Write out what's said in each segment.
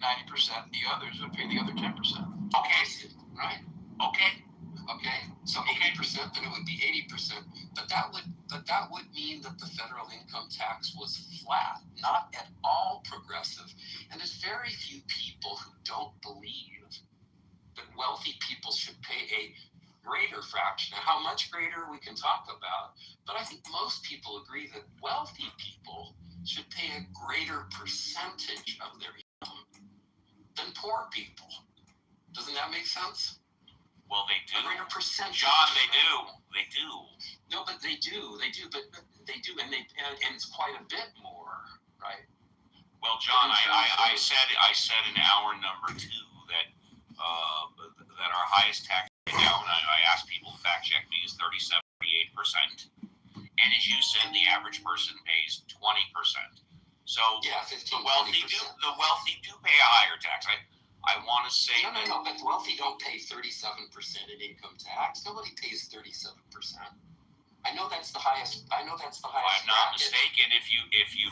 90%, the others would pay the other 10%. Okay, right? Okay. So 80%, then it would be 80%. But that would mean that the federal income tax was flat, not at all progressive. And there's very few people who don't believe that wealthy people should pay a greater fraction. Now, how much greater we can talk about, but I think most people agree that wealthy people should pay a greater percentage of their income than poor people. Doesn't that make sense? Well, they do. A greater percentage. John, they do. They do. No, but they do. They do, and it's quite a bit more, right? Well, John, I said in hour number 2 that that our highest tax rate now, and I asked people to fact check me, is 37.8%. And as you said, the average person pays 20%. So yeah, 15, the wealthy do pay a higher tax. I want to say no, but the wealthy don't pay 37% in income tax. Nobody pays 37%. I know that's the highest. If I'm not mistaken, if you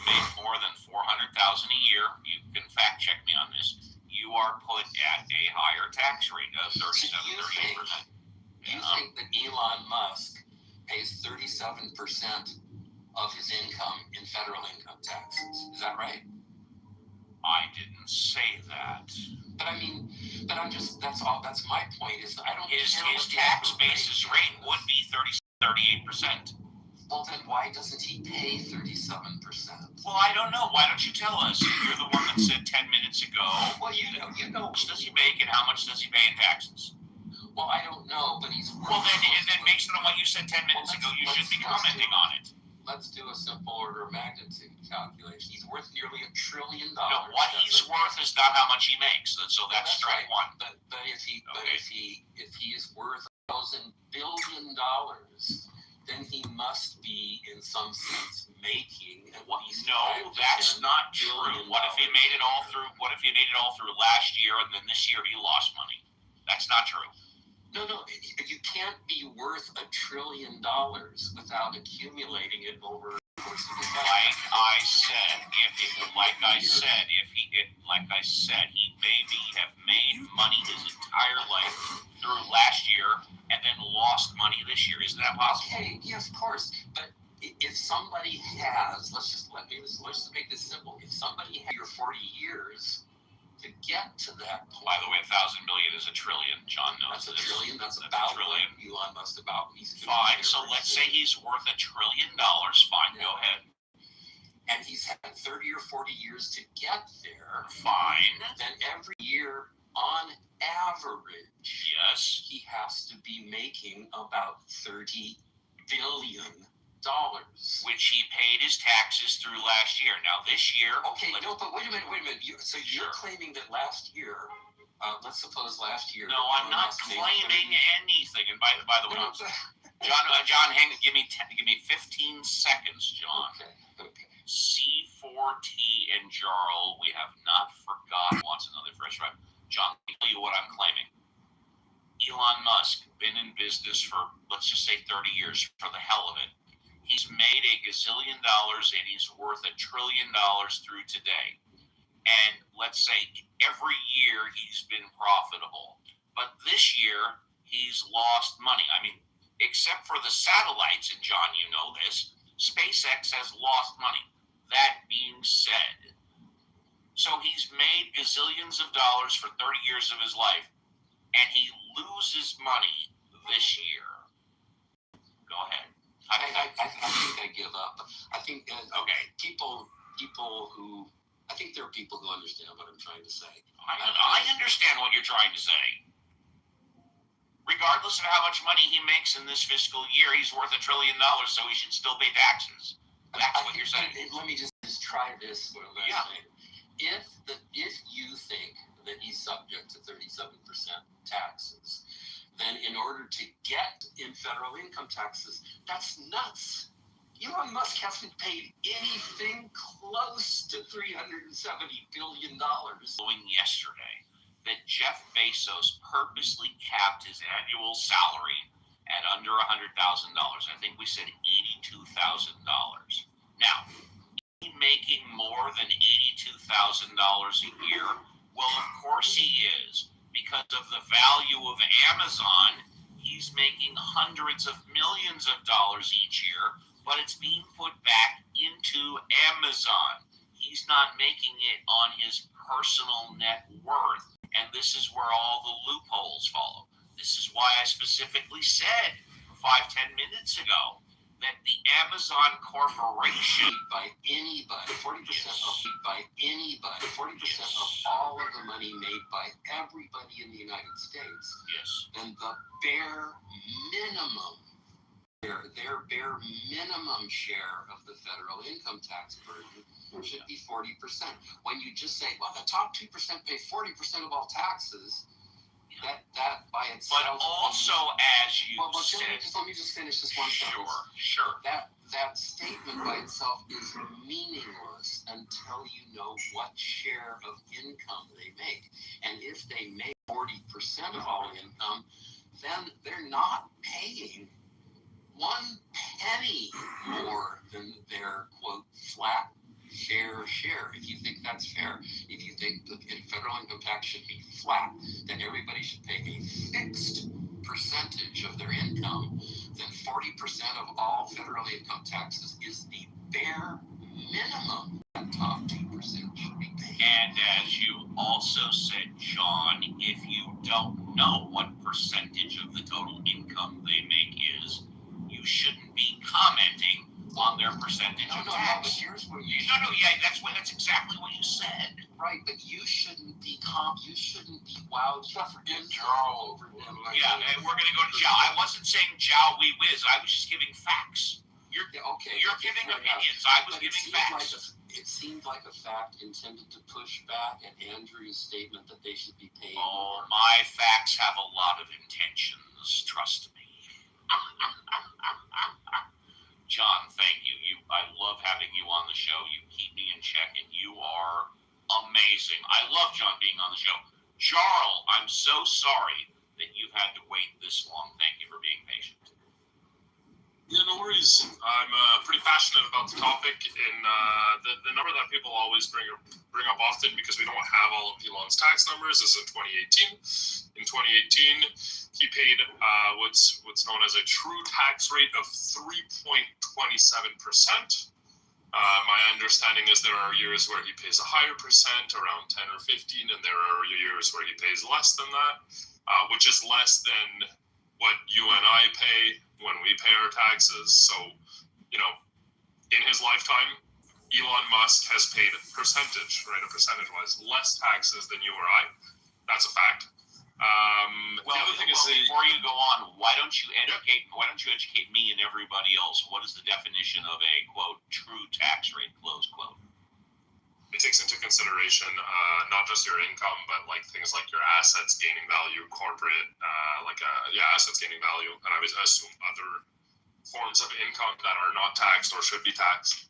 make more than $400,000 a year, you can fact check me on this. You are put at a higher tax rate of 37-38%. You think that Elon Musk pays 37% of his income in federal income taxes? Is that right? I didn't say that. But that's my point is I don't his tax basis rate would be 38%. Well, then why doesn't he pay 37%? Well, I don't know. Why don't you tell us? You're the one that said 10 minutes ago. Well, you know. How much does he make and how much does he pay in taxes? Well, I don't know, but he's... Well, then based on what you said 10 minutes ago, you should be commenting on it. Let's do a simple order of magnitude calculation. He's worth nearly $1 trillion. No, what he's worth is not how much he makes. So that's strike right. one. But if he is worth $1,000 billion, then he must be in some sense making at least. No, that's not true. What if he made it all through? What if he made it all through last year and then this year he lost money? That's not true. No, you can't be worth $1 trillion without accumulating it over the course of his life. Like I said, he maybe have made money his entire life through last year and then lost money this year. Isn't that possible? Okay, yes, of course. But if somebody has, let's just make this simple. If somebody had your 40 years to get to that point. By the way, 1,000 million is $1 trillion. John knows that's $1 trillion. That's about $1 trillion. Elon Musk about. Fine. So let's say he's worth $1 trillion. Fine. Yeah. Go ahead. And he's had 30 or 40 years to get there. Fine. Then every year, on average, yes, he has to be making about $30 billion. Which he paid his taxes through last year. Now this year... Okay, no, but wait a minute. You're claiming that last year, let's suppose last year... No, I'm not claiming anything. And by the way, John, hang on, give me 15 seconds, John. Okay. C4T and Jarl, we have not forgotten. Wants another fresh ride. John, let me tell you what I'm claiming. Elon Musk, been in business for, let's just say 30 years, for the hell of it. He's made a gazillion dollars and he's worth $1 trillion through today. And let's say every year he's been profitable. But this year he's lost money. I mean, except for the satellites, and John, you know this, SpaceX has lost money. That being said, so he's made gazillions of dollars for 30 years of his life and he loses money this year. Go ahead. I think I give up. I think people who I think there are people who understand what I'm trying to say. I understand what you're trying to say. Regardless of how much money he makes in this fiscal year, he's worth $1 trillion, so he should still pay taxes. That's what you're saying. Let me just try this. If you think that he's subject to 37% taxes, then in order to get in federal income taxes, that's nuts. Elon Musk hasn't paid anything close to $370 billion. Yesterday, that Jeff Bezos purposely capped his annual salary at under $100,000. I think we said $82,000. Now, making more than $82,000 a year, well, of the value of Amazon, he's making hundreds of millions of dollars each year, but it's being put back into Amazon. He's not making it on his personal net worth. And this is where all the loopholes follow. This is why I specifically said 5-10 minutes ago that the Amazon Corporation by anybody, 40% of by anybody, 40% of all of the money made by everybody in the United States, yes, then the bare minimum, their bare minimum share of the federal income tax burden should be 40%. When you just say, well, the top 2% pay 40% of all taxes, that by itself. but also as you said, let me just finish this one sentence. Sure. That statement by itself is meaningless until you know what share of income they make. And if they make 40% of all income, then they're not paying 1 penny more than their, quote, flat fair share. If you think that's fair, if you think the federal income tax should be flat, then everybody should pay a fixed percentage of their income, then 40% of all federal income taxes is the bare minimum that top 2% should be paid. And as you also said, John, if you don't know what percentage of the total income they make is, you shouldn't be commenting on their percentage of tax. But here's where that's exactly what you said. Right, but you shouldn't be wowed. Forget Jarl over them. And we're gonna go to Jow. I wasn't saying Jow we whiz. I was just giving facts. You're giving opinions. I was giving facts. It seemed like a fact intended to push back at Andrew's statement that they should be paid. Oh, my facts have a lot of intentions. Trust me. John, thank you. I love having you on the show. You keep me in check, and you are amazing. I love John being on the show. Jarl, I'm so sorry that you've had to wait this long. Thank you for being patient. Yeah, no worries. I'm pretty passionate about the topic, and the number that people always bring up often, because we don't have all of Elon's tax numbers, is in 2018. In 2018, he paid what's known as a true tax rate of 3.27%. My understanding is there are years where he pays a higher percent, around 10 or 15, and there are years where he pays less than that, which is less than what you and I pay when we pay our taxes. So, in his lifetime, Elon Musk has paid percentage-wise, less taxes than you or I. That's a fact. The other thing is, before you go on, why don't you educate me and everybody else? What is the definition of a, quote, true tax rate, close quote? It takes into consideration not just your income, but like things like your assets gaining value, corporate, assets gaining value, and I would assume other forms of income that are not taxed or should be taxed.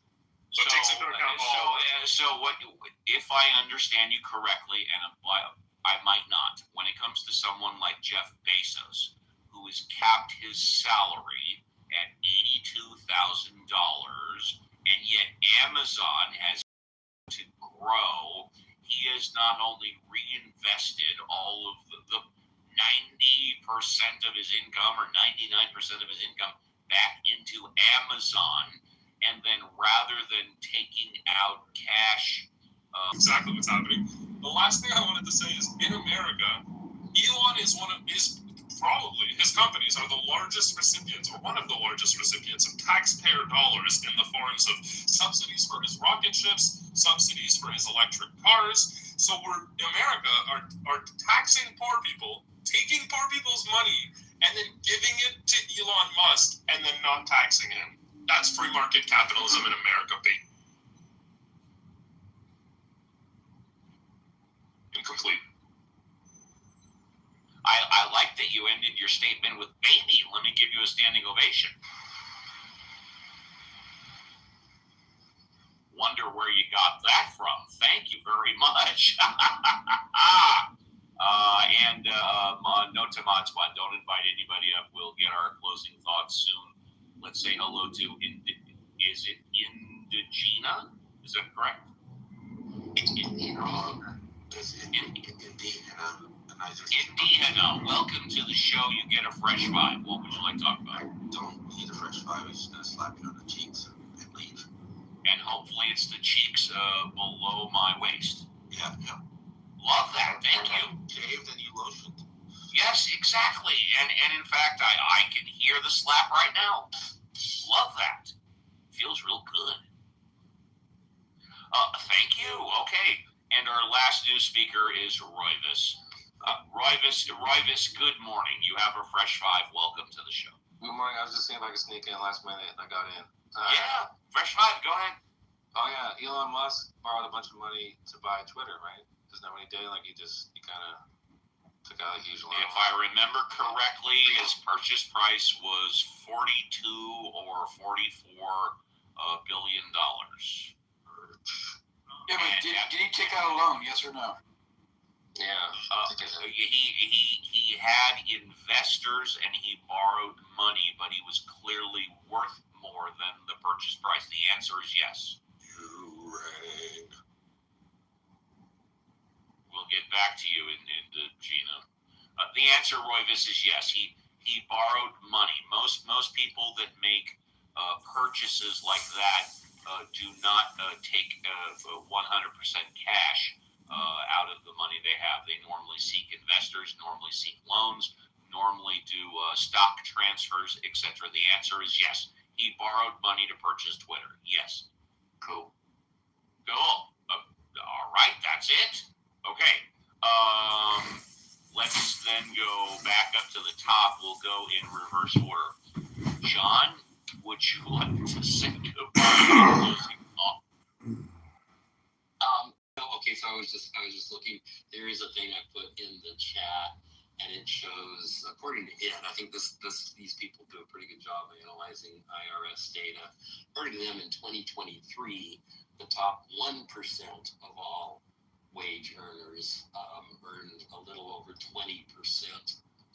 So it takes into account all. So what? If I understand you correctly, and I might not, when it comes to someone like Jeff Bezos, who has capped his salary at $82,000, and yet Amazon has to grow, he has not only reinvested all of the 90% of his income or 99% of his income back into Amazon, and then rather than taking out cash, exactly what's happening. The last thing I wanted to say is, in America, Elon is probably his companies are the largest recipients, or one of the largest recipients, of taxpayer dollars in the forms of subsidies for his rocket ships, subsidies for his electric cars. So America are taxing poor people, taking poor people's money, and then giving it to Elon Musk, and then not taxing him. That's free market capitalism in America, baby. Incomplete. I like that you ended your statement with baby. Let me give you a standing ovation. Wonder where you got that from. Thank you very much. Note to Mod Squad, don't invite anybody up. We'll get our closing thoughts soon. Let's say hello to, is it Indigena? Is that correct? I just Indeed. Welcome to the show. You get a fresh vibe. What would you like to talk about? don't need a fresh vibe. I'm just gonna slap you on the cheeks and leave. And hopefully it's the cheeks below my waist. Yeah. Love that. Thank you. Shaved and you lotioned. Yes, exactly. And in fact, I can hear the slap right now. Love that. Feels real good. Thank you. Okay. And our last new speaker is Royvis. Royvis, good morning. You have a fresh five. Welcome to the show. Good morning. I was just seeing if I could sneak in last minute. I got in. Yeah, fresh five. Go ahead. Oh yeah, Elon Musk borrowed a bunch of money to buy Twitter, right? Isn't that what he did? Like he kind of took out a huge loan. If I remember correctly, his purchase price was $42 or $44 billion. Yeah, but did he take out a loan? Yes or no? Yeah. He had investors and he borrowed money, but he was clearly worth more than the purchase price. The answer is yes. You rang. We'll get back to you in Gina. The answer, Royvis, is yes. He borrowed money. Most people that make purchases like that do not take 100% cash out of the money they have. They normally seek investors, normally seek loans, normally do stock transfers, etc. The answer is yes. He borrowed money to purchase Twitter. Yes. Cool. All right, that's it. Okay. Let's then go back up to the top. We'll go in reverse order. John, would you like to say goodbye? Okay, so I was just looking. There is a thing I put in the chat, and it shows, according to it, I think these people do a pretty good job of analyzing IRS data. According to them, in 2023, the top 1% of all wage earners earned a little over 20%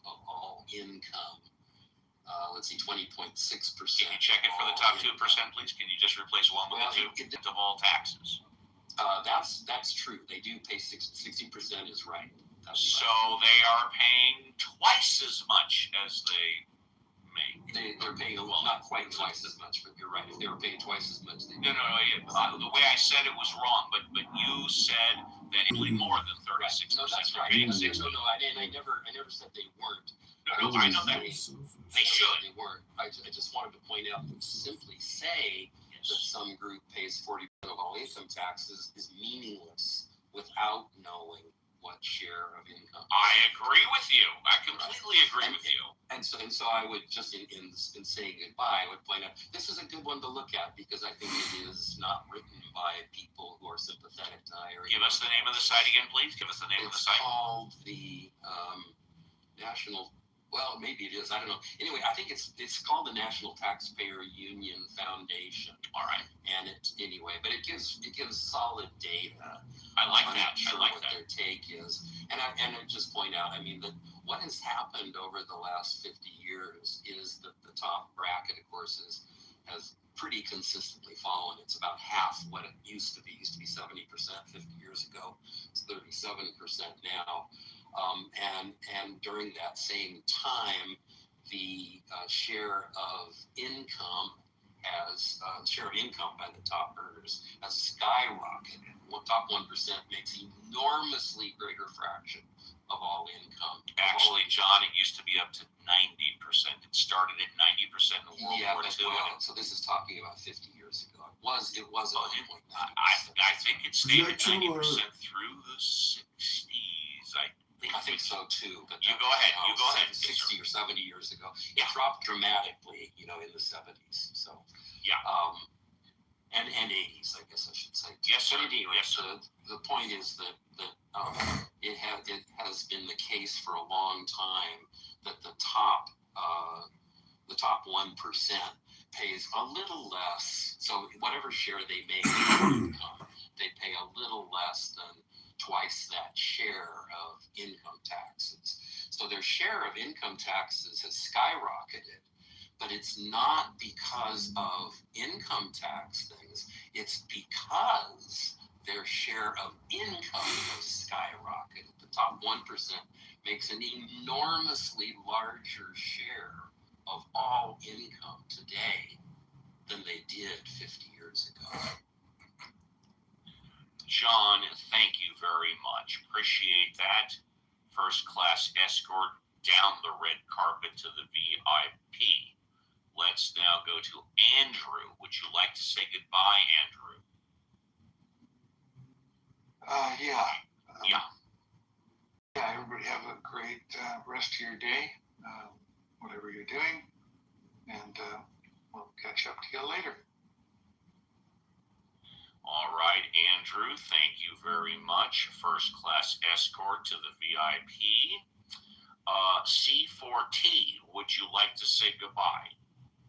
of all income. Let's see, 20.6%. Can you check it for the top 2%, please? Can you just replace one with the 2% of all taxes? That's true. They do pay 60% is right. So they are paying twice as much as they make. They're paying not quite twice as much, but you're right. If they were paying twice as much, they No. The way I said it was wrong, but you said that only more than 36%. No, that's right. Paying No, 60. I never said they weren't. No, I know that. They should. They weren't. I just wanted to point out that simply say that some group pays 40% of all income taxes is meaningless without knowing what share of income. I agree with you. I completely agree with you. And so I would just in saying goodbye, I would point out this is a good one to look at because I think it is not written by people who are sympathetic to IRA. Give us the name of the site again, please. Give us the name of the site. It's called the National. Well, maybe it is. I don't know. Anyway, I think it's called the National Taxpayer Union Foundation. All right. And it gives solid data. I like I'm that. not sure I like what that. their take is. And I just point out, I mean, that what has happened over the last 50 years is that the top bracket, of course, has pretty consistently fallen. It's about half what it used to be. It used to be 70% 50 years ago. It's 37% now. And during that same time, the share of income by the top earners has skyrocketed. Top 1% makes enormously greater fraction of all income. Actually, John, it used to be up to 90%. It started at 90% in World War II. Well, so this is talking about 50 years ago. It was at one point. I think it stayed at 90% through the 60s. I think so too. But You go ahead. 60 or 70 years ago, it dropped dramatically. In the 70s. So yeah. And 80s, I guess I should say. Yes, sir. But anyway, Yes, sir. the point is that it has been the case for a long time that the top 1% pays a little less. So whatever share they make of income, they pay a little less than twice that share of income taxes. So their share of income taxes has skyrocketed, but it's not because of income tax things. It's because their share of income has skyrocketed. The top 1% makes an enormously larger share of all income today than they did 50 years ago. John, thank you very much. Appreciate that. First class escort down the red carpet to the VIP. Let's now go to Andrew. Would you like to say goodbye, Andrew? Yeah. Yeah. Yeah, everybody have a great rest of your day, whatever you're doing, and we'll catch up to you later. All right, Andrew, thank you very much. First class escort to the VIP. C4T, would you like to say goodbye?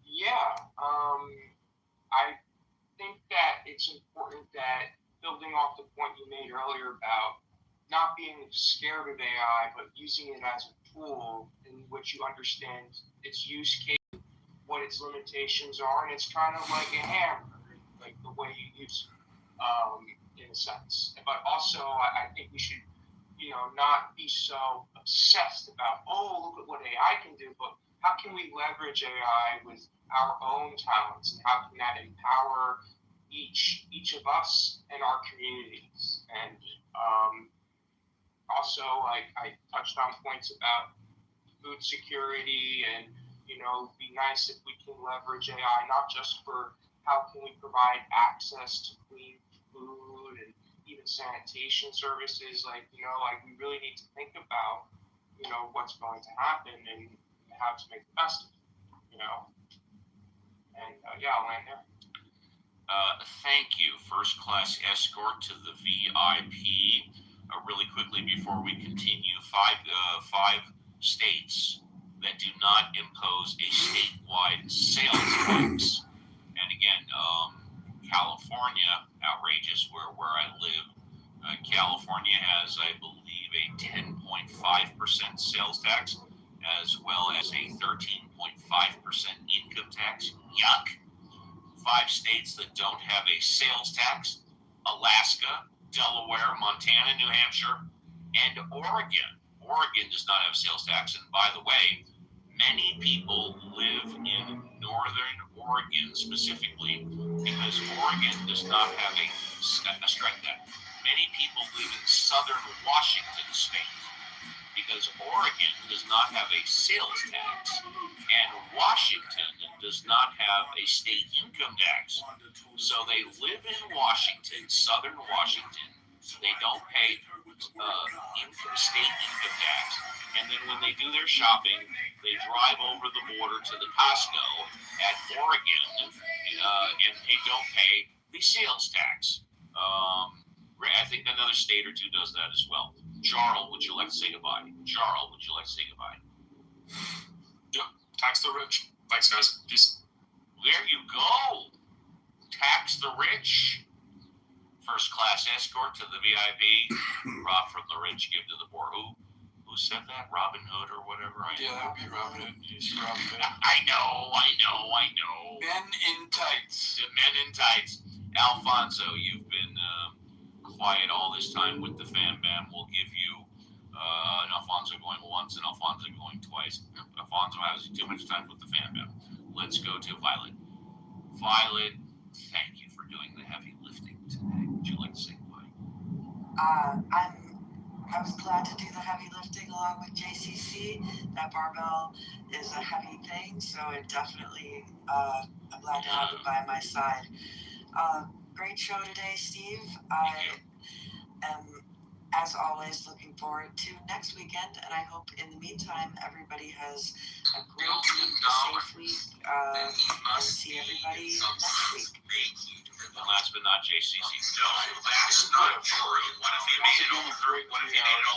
Yeah, I think that it's important that, building off the point you made earlier about not being scared of AI, but using it as a tool in which you understand its use case, what its limitations are, and it's kind of like a hammer, like the way you use it, in a sense. But also, I think we should, not be so obsessed about, oh, look at what AI can do, but how can we leverage AI with our own talents, and how can that empower each of us and our communities? And also, I touched on points about food security, and be nice if we can leverage AI not just for how can we provide access to clean food and even sanitation services. We really need to think about what's going to happen and how to make the best of it. And I'll land there. Thank you, first class escort to the VIP. Really quickly before we continue, five states that do not impose a statewide sales tax. And again, California, outrageous where I live. California has, I believe, a 10.5% sales tax, as well as a 13.5% income tax. Yuck. 5 states that don't have a sales tax: Alaska, Delaware, Montana, New Hampshire, and Oregon. Oregon does not have a sales tax. And by the way, many people live in northern Oregon specifically because Oregon does not have strike that. Many people live in southern Washington state because Oregon does not have a sales tax, and Washington does not have a state income tax. So they live in Washington, southern Washington. They don't pay state income tax, and then when they do their shopping, they drive over the border to the Costco at Oregon, and they don't pay the sales tax. I think another state or two does that as well. Jarl, would you like to say goodbye? Jarl, would you like to say goodbye? Yep. Tax the rich. Thanks, guys. Peace. There you go. Tax the rich. First class escort to the VIP. Rob from the rich, give to the poor. Who said that? Robin Hood or whatever? Yeah, that would be Robin Hood. Robin Hood. I know. Men in tights. Men in tights. Alfonso, you've been quiet all this time with the fan bam. We'll give you an Alfonso going once and Alfonso going twice. Alfonso has too much time with the fan bam. Let's go to Violet. Violet, thank you for doing the heavy lifting today. Would you like to say goodbye? I was glad to do the heavy lifting along with JCC. That barbell is a heavy thing, so it definitely, I'm glad to have it by my side. Great show today, Steve. I am, as always, looking forward to next weekend, and I hope in the meantime everybody has a great week, a safe week, and see everybody next week. And last but not JCC. No, that's not true. What if he made it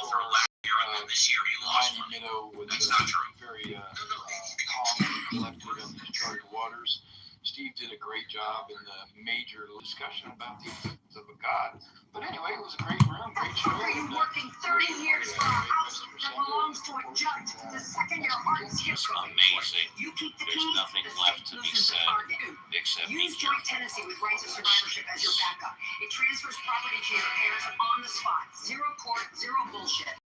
over last year and then this year he lost money? That's not true. Very calm and collected in uncharted waters. Steve did a great job in the major discussion about the existence of a God. But anyway, it was a great room, great show. Are you working 30 years for a house that belongs to a judge the second your heart skips? Amazing. You keep the There's keys, nothing the left state to be loses the said target. except be Use joint careful. tenancy with rights of survivorship as your backup. It transfers property to your heirs on the spot. Zero court, zero bullshit.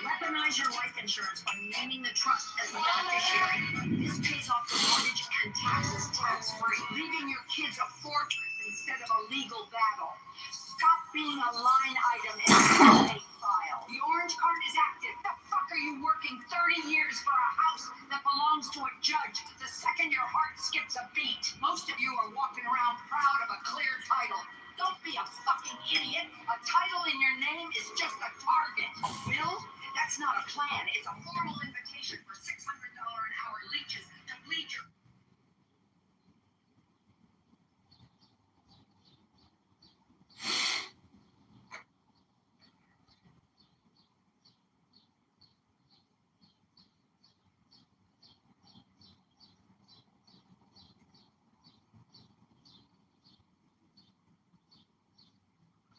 Weaponize Minimize your life insurance by naming the trust as the beneficiary. This pays off the mortgage and taxes tax-free, leaving your kids a fortress instead of a legal battle. Stop being a line item in a probate file. The orange card is active. The fuck are you working 30 years for a house that belongs to a judge the second your heart skips a beat? Most of you are walking around proud of a clear title. Don't be a fucking idiot. A title in your name is just a target. A will? That's not a plan. It's a formal invitation for $600 an hour leeches to bleed your...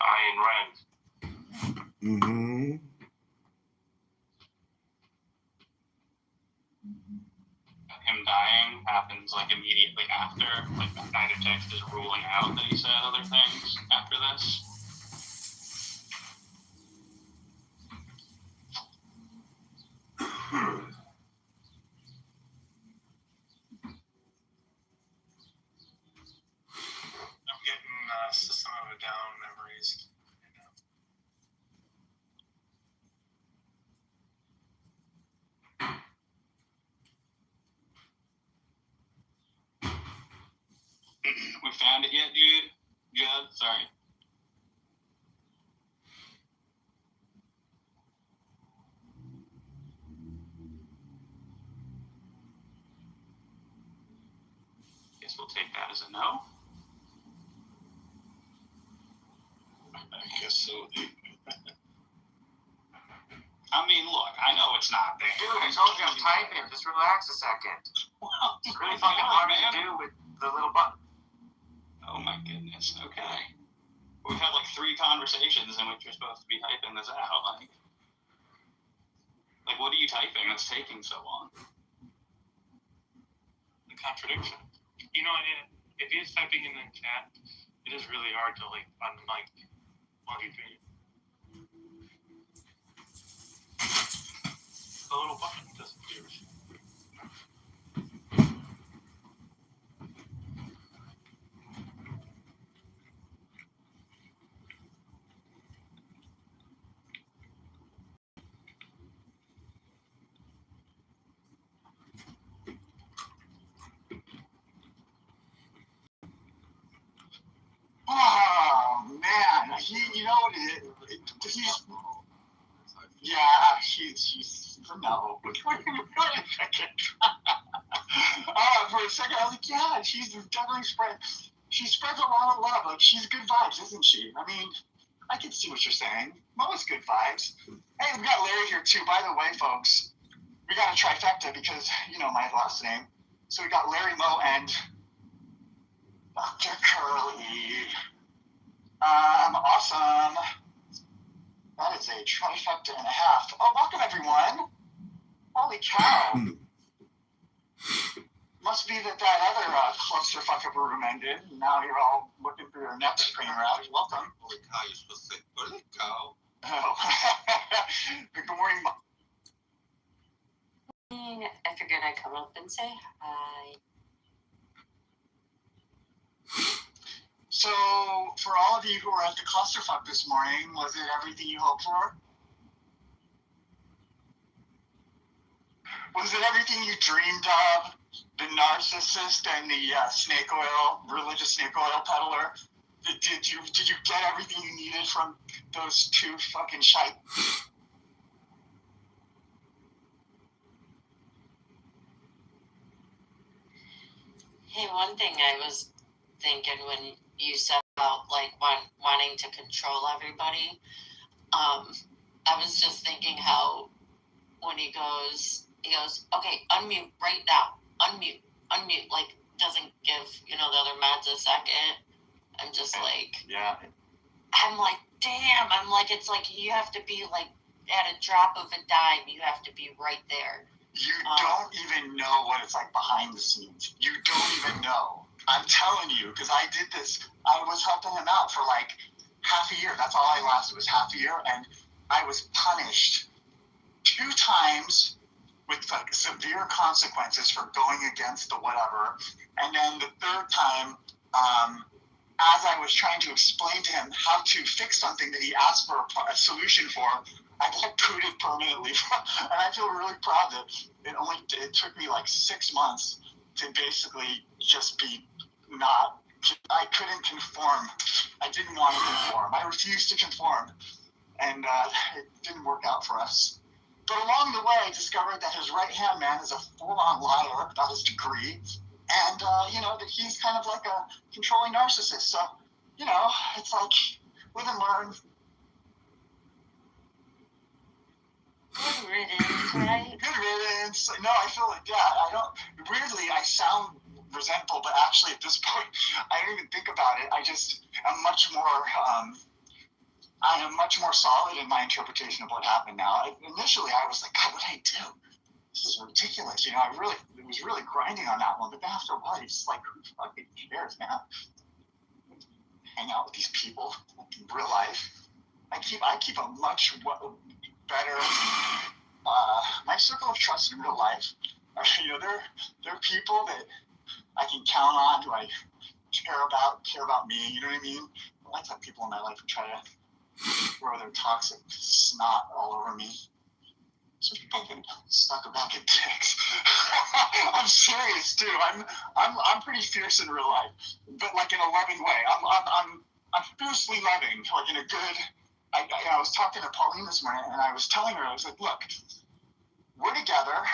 Ayn Rand. Mm-hmm. Him dying happens like immediately after, like that kind of text is ruling out that he said other things after this. I'm getting System of a Down memories. We found it yet, dude? Judd? Sorry. Guess we'll take that as a no. I guess so, dude. I mean, look, I know it's not there. Dude, I told you I'm typing. Just relax a second. Well, It's really fucking hard to man. do with the little button. Oh my goodness. Okay. We've had like 3 conversations in which you're supposed to be typing this out. Like what are you typing that's taking so long? The contradiction. You know, if he's typing in the chat, it is really hard to like unmic while you're doing it. The little button disappears. Oh man, you know what he's. Yeah, she's no. For a second, I was like, yeah, she's definitely she spreads a lot of love. Like she's good vibes, isn't she? I mean, I can see what you're saying. Mo's good vibes. Hey, we got Larry here too. By the way, folks, we got a trifecta because you know my last name. So we got Larry, Mo, and Dr. Curly. Awesome. That is a trifecta and a half. Oh, welcome everyone. Holy cow. Must be that other clusterfuck of a room ended. Now you're all looking for your next train route. Welcome. Holy cow, you're supposed to say, holy cow. Oh. Good morning. I figured I'd come up and say hi. So, for all of you who were at the clusterfuck this morning, was it everything you hoped for? Was it everything you dreamed of? The narcissist and the religious snake oil peddler? Did you get everything you needed from those 2 fucking shite? Hey, one thing I was thinking when you said about like wanting to control everybody, I was just thinking how when he goes, okay, unmute right now, unmute, like doesn't give, the other meds a second. I'm just like, yeah. I'm like, damn, it's like you have to be like at a drop of a dime, you have to be right there. You don't even know what it's like behind the scenes. You don't even know. I'm telling you, because I did this. I was helping him out for like half a year. That's all I lasted was half a year, and I was punished 2 times times with like severe consequences for going against the whatever. And then the third time, as I was trying to explain to him how to fix something that he asked for a solution for, I got booted permanently. And I feel really proud that it took me like 6 months to basically just be I couldn't conform. I didn't want to conform. I refused to conform. And it didn't work out for us. But along the way, I discovered that his right-hand man is a full-on liar about his degree. And, that he's kind of like a controlling narcissist. So, it's like, live and learn. Good riddance, right? Good riddance. No, I feel like, weirdly, I sound resentful, but actually at this point, I don't even think about it. I just am much more, solid in my interpretation of what happened now. Initially, I was like, God, what did I do? This is ridiculous. It was really grinding on that one. But then after a while, it's like, who fucking cares, man? Hang out with these people in real life. I keep a much better, my circle of trust in real life. They're people that I can count on, who I care about me. You know what I mean? I like to have people in my life who try to throw their toxic snot all over me. So people can suck a bucket dicks. I'm serious too. I'm pretty fierce in real life, but like in a loving way. I'm fiercely loving, like in a good. I was talking to Pauline this morning, and I was telling her, I was like, look, we're together.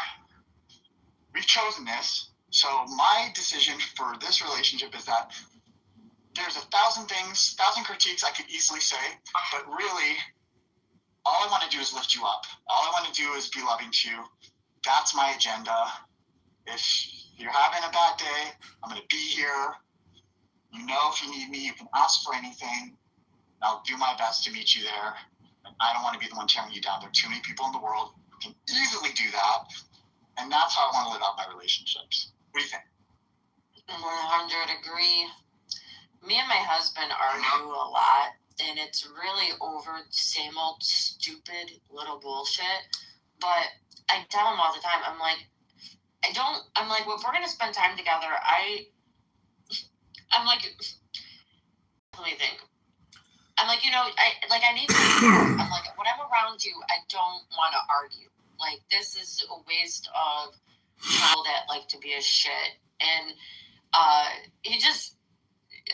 We've chosen this. So my decision for this relationship is that there's 1,000 critiques I could easily say, but really, all I want to do is lift you up. All I want to do is be loving to you. That's my agenda. If you're having a bad day, I'm going to be here. If you need me, you can ask for anything. I'll do my best to meet you there. I don't want to be the one tearing you down. There are too many people in the world who can easily do that. And that's how I want to live out my relationships. What do you think? 100 agree. Me and my husband argue a lot, and it's really over same old stupid little bullshit. But I tell him all the time, I'm like, well, if we're going to spend time together, I'm like, let me think. I'm like, I need to, I'm like, when I'm around you, I don't want to argue. Like, this is a waste of people that like to be a shit. And he just,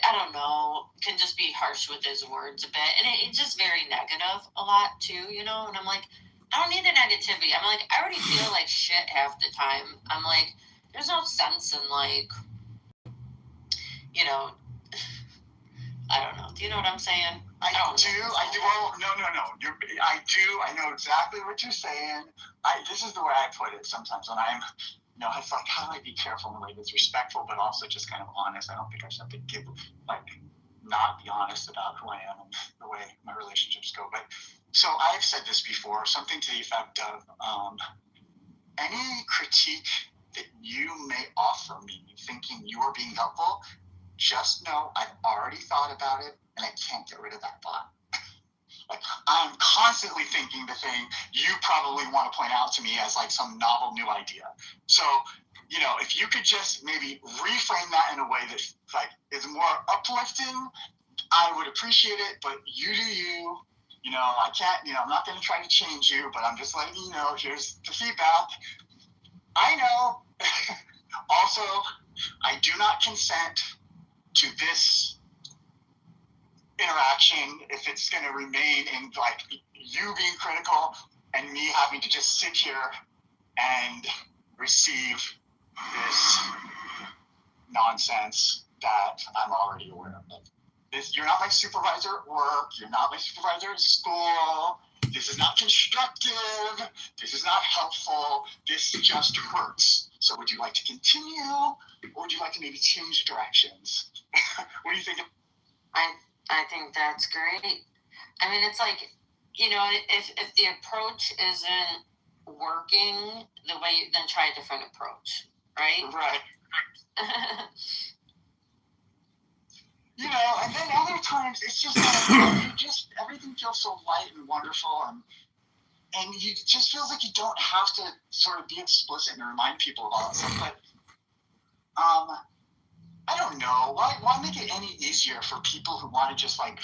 I don't know, can just be harsh with his words a bit. And it's just very negative a lot too, And I'm like, I don't need the negativity. I'm like, I already feel like shit half the time. I'm like, there's no sense in like, I don't know. Do you know what I'm saying? I do. Well, no. I do. I know exactly what you're saying. This is the way I put it sometimes when I'm, it's like, how do I be careful in a way that's respectful, but also just kind of honest? I don't think I should have to not be honest about who I am and the way my relationships go. But so I've said this before, something to the effect of, any critique that you may offer me thinking you are being helpful, just know I've already thought about it and I can't get rid of that thought. Like, I'm constantly thinking the thing you probably want to point out to me as like some novel new idea. So, if you could just maybe reframe that in a way that like is more uplifting, I would appreciate it. But you do you. I can't, I'm not going to try to change you, but I'm just letting you know, here's the feedback. I know. Also, I do not consent to this interaction if it's going to remain in like you being critical and me having to just sit here and receive this nonsense that I'm already aware of. You're not my supervisor at work. You're not my supervisor at school. This is not constructive. This is not helpful. This just hurts. So would you like to continue, or would you like to maybe change directions? What do you think? I think that's great. I mean, it's like, if the approach isn't working the way, then try a different approach, right? Right. And then other times it's just like, everything feels so light and wonderful, and and it just feels like you don't have to sort of be explicit and remind people of all that stuff. But I don't know. Why make it any easier for people who want to just like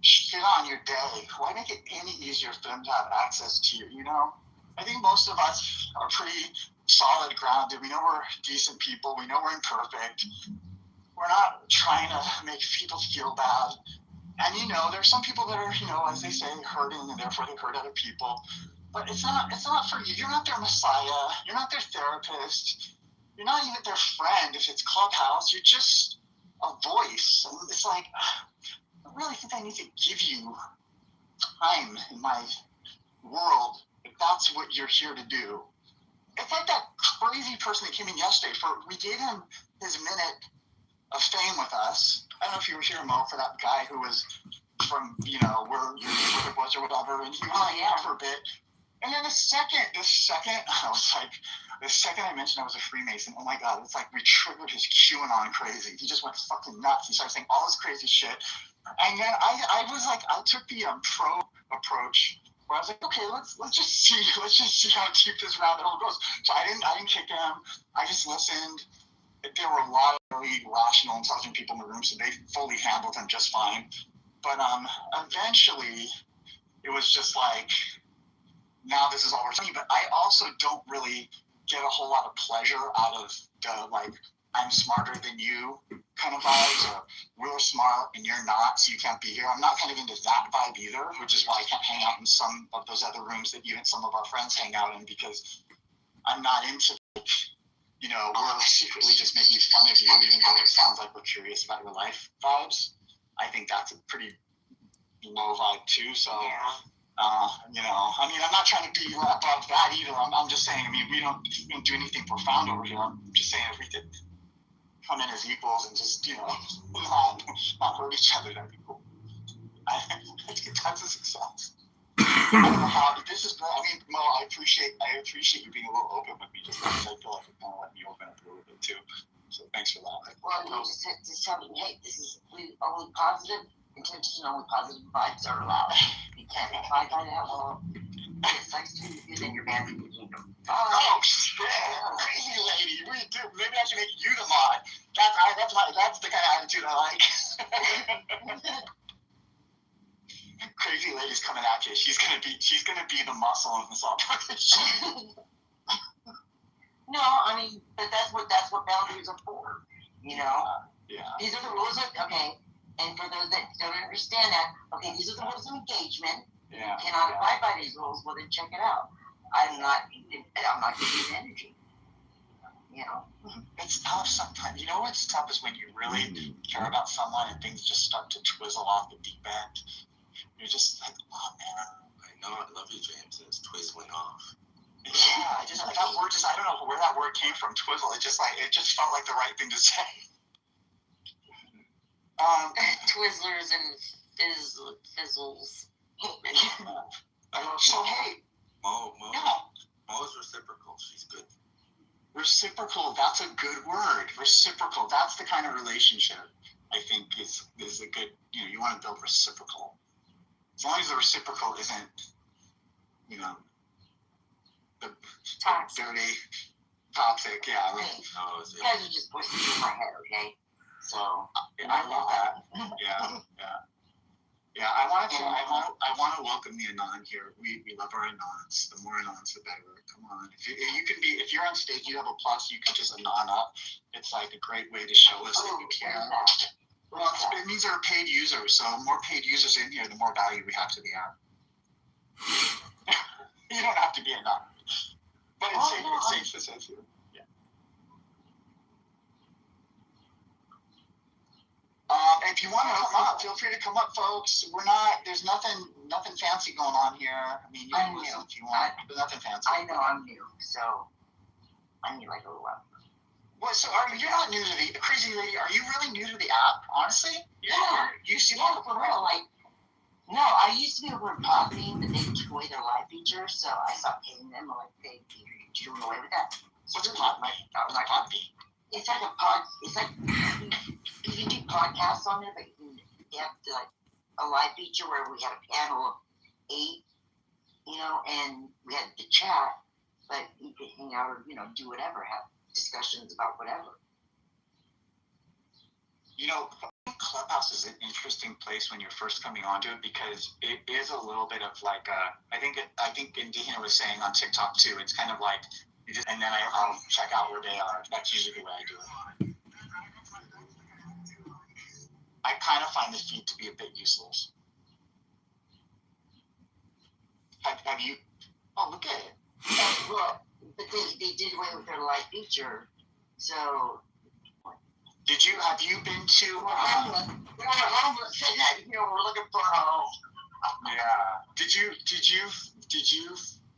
shit on your day? Why make it any easier for them to have access to you? You know, I think most of us are pretty solid grounded. We know we're decent people. We know we're imperfect. We're not trying to make people feel bad. And you know, there's some people that are, you know, as they say, hurting, and therefore they hurt other people. But it's not for you. You're not their messiah. You're not their therapist. You're not even their friend if it's Clubhouse. You're just a voice. And it's like, I really think I need to give you time in my world if that's what you're here to do. It's like that crazy person that came in yesterday. We gave him his minute of fame with us. I don't know if you were here, Mo, for that guy who was from, you know, where your neighborhood was or whatever, and he was hanging out for a bit. And then the second I was like, the second I mentioned I was a Freemason, oh my God, it's like we triggered his QAnon crazy. He just went fucking nuts. He started saying all this crazy shit. And then I was like, I took the pro approach where I was like, okay, let's just see how deep this rabbit hole goes. So I didn't kick him. I just listened. There were a lot of really rational, intelligent people in the room, so they fully handled him just fine. But eventually, it was just like, now this is all we're saying. But I also don't really get a whole lot of pleasure out of the, like, I'm smarter than you kind of vibes, or we're smart and you're not, so you can't be here. I'm not kind of into that vibe either, which is why I can't hang out in some of those other rooms that even some of our friends hang out in, because I'm not into, you know, we're secretly just making fun of you, even though it sounds like we're curious about your life vibes. I think that's a pretty low vibe too. So, you know, I mean, I'm not trying to be above that either. I'm just saying, I mean, we don't do anything profound over here. I'm just saying if we could come in as equals and just, you know, not hurt each other, that'd be cool. I think that's a success. I don't know how, but this is great. I mean, Mo, I appreciate you being a little open with me, just because I feel like it kind of let me open up a little bit too. So thanks for that. Well, you just tell me, hey, this is only positive intention, only positive vibes are allowed. You can't abide by that. Well, it's like you then you're banned from the kingdom. Oh shit, crazy lady. We do. Maybe I should make you the mod. That's the kind of attitude I like. Crazy lady's coming at you. She's gonna be the muscle of this operation. No, I mean, but that's what boundaries are for. You know. Yeah. These are the rules of and for those that don't understand that, okay, these are the rules of engagement. Yeah. You cannot abide by these rules. Well, then check it out. I'm not giving you energy. You know. It's tough sometimes. You know what's tough is when you really care about someone and things just start to twizzle off the deep end. You're just like, oh man. I know, I love you, James, and it's twizzling off. Yeah, that word I don't know where that word came from, twizzle. It just felt like the right thing to say. Twizzlers and fizzles. So hey, Mo is reciprocal. She's good. Reciprocal, that's a good word. Reciprocal, that's the kind of relationship I think is a good, you know, you want to build reciprocal. As long as the reciprocal isn't, you know, the dirty, toxic, yeah. You guys are just voices in my head, okay? So I love that. Yeah. I want to welcome the Anon here. We love our Anons. The more Anons, the better. Come on. If you're on stage, you have a plus. You can just Anon up. It's like a great way to show us that you care. Well, it means they're paid users. So more paid users in here, the more value we have to the app. You don't have to be Anon, but it's safe to say here. If you want to come up, feel free to come up, folks. There's nothing fancy going on here. I mean, you can listen if you want, but nothing fancy. I know I'm new, so I need like a little while. Well, so you're not new to the crazy lady. Are you really new to the app? Honestly? Yeah. You seem for real. Like, no, I used to be over in Podbean, but they took away their live feature, so I stopped paying them. I'm like, hey, you're doing away with that. What's Podbean? It's like it's like you can do podcasts on there, but you have to, like a live feature where we had a panel of 8 you know, and we had the chat, but you could hang out or, you know, do whatever, have discussions about whatever. You know, Clubhouse is an interesting place when you're first coming onto it because it is a little bit of like I think Indihina was saying on TikTok too. It's kind of like you just, and then I'll check out where they are. That's usually the way I do it. I kind of find the feed to be a bit useless. Have you? Oh, look at it. Well, but they did away with their live feature, so. Have you been to? We're homeless, and you know we're looking for a home. Yeah. Did you?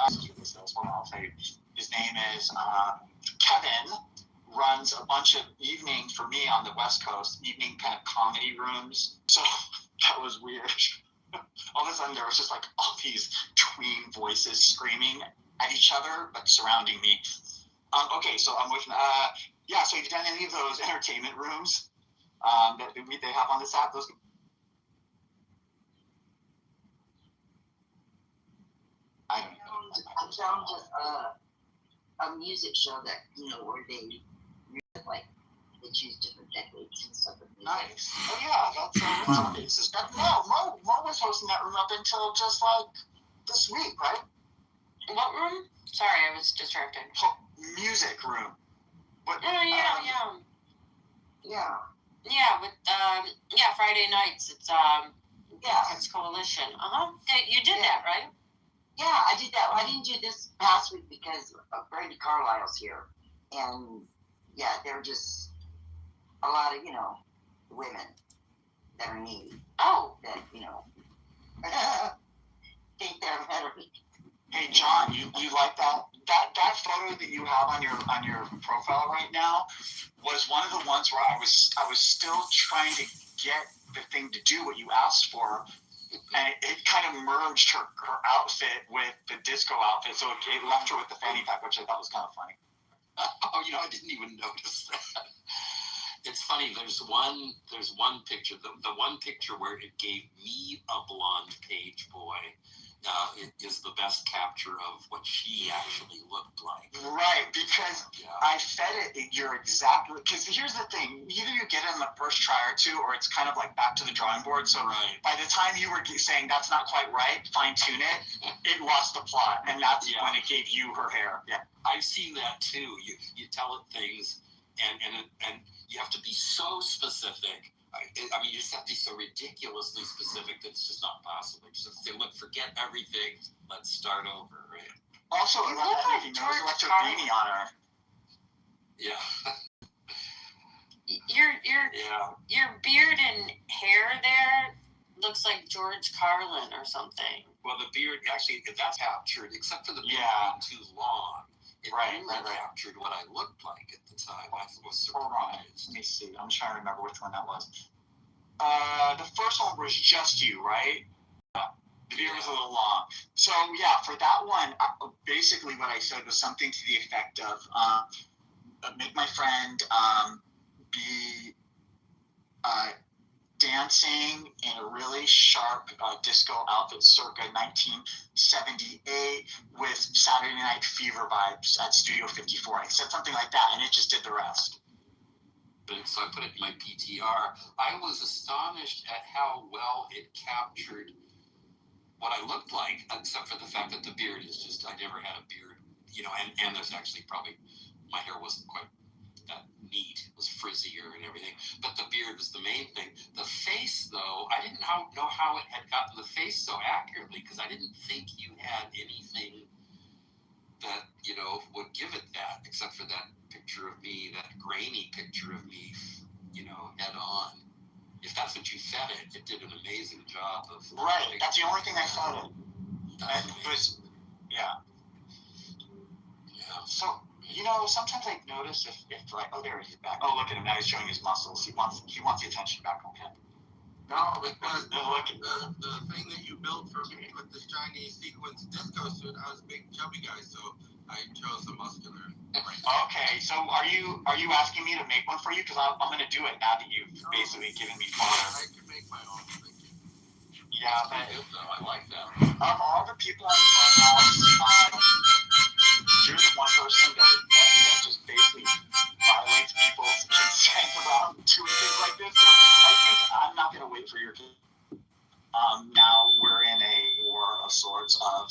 I'll tell you. His name is Kevin. Runs a bunch of evening for me on the West Coast, evening kind of comedy rooms. So that was weird. All of a sudden there was just like all these tween voices screaming at each other, but surrounding me. Okay, so I'm looking. Yeah, so you've done any of those entertainment rooms that they have on this app? Those. I found a music show that, you know, where they like they choose different decades and stuff. Nice. Oh yeah, that's basis. Mo was hosting that room up until just like this week, right? What room? Sorry, I was distracted. Music room. What? Yeah. Yeah, with Friday nights. It's it's Coalition. You did that, right? Yeah, I did that. Well, I didn't do this past week because Brady Carlisle's here, and yeah, they're just a lot of, you know, women that are needy. Oh, that, you know, think they're better. Hey John, you like that photo that you have on your profile right now was one of the ones where I was still trying to get the thing to do what you asked for, and it kind of merged her outfit with the disco outfit, so it left her with the fanny pack, which I thought was kind of funny. Oh, you know, I didn't even notice that. It's funny. There's one picture. The one picture where it gave me a blonde page boy. It is the best capture of what she actually looked like. Right, because I fed it. You're exactly, because here's the thing: either you get it in the first try or two, or it's kind of like back to the drawing board. So by the time you were saying that's not quite right, fine tune it lost the plot, and that's when it gave you her hair. Yeah, I've seen that too. You tell it things, and you have to be so specific. I mean, you just have to be so ridiculously specific that it's just not possible. You just say, look, forget everything. Let's start over, right? Also, you look like George Carlin on her. Yeah. Your beard and hair there looks like George Carlin or something. Well, the beard, actually, that's captured, except for the beard being too long. It really captured what I looked like at the time. I was surprised. Let me see. I'm trying to remember which one that was. The first one was just you, right? The beard was a little long. So, yeah, for that one, basically what I said was something to the effect of make my friend be dancing in a really sharp disco outfit circa 1978 with Saturday Night Fever vibes at Studio 54. I said something like that, and it just did the rest. So I put it in my PTR. I was astonished at how well it captured what I looked like, except for the fact that the beard is just, I never had a beard, you know, and there's actually probably, my hair wasn't quite that neat. It was frizzier and everything, but the beard was the main thing. The face, though, I didn't know how it had gotten the face so accurately, because I didn't think you had anything that, you know, would give it that, except for that picture of me, that grainy picture of me, you know, head on. If that's what you fed it, it did an amazing job of. Right, that's the only thing I fed it. Yeah. So, you know, sometimes I notice if like, oh, there he's back. Oh, look at him now. He's showing his muscles. He wants the attention back on him. No, because the thing that you built for me with the shiny sequence disco suit, I was a big chubby guy, so I chose the muscular. Okay, so are you asking me to make one for you? Because I'm going to do it now that you've basically given me fodder. I can make my own. Thank you. Yeah, That's good, though. I like that. Of all the people on Clubhouse, you're the one person that just basically violates people's consent around doing things like this. So I think I'm not going to wait for your. Now we're in a war of sorts of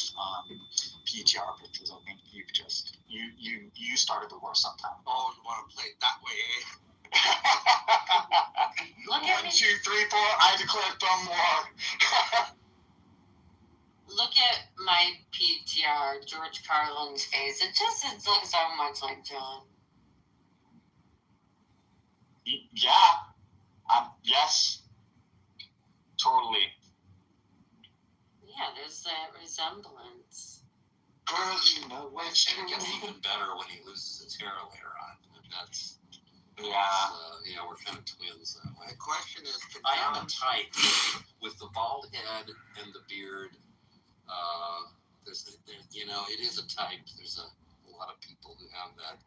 PTR pictures. I think you started the war sometime. Oh, you want to play it that way, eh? Look at 1, me. 2, 3, 4. I declare thumb war. Look at my PTR, George Carlin's face. It looks so much like John. Yeah. Yes. Totally. Yeah, there's that resemblance. Girl, you know what's And it gets even better when he loses his hair later on. That's we're kind of twins that way. The question is, I am a type with the bald head and the beard. It is a type. There's a lot of people who have that.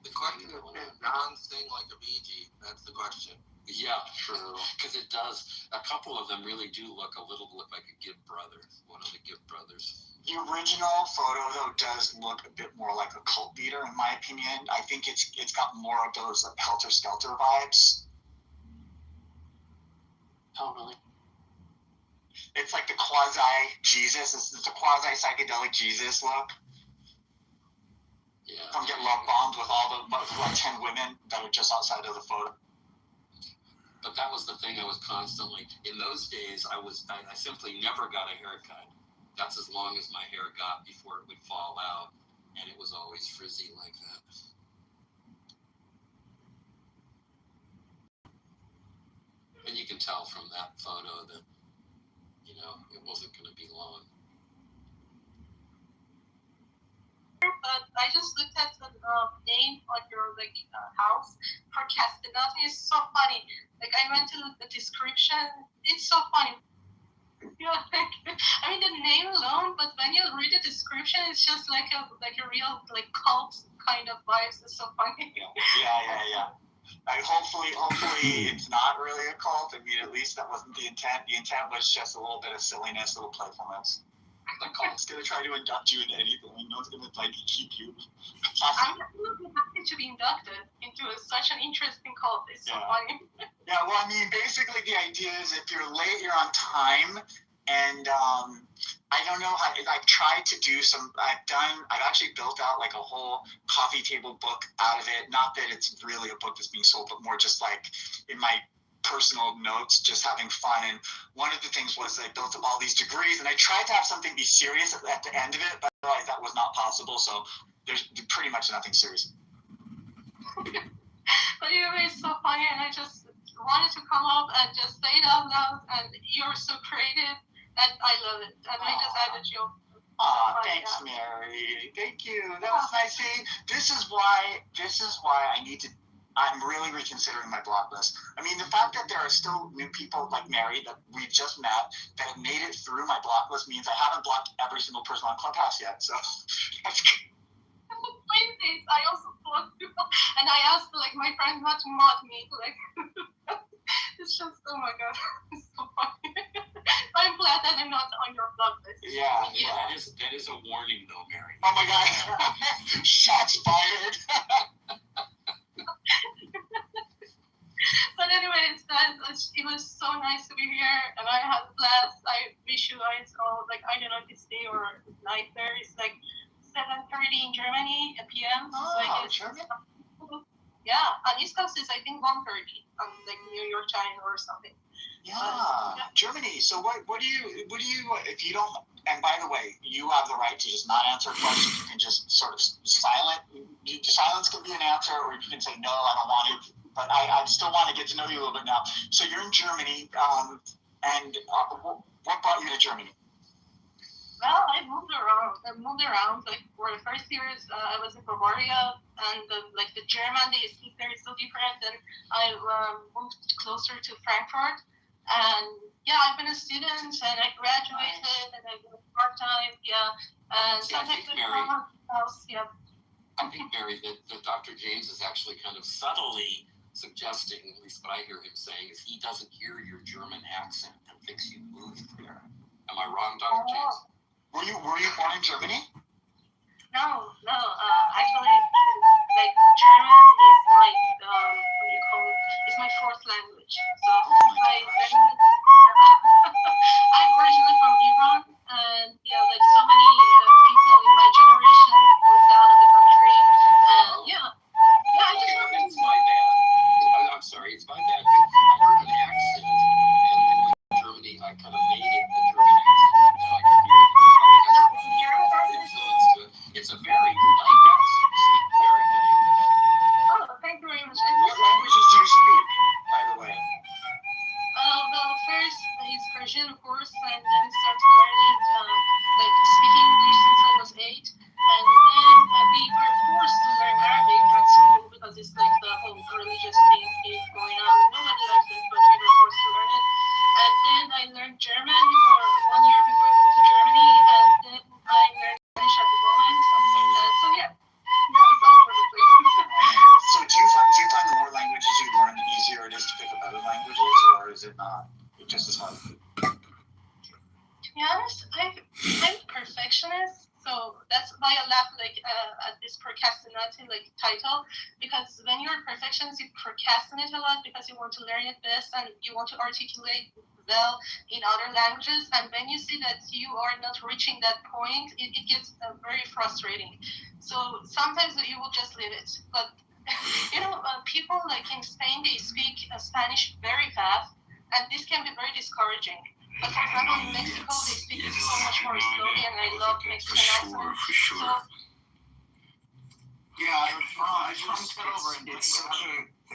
The question is, can John sing like a Bee Gee? That's the question. Yeah, true. Because it does. A couple of them really do look like a Gibb brother. One of the Gibb brothers. The original photo, though, does look a bit more like a cult leader, in my opinion. I think it's got more of those helter-skelter vibes. Totally. It's like the quasi-Jesus. It's the quasi-psychedelic Jesus look. Yeah. From Get Love Bombed with all the 10 women that are just outside of the photo. But that was the thing. I was constantly in those days. I simply never got a haircut. That's as long as my hair got before it would fall out, and it was always frizzy like that. And you can tell from that photo that it wasn't going to be long. But I just looked at the name on your house for Castellati. It's so funny. I went to the description. It's so funny. Yeah, the name alone, but when you read the description, it's just like a real cult kind of vibes. It's so funny. Yeah. Hopefully it's not really a cult. I mean, at least that wasn't the intent. The intent was just a little bit of silliness, a little playfulness. The cult's gonna try to induct you into anything. No one's gonna keep you. I'm absolutely happy to be inducted into such an interesting cult. It's so funny. Yeah, well, I mean, basically the idea is if you're late, you're on time. And I don't know how. I've tried to do some. I've actually built out a whole coffee table book out of it. Not that it's really a book that's being sold, but more just in my personal notes, just having fun. And one of the things was I built up all these degrees, and I tried to have something be serious at the end of it, but I realized that was not possible. So there's pretty much nothing serious. But anyway, it's so funny, and I just wanted to come up and just say it out loud. And you're so creative. And I love it. And I just added you. Thanks, Mary. Thank you. That was nice. See, this is why I'm really reconsidering my block list. I mean, the fact that there are still new people like Mary that we've just met that have made it through my block list means I haven't blocked every single person on Clubhouse yet. So that's good. I also blocked people. And I asked my friend not to mod me. It's just, oh my god, it's so funny. I'm glad that I'm not on your block list. Yeah. That is a warning, though, Mary. Oh my god, shots fired. But anyway, it was so nice to be here, and I had a blast. I wish you guys all I don't know if it's day or night there. It's 7:30 in Germany p.m. Germany. Yeah, on East Coast is I think 1:30 on New York time or something. Yeah, Germany. So what do you if you don't? And by the way, you have the right to just not answer a question. You can just sort of silence can be an answer, or you can say no, I don't want to. But I still want to get to know you a little bit now. So you're in Germany, and what brought you to Germany? Well, I moved around. For the first years, I was in Bavaria, and the German they speak there is so different. And I moved closer to Frankfurt, and I've been a student, and I graduated, and I work part time. And sometimes I come out house. I think, Mary, that Dr. James is actually kind of subtly suggesting, at least what I hear him saying, is he doesn't hear your German accent and thinks you moved there. Am I wrong, Dr. James? Were you born in Germany? No. Actually, like German is my what do you call it? It's my fourth language. So I'm originally from Iran, and like so many people in my generation moved out of the country, and I just wanted It's my bad. I'm sorry, it's my bad. I heard an accent, and in Germany, I kind of made it the German accent, so I can hear it. It's a very light accent. Very good. Oh, thank you very much. What languages do you speak, by the way? Well, first is Persian, of course, and then started learning like speaking English since I was 8, and then we were forced to learn Arabic at school because it's like the whole religious thing going on. Nobody likes it, but we were forced to learn it. And then I learned German for 1 year before I moved to Germany, and then I learned Spanish at the moment. So yeah, it's all over the place. So do you find the more languages you learn, the easier it is to pick up other languages, or is it not? It's just as hard? To be honest, I'm a perfectionist, so that's why I laugh at this procrastinating title, because when you're a perfectionist, you procrastinate a lot because you want to learn it best and you want to articulate well in other languages, and when you see that you are not reaching that point, it gets very frustrating. So sometimes you will just leave it. But people like in Spain, they speak Spanish very fast, and this can be very discouraging. But for example, in Mexico, they speak it so much more slowly, and I love Mexican accent. For sure. So,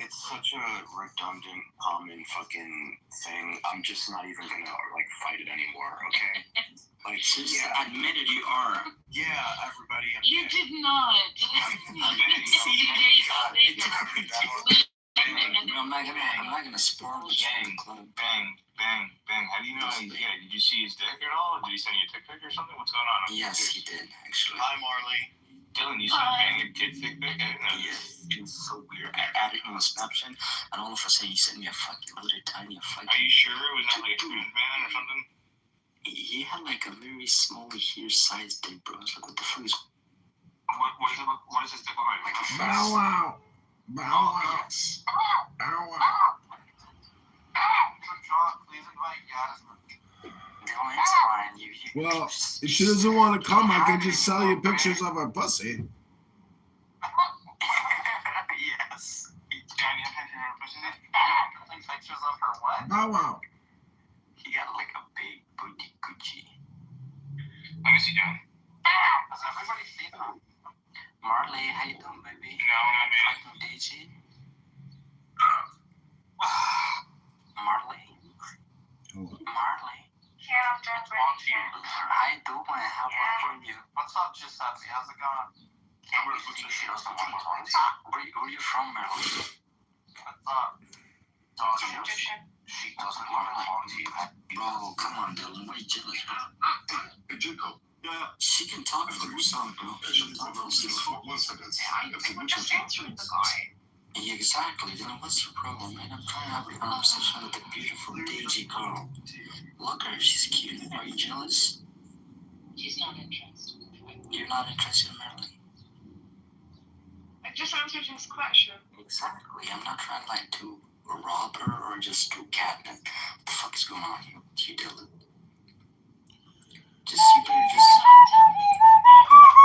It's such a redundant, common fucking thing. I'm just not even gonna fight it anymore. Okay. Seriously, admit it. You are. Yeah, everybody. You did not. I'm not gonna spoil the game. Ben, how do you know? Yeah, did you see his dick at all? Did he send you a TikTok or something? What's going on? Yes, he did actually. Hi, Marley. Dylan, you sent Ben a kid's dick pic? I didn't know. Yeah, it's so weird. I added him on Snapchat, and all of a sudden he sent me a fucking little tiny fucking. Are you sure it was not like a twin man or something? He had a very small hair-sized dick, bro. I was like, what the fuck is? What does his dick look like? Bow wow. Bow wow. Bow wow. Please invite Yasmin. No, it's fine. Well, if she doesn't want to come, I can just sell you pictures of her pussy. Yes. Johnny, a picture of her pussy? Pictures of her what? Bow wow. He got a big booty Gucci. Let me see, John. Has everybody seen her? Marley, how you doing, baby? No, not me. Fucking DG. Marley. Marley. yeah, that's right. How you doing? How about you? What's up, Giuseppe? How's it going? She doesn't want to talk to you. Where you from, Maryland? What's up? She doesn't want to talk to you. Bro, come on, Dylan. Why are you jealous, bro? Hey, Jacob. Yeah. She can talk for herself, bro. She can talk for herself. 1 second. Just answering the guy. Yeah, exactly. Dylan, what's your problem, man? I'm trying to have a conversation with a beautiful DG girl. Look at her. She's cute. Are you jealous? She's not interested. You're not interested in Maryland? I just answered his question. Exactly. I'm not trying to rob her or just do catnip. What the fuck is going on here with you, Dylan? You better just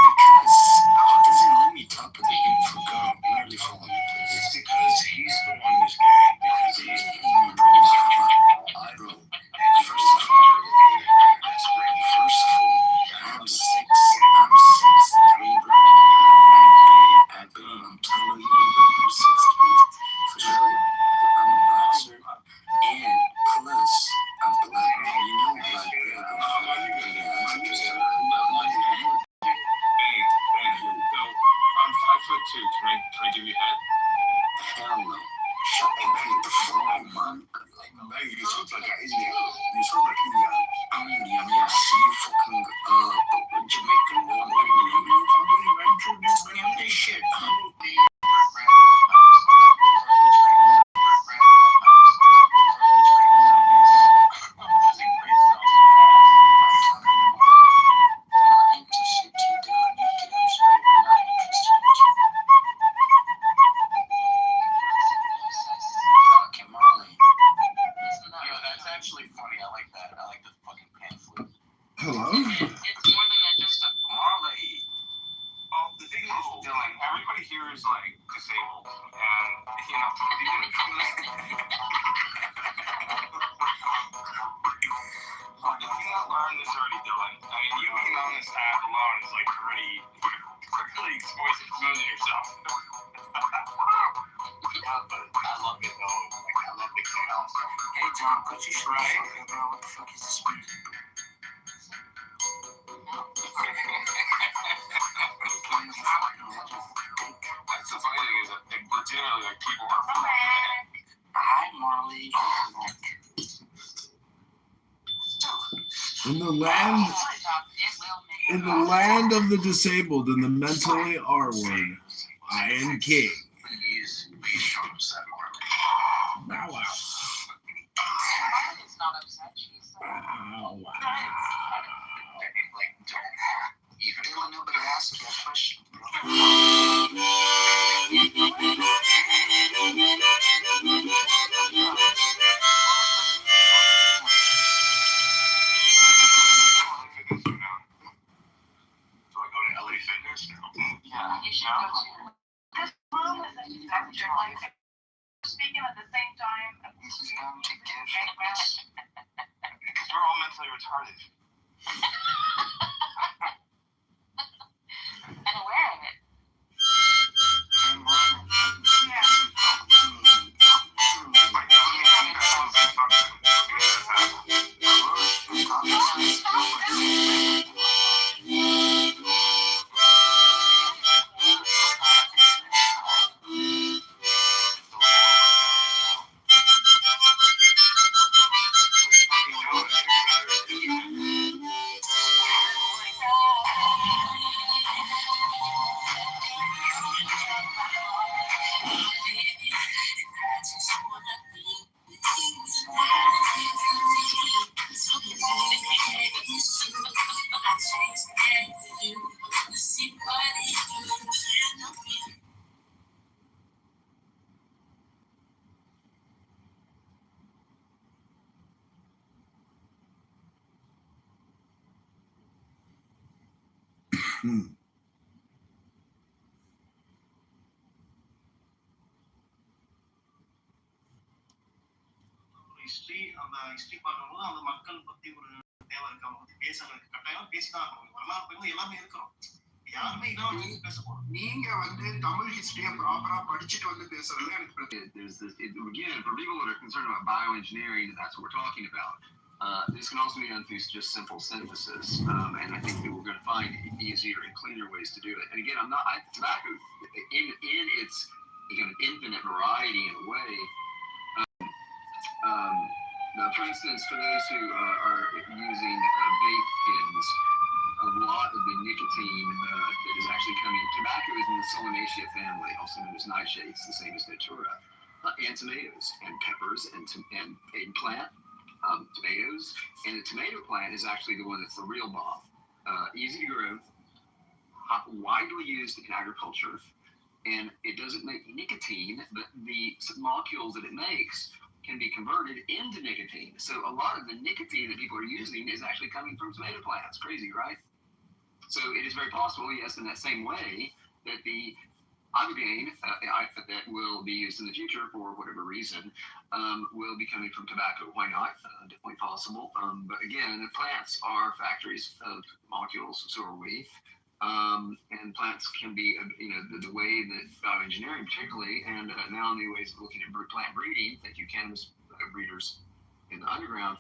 because he doesn't let me talk with the info girl. Merely follow me, please. It's because he's the one who's gay. Because he's the one Bro, first of all, I'm 6'3", bro. I'm telling you, I'm 6'3", for sure. I'm a boxer, and plus, I'm black. You know, black I'm 5'2". Can I give you head? Hell no. Shut the fuck up, man. You sound like an Indian. You sound like Indian. I'm Indian, yeah. See you fucking, Jamaican, I'm Indian. I'm this shit, huh? Dylan, everybody here is like disabled, and you know, if you not learn this already, Dylan, I mean, you being on this app alone is like already quickly exposing yourself. But I love it though. Like I love the chaos. Hey John, could you show me something, bro? What the fuck is this music? That's the funny thing is that legitimately like people are. Hi Marley. In the land of the disabled and the mentally R-word, I am king. He's upset, Marley. Bow wow. Marley's not upset. She's Bow wow. Like, don't even. Dylan, nobody asked you a question, bro. Do I go to LA Fitness now? Yeah, you should go to. This room is exactly like speaking at the same time. This is going to get famous. Because we're all mentally retarded. And wearing it. Yeah. History அந்த history பார்க்கும்போது அந்த மக்கள் பத்தி ஒரு தேவை இருக்கு, அவங்க பத்தி பேசுறதுக்கு கட்டாயம் பேசிதான் ஆகணும். வரலாறு பத்தி எல்லாமே இருக்கிறோம், யாருமே இதான் பேச போறோம். நீங்க வந்து தமிழ் ஹிஸ்டரியை ப்ராப்பரா படிச்சுட்டு வந்து பேசுறதுல எனக்கு there's this again for people that are concerned about bioengineering, that's what we're talking about. This can also be done through just simple synthesis, and I think that we're going to find easier and cleaner ways to do it. And again, tobacco in its kind of infinite variety in a way. Now, for instance, for those who are using vape pens, a lot of the nicotine that is actually coming. Tobacco is in the Solanaceae family, also known as nightshades, the same as Datura, and tomatoes and peppers and eggplant. Tomatoes, and the tomato plant is actually the one that's the real bomb. Easy to grow, widely used in agriculture, and it doesn't make nicotine, but the molecules that it makes can be converted into nicotine. So a lot of the nicotine that people are using is actually coming from tomato plants. Crazy, right? So it is very possible, yes, in that same way, that the ibogaine that will be used in the future for whatever reason will be coming from tobacco. Why not? Definitely possible. But again, the plants are factories of molecules, so are we. And plants can be, the way that bioengineering particularly, and now new ways of looking at plant breeding, thank you cannabis breeders in the underground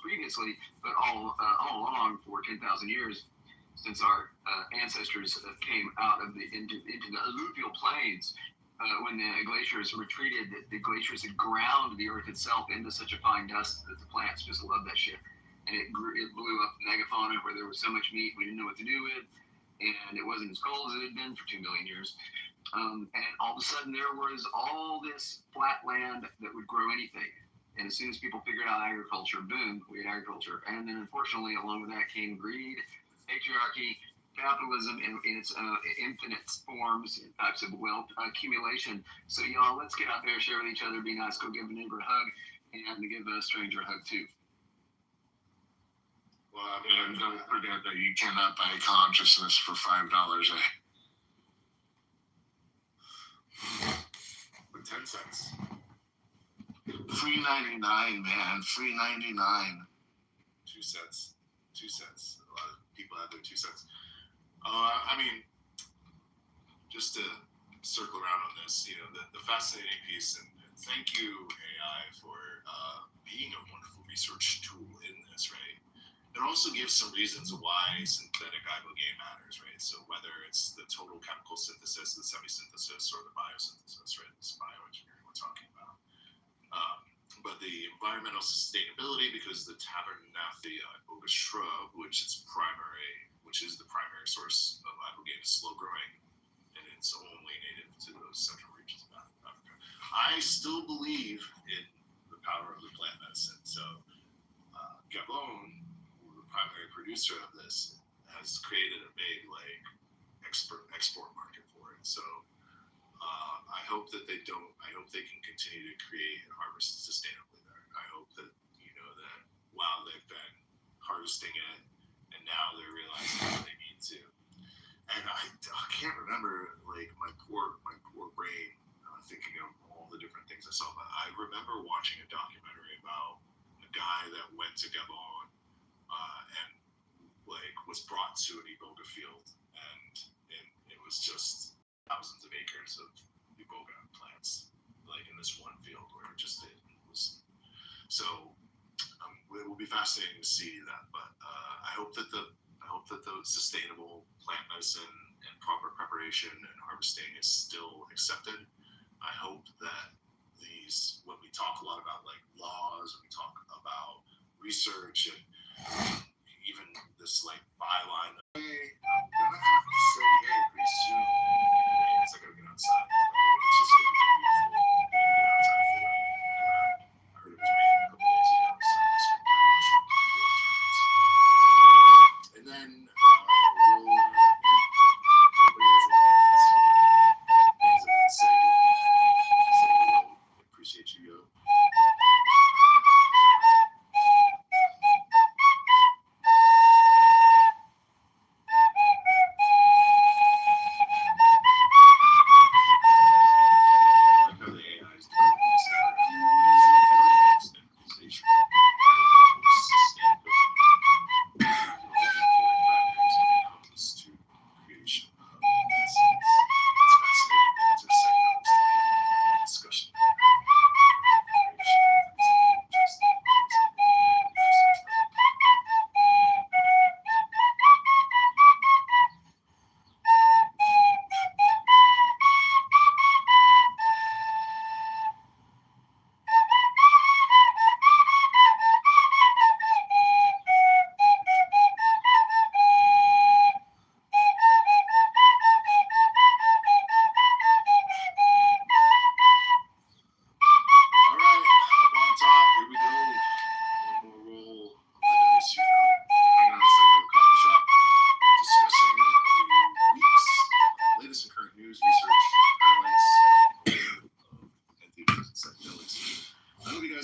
previously, but all along for 10,000 years, since our ancestors came out of into the alluvial plains, when the glaciers retreated, the glaciers had ground the earth itself into such a fine dust that the plants just loved that shit. And it blew up the megafauna where there was so much meat we didn't know what to do with, and it wasn't as cold as it had been for 2 million years. And all of a sudden there was all this flat land that would grow anything. And as soon as people figured out agriculture, boom, we had agriculture. And then unfortunately, along with that came greed, patriarchy, capitalism in its infinite forms and types of wealth accumulation. So y'all, let's get out there, share with each other, be nice, go give a neighbor a hug, and give a stranger a hug too. Well, and don't forget that you cannot buy consciousness for $5 a free 99, man. Free 99. 2 cents. 2 cents. A lot of people have their 2 cents. I mean, just to circle around on this, the fascinating piece, and thank you, AI, for being a wonderful research tool in this, right? It also gives some reasons why synthetic ibogaine matters, right? So whether it's the total chemical synthesis, the semi-synthesis, or the biosynthesis, right? This bioengineering we're talking about. But the environmental sustainability, because the Tabernathia iboga shrub, which is the primary source of ibogaine, is slow growing, and it's only native to those central regions of Africa. I still believe in the power of the plant medicine. So Gabon, the primary producer of this, has created a big export market for it. So I hope that they don't. I hope they can continue to create and harvest sustainably there. I hope that that while they've been harvesting it, and now they're realizing that they need to. And I can't remember my poor brain thinking of all the different things I saw. But I remember watching a documentary about a guy that went to Gabon and was brought to an iboga field, and it was just thousands of acres of iboga plants, in this one field where it was. So it will be fascinating to see that. But I hope that the sustainable plant medicine and proper preparation and harvesting is still accepted. I hope that when we talk a lot about laws, and we talk about research, and even this byline. I'm gonna have to say hey pretty soon. I gotta get outside. It's just gonna be beautiful. Get outside for it. I heard it was raining a couple days ago, so it's been and then everybody has anything else. Things I've been saying. Appreciate you, yo.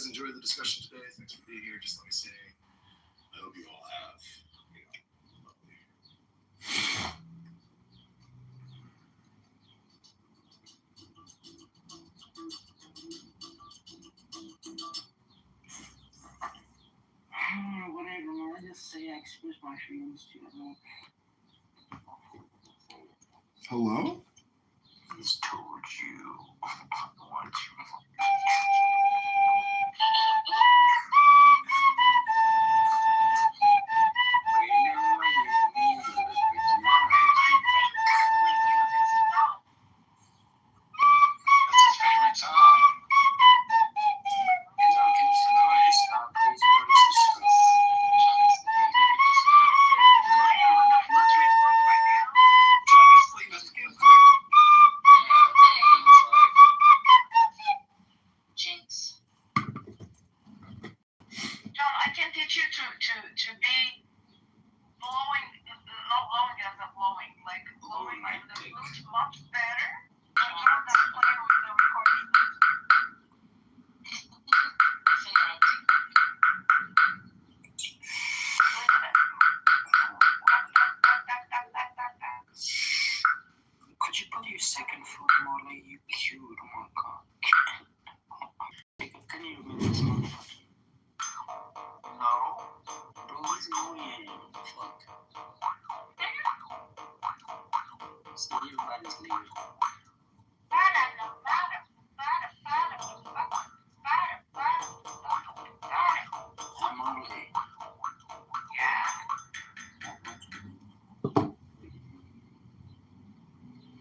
Enjoyed the discussion today. Thanks for being here. Just let me say, I hope you all have lovely. Whatever, man. I just say I express my feelings to you. Hello? He's told you what you second foot more like you cute, oh my god. Can you Fuck. Steve, I just leave. I'm on the way.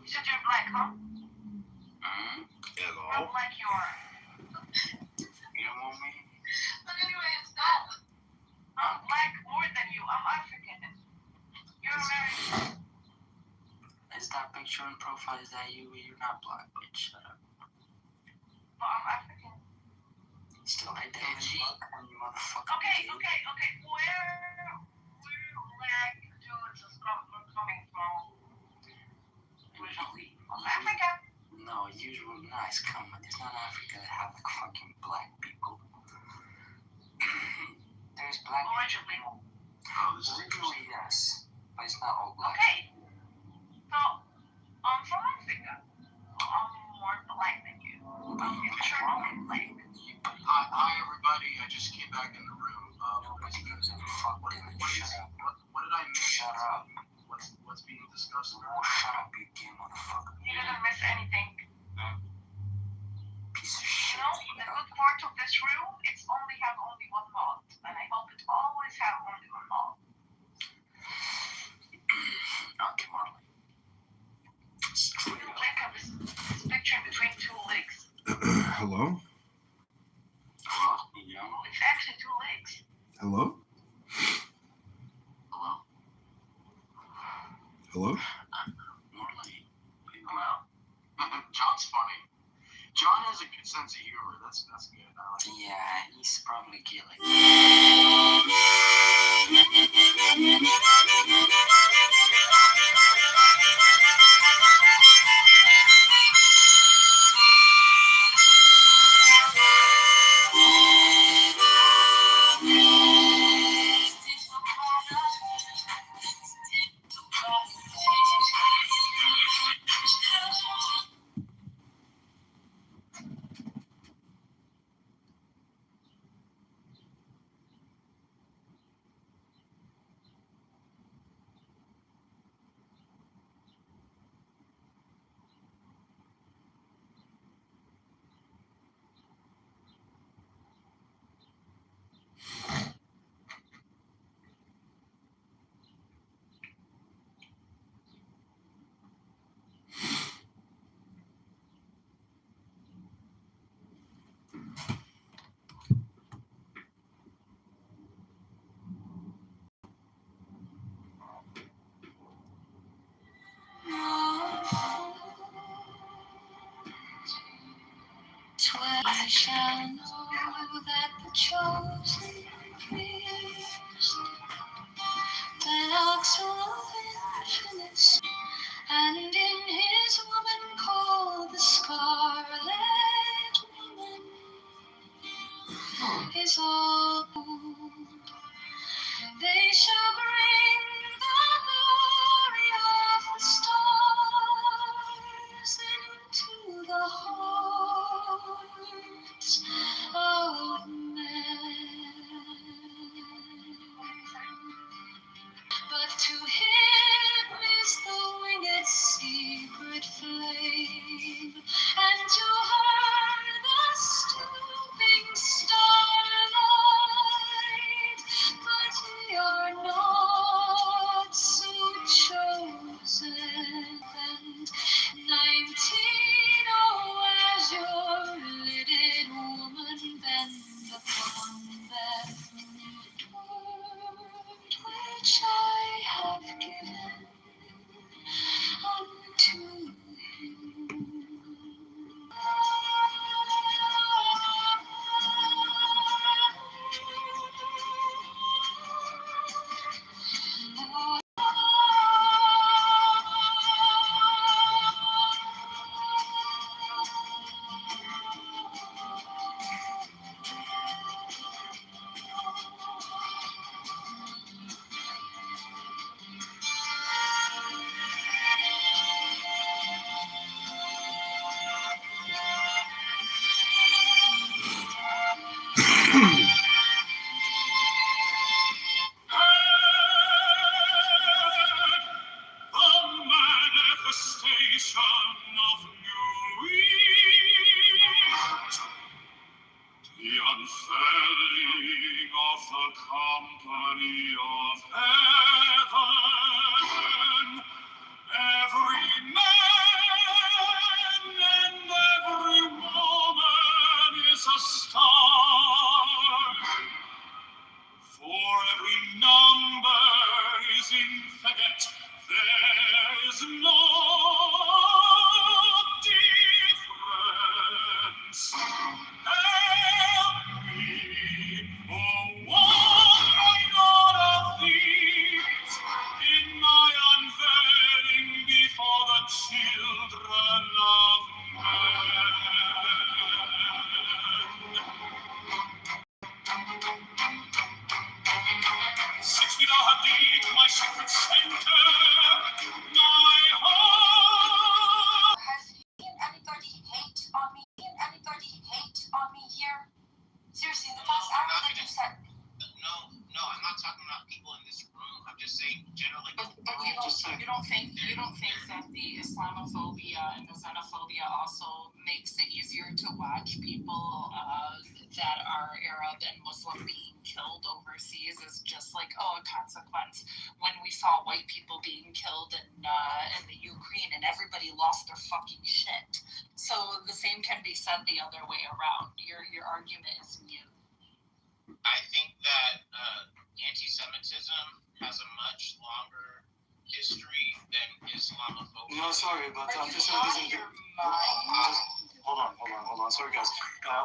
You said you're black, huh? Hello. How black you are? You don't want me? But anyway, it's not. I'm black more than you. I'm African. You're American. Is that picture in profile? Is that you? You're not black, bitch. Shut up. No, I'm African. Still identity, you motherfucker. Okay. Where black dudes is coming from? Usually. Africa? No, usually nice. Come on, it's not Africa that have like fucking black people. There's black Originally. Originally, yes. But it's not all black. Okay. So, I'm from Africa. I'm more black than you. You sure don't like. Hi, everybody. I just came back in the room. Nobody gives a fuck. What did I miss? Shut up. What's being discussed? No, shut up, you gay motherfucker. You didn't miss anything. Piece of shit. You know, the good part of this room, it's only one mod. And I hope it always have only one mod. Okay, Marley. Straight up. Look at this picture between two legs. Hello? Yeah. It's actually two legs. Hello? Hello? Marley. Hello? John's funny. John has a good sense of humor. That's good. I like it. Yeah, he's probably gay like I shall know that the chosen priest walks of infinite, and in his woman called the Scarlet Woman is all gold. They shall bring the glory of the stars into the hearts of men. But to him is the winged secret flown. creation of new wheat, the unfurling of the company of heaven. Every man and every woman is a star, for every number is infinite, there is no difference. Help me, oh one God of these, in my unveiling before the children of men. 6 feet deep, my secret center, my heart. Has anybody hate on me? Anybody hate on me here? Seriously, the past hour that you said. No, I'm not talking about people in this room. I'm just saying generally. But you don't think that the Islamophobia and the xenophobia also makes it easier to watch people that are Arab and Muslim being killed overseas is just like, a consequence when we saw white people being killed in the Ukraine and everybody lost their fucking shit. So the same can be said the other way around. Your argument is mute. I think that anti-Semitism has a much longer history than Islamophobia. No, sorry, but anti-Semitism. Hold on. Sorry, guys.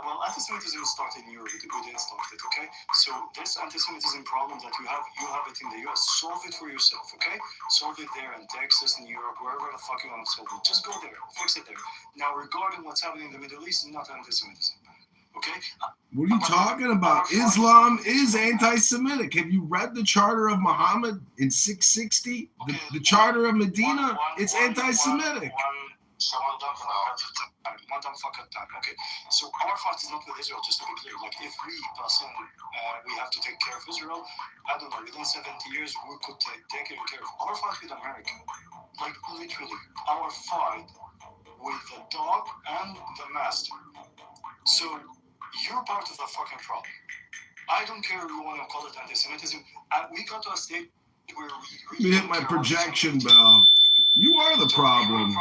Well, anti-Semitism started in Europe. We didn't start it, okay? So this anti-Semitism problem that you have it in the US. Solve it for yourself, okay? Solve it there in Texas, New York, wherever the fuck you want to solve it. Just go there. Fix it there. Now, regarding what's happening in the Middle East, not anti-Semitism, okay? What are you talking about? Islam is anti-Semitic. Have you read the Charter of Muhammad in 660? The Charter of Medina? It's anti-Semitic. One fuck at a time. Okay, so our fight is not with Israel, just to be clear. Like, if we, person, we have to take care of Israel, I don't know, within 70 years, we could take care of our fight with America. Like, literally, our fight with the dog and the master. So, you're part of the fucking problem. I don't care if you want to call it anti-Semitism. We got to a state where Let me hit my projection bell. You are the problem.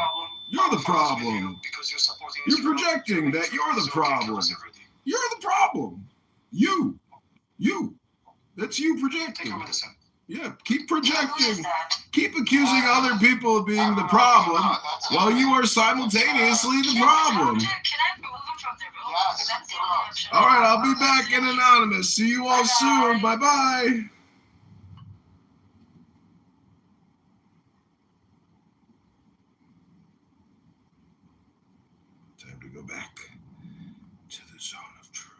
You're the problem. You're projecting that you're the problem. You're the problem. You. That's you projecting. Yeah, keep projecting. Keep accusing other people of being the problem while you are simultaneously the problem. All right, I'll be back in Anonymous. See you all soon. Bye-bye. Time to go back to the zone of truth.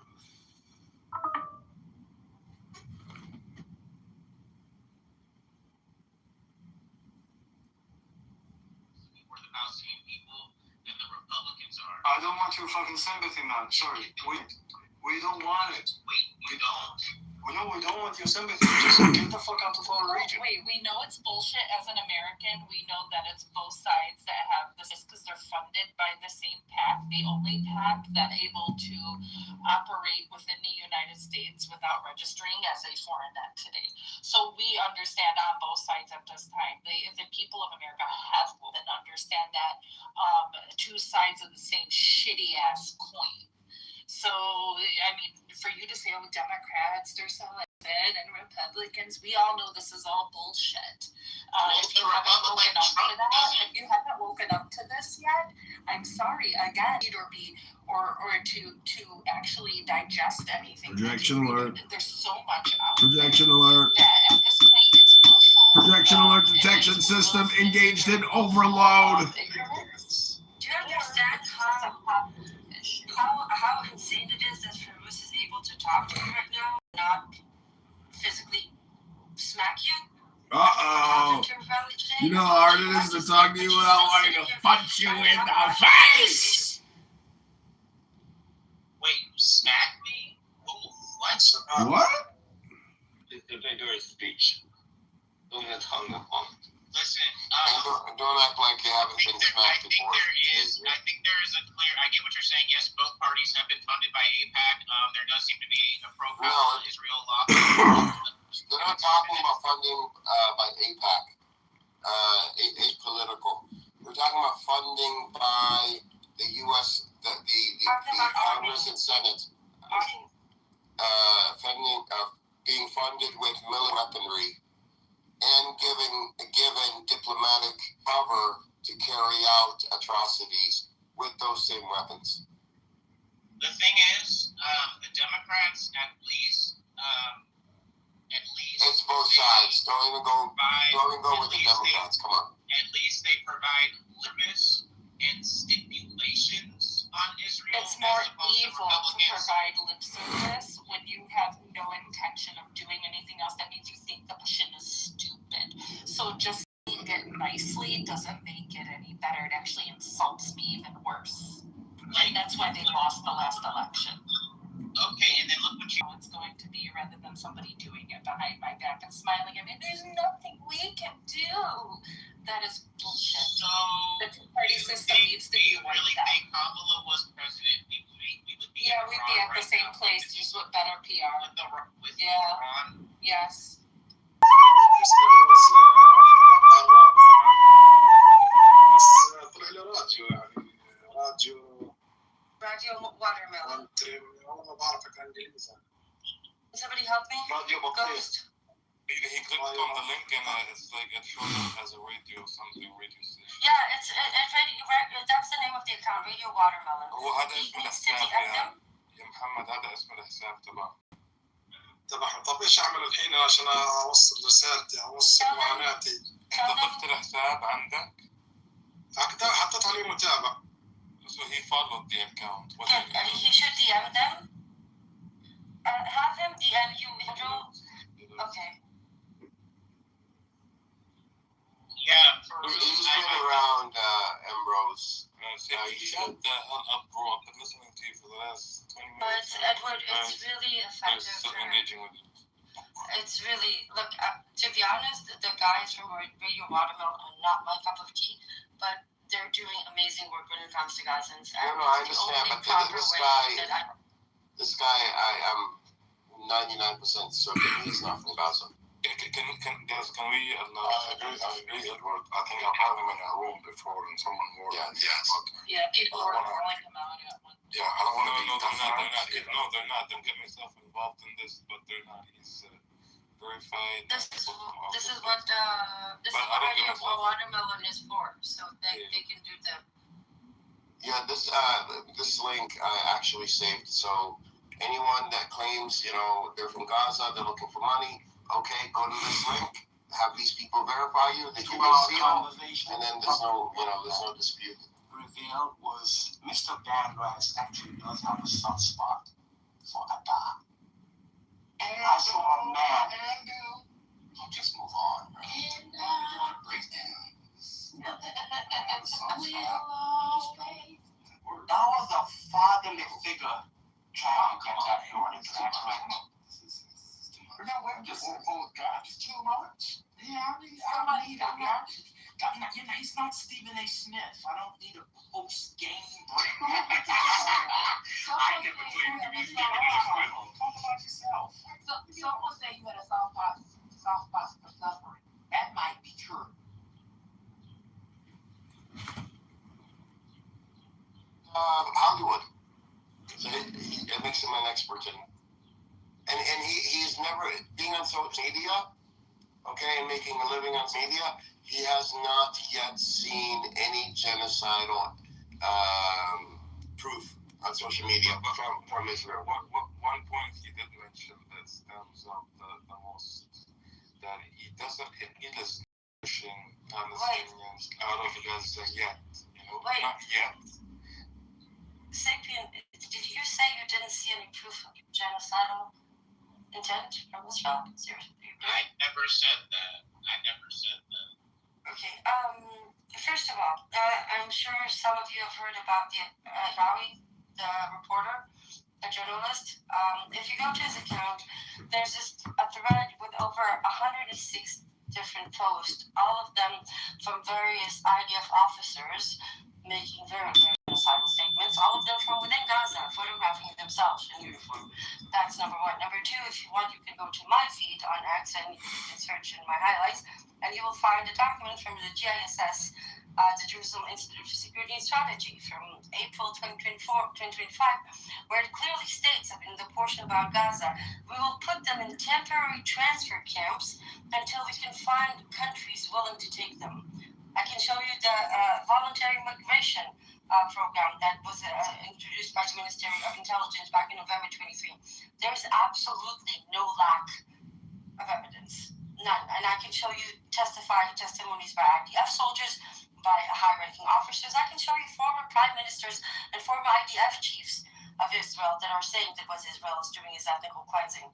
We're the Palestinian people and the Republicans are. I don't want your fucking sympathy, man. Sorry. We don't want it. Wait, you don't? No, we don't want your sympathy. Just get the fuck out of our region. Wait, we know it's bullshit as an American. We know that it's both sides that have this because they're funded by the same PAC, the only PAC that able to operate within the United States without registering as a foreign entity. So we understand on both sides at this time. The people of America have and understand that two sides of the same shitty ass coin. So, I mean, for you to say, Democrats, they're so good, and Republicans, we all know this is all bullshit. If you haven't woken up to this yet, I'm sorry, again, or to actually digest anything. Projection alert. There's so much out Projection alert. that at this point it's willful. Projection alert detection system engaged in overload. Do you understand how insane it is that Fergus is able to talk to you right now, not physically smack you? Uh-oh. You know how hard it is to talk to you without wanting to punch you in the face? Wait, smack me? What? What? If they do a speech, 用你的tongue Listen, don't act like you haven't been smacked before. I think there is a clear. I get what you're saying. Yes, both parties have been funded by AIPAC. There does seem to be a pro-Israel law. They're not talking about funding by AIPAC, apolitical. We're talking about funding by the U.S. the Congress and Senate, being funded with military weaponry and given diplomatic cover to carry out atrocities with those same weapons. The thing is, the Democrats at least. It's both sides. Don't even go with the Democrats. Come on. At least they provide limits and stipulations on Israel. It's more evil to provide lip service when you have no intention of doing anything else. That means you think the Pashtin is stupid. So just saying it nicely doesn't make it any better. It actually insults me even worse. And that's why they lost the last election. Okay, and then look what it's going to be rather than somebody doing it behind my back and smiling at me. There's nothing we can do. That is bullshit. So the two-party system needs to be really think Kamala was president? We would be we'd be at the same place, just with better PR. Iran. Yes. Radio Watermelon. Somebody help me? Ghost. He clicked on the link and it's like it shows up as a radio something, radio station. Yeah, it's that's the name of the account, Radio Watermelon. هو هذا اسم الحساب يا محمد، هذا اسم الحساب تبعه. طب ايش اعمل الحين عشان اوصل رسالتي، اوصل معاناتي؟ انت ضفت الحساب عندك؟ حطيت عليه متابع. So he followed the account. He should DM them. Have him DM you, Andrew. Okay. Yeah, he's been around Ambrose. Shut the hell up, bro. I've been listening to you for the last 20 minutes. But Edward, it's really effective. I'm still engaging with you. It's really, look, to be honest, the guys from Radio Watermelon are not my cup of tea, but they're doing amazing work when it comes to Gazans. No, I understand, but this guy, I'm 99% certain he's not from Gaza. Can we allow? I agree, Edward. I think I've had him in a room before and someone more. Yeah, people were calling him out at one. Yeah, I don't want to be. No, they're not. Don't get myself involved in this, but they're not. He's verified. This is what Radio Watermelon is for, so they can do that. Yeah, this link I actually saved. So anyone that claims, they're from Gaza, they're looking for money, okay, go to this link, have these people verify you, they give you a seal, and then there's no dispute. Revealed was Mr. Bandras actually does have a soft spot for Adar. I saw a man. I'll just move on, bro. That was a fatherly figure trying to get that money to that right. We're just God's too much. Yeah, I need a God. He's not Stephen A. Smith. I don't need a post-game break. I never claimed to be Stephen A. Smith. Talk about yourself. Someone say you had a soft spot for suffering. That might be true. Hollywood. So it makes him an expert in. And he's never, being on social media, okay, and making a living on media, he has not yet seen any genocidal proof on social media from Israel. One point he did mention that stems up the most, that he doesn't pushing Palestinians out of Gaza yet, not yet. Sapien, did you say you didn't see any proof of genocidal intent from Israel? Seriously? I never said that. Okay. First of all, I'm sure some of you have heard about the Rawi, the reporter, a journalist. If you go to his account, there's a thread with over 106,000 different posts, all of them from various IDF officers making very, very genocidal statements, all of them from within Gaza, photographing themselves in uniform. That's number one. Number two, if you want, you can go to my feed on X and you can search in my highlights, and you will find a document from the GISS, the Jerusalem Institute for Security and Strategy, from April 2025, where it clearly states that in the portion about Gaza, we will put them in temporary transfer camps until we can find countries willing to take them. I can show you the voluntary migration program that was introduced by the Ministry of Intelligence back in November 23. There is absolutely no lack of evidence, none. And I can show you testimonies by IDF soldiers, by high-ranking officers. I can show you former prime ministers and former IDF chiefs of Israel that are saying that what Israel is doing is ethnical cleansing.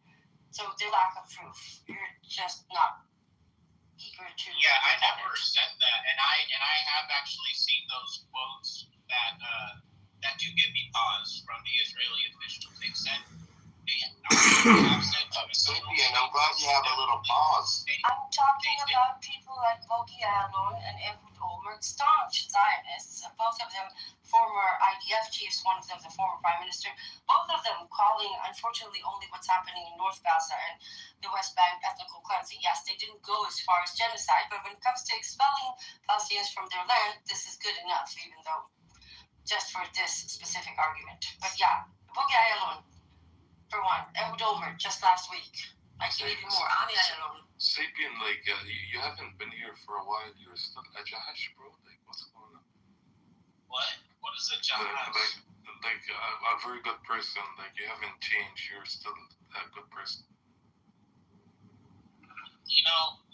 So the lack of proof, you're just not eager to. Yeah, I never said that, and I have actually seen those quotes that that do give me pause from the Israeli officials. They've said Sapien, I'm glad you have a little pause. I'm talking about people like Bogi Alon and Ehud Olmert, staunch Zionists, both of them former IDF chiefs, one of them the former prime minister, both of them calling, unfortunately, only what's happening in North Gaza and the West Bank ethnical cleansing. Yes, they didn't go as far as genocide, but when it comes to expelling Palestinians from their land, this is good enough, even though just for this specific argument. But yeah, Bogi Alon, for one, Ehud Olmert, just last week. I can give you more. Ami Ayalon. Sapien, like, you haven't been here for a while. You're still a Jahash, bro. Like, what's going on? What? What is a Jahash? Like a very good person. Like, you haven't changed. You're still a good person. You know,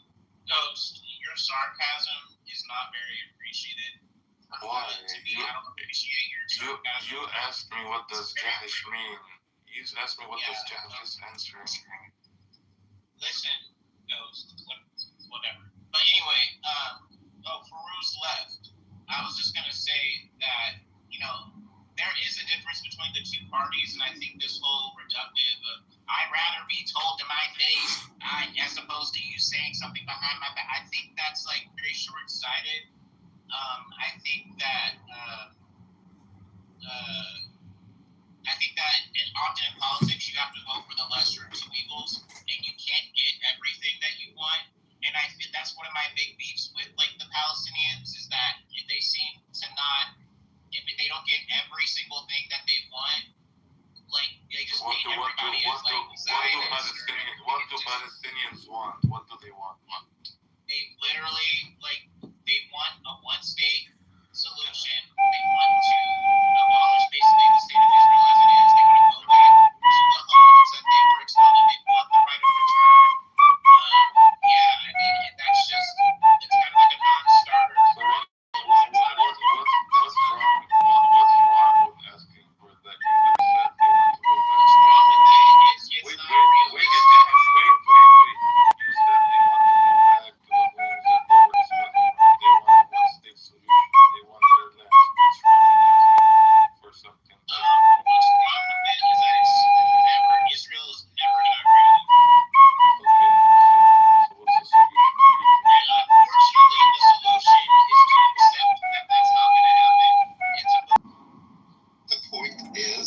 Ghost, your sarcasm is not very appreciated. Why? To me, I don't appreciate your sarcasm. You asked me what does Jahash mean. You asked me what does Jahash answer. Listen, Ghost, whatever. But anyway, Farouz left. I was just gonna say that, you know, there is a difference between the two parties, and I think this whole reductive of I'd rather be told to my face as opposed to you saying something behind my back, I think that's like very short-sighted. I think that often in politics you have to vote for the lesser of two evils, and you can't get everything that you want. And I think that's one of my big beefs with like the Palestinians is that they seem to not, if they don't get every single thing that they want, like they just paint everybody as like Zionists. What do Palestinians want? What do they want? They literally they want a one-state solution. They want to abolish basically the state of Israel as it is. They want to go back to the homes that they were expelled, and they want the right of return. And that's just, it's kind of like a non-starter. So what's wrong with asking for that? What's wrong with it is it's not realistic. You said they want to go back to the homes that they were expelled. They want a one-state solution. They want their land. What's wrong with asking for something? What's wrong with it is that Israel is never going to agree with it. Okay, so what's the solution? And unfortunately, the solution is to accept that that's not going to happen. The point is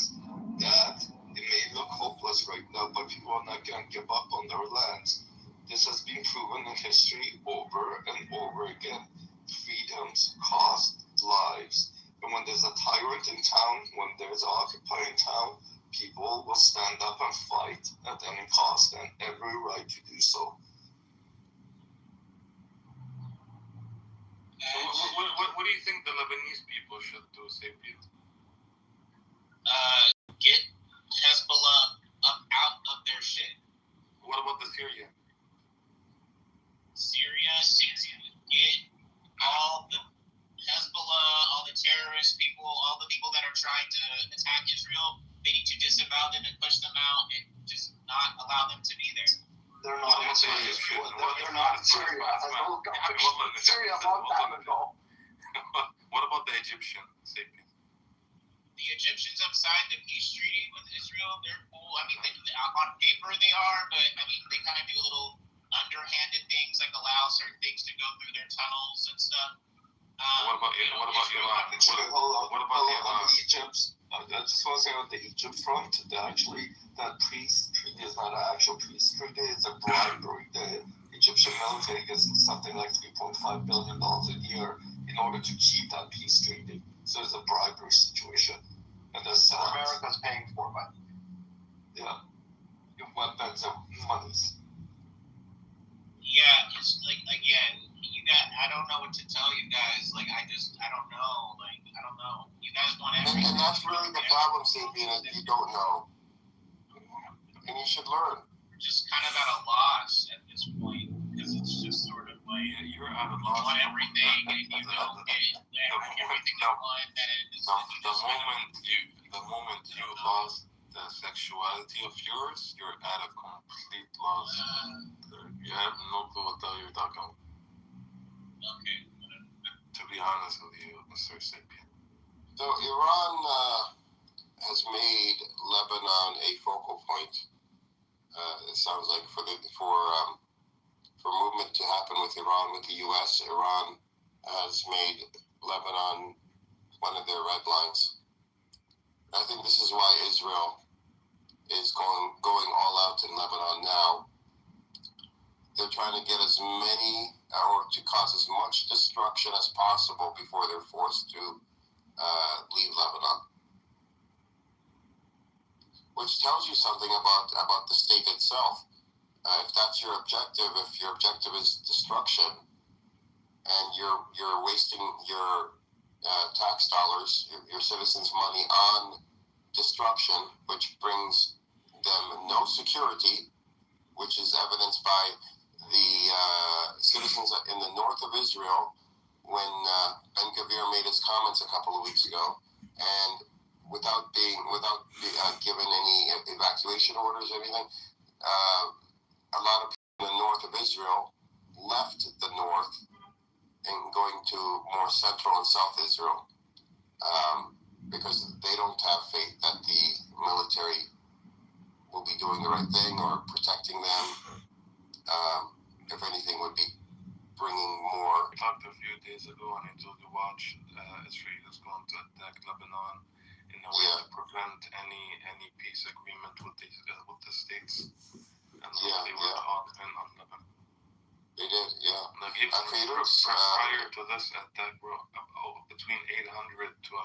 that it may look hopeless right now, but people are not going to give up on their lands. This has been proven in history over and over again. Freedoms cost lives. And when there's a tyrant in town, when there's an occupying town, people will stand up and fight at any cost and every right to do so. So what do you think the Lebanese people should do, Sapien? Get Hezbollah up out of their shit. What about the Syria? Syria, get all the Hezbollah, all the terrorist people, all the people that are trying to attack Israel, they need to disavow them and push them out and just not allow them to be there. They're not in Syria. They're not in Syria. Syria a long time ago. What about the Egyptian, Sapien? The Egyptians have signed the peace treaty with Israel. They're cool. I mean, on paper they are, but I mean, they kind of do a little underhanded things, like allow certain things to go through their tunnels and stuff. What about Iran? What about Iran? Egypt? I just want to say on the Egypt front, that peace treaty is not an actual peace treaty, it's a bribery. The Egyptian military gets something like $3.5 billion a year in order to keep that peace treaty. So it's a bribery situation. And that's America's paying for it. Yeah. But that's monies. Yeah, it's like, again, I don't know what to tell you guys. Like, I don't know. Like, I don't know. You guys want everything. And that's really the problem, Sapien, is you don't know. And you should learn. We're just kind of at a loss at this point, because it's just sort of like, you're at a loss. You want everything, and you don't get everything you want, the moment you lost the sexuality of yours, you're at a complete loss. You have no clue what the hell you're talking about. Okay. To be honest with you, Mr. Sapien. So Iran has made Lebanon a focal point. It sounds like for movement to happen with Iran, with the U.S., Iran has made Lebanon one of their red lines. I think this is why Israel is going all out in Lebanon now. They're trying to get as many, or to cause as much destruction as possible before they're forced to leave Lebanon. Which tells you something about the state itself. If that's your objective, if your objective is destruction, and you're wasting your tax dollars, your citizens' money on destruction, which brings them no security, which is evidenced by the citizens in the north of Israel when Ben-Gvir made his comments a couple of weeks ago, and without given any evacuation orders or anything, a lot of people in the north of Israel left the north and going to more central and south Israel because they don't have faith that the military will be doing the right thing or protecting them. If anything, would be bringing more. I talked a few days ago and I told you watch Israel is going to attack Lebanon in a way to prevent any peace agreement with the states. And they were talking on Lebanon. They did, yeah. Like even prior to this attack, between 800,000 to 1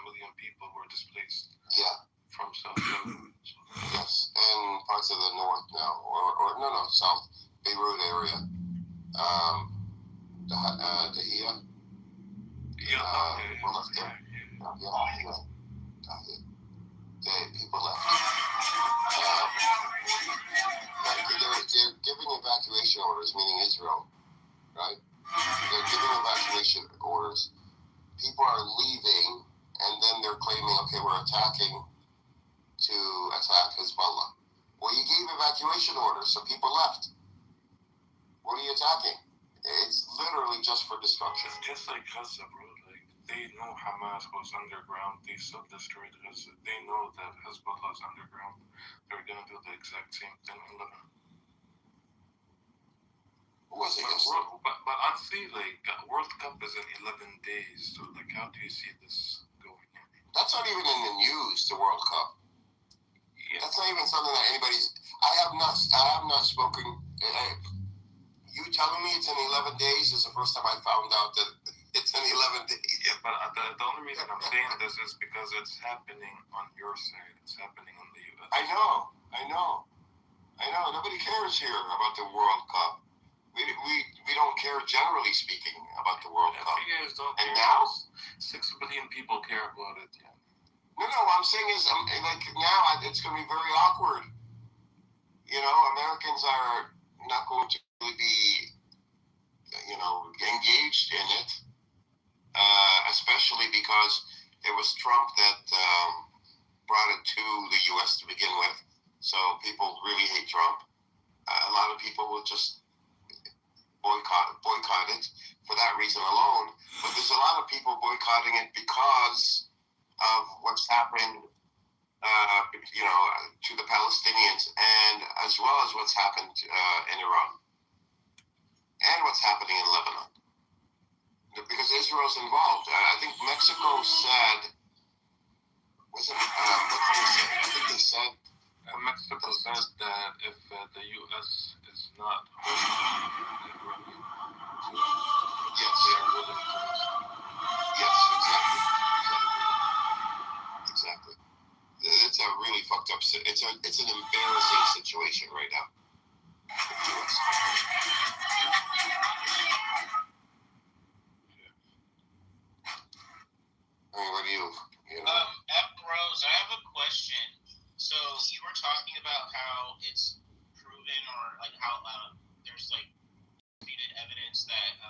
million people were displaced. Yeah. From South Lebanon. Yes, and parts of the north now, or south Beirut area. Dahia. Were left there. People left. They're giving evacuation orders, meaning Israel, right? They're giving evacuation orders. People are leaving, and then they're claiming, okay, we're attacking to attack Hezbollah. Well, you gave evacuation orders, so people left. What are you attacking? It's literally just for destruction. It's just like Gaza, bro. Like, they know Hamas was underground. They self-destroyed Gaza. They know that Hezbollah is underground. They're going to do the exact same thing in Lebanon. But honestly, like, World Cup is in 11 days. So, like, how do you see this going? That's not even in the news, the World Cup. Yeah. That's not even something that anybody's. I have not spoken. You telling me it's in 11 days is the first time I found out that it's in 11 days. Yeah, but the only reason I'm saying this is because it's happening on your side. It's happening on the U.S. I know. Nobody cares here about the World Cup. We don't care, generally speaking, about the World Cup. You guys don't and care. now 6 billion people care about it. Yeah. No, what I'm saying is, like, now it's going to be very awkward. You know, Americans are not going to really be, engaged in it, especially because it was Trump that brought it to the U.S. to begin with. So people really hate Trump. A lot of people will just boycott it for that reason alone. But there's a lot of people boycotting it because of what's happened to the Palestinians, and as well as what's happened in Iran and what's happening in Lebanon, because Israel's involved. I think Mexico said, what did they say? I think they said Mexico says that if the U.S. is not holding yes, they are willing to. Yes, exactly. It's a really fucked up. It's an embarrassing situation right now. I mean, what do you know? Rose, I have a question. So you were talking about how it's proven, or like how there's like disputed evidence that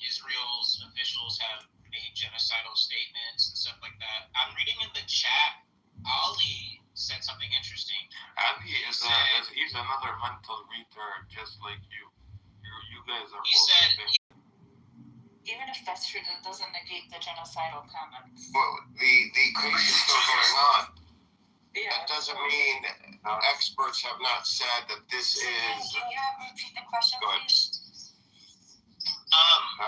Israel's officials have made genocidal statements and stuff like that. I'm reading in the chat, Ali said something interesting. Ali he's another mental retard, just like you. You guys are He both said, the same. Even if that's true, that doesn't negate the genocidal comments. Well, the case is still going on. Yeah, that doesn't mean experts have not said that this is. Can you repeat the question, please?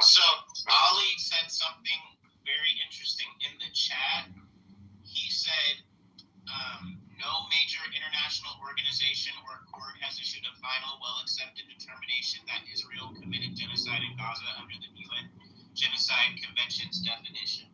So Ali said something very interesting in the chat. He said, no major international organization or court has issued a final, well-accepted determination that Israel committed genocide in Gaza under the UN Genocide Convention's definition.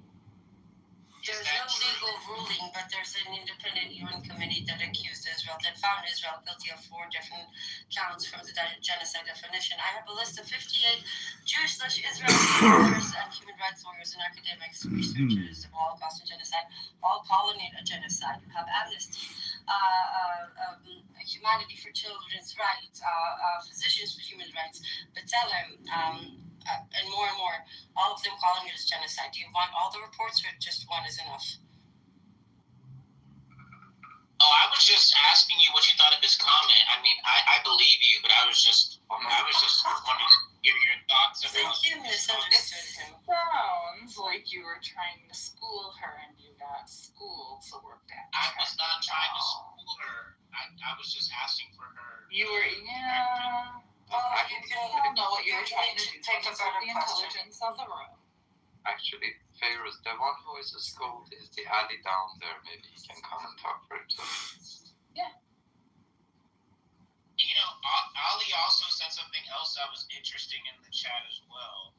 There's no legal ruling, but there's an independent UN committee that accused Israel, that found Israel guilty of 4 different counts from the genocide definition. I have a list of 58 Jewish/Israeli scholars and human rights lawyers and academics, researchers of Holocaust and genocide, all calling it a genocide. You have Amnesty, Humanity for Children's Rights, Physicians for Human Rights, B'Tselem, and more, all of them calling it as genocide. Do you want all the reports, or just one is enough? Oh, I was just asking you what you thought of his comment. I mean, I believe you, but I was just wanting to hear your thoughts about. Thank you, misunderstood him. Sounds like you were trying to school her and you got schooled, so we're back. I was not trying to school her. I was just asking for her. You were, yeah. Well, you can know what you were trying to take about the intelligence of the room. Actually, Pharaoh's the one who is a school is the alley down there. Maybe he can come and talk for himself. Yeah. You know, Ali also said something else that was interesting in the chat as well.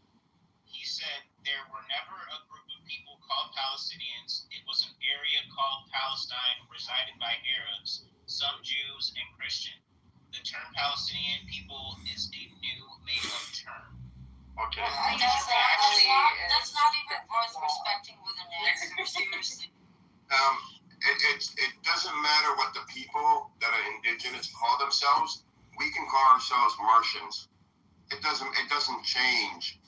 He said there were never a group of people called Palestinians. It was an area called Palestine resided by Arabs, some Jews and Christian. The term Palestinian people is a new made-up term. Okay. That's not even worth respecting with an answer, seriously. It doesn't matter what the people that are indigenous call themselves. We can call ourselves Martians. It doesn't change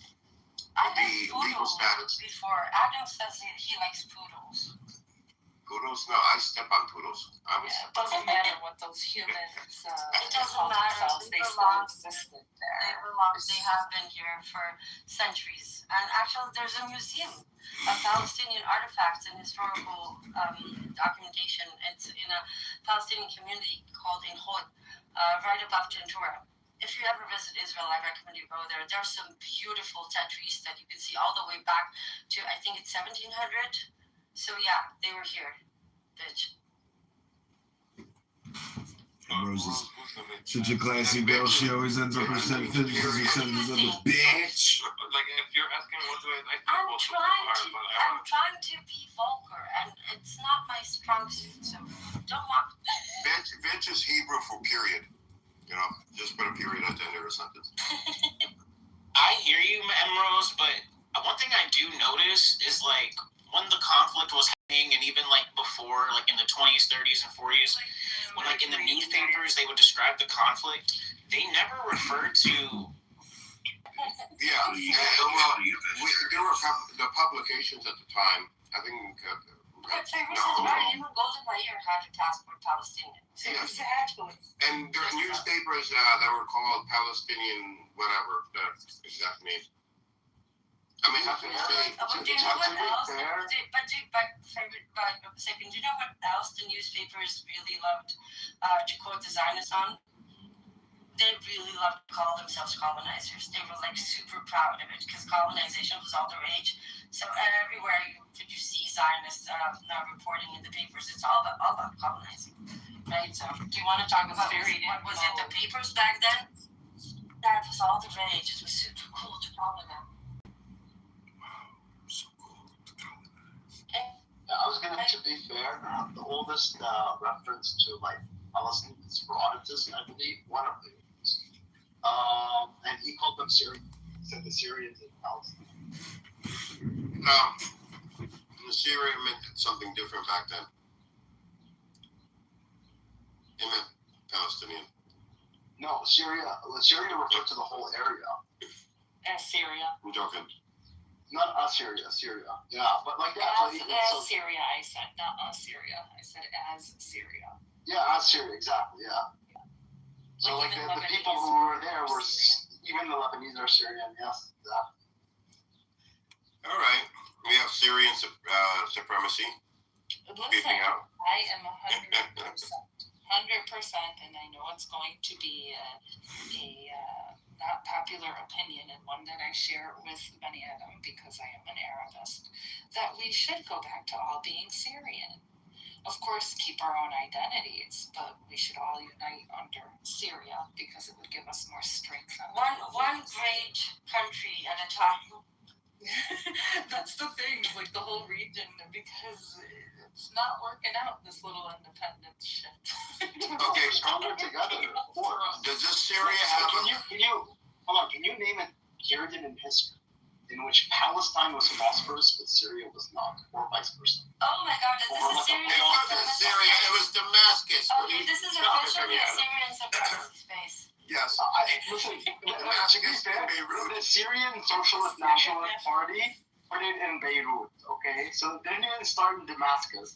the legal status. Before Adam says he likes poodles. Poodles? No, I step on poodles. It doesn't matter what those humans it doesn't matter. They still existed there. They have been here for centuries. And actually, there's a museum of Palestinian artifacts and historical documentation. It's in a Palestinian community called in Hod, right above Tentura. If you ever visit Israel, I recommend you go there. There's some beautiful tattoos that you can see all the way back to, I think it's 1700. So yeah, they were here, bitch. Rose is such a classy girl. She always ends up her finishes her sentences of a bitch. Like if you're asking what do I like, I'm trying to be vulgar, and it's not my strong suit. So don't mock. Bitch is Hebrew for period. You know, just put a period at the end of a sentence. I hear you, Emrose, but one thing I do notice is like when the conflict was happening, and even like before, like in the 20s, 30s, and 40s, when like in the newspapers they would describe the conflict, they never referred to. Yeah, well, there were the publications at the time. I think. But Cyrus is right. Even Golden Mayer had a task for Palestinians. Yeah. Exactly. And there were newspapers that were called Palestinian, whatever the exact name. I mean, how can you say? But do you know what else? Do you know what else the newspapers really loved to quote the Zionists on? They really loved to call themselves colonizers. They were like super proud of it because colonization was all the rage. So everywhere you see Zionists reporting in the papers, it's all about colonizing, right? So do you want to talk about what was in the papers back then? That was all the rage. It was super cool to colonize. I was gonna, to be fair, the oldest reference to like Palestine is Herodotus, I believe, one of them. And he called them Syrians. He said the Syrians in Palestine. The Syria meant something different back then. It meant Palestinian. No, Syria referred to the whole area. Syria. I'm joking. Not Assyria, Syria. Yeah, but like that. As Syria, I said, not Assyria. I said as Syria. Yeah, Assyria, exactly, yeah. So like the people who were there were, even the Lebanese are Syrian, yes. All right. We have Syrian supremacy. Listen, I am 100%, and I know it's going to be a not popular opinion, and one that I share with many of them because I am an Arabist, that we should go back to all being Syrian. Of course, keep our own identities, but we should all unite under Syria because it would give us more strength. One great country at a time. That's the thing, like the whole region, because it's not working out, this little independent shit. Okay, stronger together. Does this Syria have can you name a period in history in which Palestine was prosperous but Syria was not, or vice versa? Oh my God, is this a Syrian? It wasn't Syria, it was Damascus. Okay, this is officially a Syrian supremacy space. Yes. Listen, to be fair, the Syrian Socialist Nationalist Party put it in Beirut, okay? So they didn't even start in Damascus.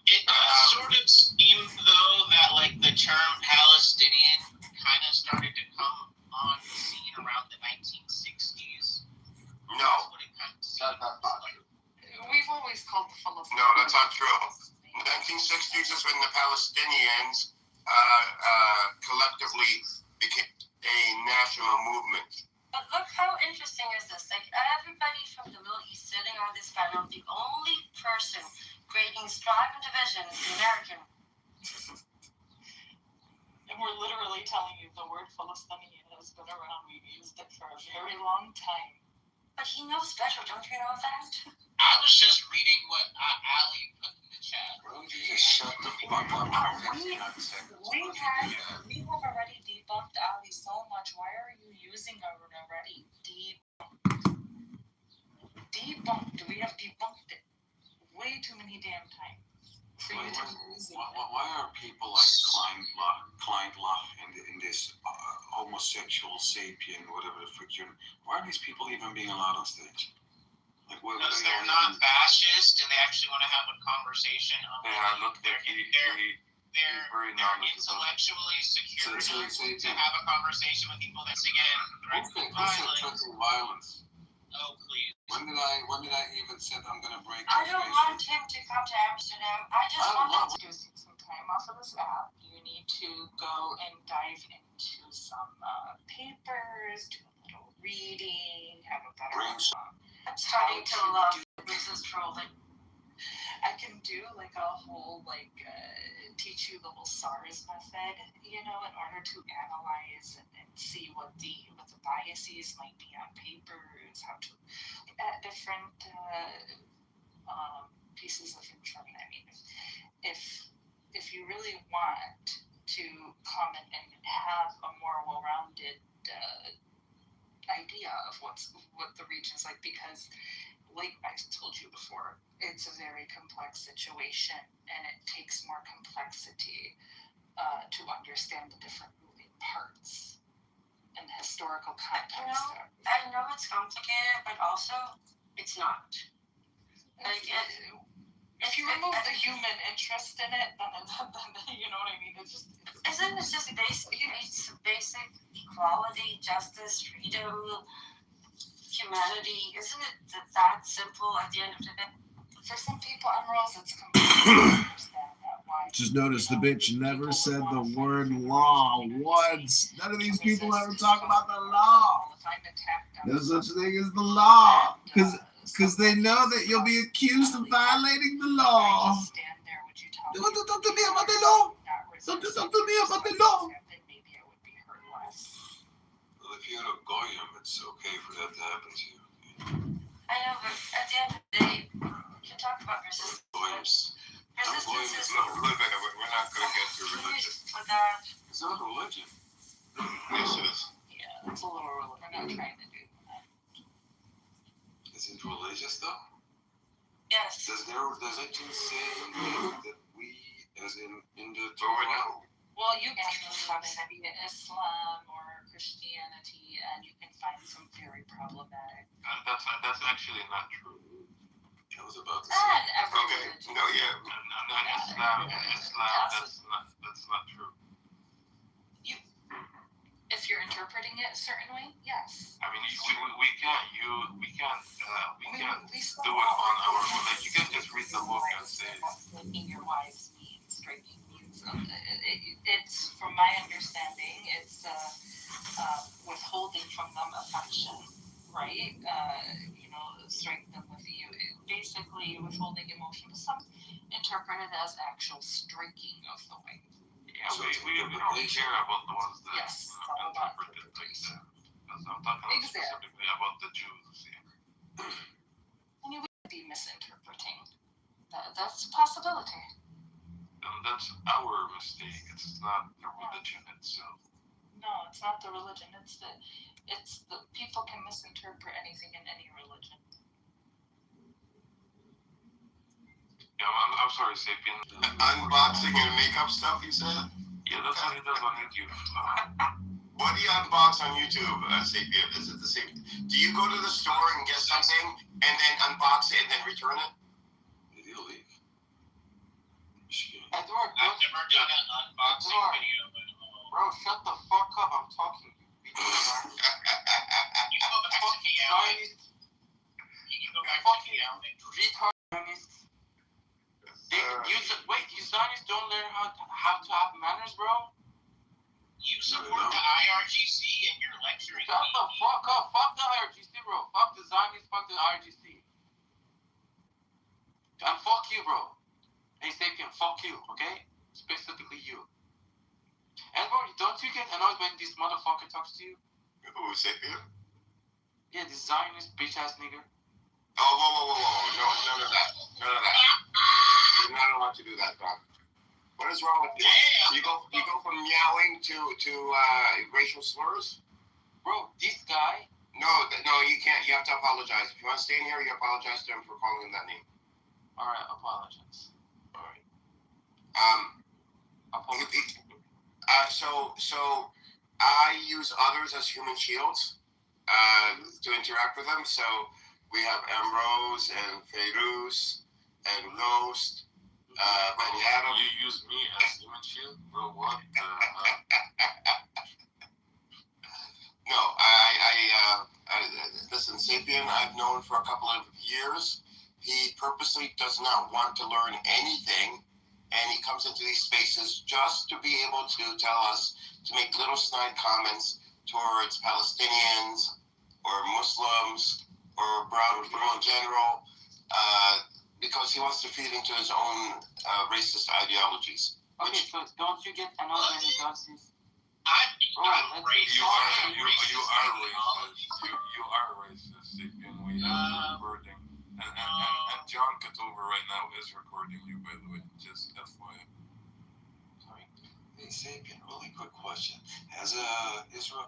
It sort of seemed though that like the term Palestinian kind of started to come on the scene around the 1960s. No. We've always called the Philistines. No, that's not true. The 1960s is when the Palestinians collectively became a national movement. But look how interesting is this. Like everybody from the Middle East sitting on this panel, the only person creating strife and division is the American. And we're literally telling you the word Palestinian has been around. We've used it for a very long time. But he knows better, don't you know that? I was just reading what Ali put in the chat. Shut the fuck up. We have already debunked Ali so much. Why are you using our already debunked? We have debunked it way too many damn times. For you to be using it. Why are people like Kleinlach in this homosexual sapien, whatever the frick why are these people even being allowed on stage? Like, because they're not fascist and they actually want to have a conversation. They're intellectually secure to have a conversation with people that's again threatening violence. Oh please. When did I even say I'm gonna break? I don't want him to come to Amsterdam. I just want him to do some time off of this app. You need to go and dive into some papers, do a little reading, have a better. I'm starting to love Mrs. Trolling. I can do like a whole teach you the whole SARS method, in order to analyze and see what the biases might be on papers, how to at different pieces of information. I mean, if you really want to come and have a more well-rounded idea of what the region's like, because like I told you before, it's a very complex situation and it takes more complexity to understand the different moving parts and the historical context. I know it's complicated, but also it's not. If you remove the human interest in it, then you know what I mean? It's just... Isn't it just basic? You need some basic equality, justice, freedom, humanity. Isn't it that simple at the end of the day? For some people, Emeralds, it's completely understand that. Why? Just notice the bitch never said the word law once. None of these people ever talk about the law. There's such a thing as the law. Because they know that you'll be accused of violating the law. Don't talk to me about the law. Don't talk to me about the law. Well, if you're a goyim, it's okay for that to happen to you. I know, but at the end of the day, you can talk about resistance. Goyims. Resistance is... Look, we're not going to get to religion. It's not a religion. Yes, it is. Yeah, it's a little... We're not trying to do that. Is it religious, though? Yes. Does it say that we, as in the Torah? Well, you can find Islam or Christianity, and you can find some very problematic. That's actually not true. I was about to say. Okay. No, yeah. Islam, that's not true. If you're interpreting it a certain way, yes. I mean, we can't do it on our own. Like, you can't just read the book and say. Making your wives mean, striking means. It's, from my understanding, it's withholding from them affection, right? Strike them with you. Basically, withholding emotion. Some interpret it as actual striking of the wife. Yeah, we don't care about the ones that interpret it like that. I'm talking specifically about the Jews. Yeah. I mean, we could be misinterpreting. That's a possibility. And that's our mistake. It's not the religion itself. No, it's not the religion. It's the people can misinterpret anything in any religion. Yeah, I'm sorry, Sapien. Unboxing and makeup stuff, you said? Yeah, that's what he does on YouTube. What do you unbox on YouTube, Sapien? Is it the same? Do you go to the store and get something and then unbox it and then return it? Ideally. I've never done an unboxing video. Bro, shut the fuck up. I'm talking to you. You go back to the alley. You go back to the alley. Retard. You Zionists don't learn how to have manners, bro? You support the IRGC and you're lecturing. Shut the fuck up. Fuck the IRGC, bro. Fuck the Zionists. Fuck the IRGC. And fuck you, bro. Hey, Sapien, fuck you, okay? Specifically you. And bro, don't you get annoyed when this motherfucker talks to you? Who, Sapien? Yeah, this Zionist bitch-ass nigga. Oh, whoa. No, none of that. You're not allowed to do that, Doc. What is wrong with you? You go from meowing to racial slurs? Bro, this guy... No, you can't. You have to apologize. If you want to stay in here, you apologize to him for calling him that name. Alright, apologize. Alright. Apologize. So I use others as human shields to interact with them. So we have Ambrose and Feiruz and Ghost. Adam. You use me as human shield? Bro, what? No, listen, Sapien, I've known for a couple of years. He purposely does not want to learn anything, and he comes into these spaces just to be able to tell us, to make little snide comments towards Palestinians or Muslims or brown people in general, because he wants to feed into his own racist ideologies. Okay, so don't you get annoyed when he does this? You are racist. You are racist. We have recording. And John Kitover right now is recording you, by the way. Just FYI. Sorry. Hey, Sapien, really quick question. Has Israel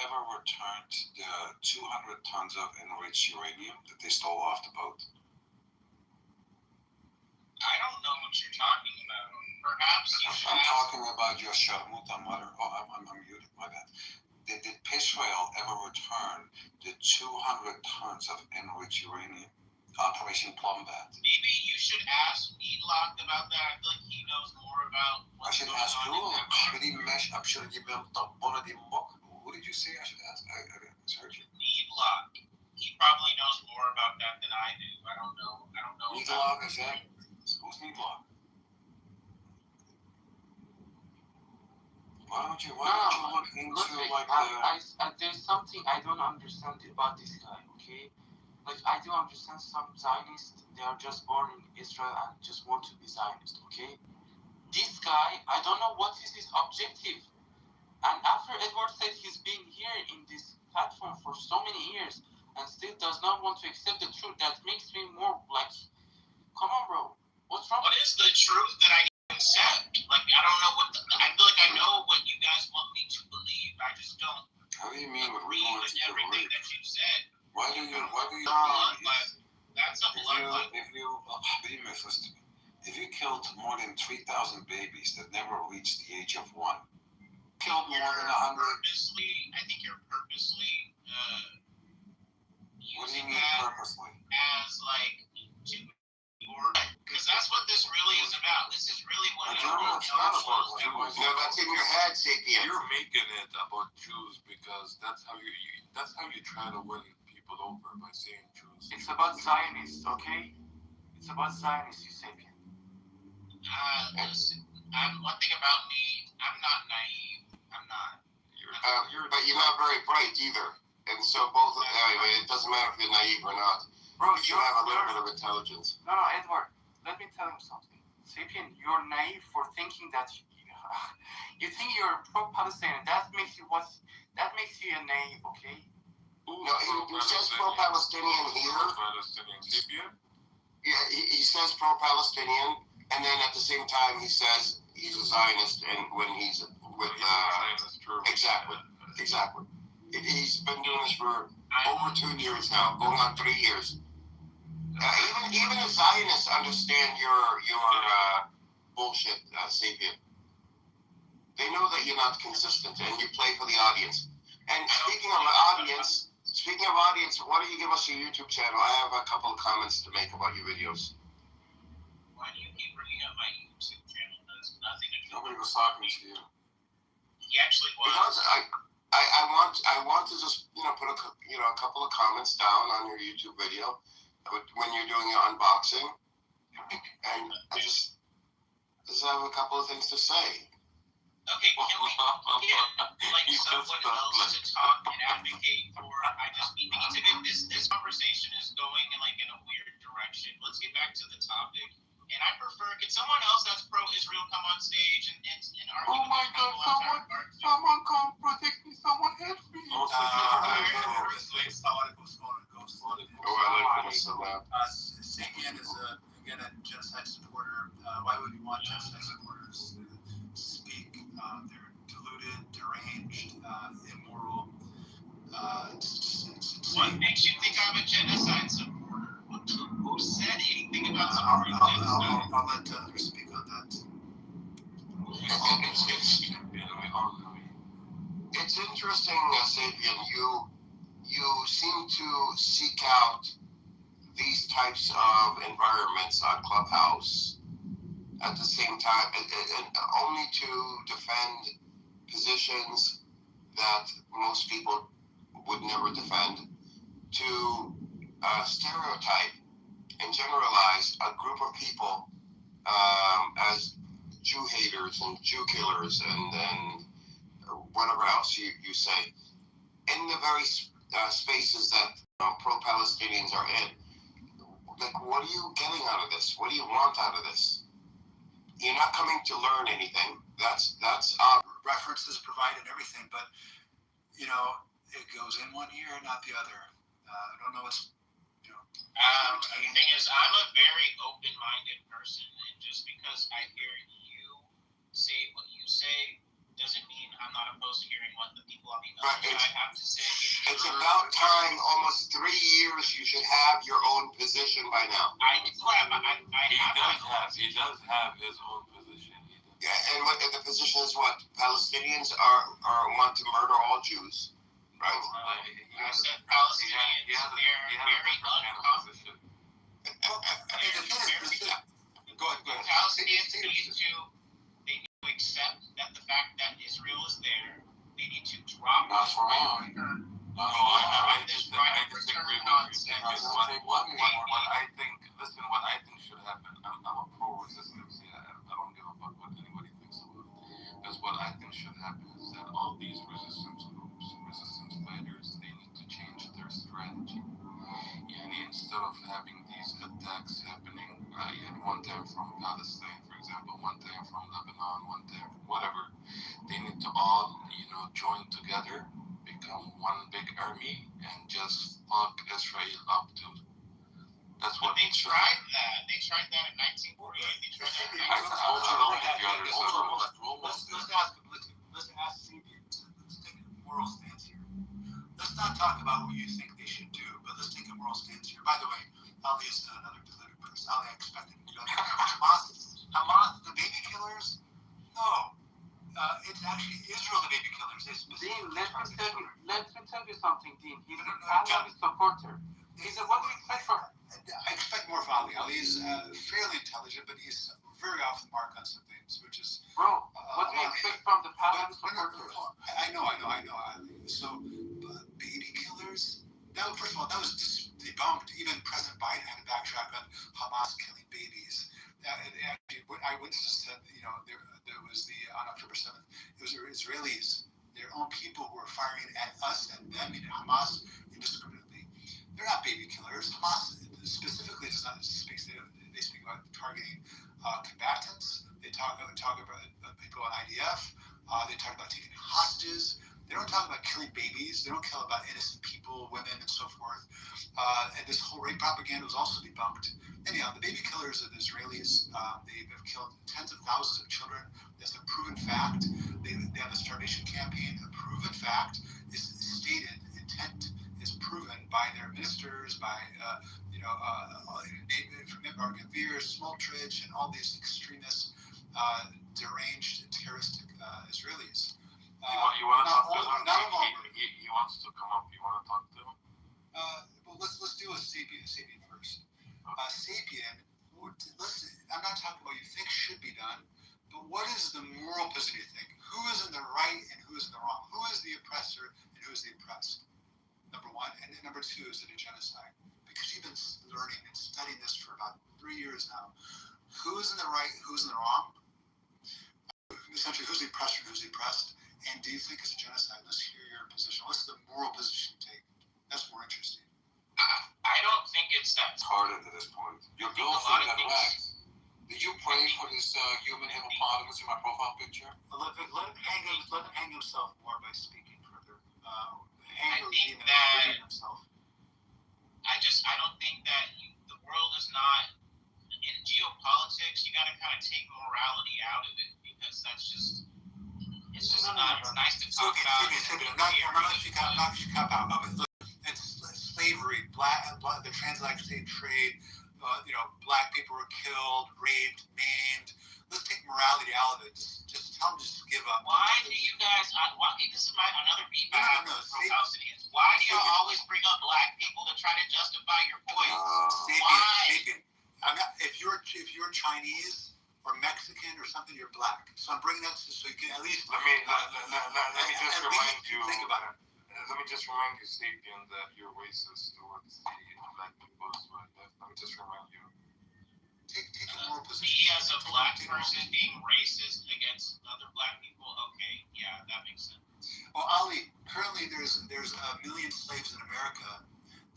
ever returned the 200 tons of enriched uranium that they stole off the boat? I don't know what you're talking about. Perhaps you should. I'm talking about your Sharmuta mother. Oh, I'm muted. My bad. Did Israel ever return the 200 tons of enriched uranium Operation Plumbat. Maybe you should ask Elock about that. I feel like he knows more about I what's should going ask on you. in that. Who did you say I should ask? I heard you. Elock. He probably knows more about that than I do. I don't know. Needlock, is that? Who's Needlock? Why don't you look into there's something I don't understand about this guy, okay? Like, I do understand some Zionists, they are just born in Israel and just want to be Zionist, okay? This guy, I don't know what is his objective. And after Edward said he's been here in this platform for so many years and still does not want to accept the truth, that makes me more like, come on, bro, what's wrong? What is the truth that I accept? Like, I don't know I feel like I know what you guys want me to believe. I just don't. How do you mean agree with everything that you said? Why do you That's a bloodline. If you killed more than 3,000 babies that never reached the age of 1, killed more than 100. I think you're purposely What do you mean purposely? As like because that's what this really is about. This is really what it is. No, that's in your head, Sapien. You're making it about Jews because that's how you try to win people over by saying Jews. It's about Zionists, okay? It's about Zionists, you Sapien. Listen, one thing about me, I'm not naive. I'm not. But you're not very bright either. And so both, anyway, it doesn't matter if you're naive or not. Bro, you have a little bit of intelligence. No, Edward, let me tell you something. Sapien, you're naive for thinking that you think you're pro-Palestinian. That makes you a naive, okay? No, he says pro-Palestinian here. Sapien? Yeah, he says pro-Palestinian, and then at the same time he says he's a Zionist, and when he's with exactly. He's been doing this for over 2 years now, going on 3 years. Even the Zionists understand your bullshit, Sapien. They know that you're not consistent and you play for the audience. And speaking of audience, why don't you give us your YouTube channel? I have a couple of comments to make about your videos. Why do you keep bringing up my YouTube channel? There's nothing to do. Nobody was talking to you. He actually was. Because I want to just put a couple of comments down on your YouTube video when you're doing your unboxing, and I just have a couple of things to say. Okay, can we get someone else to talk and advocate for? We need to get this conversation is going in a weird direction. Let's get back to the topic. And I prefer, can someone else that's pro-Israel come on stage and argue? Oh my God! Someone come protect me! Someone help me! Sapien is again a genocide supporter. Why would you want genocide supporters to speak? They're deluded, deranged, immoral. What makes you think I'm a genocide supporter? Who said anything about supporting genocide? I'll let others speak on that. It's interesting, Sapien. You seem to seek out these types of environments on Clubhouse at the same time, and only to defend positions that most people would never defend, to stereotype and generalize a group of people as Jew haters and Jew killers and whatever else you say, in the very spaces that pro-Palestinians are in. Like, what are you getting out of this? What do you want out of this? You're not coming to learn anything. That's references provided everything, but it goes in one ear and not the other. I don't know what's. The thing is, I'm a very open-minded person, and just because I hear you say what you say doesn't mean I'm not opposed to hearing what the people on the other side have to say. It's about time. Almost 3 years. You should have your own position by now. He does have his own position. Yeah, and what the position is? What Palestinians are want to murder all Jews, right? I said Palestinians. They're very uncomfortable. Go ahead. Palestinians need to accept that the fact that Israel is there, they need to drop That's wrong. I disagree with you. What I think should happen. I'm a pro-resistance. Yeah, I don't give a fuck what anybody thinks about it. Because what I think should happen is that all these resistance groups, resistance fighters, they need to change their strategy. Instead of having these attacks happening, one time from Palestine, for example, one time from Lebanon, one time from whatever, they need to all, join together, become one big army, and just fuck Israel up, dude. That's what they tried that. They tried that in 1948. They tried that in 1948. Let's ask Sabians. Let's take a moral stance here. Let's not talk about what you think they should do, but let's take a moral stance here. By the way, Ali is another deluded person. Ali, I expected him to do Hamas, the baby killers? No. It's actually Israel, the baby killers. Dean, let me tell you something, Dean. He's an Ali supporter. What do you expect from him? I expect more from Ali. Ali is fairly intelligent, but he's very off the mark on some things, which is... Bro, what do you expect from the Palestinian supporters? I know. So, baby killers? First of all, that was debunked. Even President Biden had to backtrack on Hamas killing babies. Eyewitnesses said, there was on October 7th, it was Israelis, their own people who were firing at us and them, Hamas, indiscriminately. They're not baby killers. Hamas specifically does not speak. They speak about targeting combatants. They talk about people on IDF. They talk about taking hostages. They don't talk about killing babies. They don't kill about innocent people, women, and so forth. And this whole rape propaganda was also debunked. Anyhow, the baby killers of the Israelis, they have killed tens of thousands of children. That's a proven fact. They have a starvation campaign. A proven fact is stated. Intent is proven by their ministers, by from Gavir, Smotrich, and all these extremist, deranged, terroristic Israelis. You want to talk to him? He wants to come up. You want to talk to him? Well, let's deal with Sabian first. Sabian, I'm not talking about what you think should be done, but what is the moral position you think? Who is in the right and who is in the wrong? Who is the oppressor and who is the oppressed? Number one. And then number two, is it a genocide? Because you've been learning and studying this for about 3 years now. Who's in the right, who's in the wrong? Essentially, who's the oppressor and who's the oppressed? And do you think it's a genocide? Let's hear your position. What's the moral position you take? That's more interesting. I don't think it's that hard at this point. Your girlfriend got waxed. Did you pray for this human hippopotamus in my profile picture? Let him hang himself more by speaking further. I don't think that the world is not in geopolitics. You got to kind of take morality out of it because that's just it's nice to talk about. I'm not cop out of it. Look, it's slavery, the transatlantic trade. Black people were killed, raped, maimed. Let's take morality out of it. Just tell them to just give up. Why do you guys? This is another beat back from Palestinians. Why do y'all always bring up black people to try to justify your point? Sabian. If you're Chinese or Mexican or something, you're black. So I'm bringing that so you can at least let me just remind you. Think about it. Let me just remind you, Sabian, that you're racist towards the black people as well. Let me just remind you. Take a moral position. Me as a black person being racist against other black people, okay, yeah, that makes sense. Well, Ali, currently there's 1 million slaves in America.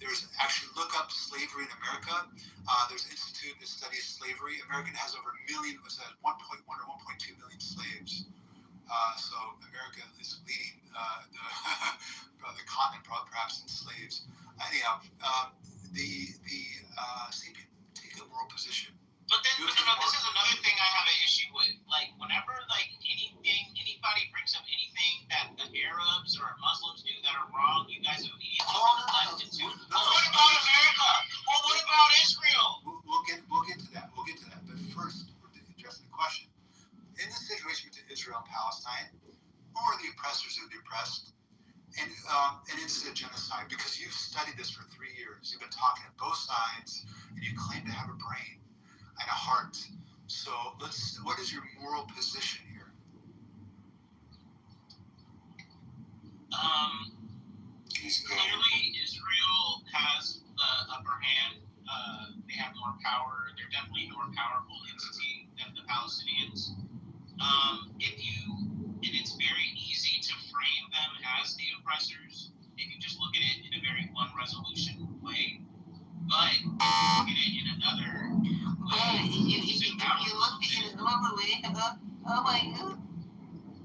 There's actually, look up slavery in America. There's an institute that studies slavery. America has over 1.1 or 1.2 million slaves. So America is leading the continent, perhaps, in slaves. Anyhow, Sabian, take a moral position. But then, this is another thing I have an issue with. Like, whenever anybody brings up anything that the Arabs or Muslims do that are wrong, you guys immediately deflect it to. Well, what about America? Well, what about Israel? We'll get to that. But first, we're addressing the question. In the situation between Israel and Palestine, who are the oppressors or the oppressed? and it is a genocide because you've studied this for 3 years. You've been talking to both sides, and you claim to have a brain and a heart. So what is your moral position here? Clearly, Israel has the upper hand. They have more power. They're definitely a more powerful entity than the Palestinians. And it's very easy to frame them as the oppressors if you just look at it in a very one resolution way. But if you look at it in another way, if you look at it another way, oh my god.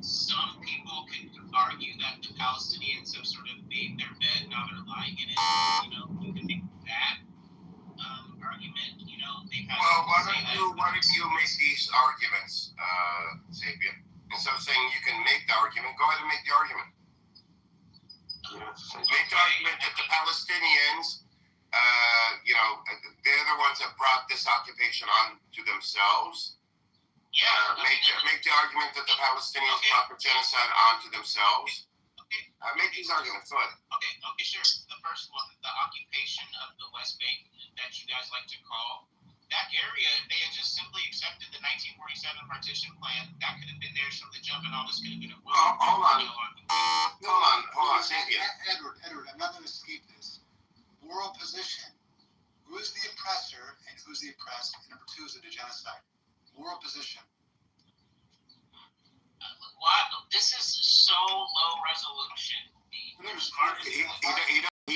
Some people could argue that the Palestinians have sort of made their bed, now they're lying in it. You can make that argument. They've had. Well, why don't you make these arguments, Sapien? Instead of saying you can make the argument, go ahead and make the argument. Make the argument that the Palestinians, they're the ones that brought this occupation on to themselves. Make the argument that the Palestinians brought the genocide onto themselves. Make these arguments. Go ahead. Okay, sure. The first one, the occupation of the West Bank that you guys like to call, that area, if they had just simply accepted the 1947 partition plan, that could have been theirs from the jump, and all this could have been avoided. Hold on. Edward, I'm not going to escape this. Moral position. Who is the oppressor and who's the oppressed? And number 2 is the genocide. Moral position. This is so low resolution. He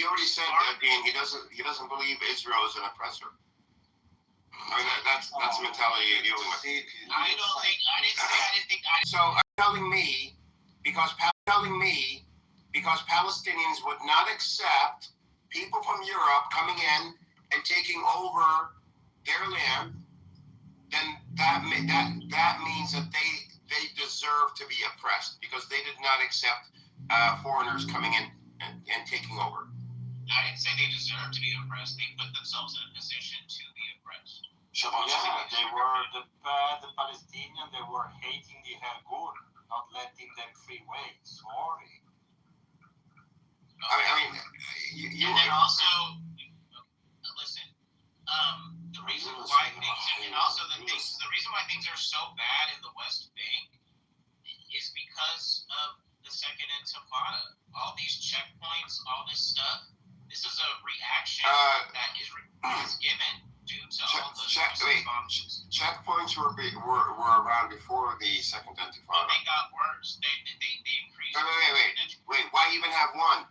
already said that he doesn't believe Israel is an oppressor. I mean that's the mentality you're dealing with. I didn't think. So telling me because Palestinians would not accept people from Europe coming in and taking over their land, then that means that they deserve to be oppressed because they did not accept foreigners coming in and taking over. I didn't say they deserve to be oppressed. They put themselves in a position to be oppressed. They were the Palestinians. They were hating the Hagur, not letting them free way. Sorry. And then also, listen. The reason why things are so bad in the West Bank is because of the Second Intifada. All these checkpoints, all this stuff. This is a reaction that Israel is given due to all the bombs. Checkpoints were around before the Second Intifada. They got worse. They increased. Wait. Why even have one?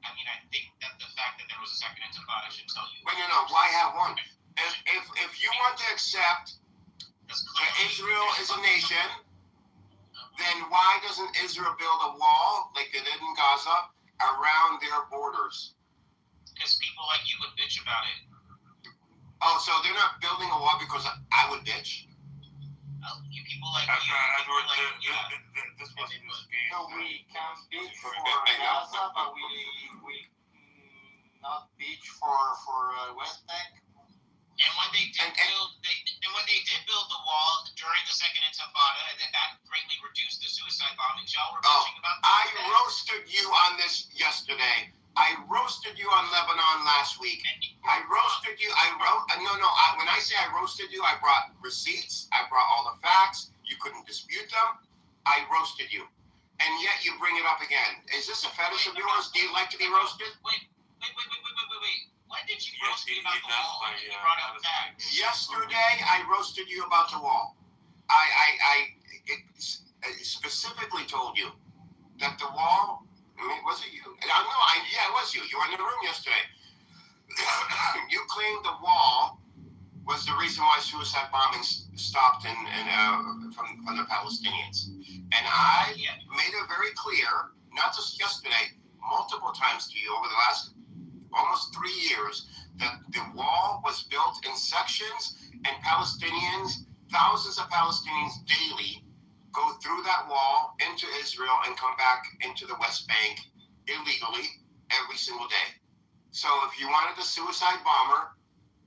I mean, I think that the fact that there was a Second Intifada should tell you. Wait, no. Why have one? If you want to accept that Israel is a nation, then why doesn't Israel build a wall like they did in Gaza around their borders? Because people like you would bitch about it. Oh, so they're not building a wall because I would bitch? You people like Edward, this wasn't so we can bitch for Gaza, but we not bitch for West Bank. And when they did build the wall during the Second Intifada, that greatly reduced the suicide bombings. Y'all were bitching about. I roasted you on this yesterday. I roasted you on Lebanon last week. I roasted you. When I say I roasted you, I brought receipts. I brought all the facts. You couldn't dispute them. I roasted you, and yet you bring it up again. Is this a fetish of yours? Do you like to be roasted? Wait. When did you roast me about the wall? You brought up facts. Yesterday, I roasted you about the wall. I specifically told you that the wall. I mean, was it you? Yeah, it was you. You were in the room yesterday. You claimed the wall was the reason why suicide bombings stopped from the Palestinians. And I made it very clear, not just yesterday, multiple times to you over the last almost 3 years, that the wall was built in sections, and Palestinians, thousands of Palestinians daily, go through that wall into Israel and come back into the West Bank illegally every single day. So if you wanted a suicide bomber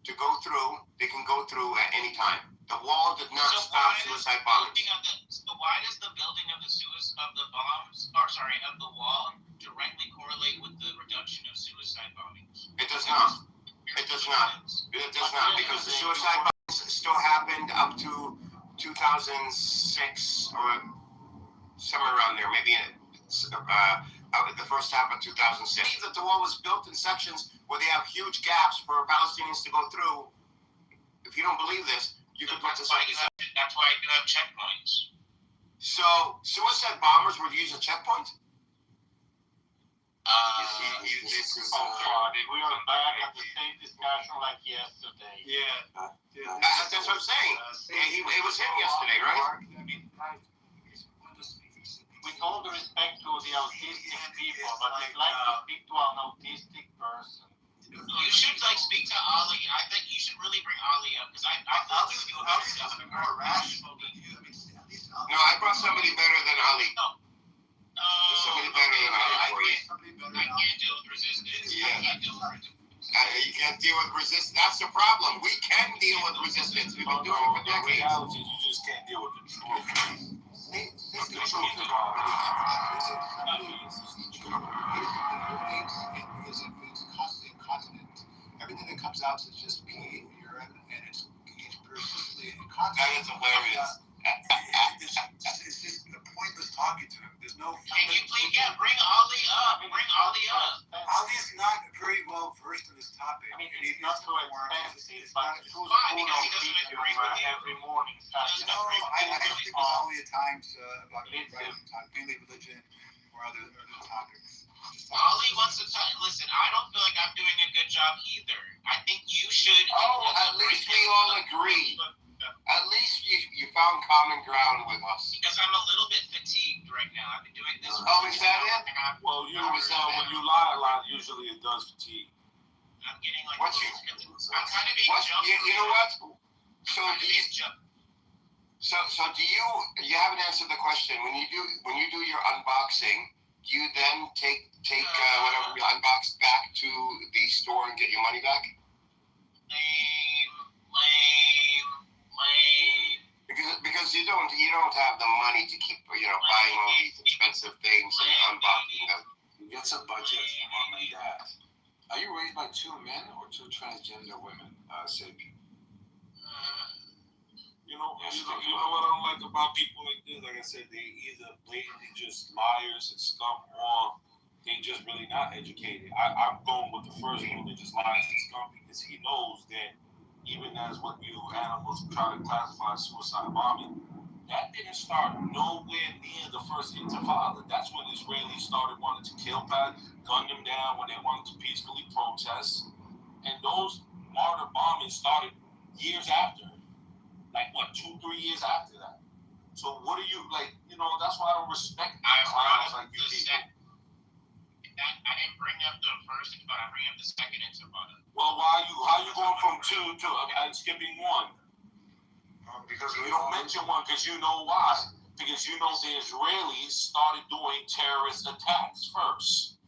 to go through, they can go through at any time. The wall did not stop suicide bombings. Why does the building of the bombs, 2006 or somewhere around there, maybe the first half of 2006. That the wall was built in sections where they have huge gaps for Palestinians to go through. If you don't believe this, you can put this up. That's why you have checkpoints. So suicide bombers would use a checkpoint? We are back at the same discussion like yesterday. Yeah. That's what I'm saying. It was him yesterday, right? With all the respect to the autistic people, but I'd like to speak to an autistic person. You should speak to Ali. I think you should really bring Ali up because I think you have stuff more rational than you. No, I brought somebody better than Ali. Somebody better than Ali for you. I can't deal with resistance. Yeah. I can't deal with resistance. You can't deal with resistance. That's the problem. We can deal with resistance. We've been doing it for decades. Reality, you just can't deal with the truth. It's the truth about it. It's incontinent. Everything that comes out is just pee and urine, and it's persistently incontinent. That is hilarious. It's just a pointless talking to him. There's no. Can you please bring Ali up? Bring Ali up. Ali's not very well versed in this topic. I mean, it's not so expensive, but why? Because he doesn't agree with you every morning. I speak with Ali at times about mainly religion or other topics. Ali wants to talk. Listen, I don't feel like I'm doing a good job either. I think you should. At least we all agree. At least you found common ground with us. Because I'm a little bit fatigued right now. I've been doing this. Oh, is that it? Well, when you lie a lot, usually it does fatigue. I'm getting I'm I'm kind of being jumped. You know what? So do you haven't answered the question. When you do your unboxing, do you then take whatever you unboxed back to the store and get your money back? Lame. Because you don't have the money to keep buying all these expensive things and unboxing them. He gets a budget from mom and dad. Are you raised by 2 men or 2 transgender women, Sabi? You know what I don't like about people like this? Like I said, they either blatantly just liars and scum, or they just really not educated. I'm going with the first one. They just lies and scum because he knows that even as what you animals try to classify as suicide bombing, that didn't start nowhere near the first Intifada. That's when Israelis started wanting to kill Pat, gun them down when they wanted to peacefully protest. And those martyr bombings started years after. 2-3 years after that. So what do you, that's why I don't respect clowns like you people. I didn't bring up the first Intifada, I bring up the second Intifada. Well, how you going from 2 to skipping 1? Because you don't mention 1 because you know why. Because you know the Israelis started doing terrorist attacks first.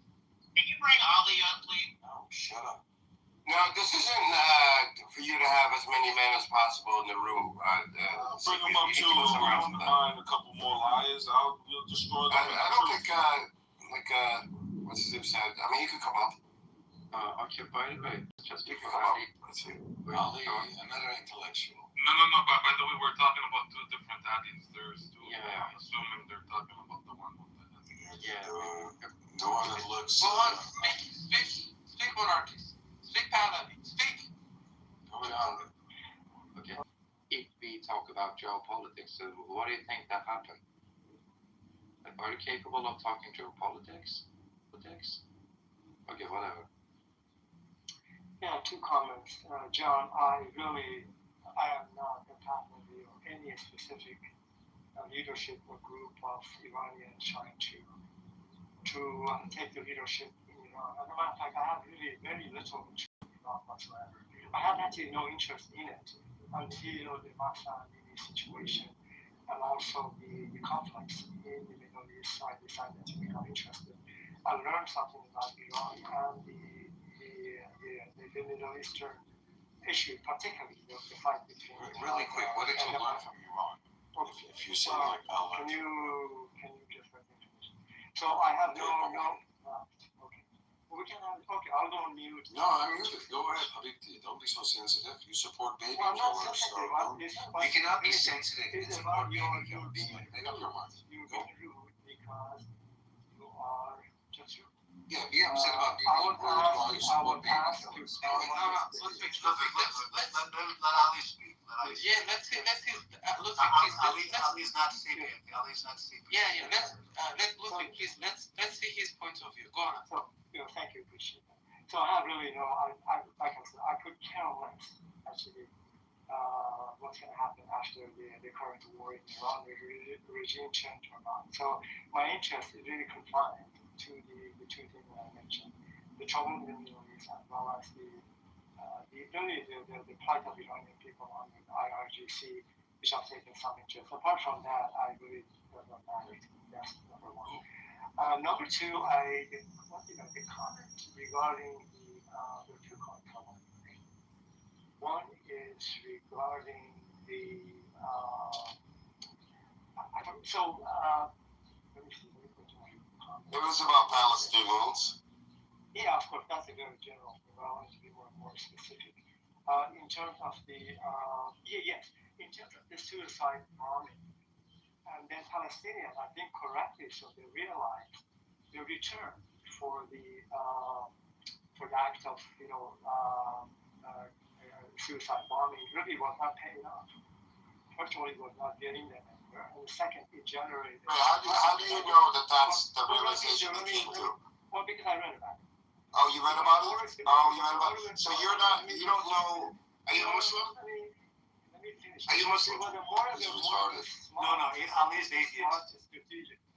Can you bring Ali up, please? No, shut up. No, this isn't for you to have as many men as possible in the room. Bring them up too. Find a couple more liars. We'll destroy them. I don't think what's his name said. I mean, you could come up. Occupied by just You can come up. Let's see. Ali, another intellectual. No. By the way, we're talking about 2 different aliens. There's 2. Yeah. I'm assuming they're talking about the one with the. Yeah. The one that looks. Speak monarchies. Speak paladin. Speak. Okay. If we talk about geopolitics, what do you think that happened? Are you capable of talking geopolitics? Okay, whatever. Yeah, 2 comments. John, I am not a part of any specific leadership or group of Iranians trying to take the leadership in Iran. As a matter of fact, I have really very little interest in Iran whatsoever. I had actually no interest in it until the Masa-Amini situation and also the conflicts in the Middle East. I decided to become interested. I learned something about Iran and the Middle Eastern issue, particularly the fight between. Really quick, what did you learn from Iran? If you say can you just let me finish? So I have okay. We can have, okay, I'll go on mute. No, I'm muted. Go ahead, Habibti. Don't be so sensitive. You support baby Well, I'm not killers, so sensitive. don't. You cannot be sensitive. It's about baby your killers. being Make up your mind. you're being rude because you are just rude. Yeah, be upset about being I would rude while you ask support baby to killers. Let Ali speak. Yeah, let's see. Ali's not sapient. Ali's not sapient. Yeah. Let Ludwig, please. Let's see his point of view. Go on. So, thank you, appreciate that. So I have really like I said, I could care less actually what's going to happen after the current war in Iran, the regime change or not. So my interest is really confined to the two things that I mentioned: the trouble in the Middle East, as well as the plight of Iranian people under the IRGC, which I've taken some interest. Apart from that, I really don't matter. That's number one. Number two, I wanted to make a comment regarding the two comments. One is regarding the let me see. Let me go to my comment. It was about Palestinians. Yeah, of course, that's a very general thing. I want to be more specific. In terms of the in terms of the suicide bombing, and then Palestinians, I think correctly, so they realized the return for the act of suicide bombing really was not paying off. First of all, it was not getting them anywhere, and second, it generated. How do you know that that's the realization they came to? Well, because I read about it. Oh, you read about it? Oh, you read about it. So you don't know. Are you Muslim? Let me finish. Are you Muslim? No, Ali's atheist.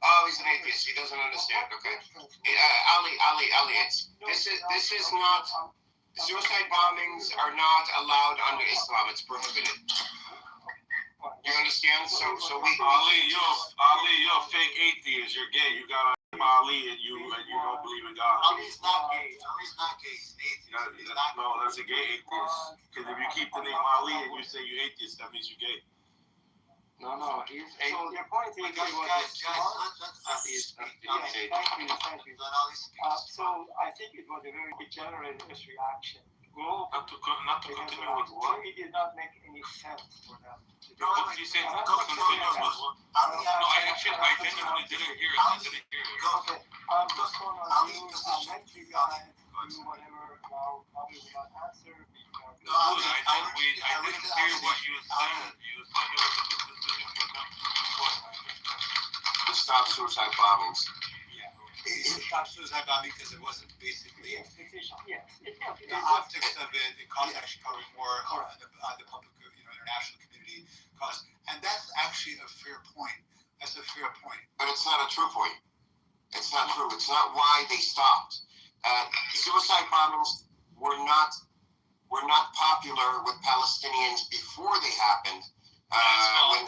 Oh, he's an atheist. He doesn't understand. Okay. Ali, this is not. Suicide bombings are not allowed under Islam. It's prohibited. You understand? So we. Ali, you're a fake atheist. You're gay. You got Ali and you don't believe in God. Ali's not gay. He's an atheist. No, that's a gay atheist. Because if you keep the name Ali and you say you're atheist, that means you're gay. No, he's atheist. So your point is, guys, let's thank you. So I think it was a very degenerate reaction. Not to continue with what? It did not make any sense for them. What did you say? To continue with what? No, I genuinely didn't hear it. Okay, I'm just going on mute. I'll let you guys do whatever. Now, probably will not answer because. No, I didn't hear what you said. You said it was a good decision for them to stop suicide bombings. It stopped suicide bombing because it wasn't basically yes. the optics of it. It caused actually probably more on the public, international community caused, and that's actually a fair point. That's a fair point. But it's not a true point. It's not true. It's not why they stopped. Suicide bombings were not popular with Palestinians before they happened. When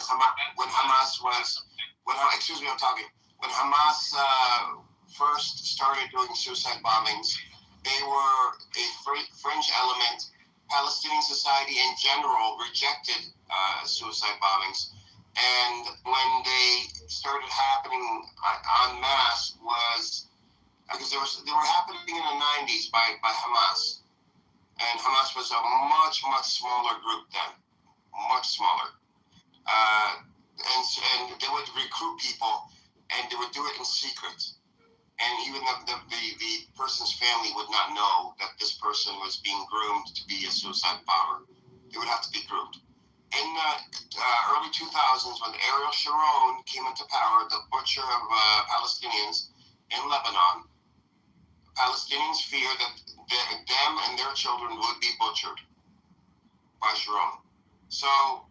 Hamas first started doing suicide bombings, they were a fringe element. Palestinian society in general rejected suicide bombings, and when they started happening en masse was because they were happening in the 90s by Hamas, and Hamas was a much smaller group then, much smaller, and they would recruit people, and they would do it in secret. And even the person's family would not know that this person was being groomed to be a suicide bomber. They would have to be groomed. In the early 2000s, when Ariel Sharon came into power, the butcher of Palestinians in Lebanon, Palestinians feared that them and their children would be butchered by Sharon. So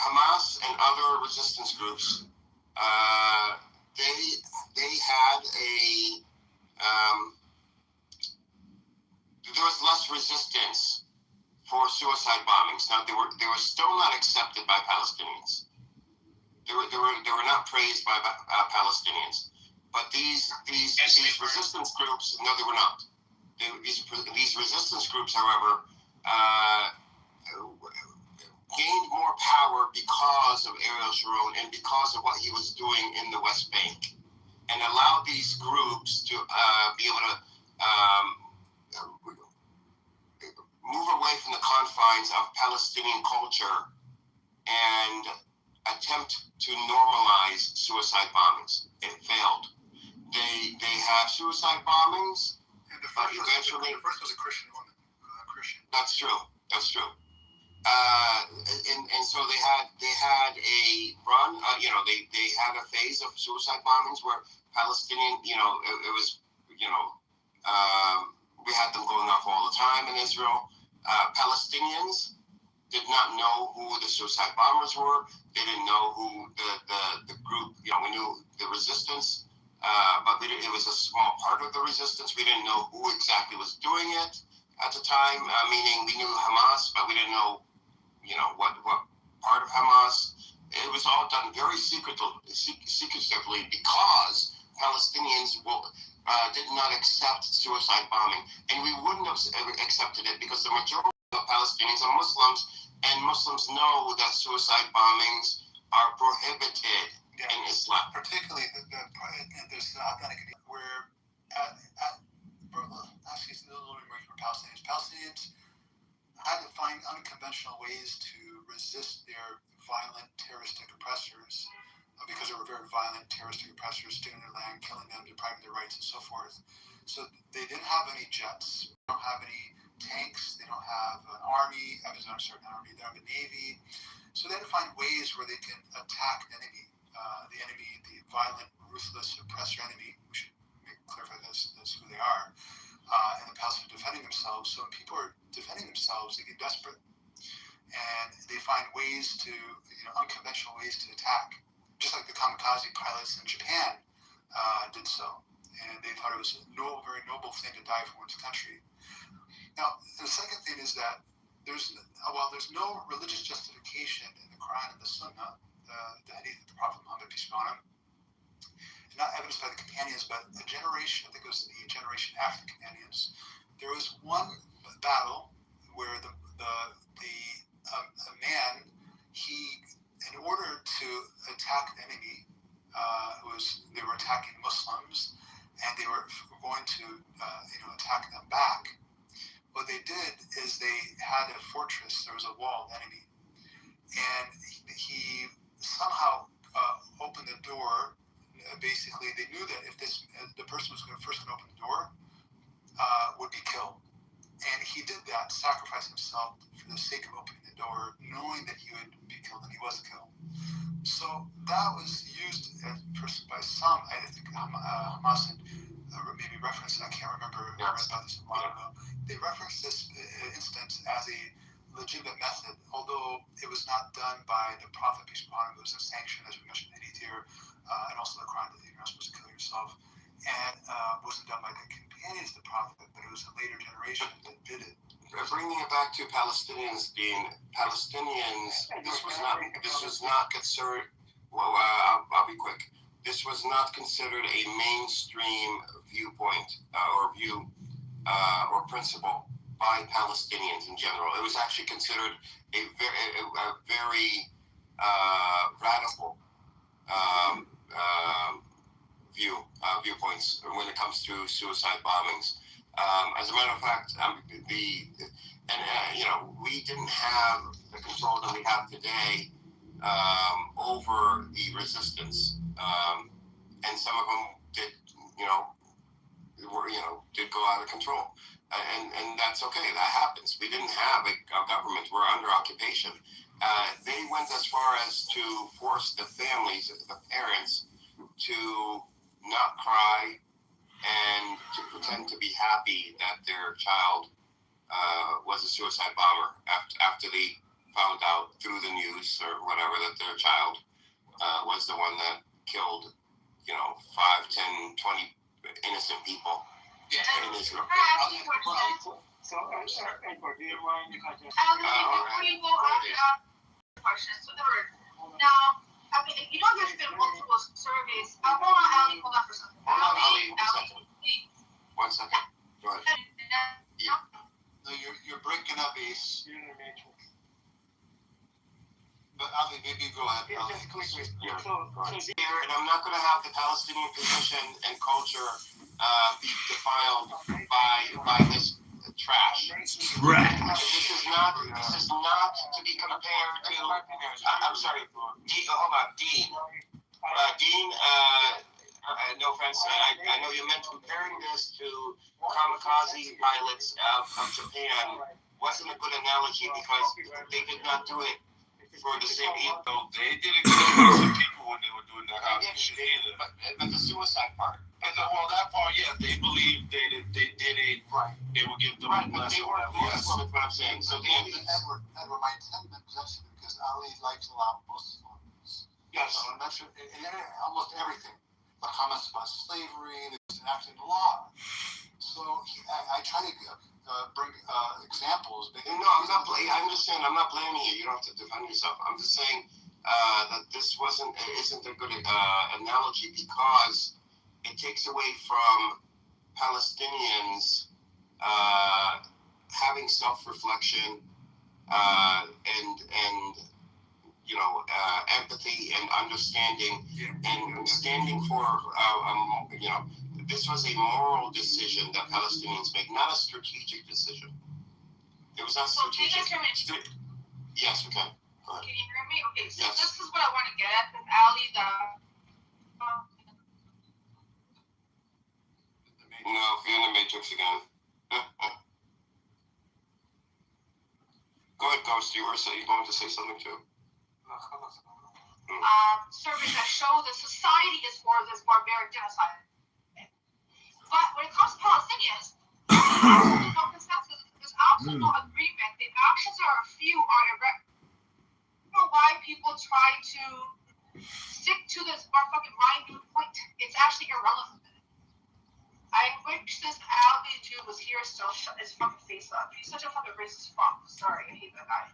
Hamas and other resistance groups, they had there was less resistance for suicide bombings. Now they were still not accepted by Palestinians. They were not praised by Palestinians. But these resistance groups, no, they were not. These resistance groups, however, gained more power because of Ariel Sharon and because of what he was doing in the West Bank, and allowed these groups to be able to move away from the confines of Palestinian culture and attempt to normalize suicide bombings. It failed. They have suicide bombings. And the first was a Christian woman. Christian. That's true. And so they had a run. They had a phase of suicide bombings where Palestinian. It was. We had them going off all the time in Israel. Palestinians did not know who the suicide bombers were. They didn't know who the group. We knew the resistance, but it was a small part of the resistance. We didn't know who exactly was doing it at the time. Meaning we knew Hamas, but we didn't know, what part of Hamas. It was all done very secretively because Palestinians did not accept suicide bombing, and we wouldn't have accepted it because the majority of Palestinians are Muslims, and Muslims know that suicide bombings are prohibited in Islam. Particularly, there's authentic where actually it's a little bit more for Palestinians. Palestinians had to find unconventional ways to resist their violent terroristic oppressors because they were very violent terroristic oppressors, stealing their land, killing them, depriving their rights, and so forth. So they didn't have any jets. They don't have any tanks. They don't have an army. They don't have a navy. So they had to find ways where they can attack the enemy, the violent, ruthless, oppressor enemy. We should clarify that's who they are. And the Palestinians are defending themselves. So when people are defending themselves, they get desperate. And they find ways to, unconventional ways to attack. Just like the kamikaze pilots in Japan did so. And they thought it was a very noble thing to die for one's country. Now, the second thing is that while there's no religious justification in the Quran and the Sunnah, the hadith of the Prophet Muhammad, peace be upon him, and not evidenced by the companions, but a generation, I think it was the generation after the companions, there was one battle where a man, in order to attack the enemy, they were attacking Muslims, and they were going to, attack them back. What they did is they had a fortress. There was a wall, enemy, and he somehow opened the door. Basically, they knew that if the person was first going to open the door, would be killed, and he did that, sacrificed himself for the sake of opening the door, knowing that he would be killed, and he was killed. So that was used by some. I think Hamas maybe referenced. I can't remember. I read about this a while ago. They referenced this instance as a legitimate method, although it was not done by the Prophet, peace be upon him. It was a sanction, as we mentioned, hadith here, and also the Quran that you're not supposed to kill yourself. And wasn't done by the companions of the Prophet, but it was a later generation that did it. Bringing it back to Palestinians, this was not considered. Well, I'll be quick. This was not considered a mainstream viewpoint or view or principle by Palestinians in general. It was actually considered a very radical viewpoints when it comes to suicide bombings. As a matter of fact, we didn't have the control that we have today over the resistance, and some of them did, did go out of control, and that's okay. That happens. We didn't have a government. We're under occupation. They went as far as to force the families, the parents, to not cry and to pretend to be happy that their child was a suicide bomber after they found out through the news or whatever that their child was the one that killed, 5, 10, 20 innocent people in Israel. So, Edward, do you mind if I just... Before you go on to questions, so now, there's been multiple surveys. Hold on, Ali, hold on for a second. One second. Go ahead. No, you're breaking up, Ace. You're in the matrix. But Ali, maybe go ahead. Here, and I'm not going to have the Palestinian position and culture be defiled by this trash. Trash. This is not to be compared to. I'm sorry, hold on, Dean. Dean, no offense, I know you meant comparing this to kamikaze pilots of Japan. Wasn't a good analogy because they did not do it for the same reason. So they didn't kill some people when they were doing that. But the suicide part. Well, that part, yeah, they believed they did it. Right. They would give them a But they weren't Muslims, that's what I'm saying. So Edward, my intended possession because Ali likes a lot of Muslims. Yes. So I mentioned almost everything. The comments about slavery, there's an act in the law. So I try to bring examples. No, I'm not. I understand. I'm not blaming you. You don't have to defend yourself. I'm just saying that this isn't a good analogy because it takes away from Palestinians having self-reflection and empathy and understanding and standing for this was a moral decision that Palestinians made, not a strategic decision. It was not strategic. Yes, we can. Go ahead. Can you hear me? Okay, so Yes. this is what I want to get at. This Ali, No, you're in the Matrix again. Go ahead, Ghost. You going to say something too? surveys that show that society is for this barbaric genocide. But when it comes to Palestinians, there's no consensus. There's absolutely no agreement. The actions are few are irregular. I don't know why people try to stick to this fucking minute point. It's actually irrelevant. I wish this Ali dude was here still shut his fucking face up. He's such a fucking racist fuck. Sorry, I hate that guy.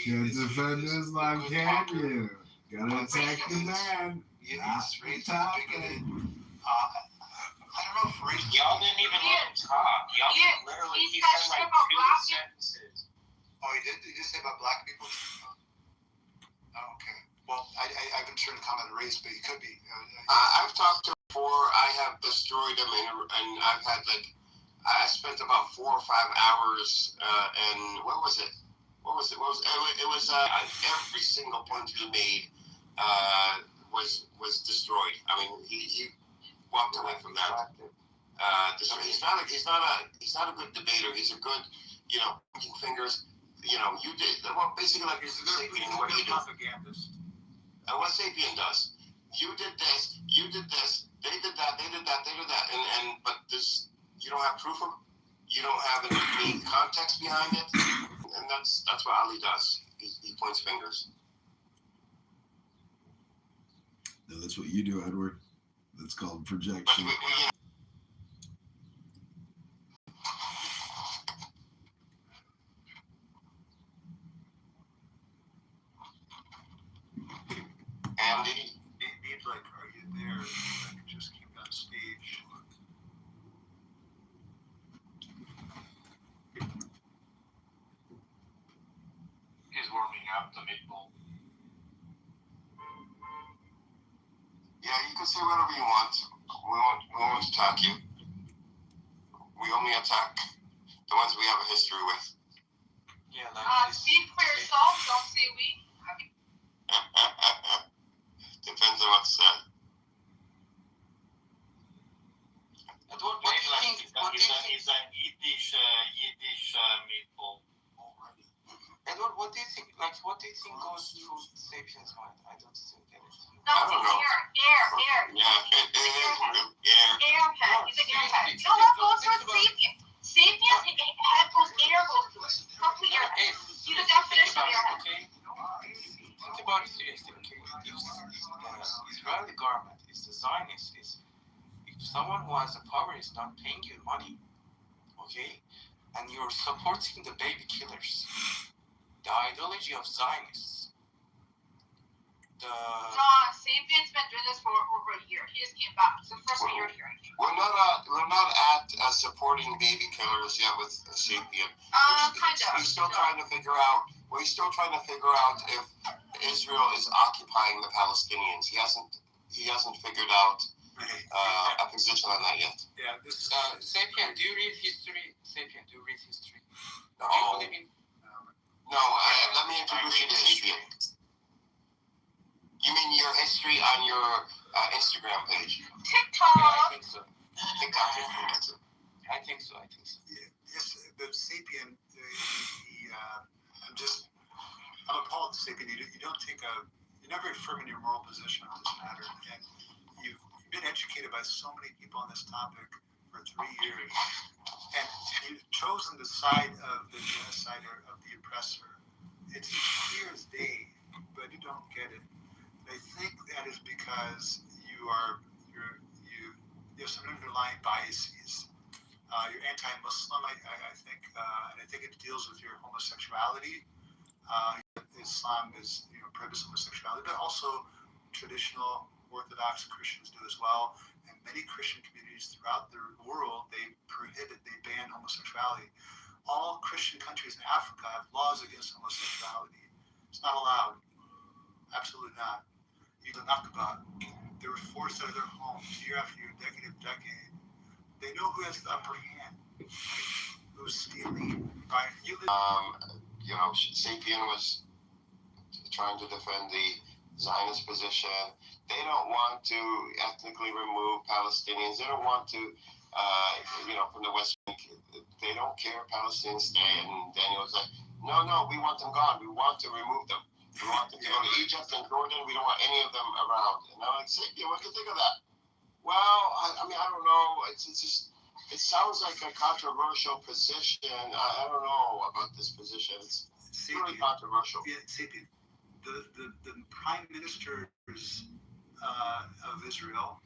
Can't defend Islam, can you? Gotta attack the man. Yes, race is bigger than. I don't know if race. Y'all didn't even let him talk. Y'all literally, he said like 2 sentences. Oh, he did? He did say about black people? Oh, okay. Well, I haven't sure to comment on race, but he could be. I've talked to before. I have destroyed them, and I've had I spent about 4 or 5 hours, and what was it? It was every single point he made was destroyed. I mean, he walked away from that. He's not a good debater. He's a good, pointing fingers. You did well. Basically, like Sapien, what do you do? What Sapien does. You did this. You did this. They did that. They did that. They did that. But this, you don't have proof of. You don't have any context behind it, and that's what Ali does. He points fingers. No, that's what you do, Edward. That's called projection. Andy? Dean's like, are you there? I can just keep on stage. He's warming up the meatball. Yeah, you can say whatever you want. We won't attack you. We only attack the ones we have a history with. Yeah, like speak for yourself. Don't say we. Depends on what's said. Edward, what do you think? He's a Yiddish meatball. Edward, what do you think? Like, what do you think goes through Sapien's mind? I don't think anything. No, I don't know. Air. Yeah, it is air. Airhead. He's an airhead. No, that goes towards Sapien. Sapien's head goes air goes to it. Complete airhead. See the definition of airhead. Okay. Think about it seriously, okay? The Israeli government is the Zionist. If someone who has the power is not paying you money, okay, and you're supporting the baby killers, the ideology of Zionists, John, Sapien's been doing this for over a year. He just came back. It's the first year hearing. We're not at supporting baby killers yet with Sapien. Kind of. We're still trying to figure out. We're still trying to figure out Israel is occupying the Palestinians. He hasn't figured out a position on that yet. Yeah, this is Sapien. Do you read history? Sapien, do you read history? No. Do you believe in? No. Let me introduce you to Sapien. You mean your history on your Instagram page? TikTok. Yeah, I think so. TikTok. I think so. Yeah, yes, the Sapien. I'm appalled at Sapien. You're not very firm in your moral position on this matter, and you've been educated by so many people on this topic for 3 years, and you've chosen the side of the genocider, of the oppressor. It's clear as day, but you don't get it. I think that is because you have some underlying biases. You're anti-Muslim, I think, and I think it deals with your homosexuality. Islam prohibits homosexuality, but also traditional Orthodox Christians do as well. And many Christian communities throughout the world, they ban homosexuality. All Christian countries in Africa have laws against homosexuality. It's not allowed. Absolutely not. Even Nakba, they were forced out of their homes year after year, decade after decade. They know who has the upper hand, right? Who's stealing. Right? Sapien was trying to defend the Zionist position. They don't want to ethnically remove Palestinians. They don't want to, from the West Bank, they don't care Palestinians stay. And Daniel was like, no, we want them gone. We want to remove them. We want them to go to Egypt and Jordan. We don't want any of them around. And I'm like, Sapien, what do you think of that? Well, I don't know. It's just, it sounds like a controversial position. I don't know about this position. It's really controversial. Yeah, Sapien. The prime ministers of Israel,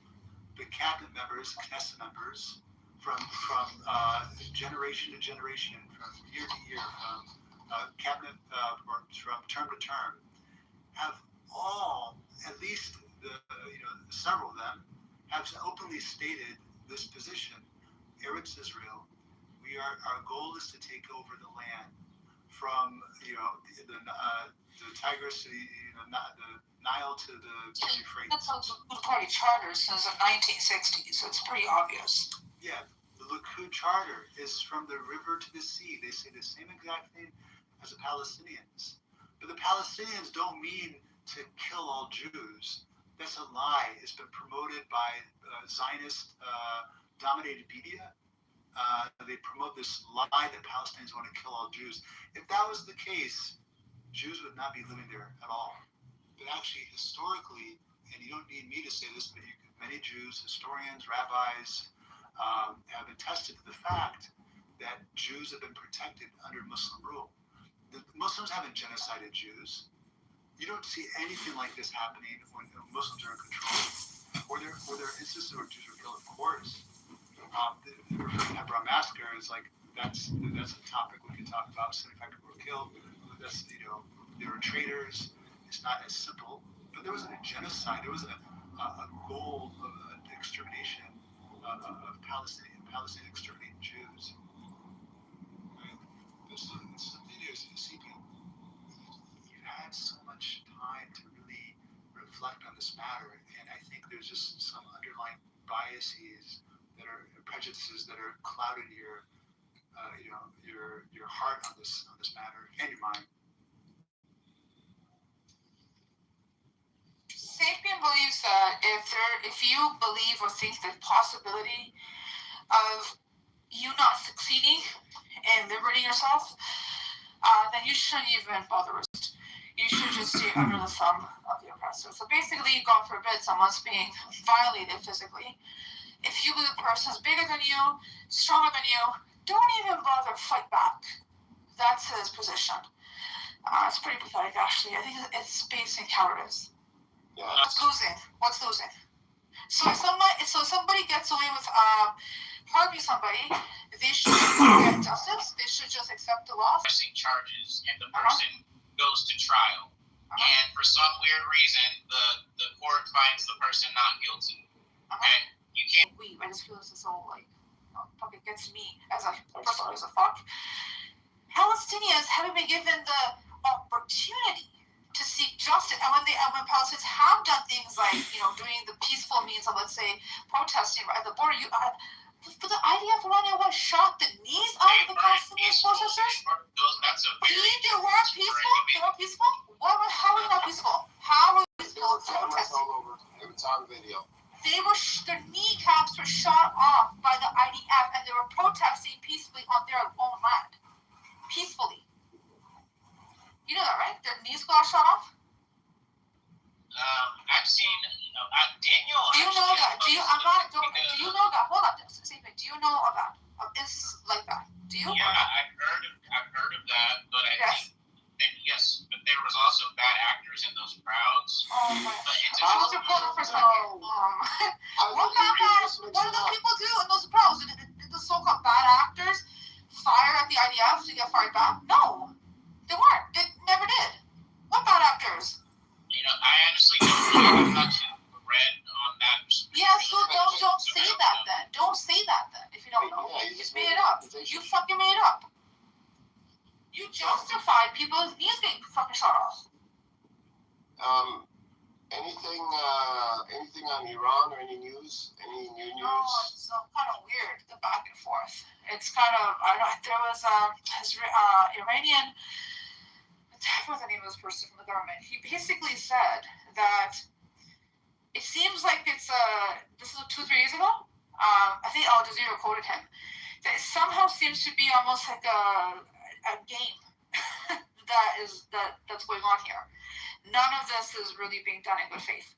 the cabinet members, Knesset members, from generation to generation, from year to year, from cabinet from term to term, have all, at least several of them, have openly stated this position. Eretz Israel, our goal is to take over the land from the Tigris to the Nile to the Euphrates. That's a Likud Party charter since the 1960s, so it's pretty obvious. Yeah, the Likud charter is from the river to the sea. They say the same exact thing as the Palestinians. But the Palestinians don't mean to kill all Jews. That's a lie. It's been promoted by Zionist dominated media. They promote this lie that Palestinians want to kill all Jews. If that was the case, Jews would not be living there at all. But actually, historically, and you don't need me to say this, but many Jews, historians, rabbis, have attested to the fact that Jews have been protected under Muslim rule. The Muslims haven't genocided Jews. You don't see anything like this happening when Muslims are in control. Or there are instances where Jews were killed, of course. The Hebron massacre is like, that's a topic we can talk about. 75 people were killed. They were traitors. It's not as simple. But there wasn't a genocide. There wasn't a goal of extermination of Palestinian exterminating Jews. Right? This is the videos you see people. You've had so much time to really reflect on this matter, and I think there's just some underlying biases that are prejudices that are clouded your heart on this matter and your mind. Sapien believes that if you believe or think the possibility of you not succeeding in liberating yourself, then you shouldn't even bother with it. You should just stay under the thumb of the oppressor. So basically, God forbid, someone's being violated physically. If you believe the person's bigger than you, stronger than you, don't even bother fight back. That's his position. It's pretty pathetic, actually. I think it's based in cowardice. Yeah. What's losing? So if somebody gets away with harming somebody, they should get justice. They should just accept the loss. Pressing charges, and the person goes to trial, and for some weird reason, the court finds the person not guilty, and you can't. I just feel this is so fucking gets me as a person who's a fuck. Palestinians haven't been given the opportunity, to seek justice. And when Palestinians have done things like, doing the peaceful means of, let's say, protesting at the border, for the IDF Iranian was shot the knees out of the Palestinian protesters. They weren't peaceful. They weren't peaceful. How were they not peaceful? How were they peaceful? Cameras all over. It's on video. Their kneecaps were shot off by the IDF, and they were protesting peacefully on their own land. Peacefully. You know that, right? Their knees got shot off? I've seen, Daniel. Do you know that? Do you know that? Hold on, do you know of that? Of instances like that? Do you? Yeah, I've heard of that, but I think yes, but there was also bad actors in those crowds. Oh my God. Hold on for a second. What do those people do in those crowds? Did the so-called bad actors fire at the IDF to get fired back? No. They weren't. They never did. What bad actors? I honestly don't know. I'm not too read on that. Yeah, so don't say that then. Don't say that then. If you don't know, you just made it up. You fucking made it up. You justified people's knees getting fucking shot off. Anything on Iran or any news? Any new news? Oh, it's kind of weird, the back and forth. It's kind of, I don't know, there was Iranian, what's the name of this person from the government? He basically said that it seems like it's, this is 2-3 years ago, I think Al Jazeera quoted him, that it somehow seems to be almost like a game that's going on here. None of this is really being done in good faith.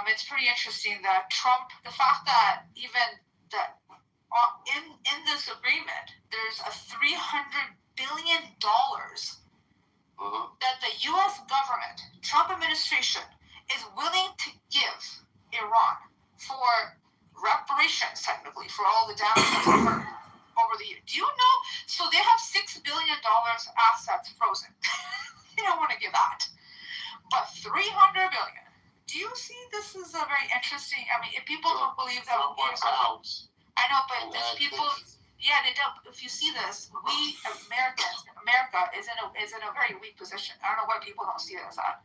It's pretty interesting that Trump, the fact that even that in this agreement, there's a $300 billion that the U.S. government, Trump administration, is willing to give Iran for reparations, technically, for all the damage that's occurred over the years. Do you know? So they have $6 billion assets frozen. They don't want to give that. But $300 billion. Do you see this is a very interesting? I mean, if people don't believe that, I know, but there's people. Yeah, they don't. If you see this, we America is in a very weak position. I don't know why people don't see it as that.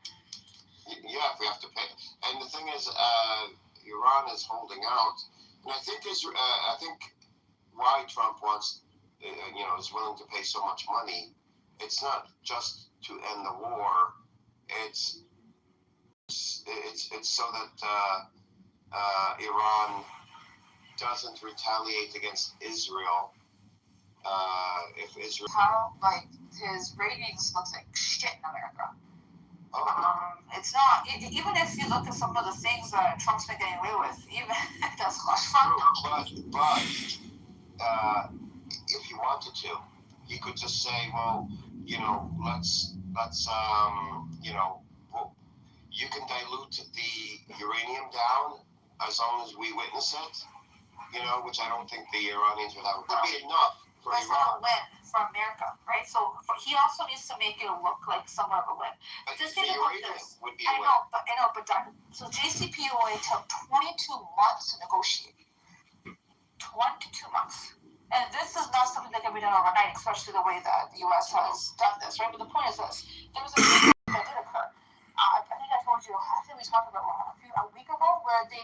Yeah, if we have to pay. And the thing is, Iran is holding out, and I think why Trump wants, is willing to pay so much money. It's not just to end the war. It's so that Iran doesn't retaliate against Israel. If Israel, how his ratings looks like shit in America. It's not. Even if you look at some of the things that Trump's been getting away with, even that's hush fund. But if he wanted to, he could just say, well, let's you can dilute the uranium down as long as we witness it, which I don't think the Iranians would have. It would be enough for Iran. It's not a win for America, right? So he also needs to make it look like somewhat of a win. But just the think about uranium this. would be a win. I know, but so JCPOA took 22 months to negotiate. 22 months. And this is not something that can be done overnight, especially the way that the U.S. has done this, right? But the point is this. There was a thing that did occur. I think I told you, I think we talked about a week ago, where the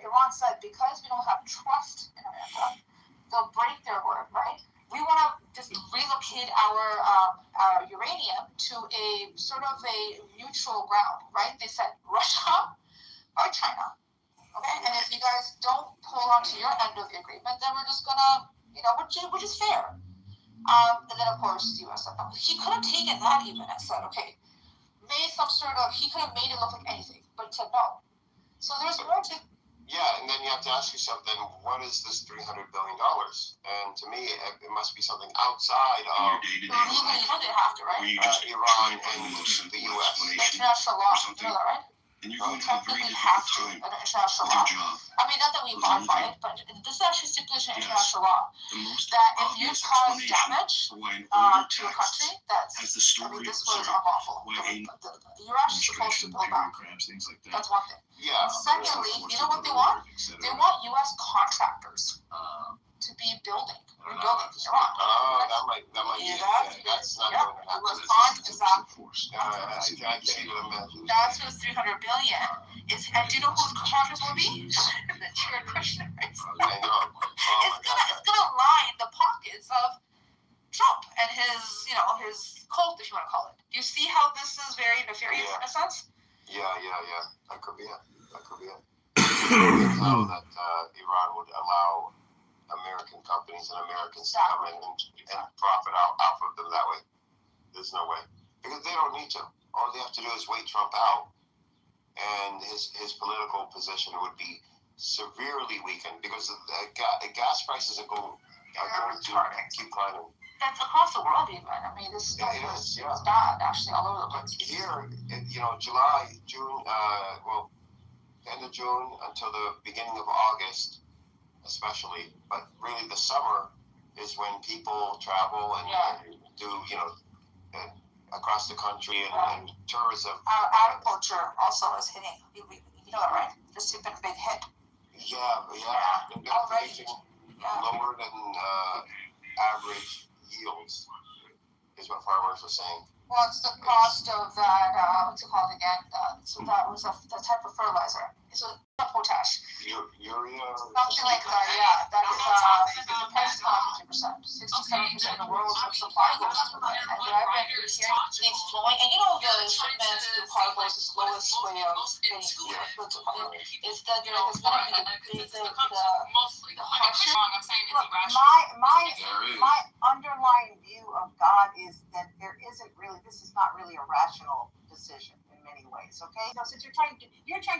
Iran said, because we don't have trust in America, they'll break their word, right? We want to just relocate our uranium to a sort of a neutral ground, right? They said Russia or China. Okay, and if you guys don't pull onto your end of the agreement, then we're just gonna, which is fair. And then of course the U.S. said no. He could have taken that even and said, okay, he could have made it look like anything, but he said no. So there's more to. Yeah, and then you have to ask yourself, then what is this $300 billion? And to me, it must be something outside of legally, they have to, right? Iran and the U.S. International law, you know that, right? And you're going to have a very difficult time under international with law. your job. I mean, not that we abide by it, but this is actually stipulation in international law that if you cause damage to a country, this was unlawful. You're actually supposed to pull back. That's one thing. Yeah. Secondly, you know what they want? They want U.S. contractors to be building, rebuilding Iran. That might be. That's not going to happen. It was on Isaac. I can't even imagine. That's what's $300 billion. And do you know who his contractors will be? The chair Kushner. I know. It's gonna line the pockets of Trump and his cult, if you want to call it. Do you see how this is very nefarious in a sense? Yeah. That could be it. How that Iran would allow American companies and Americans to come in and profit off of them that way. There's no way. Because they don't need to. All they have to do is wait Trump out, and his political position would be severely weakened because gas prices are going to keep climbing. That's across the world, even. I mean, this stuff is bad, actually, all over the place. Here, June, end of June until the beginning of August, especially, but really the summer is when people travel and do, across the country and tourism. Agriculture also is hitting. You know that, right? This has been a big hit. Yeah. They're predicting lower than average yields, is what farmers are saying. Well, it's the cost of that, what's it called again? So that was the type of fertilizer. It's a potash. Urea? Something like that, yeah. That is, the price is about 50%. 67% of the world's supply goes to that. And I've been hearing it's flowing. And the shipments to cargo is the slowest way of getting goods to cargo. It's that it's going to be the hardship. My underlying view of God is that this is not really a rational decision in many ways, okay? Since you're trying to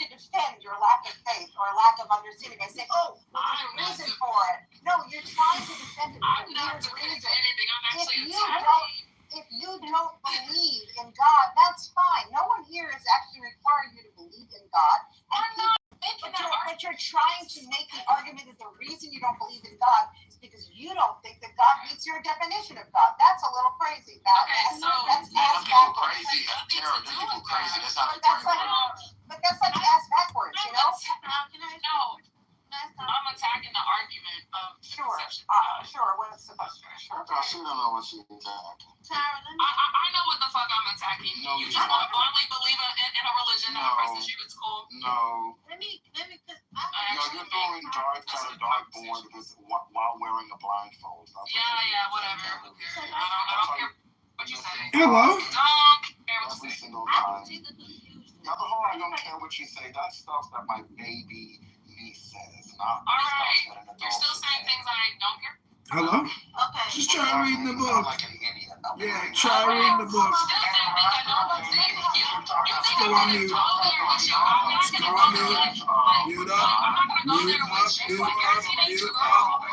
defend your lack of faith or lack of understanding by saying, there's a reason for it. No, you're trying to defend it for a weird reason. If you don't believe in God, that's fine. No one here is actually requiring you to believe in God. But you're trying to make the argument that the reason you don't believe in God is because you don't think that God meets your definition of God. That's a little crazy. That's ass backwards. But that's like ass backwards, I'm attacking the argument of Sure. What's the question? She don't know what she's attacking. I know what the fuck I'm attacking. No, you just want to blindly believe in a religion and a person you at school. No. Let me, you're throwing darts at a dartboard while wearing a blindfold. Yeah, whatever. I don't care what you say. Hello. Don't care what you Every say. single time. I don't care what you say. That's stuff that my baby niece says. Not Alright. You're still saying things I don't care? Hello. Okay. Just try reading the book. Like an idiot. Yeah, try reading the book. Still on mute. Still on mute. Mute up. Mute up. Mute up. Mute up.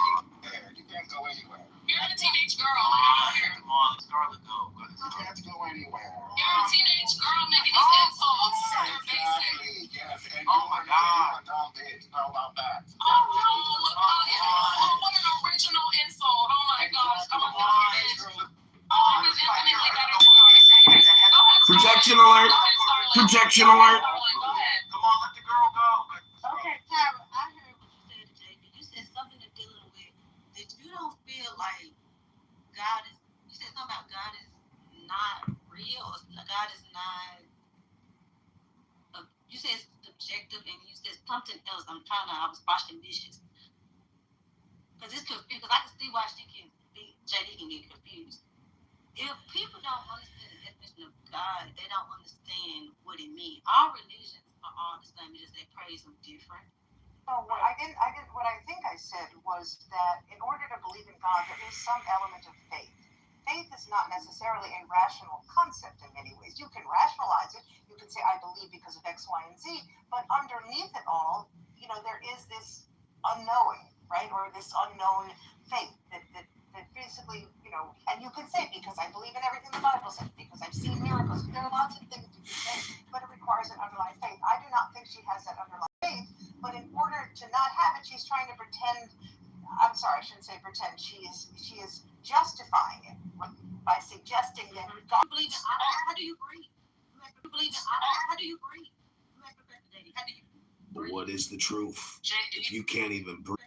You can't go anywhere. You're a teenage girl. I don't care. Come on, Scarlet, go. You can't go anywhere. You're a teenage girl making these insults. They're basic. Yes. And oh my God. Dumb bitch. How about that? What an original insult. Oh my gosh. I'm a bitch. Oh, he's infinitely better than yours. Projection alert. Projection alert. Come on, let the girl go. Okay, Tyra, I heard what you said today. You said something to dealing with that you don't feel like God is. You said something about God is not real. Or God is not. You said subjective, and you said something else. I was washing dishes. Because it's confused. Because I can see why JD can get confused. If people don't understand the definition of God, they don't understand what it means. All religions are all the same. It's just they praise them different. No, what I think I said was that in order to believe in God, there is some element of faith. Faith is not necessarily a rational concept in many ways. You can rationalize it. You can say, I believe because of X, Y, and Z. But underneath it all, there is this unknowing, right? Or this unknown faith that basically, and you can say, because I believe in everything the Bible says, because I've seen miracles. There are lots of things you can say, but it requires an underlying faith. I do not think she has that underlying faith, but in order to not have it, she's trying to pretend. I'm sorry, I shouldn't say pretend. She is justifying it by suggesting that God believes in. How do you breathe? How do you breathe? How do you? But what is the truth? If you can't even breathe.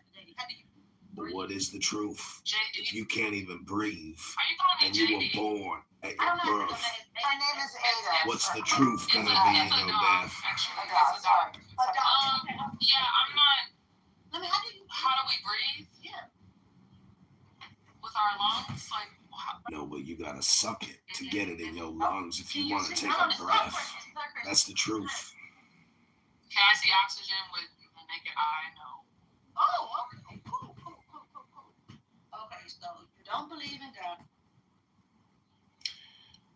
But what is the truth? If you can't even breathe Are you and you were born at your birth, My name is Ada. what's the truth gonna be in your death? Yeah, I'm not. Let me, How do we breathe? Yeah. With our lungs? Like, how? No, but you gotta suck it to get it in your lungs if you want to take a breath. That's the truth. Can I see oxygen with the naked eye? No. Oh, okay. Cool. Okay, so you don't believe in God.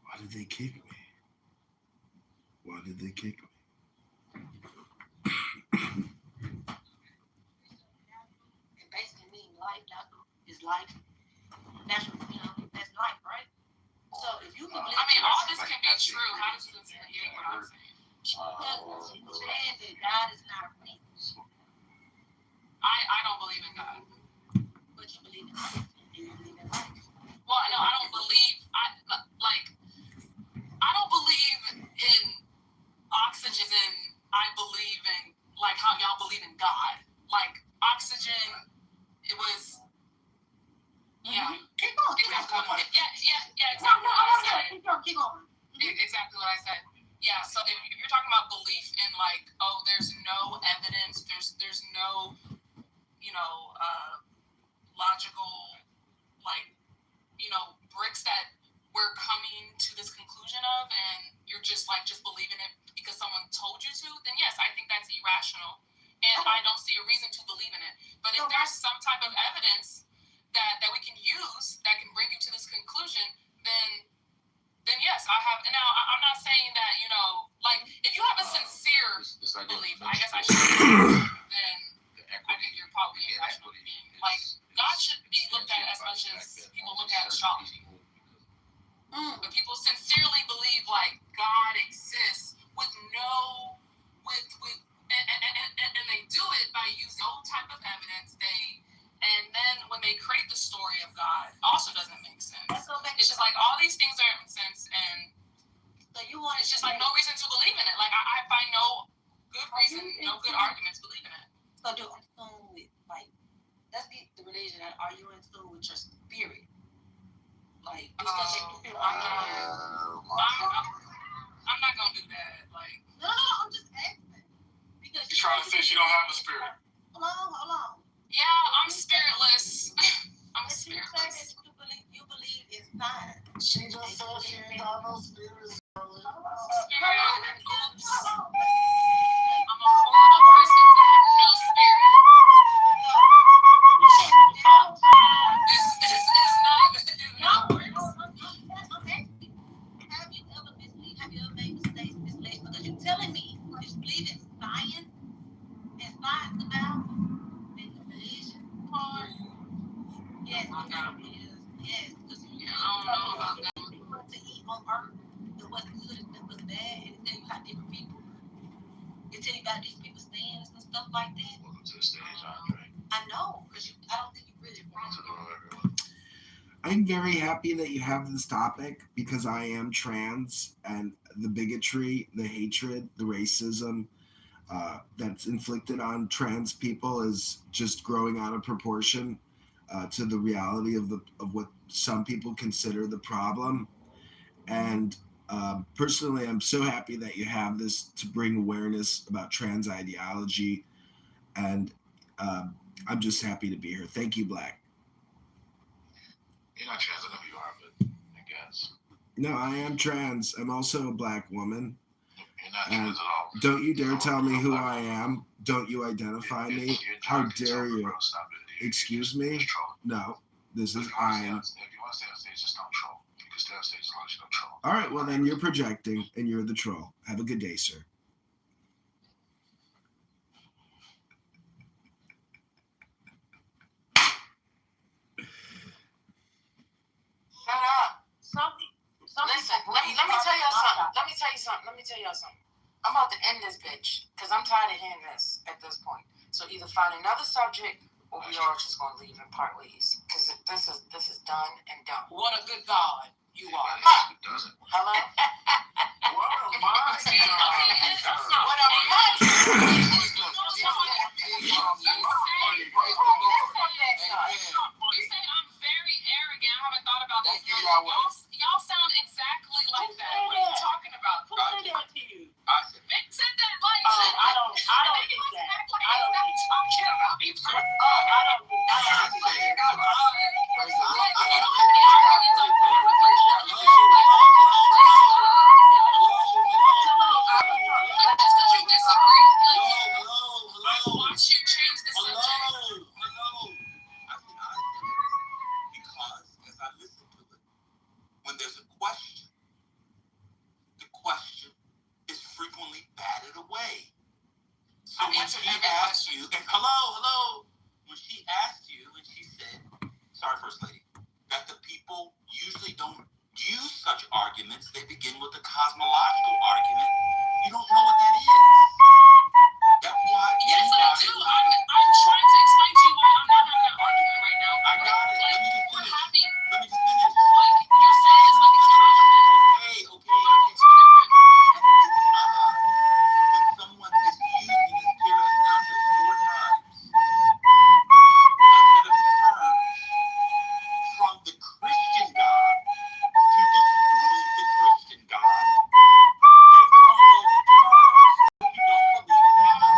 Why did they kick me? Why did they kick me? It basically means life, natural is life. Natural, that's life, right? So if you believe, I mean, all this can be true. How does this negate what I'm saying? Saying that God is not real. I don't believe in God. But you believe in life. You believe in life. Well, no, I don't believe. I don't believe in oxygen. I believe in like how y'all believe in God. Like oxygen, it was. Yeah. Keep on. Exactly. Yeah. Exactly what I said. Keep on. Exactly what I said. Yeah. So if you're talking about belief in like, oh, there's no evidence. There's no, logical, like, bricks that we're coming to this conclusion of, and you're just believing it because someone told you to, then yes, I think that's irrational, and I don't see a reason to believe in it. But if there's some type of evidence that we can use that can bring you to this conclusion, then yes, I have. And now I'm not saying that, like if you have a sincere belief, I guess I should. Then I think you're probably a rational being. Like God should be looked at as much as people look at astrology. But people sincerely believe like God exists with and they do it by using no type of evidence. And then when they create the story of God, also doesn't make sense. It's just like all these things don't make sense, and it's just like no reason to believe in it. Like I find no good reason, no good argument to believe in it. So do you assume with let's get the religion. Are you in tune with your spirit? Like I'm not gonna do that. Like no, I'm just asking because You're trying to say she don't have a spirit. Hold on. Yeah, I'm spiritless. I'm spiritless. You believe it's fine. She just said she ain't got no spirit. Oops. I'm a horrible person who has no spirit. This is not good. Have you ever mislead? Have you ever made mistakes? Because you're telling me you believe in science and science about and the religion part. Yes, yes. Because I don't know about that. To eat on earth and what's good and what's bad, and tell you how different people. It tell you about these people's stands and stuff like that. Welcome to the stage, Andre. I know, because I don't think you really want to. I'm very happy that you have this topic because I am trans, and the bigotry, the hatred, the racism that's inflicted on trans people is just growing out of proportion to the reality of what some people consider the problem. And personally, I'm so happy that you have this to bring awareness about trans ideology, and I'm just happy to be here. Thank you, Black. You're not trans, I know you are, but I guess. No, I am trans. I'm also a Black woman. You're not trans at all. Don't you dare tell me who I am. Don't you identify me. How dare you? Excuse me? No, this is I am. If you want to stay on stage, just don't troll. You can stay on stage as long as you don't troll. All right, well then you're projecting and you're the troll. Have a good day, sir. Shut up. Listen, let me tell y'all something. Let me tell y'all something. I'm about to end this bitch because I'm tired of hearing this at this point. So either find another subject or we are just gonna leave and part ways because this is done and done. What a good God you are. Hello. What a monster! What a monster! only batted away. So when she asked you, hello, when she asked you and she said, sorry, First Lady, that the people usually don't use such arguments, they begin with a cosmological argument. You don't know what that is. That's why. Yes, I do. I'm trying to explain to you why I'm not having that argument right now. I got it. Like, Let me just we're finish. having, Let me just finish. like, you're saying it's like it's different. Okay. It's different. And it's odd when someone is using this term now to 4 times a set of terms from the Christian God to disprove the Christian God. They call those terms when you don't believe in God.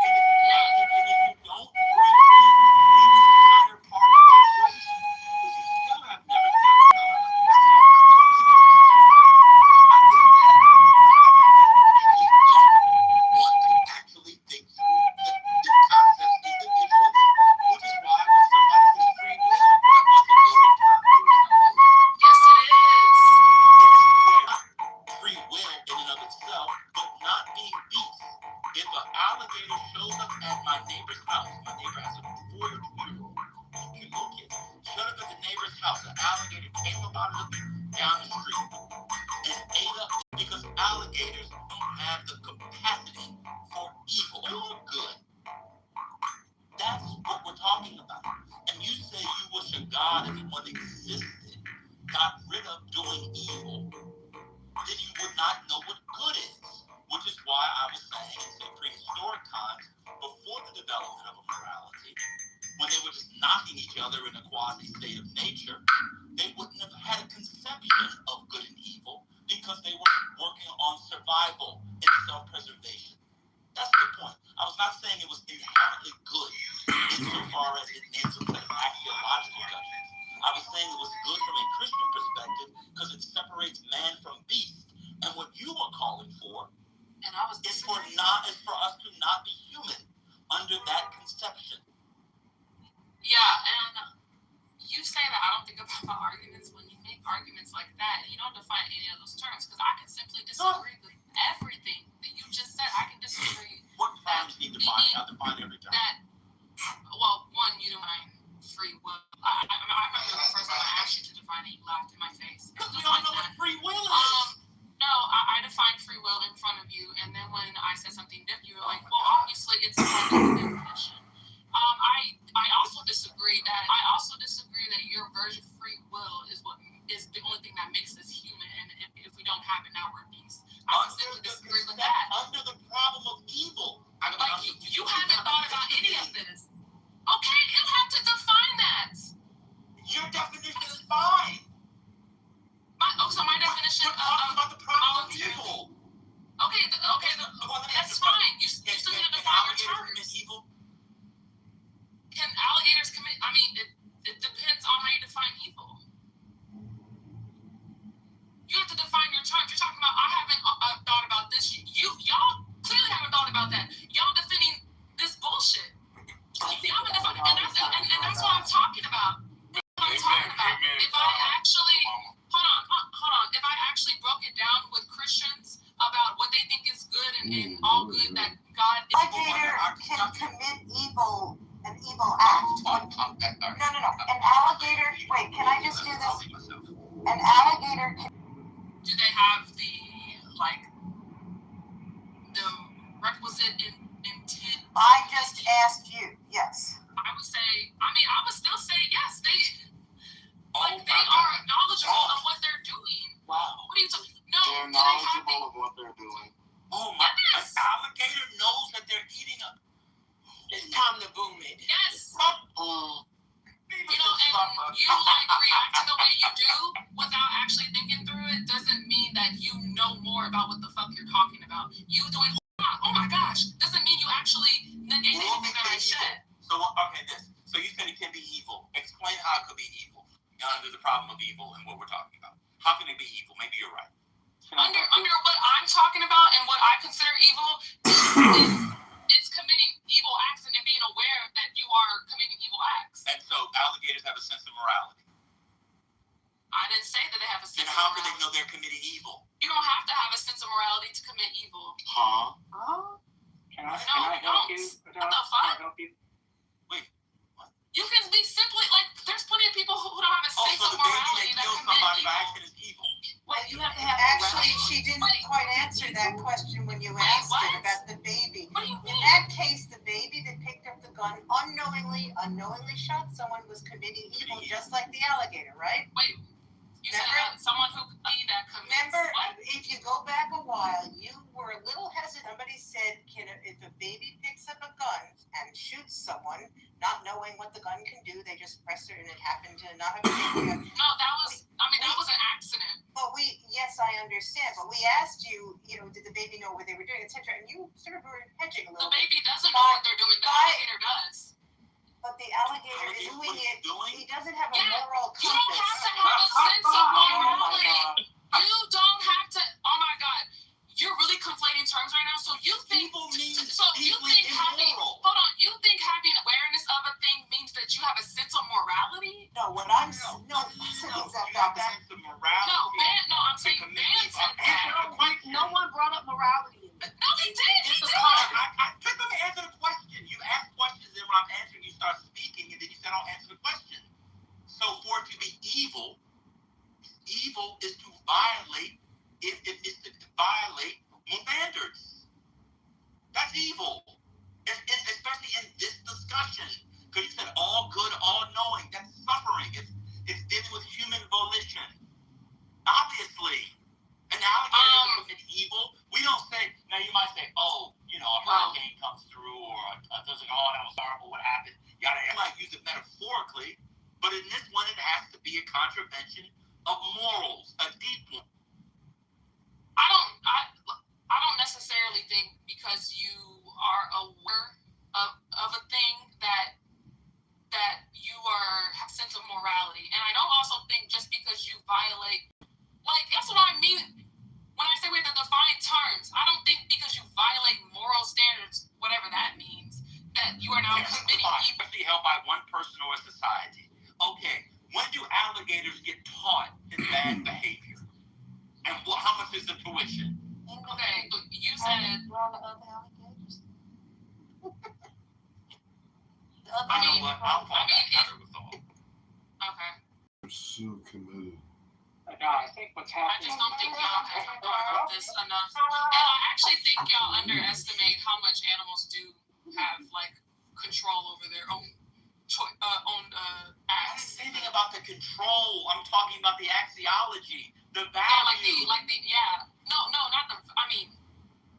And if you don't bring in the entire part of the equation, because you still have never doubted God. That's all. I don't think you're true. I think that you just don't want to actually think through the concepts individually, which is why when somebody says free will, that was a loaded term. Yes, it is. It's where free will in and of itself, but not being beast. If an alligator shows up at my neighbor's house, my neighbor has a 4 or 2-year-old, cute little kid, showed up at the neighbor's house, an alligator came up out of down the street and ate up because alligators don't have the capacity for evil or good. That's what we're talking about. And you say you wish a God, if one existed, got rid of doing evil, then you would not know what good is. Which is why I was saying in prehistoric times, before the development of a morality, when they were just knocking each other in a quasi state of nature, they wouldn't have had a conception of good and evil because they were working on survival and self-preservation. That's the point. I was not saying it was inherently good insofar as it made some kind of axiological judgments. I was saying it was good from a Christian perspective because it separates man from beast. And what you were calling for is for us to not be human under that conception. Yeah, and you say that I don't think about my arguments when you make arguments like that, and you don't define any of those terms, because I can simply disagree with everything that you just said. I can disagree. What terms need defined? I define every term. Well, one, you define free will. I remember the first time I asked you to define it, you laughed in my face. Because we all know what free will is. No, I defined free will in front of you, and then when I said something different, you were like, well, obviously it's a definition. I also disagree that your version of free will is what is the only thing that makes us human, and if we don't have it, now we're beasts. I would simply disagree with that. Under the problem of evil. Like, you haven't thought about any of this. Okay, you have to define that. Your definition is fine. So my definition about the problem of evil. Okay, that's fine. You still need to define your terms. Evil? Can alligators commit? I mean, it depends on how you define evil. You have to define your terms. You're talking about I haven't thought about this. Y'all clearly haven't thought about that. Y'all defending this bullshit. Y'all been defining, and that's what I'm talking about. If I actually hold on. If I actually broke it down with Christians about what they think is good and all good that God is. Alligator can commit an evil act. No. An alligator. Wait, can I just do this? An alligator can. Do they have the requisite intent? I just asked you. Yes. I would still say yes. They are knowledgeable of what they're doing. Wow. What are you talking? No, they're knowledgeable of what they're doing. Oh my! An alligator knows that they're eating a. It's time to boom it. Yes. You know, and you reacting the way you do without actually thinking through it doesn't mean that you know more about what the fuck you're talking about. You doing oh my gosh doesn't mean you actually negate anything that I said. So So you said it can be evil. Explain how it could be evil under the problem of evil and what we're talking about. How can it be evil? Maybe you're right. Under what I'm talking about and what I consider evil is committing evil acts and being aware that you are committing evil acts. And so alligators have a sense of morality. I didn't say that they have a sense of morality. Then how can they know they're committing evil? You don't have to have a sense of morality to commit evil. Huh? Can I No, help don't. you? What the fuck? Help you? Wait, what? You can be simply like. There's plenty of people who don't have a sense So of the baby morality that that kills commit somebody by evil. accident is evil. Wait, you have to have Actually, morality. she didn't quite answer that question when you asked what? it about the baby. What do you mean? In that case, the baby that picked up the gun unknowingly shot someone was committing evil, just like the alligator, right? Wait, you said someone who that commits. Remember, what? if you go back a while, you were a little hesitant. Somebody said, if a baby picks up a gun and shoots someone, not knowing what the gun can do, they just press it and it happened to not have a baby gun. No, that was. That was an accident. But yes, I understand. But we asked you, did the baby know what they were doing, etc. And you sort of were hedging a little The bit. baby doesn't know what they're doing. The alligator does. But the alligator is doing it. He doesn't have a moral compass. You don't have to have a sense of morality. You don't have to. Oh my God, you're really conflating terms right now. So you think having you think having awareness of a thing means that you have a sense of morality? No, what I'm saying. No, No, I'm saying Van said that. No one brought up morality. No, he did. He did. Let me answer the question. You ask questions, and when I'm answering, you start speaking, and then you said, I'll answer the question. So for it to be evil is to violate, it's to violate standards. That's evil. Especially in this discussion. Because you said all good, all knowing. That's suffering. It's dealing with human volition. Obviously. An alligator doesn't evil. We don't say, now you might say, a hurricane comes through, or that was horrible, what happened? Yada, yada. I might use it metaphorically, but in this one, it has to be a contravention of morals, a deep one. I don't necessarily think because you are aware of a thing that you have a sense of morality. And I don't also think just because you violate, that's what I mean when I say we have to define terms. I don't think because you violate moral standards, whatever that means, that you are now committing evil. Especially held by one person or a society. Okay, when do alligators get taught in bad behavior? And how much is the tuition? Okay, you said. Okay. You're so committed. No, I think what's happening. I just don't think y'all have thought about this enough. And I actually think y'all underestimate how much animals do have control over their own acts. I'm thinking about the control. I'm talking about the axiology, the value. No, not the.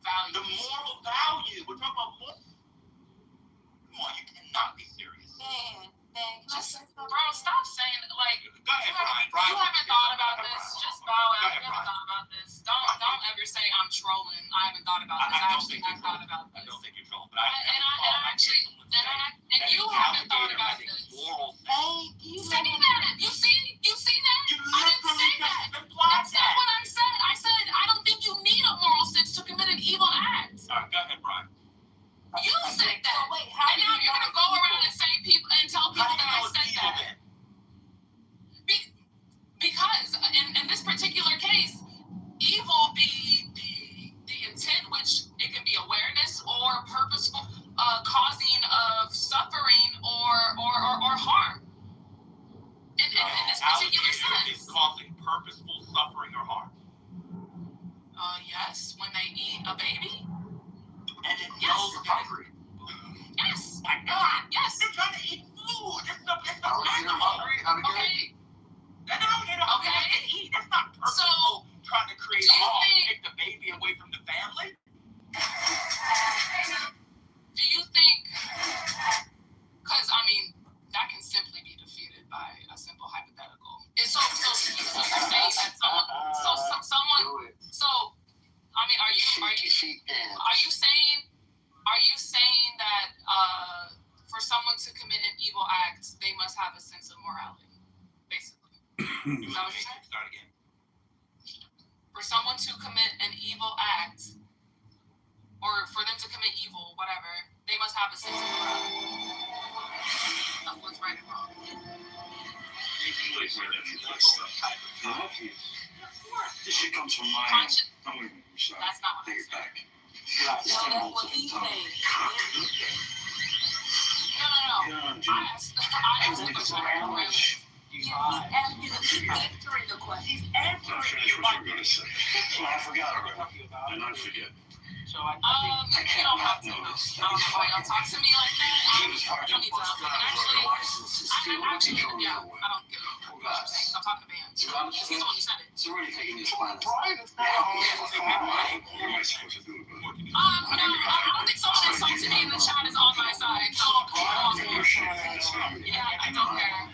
Value. The moral value. We're talking about moral. Come on, you cannot be serious. Bro, stop saying Go ahead, you haven't thought about this. Just bow out. You haven't thought about this. Don't ever say I'm trolling. I haven't thought about this. I've thought about this. I don't think you're trolling, but and you haven't thought about this. You see that? You see that? I didn't say that. That's not what I said. I said I don't think you need a moral sense to commit an evil act. All right, go ahead, Brian. You said that. And now you're gonna go around and say tell people that I said that. Because in this particular case, evil be the intent, which it can be awareness or purposeful causing of suffering or harm. In this particular sense. Is causing purposeful suffering or harm. Yes, when they eat a baby. And it knows hungry. Yes. My God. Yes. They're trying to eat food. It's no hungry. Okay. An alligator can eat. That's not purposeful. Trying to create harm and take the baby away from the family. Do you think? Because that can simply be defeated by a simple hypothetical. And so you're saying that someone. Are you saying that for someone to commit an evil act, they must have a sense of morality, basically? Is that what you're saying? Start again. For someone to commit an evil act, or for them to commit evil, whatever, they must have a sense of morality. Of what's right and wrong. This shit comes from my That's not what I said. that's what he's saying. No. I asked the question. He's answering the question. He's answering Finish what you were going to say. Well, I forgot already. And I forget. So I think you don't have to. I don't know why y'all talk to me like that. You don't need to. Actually, I don't give a shit. I'm talking to Ben. He's the one who said it. So where are you taking these plans? What am I supposed to do about it? No, I don't think someone insulted me in the chat is on my side. So, yeah, I don't care.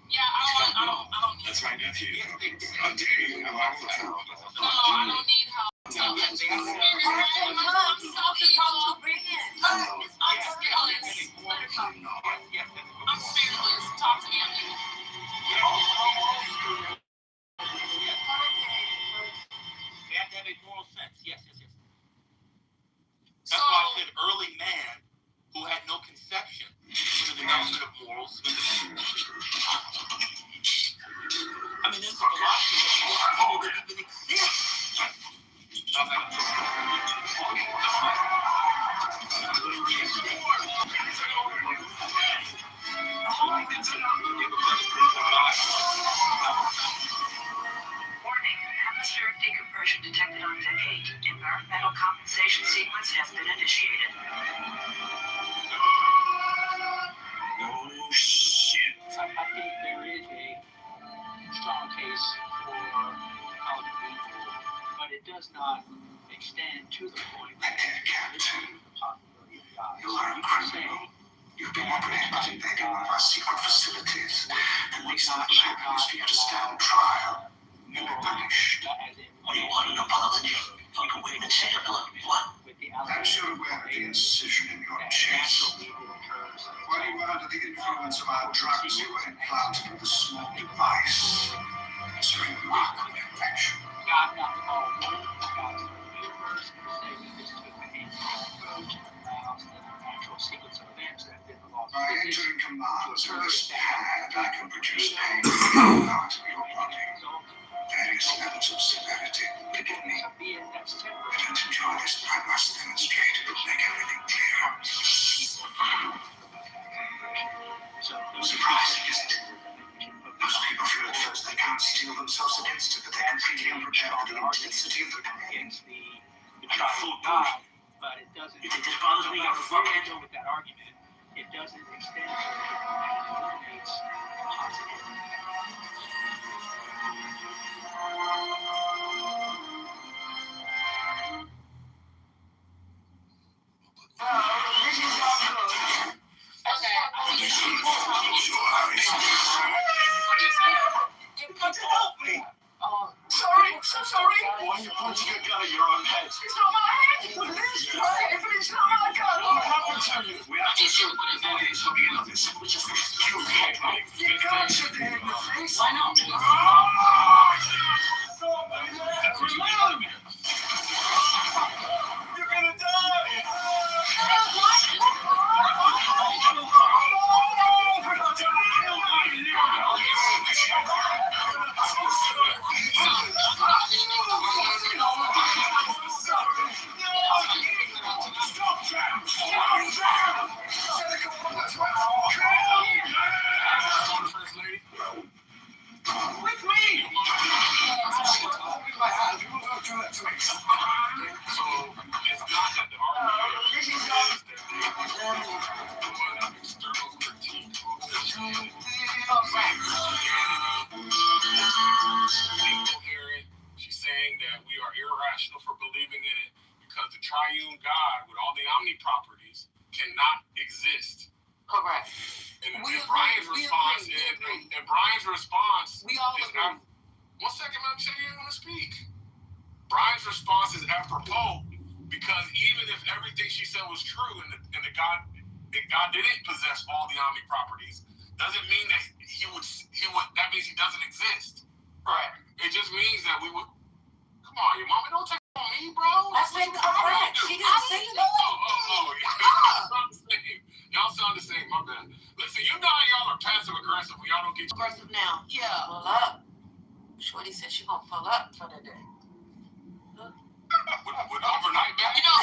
Yeah, I don't need. That's my nephew. How dare you? No, I don't need help. I'm self-controlled. I'm fearless. I'm fearless. Talk to me. They have to have a moral sense. Yes. That's why I said early man who had no conception for the development of morals. I mean, there's a philosophy that even exists. Warning, atmospheric decompression detected on deck 8. Environmental compensation sequence has been initiated. Oh, shit. I think there is a strong case for out evil, but it does not extend to the point that there is the possibility of God. You are a criminal. You've been apprehended in one of our secret facilities. The next time is for you to stand trial. You'll be punished. You want an apology? You can wait and say it. What? I'm sure aware of the incision in your chest. While you were under the influence of our drugs, you were implanted with a small device. It's a remarkable invention. God got the ball rolling. God's the universe. Say we just took the ancient approach and allows the natural sequence of events that did the laws. By entering commands with this pad, I can produce pain out of your body. Various levels of severity. Forgive me. I don't enjoy this, but I must demonstrate it will make everything clear. Surprising, isn't it? Most people feel at first they can't steel themselves against it, but they're completely unprepared for the intensity of the pain. But it doesn't. You think this bothers me, you fuckhead? With that argument, it doesn't extend to it eliminates positive. Sorry, so sorry. Why are you punching a gun at your own head? It's not my head. It is right, but it's not my gun. What happened to you? We have to shoot the audience for being of this. Which is you can't shoot the head in the face. Why not? You're gonna die! With me! My hand, you will not do that to me. So, it's not that the argument is that the external critique of this incoherent. She's saying that we are irrational for believing in it because the triune God with all the omni properties cannot exist. Correct. And Brian's response We all is agree. one second, let me say you didn't want to speak. Brian's response is apropos because even if everything she said was true and the God didn't possess all the omni properties, doesn't mean that he would that means he doesn't exist. Right. It just means that we would. Come on, your mama, don't take it on me, bro. I said correct. She didn't say it. Y'all sound the same, my bad. Listen, you know how y'all are passive aggressive when y'all don't get Aggressive now. Yeah. Pull up. Shorty said she gonna pull up for the day. with overnight back. You know,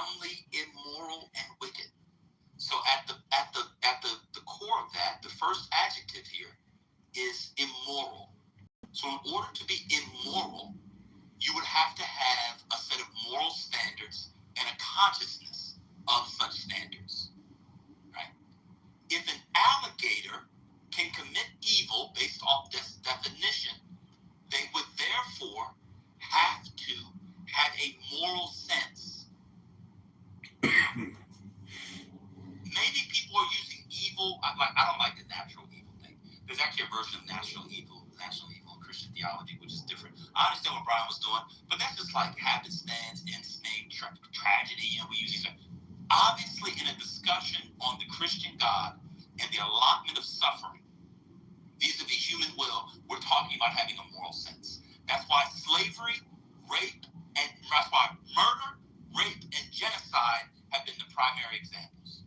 profoundly immoral and wicked. So at the core of that, the first adjective here is immoral. So in order to be immoral, you would have to have a set of moral standards and a consciousness of such standards, right? If an alligator can commit evil based off this definition, they would therefore have to have a moral sense. Maybe people are using evil. I don't like the natural evil thing. There's actually a version of national evil in Christian theology, which is different. I understand what Brian was doing, but that's just like happenstance, instinct, tragedy. We use these. Obviously, in a discussion on the Christian God and the allotment of suffering, vis-a-vis human will, we're talking about having a moral sense. That's why slavery, rape, and that's why murder, rape, and genocide have been the primary examples.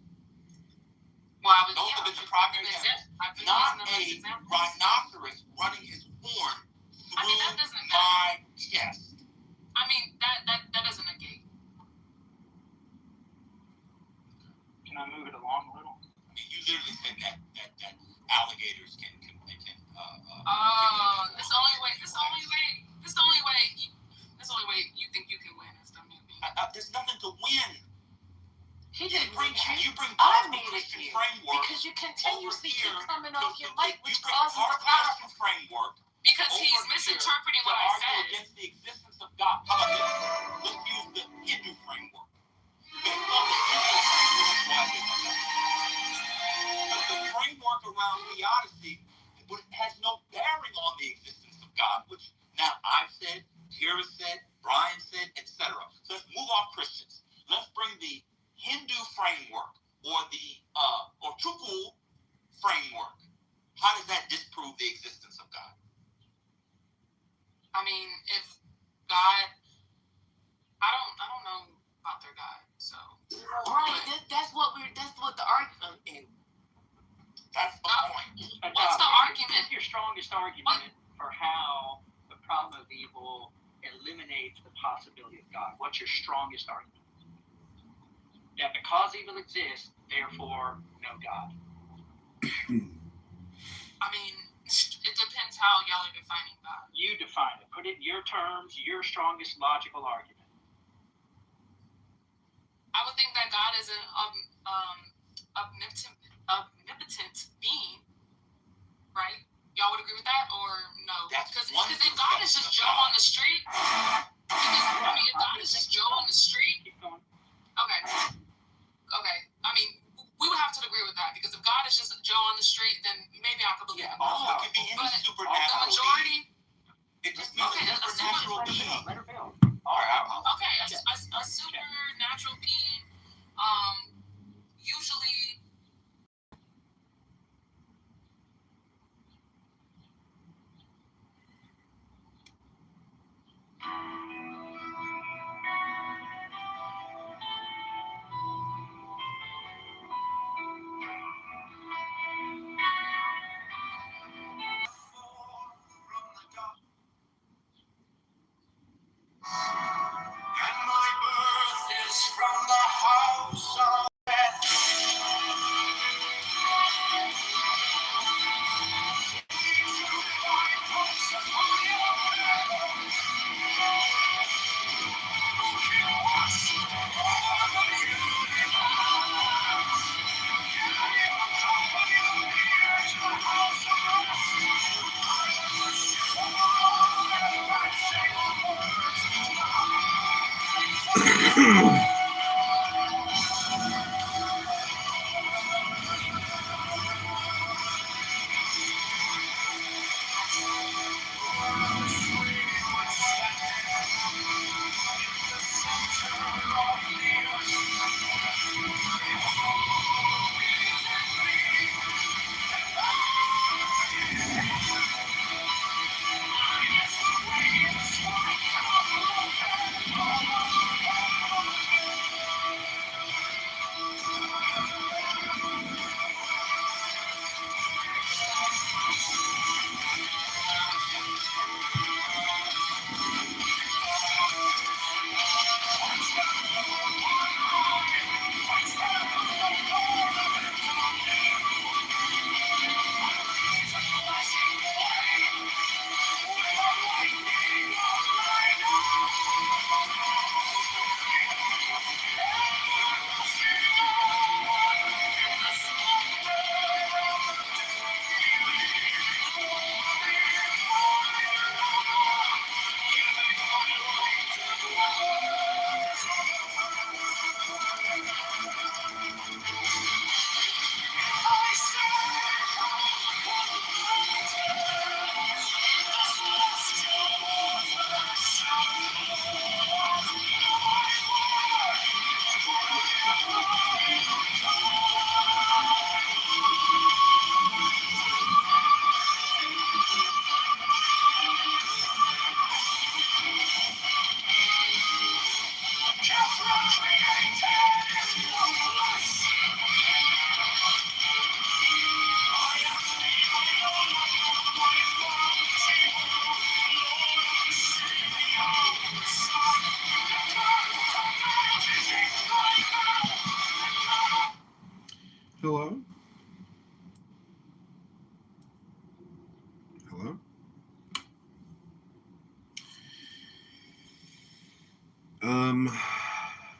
Well, Those have been the primary examples. Not a rhinoceros running his horn through my chest. I mean, that doesn't negate. Can I move it along a little? I mean, you literally said that alligators can this the only way you think you can win is the movie. There's nothing to win. He didn't bring you bring I part of the made it Christian here framework because you continuously keep coming off your mic, mic, which you bring causes part a of the Christian problem. framework Because he's over misinterpreting here what to I argue said. against the existence of God. How about this? Let's use the Hindu framework. Based on the Hindu framework, because the framework around theodicy has no bearing on the existence of God, which now I've said, Kira said, Brian said, etc. So let's move off Christians. Let's bring the Hindu framework or the Trupul framework. How does that disprove the existence of God? I mean, if God, I don't know about their God, so. Right, that's what the argument is. That's the point. What's the argument? Your strongest argument for how the problem of evil eliminates the possibility of God. What's your strongest argument? That because evil exists, therefore no God. I mean, it depends how y'all are defining God. You define it. Put it in your terms, your strongest logical argument. I would think that God is an omnipotent being, right? Y'all would agree with that, or no? Because if God is just Joe on the street, if God is just Joe on the street, okay. I mean, we would have to agree with that, because if God is just Joe on the street, then maybe I could believe it. Also, it could be any supernatural the majority. It just means a supernatural being. Let her build. Okay, a supernatural being, usually. And my birth is from the house of death. Hello? Hello? I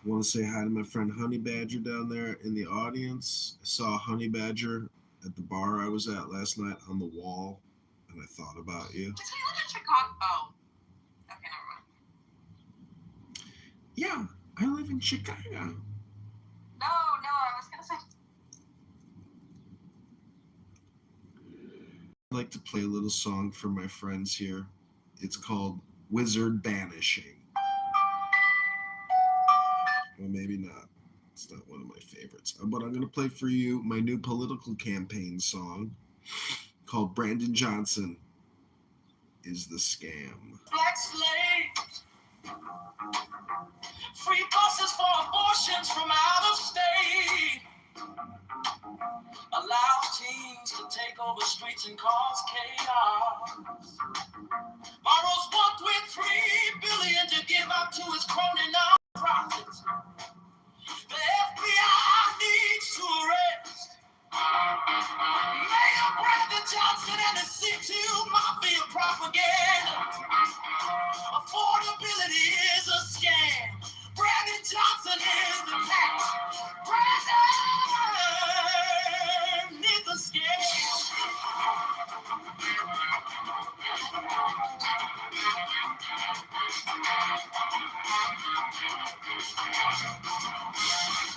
want to say hi to my friend Honey Badger down there in the audience. I saw Honey Badger at the bar I was at last night on the wall, and I thought about you. Does he live in Chicago? Oh. Okay, never mind. Yeah, I live in Chicago. No, I was gonna say. I'd like to play a little song for my friends here. It's called Wizard Banishing. Well, maybe not. It's not one of my favorites. But I'm going to play for you my new political campaign song called Brandon Johnson is the Scam. Black slaves, free buses for abortions from out of state, allows teens to take over streets and cause chaos, borrows $1.3 billion to give out to his crony nonprofits. The FBI needs to arrest Mayor Brandon Johnson and the C2 Mafia propaganda. Affordability is a scam. Brandon Johnson is the tax. Brandon is a scam.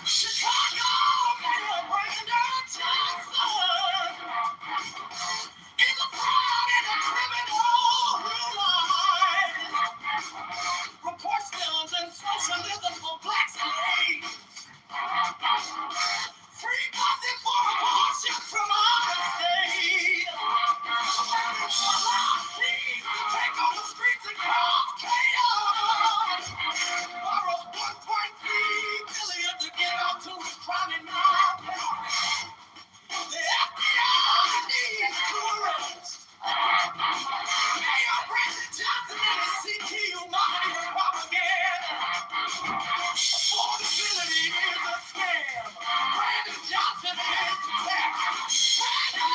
Chicago Mayor Brandon Johnson is a fraud and a criminal who lies. Reports guns and socialism for black slaves. Free buses for abortion from out of state. Allow teens to take on the streets and cause chaos. Borrows $1.3 billion to give out to his crony nonprofits. The FBI needs to arrest Mayor Brandon Johnson and his CTU Mafia propaganda. Affordability is a scam. Brandon Johnson is the tax. Brandon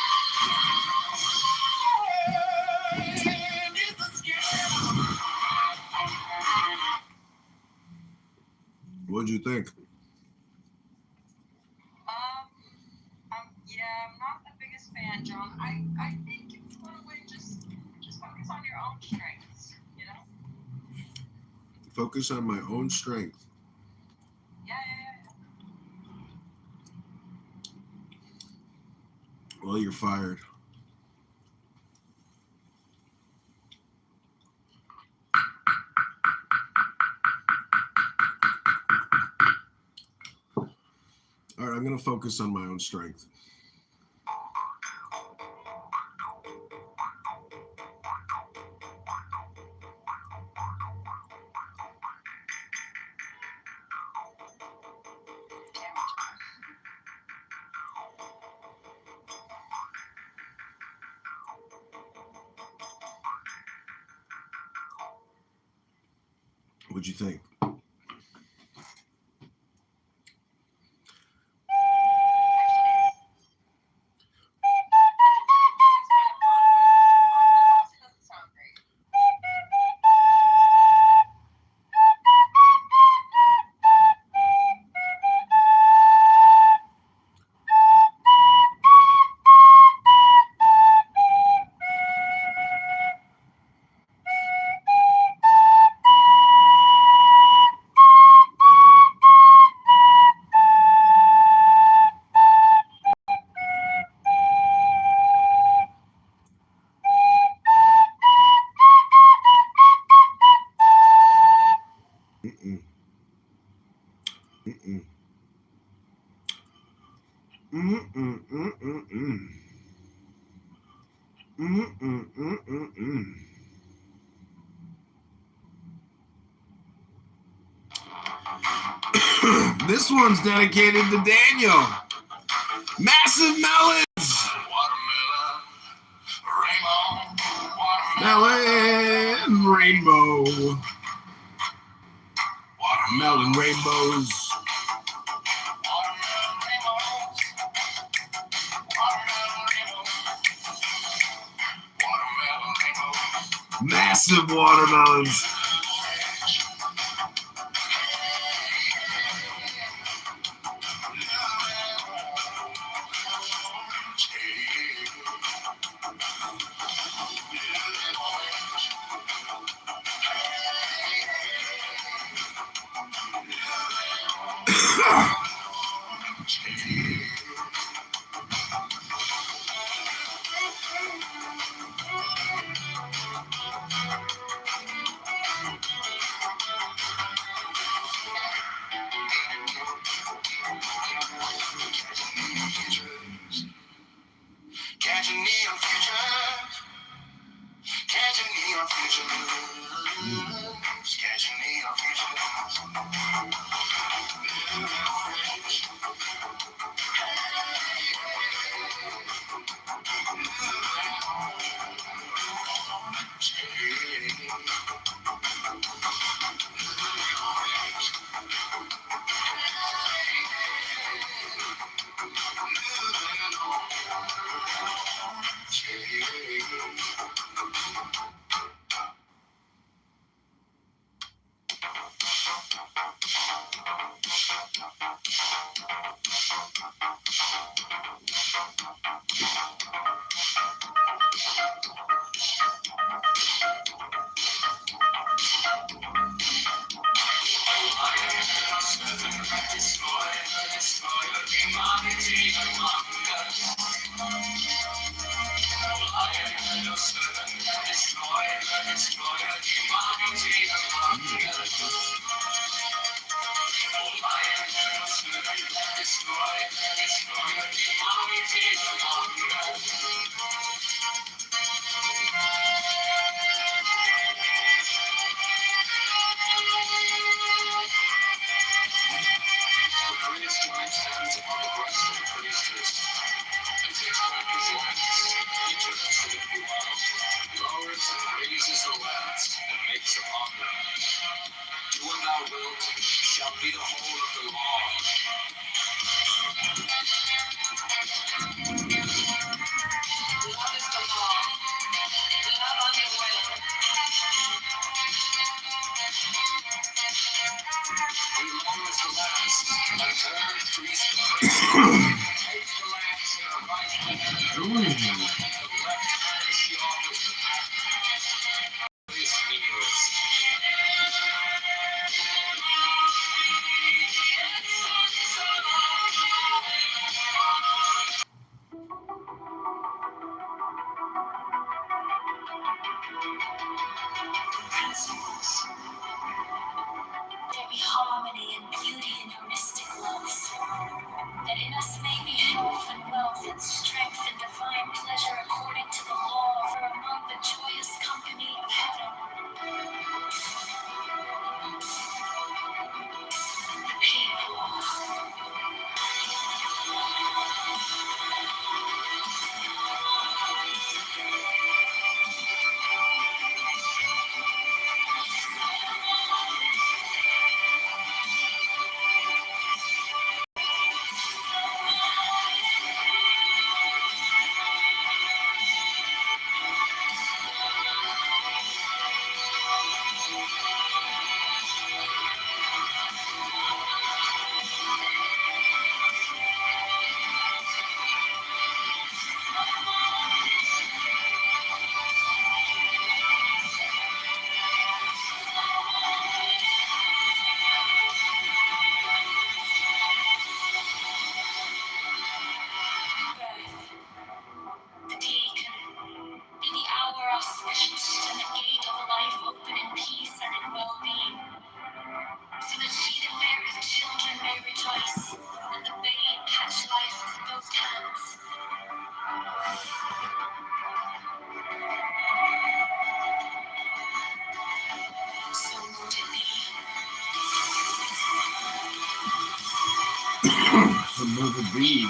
is a scam. What'd you think? I'm not the biggest fan, John. I think if you want to win, just focus on your own strengths, you know? Focus on my own strength. Yeah. Well, you're fired. All right, I'm going to focus on my own strength. What'd you think? This one's dedicated to Daniel. Massive melons. Melon rainbow. Watermelon rainbows. Massive watermelons. Catching neon futures. Catching neon futures. Catching neon There be harmony and beauty in your mystic loves, that in us may be health and wealth and strength and divine pleasure according to the law, for among the joyous company of heaven, the people. Another bee.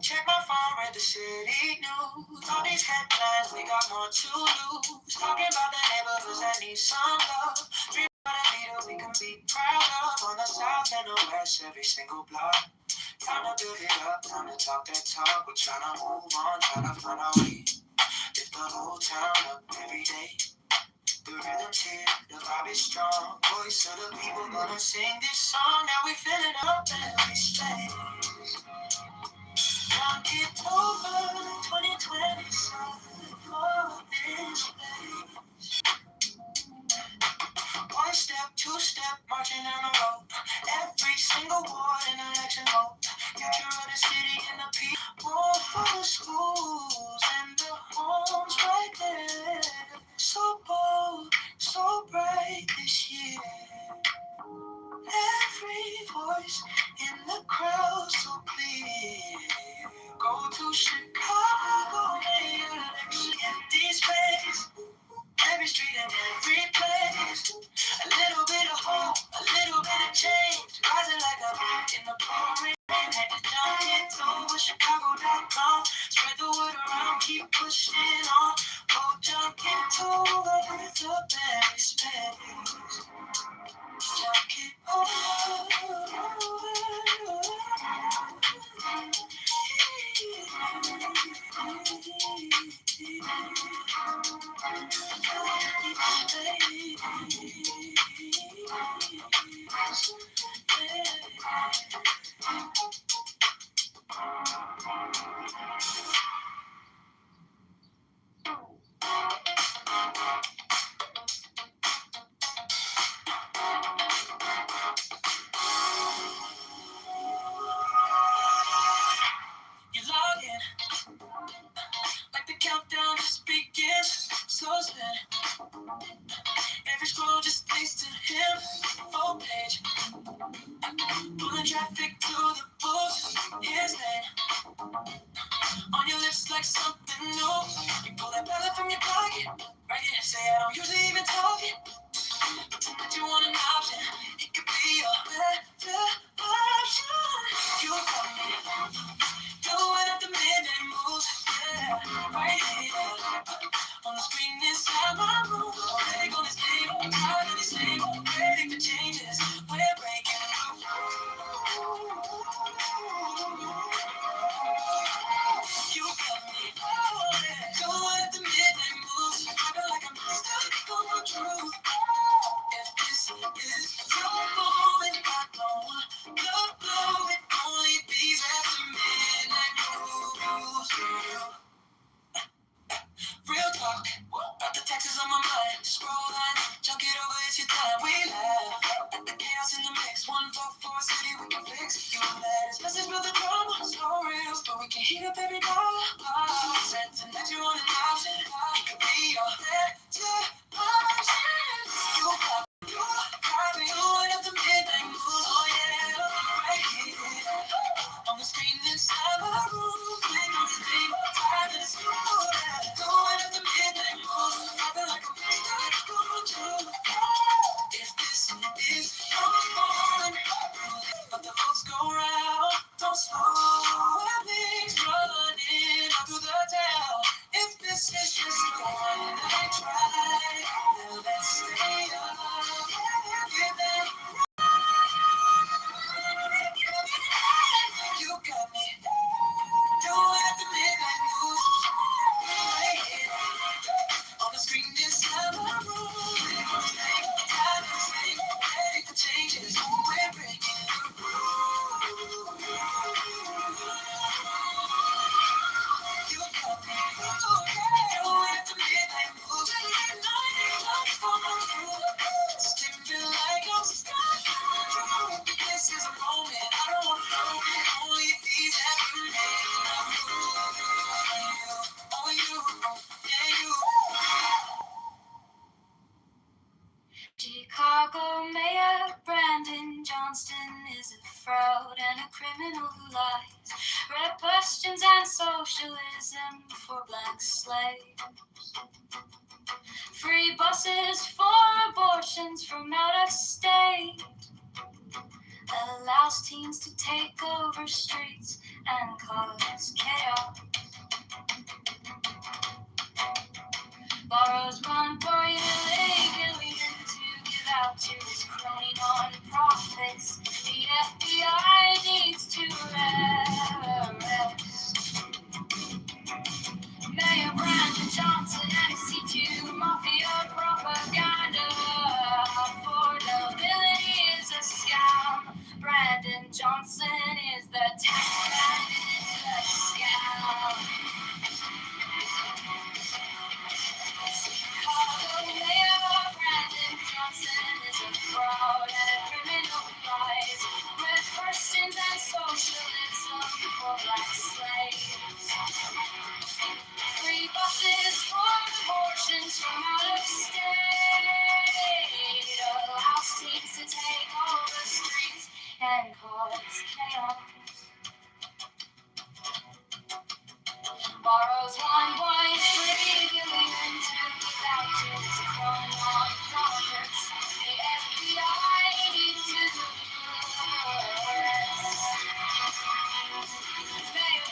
Check my phone, read the city news. All these headlines, we got more to lose. Talking about the neighborhoods that need some love. Dream about a leader we can be proud of. On the south and the west, every single block. Time to build it up, time to talk that talk. We're trying to move on, trying to find our way. Lift the whole town up every day. The rhythm's here, the vibe is strong. Voice of the people gonna sing this song. Now we fill it up every space. Young Kitover, 2027 for this place. One step, two step, marching down the road. Every single ward in election mode. Future of the city in the peak. More for the schools and the homes right there. So bold, so bright this year. Every voice in the crowd so clear. Go to Chicago, mayor election, empty space. Every street and every place. A little bit of hope, a little bit of change. Rising like a bird in the pouring rain. Chicago.com. Spread the word around, keep pushing on. Hold your Kitover with the very space. Jump it You log in, like the countdown just begins. Slow spin, every scroll just leads to him. Full page, pulling traffic to the booth. His name on your lips like something new. You pull that palette from your pocket, right here. Say I don't usually even talk it, but tonight you want an option. It could be your better option. You got me doing up the midnight moves, yeah, right here. On the screen inside my room, already on this game, tired of this game, ready for changes. We're breaking through. You got me, oh yeah, doing up the midnight moves. I feel like I'm stuck on truth. If this is your moment, I don't want to blow it. Only these after midnight moves. Real talk, about the taxes on my mind. Scroll line, chunk it over, it's your time. We laugh at the chaos in the mix. 144 city we can fix. You let us message with the drama. So real, but we can heat up every dollar. Said tonight you want an option. It could be your better option. You got me doing up the midnight moves. Oh yeah, right here. On the screen inside my room, click on this thing, tired of this mood. Going up the midnight moves, I feel like I'm stuck on truth. If this is your moment, let the votes go round. Don't slow things running up through the town. If this is just the one night try, then let's stay up. Give it. You got me doing up the midnight moves. Right here on the screen inside my room. Time is late, ready for changes. We're breaking through. You got me doing up the midnight moves. Skipping like I'm stuck. This is a moment I don't want to know. Only these happen. Oh, you, yeah, you. Chicago Mayor Brandon Johnston is a fraud and a criminal who lies. Red questions and socialism for black slaves. Free buses for abortions from out of state. Allows teens to take over streets and cause chaos. Borrows $1 illegally to give out to his crony non-profits. The FBI needs to arrest Mayor Brandon Johnson and C2 Mafia propaganda. Affordability is a scam. Brandon Johnson is the tax man, is a scam. Chicago Mayor Brandon Johnson is a fraud and a criminal who lies. Red questions and socialism for black slaves. Free buses for abortions from out of state. Allows teens to take over streets and cause chaos. Borrows $1.3 billion to give out to his crony non-profits. The FBI needs to arrest Mayor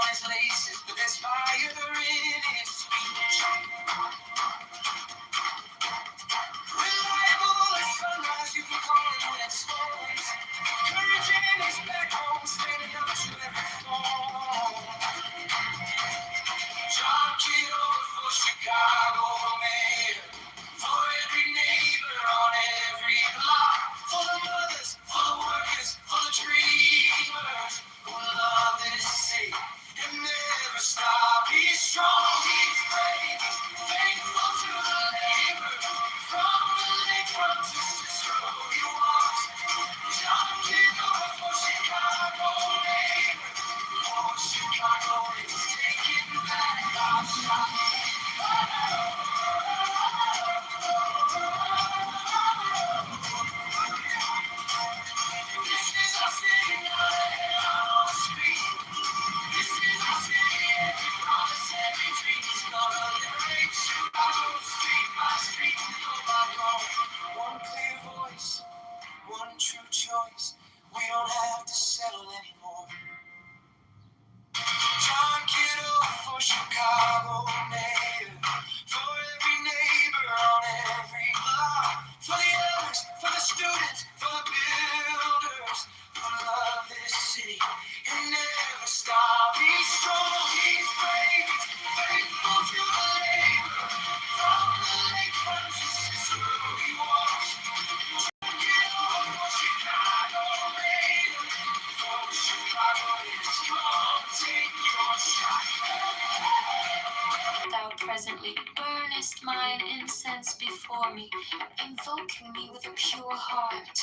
his laces, but there's fire in his speech. Reliable as sunrise, you can call him when it storms. Courage in his back home, standing up to every storm. John Kitover for Chicago mayor, for every neighbor on every block, for the mothers, for the workers, for the dreamers who love this city and never stop. He's strong, he's brave, he's faithful to the labor. From the lakefront to Cicero he walks. John Kitover for Chicago mayor, for Chicago is taking back our shot. This is our city, not a hell on the street. This is our city, every promise, every dream is gonna liberate Chicago, street by street, door by door. One clear voice, one true choice. We don't have to settle anymore. John Kitover for Chicago mayor, for every neighbor on every block, for the elders, for the students, for the builders who love this city and never stop. He's strong, he's brave, he's faithful to the labor. From the lakefront to Cicero he walks. John Kitover for Chicago mayor, for Chicago is come, take your shot. Thou presently burnest mine incense before me, invoking me with a pure heart.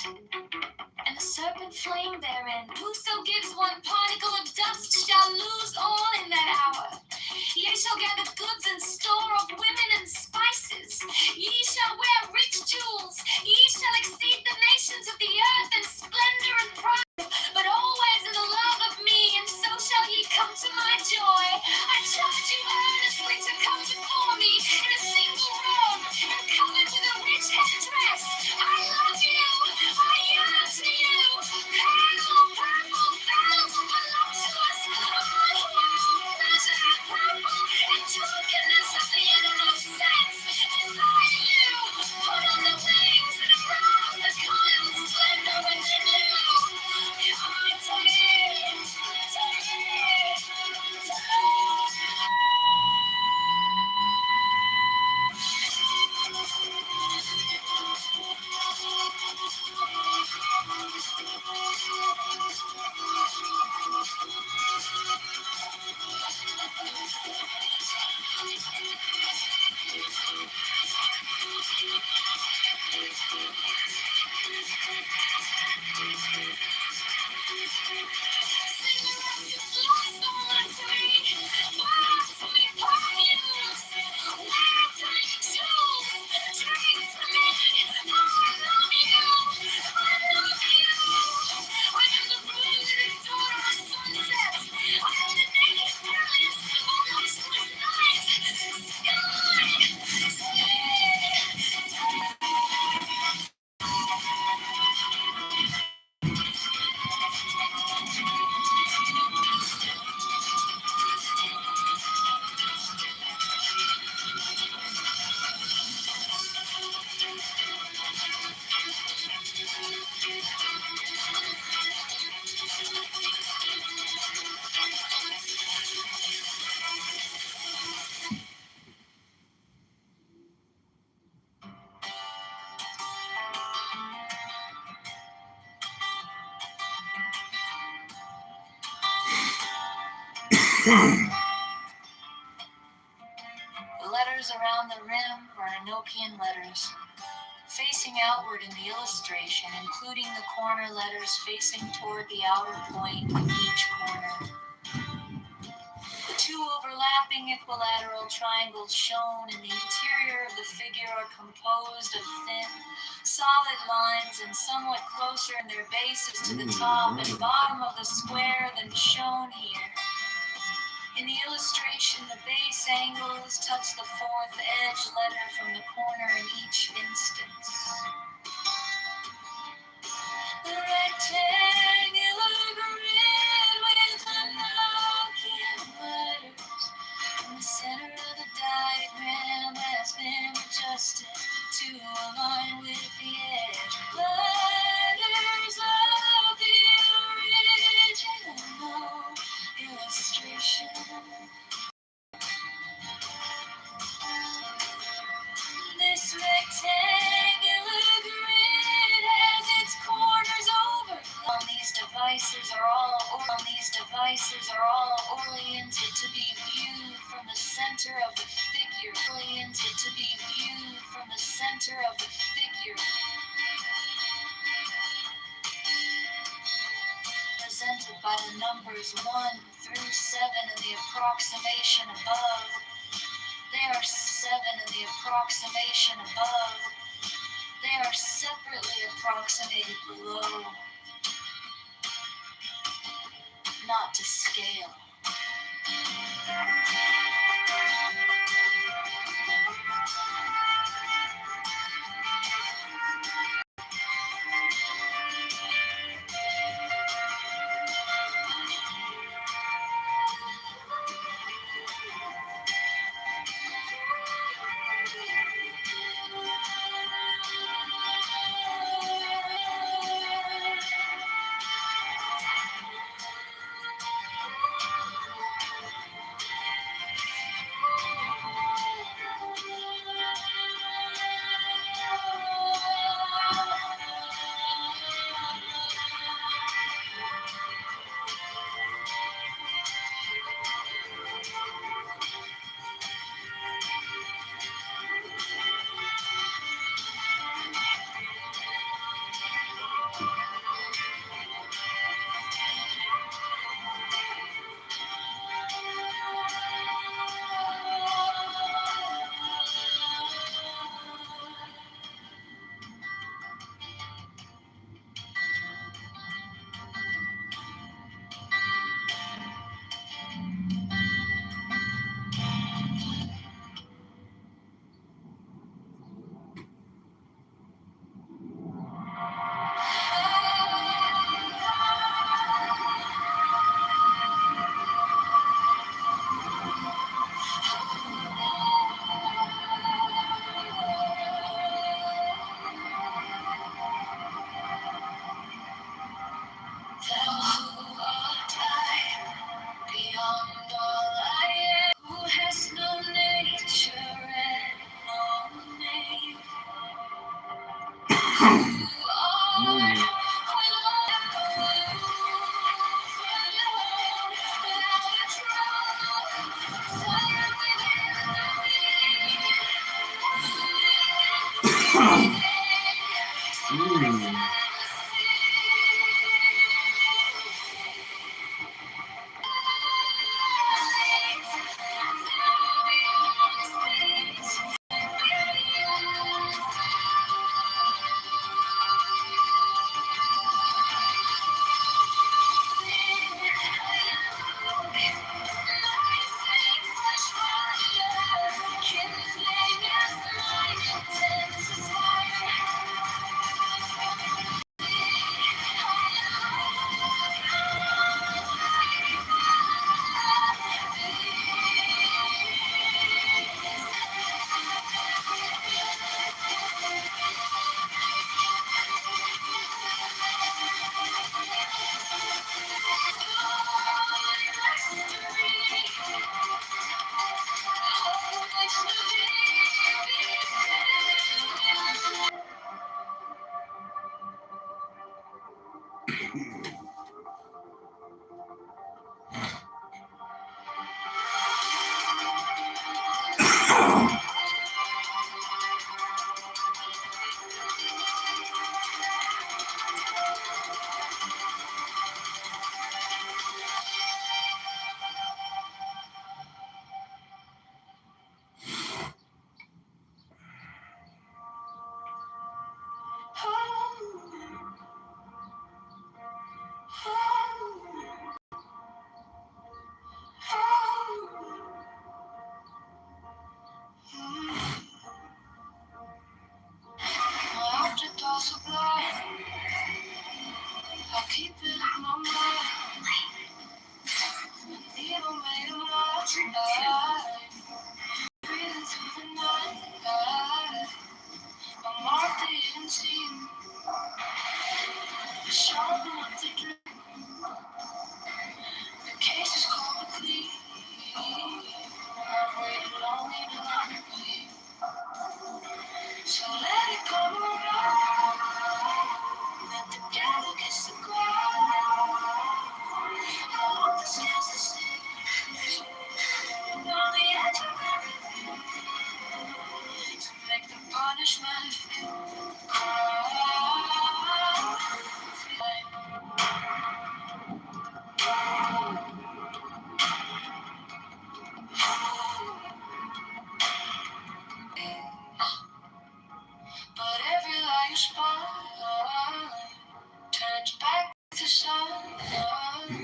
And the serpent flame therein, whoso gives one particle of dust shall lose all in that hour. Ye shall gather goods and store of women and spices. Ye shall wear rich jewels. Ye shall exceed the nations of the earth in splendor and pride, but always in the love of me, and so shall ye come to my joy. I charge you earnestly to come before me in a single robe and covered with a rich headdress. I love you. I yearn to you. Pale purple veils belong to us. All who are pleasure and purple and drunkenness of the innermost sense. Desire you. Put on the wings and arouse the coiled splendor within you. The letters around the rim are Enochian letters, facing outward in the illustration, including the corner letters facing toward the outer point of each corner. The two overlapping equilateral triangles shown in the interior of the figure are composed of thin, solid lines and somewhat closer in their bases to the top and bottom of the square than shown here. In the illustration, the base angles touch the fourth edge letter from the corner in each instance. The rectangular grid with Enochian center of the figure, oriented to be viewed from the center of the figure. Presented by the numbers 1 through 7 in the approximation above. They are 7 in the approximation above. They are separately approximated below. Not to scale.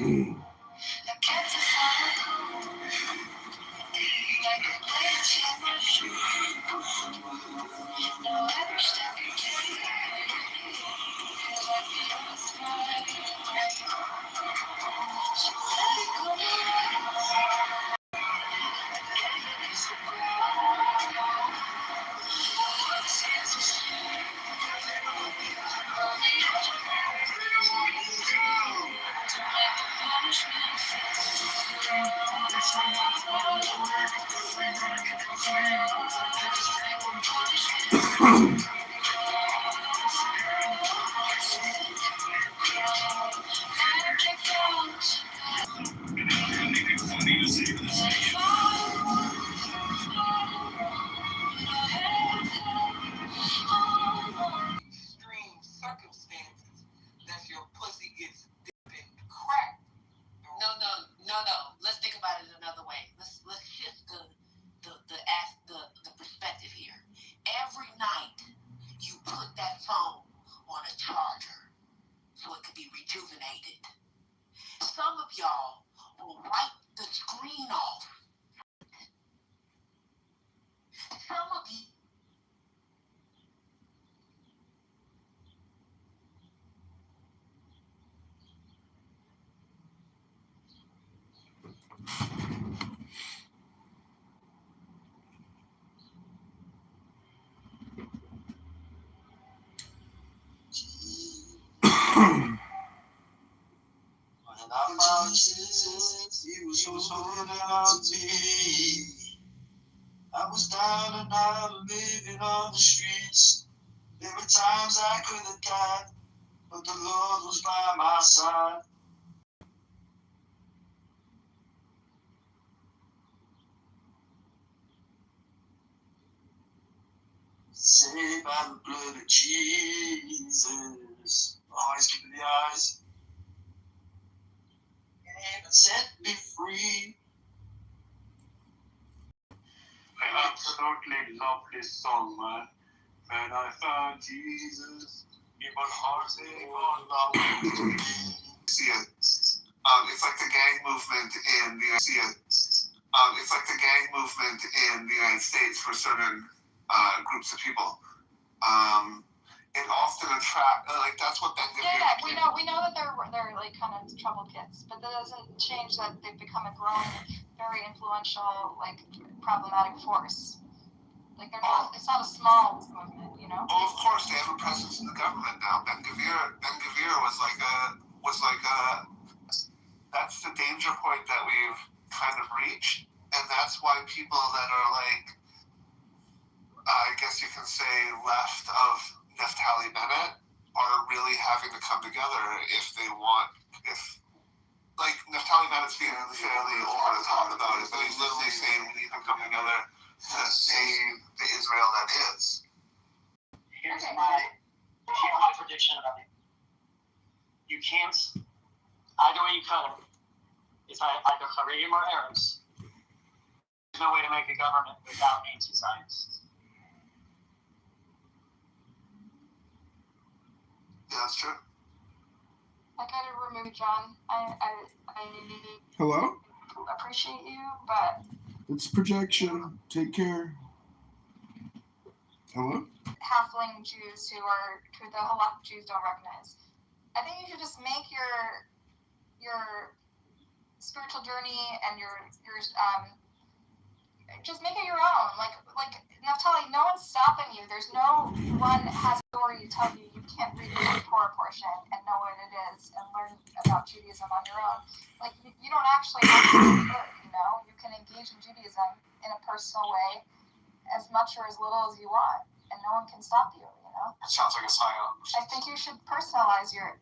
can't define like a blade to my shoe. Now every step you take feels like the earth's crying. So let it go against the ground. Heart's hands are strong. On the edge of everything you do. Don't let the punishment fix you. That's how I thought it would. Extreme circumstances that your pussy gets dipped in crack. No. Let's think about it another way. Let's shift the perspective here. Every night you put that phone on a charger so it could be rejuvenated. Some of y'all will wipe the screen off. Some of you. When I found Jesus, he was holding out to me. I was down and out, living on the streets. There were times I could have died, but the Lord was by my side. Saved by the blood of Jesus. Always keeping the eyes. And it set me free. I absolutely love this song, man. When I found Jesus, it was hard to love. See it. It's like the gang movement in the United States for certain groups of people. It often attract that's what that. Yeah, we know that they're like kind of troubled kids, but that doesn't change that they've become a growing, very influential, like problematic force. Like they're not. It's not a small movement, you know. Oh, of course, they have a presence in the government now. Ben Gvir was like a. That's the danger point that we've kind of reached, and that's why people that are like, I guess you can say, left of Naftali Bennett are really having to come together if they want. Like Naftali Bennett's being fairly over the top about it, but he's literally saying we need to come together to save the Israel that is. Here's my prediction about it. You can't, either way you cut it, it's either Haredim or Arabs. There's no way to make a government without anti-Zionists. Yeah, that's true. I kind of remove John. I Hello? appreciate you, but It's projection. Take care. Hello? halfling Jews who the halak Jews don't recognize. I think you should just make your spiritual journey and your just make it your own. Like Naftali, no one's stopping you. There's no one has authority to tell you you can't read the Torah portion and know what it is and learn about Judaism on your own. Like you don't actually have to convert, you know. You can engage in Judaism in a personal way as much or as little as you want, and no one can stop you, you know. It sounds like a psyop. I think you should personalize it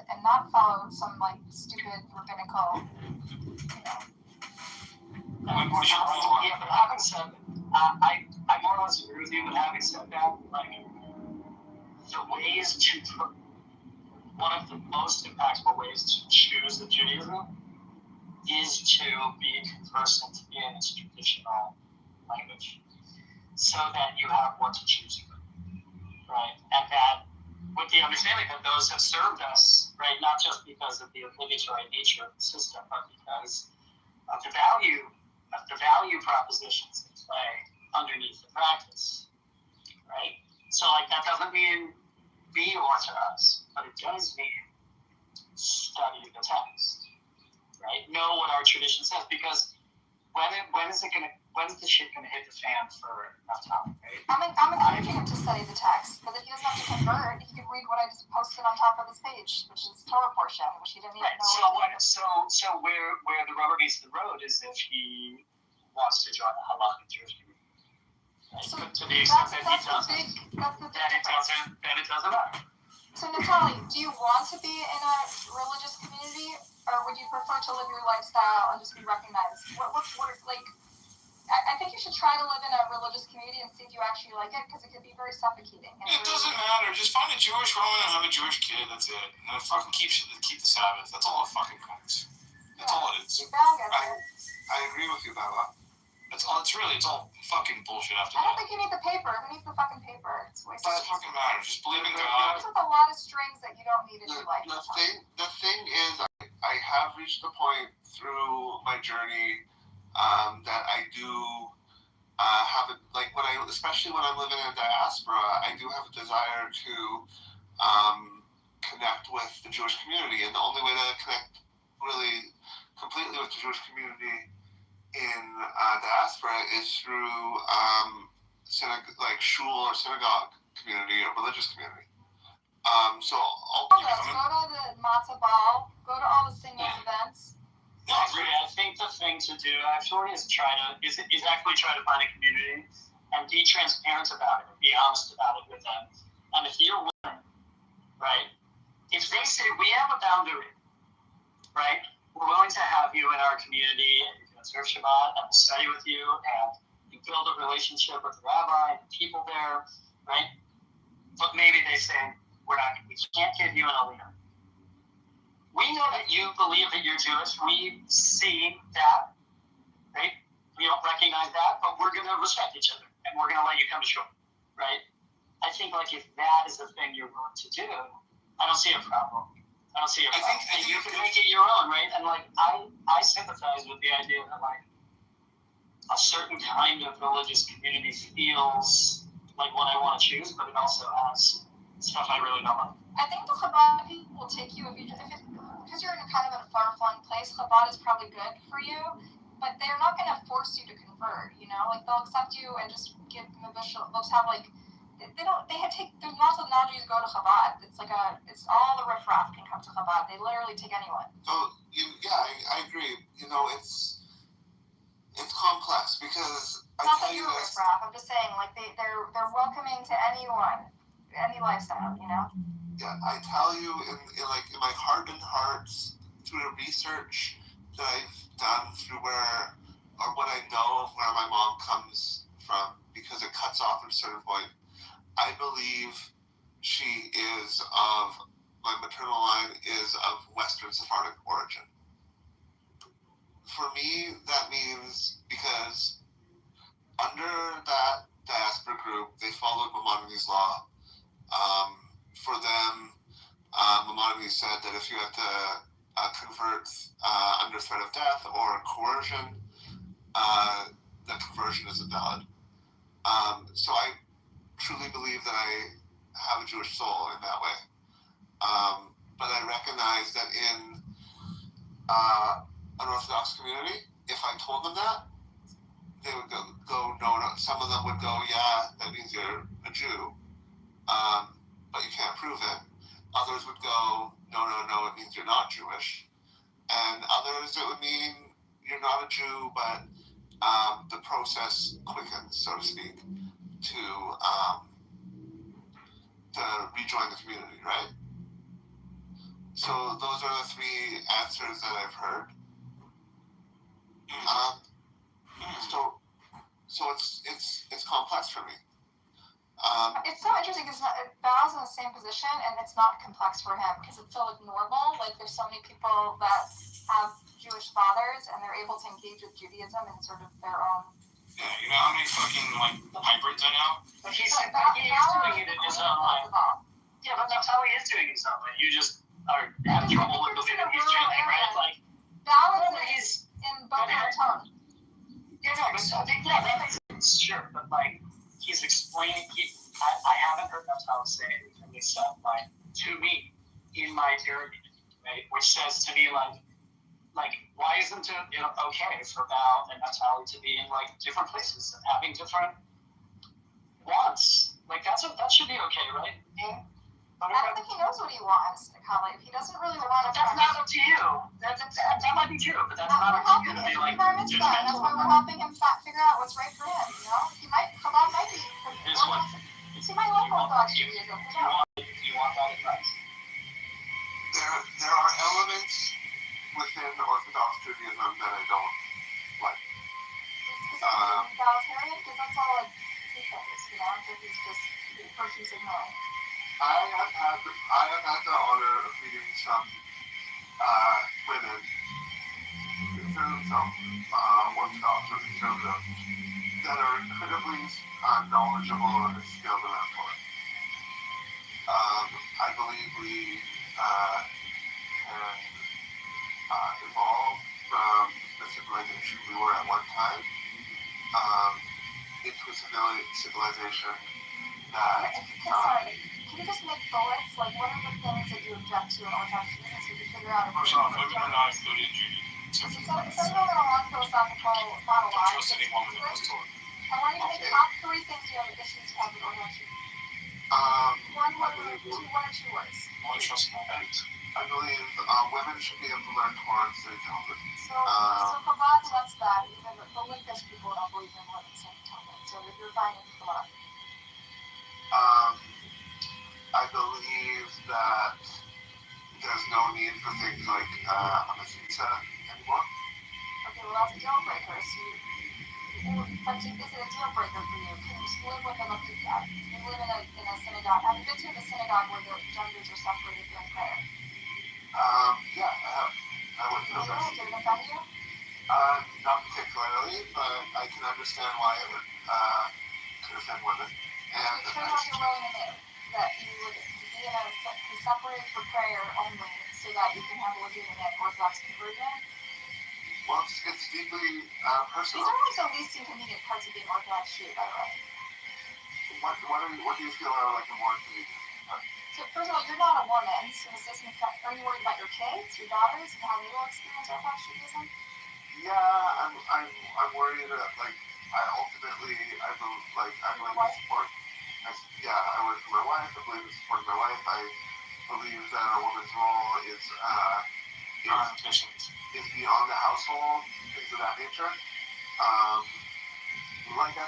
and not follow some like stupid rabbinical, you know. Yeah, but having said, I more or less agree with you. But having said that, like the ways to one of the most impactful ways to choose the Judaism is to be conversant in its traditional language, so that you have what to choose from, right? And that with the understanding that those have served us, right? right? Not just because of the obligatory nature of the system, but because of the value propositions in play underneath the practice, right? So like that doesn't mean be Orthodox, but it does mean study the text, right? Know what our tradition says, because when's the shit gonna hit the fan for Naftali, right? I'm encouraging him to study the text, but if he doesn't have to convert, he can read what I just posted on top of this page, which is Torah portion, which he didn't even know. So where the rubber meets the road is if he wants to join the Halachic Jewish community. Right? So to the extent that he doesn't, then it doesn't matter. So Natalie, do you want to be in a religious community, or would you prefer to live your lifestyle and just be recognized? I think you should try to live in a religious community and see if you actually like it, because it could be very suffocating. It doesn't matter. Just find a Jewish woman and have a Jewish kid. That's it. And fucking keep the Sabbath. That's all it fucking counts. That's all it is. I agree with you, Bella. It's all fucking bullshit after I don't that. think you need the paper. Who needs the fucking paper? It's wasted. It doesn't fucking matter. Just believe in God. There's a lot of strings that you don't need in your life. The thing is, I have reached the point through my journey that I do have it, like especially when I'm living in diaspora, I do have a desire to connect with the Jewish community, and the only way to connect really completely with the Jewish community in diaspora is through shul or synagogue community or religious community. So go to the matzah ball, go to all the singles events. No, I think the thing to do actually is try to find a community and be transparent about it, and be honest about it with them. And if you're willing, right? If they say we have a boundary, right? We're willing to have you in our community, and you can observe Shabbat, and we'll study with you, and you build a relationship with the rabbi and the people there, right? But maybe they say we can't give you an aliyah. We know that you believe that you're Jewish. We see that, right? We don't recognize that, but we're going to respect each other, and we're going to let you come to shul, right? I think if that is the thing you're willing to do, I don't see a problem. I think you can make it your own, right? And I sympathize with the idea that a certain kind of religious community feels like what I want to choose, but it also has stuff I really don't like. I think the Chabad people will take you because you're in a kind of a far-flung place. Chabad is probably good for you, but they're not going to force you to convert. You know, they'll accept you and just give them they'll just have there's lots of non-Jews go to Chabad. It's all the riffraff can come to Chabad. They literally take anyone. So I agree. It's complex because Not that you're riffraff. I'm just saying they're welcoming to anyone, any lifestyle. You know. Yeah, I tell you, in my heart and hearts, through the research that I've done through what I know of where my mom comes from, because it cuts off at a certain point. I believe my maternal line is of Western Sephardic origin. For me, that means because under that diaspora group, they followed Maimonides' law. For them, Maimonides said that if you have to convert under threat of death or coercion, the conversion isn't valid. So I truly believe that I have a Jewish soul in that way. But I recognize that in an Orthodox community, if I told them that, they would go no. Some of them would go, yeah, that means you're a Jew, but you can't prove it. Others would go, no, it means you're not Jewish. And others, it would mean you're not a Jew, but the process quickens, so to speak, to rejoin the community, right? So those are the three answers that I've heard. So it's complex for me. It's so interesting because Val's in the same position and it's not complex for him because it's so normal. There's so many people that have Jewish fathers and they're able to engage with Judaism in sort of their own. Yeah, you know how many fucking hybrids I know? But he's doing it in his own way. Yeah, but Naftali is doing it his own way. You just or have trouble with believing he's Jewish, right? Like, balance in Boca Raton. Yeah, no, but that makes sense, sure, but like, he's explaining, I haven't heard Naftali say anything except like, to me, in my therapy, right, which says to me like, why isn't it okay for Val and Naftali to be in like different places and having different wants? Like that should be okay, right? Yeah. I don't think he knows what he wants, Kali. He doesn't really want to. That's not up to you. That might be true, but that's not up to you to be like. That's why we're helping him figure out what's right for him. You know, he might come on, maybe. He might like Orthodox Judaism. You want that advice? There are elements within Orthodox Judaism that I don't like. Egalitarian, because that's all like he says. You know, that he's just he's ignoring. I have had the honor of meeting some women, consider themselves Orthodox or conservative, that are incredibly knowledgeable and skilled in that part. I believe we can evolve from the civilization we were at one time into a civilization that. Sorry. Can you just make bullets? Like, what are the things that you object to in Orthodox Judaism so we can figure out if First off, women are not included in Judaism. Instead of going on a long philosophical monologue, I trust any woman that was taught. I want you to make top 3 things you have issues to have with Orthodox Judaism. One or two words. I trust my parents. I believe women should be able to learn Torah and study Talmud. So Chabad wants that. Even the Linkish people don't believe in women studying Talmud. So if you're fine with Chabad. I believe that there's no need for things like a mezuzah anymore. Okay, well that's a deal breaker. But is it a deal breaker for you? Can you live with a mezuzah? You live in a synagogue. Have you been to the synagogue where the genders are separated during prayer? Yeah, I have. I went through this. Did it offend you? Not particularly, but I can understand why it would could offend women. And you should have your role in it. That you would be separated for prayer only so that you can have a legitimate Orthodox conversion? Well, it's deeply personal. These are like the least inconvenient parts of being Orthodox Jew, by the way. What do you feel are like the more inconvenient parts? So first of all, you're not a woman, so are you worried about your kids, your daughters, and how they will experience Orthodox Judaism? Yeah, I'm worried that I ultimately believe support. I work for my wife. I believe in supporting my wife. I believe that a woman's role is beyond the household, things of that nature. I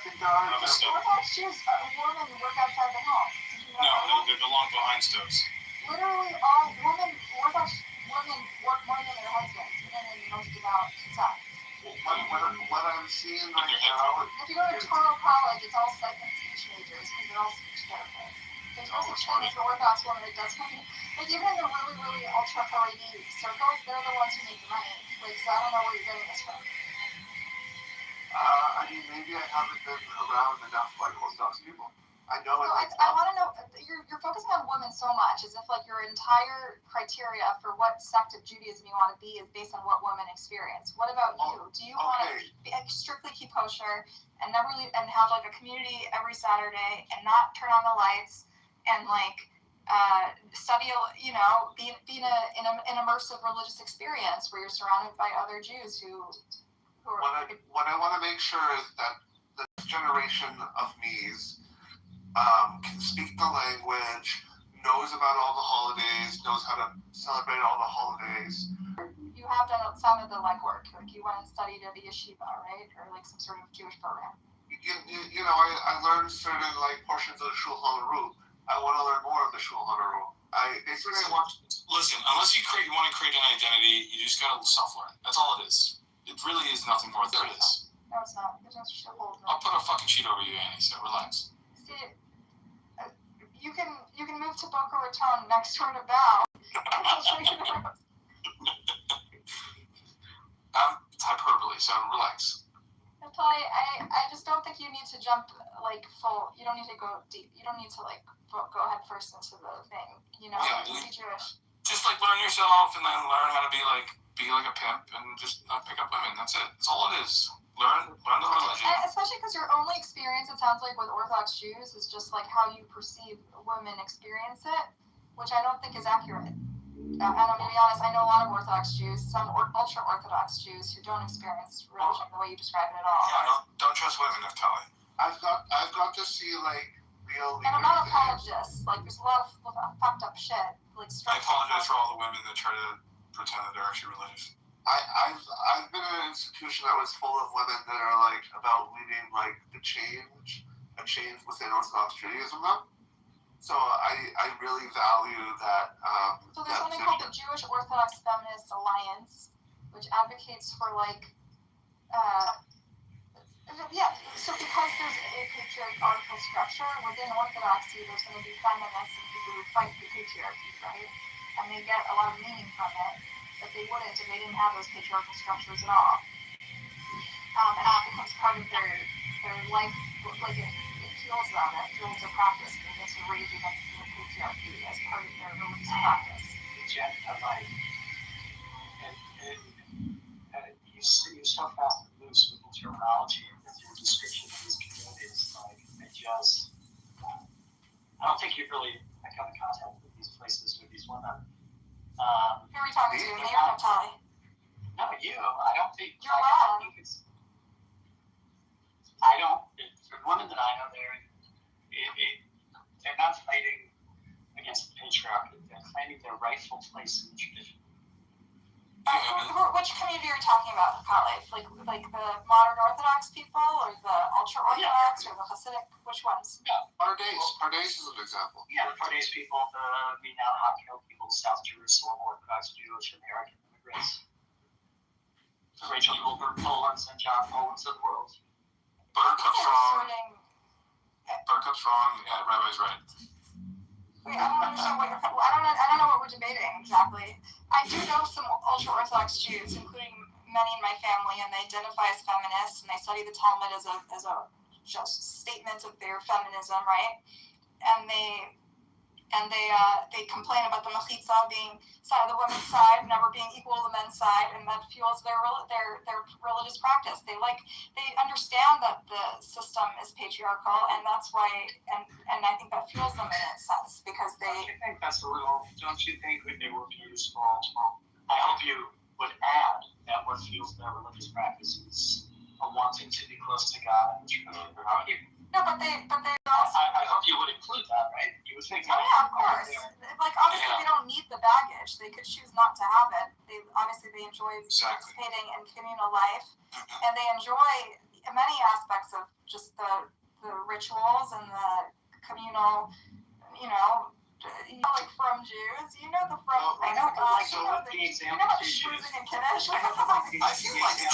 think there are. Orthodox Jews, women work outside the home. No, they belong behind stoves. Literally, all Orthodox women work more than their husbands, even in the most devout side. What I'm seeing right now. If you go to Toro College, it's all psych and speech majors because they're all speech therapists. There's no such thing as an Orthodox woman that does money. Like even in the really, really ultra Haredi circles, they're the ones who make the money. So I don't know where you're getting this from. Maybe I haven't been around enough Orthodox people. I know it. I want to know. You're focusing on women so much, as if your entire criteria for what sect of Judaism you want to be is based on what women experience. What about you? Do you want to strictly keep kosher and never leave and have a community every Saturday and not turn on the lights and study? Be in an immersive religious experience where you're surrounded by other Jews who are. What I want to make sure is that the generation of me's can speak the language, knows about all the holidays, knows how to celebrate all the holidays. You have done some of the legwork. You went and studied at a yeshiva, right? Or some sort of Jewish program. I learned certain portions of the Shulchan Aruch. I want to learn more of the Shulchan Aruch. Listen, unless you want to create an identity, you just gotta self-learn. That's all it is. It really is nothing more. There it is. No, it's not. There's no shitload. I'll put a fucking sheet over you, Annie, so relax. See, you can move to Boca Raton next door to Val. I'll show you the road. Hyperbole, so relax. Natalie, I just don't think you need to jump full. You don't need to go deep. You don't need to go head first into the thing. You be Jewish. just like learn yourself and then learn how to be like a pimp and just not pick up women. That's it. That's all it is. Learn the religion. And especially because your only experience, it sounds like, with Orthodox Jews is just like how you perceive women experience it, which I don't think is accurate. And I'm going to be honest, I know a lot of Orthodox Jews, some ultra-Orthodox Jews who don't experience religion the way you describe it at all. Yeah, don't trust women, Naftali. I've got to see like real. And I'm not an apologist. Like, there's a lot of fucked up shit. Like, I apologize for all the women that try to pretend that they're actually religious. I've been in an institution that was full of women that are like about leading like a change within Orthodox Judaism now. So I really value that. So there's something called the Jewish Orthodox Feminist Alliance, which advocates for like, so because there's a patriarchal structure within Orthodoxy, there's going to be feminists and people who fight the patriarchy, right? And they get a lot of meaning from it, but they wouldn't if they didn't have those patriarchal structures at all. And that becomes part of their life, like it fuels them, it fuels their practice, and they get to rage against the patriarchy as part of their religious practice. You're so fast and loose with the terminology and with your description of these communities. Like, I don't think you've really come in contact with these places with these women. Who are we talking to? Me or Naftali? No, you. I don't think. You're wrong. The women that I know, they're not fighting against the patriarchy. They're claiming their rightful place in the tradition. Which community are you talking about, Kale? Like the modern Orthodox people, or the ultra-Orthodox, or the Hasidic? Which ones? Yeah, Pardes is an example. Yeah, the Pardes people, the renowned Hot-Kill people, South Jerusalem, Orthodox Jewish American immigrants. The Rachel Goldberg Polands and John Polands of the world. Buttercup's wrong. Yeah, Rabbi's right. Wait, I don't understand what you're. I don't know what we're debating exactly. I do know some ultra-Orthodox Jews, including many in my family, and they identify as feminists, and they study the Talmud as a just statement of their feminism, right? And they complain about the mechitza being side of the women's side, never being equal to the men's side, and that fuels their religious practice. They understand that the system is patriarchal, and that's why, and I think that fuels them in a sense, because they. Don't you think that's a little? Don't you think it would be useful? I hope you would add that what fuels their religious practice is a wanting to be close to God and truly value. No, but they also. I hope you would include that, right? You would think. Oh yeah, of course. Like obviously they don't need the baggage. They could choose not to have it. They enjoy participating in communal life, and they enjoy many aspects of just the rituals and the communal, like from Jews. You know the from. I know, but like you know the schmoozing and kiddush. I feel like the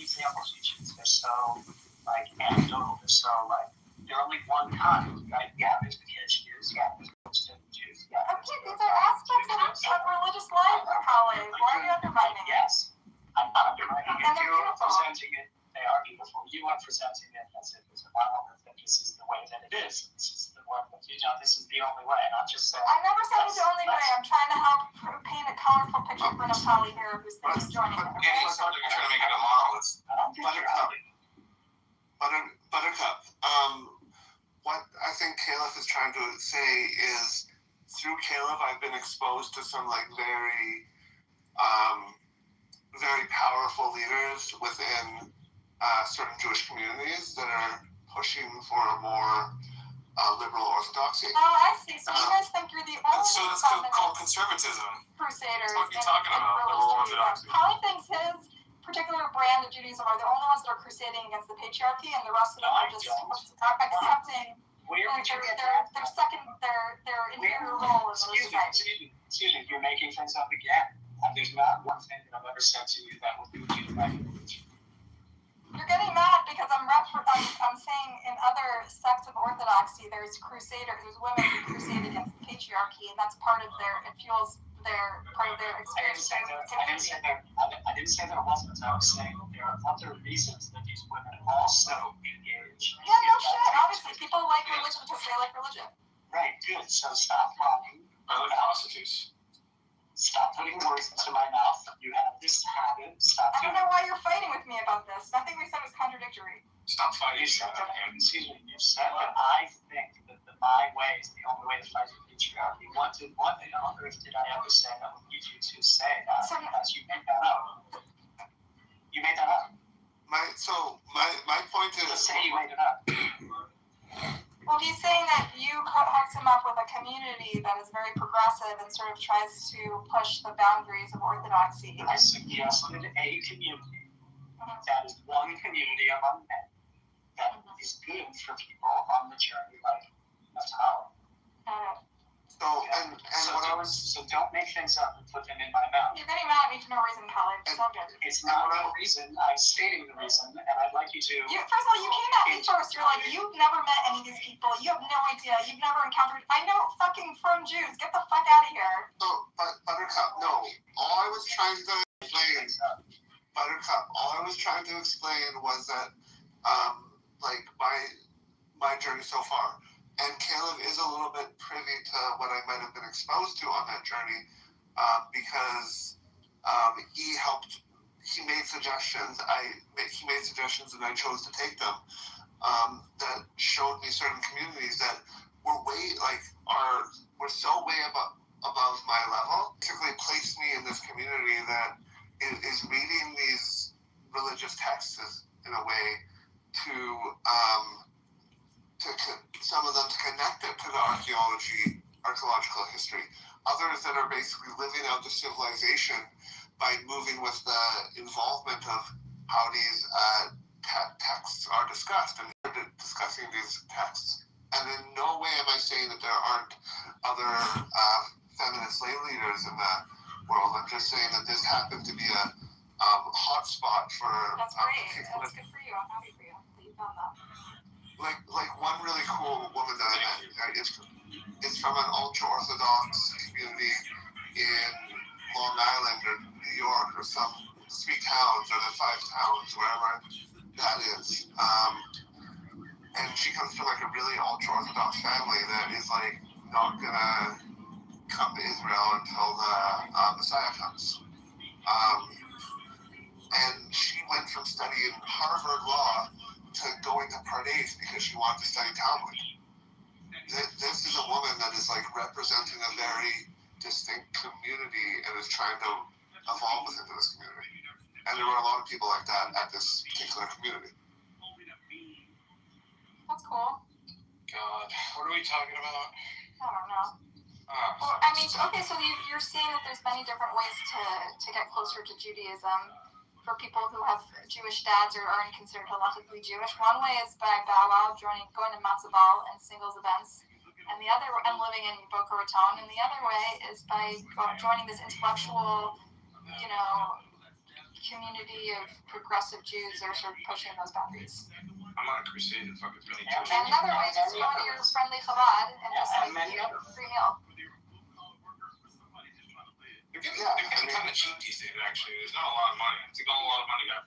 examples you choose are so like anecdotal. They're so like they're only one kind, right? Yeah, there's the Kiddush Jews. Yeah, there's the Jews. Yeah. Okay, these are aspects of religious life, Kale. Why are you undermining it? Yes, I'm not undermining it. And they're You're beautiful. presenting it. They are beautiful. You are presenting it as if it's a monolith, that this is the way that it is. This is the one that this is the only way. And I'm just saying. I never said it's the only way. I'm trying to help paint a colorful picture for Naftali here, who's joining me. Yeah, it's not like you're trying to make it a monolith. I don't think you're helping. Buttercup. What I think Caliph is trying to say is, through Caliph, I've been exposed to some like very powerful leaders within certain Jewish communities that are pushing for a more liberal orthodoxy. Oh, I see. So you guys think you're the only So that's called conservatism. crusaders That's what you're talking about, liberal orthodoxy. Kale thinks his particular brand of Judaism are the only ones that are crusading against the patriarchy, and the rest of them are just accepting their inferior role in the society. Excuse me, you're making things up again. There's not one thing that I've ever said to you that would lead you to my conclusion. You're getting mad because I'm saying in other sects of Orthodoxy there's women who crusade against the patriarchy, and that's part of it fuels part of their experience. I didn't say that it wasn't. I was saying that there are other reasons that these women also engage. Yeah, no shit. Obviously, people like religion because they like religion. Right, good. So stop lying. I like prostitutes. putting words into my mouth. You have this habit. Stop. I don't know why you're fighting with me about this. Nothing we said was contradictory. Stop fighting. You said that. Excuse me. You said that I think that my way is the only way to fight the patriarchy. What on earth did I ever say that would lead you to say that? Because you made that up. You made that up. My point is. Just say you made it up. Well, he's saying that you hooks him up with a community that is very progressive and sort of tries to push the boundaries of orthodoxy. I suggested a community that is one community among men that is good for people on the journey like Naftali. So don't make things up and put them in my mouth. You're getting mad at me for no reason, Khaled. It's all good. It's not no reason. I'm stating the reason, and I'd like you to. First of all, you came at me first. You're like, you've never met any of these people. You have no idea. You've never encountered. I know fucking from Jews. Get the fuck out of here. No, Buttercup. No. All I was trying to explain, Buttercup. All I was trying to explain was that, like my journey so far. And Caleb is a little bit privy to what I might have been exposed to on that journey because he made suggestions. He made suggestions and I chose to take them that showed me certain communities that were were so way above my level. Basically placed me in this community that is reading these religious texts in a way to some of them to connect it to the archaeological history. Others that are basically living out the civilization by moving with the involvement of how these texts are discussed and discussing these texts. And in no way am I saying that there aren't other feminist lay leaders in the world. I'm just saying that this happened to be a hot spot for. That's great. That's good for you. I'm happy for you that you found that. Like one really cool woman that I met is from an ultra-Orthodox community in Long Island or New York or some 3 towns or the 5 towns, wherever that is. And she comes from like a really ultra-Orthodox family that is like not gonna come to Israel until the Messiah comes. And she went from studying Harvard Law to going to Pardes because she wanted to study Talmud. This is a woman that is like representing a very distinct community and is trying to evolve within this community. And there were a lot of people like that at this particular community. That's cool. God, what are we talking about? I don't know. Well, I mean, okay, so you're seeing that there's many different ways to get closer to Judaism. For people who have Jewish dads or aren't considered halakhically Jewish, one way is by powwow, going to matzabal and singles events, and living in Boca Raton, and the other way is by joining this intellectual, community of progressive Jews that are sort of pushing those boundaries. I'm on a crusade to fucking really And another way is just going to your friendly Chabad and just eat a free meal. They're getting kind of cheap these days, actually. There's not a lot of money. I think a lot of money got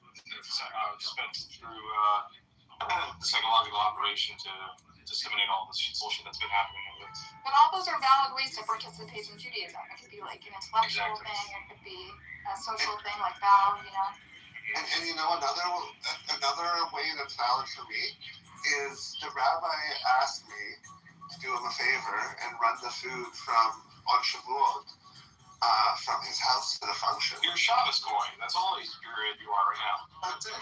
spent through the psychological operation to disseminate all this bullshit that's been happening with it. But all those are valid ways to participate in Judaism. It could be like an intellectual thing, it could be a social thing like vow, And another way that's valid for me is the rabbi asked me to do him a favor and run the food on Shavuot. From his house to the function. You're Shabbos going. That's all spirit you are right now. That's it. And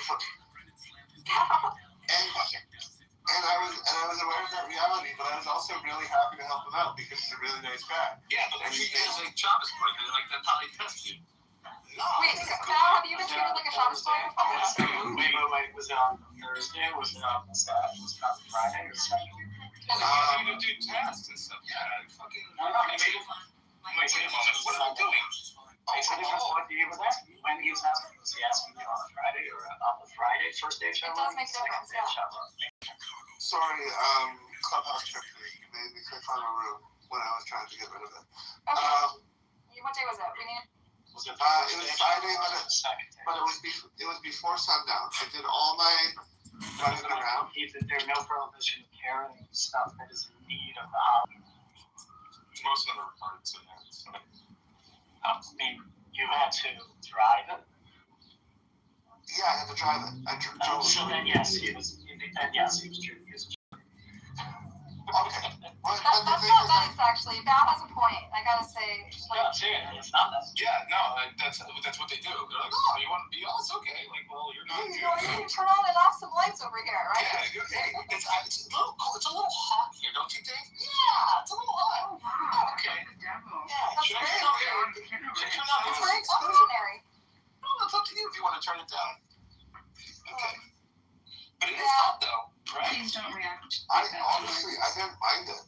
I was aware of that reality, but I was also really happy to help him out because he's a really nice guy. Yeah, but he is like Shabbos boy. Like that's how he tests you. No. Wait, Val, have you been treated like a Shabbos boy before? Wait, was it on Thursday? Was it on Friday or Saturday? You do tests and stuff. Yeah, fucking. Wait a moment. What am I doing? It's a difference what he was asking. When he was asking, was he asking you on a Friday or on the Friday, first day of Shavuot? It does make a difference, yeah. Sorry, Clubhouse tricked me. You made me click on a room when I was trying to get rid of it. Okay. What day was it? It was Friday, but it was before sundown. I did all my running around. There's no prohibition of carrying stuff that is in need of the holiday. Most of them are retarded, so yeah. I mean, you had to drive it. Yeah, I had to drive it. So then, yes, he was true. Okay. That's not nice, actually. Val has a point. I gotta say. No, seriously, it's not that. Yeah, no, that's what they do. They're like, oh, you want to be? Oh, it's okay. Like, well, you're not. You can turn on and off some lights over here, right? Yeah, it's a little cool. It's a little hot here, don't you think? Yeah, it's a little hot. Oh, wow. Okay. Yeah, that's Should I very turn weird. turn on? It's very exclusionary. No, it's up to you if you want to turn it down. Okay. But it is Yeah. hot though, right? Please don't react. Honestly, I didn't mind it.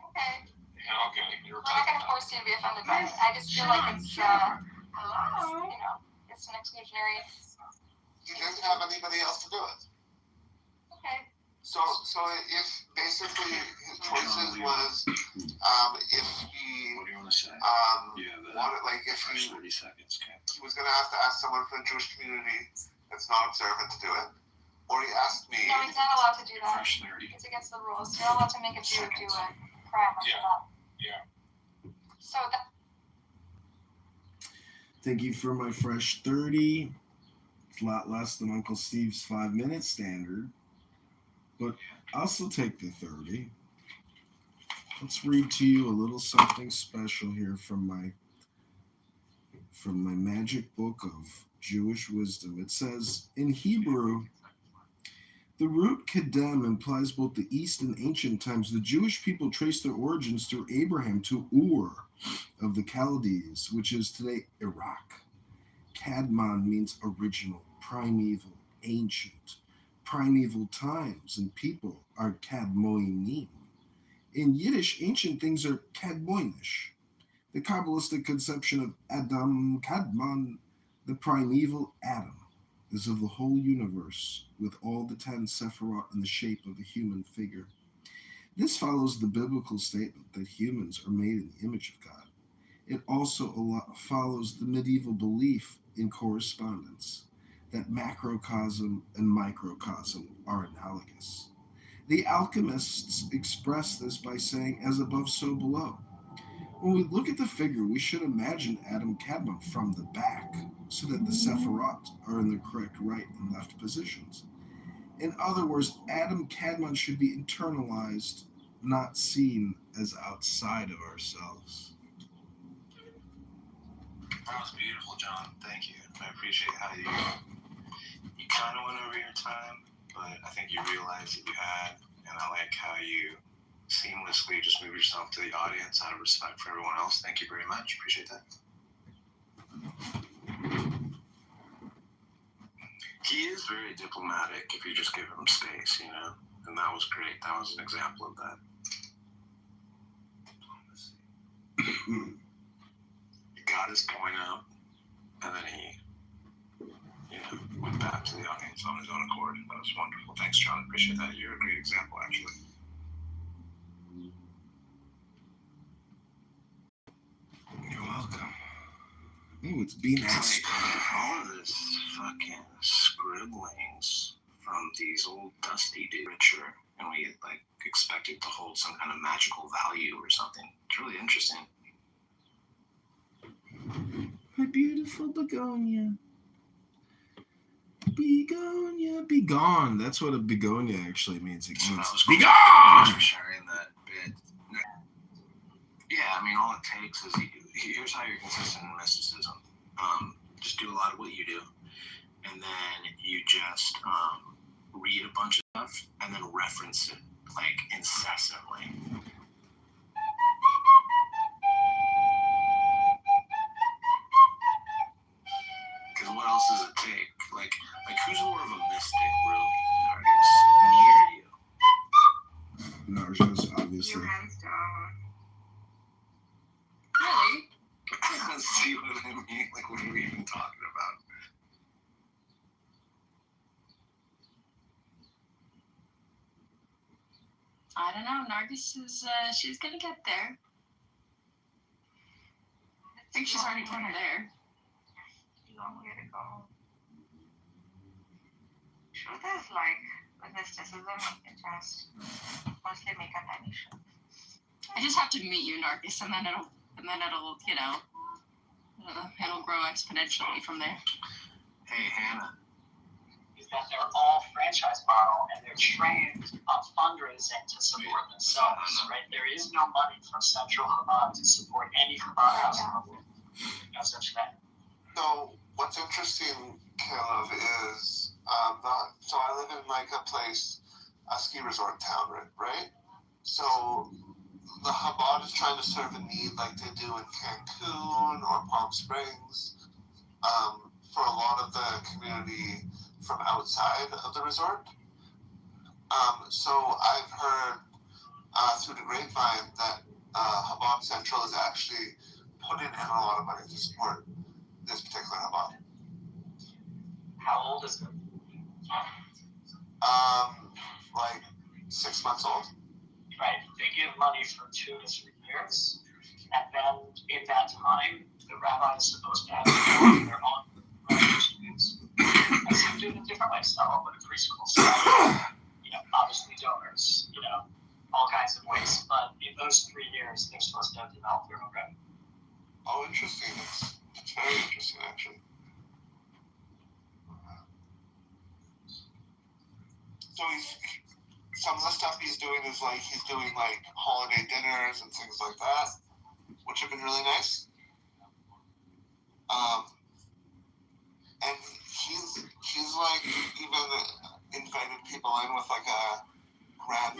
Okay. Yeah, okay. You're I'm not gonna force you to be offended by it. I just feel like it's, Hello. you know, it's an exclusionary. He didn't have anybody else to do it. Okay. So if basically his choices was, if he, What do you want to say? wanted, like, if he 30 seconds, okay. he was going to have to ask someone from the Jewish community that's not observant to do it, or he asked me. No, he's not allowed to do that. Fresh 30. It's against the rules. You're not allowed to make a Jew do a crime like that. Yeah. So that. Thank you for my fresh 30. It's a lot less than Uncle Steve's 5-minute standard, but I'll still take the 30. Let's read to you a little something special here from my magic book of Jewish wisdom. It says, in Hebrew, the root kedem implies both the East and ancient times. The Jewish people trace their origins through Abraham to Ur of the Chaldees, which is today Iraq. Kadmon means original, primeval, ancient. Primeval times and people are Kadmoinim. In Yiddish, ancient things are Kadmoinish. The Kabbalistic conception of Adam Kadmon, the primeval Adam, is of the whole universe, with all the 10 Sephirot in the shape of a human figure. This follows the biblical statement that humans are made in the image of God. It also follows the medieval belief in correspondence, that macrocosm and microcosm are analogous. The alchemists express this by saying, as above, so below. When we look at the figure, we should imagine Adam Kadmon from the back, so that the Sephirot are in the correct right and left positions. In other words, Adam Kadmon should be internalized, not seen as outside of ourselves. That was beautiful, John. Thank you. I appreciate how you kind of went over your time, but I think you realized that you had, and I like how you seamlessly just move yourself to the audience out of respect for everyone else. Thank you very much. Appreciate that. He is very diplomatic if you just give him space, you know, and that was great. That was an example of that. He got his point out, and then he, you know, went back to the audience on his own accord. That was wonderful. Thanks, John. I appreciate that. You're a great example, actually. You're welcome. Oh, it's being asked. All of this fucking scribblings from these old dusty dudes, Richard, and we like expect it to hold some kind of magical value or something. It's really interesting. My beautiful begonia. Begonia, be gone. That's what a begonia actually means. It means be gone! Thanks for sharing that bit. Yeah, I mean, all it takes is here's how you're consistent in mysticism. Just do a lot of what you do, and then you just read a bunch of stuff and then reference it like incessantly. Because what else does it take? Like who's more of a mystic, really? Nargis, near you. Nargis, obviously. Your hands down. Really? See what I mean? Like, what are we even talking about? I don't know. Nargis is, she's gonna get there. I think she's already kind of there. Long way to go. Truth is, like, with mysticism, you can just mostly make a nation. I just have to meet you, Nargis, and then it'll, you know, it'll grow exponentially from there. Hey, Hannah. Is that they're all franchise model and they're trained on fundraising to support themselves, right? There is no money from Central Chabad to support any Chabad house in the world. No such thing. So what's interesting, Caleb, is so I live in like a ski resort town, right? So the Chabad is trying to serve a need like they do in Cancun or Palm Springs for a lot of the community from outside of the resort. So I've heard through the grapevine that Chabad Central is actually putting in a lot of money to support this particular Chabad. How old is it? Like 6 months old. Right. They give money for 2 to 3 years, and then in that time, the rabbi is supposed to have their own students. And some do it in different ways. Some open a preschool, some, obviously donors, all kinds of ways. But in those 3 years, they're supposed to develop their own revenue. Oh, interesting. It's very interesting, actually. So some of the stuff he's doing is he's doing holiday dinners and things like that, which have been really nice. And he's even invited people in with a grand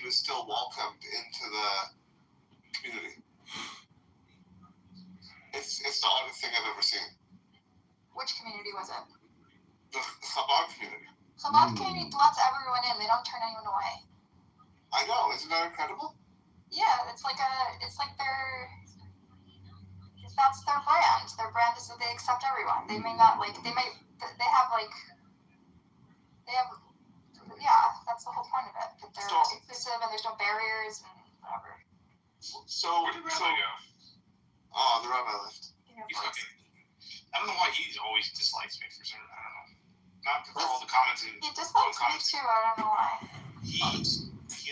still welcomed into the community. It's the oddest thing I've ever seen. Which community was it? The Chabad community. Chabad community lets everyone in. They don't turn anyone away. I know. Isn't that incredible? Yeah, it's like that's their brand. Their brand is that they accept everyone. They may not that's the whole point of it. That they're inclusive and there's no barriers and whatever. Where did Rabbi go? Oh, the rabbi left. He's fucking. I don't know why he always dislikes me for some. I don't know. Not for all the comments. He dislikes me too. I don't know why. He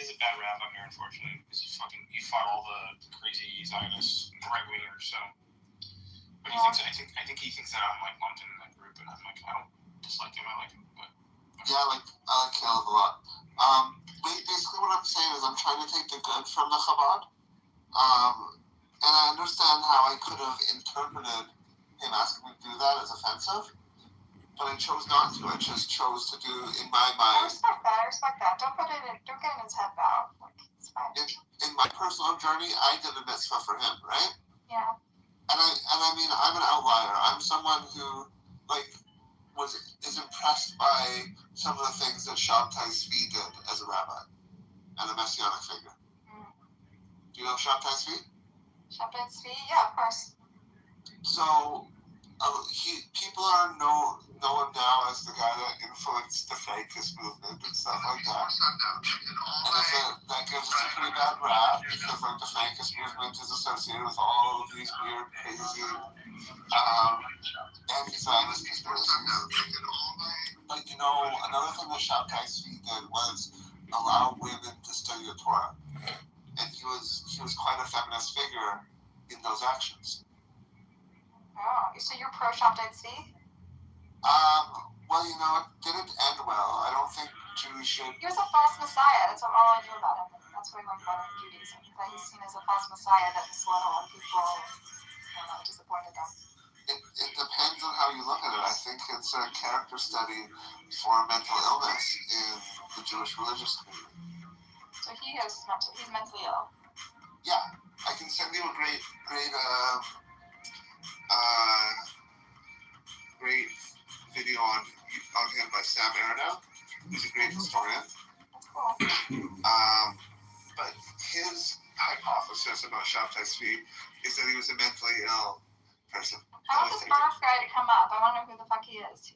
is a bad rap up here, unfortunately, because he fought all the crazy Zionists, right wingers. So, but he thinks I think he thinks that I'm lumped in that group, and I'm I don't dislike him. I like him, but. Yeah, I like Caleb a lot. Basically what I'm saying is I'm trying to take the good from the Chabad. And I understand how I could have interpreted him asking me to do that as offensive, but I chose not to. I just chose to do, in my mind. I respect that. Don't get in his head now. It's fine. In my personal journey, I did a mitzvah for him, right? Yeah. And I mean, I'm an outlier. I'm someone who, is impressed by some of the things that Shabtai Tzvi did as a rabbi and a messianic figure. Do you know Shabtai Tzvi? Shabtai Tzvi? Yeah, of course. So, people are know him now as the guy that influenced the Frankist movement and stuff like that. And that gives us a pretty bad rap because the Frankist movement is associated with all of these weird, crazy, anti-Zionist conspiracies. But another thing that Shabtai Tzvi did was allow women to study the Torah, and he was quite a feminist figure in those actions. Oh, so you're pro Shabtai Tzvi? Well, it didn't end well. I don't think Jews should. He was a false messiah. That's all I knew about him. That's what I learned about him in Judaism. That he's seen as a false messiah that misled a lot of people and disappointed them. It depends on how you look at it. I think it's a character study for mental illness in the Jewish religious community. So he's mentally ill. Yeah, I can send you a great great video on him by Sam Aronow. He's a great historian. But his hypothesis about Shabtai Tzvi is that he was a mentally ill person. I want this Baruch guy to come up. I wonder who the fuck he is.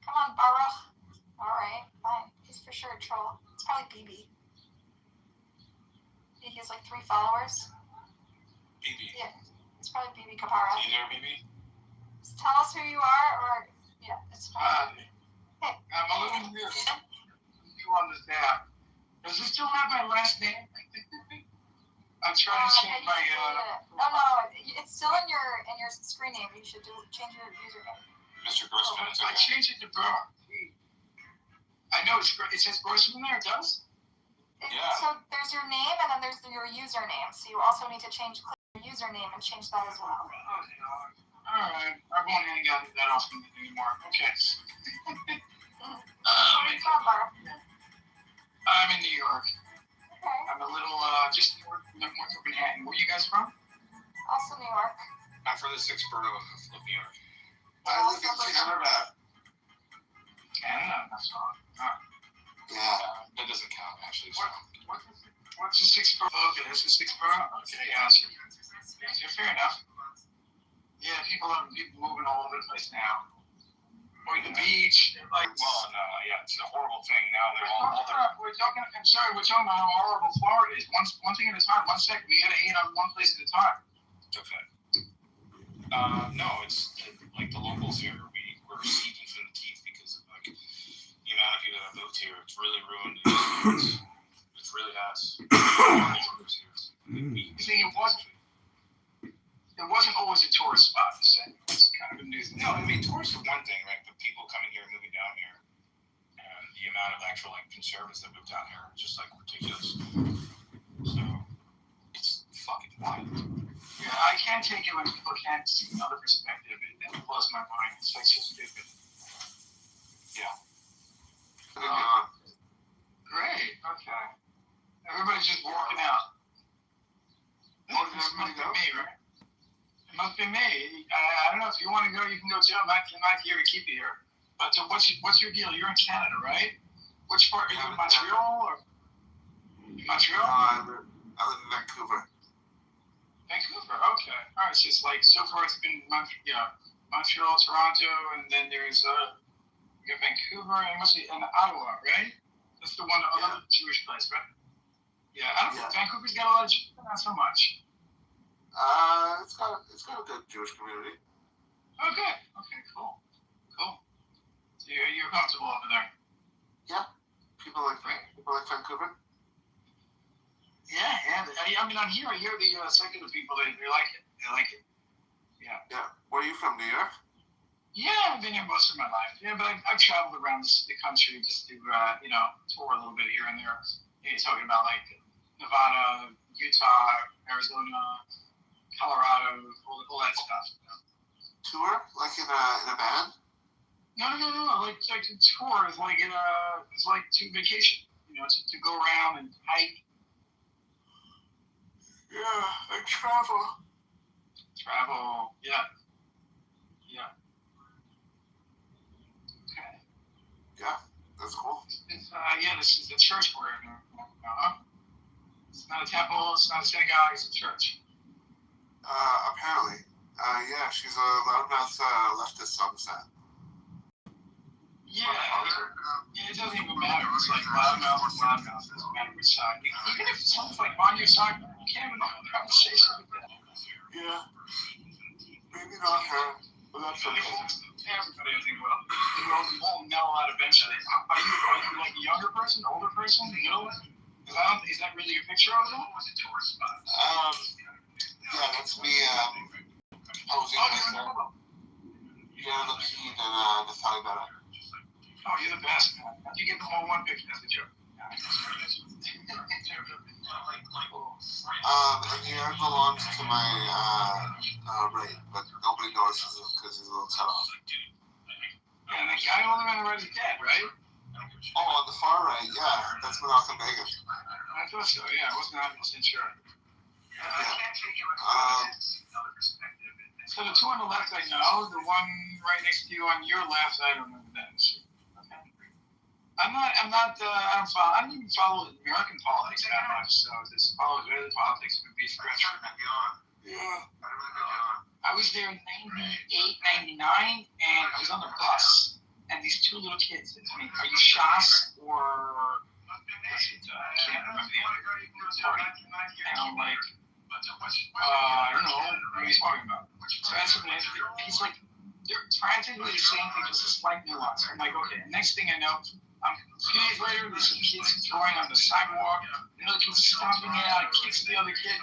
Come on, Baruch. Alright, fine. He's for sure a troll. It's probably BB. He has like 3 followers. BB. Yeah. It's probably BB Kapara. You there, BB? Just tell us who you are, or yeah, it's fine. Hey. I'm a little weird. You on this app. Does it still have my last name? I'm trying to change my No, it's still in your screen name. You should change your username. Mr. Grossman. I changed it to Baruch. I know it says Grossman there. It does. So there's your name and then there's your username. So you also need to click your username and change that as well. Alright, I won't hang out that often anymore. Okay. Where are you from, Baruch? I'm in New York. Okay. I'm a little just north of Manhattan. Where are you guys from? Also New York. I'm from the 6th borough of New York. I live in Canada. Canada? That's all. Yeah. That doesn't count, actually. What's the 6th borough? Okay, that's the 6th borough? Okay, yeah, fair enough. Yeah, people are moving all over the place now. Going to the beach. Like, well, no, yeah, it's a horrible thing. Now they're all older. We're talking about how horrible Florida is. One thing at a time. 1 second. We gotta hate on one place at a time. Okay. No, it's like the locals here. We're seeking from the teeth because of like the amount of people that have moved here. It's really ruined. It really has. You think it wasn't always a tourist spot, you say? It's kind of a new thing. No, I mean, tourists are one thing, right? But people coming here, moving down here, and the amount of actual like conservatives that move down here is just like ridiculous. So it's fucking wild. Yeah, I can't take it when people can't see another perspective. It blows my mind. It's like so stupid. Yeah. Great. Okay. Everybody's just walking out. This must be me, right? It must be me. I don't know if you want to go. You can go too. I'm not here to keep you here. But what's your deal? You're in Canada, right? Which part? Are you in Montreal or? Montreal? I live in Vancouver. Vancouver. Okay. All right. So it's like so far it's been Montreal, Toronto, and then there's you got Vancouver and must be and Ottawa, right? That's the one other Jewish place, right? Yeah. I don't know. Vancouver's got a lot of Jews, not so much. It's got a good Jewish community. Okay. Okay. Cool. So you're comfortable over there. Yeah. People like Vancouver. Yeah. I mean, I hear the secular people. They like it. They like it. Yeah. Yeah. Where are you from? New York. Yeah, I've been here most of my life. Yeah, but I've traveled around the country just to tour a little bit here and there. You're talking about like Nevada, Utah, Arizona, Colorado, all that stuff. Tour like in a band? No. Like a tour is like it's like to vacation. To go around and hike. Yeah, I travel. Yeah. Okay. Yeah, that's cool. This is the church we're in. It's not a temple. It's not a synagogue. It's a church. Apparently. Yeah, she's a loudmouth leftist on the set. Yeah, it doesn't even matter. It's like loudmouth. It doesn't matter which side. Even if someone's like on your side, you can't even have a conversation with them. Yeah. Maybe not her, but that's okay. Everybody, I think, will mellow out eventually. Are you like a younger person, older person, middle? Is that really your picture of them? Yeah, that's me posing myself. Yeah, the key and Natalie Bennett. Oh, you're the best, man. You get them all one picture. That's a joke. Amir belongs to my right, but nobody notices him because he's a little cut off. And the guy on the right is dead, right? Oh, on the far right, yeah, that's Menachem Begin. I thought so, yeah. I wasn't 100% sure. So the two on the left I know, the one right next to you on your left, I don't know who that is. Okay. I don't even follow American politics that much, so this follow Israeli politics would be a stretch. Yeah. I was there in 98, 99, and I was on the bus, and these two little kids said to me, "Are you Shas or I can't remember the other party?" And I'm like, I don't know what he's talking about. So that's what he's like, they're practically the same thing, just a slight nuance. I'm like, okay. Next thing I know, a few days later, there's some kids throwing on the sidewalk. Another kid's stomping it out, kicks the other kid.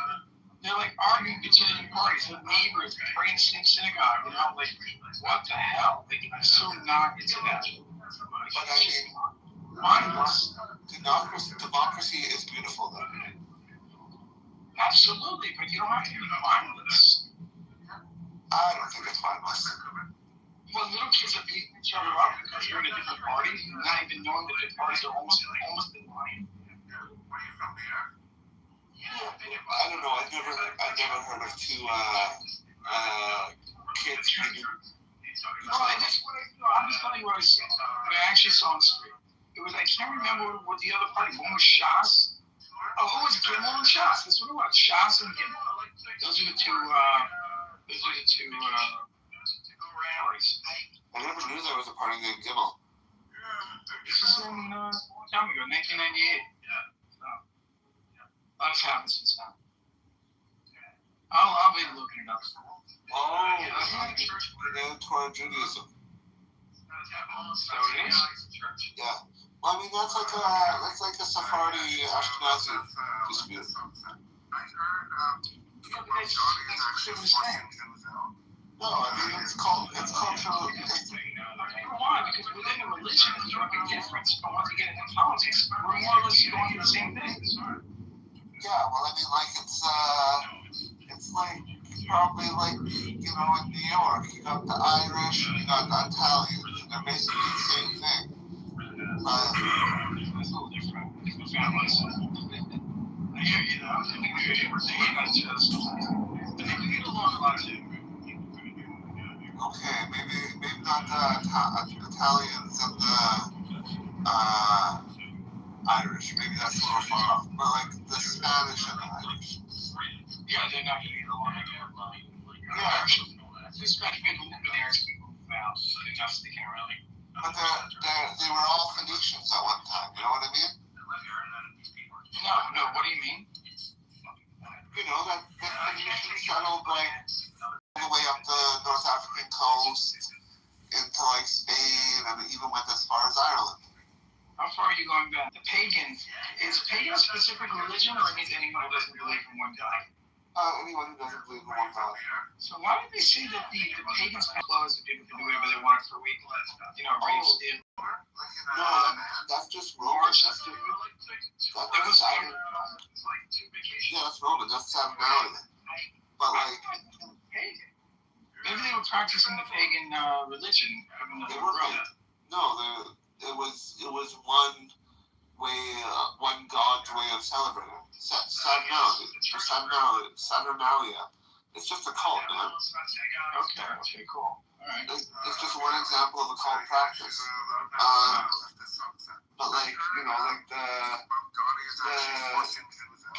They're like arguing between the parties with neighbors, praying in the same synagogue. You know, like, what the hell? Like, I'm so not into that. But I mean, mindless. Democracy is beautiful, though. Absolutely, but you don't have to be mindless. I don't think it's mindless. Well, little kids are beating each other up because they're in a different party, not even knowing that the parties are almost in line. I don't know. I've never heard of two kids maybe. No, I'm just telling you what I saw. What I actually saw on the street. It was, I can't remember what the other party. One was Shas. Oh, it was Gimel and Shas. That's what it was. Shas and Gimel. Those are the two. Parties. I never knew there was a party named Gimel. This is in a long time ago, 1998. So, lots happened since then. I'll be looking it up. Oh, toward Judaism. So it is? Yeah. Well, I mean, that's like a Sephardi Ashkenazi dispute. No, I mean, it's cultural. Why? Because within a religion, there's a big difference. But once you get into politics, we're more or less going through the same things. Yeah, well, I mean, like, it's like, probably like, you know, in New York, you got the Irish and you got the Italians, and they're basically the same thing. It's a little different. Different families. I hear you, though. They're not just, but they do get along a lot, too. Okay, maybe not the Italians and the Irish. Maybe that's a little far off. But like the Spanish and the Irish. Yeah, they're not going to get along again. Yeah, the Spanish people and the Irish people move out. They're not sticking around. But they were all Phoenicians at one time. You know what I mean? No. What do you mean? You know that the Phoenicians settled like all the way up the North African coast into like Spain and even went as far as Ireland. How far are you going back? The pagans. Is pagan a specific religion, or it means anyone who doesn't believe in one God? Anyone who doesn't believe in one God. So why did they say that the pagans can close and people can do whatever they want for a week? You know, rape, steal. No, that's just Roman. That's Roman. Yeah, that's Roman. That's Saturnalia. But like, maybe they were practicing the pagan religion, even though they were Roman. No, it was one way, one God's way of celebrating. Saturnalia. It's just a cult, man. Okay, cool. Alright. It's just one example of a cult practice. But like, you know, like the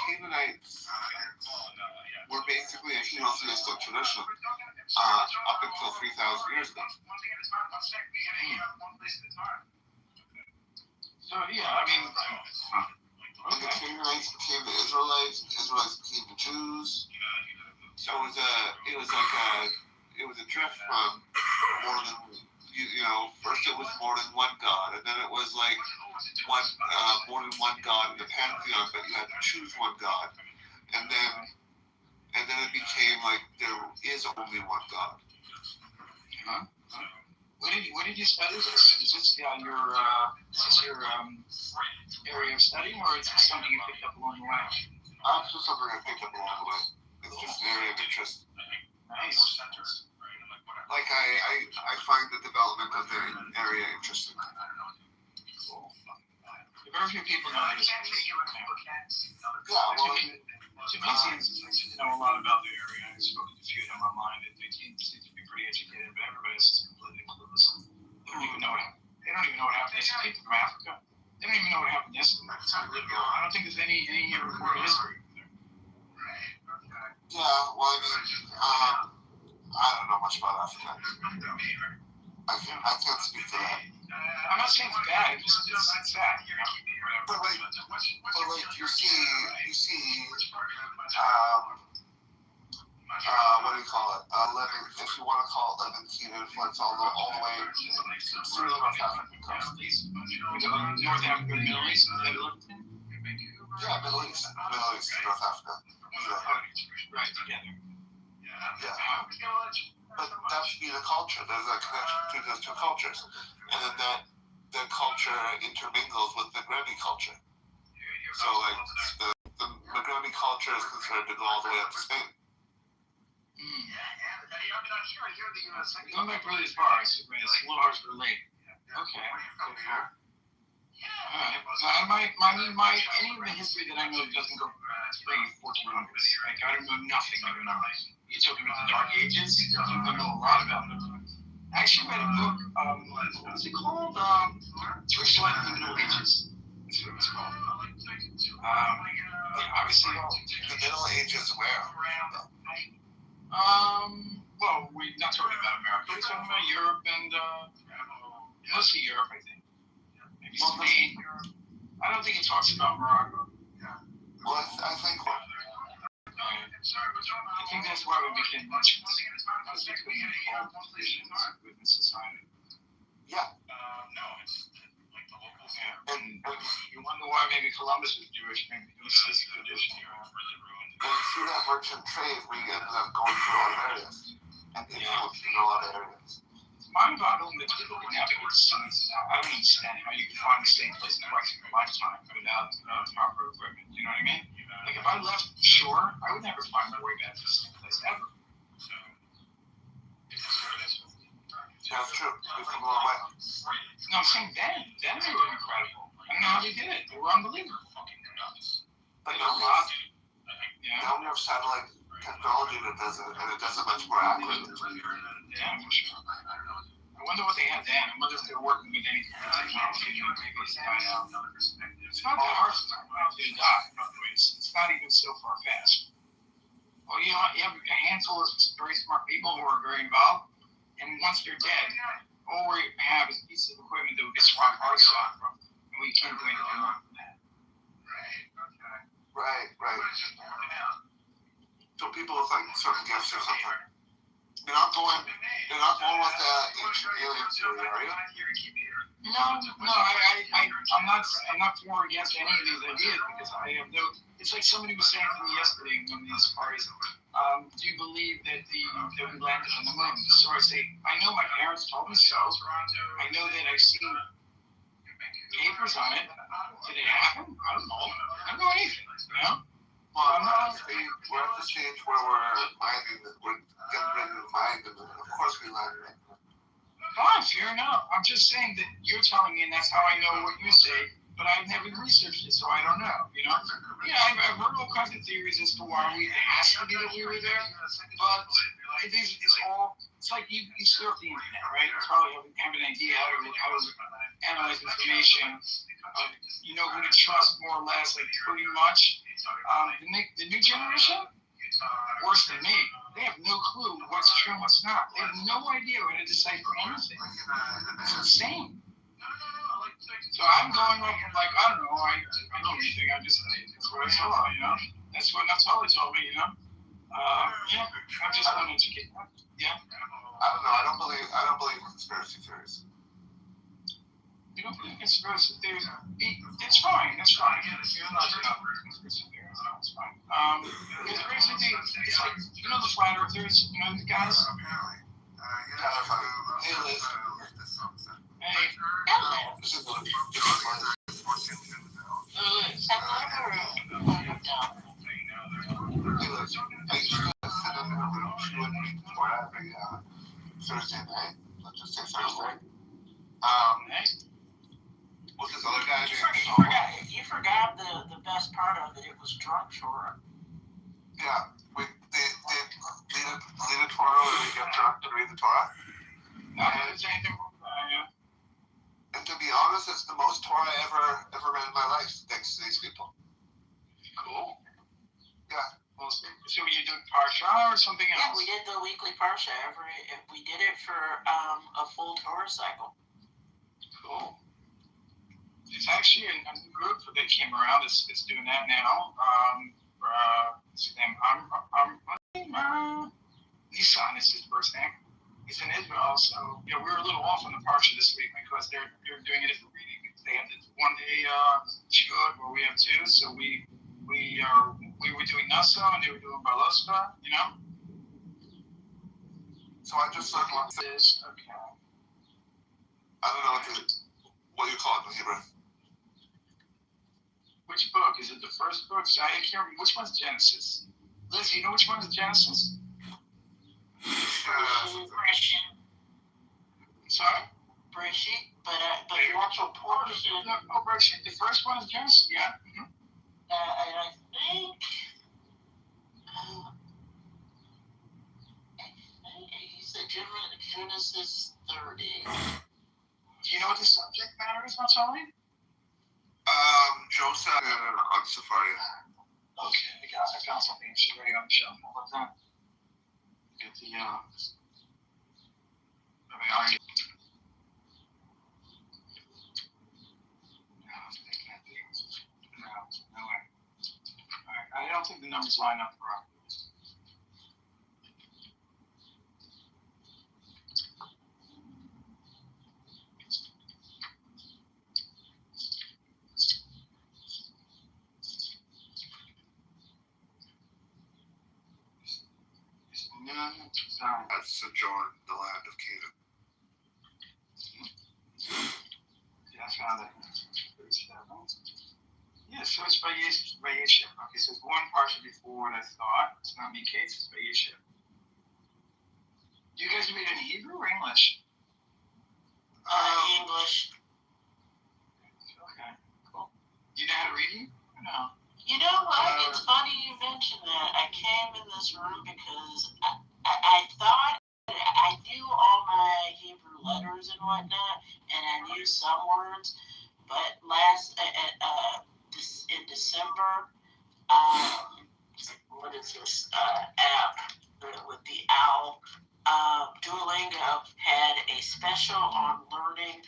Canaanites were basically a henotheistic tradition up until 3,000 years ago. So yeah, I mean, and the Canaanites became the Israelites. The Israelites became the Jews. So it was a drift from more than first it was more than one God, and then it was like more than one God in the pantheon, but you had to choose one God, and then it became like there is only one God. Huh? What did you study? Is this your area of study, or is it something you picked up along the way? It's just something I picked up along the way. It's just an area of interest. Nice. Like I find the development of the area interesting. Cool. Very few people know this. Yeah, well, Tunisians think there's any recorded history. Yeah, well, I mean, I don't know much about Africa. I can't speak to that. I'm not saying it's bad. It's sad, you know. But like you see, what do you call it? 11, if you want to call it Levantine influence, all the way to the North African coast. North Africa, Middle East, Yeah, Middle East, North Africa. Right, together. Yeah. But that should be the culture. There's a connection between those two cultures. And then that culture intermingles with the Maghreb culture. So, like, the Maghreb culture is considered to go all the way up to Spain. Going back really as far, it's a little hard to relate. Okay. Alright. Any of the history that I know doesn't go straight 1400s. Like, I don't know nothing. You're talking about the Dark Ages. I don't know a lot about them. I actually read a book. What's it called? Twitchlight in the Middle Ages. That's what it's called. Obviously, the Middle Ages where? Well, we're not talking about America. We're talking about Europe and mostly Europe, I think. Maybe Spain. I don't think it talks about Morocco. Well, I think. I think that's why we became Muslims, because we couldn't hold positions within society. Yeah. And you wonder why maybe Columbus was Jewish, maybe it was his tradition. And through that merchant trade, we ended up going through a lot of areas. And influencing a lot of areas. It's mind-boggling that people can navigate the seas. I don't understand how you can find the same place twice in your lifetime without proper equipment. You know what I mean? Like, if I left shore, I would never find my way back to the same place ever. That's true. We've come a long way. No, I'm saying then they were incredible. I don't know how they did it. They were unbelievable. But now we have satellite technology that does it, and it does it much more accurately. Yeah, for sure. I wonder what they had then. I wonder if they're working with any technology that maybe it's died out. It's not that hard for technology to die, by the way. It's not even so far-fetched. Well, you have a handful of very smart people who are very involved, and once they're dead, all we have is pieces of equipment that we get swap parts off from, and we can't do anything wrong with that. Right. So people with like certain gifts or something. You're not going with that alien theory, are you? No, I'm not for or against any of these ideas because I have no. It's like somebody was saying to me yesterday in one of these parties. Do you believe that we landed on the moon? So I say, I know my parents told me so. I know that I've seen papers on it. Did it happen? I don't know. I don't know anything. You know? Well, we're at the stage where we're getting ready to mind, and of course we landed. Fine, fair enough. I'm just saying that you're telling me, and that's how I know what you say, but I've never researched it, so I don't know, you know? Yeah, I've heard all kinds of theories as to why it has to be that we were there, but it's like you surf the internet, right? You probably have an idea how to analyze information. You know who to trust more or less, like pretty much. The new generation, worse than me. They have no clue what's true and what's not. They have no idea how to decipher anything. It's insane. So I'm going off like, I don't know, I don't know anything. That's what I saw, you know? That's what Natali told me, you know? Yeah, I'm just uneducated. Yeah. I don't know. I don't believe in conspiracy theories. You don't believe in conspiracy theories? It's fine. That's fine. You're not conspiracy theories. No, it's fine. Conspiracy theories, it's like, you know the flat earthers, you know the guys? Hey, Liz. Hey. I used to sit in her room. She would read the Torah every Thursday night. Let's just say Thursday. With this other guy named You forgot the best part of it. It was drunk Torah. Yeah, they lead a Torah where we get drunk and read the Torah. And to be honest, it's the most Torah I ever read in my life, thanks to these people. So you doing Parsha or something else? Yeah, we did the weekly Parsha. We did it for a full Torah cycle. Cool. It's actually a group that came around that's doing that now. What's his name? Nissan is his first name. He's in Israel, so we were a little off on the Parsha this week because they're doing a different reading. They have this 1 day shiur where we have two, so we were doing Nasa and they were doing Balospa, So I just said one thing. Okay. I don't know what you call it in Hebrew. Which book? Is it the first book? So I can't remember. Which one's Genesis? Liz, you know which one is Genesis? Sorry? Breshit, but the actual portion. Breshit. The first one is Genesis. Yeah. Mm-hmm. And I think he said Genesis 30. Do you know what the subject matter is, Matsali? Joseph on Safari. Okay, I found something interesting right on the shelf. How about that? Get the are you? No way. Alright, I don't think the numbers line up properly. At sojourn in the land of Canaan. Yeah, I found it. 37. Yeah, so it's Vayeshev. Okay, so it's one Parsha before what I thought. It's not me, Kate, it's Vayeshev. Do you guys read in Hebrew or English? English. Okay, cool. Do you know how to read? No. You know what? It's funny you mentioned that. I came in this room because I thought I knew all my Hebrew letters and whatnot, and I knew some words. But in December, what is this app with the owl? Duolingo had a special on learning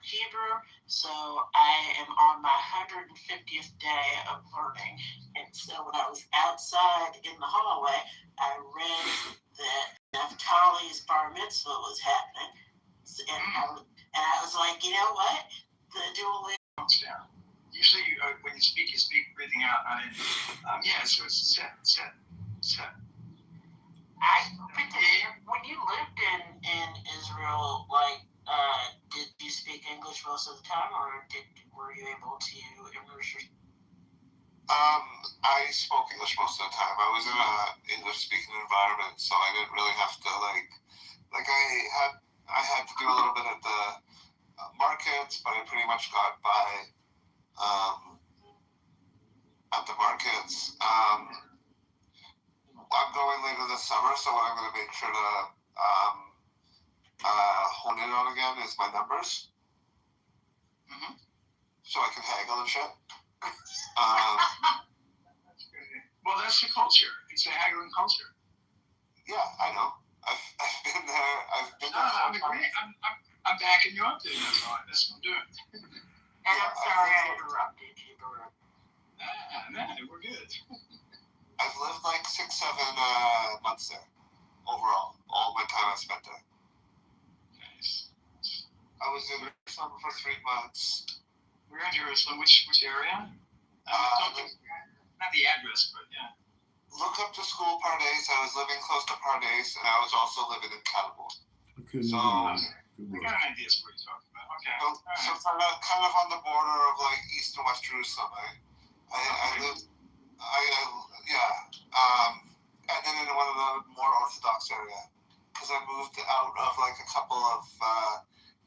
Hebrew, so I am on my 150th day of learning. And so when I was outside in the hallway, I read that Naphtali's bar mitzvah was happening, and I was like, you know what? The Duolingo. Down. Usually, when you speak breathing out. So it's set. When you lived in Israel, did you speak English most of the time, or were you able to immerse yourself? I spoke English most of the time. I was in an English-speaking environment, so I didn't really have to I had to do a little bit at the markets, but I pretty much got by at the markets. I'm going later this summer, so what I'm going to make sure to hone in on again is my numbers. Mm-hmm. So I can haggle and shit. Well, that's the culture. It's a haggling culture. Yeah, I know. I've been there. I'm backing you up there. That's all. That's what I'm doing. And I'm sorry I interrupted you, but we're good. I've lived 6-7 months there overall. All my time I spent there. Nice. I was in Jerusalem for 3 months. We're in Jerusalem. Which area? Not the address, but yeah. Look up the school Pardes. I was living close to Pardes, and I was also living in Kitover. Okay, so I got an idea of what you're talking about. Okay. So kind of on the border of East and West Jerusalem. I lived. And then in one of the more Orthodox area, because I moved out of a couple of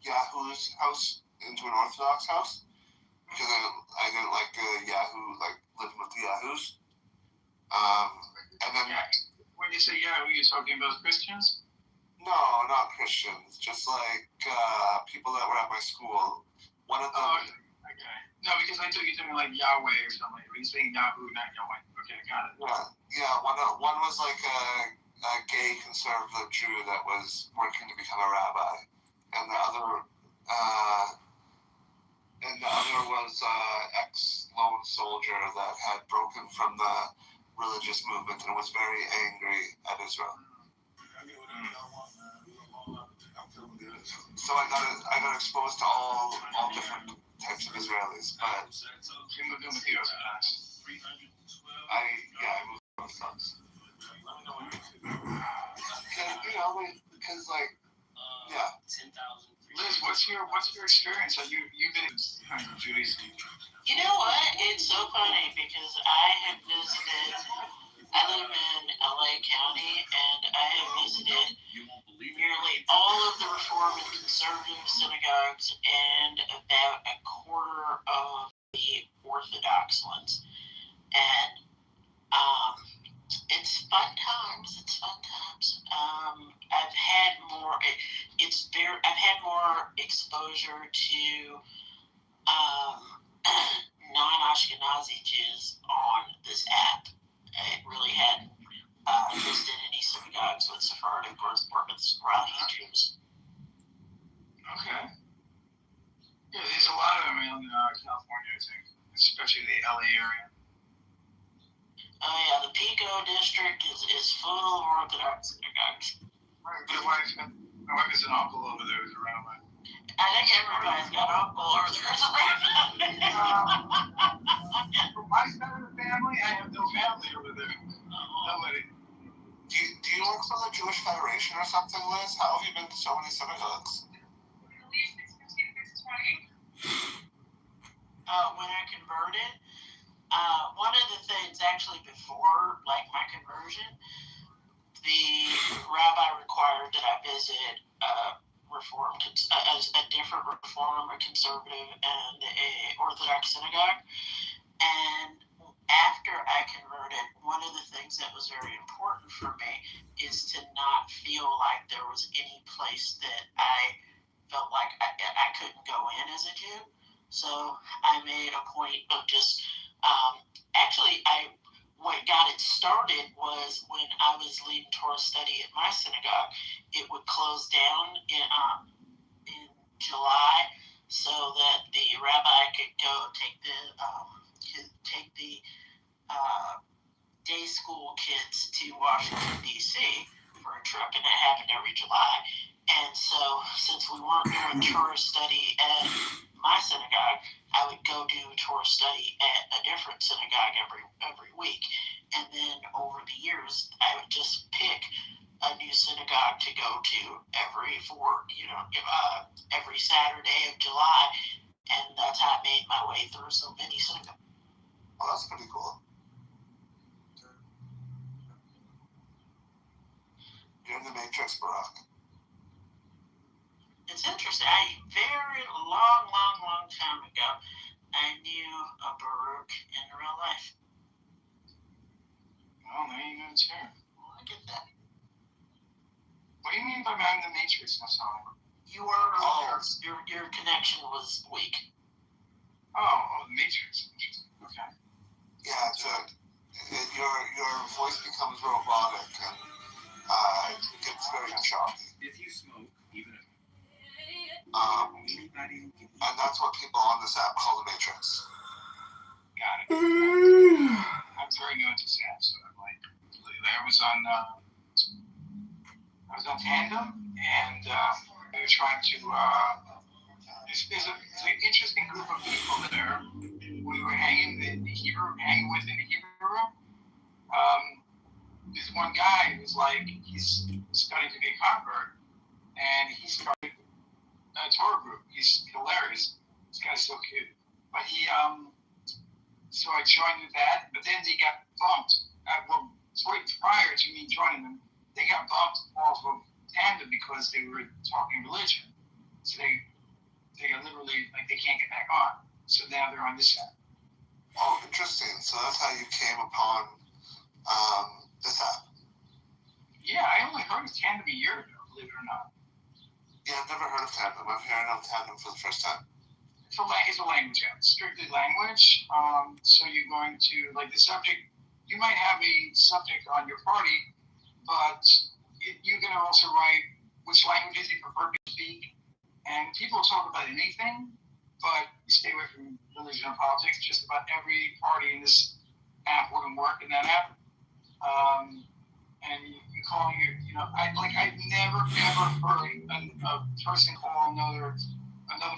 Yahoo's house into an Orthodox house, because I didn't like Yahoo, living with the Yahoos. And then when you say Yahoo, you're talking about Christians? No, not Christians. Just people that were at my school. One of them. Okay. No, because I took you to me like Yahweh or something. He's saying Yahoo, not Yahweh. Okay, got it. Yeah. One was like a gay conservative Jew that was working to become a rabbi, and the other was ex-lone soldier that had broken from the religious movement and was very angry at Israel. So I got exposed to all different types of Israelis, but I moved from sons. Because Liz, what's your experience? You've been in Judaism? You know what? It's so funny because I live in LA County, and I have visited nearly all of the Reform and Conservative synagogues and about a quarter of the Orthodox ones. And it's fun times. I've had more. I've had more exposure to non-Ashkenazi Jews on this app. It really hadn't visited any synagogues with Sephardic or Mizrahi Jews. Okay. Yeah, there's a lot of them in California, I think, especially the LA area. Oh yeah, the Pico district is full of Orthodox synagogues. My wife has an uncle over there who's a rabbi. I think everybody's got an uncle or there's a rabbi. From my side of the family, I have no family over there. Nobody. Do you work for the Jewish Federation or something, Liz? How have you been to so many synagogues? When I converted, one of the things actually before my conversion, the rabbi required that I visit a different Reform, a Conservative, and a Orthodox synagogue. And after I converted, one of the things that was very important for me is to not feel like there was any place that I felt like I couldn't go in as a Jew. So I made a point of just, what got it started was when I was leading Torah study at my synagogue. It would close down in July so that the rabbi could go take the day school kids to Washington, D.C. for a trip, and that happened every July. And so since we weren't doing Torah study at my synagogue, I would go do Torah study at a different synagogue every week. And then over the years, I would just pick a new synagogue to go to every Saturday of July. And that's how I made my way through so many synagogues. Oh, that's pretty cool. You're in the Matrix, Barack. It's interesting. Very long time ago, I knew a Baruch in real life. Oh, there you go, too. Look at that. What do you mean by I'm in the Matrix? I'm sorry. You were. Your connection was weak. Oh, the Matrix. Okay. Yeah, your voice becomes robotic and it gets very choppy. If you smoke, even if and that's what people on this app call the Matrix. Got it. I'm very new to this app, so I was on Tandem, and we were trying to. There's an interesting group of people there. We were hanging with in the Hebrew room. There's one guy who's he's studying to be a convert, and he started a Torah group. He's hilarious. This guy's so cute. But so I joined with that, but then they got bumped. Prior to me joining them, they got bumped off of Tandem because they were talking religion. So they got literally, they can't get back on. So now they're on this app. Oh, interesting. So that's how you came upon this app. Yeah, I only heard of Tandem a year ago, believe it or not. Yeah, I've never heard of Tandem. I'm hearing of Tandem for the first time. it's a language app, strictly language. So you're going to, like the subject, you might have a subject on your party, but you're going to also write which languages you prefer to speak. And people talk about anything, but you stay away from religion and politics. Just about every party in this app wouldn't work in that app. And you call I've never ever heard a person call another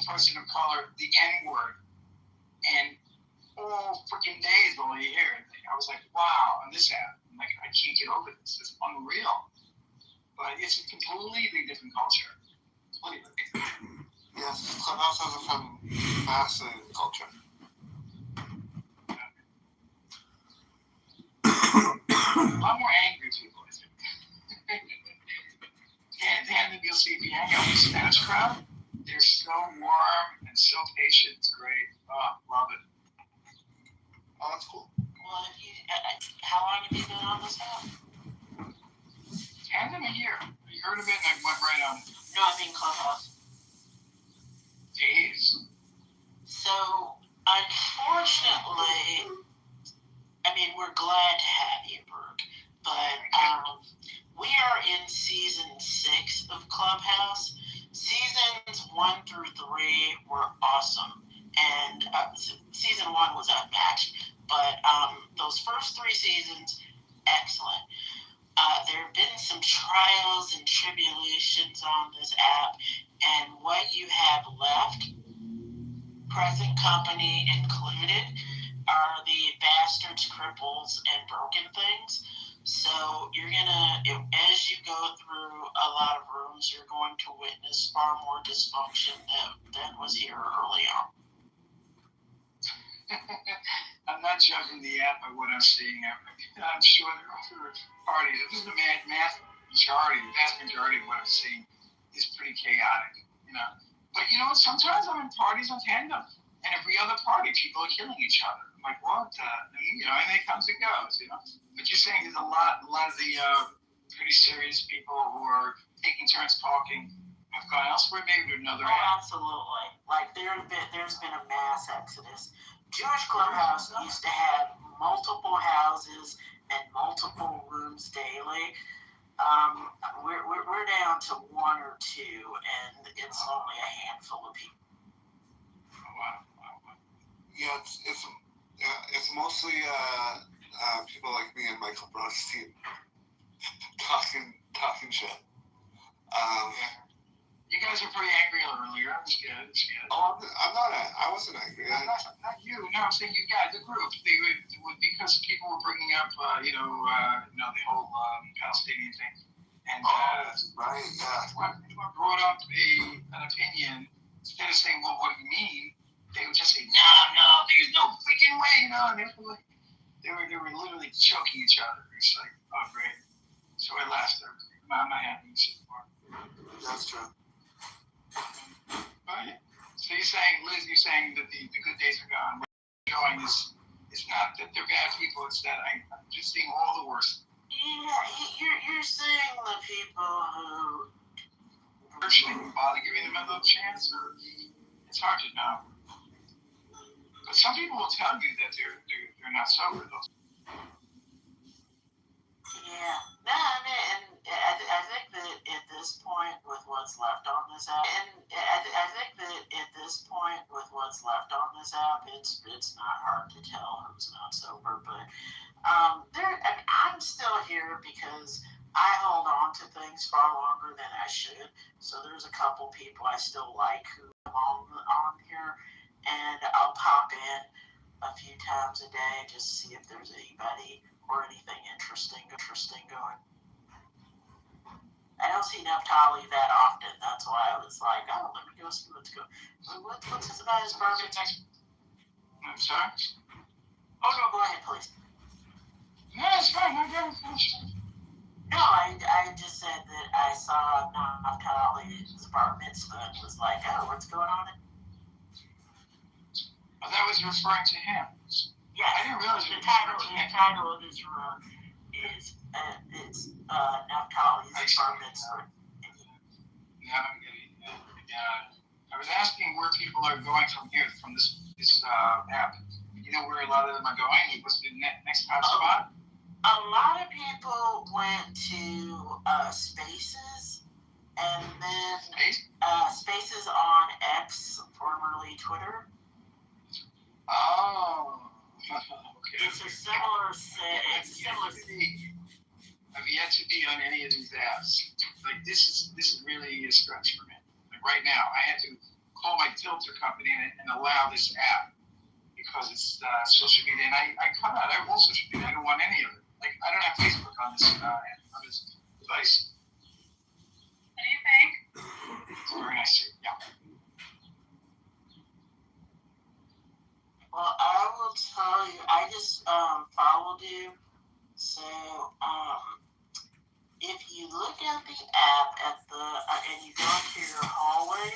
person of color the N-word, and all freaking days all you hear it. I was like, wow, on this app, I'm like, I can't get over this. It's unreal. But it's a completely different culture. Yes, Clubhouse has a fascinating culture. A lot more angry people, I think. And you'll see if you hang out with the Spanish crowd, they're so warm and so patient. It's great. Oh, love it. Oh, that's cool. Well, how long have you been on this app? Hand them a year. You heard of it and I went right on it. No, I mean Clubhouse. Days. So, unfortunately, I mean, we're glad to have you, Brooke, but we are in season 6 of Clubhouse. Seasons 1 through 3 were awesome, and season 1 was unmatched, but those first 3 seasons, excellent. There have been some trials and tribulations on this app, and what you have left, present company included, are the bastards, cripples, and broken things. So you're gonna, as you go through a lot of rooms, you're going to witness far more dysfunction than was here early on. I'm not judging the app by what I'm seeing. I'm sure there are other parties. This is the vast majority of what I'm seeing is pretty chaotic, But sometimes I'm in parties on Tandem, and every other party, people are killing each other. I'm like, what? And it comes and goes, But you're saying there's a lot of the pretty serious people who are taking turns talking have gone elsewhere, maybe to another app. Absolutely. Like there's been a mass exodus. Jewish Clubhouse used to have multiple houses and multiple rooms daily. We're down to 1 or 2, and it's only a handful of people. Wow. Yeah, it's mostly people like me and Michael Brown's team talking shit. You guys were pretty angry earlier. It's good. Oh, I wasn't angry. Not you. No, I'm saying you guys, the group. They would because people were bringing up, the whole Palestinian thing. And right, yeah. When people brought up an opinion, instead of saying, well, what do you mean? They would just say, no, there's no freaking way, And they were literally choking each other. It's like, oh, great. So I laughed. I'm not happy anymore. That's true. Right. So Liz, you're saying that the good days are gone. What you're showing is not that they're bad people. It's that I'm just seeing all the worst. Yeah, you're seeing the people who Should you bother giving them another chance, or it's hard to know. But some people will tell you that they're not sober though. Yeah. No, I mean, I think that at this point, with what's left on this app, it's not hard to tell who's not sober. But I'm still here because I hold on to things far longer than I should. So there's a couple people I still like who are on here, and I'll pop in a few times a day just to see if there's anybody or anything interesting going. I don't see Naphtali that often. That's why I was like, oh, let me go see what's going. What's this about his bourbon? I'm sorry? Oh, no, go ahead, please. No, it's fine. I got it finished. No, I just said that I saw Naphtali's bar mitzvah and was like, oh, what's going on? Oh, that was referring to him. Yes. I didn't realize the title of this room is Naphtali's bar mitzvah. Yeah. I was asking where people are going from here, from this app. You know where a lot of them are going? What's the next hotspot? A lot of people went to Spaces, and then Spaces on X, formerly Twitter. Oh, okay. It's a similar set. I've yet to be on any of these apps. Like this is really a stretch for me. Like right now, I had to call my filter company and allow this app because it's social media, and I cut out all social media. I don't want any of it. Like I don't have Facebook on this device. What do you think? It's very nice. Yeah. Well, I will tell you. I just followed you, so if you look at the app and you go into your hallway,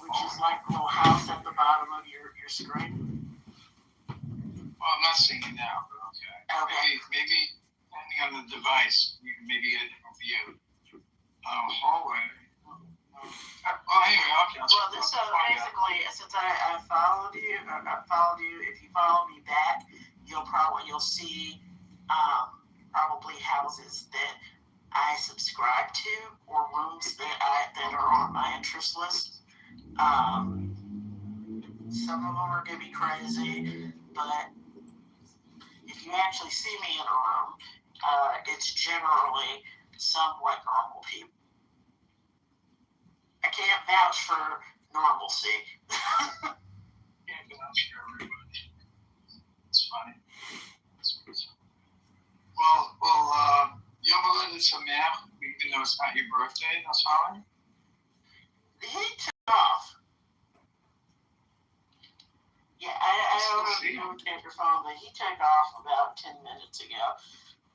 which is like a little house at the bottom of your screen. Well, I'm not seeing it now, but okay. Maybe depending on the device, you can maybe get a different view. Hallway. Anyway, okay. Well, so basically, since I followed you, if you follow me back, you'll see probably houses that I subscribe to or rooms that are on my interest list. Some of them are gonna be crazy, but if you actually see me in a room, it's generally somewhat normal people. I can't vouch for normalcy. Can't vouch for everybody. It's funny. Well, Yom Ha'oled Sameach, even though it's not your birthday, that's fine. He took off. Yeah, I don't know if you looked at your phone, but he took off about 10 minutes ago.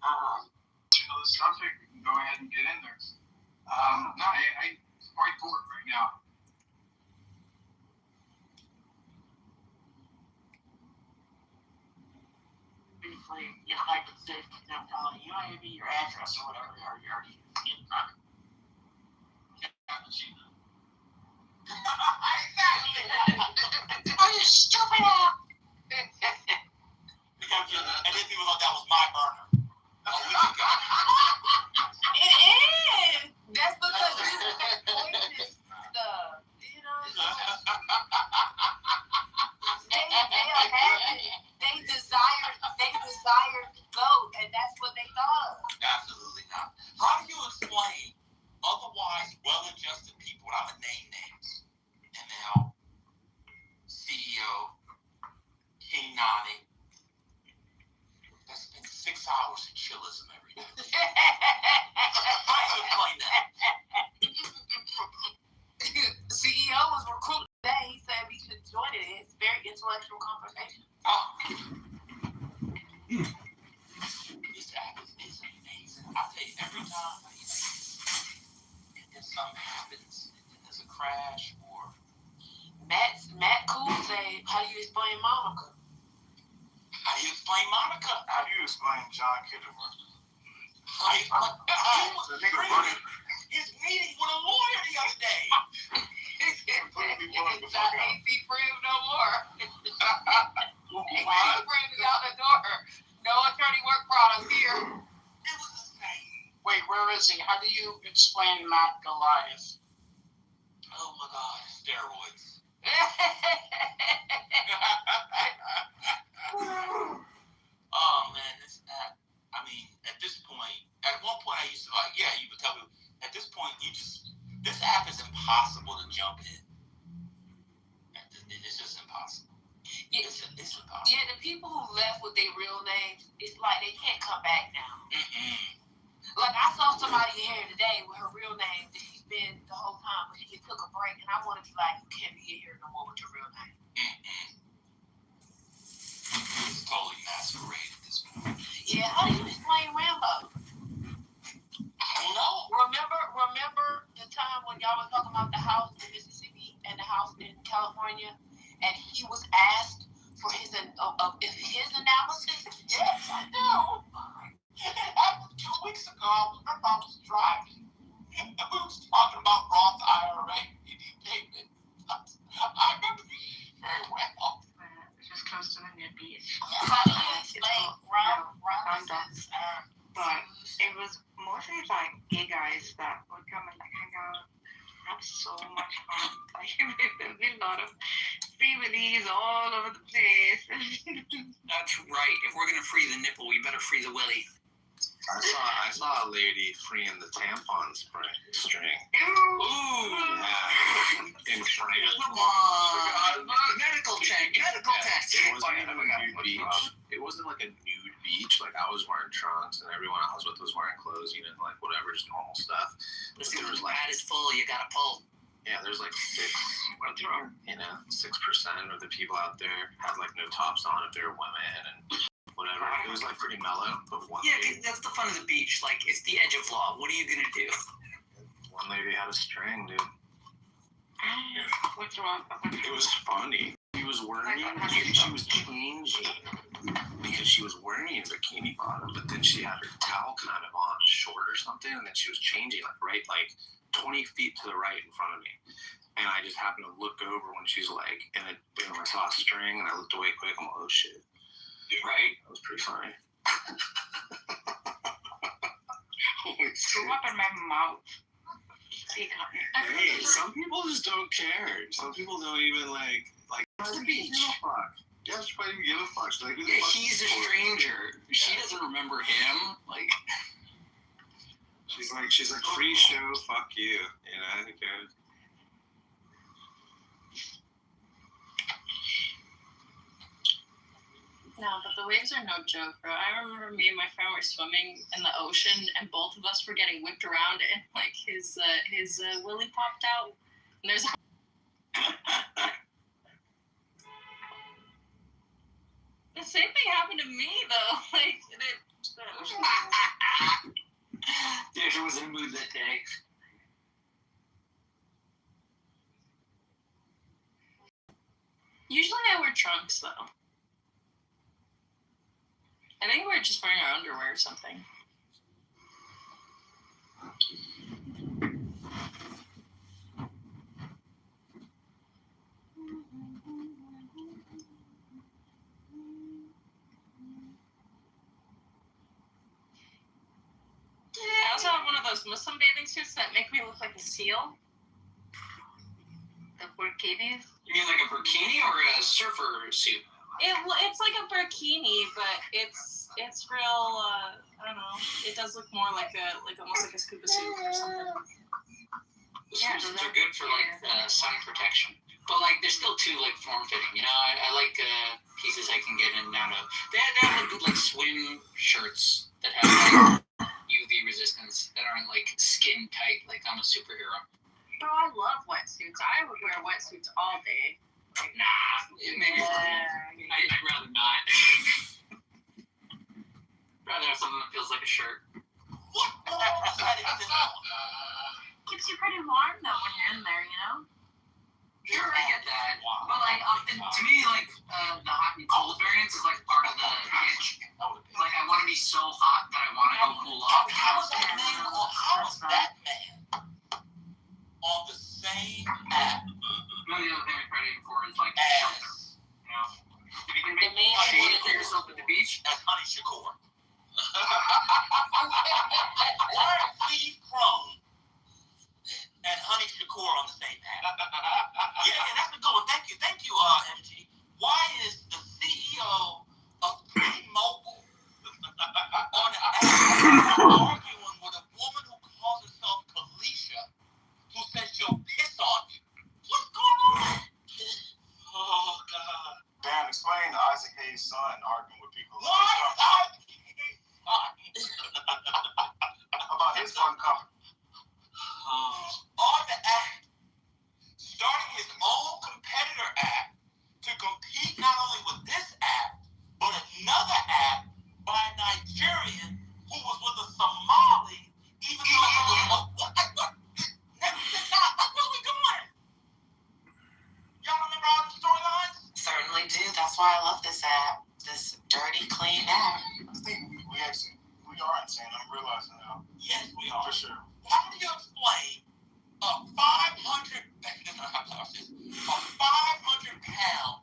You know the subject, we can go ahead and get in there. I'm quite bored right now. Briefly, like I said, I'm telling you, I give you your address or whatever, or you're already in front. Are you stupid? And then people thought that was my burner. It is. That's because you poisonous stuff. You know. They are happy. They desired goat, and that's what they thought of. Absolutely not. How do you explain otherwise well-adjusted people without a name names? And now, CEO, King Nani, that spends 6 hours in chillism every day. How do you explain that? CEO was recruited today. He said we should join it. It's very intellectual conversation. This app is amazing. I tell you, every time if something happens, if there's a crash or Matt Cool say, how do you explain Monica? How do you explain Monica? How do you explain John Kitover? He was drinking his meeting with a lawyer the other day. Ain't be free no more. Ain't be free out the door. No attorney work product here. It was insane. Wait, where is he? How do you explain Matt Goliath? Oh my God, steroids. Oh man, this app. I mean, at this point, at one point I used to you would tell me. At this point, this app is impossible to jump in. It's just impossible. Yeah, it's impossible. Yeah, the people who left with their real names, it's like they can't come back now. Like I saw somebody in here today with her real name that she's been the whole time, but she took a break, and I want to be like, you can't be in here no more with your real name. It's totally masquerade at this point. Yeah, how do you explain Rambo? I don't know. Remember the time when y'all were talking about the house in Mississippi and the house in California, and he was asked for his analysis? Yes, I know. It happened 2 weeks ago. I was driving, and we was talking about Roth IRA. swimming at the beach. How do you explain round dogs? But it was mostly like gay guys that would come and like hang out, have so much fun. Like there'd be a lot of free willies all over the place. That's right. If we're gonna free the nipple, we better free the willy. I saw a lady freeing the tampon string. Ooh. Yeah. In France. Come on. Medical check. Medical test. It wasn't even a nude beach. It wasn't like a nude beach. Like I was wearing trunks and everyone I was with was wearing clothes, you know, like whatever, just normal stuff. But Listen, there when was the like, pad is full, you gotta pull. yeah, there's like 6% of the people out there had like no tops on if they were women and whatever. It was like pretty mellow, but one lady, that's the fun of the beach. Like it's the edge of law. What are you gonna do? one lady had a string, dude. What's wrong? It was funny. She was wearing, she was changing because she was wearing a bikini bottom, but then she had her towel kind of on short or something, and then she was changing like 20 feet to the right in front of me. And I just happened to look over when she's like, and then boom, I saw a string, and I looked away quick. I'm like, oh shit. Right. That was pretty funny. Threw up in my mouth. Hey, some people just don't care. Some people don't even like It's the beach. give a fuck. Yeah, she probably give a fuck. She's like, who the Yeah, fuck he's a is this for? stranger. She doesn't remember him. Like She's like, free show, fuck you. You know, who cares? No, but the waves are no joke, bro. I remember me and my friend were swimming in the ocean, and both of us were getting whipped around, and like his willy popped out. And there's the same thing happened to me though. Like the ocean. Deja was in a mood that day. Usually I wear trunks though. I think we're just wearing our underwear or something. I also have one of those Muslim bathing suits that make me look like a seal. The burkinis? You mean like a bikini or a surfer suit? It's like a burkini, but it's real. I don't know. It does look more like almost like a scuba suit or something. The suits are good for like sun protection, but like they're still too like form fitting. You know, I like pieces I can get in and out of. They have good like swim shirts that have like UV resistance that aren't like skin tight. Like I'm a superhero. Bro, I love wetsuits. I would wear wetsuits all day. Nah, maybe I'd rather not. Rather have something that feels like a shirt. Keeps you pretty warm though when you're in there, you know? Sure, I get that. But like, to me, like the hot and cold variants is like part of the itch. Like I want to be so hot that I want to go cool off. How's that man on the same app? The only other thing I try to aim for is like shelter. You know, if you can make shade for yourself at the beach, That's Honey Shakur. Why are Steve Crone and Honey Shakur on the same app? Yeah, that's been going. Thank you, MG. Why is the CEO of T-Mobile on the app arguing with a woman who calls herself Kalisha, who says she'll piss on you? What's going on? Oh God. Dan, explain Isaac Hayes' son arguing with people. Why is Isaac Hayes' son about his fun company? On the app, starting his own competitor app to compete not only with this app, but another app by a Nigerian who was with a Somali, even though it was where we going? Y'all remember all the storylines? Certainly do. That's why I love this app. This dirty, clean app. I think we are insane. I'm realizing now. Yes, we are. For sure. How do you explain a 500-pound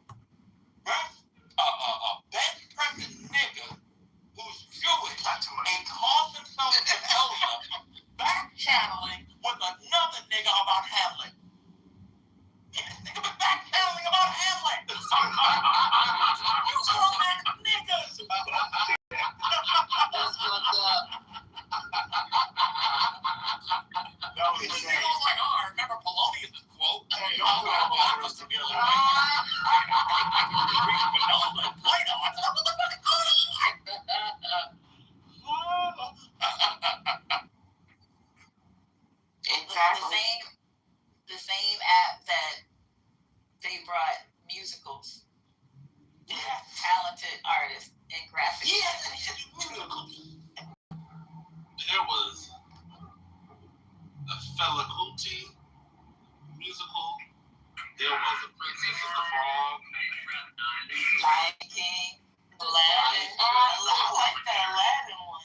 Aladdin. I like that Aladdin one.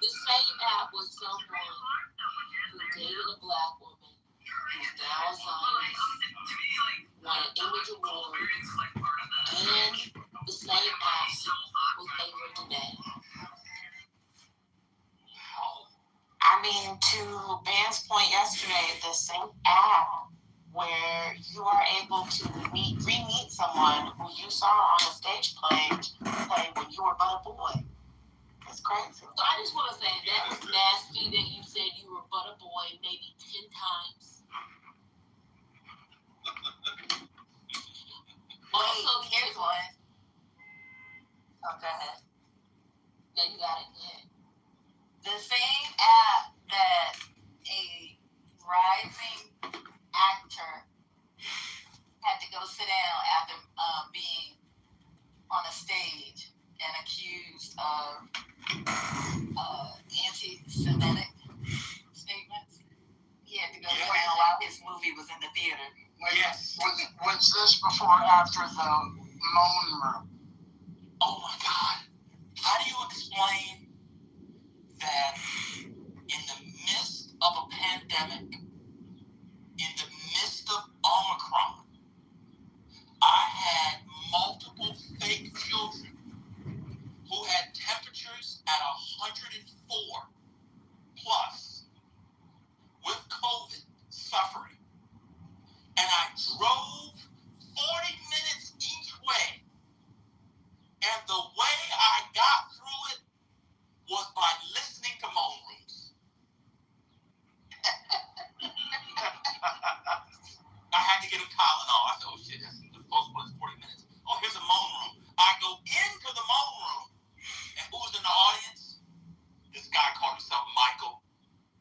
The same app was someone who dated a black woman who's now a Zionist, won an image award, and the same app was Ava DuVernay. I mean, to Ben's point yesterday, the same app where you are able to re-meet someone who you saw on a stage play when you were but a boy. It's crazy. So I just want to say that was nasty that you said you were but a boy maybe 10 times. Also, here's one. Oh, go ahead. Yeah, you got it. Go ahead. The same app that a rising actor had to go sit down after being on a stage and accused of anti-Semitic statements. He had to go sit down while his movie was in the theater. Yes. Was this before or after the moan room? Oh my God. How do you explain that in the midst of a pandemic, in the midst of Omicron, I had multiple fake children who had temperatures at 104 plus with COVID suffering. And I drove 40 minutes each way. And the way I got through it was by listening to moan rooms. I had to get a Tylenol. I said, oh shit, that's the first one is 40 minutes. Oh, here's a moan room. I go into the moan room, and who's in the audience? This guy called himself Michael,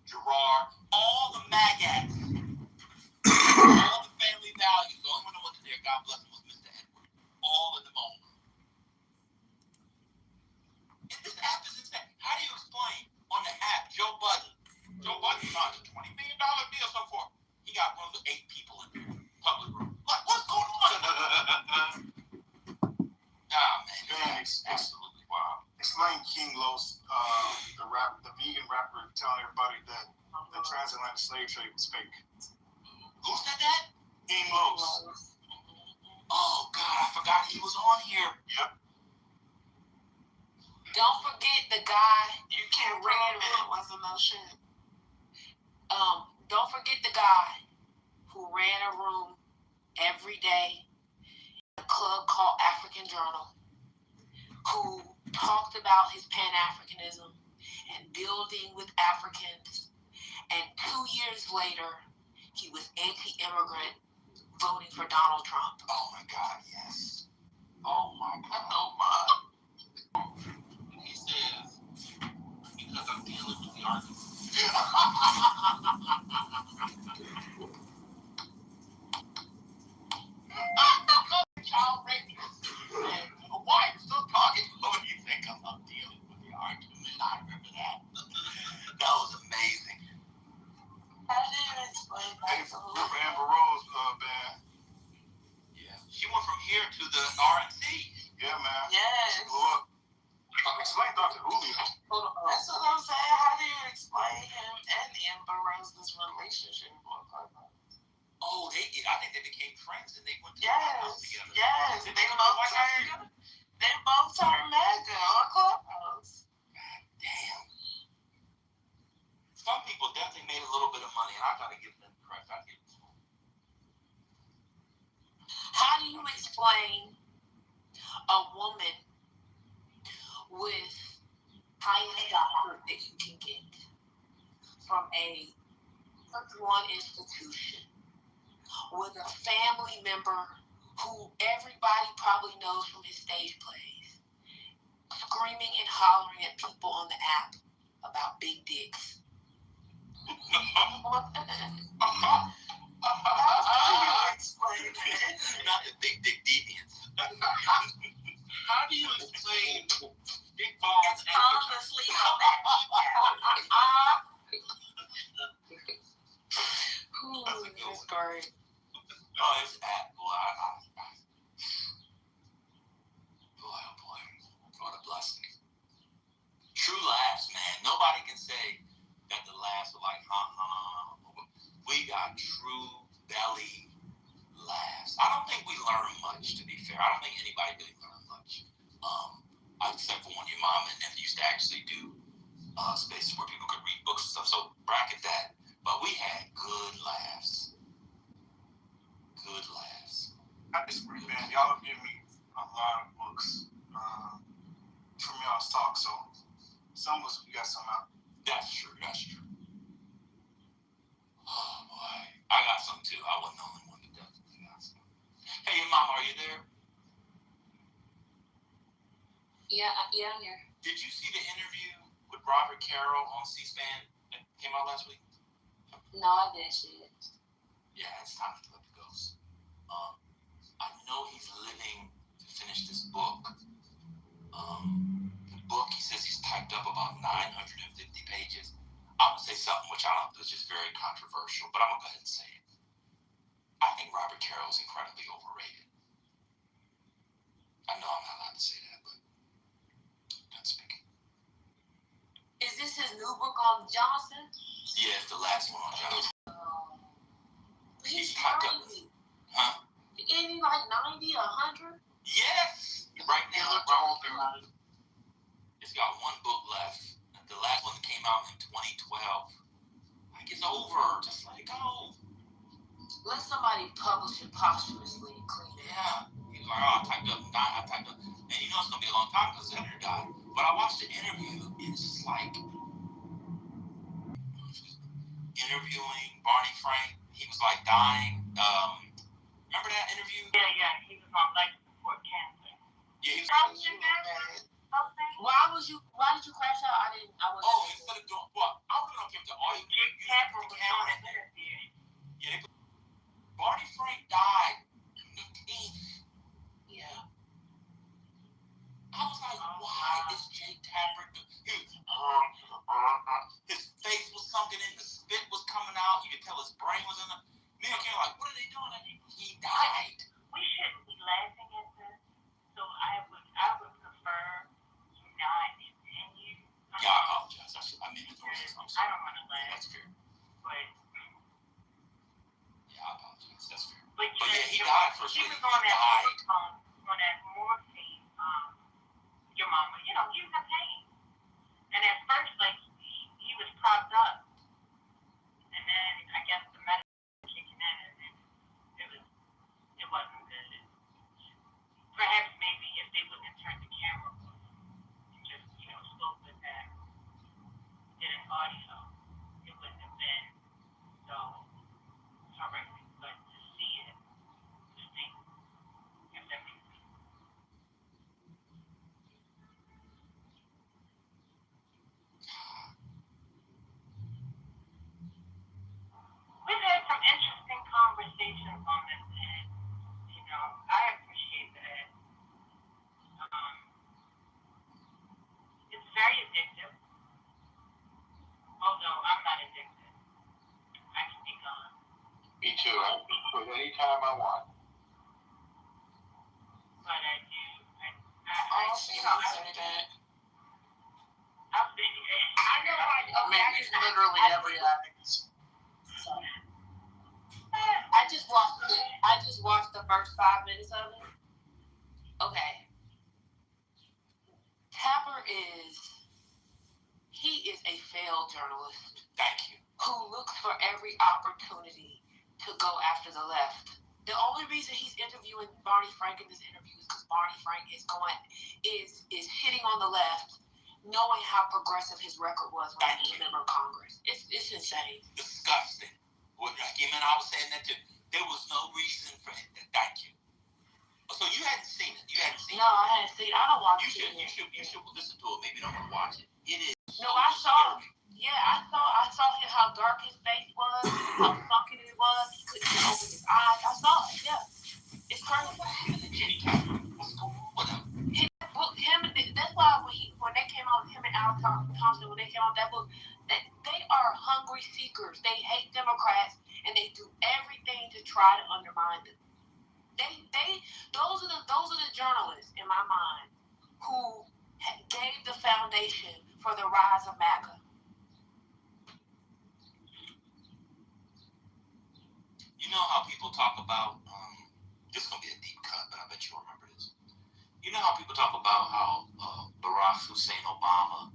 Gerard, all the magats, all the family values. The only one that wasn't there, God bless him, was Mr. Edward. All in the moan room. And this app is insane. How do you explain on the app, Joe Budden signed a $20 million deal so far. He got rooms with 8 people in there, public room. Like, what's going on? Man, it's absolutely wow. Explain King Los, the vegan rapper, telling everybody that the transatlantic slave trade was fake. Who said that? King Los. Oh God, I forgot he was on here. Yep. Don't forget the guy. You can't bring him in. It wasn't no shit. Don't forget the guy who ran a room every day, a club called African Journal, who talked about his Pan-Africanism and building with Africans. And 2 years later, he was anti-immigrant, voting for Donald Trump. Oh my God, yes. Oh my God. Oh my. He says, because I'm dealing with the argument. Child rapist. And why are you still talking? What do you think I'm dealing with the argument? I remember that. That was amazing. How did you explain that? Remember Amber Rose band? Yeah. She went from here to the RNC. Yeah, man. Yes. She blew up. Explain Dr. Julio. That's what I'm saying. How do you explain him and Amber Rose's relationship on Clubhouse? Oh, I think they became friends and they went to the house together. Yes. Did They both turned MAGA on Clubhouse. Damn. Some people definitely made a little bit of money, and I gotta give them credit. I give them. How do you explain a woman with highest doctorate that you can get from a one institution with a family member who everybody probably knows from his stage plays, screaming and hollering at people on the app about big dicks? How do you explain that? Not the big dick deviants. How do you explain big balls? It's obviously how that That's a good story. Oh, it's at. Well, much. Except for when your mom and nephew used to actually do spaces where people could read books and stuff. So bracket that. But we had good laughs. Good laughs. I disagree, man. Y'all have given me a lot of books from y'all's talk, so some of us, we got some out. That's true. That's true. Oh, boy. I got some, too. I wasn't the only one that definitely got some. Hey, your mom, are you there? Yeah, I'm here. Did you see the interview with Robert Carroll on C-SPAN that came out last week? No, I didn't see it. Yeah, it's time to let the ghost. I know he's living to finish this book. The book, he says he's typed up about 950 pages. I'm going to say something which I don't know is just very controversial, but I'm going to go ahead and say it. I think Robert Carroll is incredibly overrated. I know I'm not allowed to say that, but I'm speaking. Is this his new book on Johnson? Yeah, it's the last one on Johnson. He's typed up. Huh? Isn't he like 90, 100? Yes! Right now, it's got one book left. The last one came out in 2012. Like, it's over. Just let it go. Let somebody publish it posthumously and clean it. Yeah. He was like, oh, I typed up. And you know it's going to be a long time because the editor died. But I watched the interview, and it's just like interviewing Barney Frank. He was like dying. Remember that interview? Yeah. He was on life support cancer. Yeah, he was. Why did you crash out? Instead of doing, well, I really don't give to all you do. Tamper was on it. Yeah, Barney Frank died. Yeah. I was like, why is Jake Tapper? His face was sunken in, the spit was coming out. You could tell his brain was in the. Me and Kim were like, what are they doing? He died. We shouldn't be laughing at this. So I would prefer you not continue. Yeah, I apologize. I made it. I don't want to laugh. That's fair. But yeah, I apologize. That's fair. But yeah, he died for He was on that morphine. Your mama, he was in pain. And at first, like, he was propped up. And then I guess the medicine kicking in, and it wasn't good. Perhaps maybe if they wouldn't have turned the camera on and just, spoke with that, did an audio, it wouldn't have been so horrific. But to see it, if that makes sense. We've had some interesting conversations on this, and I appreciate that. It's very addictive. Although I'm not addicted. I can be gone. Me too. I can quit anytime I want. But I do. I'll say that. I know Man, it's literally every addict. I just watched the first 5 minutes of it. Okay. Tapper is a failed journalist. Thank you. Who looks for every opportunity to go after the left. The only reason he's interviewing Barney Frank in this interview is because Barney Frank is hitting on the left, knowing how progressive his record was when he was a member of Congress. It's insane. Disgusting. I was saying that too. There was no reason for it. Thank you. So you hadn't seen it. No, I hadn't seen it. I don't watch it. You should listen to it. Maybe you don't want to watch it. It is. No, I saw. Yeah, I saw how dark his face was, how sunken it was. He couldn't even open his eyes. I saw it. Yeah, it's crazy. That's why when they came out, him and Al Thompson, when they came out that book, they are hungry seekers. They hate Democrats and they do everything to try to undermine them. Those are the journalists in my mind who gave the foundation for the rise of MAGA. You know how people talk about this is gonna be a deep cut, but I bet you'll remember this. You know how people talk about how Barack Hussein Obama,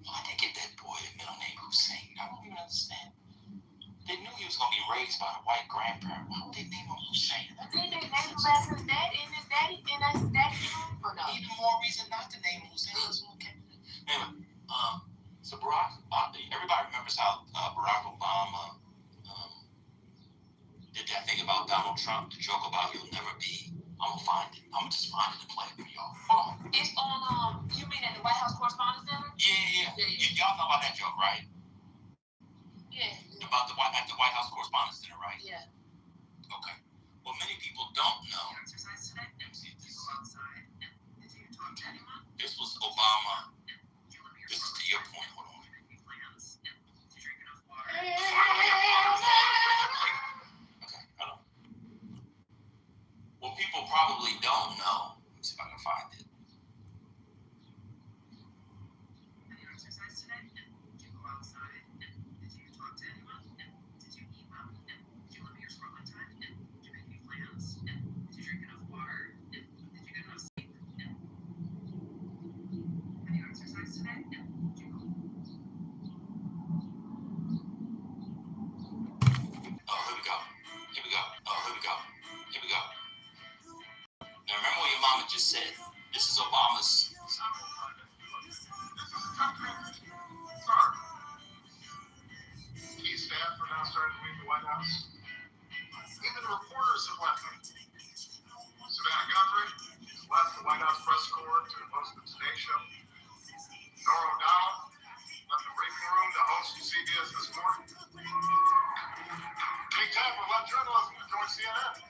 why they get that boy the middle name Hussein? I don't even understand. They knew he was going to be raised by a white grandparent. Why would they name him Hussein? Didn't they name him after his dad and his daddy? And that's his daddy or no? Even more reason not to name him Hussein. Okay. Anyway, so Barack, everybody remembers how Barack Obama did that thing about Donald Trump, the joke about he'll never be. I'm gonna find it. I'm gonna just find it and play it for y'all. Hold on. It's on, you mean at the White House Correspondents' Center? Yeah. Y'all know about that joke, right? Yeah. About at the White House Correspondents' Center, right? Yeah. Okay. Well, many people don't know. Exercise today? Let me see if Did you go outside? Did you talk to anyone? This was Obama. This is to your point. Hold on. Making plans? Did you drink enough water? Okay, hold on. What people probably don't know. Let me see if I can find it. Did you exercise today? Did you go outside? Did you talk to anyone? Did you eat well? Did you limit your scrolling time? Did you make any plans? Did you drink enough water? Did you get enough sleep? Have you exercised today? Did you go? Oh, here we go. Here we go. Oh, here we go. Here we go. Now remember what your mama just said. This is Obama's. Key staff are now starting to leave the White House. Even reporters have left them. Savannah Guthrie left the White House press corps to host the Today Show. Norah O'Donnell left the briefing room to host CBS This Morning. Kitover left journalism to join CNN.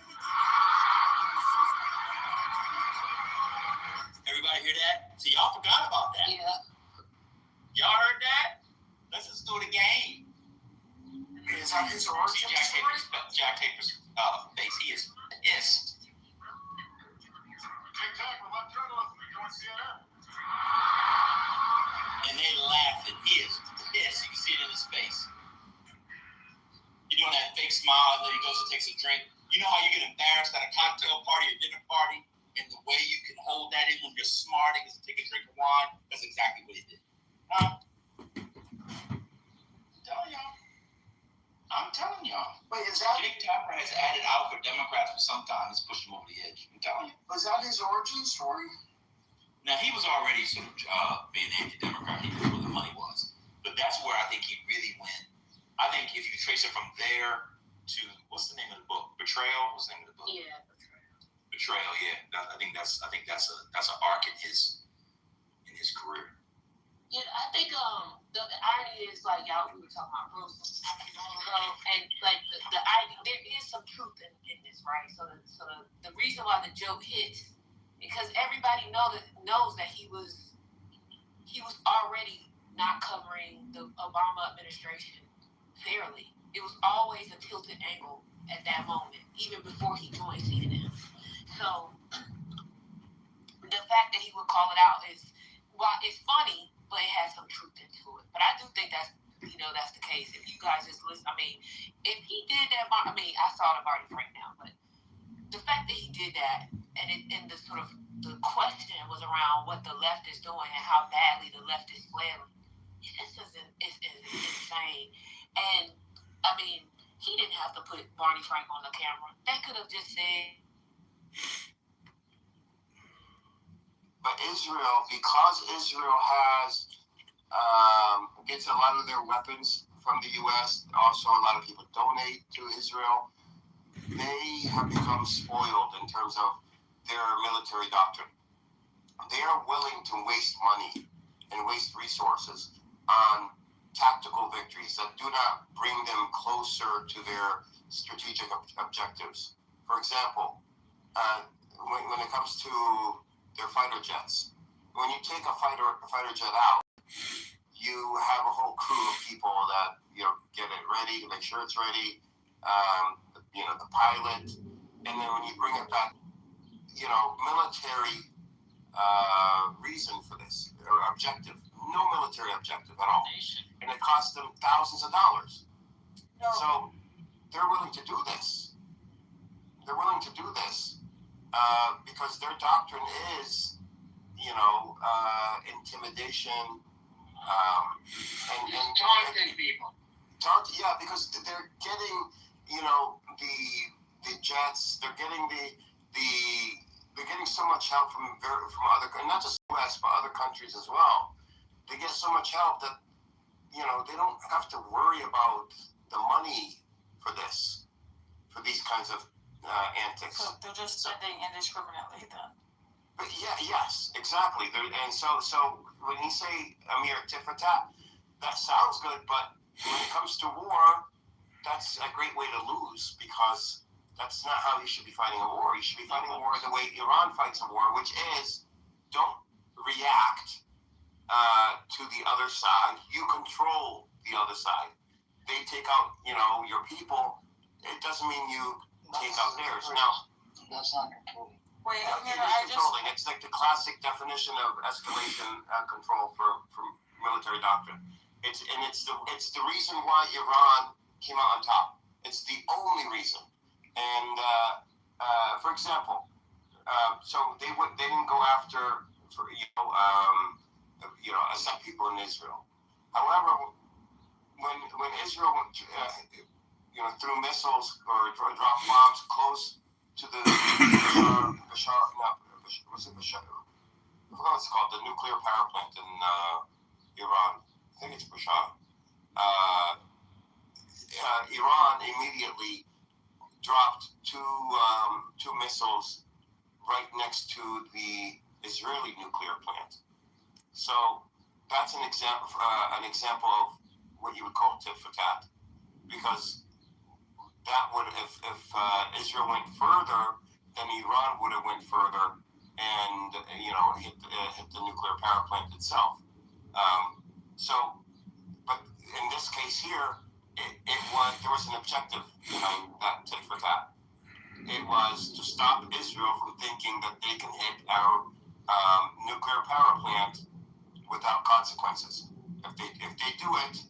Everybody hear that? See, y'all forgot about that. Yeah. Y'all heard that? Let's just do it again. Is that his origin See story? Jack Taper's face. He is pissed. Kitover left journalism to join CNN. And they laughing. He is pissed. You can see it in his face. He's doing that fake smile, and then he goes and takes a drink. You know how you get embarrassed at a cocktail party or dinner party, and the way you can hold that in when you're smarting is to take a drink of wine? That's exactly what he did. I'm telling y'all. Wait, is that Jake Tapper has added out for Democrats for some time. It's pushed him over the edge. I'm telling you. was that his origin story? Now, he was already sort of being anti-Democrat. He knew where the money was. But that's where I think he really went. I think if you trace it from there to, what's the name of the book? Betrayal? What's the name of the book? Yeah. Betrayal, yeah. I think that's an arc in his career. Yeah, I think the irony is like y'all we were talking about Bruce and like the idea there is some truth in this, right? So the reason why the joke hits because everybody knows that he was already not covering the Obama administration fairly. It was always a tilted angle at that moment, even before he joined CNN. So the fact that he would call it out is while it's funny, but it has some truth into it. But I do think that's the case. If you guys just listen, I mean, if he did that, I mean, I saw the Barty Frank now, but the fact that he did that, and the sort of the question was around what the left is doing and how badly the left is flailing. This is insane. And I mean, he didn't have to put Barney Frank on the camera. They could have just said. But Israel, because Israel gets a lot of their weapons from the U.S., also a lot of people donate to Israel, they have become spoiled in terms of their military doctrine. They are willing to waste money and waste resources on tactical victories that do not bring them closer to their strategic objectives. For example, when it comes to their fighter jets, when you take a fighter jet out, you have a whole crew of people that get it ready to make sure it's ready. The pilot, and then when you bring it back, military reason for this or objective, no military objective at all, and it costs them thousands of dollars. No. So they're willing to do this. because their doctrine is, intimidation, and taunting people. Yeah, because they're getting, the jets. They're getting they're getting so much help from other, not just U.S. but other countries as well. They get so much help that they don't have to worry about the money for these kinds of antics. So they're just spending indiscriminately then. But yes, exactly. And so when you say Amir tit for tat, that sounds good, but when it comes to war, that's a great way to lose, because that's not how you should be fighting a war. You should be fighting a war the way Iran fights a war, which is don't react to the other side. You control the other side. They take out, your people. It doesn't mean you take out theirs. Now, that's not controlling. Wait, controlling. It's like the classic definition of escalation control for military doctrine. It's the reason why Iran came out on top. It's the only reason. And for example, so they didn't go after some people in Israel. However, when Israel threw missiles or dropped bombs close to the Bashar, was it Bashar? I forgot what it's called, the nuclear power plant in Iran. I think it's Bashar. Iran immediately dropped two missiles right next to the Israeli nuclear plant. So that's an example of what you would call tit for tat, because that would, if Israel went further, then Iran would have went further and hit the nuclear power plant itself. But in this case here, there was an objective behind that tit for tat. It was to stop Israel from thinking that they can hit our nuclear power plant without consequences. If they do it,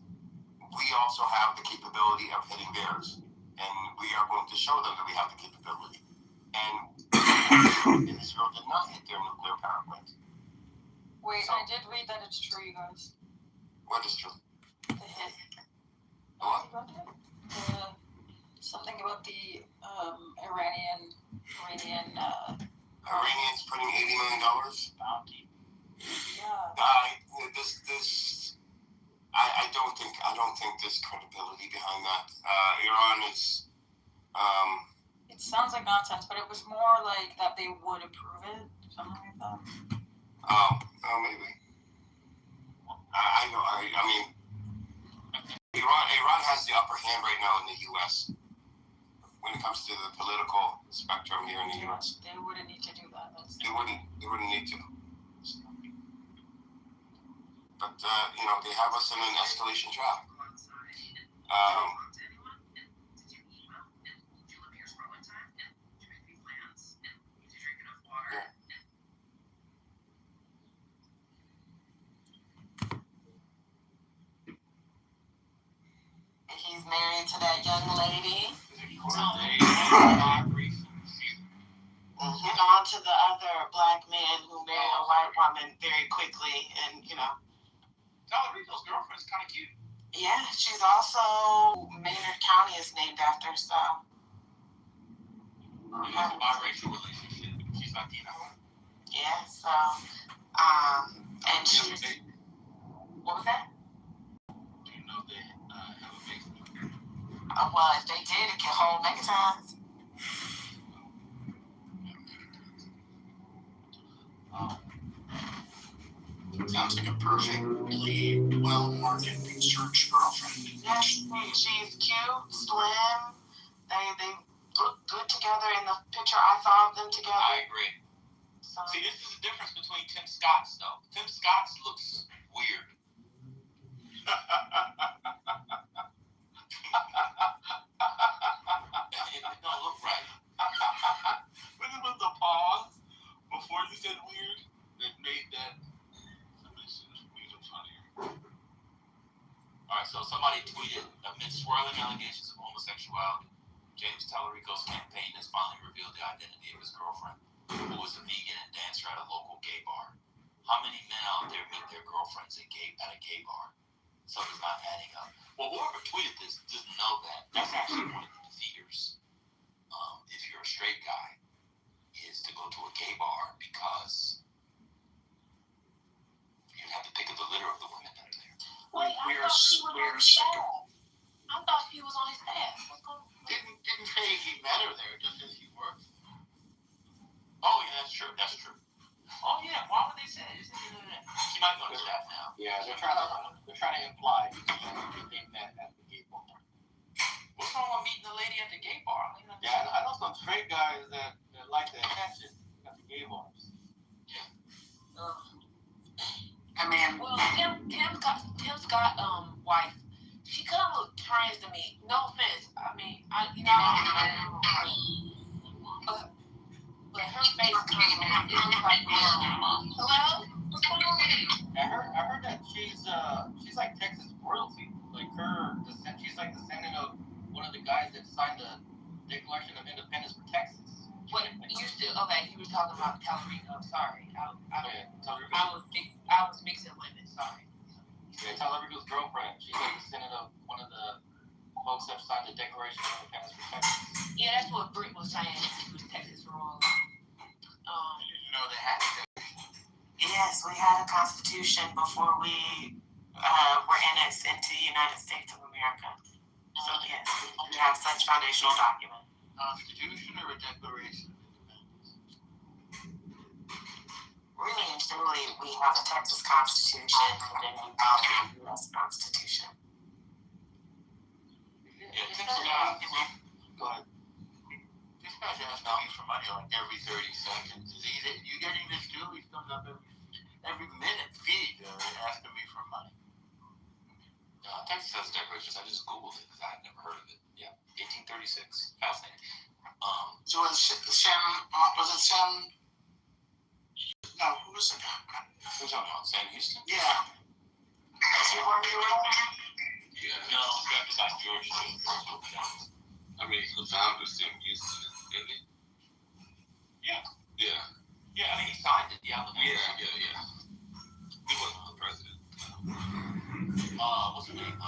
we also have the capability of hitting theirs. And we are going to show them that we have the capability. And Israel did not hit their nuclear power plant. Wait, I did read that it's true, you guys. What is true? The hit. What? Something about the Iranians putting $80 million bounty. Yeah. I don't think there's credibility behind that. Iran is. It sounds like nonsense, but it was more like that they would approve it, something like that. Maybe. I know. I mean, Iran has the upper hand right now in the U.S. when it comes to the political spectrum here in the U.S. They wouldn't need to do that. They wouldn't need to. But they have us in an escalation trap. He's married to that young lady. And on to the other black man who married a white woman very quickly, and Talarico's girlfriend's kind of cute. Yeah, she's also Maynard County is named after, so. It's a biracial relationship. She's Latina. Yeah, so, and she's. What was that? Do you know they have a baby? Well, if they did, it can hold megatons. Sounds like a perfectly well-marketed church girlfriend. Yeah, she's cute, slim. They look good together in the picture I saw of them together. I agree. So. See, this is the difference between Tim Scott's, though. Tim Scott's looks weird. It don't look right. When it was the pause before you said weird, that made that. Alright, so somebody tweeted, amid swirling allegations of homosexuality, James Talarico's campaign has finally revealed the identity of his girlfriend. who was a vegan and dancer at a local gay bar. How many men out there meet their girlfriends at a gay bar? Something's not adding up. Well, whoever tweeted this doesn't know that. That's actually one of the defeaters. If you're a straight guy, is to go to a gay bar because you'd have to pick up the litter of the women that are there. Wait, I thought he was on his staff. What's going on? Didn't say he met her there, just as he works. Oh yeah, that's true. That's true. Oh yeah, why would they say it? He might be on his staff now. Yeah, they're trying to imply he met at the gay bar. What's wrong with meeting the lady at the gay bar? Yeah, I know some straight guys that like the attention at the gay bars. I mean, well, Tim's got wife. She kind of look trans to me. No offense. I mean, but her face kind of looks like hello. What's going on? I heard that she's like Texas royalty. Like she's like descendant of one of the guys that signed the Declaration of Independence for Texas. What you still okay? You were talking about Talarico. Sorry, I was mixing women. Sorry. Yeah, Talarico's girlfriend. She's like descendant of one of the folks that signed the Declaration of Independence for Texas. Yeah, that's what Britt was saying. She was Texas royal. You know they had it. Yes, we had a constitution before we were annexed into the United States of America. So yes, we have such foundational document. Constitution or a declaration? Really and truly, we have a Texas Constitution and then we follow the U.S. Constitution. Yeah, this guy, go ahead. This guy's asking me for money like every 30 seconds. You getting this too? He's coming up every minute feed asking me for money. Texas has declarations. I just Googled it because I had never heard of it. Yeah, 1836. Fascinating. So was it Sam? No, who was the guy? Who's talking about? Sam Houston? Yeah. Is he one of your own? Yeah, no, that's not George. I mean, the founder of Sam Houston, isn't he? Yeah. Yeah. Yeah, I mean, he signed it. Yeah. Yeah. He wasn't the president. What's his name?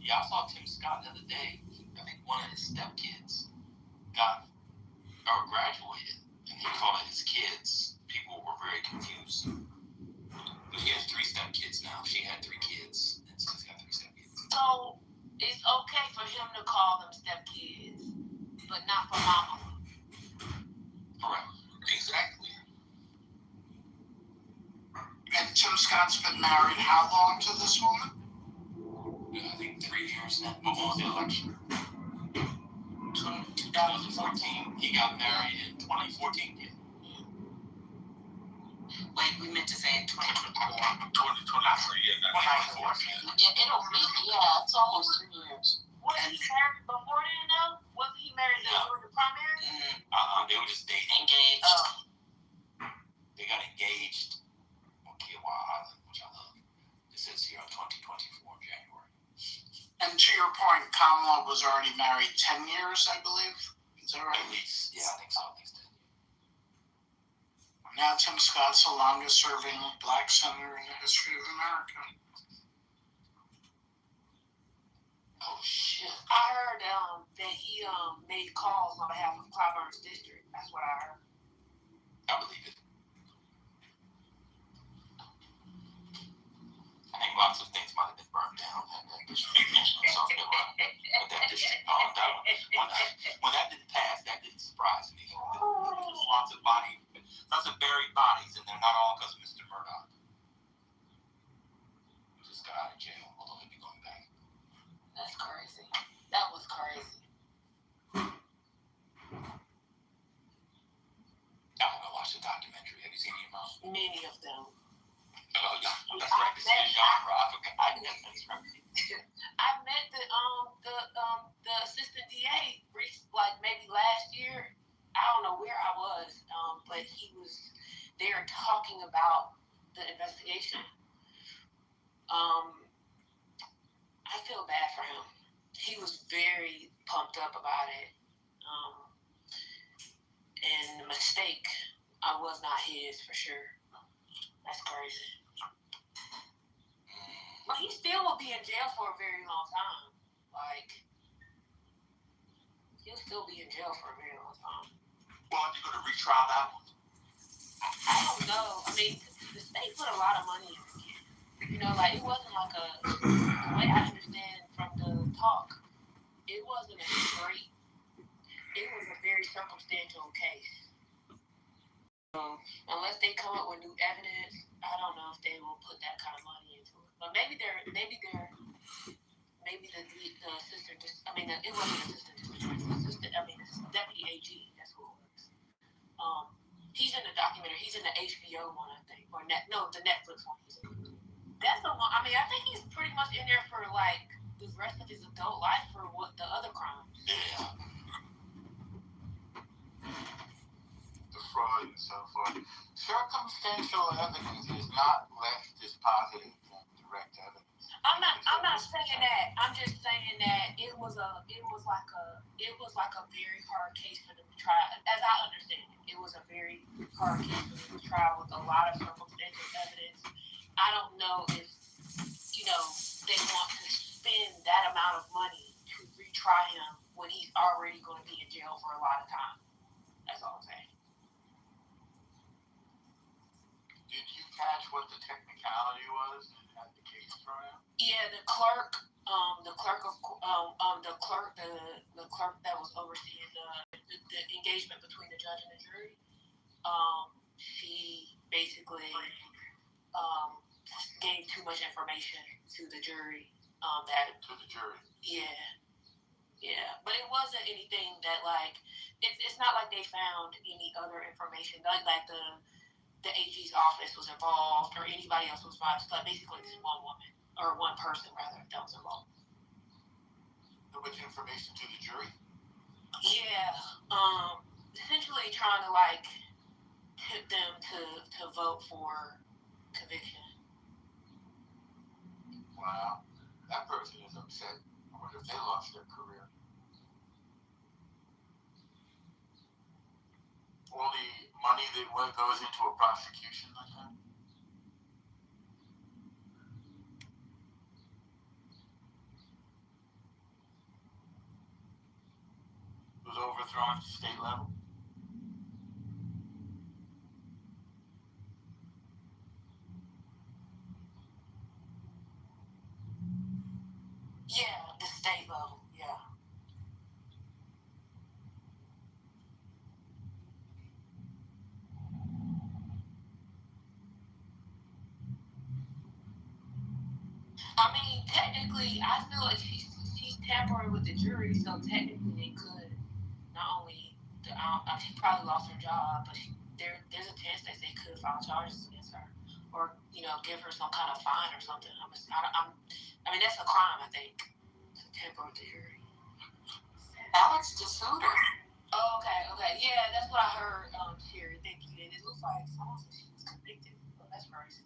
Yeah, I saw Tim Scott the other day. I think one of his stepkids graduated, and he called it his kids. People were very confused. But he has 3 stepkids now. She had 3 kids, and so he's got 3 stepkids. So it's okay for him to call them stepkids, but not for mama. Correct. Exactly. And Tim Scott's been married how long to this woman? I think 3 years now. But when was the election? 2014. He got married in 2014. Yeah. Wait, we meant to say 2024. 2024. Yeah, it'll be. Yeah, it's almost 3 years. Wasn't he married before then, though? Wasn't he married during the primary? They were just dating. Engaged. They got engaged on Kiawah Island, which I love. It says here on 2024 January. And to your point, Kamala was already married 10 years, I believe. Is that right? At least, yeah, I think so. At least 10 years. Now Tim Scott's the longest serving black senator in the history of America. Oh, shit. I heard that he made calls on behalf of Clyburn's district. That's what I heard. I believe it. I think lots of things might have been burned down in that district. But that district bombed out. When that didn't pass, that didn't surprise me. There's lots of buried bodies, and they're not all because of Mr. Murdoch. He just got out of jail, although he'll be going back. That's crazy. That was crazy. I haven't watched the documentary. Have you seen it, Mom? Many of them. Oh, yeah. That's right. This is genre. I met the assistant DA like maybe last year. I don't know where I was, but he was there talking about the investigation. I feel bad for him. He was very pumped up about it. and the mistake, I was not his for sure. That's crazy. But he still will be in jail for a very long time. Like, he'll still be in jail for a very long time. Well, are they going to retrial that one? I don't know. I mean, the state put a lot of money in the kid. You know, like, it wasn't like the way I understand from the talk, it wasn't a straight, it was a very circumstantial case. Unless they come up with new evidence, I don't know if they will put that kind of money into it. But maybe the assistant, it wasn't assistant, the deputy AG, that's who it was. He's in the documentary, he's in the HBO one, I think, or the Netflix one he's in. That's the one, I think he's pretty much in there for, like, the rest of his adult life for what the other crimes. Yeah. The fraud and so forth. Circumstantial evidence is not less dispositive than direct evidence. I'm not saying that. I'm just saying that it was like a very hard case for them to try. As I understand it, it was a very hard case for them to try with a lot of circumstantial evidence. I don't know if they want to spend that amount of money to retry him when he's already going to be in jail for a lot of time. That's all I'm saying. Did you catch what the technicality was at the case trial? Yeah, the clerk that was overseeing the engagement between the judge and the jury. She basically gave too much information to the jury. Yeah, but it wasn't anything that it's not like they found any other information like the AG's office was involved or anybody else was involved. It's like basically this one woman or one person rather that was involved. Too much information to the jury? Yeah, essentially trying to tip them to vote for conviction. Wow, that person is upset. I wonder if they lost their career. All the money that goes into a prosecution like that? Was overthrown at the state level? Yeah, the state level, yeah. Technically, I feel like she's tampering with the jury, so technically it could not only she probably lost her job, but there's a chance that they could file charges against her, or give her some kind of fine or something. That's a crime, I think, to tamper with the jury. Alex just sued her. Oh, okay, yeah, that's what I heard. Sherry, thank you. And it looks like someone said she was convicted. Well, that's crazy.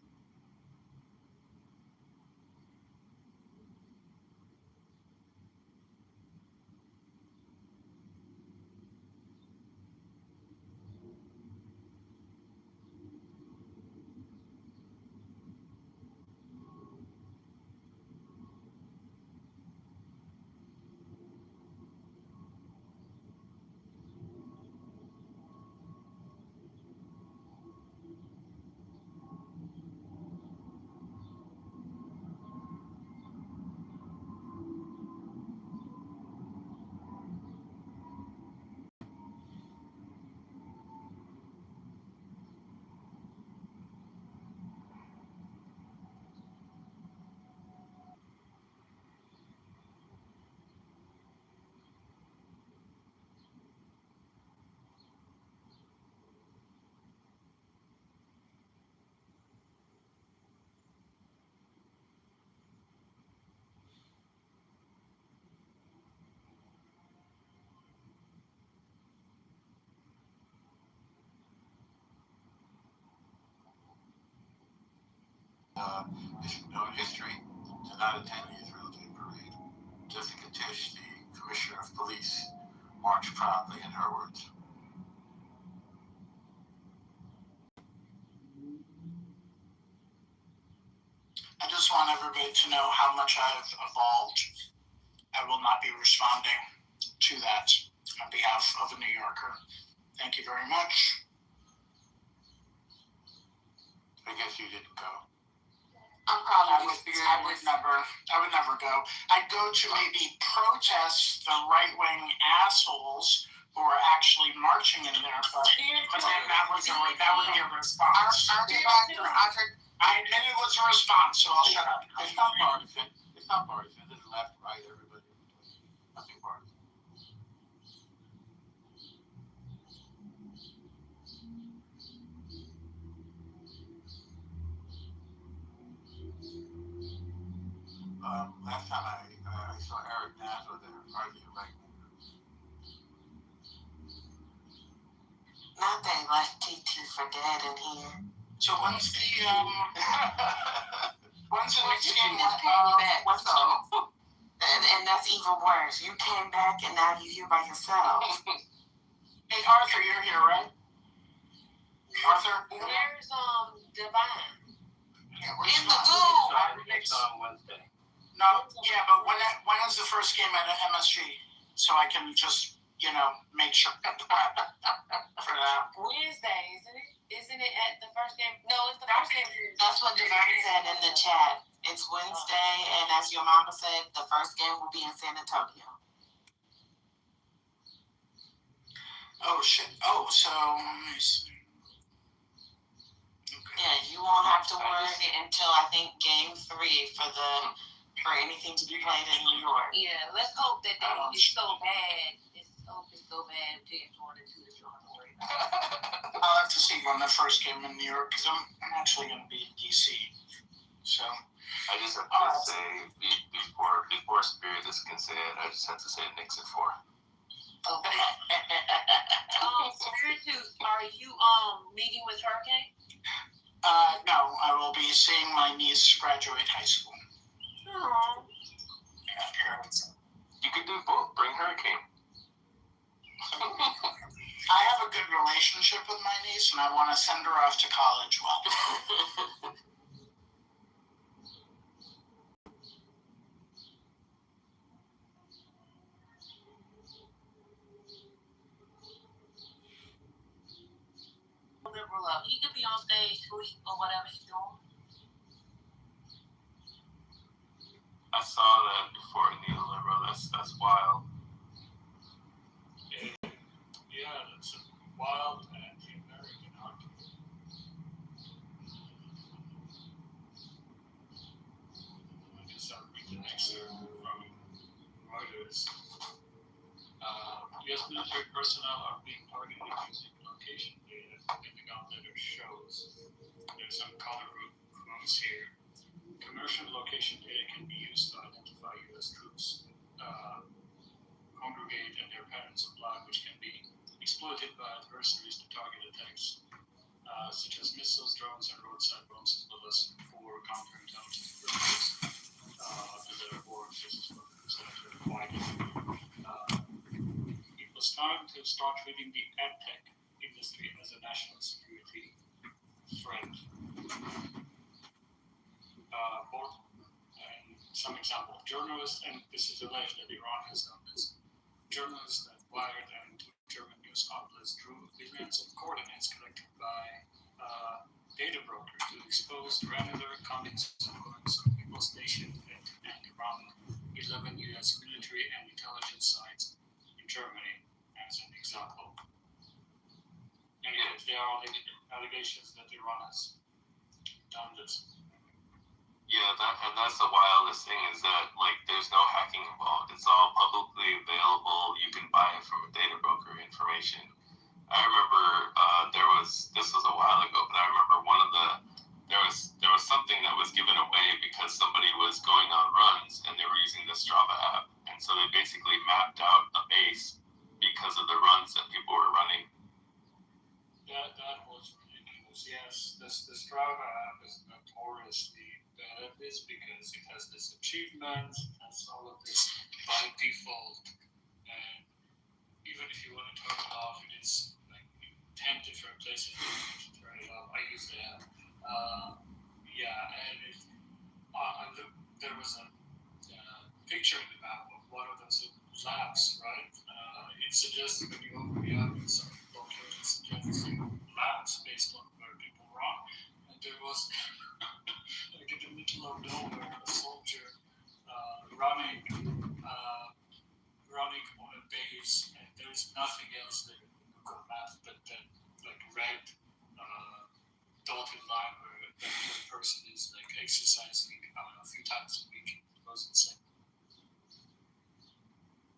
If you know history, did not attend the Israel Day Parade. Jessica Tisch, the Commissioner of Police, marched proudly, in her words. just want everybody to know how much I've evolved. I will not be responding to that on behalf of a New Yorker. Thank you very much. I guess you didn't go. I'm proud of you. I would never go. I'd go to maybe protest the right-wing assholes who are actually marching in there, but then that would be a response. I admit it was a response, so I'll shut up. It's not partisan. It's not partisan. It's left, right, everybody. Nothing partisan. Last time I saw Eric Nash was there, arguing like. Not they left TT for dead in here. So when's the next game? What's up? And that's even worse. You came back and now you're here by yourself. Hey Arthur, you're here, right? Arthur? Where's Divine? Yeah, in the goo. It's on Wednesday. No, yeah, but when is the first game at MSG? So I can just, make sure for that. Wednesday, isn't it? Isn't it at the first game? No, it's the first game. That's what Divine said in the chat. It's Wednesday, and as your mama said, the first game will be in San Antonio. Oh shit. Oh, so yeah, you won't have to worry until I think game 3 for anything to be played in New York. Yeah, let's hope that it's so bad. It's so bad to get Jordan to the Jordan worry about. I'll have to see when the first game in New York, because I'm actually going to be in DC. So I just have to say before Spirit is can say it, I just have to say Knicks at 4. Okay. Spirit, are you meeting with Hurricane? No, I will be seeing my niece graduate high school. Oh. You could do both. Bring Hurricane. I have a good relationship with my niece, and I want to send her off to college well. Liberal up. He could be on stage tweet or whatever he's doing. I saw that before neoliberal. That's wild. Yeah, that's a wild anti-American argument. I guess I'll read the next from Reuters. U.S. military personnel are being targeted using location data. The Pentagon letter shows. There's some color groups here. Commercial location data can be used to identify U.S. troops congregate and their patterns of life, which can be exploited by adversaries to target attacks, such as missiles, drones, and roadside bombs, as well as for counterintelligence purposes. The letter board, this is what the Senator Wyden. It was time to start treating the ad tech industry as a national security threat. And some example of journalists, and this is alleged that Iran has done this. Journalists that Wired and German news outlets drew billions of coordinates collected by data broker to expose granular contents of people stationed at around 11 U.S. military and intelligence sites in Germany, as an example. Anyways, there are allegations that Iran has done this. Yeah, that's the wildest thing is that there's no hacking involved. It's all publicly available. You can buy it from a data broker information. I remember this was a while ago, but I remember there was something that was given away because somebody was going on runs and they were using the Strava app, and so they basically mapped out a base because of the runs that people were running. That was ridiculous. Yes, the Strava app is notoriously bad at this because it has this achievement, it has all of this by default, and even if you want to turn it off, it is 10 different places to turn it off. I use the app. And I suggested when you open the app, some people can suggest maps based on where people run. And there was, like in the middle of nowhere, a soldier running on a base, and there's nothing else there in Google Maps but that like red dotted line where that person is like exercising a few times a week. It was insane.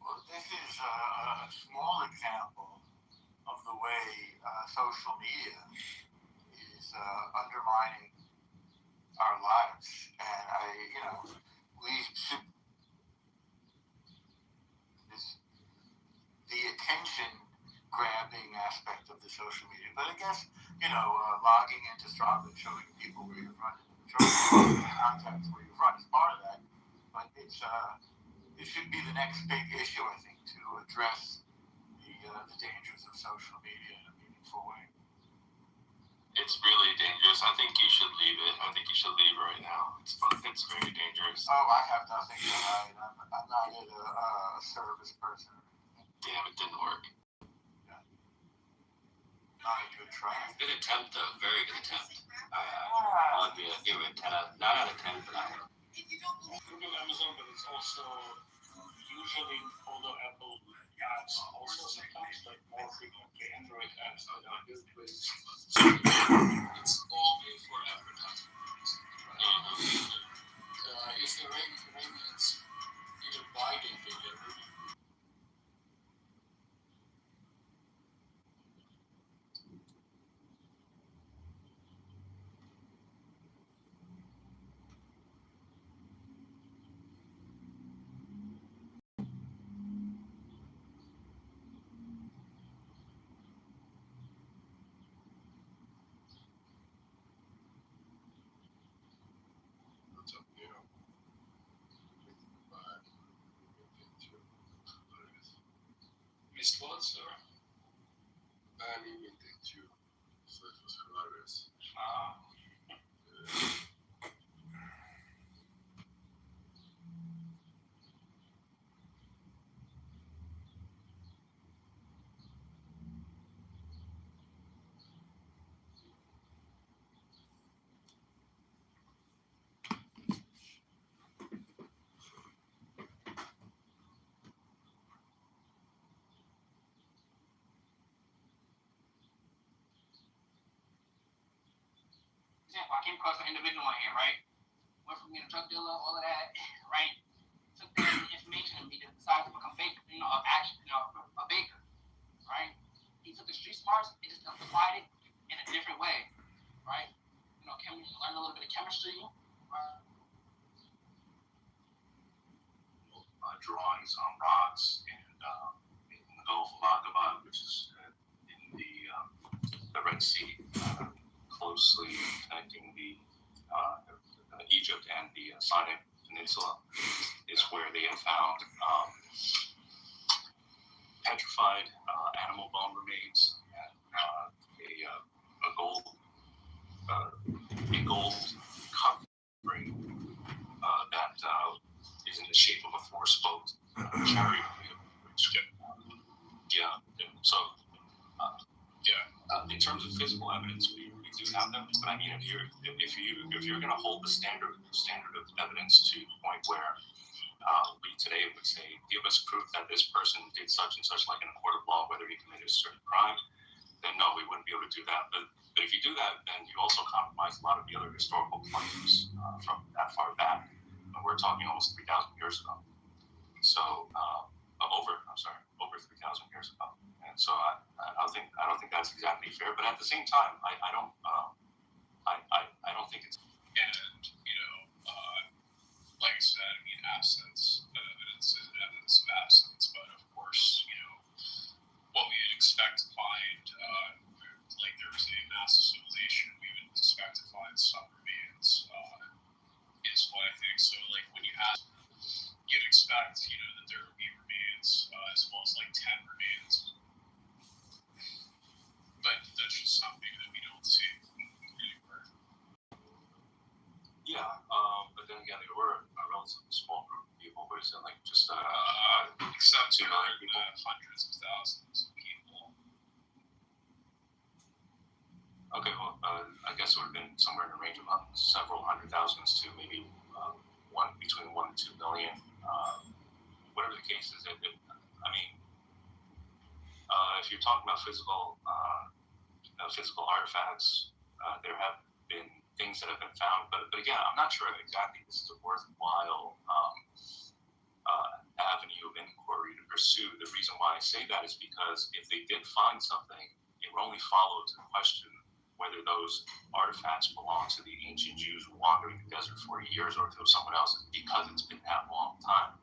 Well, this is a small example of the way social media is undermining our lives, and we should the attention grabbing aspect of the social media. But I guess logging into Strava and showing people where you're running, showing contacts where you're running is part of that. But it should be the next big issue, I think, to address the dangers of social media in a meaningful way. It's really dangerous. I think you should leave it. I think you should leave it right now. It's very dangerous. Oh, I have nothing to hide. I'm not a service person. Damn, it didn't work. Yeah. Not a good try. Good attempt, though. Very good attempt. I would give it 9 out of 10 for that one. Google, Amazon, but it's also usually although Apple apps also sometimes like more frequently Android apps that are built with. It's all made for advertising purposes. If the Iranians either buy the data. Missed what, sir? I didn't even think you. So it was hilarious. I came across an individual on here, right? Went from being a drug dealer, all of that, right? Took the information and decided to become baker, a baker, right? He took the street smarts and just applied it in a different way, right? Learn a little bit of chemistry. Drawings on rocks and in the Gulf of Aqaba, which is in the Red Sea, closely connecting the Egypt and the Sinai Peninsula, is where they have found petrified animal bone remains and a gold covering that is in the shape of a four-spoked chariot wheel. In terms of physical evidence, we do have them. But I mean, if you're going to hold the standard of evidence to the point where we today would say, give us proof that this person did such and such, like in a court of law, whether he committed a certain crime, then no, we wouldn't be able to do that. But if you do that, then you also compromise a lot of the other historical claims from that far back. We're talking almost 3,000 years ago. So over 3,000 years ago. And so I don't think that's exactly fair. But at the same time, I don't think it's. And like I said, I mean, absence of evidence is evidence of absence. But of course, what we would expect to find, like there was a massive civilization, we would expect to find some remains. Is what I think. So like when you'd expect, that there would be remains, as well as like 10 remains. But that's just something that we don't see anywhere. Yeah, but then again, they were a relatively small group of people, but it's like just Sub 2 million people. Hundreds of thousands of people. Okay, well, I guess it would have been somewhere in the range of several hundred thousands to maybe between 1 and 2 million. Whatever the case is, I mean, if you're talking about physical artifacts, there have been things that have been found, but again, I'm not sure exactly this is a worthwhile avenue of inquiry to pursue. The reason why I say that is because if they did find something, it would only follow to question whether those artifacts belong to the ancient Jews wandering the desert for years or to someone else, because it's been that long time.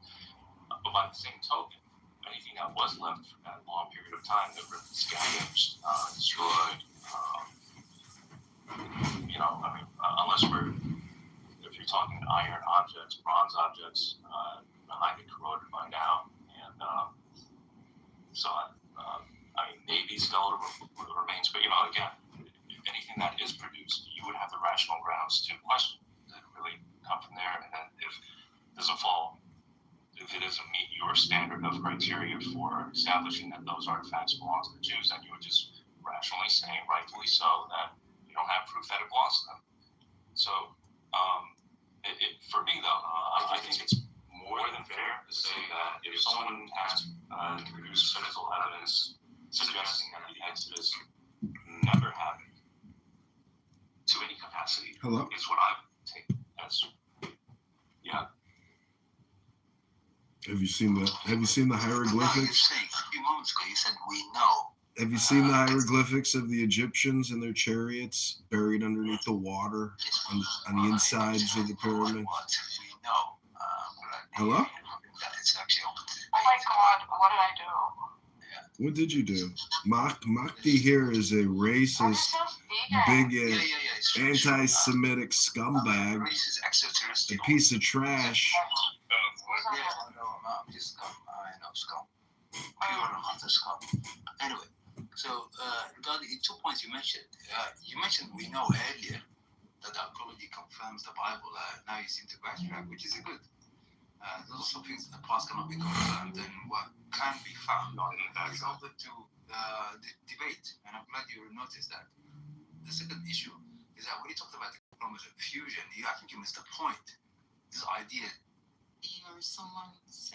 But by the same token, anything that was left for that long period of time that were scavenged, destroyed, unless if you're talking iron objects, bronze objects, highly corroded by now, and maybe skeletal remains, but again, anything that is produced, you would have the rational grounds to question. Does it really come from there? And then if it doesn't meet your standard of criteria for establishing that those artifacts belong to the Jews, then you would just rationally say, rightfully so, that you don't have proof that it belongs to them. So, for me though, I think it's more than fair to say that if someone has produced physical evidence suggesting that the Exodus never happened to any capacity, is what I would take as, yeah. Have you seen the hieroglyphics? A few moments ago, you said we know. Have you seen the hieroglyphics of the Egyptians and their chariots buried underneath the water on the insides of the pyramids? We know. Hello? It's actually open to Oh my God, what did I do? What did you do? Mahdi here is a racist, bigot, anti-Semitic scumbag, a piece of trash. Just scum. I know scum. Pure hunter scum. Anyway, so regarding 2 points you mentioned. You mentioned we know earlier that archaeology confirms the Bible. Now you seem to backtrack, which is good. There's also things in the past cannot be confirmed, and what can be found is open to the debate. And I'm glad you noticed that. The second issue is that when you talked about the chromosome fusion, I think you missed the point. This idea. Or someone's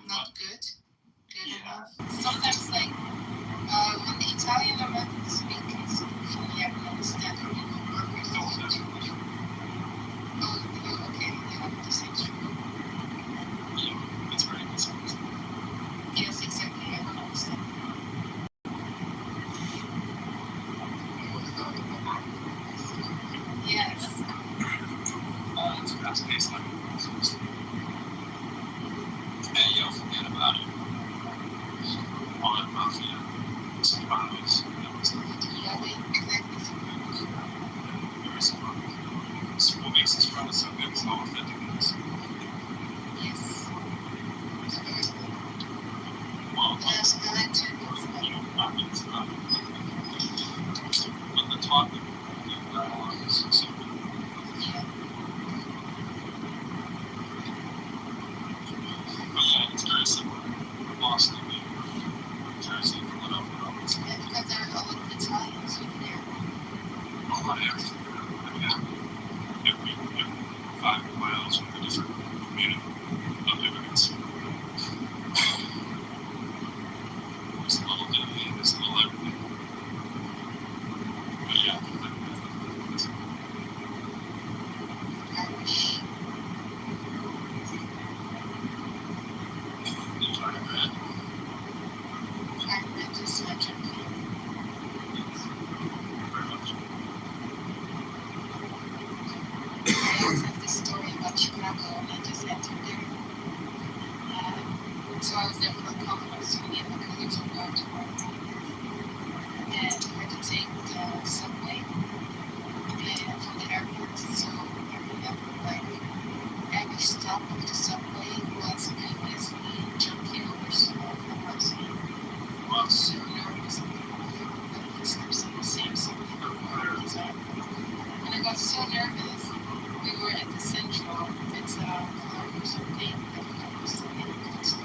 not good enough. Sometimes, like when the Italian Americans speak, it's fully I can understand how people work with it. Oh, okay, you have the same story. Yeah, it's very misunderstood. Yes, exactly. I don't understand. Yes. It's fast-paced like hey, yo, forget about it. All that mafia, survivors, Yeah, they exactly survivors. Very survivors. So what makes this product so good is how authentic it is. Yes. It's very good. Well, yes, I like to. I mean, it's not. But the topic of the dialogue is so good. Yeah. Yeah, it's very similar. Boston, New York, Jersey, Philadelphia. Yeah, because there are a lot of Italians over there. A lot of everything. Every 5 miles from a different community of immigrants. There's a little Italy, there's a little everything. But yeah, Irish. I just like Turkey. very much. I always have this story about Chicago, and I just entered there. So I was there for a conference, so me and my colleagues were going to work. And I had to take the subway from the airport. So I remember, like, every stop of the subway was previously jumping over the person. I was so nervous. Everybody gets nervous on the same subway. And I got so nervous. We were at the Central. It's a floor or something. I don't know what's the name of it.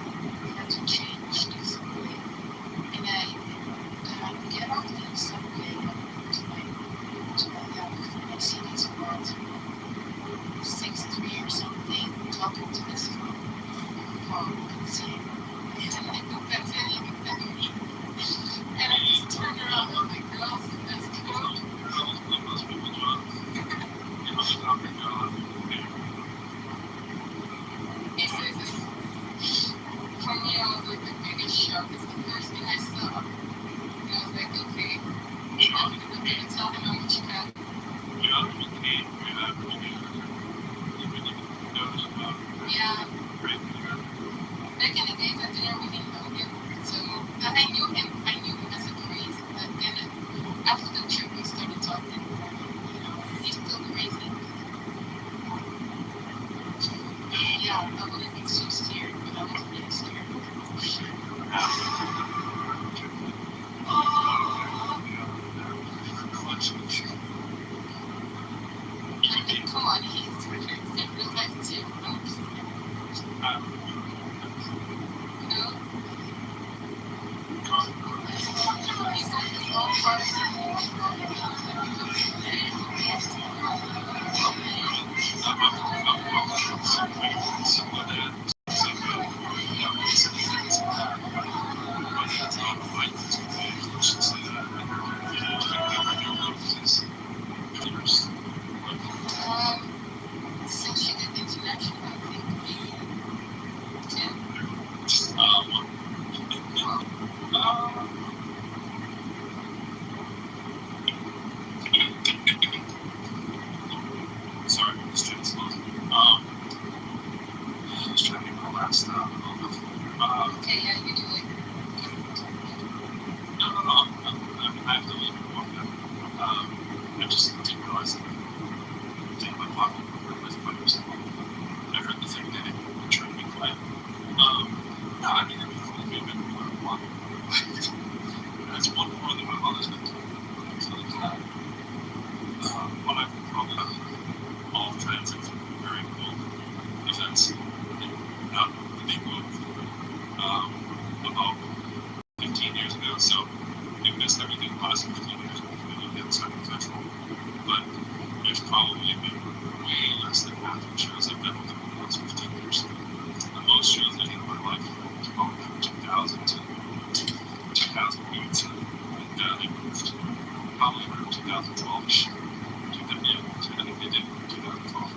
12-ish. I think they did 2012.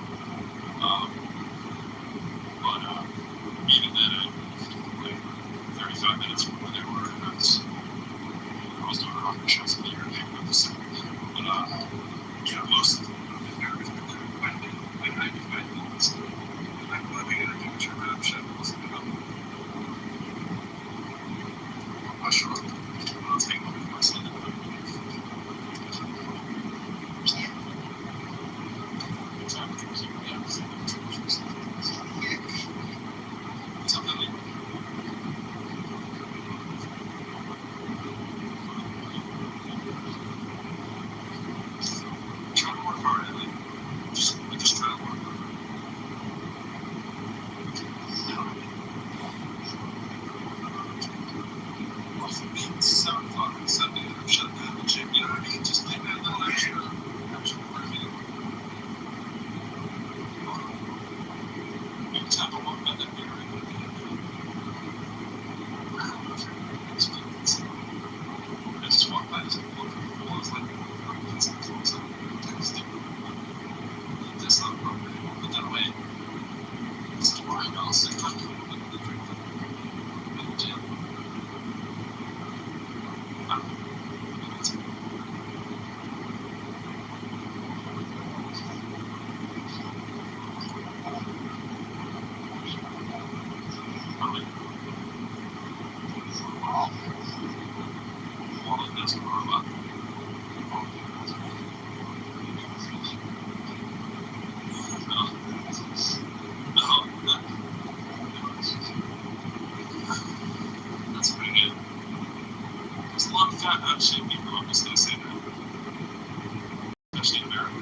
But even then, like 35 minutes from where they were, and I was doing rocket shows in the year, they was but yeah, most of them, like 95 minutes. I'm living in a temperature map shit wasn't enough. I'm not sure. I'll take a look at my son. Something like try to work hard at it. Just try to work hard. Well, for me, it's 7 o'clock on Sunday, and I'm shut down the gym. You know what I mean? Just take that little extra work in. Maybe time to walk by that mirror. I just walked by this look at the wall. It's like, that's not close. That's not appropriate. Put that away. It's tomorrow. I'll sit down and drink in the gym. That's pretty good. There's a lot of fat out of shape people. I'm just gonna say that. Especially in America.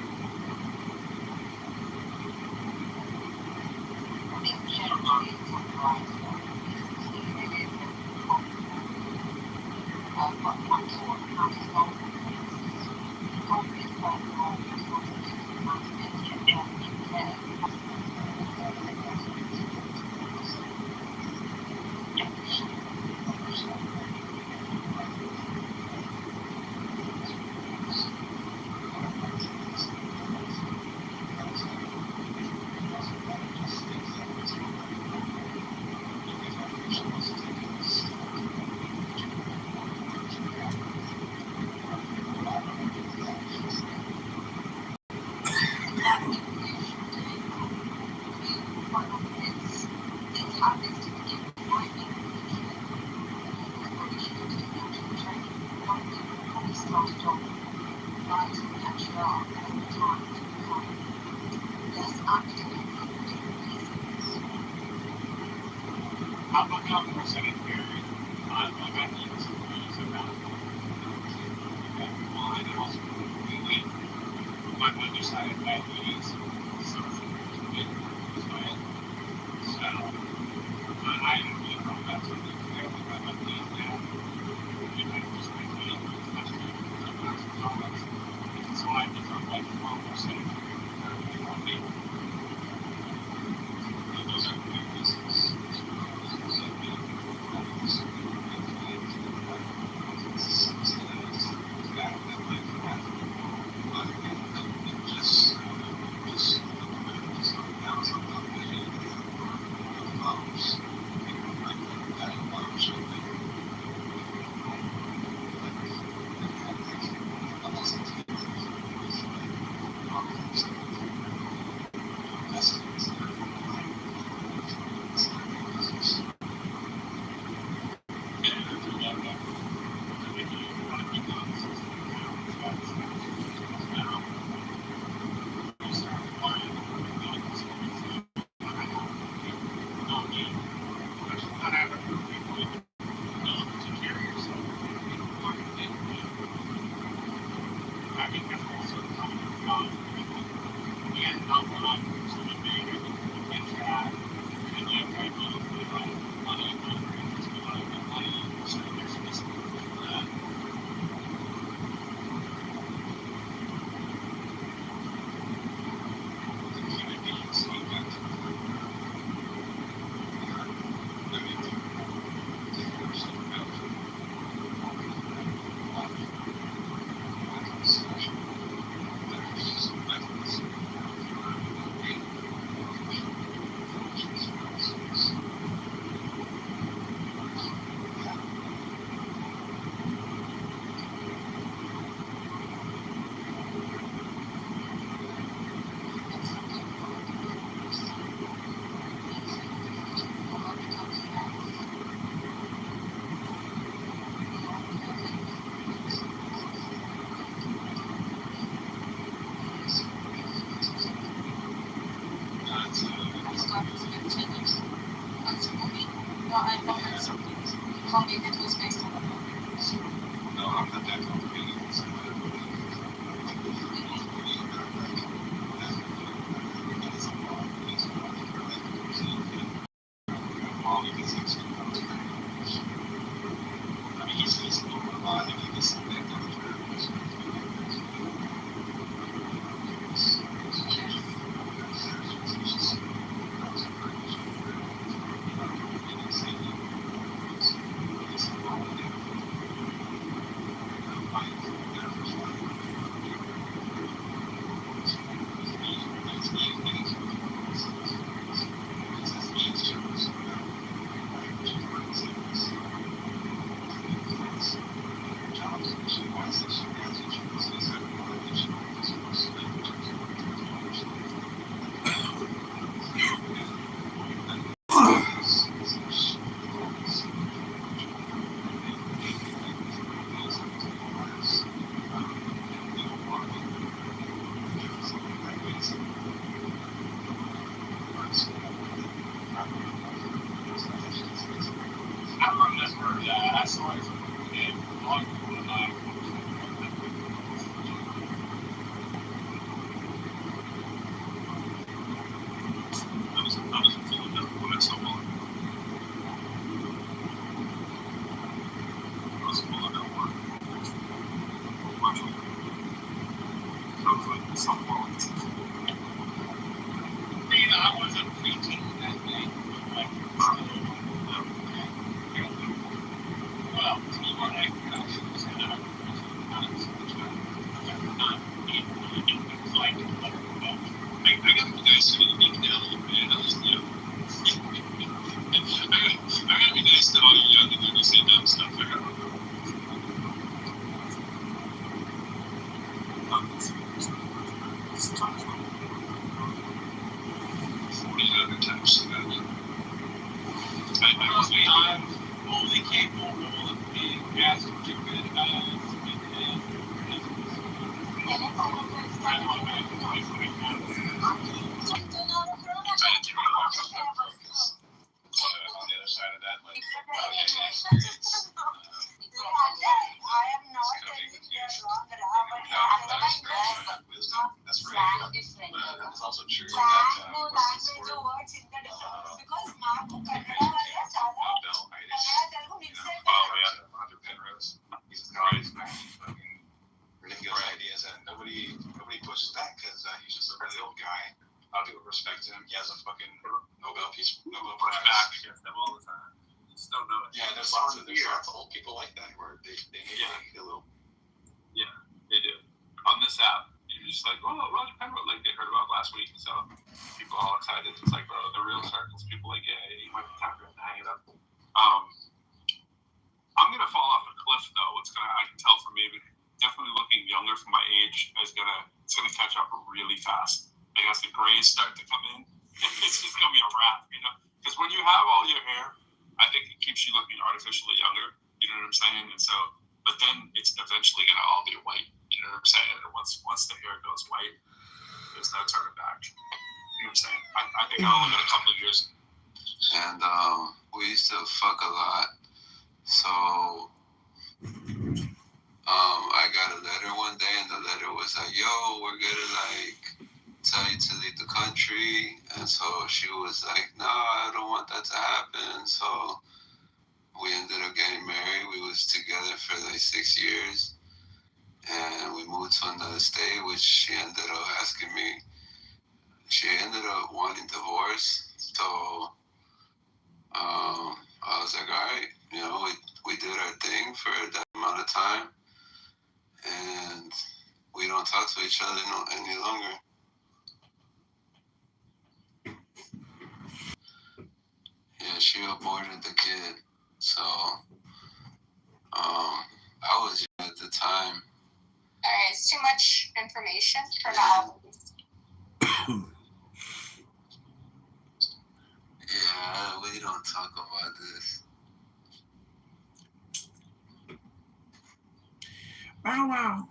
I'll look up for Senate period. I got the use of that. Well, I know. My mother decided that we use social media. So, I didn't really know that's what they connected with my team now. You know, just my team, much better. So I become like 12% of the those are good pieces. like some politics. I was a preteen that day. Like, well, you are like, I got you guys to be down a little bit. I was, you know, I gotta be nice to all you young and when you say dumb stuff. I gotta other types of that. I'm only capable of being as stupid as on the other side of that, like, that's right. But it's also true ridiculous ideas, and nobody pushes back because he's just a really old guy. A lot of people respect him. He has a fucking Nobel Prize. Back against them all the time. You just don't know it. Yeah, there's lots of old people like that where they make me feel a little. Yeah, they do. On this app, you're just like, oh, Roger Penrose, like they heard about last week, so people all excited. It's like, bro, the real circles. People like, yeah, you might be time to hang it up. I'm gonna fall off a cliff though. I can tell from me, definitely looking younger for my age it's gonna catch up really fast. Like as the grays start to come in, it's just gonna be a wrap, you know. Because when you have all your hair, I think it keeps you looking artificially younger. You know what I'm saying? And so, but then it's eventually gonna all be white. You know what I'm saying? And once the hair goes white, there's no turning back. You know what I'm saying? I think I'll only get a couple of years. And we used to fuck a lot. So I got a letter one day, and the letter was like, yo, we're gonna like tell you to leave the country. And so she was like, no, I don't want that to happen. So we ended up getting married. We was together for like 6 years, and we moved to another state, which she ended up asking me. She ended up wanting divorce. So I was like, all right, you know, we did our thing for that amount of time, and we don't talk to each other any longer. Yeah, she aborted the kid, so I was young at the time. Alright, it's too much information for now. Yeah, we don't talk about this. Bow wow.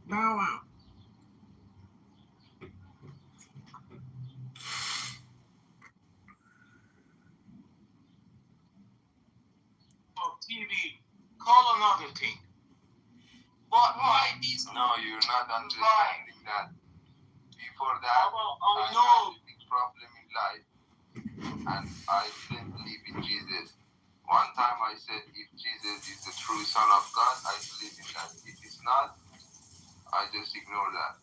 Bow wow. TV, call another thing. Why? No, you're not understanding that. Before that, I know. had a big problem in life, and I didn't believe in Jesus. One time I said, if Jesus is the true Son of God, I believe in that. If it's not, I just ignore that.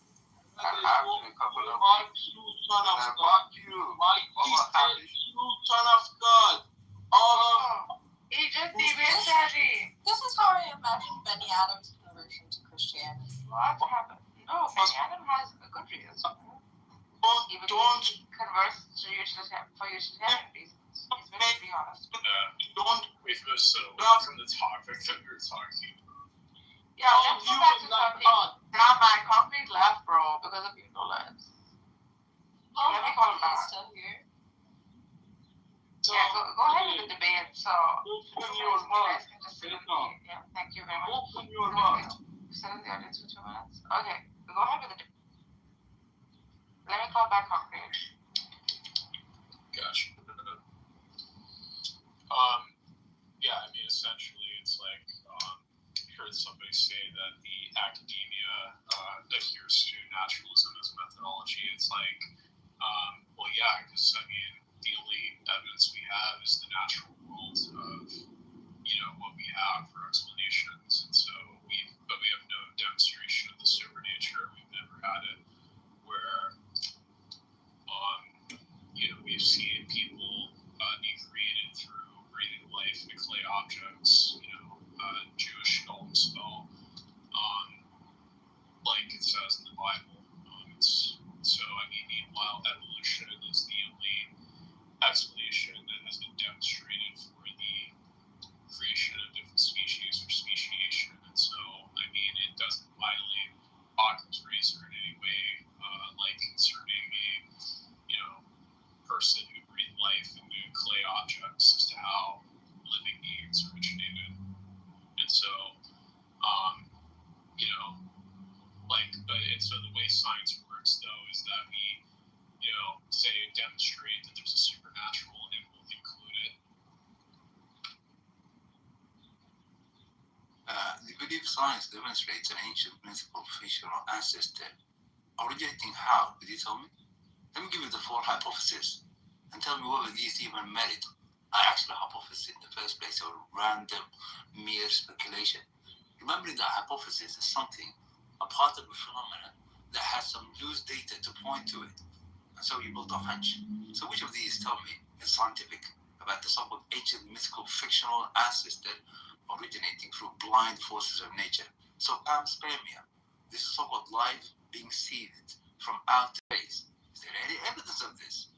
And after a couple of weeks, Son of I God. bought you. Son of God. All of This is how I imagine Benny Adams' conversion to Christianity. What happened? No, Benny Adams has a good reason. Don't converse to your reasons. Let's be honest. Don't wait for this from the topic that we were talking. Yeah, let's go back to something. Now my complete left, bro, because of your lives. Let me call him back. Still here? Yeah, go ahead with the debate. So, you guys can just sit in the yeah, thank you very much. Sit in the audience for 2 minutes. Okay, go ahead with the debate. Let me call back concrete. Gotcha. Yeah, I mean, essentially, it's like I heard somebody say that the academia adheres to naturalism as a methodology. It's like, well, yeah, because I mean, the only evidence we have is the natural world of, you know, what we have for explanations, and so we have no demonstration of the supernature. We've never had theories are in any way like concerning a person who breathed life into clay objects as to how living beings originated. And so, and so the way science works, though, is that we, say demonstrate that there's a supernatural and we'll include it. The belief science demonstrates an ancient mythical fictional ancestor. Originating how? Did you tell me? Let me give you the four hypotheses and tell me whether these even merit actual hypothesis in the first place or random mere speculation. Remembering that hypothesis is something, a part of a phenomenon that has some loose data to point to it. And so you build a hunch. So which of these tell me is scientific about the so-called ancient mythical fictional ancestor originating through blind forces of nature? So panspermia, this so-called life being seeded from outer space. Is there any evidence of this?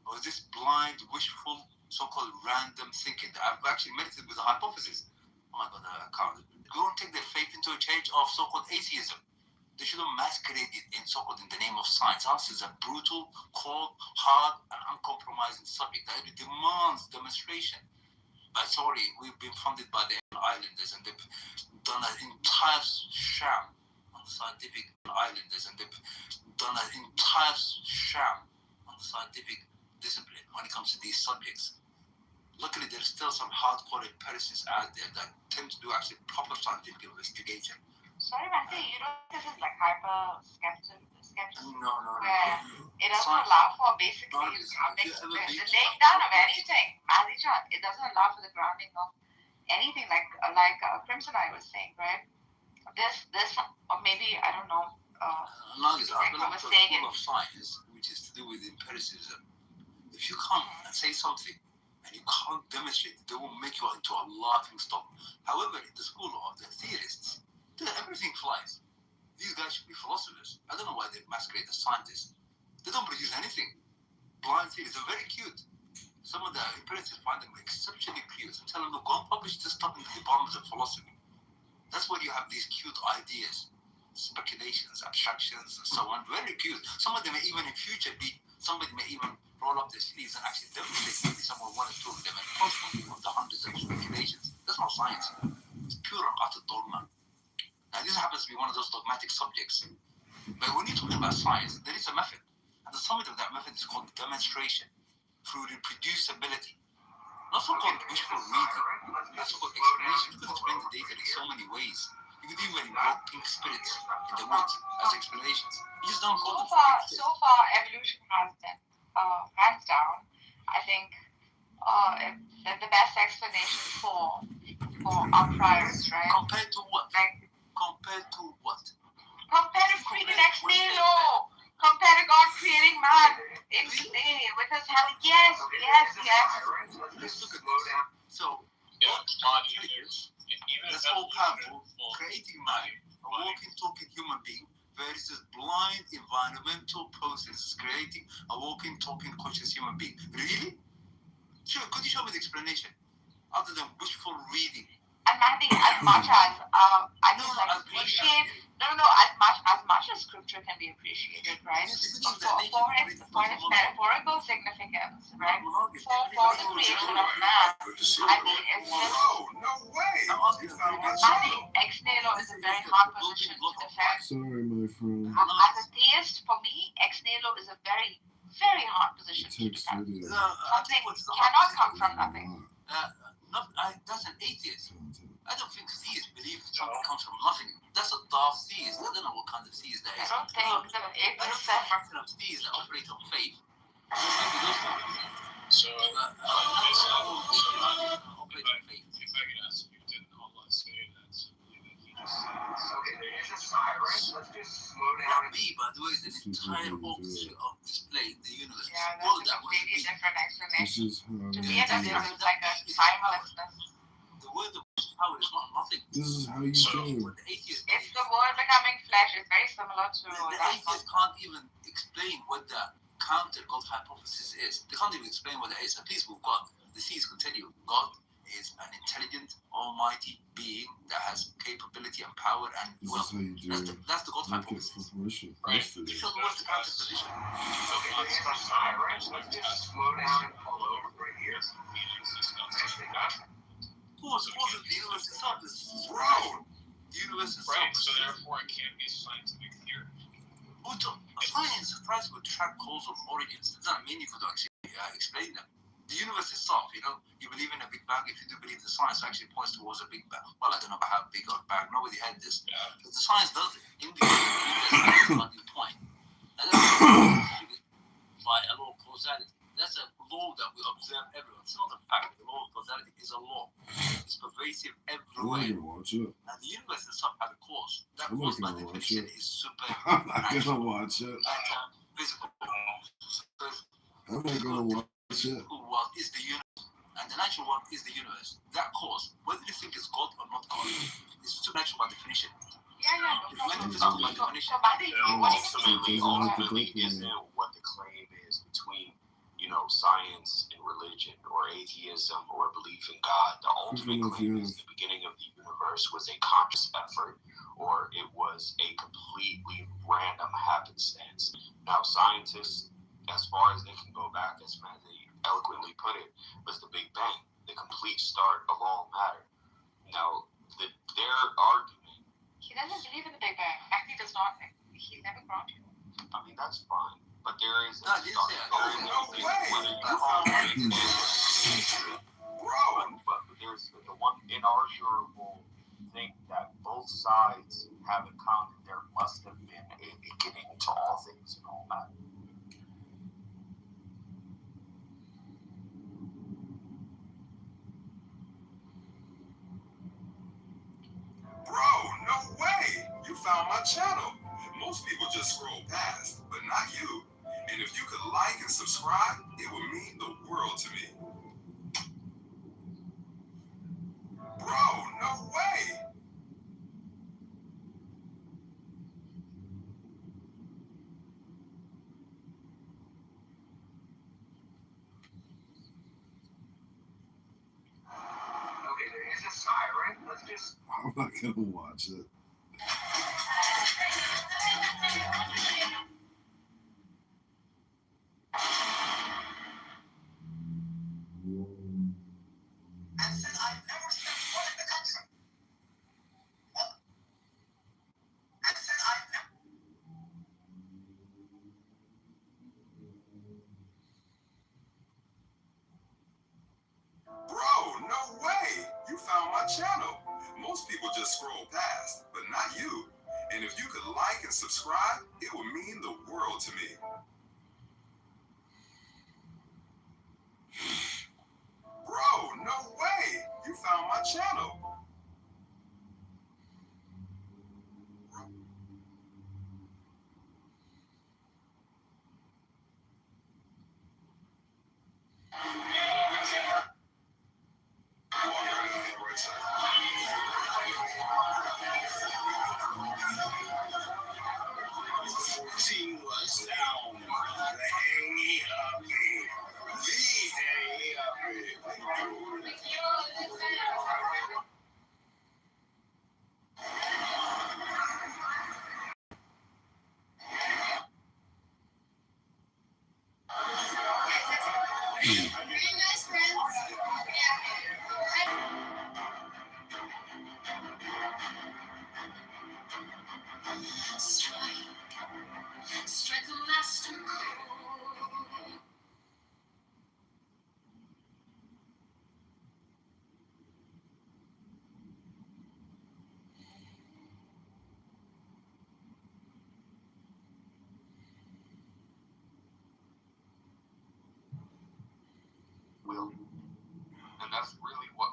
Or is this blind, wishful, so-called random thinking that I've actually meditated with a hypothesis? Oh my God, I can't. They won't take their faith into a change of so-called atheism. They shouldn't masquerade it in so-called in the name of science. Science is a brutal, cold, hard, and uncompromising subject that demands demonstration. But sorry, we've been funded by the islanders and they've done an entire sham on the scientific islanders and they've done an entire sham on the scientific discipline when it comes to these subjects. Luckily, there's still some hardcore empiricists out there that tend to do actually proper scientific investigation. Sorry, Matthew, you don't think this is like hyper skepticism? No. Where it doesn't allow for basically the laying down of anything. Matthew John, it doesn't allow for the grounding of anything like Crimson I was saying, right? This, or maybe, I don't know. Nagis, I belong to a school of science which is to do with empiricism. If you come and say something and you can't demonstrate it, they will make you into a laughing stock. However, in the school of the theorists, everything flies. These guys should be philosophers. I don't know why they masquerade as scientists. They don't produce anything. Blind theories are very cute. Some of the empiricists find them exceptionally cute and tell them, look, go and publish this stuff in the department of philosophy. That's where you have these cute ideas, speculations, abstractions, and so on. Very cute. Some of them may even in future be, somebody may even roll up their sleeves and actually demonstrate maybe someone one or two of them and post them of the hundreds of speculations. That's not science. It's pure and utter dogma. Now, this happens to be one of those dogmatic subjects. But when you're talking about science, there is a method. And the summit of that method is called demonstration through reproducibility. Not so-called wishful reading, but so-called explanation. You could explain the data in so many ways. You could even invoke pink spirits in the woods as explanations. You just don't call them pink spirits. So far, evolution has been, hands down, I think, the best explanation for our priors, right? Compared to what? Compared to what? Compared to freaking ex nihilo. Compared to God creating man with his hand. Yes. Let's look at this. So, God that's all powerful, creating man, a walking, talking human being, versus blind environmental processes creating a walking, talking, conscious human being. Really? Sure, could you show me the explanation? Other than wishful reading. And I think as much as I can appreciate, as much as scripture can be appreciated, right? For its metaphorical significance, right? For the creation of man, I mean, it's just. I think ex nihilo is a very hard position to defend. Sorry, my friend. As a theist, for me, ex nihilo is a very, very hard position to defend. Something cannot come from nothing. That's an atheist. I don't think theists believe something comes from nothing. That's a daft theist. I don't know what kind of theist that is. I don't think the atheists of theists that operate on faith. Maybe those ones. So, operate on faith. If I could ask you, didn't Allah say that simply that he just let's just slow down. B, by the way, is an entire opposite of display in the universe. Yeah, that's a completely different explanation. To me, that is like a timelessness. The word of power is not nothing. This is how you do it. It's the word becoming flesh. It's very similar to the atheists can't even explain what the counter God hypothesis is. They can't even explain what it is. At least with God, the theists can tell you God is an intelligent, almighty being that has capability and power and This wealth. is how you do That's the God market hypothesis. for worship. Right. Most of You it. feel what's the counter position? Pause it. The universe itself is bro. The universe itself. Right. So therefore, it can't be scientific theory. Science tries to track causal origins. Does that mean you could actually explain them? The universe itself, you believe in a Big Bang. If you do believe the science actually points towards a Big Bang. Well, I don't know about how big or bang. Nobody had this. Yeah. But the science does it. Indicate the universe point. And that's by a law of causality. That's a law that we observe everywhere. It's not a fact. The law of causality is a law. It's pervasive I'm everywhere. not gonna watch it. And the universe itself has a cause. That I'm cause, not by gonna watch definition, it. is super I'm not gonna watch it. physical. I'm not gonna watch it. Physical world is the universe, and the natural world is the universe. That cause, whether you think it's God or not God, is supernatural by definition. It's metaphysical by definition. Ultimately, isn't what the claim is between, science and religion, or atheism, or belief in God. The ultimate claim is the beginning of the universe was a conscious effort, or it was a completely random happenstance. Now, scientists, as far as they can go back, as they eloquently put it, was the Big Bang, the complete start of all matter. Now, their argument. He doesn't believe in the Big Bang. He does not. He's never grown to. I mean, that's fine. But there is No way! But there's the one inarguable thing that both sides have in common. There must have been a beginning to all things and all matter. Bro, no way! You found my channel. Most people just scroll past, but not you. And if you could like and subscribe, it would mean the world to me. Bro, no way! Okay, there is a siren. Let's just. I'm not gonna watch it. And said I've never set foot in the country. What? And said I've never. Bro, no way! You found my channel. Most people just scroll past, but not you. And if you could like and subscribe, it would mean the world to me. Bro, no way! You found my channel. Strike a master chord. Will. And that's really what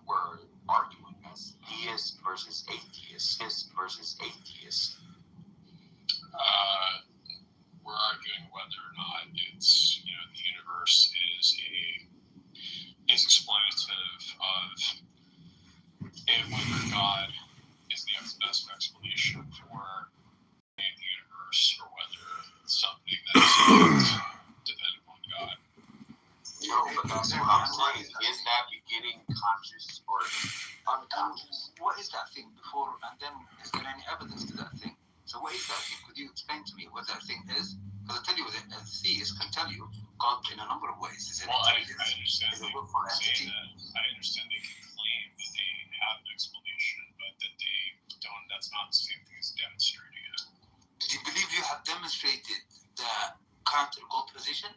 we're arguing as theists versus atheists. We're arguing whether or not it's, the universe is explanative of it, whether God is the best explanation for the universe, or whether it's something that's dependent on God. No, but that's what I'm saying. Is that beginning conscious? a number of ways. Is it Well, I intelligence? understand Is it they work for can say entity? that. I understand they can claim that they have an explanation, but that they don't. That's not the same thing as demonstrating it. Do you believe you have demonstrated the counter God position?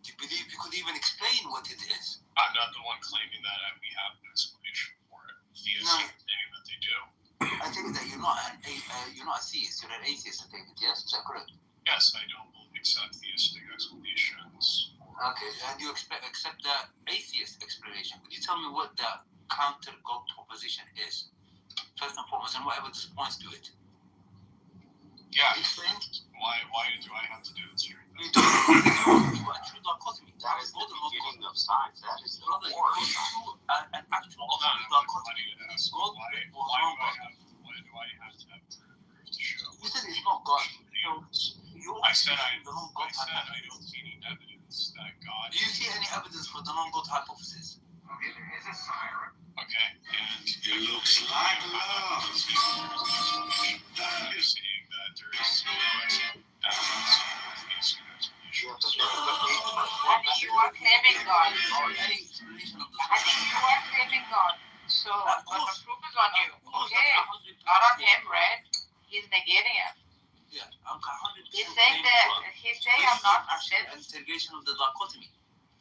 Do you believe you could even explain what it is? I'm not the one claiming that we have an explanation for it. Theists No. claim that they do. I think that you're not a theist, you're an atheist, I think. Yes, is that correct? Yes, I don't accept theistic explanations. Okay, and you accept the atheist explanation. Could you tell me what the counter God proposition is? First and foremost, and whatever this points to it. Yeah. Explain. Why do I have to demonstrate that? You don't. You actually dichotomy. That is the beginning of science. That is the Brother, core of you science. an actual Hold on, dichotomy. I need to ask. God Why or do I non-God. have to have proof to show? You said it's not God. So you I said the non-God I don't see any evidence that God. Do you see any evidence for the non-God hypothesis? Okay, there is a siren. Okay, and It looks like love. I'm saying that there is no evidence for theistic explanation. I mean, you are claiming God. Any explanation of the I mean, you are claiming God. So, Of but the course. proof is on you. Of course, Okay. I'm 100% Not on him, right? He's negating it. Yeah, I'm 100%. He's saying that, he's saying I'm not actually an integration of the dichotomy.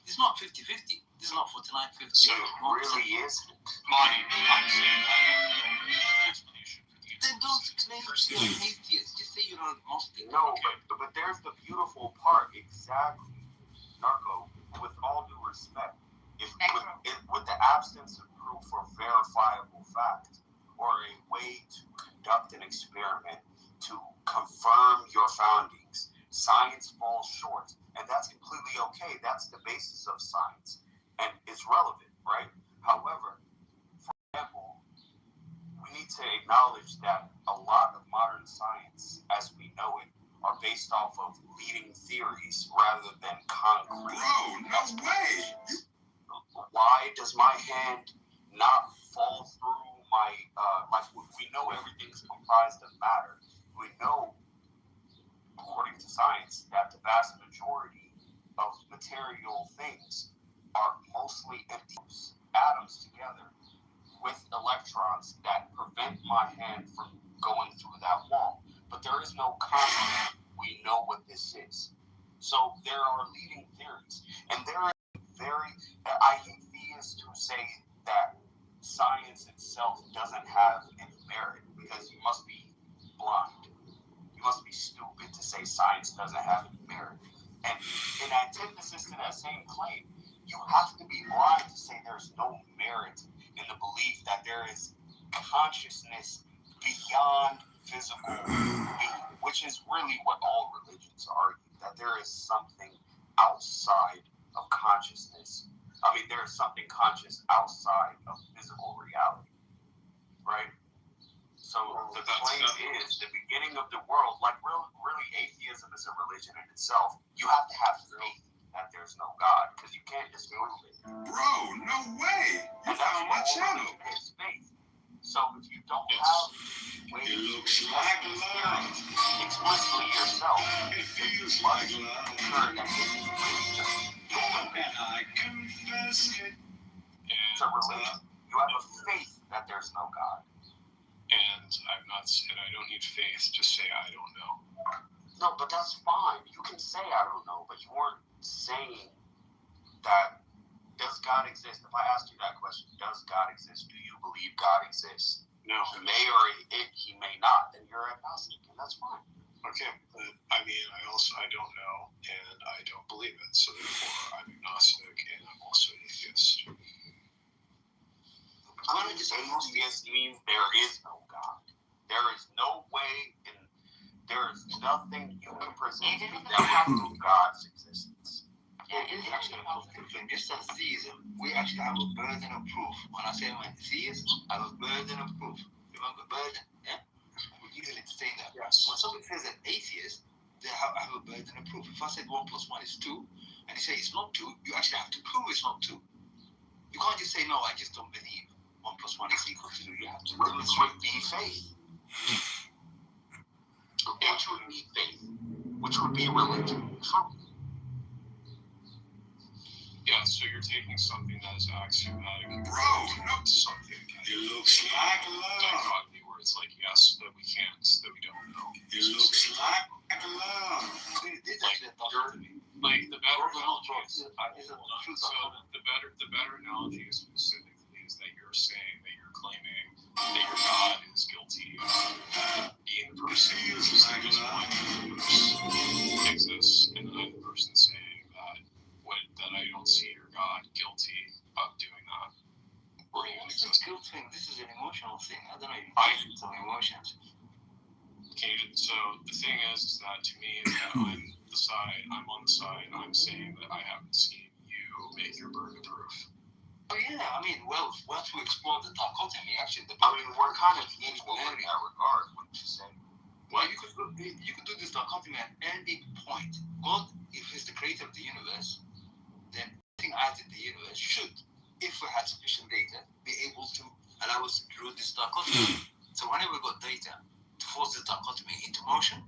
It's not 50-50. This is not 49-50. So it really isn't. Monty, I'm saying I have no explanation for theistic. Then don't claim you're an atheist. Just say you're an agnostic. No, but there's the beautiful part. Exactly, Narco. With all due respect, with the absence of proof or verifiable fact, or a way to conduct an experiment to confirm your foundings, science falls short, and that's completely okay. That's the basis of science, and it's relevant, right? However, for example, we need to acknowledge that a lot of modern science, as we know it, are based off of leading theories rather than concrete. Bro, no way. Why does my hand not fall through my we know everything's comprised of matter. We know, according to science, that the vast majority of material things are mostly empty atoms together with electrons that prevent my hand from going through that wall. But there is no concrete. We know what this is. So there are leading theories. And there is I hate theists who say that science itself doesn't have any merit because you must be blind. You must be stupid to say science doesn't have any merit. And in antithesis to that same claim, you have to be blind to say there's no merit in the belief that there is consciousness beyond physical being, which is really what all religions argue, that there is something outside of consciousness. I mean, there is something conscious outside of physical reality, right? So the claim is the beginning of the world, like really atheism is a religion in itself. You have to have faith that there's no God, because you can't disprove it. Bro, no way. You found my channel. It's faith. So if you don't have ways It looks like love. explicitly yourself, It feels like love. sure that this is really just And I confess it. it's a religion. You have a faith that there's no God. And I'm not saying I don't need faith. Just say I don't know. No, but that's fine. You can say I don't know, but you weren't saying that. Does God exist? If I asked you that question, does God exist? Do you believe God exists? No. He may or he may not. Then you're agnostic, and that's fine. Okay, but I mean, I don't know, and I don't believe it. So therefore, I'm agnostic, and I'm also an atheist. I'm going to just say atheist means there is no God. There is no way, and there is nothing you can present to me that will prove God's existence. Just as theism, we actually have a burden of proof. When I say I'm a theist, I have a burden of proof. Remember, burden, yeah? We usually say that. Yes. When somebody says an atheist, they have a burden of proof. If I said 1 + 1 is 2, and you say it's not 2, you actually have to prove it's not 2. You can't just say, no, I just don't believe 1 + 1 is equal to 2. You have to Which would be faith. Which would be faith. Which would be religion. so you're taking something that is axiomatic. Bro, no. Something. It looks like love. Dichotomy where it's like yes, that we can't, that we don't know. It looks like love. Like the better analogy is, the better analogy is specifically is that you're saying that you're claiming that your God is guilty of being the person who's like the universe exists, and I'm the person saying that I don't see your God guilty of doing that. Or even This is a guilt thing. This is an emotional thing. I don't know if you some emotions. So the thing is that to me is that I'm on the side, I'm saying that I haven't seen you make your burden proof. Oh yeah, I mean, well, once we explore the dichotomy, actually, we're kind of equal in that regard, wouldn't you say? Well, you could do this dichotomy at any point. God, if He's the creator of the universe, then everything out in the universe should, if we had sufficient data, be able to allow us to draw this dichotomy. So whenever we got data to force this dichotomy into motion,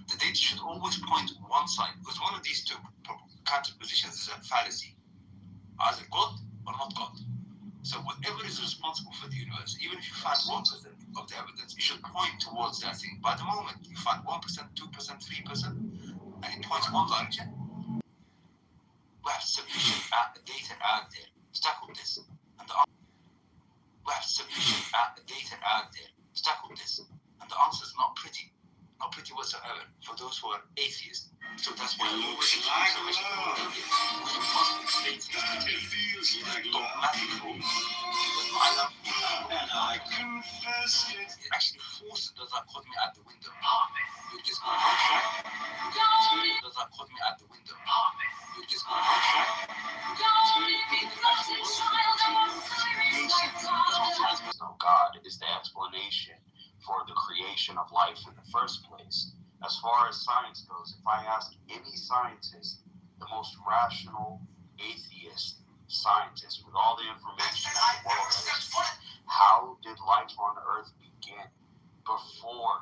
the data should always point to one side, because one of these two counter positions is a fallacy, either God or not God. So whatever is responsible for the universe, even if you find 1% of the evidence, it should point towards that thing. By the moment you find 1%, 2%, 3%, and it points one direction, we have sufficient data out there to tackle this. And we have sufficient data out there to tackle this. And the answer is not pretty whatsoever for those who are atheists. So that's why it looks like love. It feels like dogmatical. And I confess it. It actually forces the dichotomy out the window. You just go the dichotomy out the window. You just go no God is the explanation for the creation of life in the first place. As far as science goes, if I ask any scientist, the most rational atheist scientist with all the information in the world, how did life on Earth begin before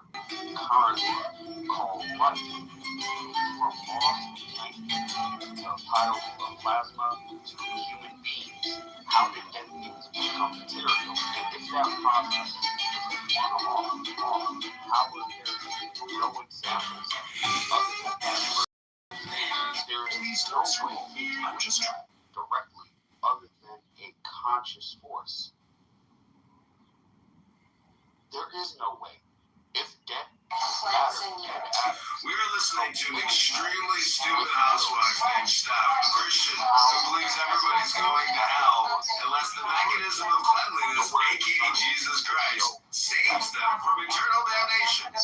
currently called life? From lost to plasma to human beings, how did dead things become material? And if that process is one-off, how was there no examples other than that? There is no way directly other than a conscious force. There is no way. If dead matter, We're listening to an extremely stupid housewife named Steph, a Christian who believes everybody's going to hell unless the mechanism of cleanliness, aka Jesus Christ, saves them from eternal damnation.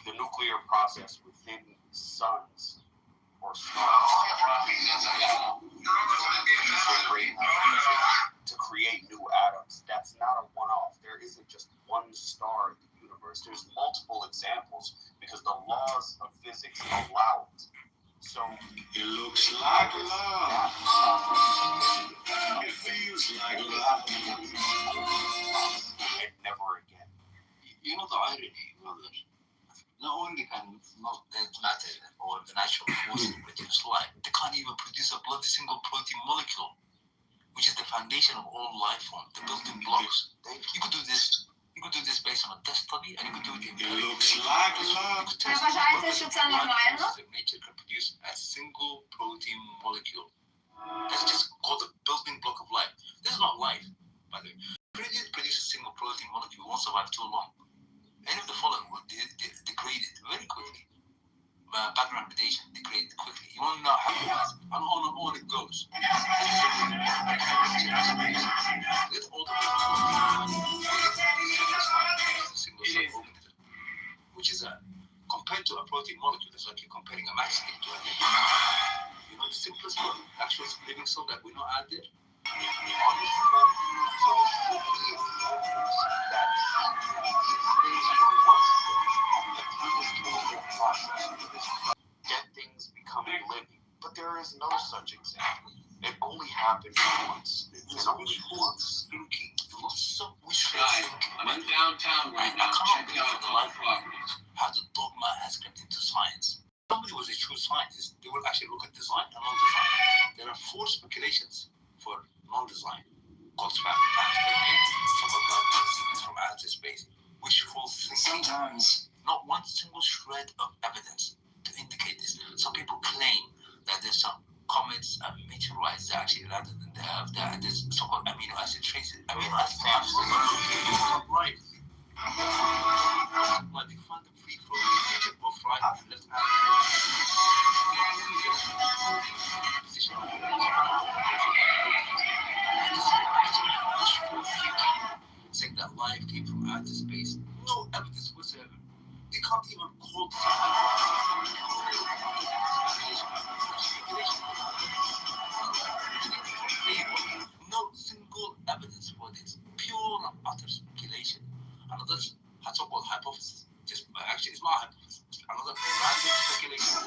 The nuclear process within suns or stars to create new atoms. That's not a one-off. There isn't just one star in the universe. There's multiple examples because the laws of physics allow it. So it looks like love. It feels like love. And never again. You know the irony, brother? Not only can not dead matter or the natural forces produce life, they can't even produce a bloody single protein molecule, which is the foundation of all life form, the building blocks. You could do this based on a test study, and you could do it in it looks like love. Nature can produce a single protein molecule. That's just called the building block of life. This is not life, by the way. If you produce a single protein molecule, won't survive too long. Any of the following will degrade it very quickly. Background radiation degraded quickly. You won't know how fast and on it goes. With all the single cell organism, which is compared to a protein molecule, it's like you're comparing a matchstick to a liquid. You know the simplest actual living cell that we know out there? Dead things becoming living, but there is no such example. It only happened once, and only once. I'm in downtown right now, checking out all properties. How the dogma has crept into science. If somebody was a true scientist, they would actually look at the one single shred of evidence to indicate this. Some people claim that there's some comets and meteorites that actually landed in the Earth, that there's so-called amino acid traces, amino acid capsules of life. Like they find them free floating, both right and left hand. Saying that life came from outer space. No evidence whatsoever. They can't even call this no single evidence for this. Pure and utter speculation. Another so-called hypothesis. Just actually, it's not a hypothesis. Another random speculation.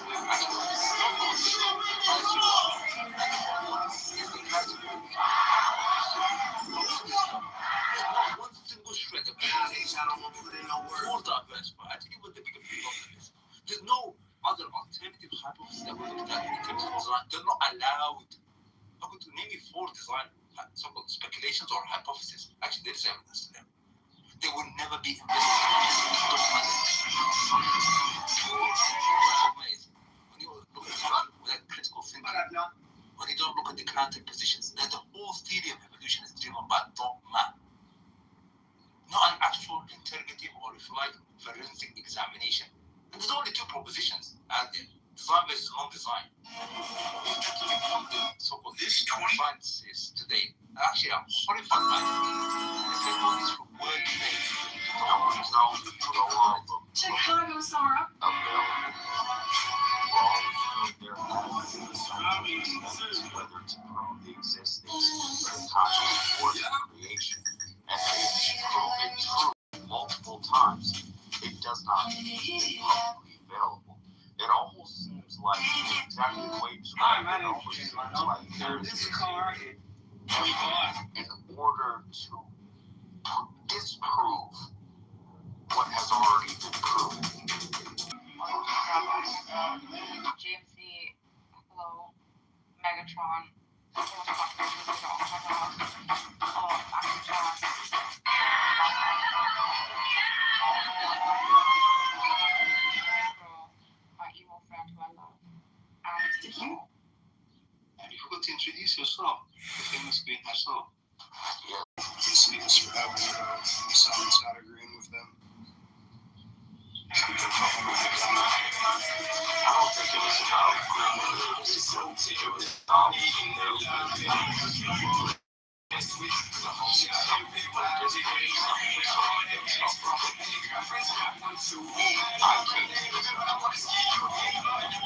One single shred of evidence. More diverse, but I tell you what the bigger problem is. There's no other alternative hypothesis that we looked at in terms of design. They're not allowed. I'm going to name you 4 design so-called speculations or hypotheses. Actually, there is evidence to them. They will never be investigated. When you look at design without critical thinking, when you don't look at the counter positions, then the whole theory of evolution is driven by dogma. Not an actual interrogative or, if you like, forensic examination. And there's only 2 propositions out there: design versus non-design. So-called scientists today actually are horrified by it. They take all these word things. Chicago summer. Whether to prove the existence of conscious order creation, and they've proven true multiple times. It does not make it publicly available. It almost seems like exactly the way you described it. It almost seems like there's in order to disprove what has already been proven. GMC, Hello, Megatron, my evil friend who I love. And you forgot to introduce yourself, the famous Queen herself. Sneaks for having science not agreeing with them. I don't think it was about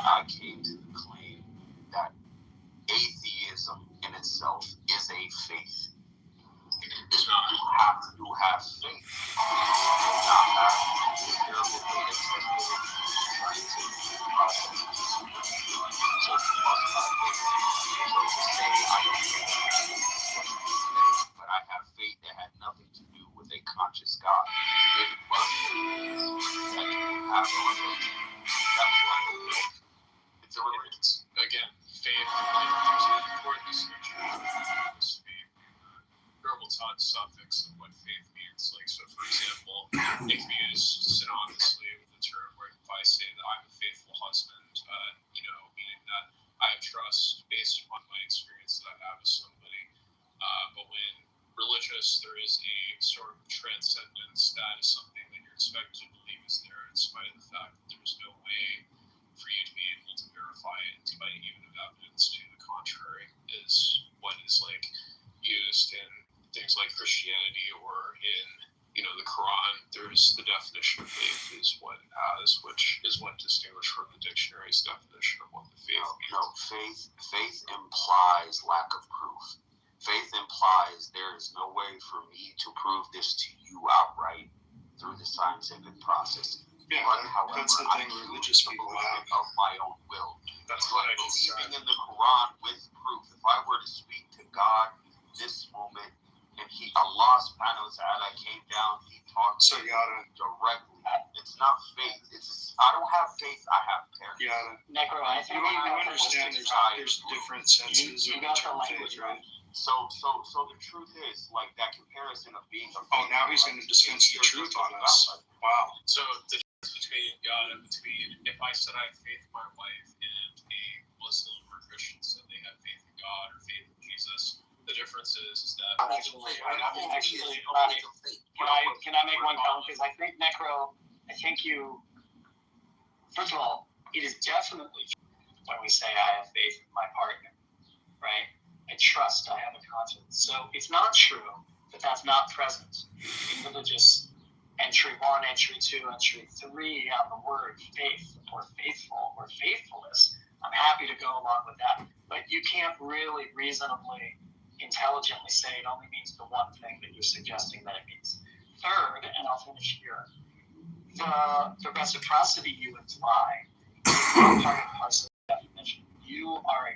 I came to the claim that atheism in itself is a faith. You have to have faith. You do not have empirical data scientific process. So you must have faith. So to say I don't but I have faith that had nothing to do with a conscious God. It must be that you have no religion. That's what it is. It's a religion. Again, faith, like, there's an important distinction between this faith and the verbal suffix of what faith means. Like, so for example, it can be used synonymously with the term where if I say that I'm a faithful husband, meaning that I have trust based upon my experience that I have with somebody. But when religious, there is a sort of transcendence that is something that you're expected to believe is there in spite of the fact that there's no way for you to be able to verify it, in spite even of evidence to the contrary, is what is like used in things like Christianity or in the Quran. There's the definition of faith is what it has, which is what distinguished from the dictionary's definition of what the faith means. No, faith implies lack of proof. Faith implies there is no way for me to prove this to you outright through the scientific process. Yeah, however, that's the thing religious people have. Of my own will. That's what I believing in the Quran with proof. If I were to speak to God this moment, and Allah subhanahu wa ta'ala came down, he talked to me directly. It's not faith. I don't have faith, I have faith. You understand there's different senses of the term faith, right? So the truth is, like, that comparison of being a now he's going to dispense the truth on us. Wow. So the difference between if I said I have faith in my wife and a Muslim or Christian said they have faith in God or faith in Jesus, the difference is that can I make one comment? Because I think Necro, first of all, it is definitely when we say I have faith in my partner, right? I trust, I have a confidence. So it's not true that that's not present in religious entry 1, entry 2, entry 3 on the word faith or faithful or faithfulness. I'm happy to go along with that. But you can't really reasonably, intelligently say it only means the one thing that you're suggesting that it means. Third, and I'll finish here, the reciprocity you imply is not part and parcel of the definition. You are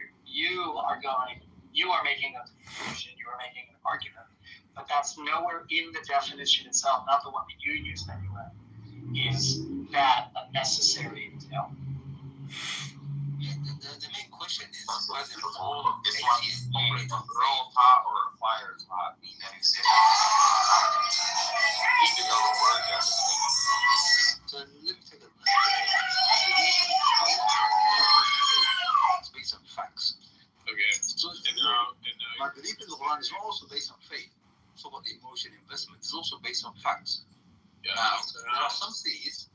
making a conclusion, you are making an argument, but that's nowhere in the definition itself, not the one that you used anyway. Is that a necessary detail? The main question is whether all It's like atheists operate a on girl is hot or a fire is hot. You need to know the word that So let me take a look. It's based on facts. Okay. So my belief in the Quran is also based on faith. So what emotion investment is also based on facts. Yeah. Now, there are some theists.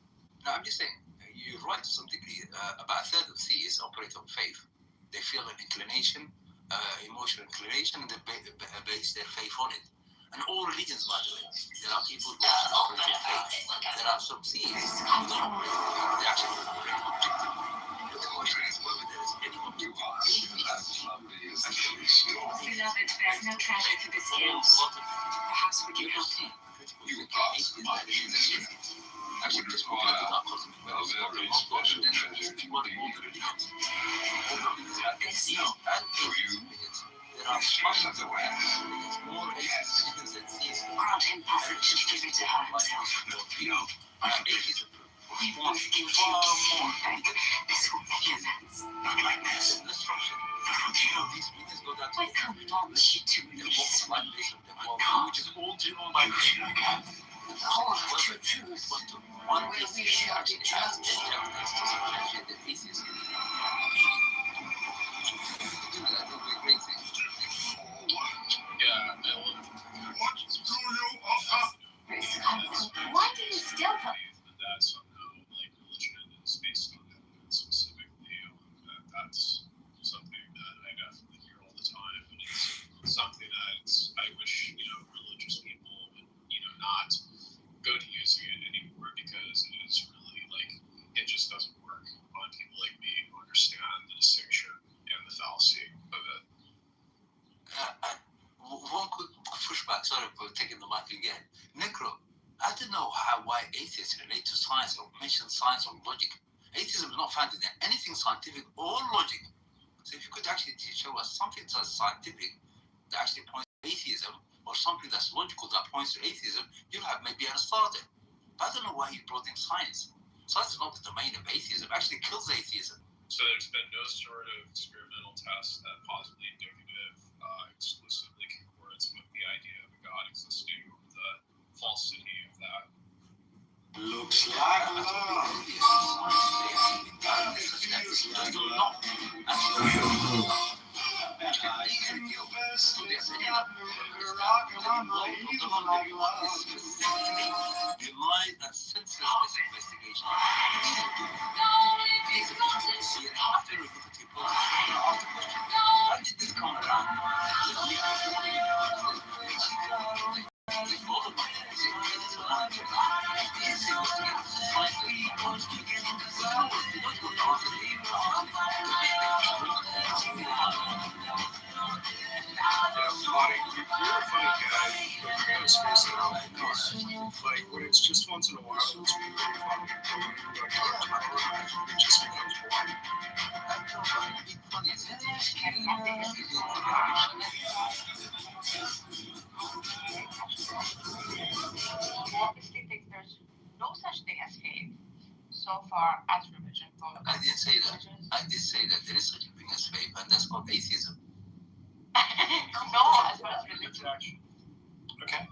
Now, I'm just saying, you're right to some degree. About a third of theists operate on faith. They feel an inclination, emotional inclination, and they base their faith on it. And all religions, by the way, there are people who operate on faith. There are some theists who don't operate on faith. They actually operate objectively. But the question is whether there is any objective Beloved, there's no treasure to this guild. Perhaps we can help him. Actually, just talking about cosmic values, there are some more atheists than theists. Grant him passage to give it to her himself. Atheism We want to give him this will make events. Not like this. destruction. These meetings go down to I command you to release me. which is all driven by again. Hold to truth. one Where we atheist shall actually be has judged. any evidence to substantiate the atheist. To do that would be a great thing. Yeah, I love Why do you still come? that somehow, like, religion is based on evidence specifically. That's something that I definitely hear all the time, and it's something that I wish, religious people would, not go to using it anymore, because it is really, it just doesn't work on people like me who understand the distinction and the fallacy of it. One quick pushback, sorry for taking the mic again. Necro, I don't know why atheists relate to science or mention science or logic. Atheism is not founded in anything scientific or logic. So if you could actually show us something that's scientific that actually points to atheism, or something that's logical that points to atheism, you'll have maybe a starter. But I don't know why you brought in science. Science is not the domain of atheism. It actually kills atheism. So there's been no sort of experimental test that positively indicative exclusively concords with the idea of a God existing, or the falsity of that. Looks like love. Like when it's just once in a while, it's really funny. It just becomes boring. Obviously, think there's no such thing as faith so far as religion goes. I didn't say that. I did say that there is such a thing as faith, and that's called atheism. No, as far as religion. Okay.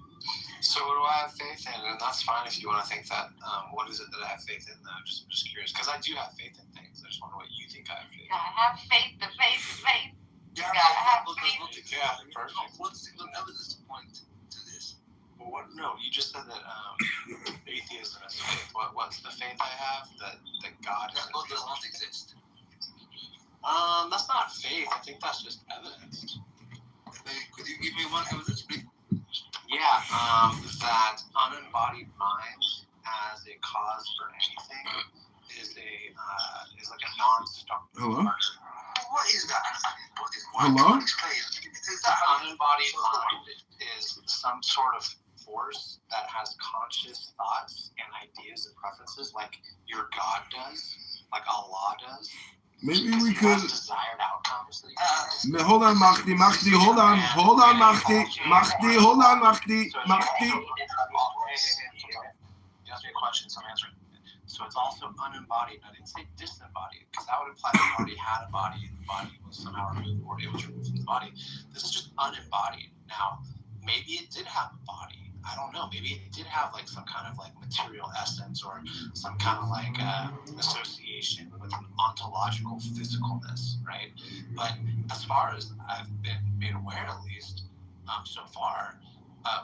So So what do I have faith in? And that's fine if you want to think that. What is it that I have faith in, though? I'm just curious. Because I do have faith in things. I just wonder what you think I have faith in. I have faith, the faith, the faith. Yeah, have faith. Yeah, perfect. What's the evidence to point to this? Well, what? No, you just said that atheism is faith. What's the faith I have? That God is. That God does not exist. That's not faith. I think that's just evidence. Could you give me one evidence, please? Yeah, that unembodied mind as a cause for anything is like a non-stop. Hello? What is that? Hello? Is that unembodied mind is some sort of force that has conscious thoughts and ideas and preferences, like your God does, like Allah does. Maybe we could. Desired outcomes. Hold on, Mahdi, hold on, Mahdi, hold on, Mahdi. You asked me a question, so I'm answering. So it's also unembodied. I didn't say disembodied, because that would imply that it already had a body, and the body was somehow removed, or it was removed from the body. This is just unembodied. Now, maybe it did have a body. I don't know. Maybe it did have like some kind of like material essence, or some kind of like association with an ontological physicalness, right? But as far as I've been made aware, at least so far,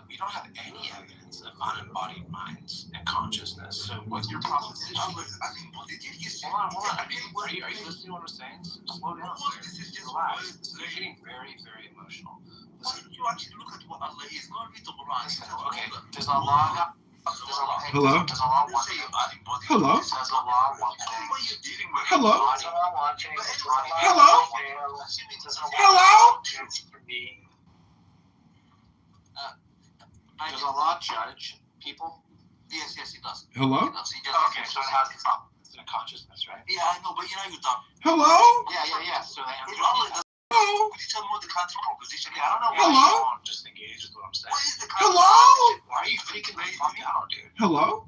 we don't have any evidence of unembodied minds and consciousness. So what's your proposition? Hold on. Are you listening to what I'm saying? Slow down. Relax. This is getting very, very emotional. Listen. You actually look at what Allah is. Go read the Quran. Okay. Does Allah Hello? Does Allah want things? Hello? Does Allah want things? Hello? Hello? Hello? Does Allah judge people? Yes, he does. Hello? Okay, so it has it's in a consciousness, right? Yeah, I know, but you dumb. Hello? Yeah. So they If Allah does, Hello? could you tell me what the counter proposition is? I don't know why Hello? you don't just engage with what I'm saying. What is the Hello? Why are you freaking the fuck out, dude? Hello?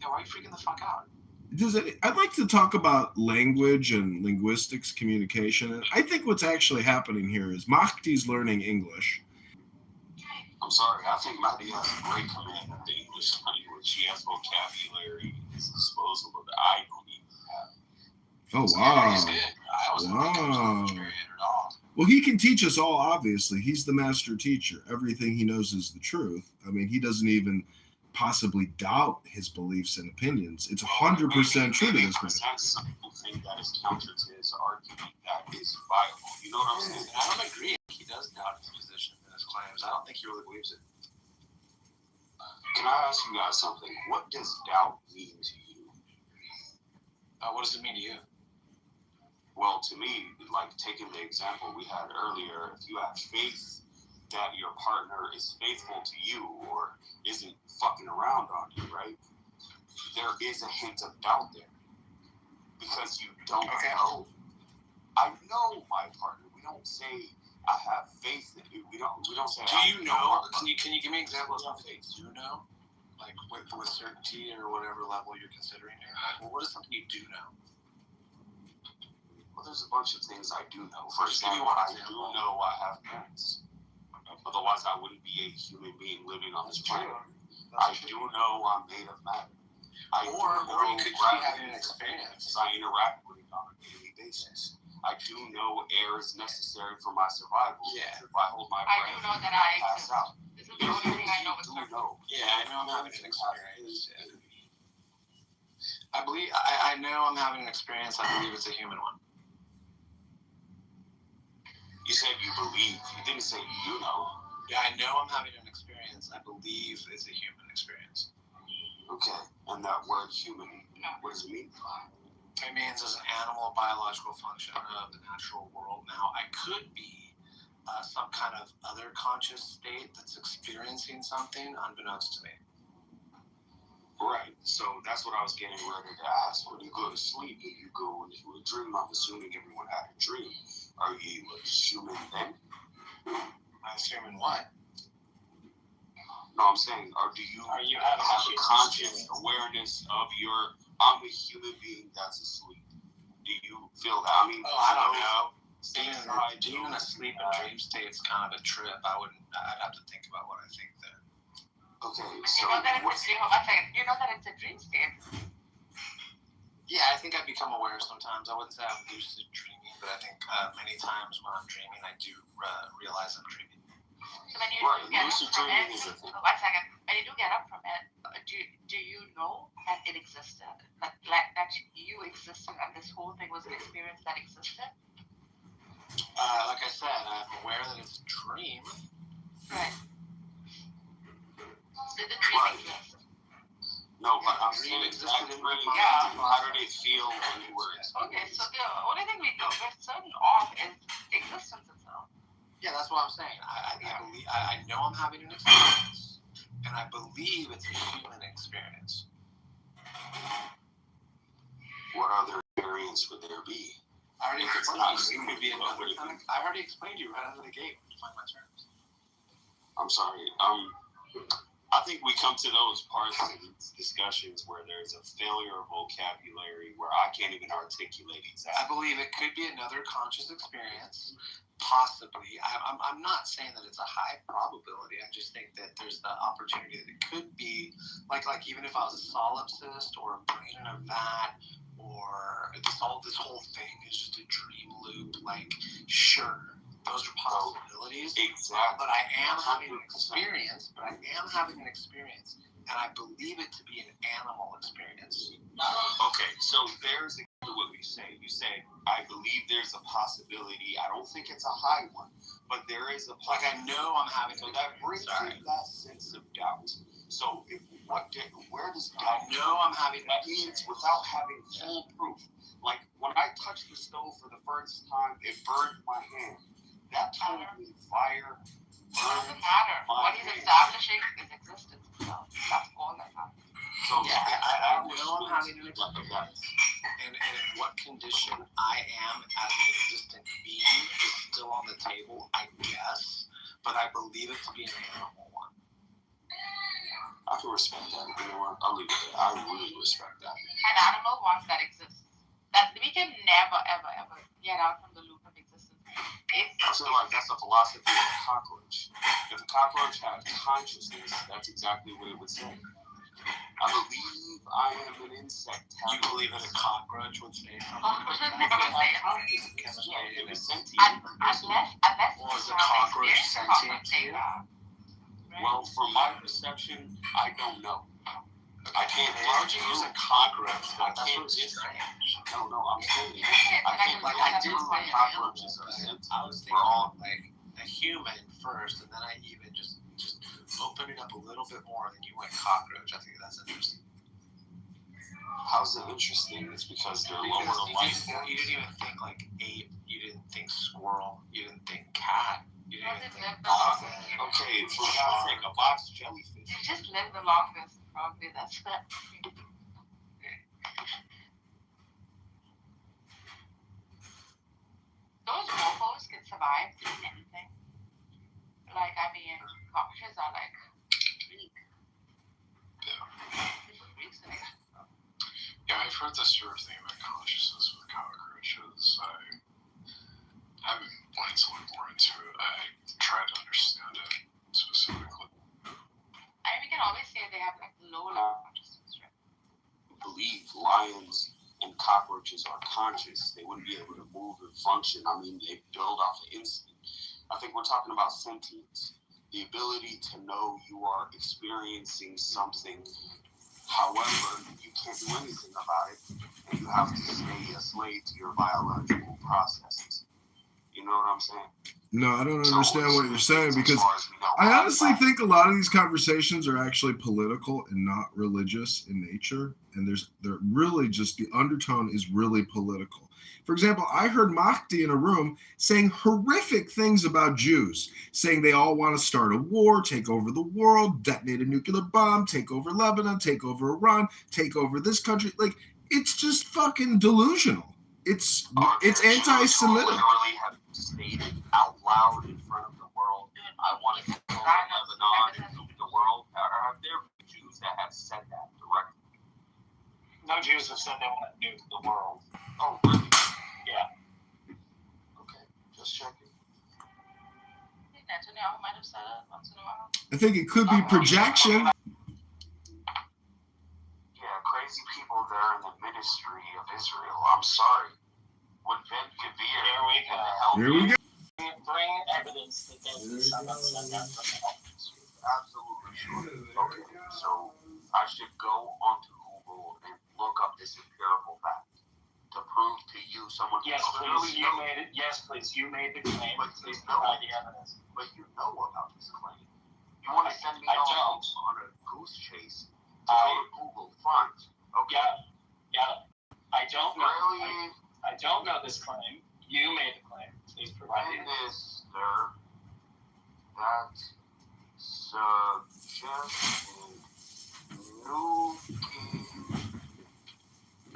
Yeah, why are you freaking the fuck out? I'd like to talk about language and linguistics communication. And I think what's actually happening here is Mahdi's learning English. I'm sorry, I think Mahdi has a great command of the English language. He has vocabulary at his disposal that I don't even have. Oh, wow. He's good. I wasn't thinking it was very good at all. Well, he can teach us all, obviously. He's the master teacher. Everything he knows is the truth. I mean, he doesn't even possibly doubt his beliefs and opinions. It's 100% true to this man. Something that is counter to his argument that is viable. You know what I'm saying? I don't agree. He does doubt his position and his claims. I don't think he really believes it. Can I ask you guys something? What does doubt mean to you? What does it mean to you? Well, to me, like taking the example we had earlier, if you have faith that your partner is faithful to you or isn't fucking around on you, right? There is a hint of doubt there because you don't know. I know my partner. We don't say I have faith in you. We don't say. Do you know? Can you give me examples of faith? Do you know? Like with certainty or whatever level you're considering here. Like, well, what is something you do know? Well, there's a bunch of things I do know. For example, I do know I have parents. Otherwise, I wouldn't be a human being living on this planet. I do know I'm made of matter. Or you could be having an experience. I interact with it on a daily basis. I do know air is necessary for my survival. Yeah. If I hold my breath, I do know that I pass out. This is the only thing I know with certain. Yeah, I know I'm having an experience. Yeah. I know I'm having an experience. I believe it's a human one. You said you believe. You didn't say you know. Yeah, I know I'm having an experience. I believe it's a human experience. Okay. And that word human, what does it mean? It means as an animal biological function of the natural world. Now, I could be some kind of other conscious state that's experiencing something unbeknownst to me. Right. So that's what I was getting ready to ask. When you go to sleep and you go into a dream, I'm assuming everyone had a dream. Are you a human then? I assume in what? No, I'm saying, do you have a conscious awareness of I'm a human being that's asleep? Do you feel that? I mean, I don't know. Being in a sleep and dream state is kind of a trip. I'd have to think about what I think there. Okay, You so know that it's a dream. One second. You know that it's a dreamscape. Yeah, I think I become aware sometimes. I wouldn't say I'm lucid dreaming, but I think many times when I'm dreaming, I do realize I'm dreaming. So when you do get up from it, one second. When you do get up from it, do you know that it existed? That you existed and this whole thing was an experience that existed? Like I said, I'm aware that it's a dream. Right. Did the dream exist? No, but I'm saying exactly how did it feel when you were experiencing? Okay, so the only thing we know we're certain of is existence itself. Yeah, that's what I'm saying. I know I'm having an experience, and I believe it's a human experience. What other experience would there be? I already explained to you. I already explained to you right out of the gate when you find my terms. I'm sorry. I think we come to those parts of these discussions where there's a failure of vocabulary where I can't even articulate exactly. I believe it could be another conscious experience, possibly. I'm not saying that it's a high probability. I just think that there's the opportunity that it could be, like even if I was a solipsist or a brain in a vat, or this whole thing is just a dream loop. Like, sure. Those are possibilities. Exactly. But I am having an experience. And I believe it to be an animal experience. Okay, so there's exactly what you say. You say, I believe there's a possibility. I don't think it's a high one, but there is a possibility. Like I know I'm having. So that brings me that sense of doubt. So where does doubt? I know I'm having. That means without having full proof. Like when I touched the stove for the first time, it burned my hand. That told me fire. It doesn't matter. What he's establishing is existence itself. That's all that matters. So yeah, I know I'm having an experience. And in what condition I am as an existent being is still on the table, I guess. But I believe it to be an animal one. I can respect that. You know what? I'll leave it there. I really respect that. An animal one that exists. That we can never, ever, ever get out from the loop of existence. I feel like that's a philosophy of a cockroach. If a cockroach had consciousness, that's exactly what it would say. I believe I am an insect. You believe that a cockroach would say something? Yeah, it was sentient. Unless was a cockroach sentient to you? Well, from my perception, I don't know. I can't. Why would you use a cockroach? I can't strange. No, I'm saying I can't. Like I did my cockroaches are sentient. I was thinking like a human first, and then I even just opened it up a little bit more, and then you went cockroach. I think that's interesting. How's it interesting? It's because they're lower life. You didn't even think like ape. You didn't think squirrel. You didn't think cat. You didn't even think dolphin. Okay, for God's sake, a box jellyfish. You just live the longest. Probably that's it. Those mofos can survive through anything. Like, I mean, cockroaches are like weak. Yeah, I've heard the sort of thing about consciousness with cockroaches. I haven't wanted to look more into it. I tried to understand it specifically. We can always say they have like low level consciousness, right? Believe lions and cockroaches are conscious. They wouldn't be able to move and function. I mean, they build off of instinct. I think we're talking about sentience, the ability to know you are experiencing something. However, you can't do anything about it, and you have to stay a slave to your biological processes. You know what I'm saying? No, I don't understand what you're saying, because I honestly think a lot of these conversations are actually political and not religious in nature. And they're really just, the undertone is really political. For example, I heard Mahdi in a room saying horrific things about Jews, saying they all want to start a war, take over the world, detonate a nuclear bomb, take over Lebanon, take over Iran, take over this country. Like, it's just fucking delusional. It's anti-Semitic. Literally have stated out loud in front of the world, I want to control Lebanon and nuke the world. Are there Jews that have said that directly? No Jews have said they want to nuke the world. Oh, really? Yeah. Okay, just checking. Netanyahu might have said it once in a while. I think it could be projection. Yeah, crazy people there in the ministry of Israel. I'm sorry. When Ben Gavir Here we go. Bring evidence that someone said that from the health ministry. Absolutely sure. Okay, so I should go onto Google and look up this empirical fact to prove to you someone Yes, clearly please. You made it. Yes, please. You made the claim. But Please you know provide the evidence. But you know about this claim. You want to send me on a goose chase to go to Google, find. Okay. Yeah. I don't know. Really? I don't know this claim. You made the claim. Please provide it. Minister that suggested nuking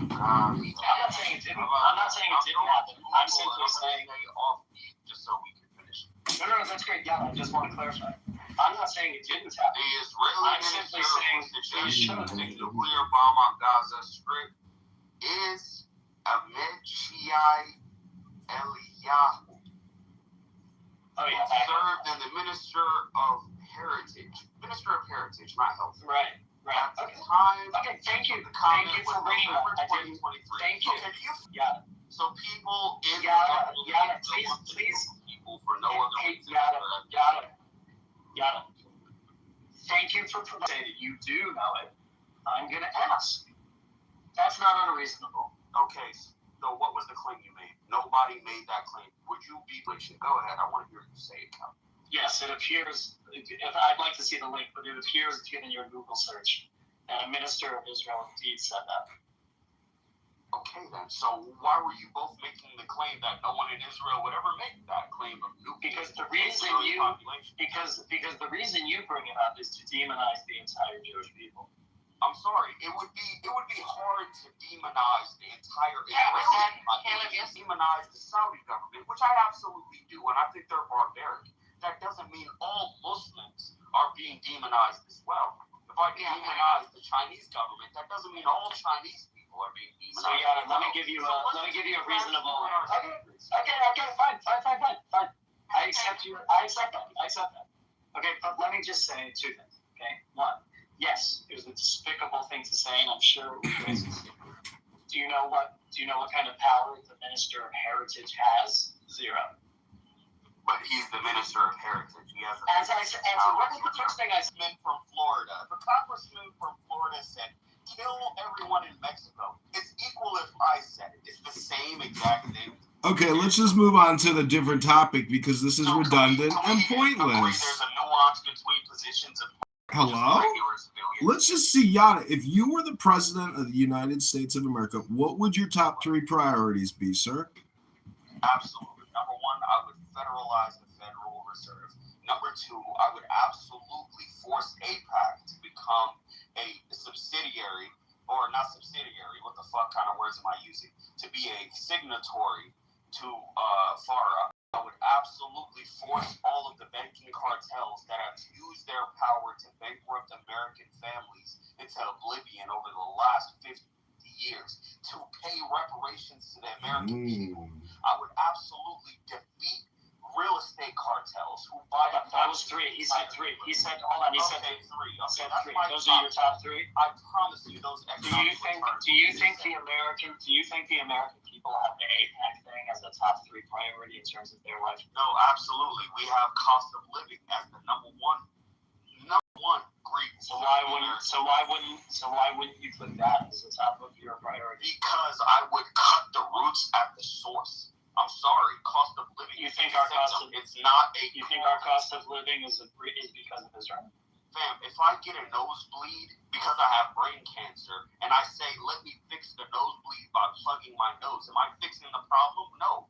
Gaza. I'm not saying it didn't. I'm not saying it didn't happen. I'm simply saying off just so we can finish. No, that's great. Yeah, I just want to clarify. I'm not saying it didn't happen. The Israeli I'm simply saying suggestion to nuclear bomb on Gaza Strip is Amichai Eliyahu. Oh yeah. Served as the Minister of Heritage, not health. Right. At the time. Okay. Thank you. The Thank comment you for was bringing that. November 2023. Thank you. Okay, Yeah. So people in Yeah. the Please. People for no other reason. Got it. Thank you for providing it. You do know it. I'm gonna ask. That's not unreasonable. Okay. So what was the claim you made? Nobody made that claim. Would you be patient? Go ahead. I want to hear you say it, Cal. Yes, it appears. If I'd like to see the link, but it appears in your Google search that a minister of Israel indeed said that. Okay, then. So why were you both making the claim that no one in Israel would ever make that claim of nuking? Because the reason the reason you bring it up is to demonize the entire Jewish people. I'm sorry. It would be hard to demonize the entire demonize the Saudi government, which I absolutely do, and I think they're barbaric. That doesn't mean all Muslims are being demonized as well. If I demonize the Chinese government, that doesn't mean all Chinese people are being demonized. So yeah, let me give you a reasonable. Okay, fine. I accept that. Okay, but let me just say two things. Okay, one. Yes, it was a despicable thing to say, and I'm sure it was racist. Do you know what kind of power the Minister of Heritage has? Zero. But he's the Minister of Heritage. He has what was the first thing I said? From Florida. If a congressman from Florida said, kill everyone in Mexico, it's equal if I said it. It's the same exact thing. Okay, let's just move on to the different topic because this is redundant and pointless. There's a nuance between positions of Hello? Let's just see, Yada, if you were the president of the United States of America, what would your top 3 priorities be, sir? Absolutely. Number 1, I would federalize the Federal Reserve. Number 2, I would absolutely force AIPAC to become a subsidiary, or not subsidiary, what the fuck kind of words am I using? To be a signatory to FARA. I would absolutely force all of the banking cartels that have used their power to bankrupt American families into oblivion over the last 50 years to pay reparations to the American people. I would absolutely defeat real estate cartels who buy. That was 3. He said 3. He said, hold on. He said 3. Okay, that's 3. Those are your top 3. I promise you, those. Do you think the American people have the AIPAC thing as a top 3 priority in terms of their life? No, absolutely. We have cost of living as the number one grievance. So why wouldn't you put that as the top of your priority? Because I would cut the roots at the source. I'm sorry, cost of living. You think our cost of living is because of Israel? Fam, if I get a nosebleed because I have brain cancer and I say, let me fix the nosebleed by plugging my nose, am I fixing the problem? No.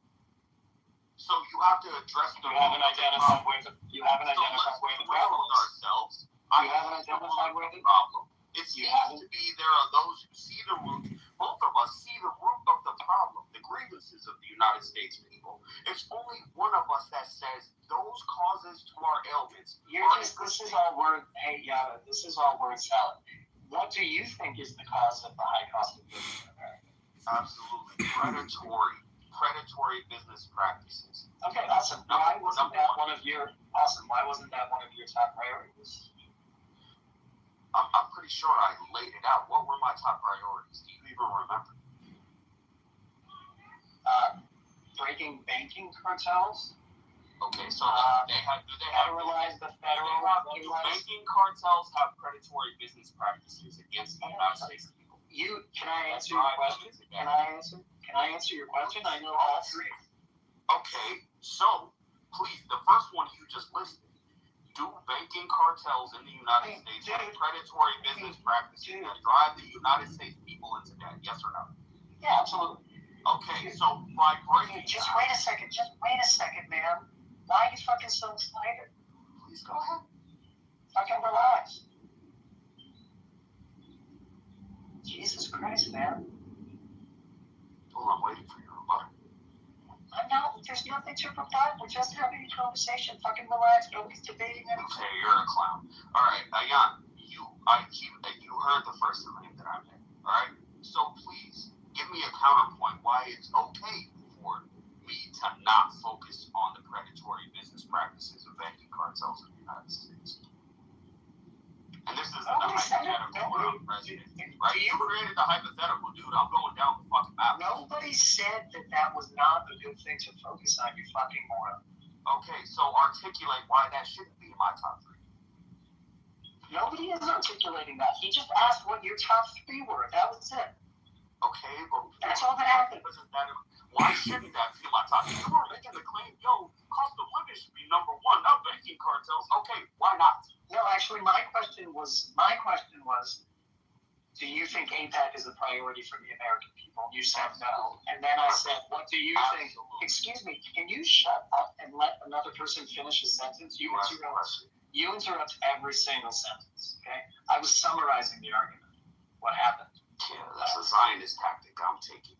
So you have to address the problem. You haven't identified where the problem is. Ourselves. You haven't identified where the problem. It seems to be there are those who see the root. Both of us see the root of the problem, the grievances of the United States people. It's only one of us that says those causes to our ailments. This is all word salad. What do you think is the cause of the high cost of living in America? Absolutely. Predatory predatory business practices. Okay, awesome. Why wasn't that one of your top priorities? I'm pretty sure I laid it out. What were my top priorities? Do you even remember? Breaking banking cartels. Okay, so do they have banking cartels have predatory business practices against the United States people? Can I answer your question? Can I answer your question? I know all three. Okay, so please, the first one you just listed. Do banking cartels in the United States have predatory business practices that drive the United States people into debt? Yes or no? Yeah, absolutely. Okay, so by breaking Just wait a second, man. Why are you fucking so excited? Please go ahead. Fucking relax. Jesus Christ, man. Well, I'm waiting for your rebuttal. There's nothing to rebut. We're just having a conversation. Fucking relax. Nobody's debating anything. Okay, you're a clown. All right, Ayan, you heard the first claim that I made. All right, so please give me a counterpoint why it's okay for me to not focus on the predatory business practices of banking cartels in the United States. And this isn't a hypothetical where I'm president, right? You created the hypothetical, dude. I'm going down the fucking map. Nobody said that was not a good thing to focus on, you fucking moron. Okay, so articulate why that shouldn't be in my top three. Nobody is articulating that. He just asked what your top three were. That was it. Okay, but that's all that happened. Why shouldn't that be my top three? You were making the claim, cost of living should be number one, not banking cartels. Okay, why not? No, actually, my question was, do you think AIPAC is a priority for the American people? You said no. And then I said, what do you think? Excuse me, can you shut up and let another person finish a sentence? You interrupt every single sentence, okay? I was summarizing the argument. What happened? Yeah, that's a Zionist tactic I'm taking.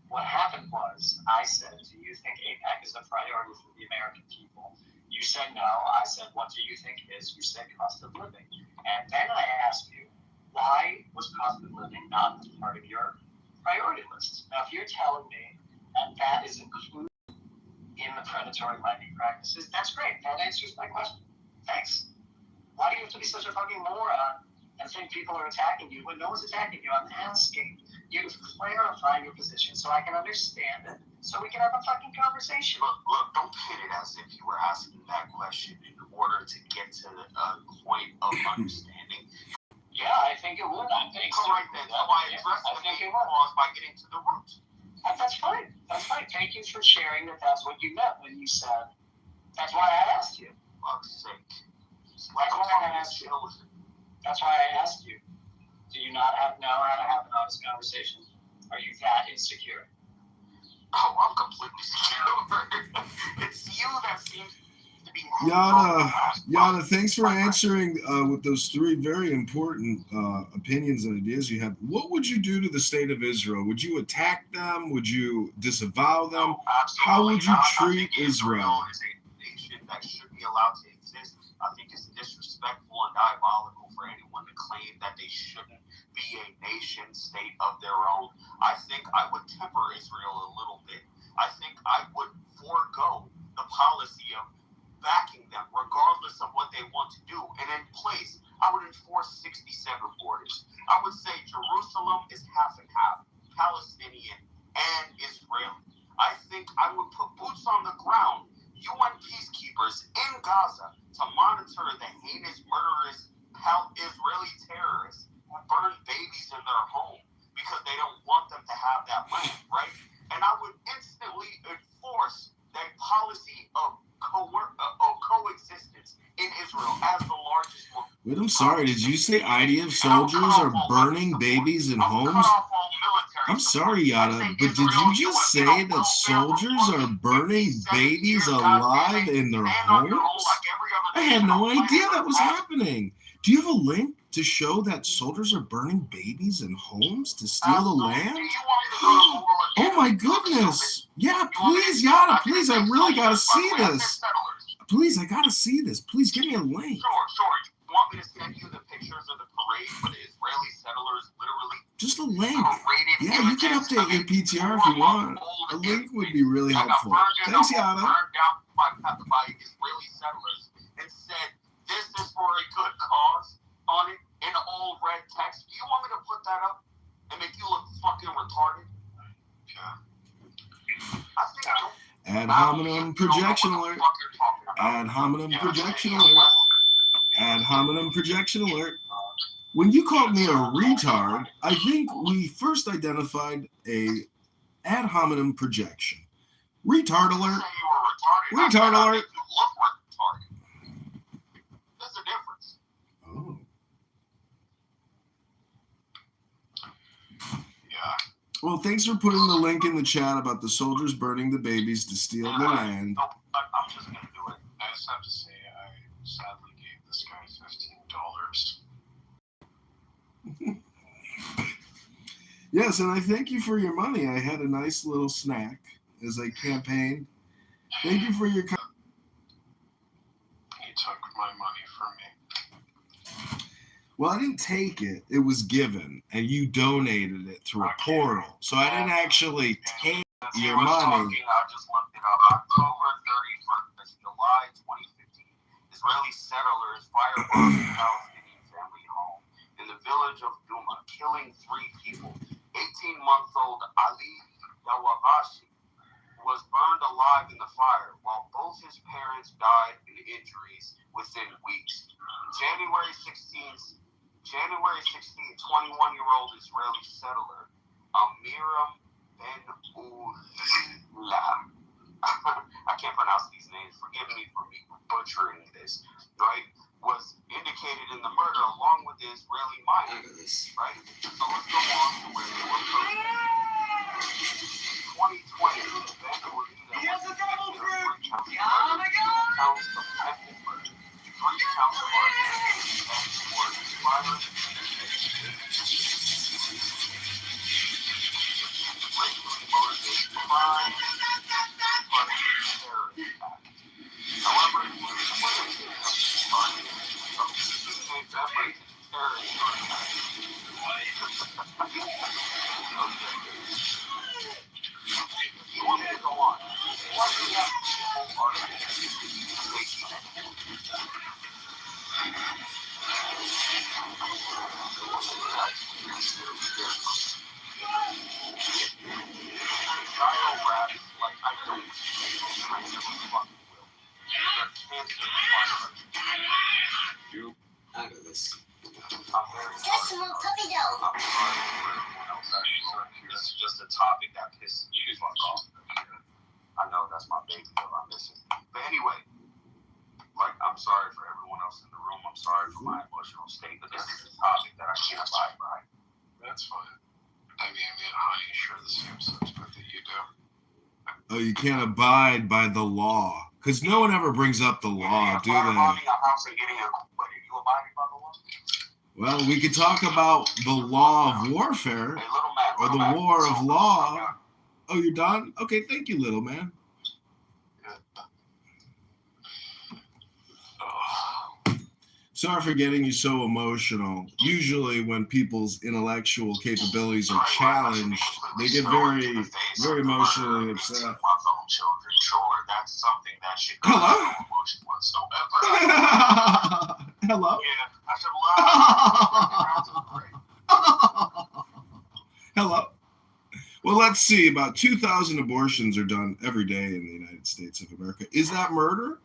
What happened was, I said, do you think AIPAC is a priority for the American people? You said no. I said, what do you think it is? You said cost of living. And then I asked you, why was cost of living not part of your priority list? Now, if you're telling me that is included in the predatory lending practices, that's great. That answers my question. Thanks. Why do you have to be such a fucking moron and think people are attacking you when no one's attacking you? I'm asking you to clarify your position so I can understand it, so we can have a fucking conversation. Look, don't pit it as if you were asking that question in order to get to the point of understanding. Yeah, I think it would. I think so. Correct then. So I addressed the main cause by getting to the root. That's fine. That's fine. Thank you for sharing that that's what you meant when you said, that's why I asked you. Fuck's sake. That's why I asked you. That's why I asked you. Do you not know how to have an honest conversation? Are you that insecure? Oh, I'm completely secure. It's you that seems to be... Yada, thanks for answering with those three very important opinions and ideas you have. What would you do to the state of Israel? Would you attack them? Would you disavow them? No, absolutely. How would you treat Israel? Is a nation that should be allowed to exist. I think it's disrespectful and diabolical for anyone to claim that they shouldn't be a nation state of their own. I think I would temper Israel a little bit. I think I would forego the policy of backing them regardless of what they want to do. And in place, I would enforce 67 borders. I would say Jerusalem is half and half, Palestinian and Israeli. I think I would put boots on the ground, UN peacekeepers in Gaza to monitor the heinous, murderous Israeli terrorists who burn babies in their home because they don't want them to have that land, right? And I would instantly enforce the policy of coexistence in Israel as the largest one. Wait, I'm sorry. Did you say IDF soldiers are burning babies in homes? I'm sorry, Yada, but did you just say that soldiers are burning babies alive in their homes? I had no idea that was happening. Do you have a link to show that soldiers are burning babies in homes to steal the land? Oh my goodness. Yeah, please, Yada, please, I really gotta see this. Please, I gotta see this. Please give me a link. Sure. You want me to send you the pictures of the parade where the Israeli settlers literally Just a link. Yeah, you can update your PTR if you want. A link would be really helpful. Thanks, Yana. Burned down by Israeli settlers and said, "This is for a good cause" on it in old red text. Do you want me to put that up and make you look fucking retarded? Yeah. I think Ad hominem projection alert. Ad hominem projection alert. Ad hominem projection alert. When you called me a retard, I think we first identified a ad hominem projection. Retard alert. Retard alert. There's a difference. Oh. Yeah. Well, thanks for putting the link in the chat about the soldiers burning the babies to steal the land. I'm just going to do it. I just have to say, I sadly gave this guy $15. Yes, and I thank you for your money. I had a nice little snack as I campaigned. Thank you for your... He took my money from me. Well, I didn't take it. It was given, and you donated it through a portal. So I didn't actually take your money. I just looked it up. October 31st, July 2015. Israeli settlers firebombed a Palestinian family home in the village of Duma, killing 3 people. 18-month-old Ali Dawabashi was burned alive in the fire, while both his parents died in injuries within weeks. January 16th, 21-year-old Israeli settler Amiram Ben Ula. I can't pronounce these names. Forgive me for me butchering this. Right? Was indicated in the murder along with the Israeli miners. Right? So let's go on to where they were posted. 2020, Ben Ula was convicted of 3 counts of murder, 2 counts of attempted murder, 3 counts of arson, and for violence racially motivated crime, punishing terrorist act. However, it was targeted from Tuesday, February to terrorist attack. You want me to go on? Why do we have the whole article? Child raps like I don't I never fucking will. They're cancer flyers. Look at this. I'm very sorry. I'm sorry for everyone else here. This is just a topic that pisses me the fuck off. I know that's my baby that I'm missing. But anyway, like, I'm sorry for everyone else in the room. I'm sorry for my emotional state, but this is a topic that I can't abide by. That's fine. I mean, honey, sure the same sentiment that you do. Oh, you can't abide by the law. Because no one ever brings up the law, do they? Well, we could talk about the law of warfare, or the war of law. Oh, you're done? Okay, thank you, little man. Sorry for getting you so emotional. Usually when people's intellectual capabilities are challenged, they get very, very emotionally upset. That's something that should Hello? no emotion whatsoever. Hello? Yeah, I should Hello? Well, let's see. About 2,000 abortions are done every day in the United States of America. Is that murder?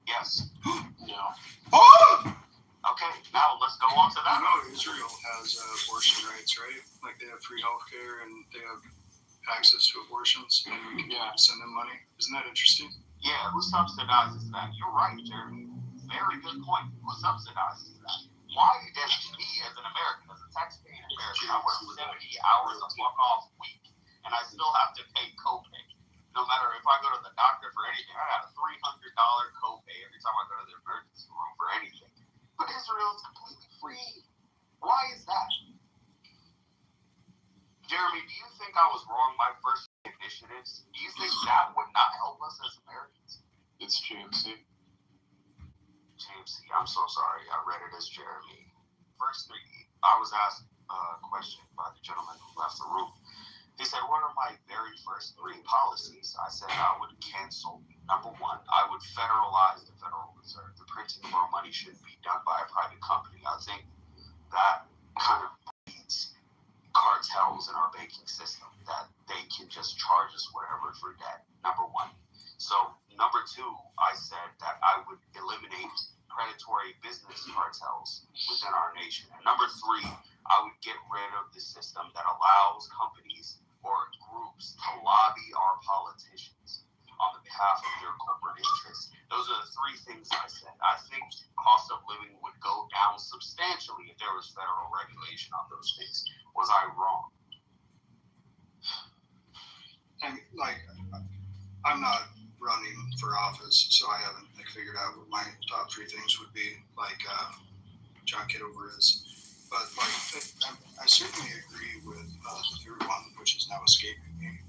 Yes. No. Oh! Okay, now let's go on to that. I know Israel has abortion rights, right? Like they have free healthcare and they have access to abortions, and we can send them money. Isn't that interesting? Yeah, who subsidizes that? You're right, Jeremy. Very good point. Who subsidizes that? Why, as me, as an American, as a taxpaying American, I work 70 hours a fuck-off week, and I still have to pay copay. No matter if I go to the doctor for anything, I got a $300 copay every time I go to the emergency room for anything. But Israel is completely free. Why is that? Jeremy, do you think I was wrong my first initiatives? Do you think that would not help us as Americans? It's GMC. GMC, I'm so sorry. I read it as Jeremy. First 3, I was asked, question by the gentleman who left the room. He said, what are my very first 3 policies? I said I would cancel. Number 1, I would federalize the Federal Reserve. The printing of our money shouldn't be done by a private company. I think that kind of leads cartels in our banking system, that they can just charge us whatever for debt. Number 1. So number 2, I said that I would eliminate predatory business cartels within our nation. And number 3, I would get rid of the system that allows companies or groups to lobby our politicians on the behalf of their corporate interests. Those are the 3 things I said. I think cost of living would go down substantially if there was federal regulation on those things. Was I wrong? And I'm not running for office, so I haven't figured out what my top 3 things would be, John Kitover is. But I certainly agree with the third one, which is now escaping me.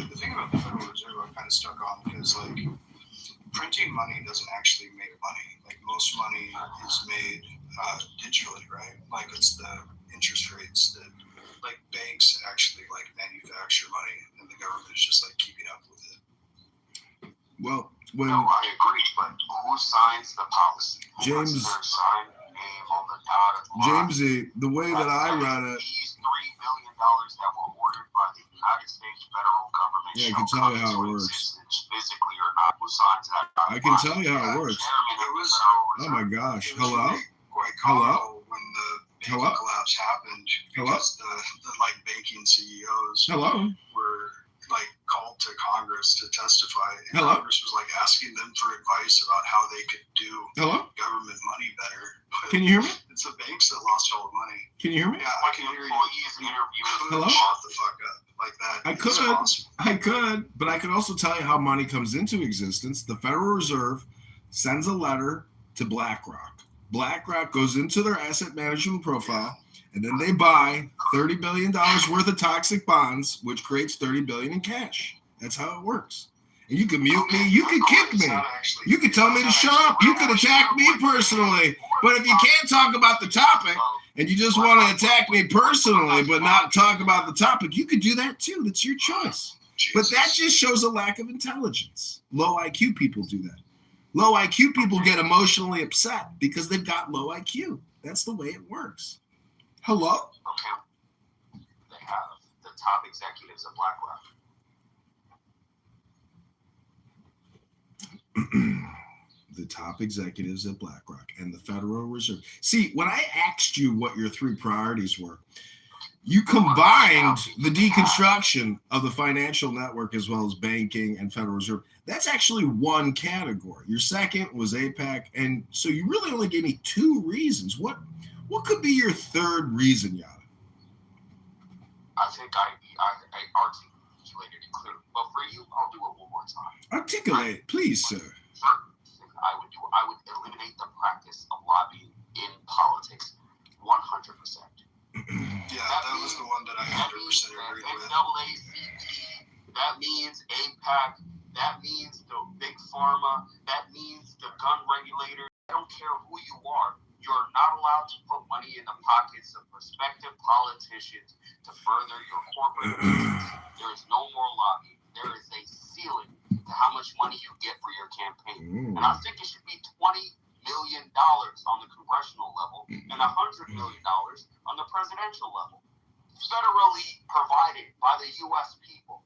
The thing about the Federal Reserve I'm kind of stuck on is printing money doesn't actually make money. Most money is made digitally, right? It's the interest rates that banks actually manufacture money, and the government is just keeping up with it. Well, no, I agree, but who signs the policy? James, who puts their sign name on the dotted line? Jamesy, the way that I read it, these $3 billion that were ordered by the United States federal government. Yeah, I can tell you how it works. Physically or not, who signs that? I can tell you how it works. Oh my gosh! Hello? Hello? When the banking Hello? collapse happened, because the banking CEOs Hello? were called to Congress to testify, and Hello? Congress was asking them for advice about how they could do Hello? government money better. But Can you hear me? It's the banks that lost all the money. Can you hear me? Yeah, I can hear you. Hello? Shut the fuck up. That. I could, but I could also tell you how money comes into existence. The Federal Reserve sends a letter to BlackRock. BlackRock goes into their asset management profile, and then they buy $30 billion worth of toxic bonds, which creates $30 billion in cash. That's how it works. And you can mute me. You can kick me. You can tell me to shut up. You can attack me personally. But if you can't talk about the topic and you just want to attack me personally but not talk about the topic, you could do that too. That's your choice. But that just shows a lack of intelligence. Low IQ people do that. Low IQ people get emotionally upset because they've got low IQ. That's the way it works. Hello? Okay. They have the top executives of BlackRock. The top executives at BlackRock and the Federal Reserve. See, when I asked you what your 3 priorities were, you combined the deconstruction of the financial network as well as banking and Federal Reserve. That's actually one category. Your second was APEC, and so you really only gave me 2 reasons. What could be your 3rd reason, Yada? I think I articulated it clearly. But for you, I'll do it one more time. Articulate, please, sir. I would eliminate the practice of lobbying in politics 100%. Yeah, that was the one that I 100% agreed with. That means APEC. That means the big pharma. That means the gun regulator. I don't care who you are. You're not allowed to put money in the pockets of prospective politicians to further your corporate business. There is no more lobbying. There is a ceiling to how much money you get for your campaign. And I think it should be $20 million on the congressional level and $100 million on the presidential level. Federally provided by the U.S. people.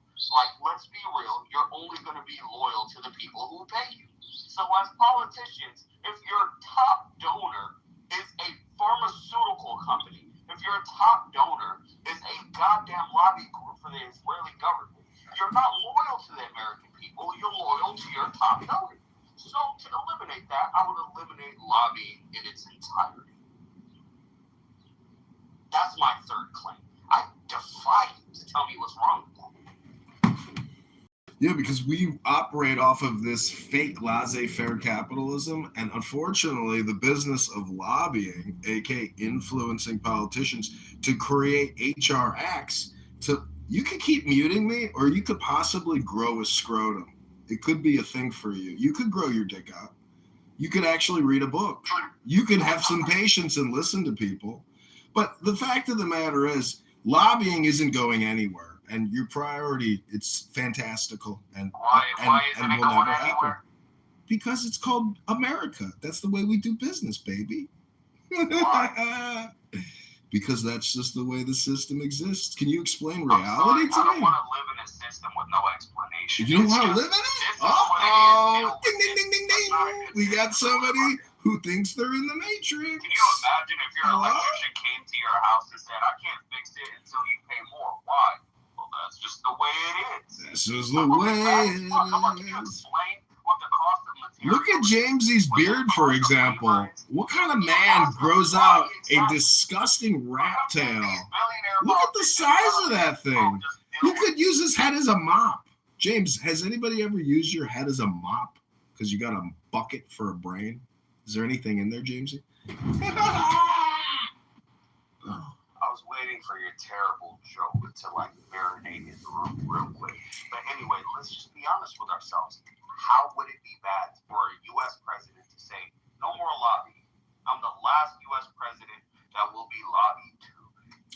Let's be real, you're only going to be loyal to the people who pay you. So as politicians, if your top donor is a pharmaceutical company, if your top donor is a goddamn lobby group for the Israeli government, you're not loyal to the American people, you're loyal to your top donor. So to eliminate that, I would eliminate lobbying in its entirety. That's my 3rd claim. I defy you to tell me what's wrong with that. Yeah, because we operate off of this fake laissez-faire capitalism, and unfortunately, the business of lobbying, aka influencing politicians, to create HR acts. You could keep muting me, or you could possibly grow a scrotum. It could be a thing for you. You could grow your dick out. You could actually read a book. You could have some patience and listen to people. But the fact of the matter is, lobbying isn't going anywhere, and your priority, it's fantastical, and Why isn't it will going never happen. anywhere? Because it's called America. That's the way we do business, baby. Why? Because that's just the way the system exists. Can you explain I'm reality sorry, I don't to me? want to live in a system with no explanation. You don't It's want to just, live in it? this is what it is, Uh-oh. deal with Ding, ding, it. ding, ding, That's not a ding. good We got system. somebody who thinks they're in the Matrix. Can you imagine if your Hello? electrician came to your house and said, I can't fix it until you pay more? Why? Well, that's just the way it is. This is the way it is. Explain what the cost of materials. Look at Jamesy's beard, for example. What kind of man grows out a disgusting rat tail? Look at the size of that thing. He could use his head as a mop. James, has anybody ever used your head as a mop? Because you got a bucket for a brain? Is there anything in there, Jamesy? I was waiting for your terrible joke to like marinate in the room real quick. But anyway, let's just be honest with ourselves. How would it be bad for a U.S. president to say, no more lobbying? I'm the last U.S. president that will be lobbied to.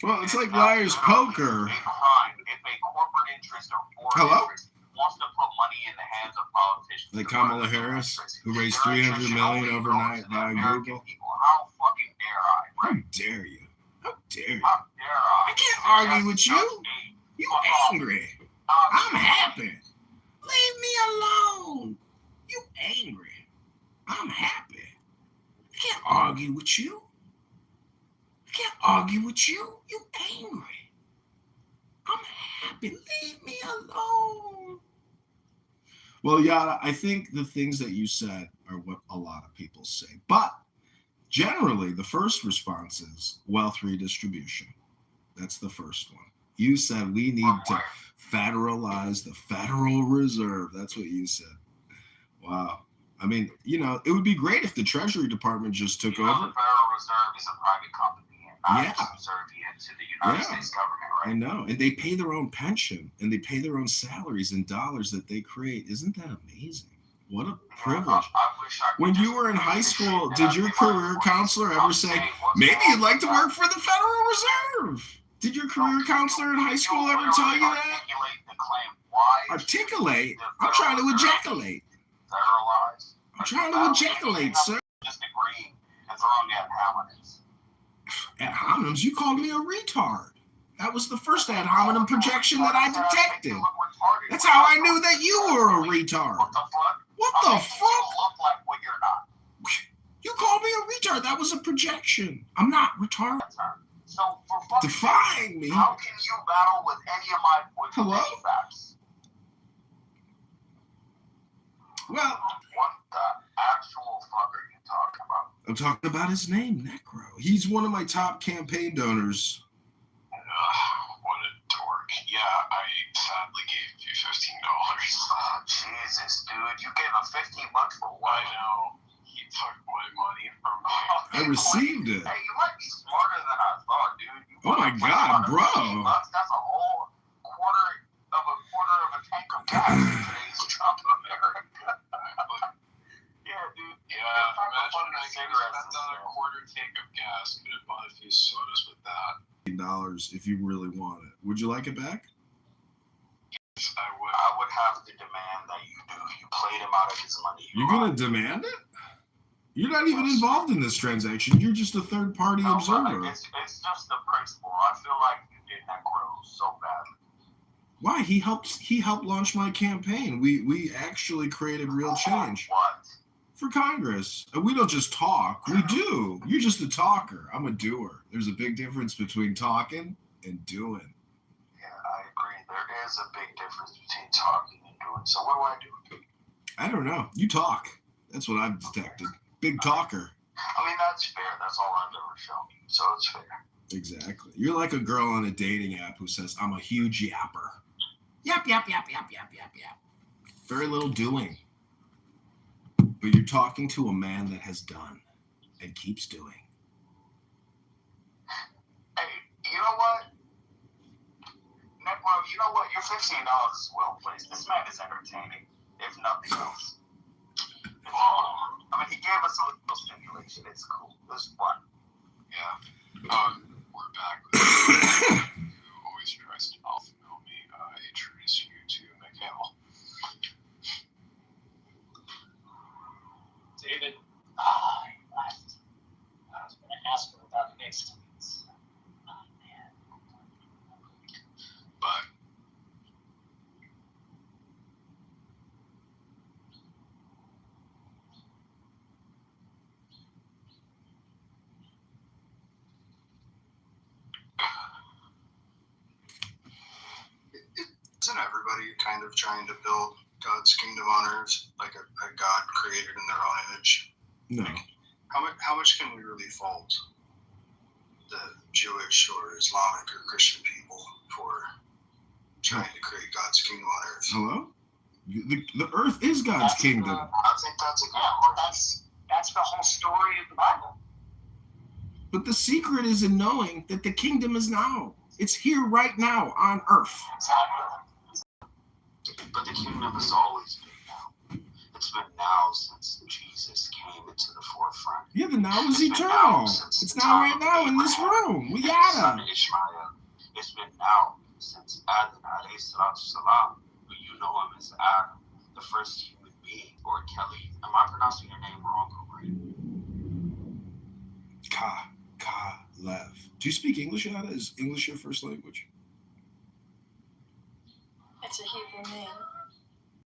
Well, it's like Liar's Poker. A crime if a corporate interest or foreign interest wants to put money in the hands of politicians. Like Kamala Harris, who raised $300 million overnight via Google. How fucking dare I? How dare you? How dare you? How dare I? I can't argue with you. You angry. I'm happy. Leave me alone. You angry. I'm happy. I can't argue with you. I can't argue with you. You angry. I'm happy. Leave me alone. Well, Yada, I think the things that you said are what a lot of people say. But generally, the first response is wealth redistribution. That's the first one. You said we need to federalize the Federal Reserve. That's what you said. Wow. I mean, you know, it would be great if the Treasury Department just took over. The Federal Reserve is a private company and not subservient to the United States government, right? I know. And they pay their own pension and they pay their own salaries in dollars that they create. Isn't that amazing? What a privilege. When you were in high school, did your career counselor ever say, maybe you'd like to work for the Federal Reserve? Did your career counselor in high school ever tell you that? Articulate? I'm trying to ejaculate. I'm trying to ejaculate, sir. Just agreeing and throwing ad hominems. Ad hominems? You called me a retard. That was the first ad hominem projection that I detected. That's how I knew that you were a retard. What the fuck? Look like what you're not. You called me a retard. That was a projection. I'm not retarded. So for fucking defying me. How can you battle with any of my points of facts? Well, what the actual fuck are you talking about? I'm talking about his name, Necro. He's one of my top campaign donors. What a dork. Yeah, I sadly gave you $15. Oh, Jesus, dude. You gave him $15 for what? I know. He took my money from me. I received it. Hey, you might be smarter than I thought, dude. Oh my God, bro. That's a whole quarter of a tank of gas in today's Trump America. Yeah, dude. Yeah, imagine I could have spent on a quarter tank of gas. Could have bought a few sodas with that. $15 if you really want it. Would you like it back? Yes, I would. I would have to demand that you do. You played him out of his money. You're gonna demand it? You're not even involved in this transaction. You're just a third-party observer. It's just the principle. I feel like you did Necro so badly. Why? He helped launch my campaign. We actually created real change. What? For Congress. And we don't just talk. We do. You're just a talker. I'm a doer. There's a big difference between talking and doing. Yeah, I agree. There is a big difference between talking and doing. So what do I do? I don't know. You talk. That's what I've detected. Big talker. I mean, that's fair. That's all I've ever shown you. So it's fair. Exactly. You're like a girl on a dating app who says, I'm a huge yapper. Yap, yap, yap, yap, yap, yap, yap. Very little doing. But you're talking to a man that has done and keeps doing. Hey, you know what? Necro, you know what? Your $15 is well placed. This man is entertaining, if nothing else. I mean, he gave us a little stimulation. It's cool. It was fun. Yeah. We're back with who always tries to mouthfeel me. Introduce you to Mikhail. David, you left. I was going to ask her about the next tweets. Oh, man. But isn't everybody kind of trying to build God's kingdom on earth, like a God created in their own image? No. How much can we really fault the Jewish or Islamic or Christian people for trying to create God's kingdom on earth? Hello? The earth is God's kingdom. I think that's a good question. That's the whole story of the Bible. But the secret is in knowing that the kingdom is now. It's here right now on earth. But the kingdom has always been now. It's been now since Jesus came into the forefront. Yeah, the now is eternal. It's now right now in this room. We got it. It's been now since Adam alayhi salatu salam, but you know him as Adam, the first human being, or Kelly. Am I pronouncing your name wrong or right? Lev. Do you speak English, Ada? Is English your first language? It's a Hebrew name.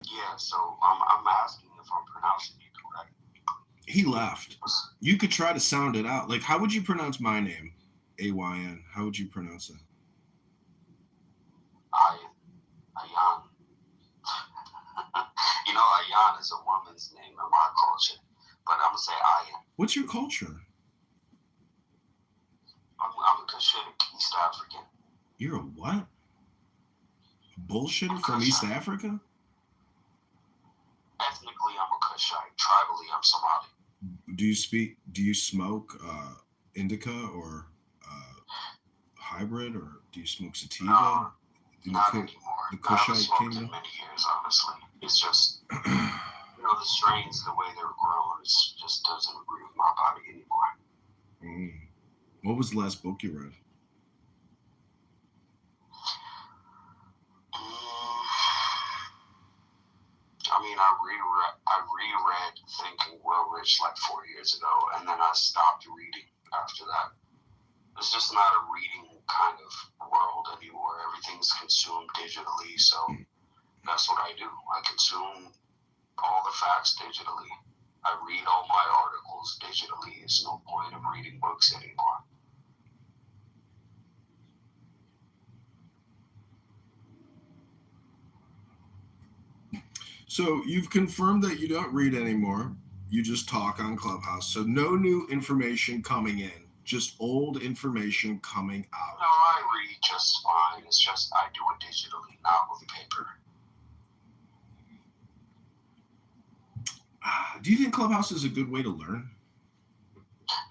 Yeah, so I'm asking if I'm pronouncing it correct. He left. You could try to sound it out. Like, how would you pronounce my name? Ayn. How would you pronounce it? Ayan. You know, Ayan is a woman's name in my culture, but I'm gonna say Ayan. What's your culture? I'm a Cushitic East African. You're a what? A bullshitter from East Africa? Ethnically, I'm a Cushite. Tribally, I'm Somali. Do you smoke indica or hybrid, or do you smoke sativa? No, not anymore. The I haven't Kushite smoked kingdom? in many years, honestly. It's just, the strains, the way they're grown, it just doesn't agree with my body anymore. What was the last book you read? I mean, I reread Think and Grow Rich like 4 years ago, and then I stopped reading after that. It's just not a reading kind of world anymore. Everything's consumed digitally, so that's what I do. I consume all the facts digitally. I read all my articles digitally. There's no point of reading books anymore. So you've confirmed that you don't read anymore. You just talk on Clubhouse. So no new information coming in, just old information coming out. No, I read just fine. It's just I do it digitally, not with paper. Do you think Clubhouse is a good way to learn?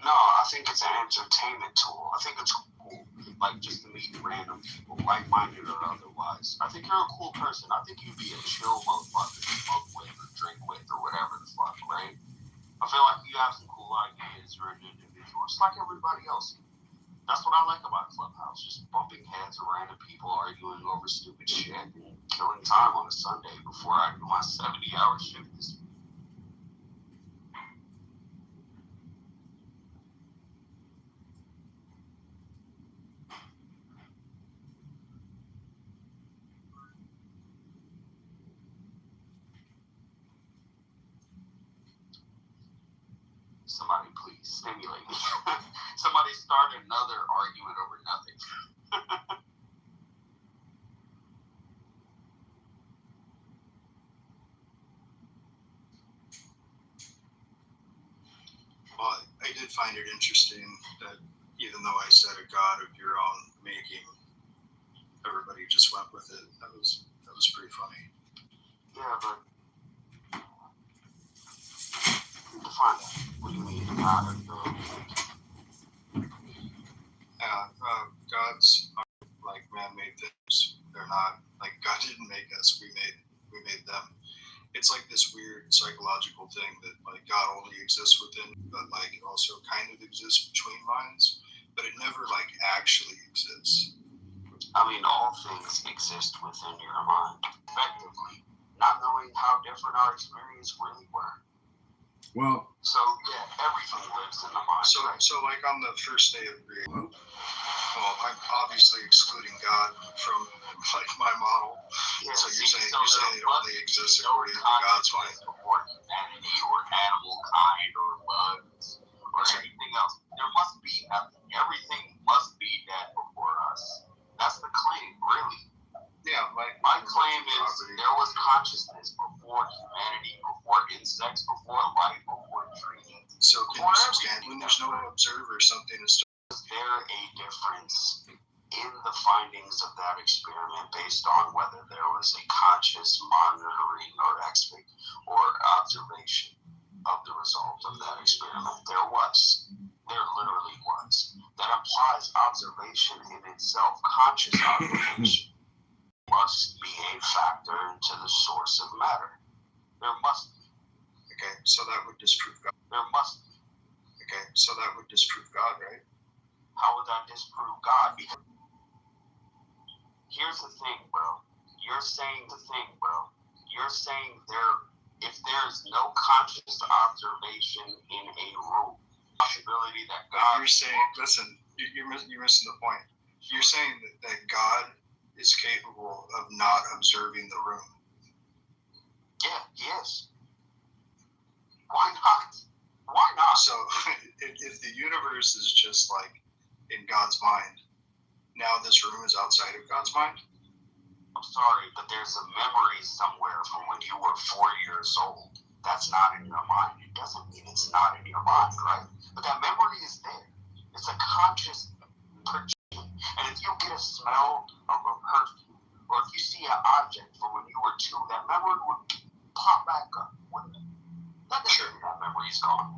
No, I think it's an entertainment tool. I think it's cool, like just to meet random people, like-minded or otherwise. I think you're a cool person. I think you'd be a chill motherfucker to smoke with or drink with or whatever the fuck, right? I feel like you have some cool ideas. You're an individual, just like everybody else. That's what I like about Clubhouse, just bumping heads with random people, arguing over stupid shit, and killing time on a Sunday before I do my 70-hour shift this week. Somebody please stimulate me. Somebody start another argument over nothing. Well, I did find it interesting that even though I said a God of your own making, everybody just went with it. That was pretty funny. Yeah, but define that. What do you mean, God of your own making? Gods are like man-made things. They're not like God didn't make us. We made them. It's like this weird psychological thing that like God only exists within, but like it also kind of exists between minds. but it never like actually exists. I mean, all things exist within your mind, effectively, not knowing how different our experience really were. Well, So yeah, everything lives in the mind. So like on the first day of creation, well, I'm obviously excluding God from like my model. Yeah, so you're saying it only exists according to God's mind. Before humanity or animal kind or bugs or anything else, there must be nothing. Everything must be dead before us. That's the claim, really. Yeah, my claim is there was consciousness before humanity, before insects, before life, before trees. So can you substantiate when there's no observer, something is still. Is there a difference in the findings of that experiment based on whether there was a conscious monitoring or observation of the result of that experiment? There was. There literally was. That implies observation in itself, conscious observation. Must be a factor into the source of matter. There must be. Okay, so that would disprove God. There must be. Okay, so that would disprove God, right? How would that disprove God? Because here's the thing, bro. You're saying if there's no conscious observation in a room, possibility that God. You're saying, listen, you're missing the point. You're saying that God is capable of not observing the room. Yeah, he is. Why not? Why not? So if the universe is just like in God's mind, now this room is outside of God's mind? I'm sorry, but there's a memory somewhere from when you were 4 years old that's not in your mind. It doesn't mean it's not in your mind, right? But that memory is there. It's a conscious projection. And if you get a smell of a perfume, or if you see an object from when you were 2, that memory would pop back up, wouldn't it? That doesn't mean that memory is gone.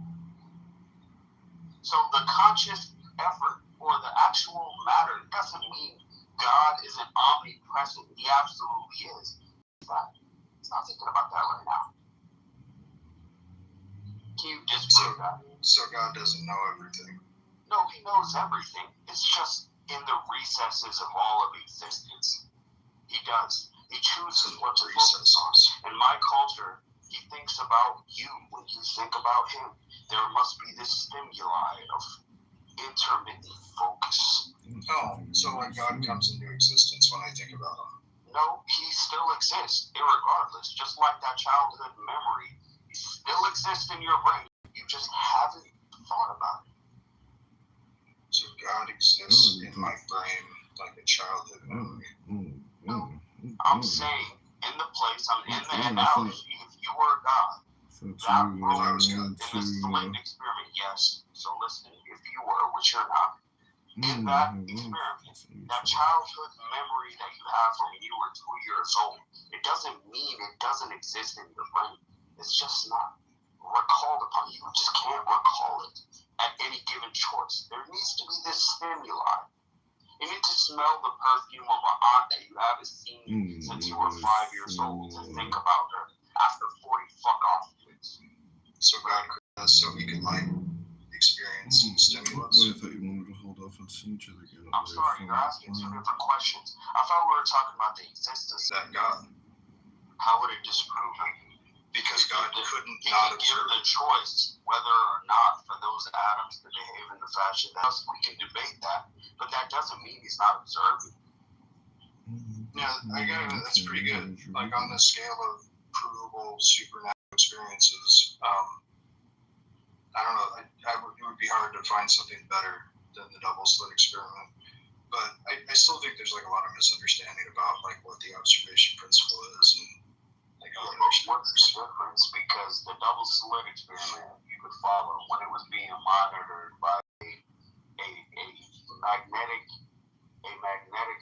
So the conscious effort or the actual matter doesn't mean God isn't omnipresent. He absolutely is. He's not thinking about that right now. Can you disprove that? So God doesn't know everything. No, he knows everything. It's just in the recesses of all of existence. He does. He chooses what to focus on. In my culture, he thinks about you when you think about him. There must be this stimuli of intermittent focus. Oh, so like God comes into existence when I think about him. No, he still exists, irregardless. Just like that childhood memory, he still exists in your brain. You just haven't thought about it. So God exists in my brain like a childhood memory. I'm saying, in the place, I'm in the analogy, if you were God, that room in this select experiment, yes. So listen, if you were, which you're not, in that experiment, that childhood memory that you have from when you were 2 years old, it doesn't mean it doesn't exist in your brain. It's just not recalled upon. You just can't recall it at any given choice. There needs to be this stimuli. You need to smell the perfume of an aunt that you haven't seen since you were 5 years old to think about her after 40 fuck-off years. So God created us so we could like experience stimulus. Wait, I thought you wanted to hold off on seeing each other again. I'm sorry, you're asking 2 different questions. I thought we were talking about the existence of that God. How would it disprove it? Because God couldn't He not can give observe the choice whether or not for those atoms to behave in the fashion that we can debate that, but that doesn't mean he's not observing. Yeah, I get it. That's pretty good. Like on the scale of provable supernatural experiences, I don't know. It would be hard to find something better than the double slit experiment. But I still think there's like a lot of misunderstanding about like what the observation principle is and like how it What's the difference? Because the double slit experiment you could follow when it was being monitored by a magnetic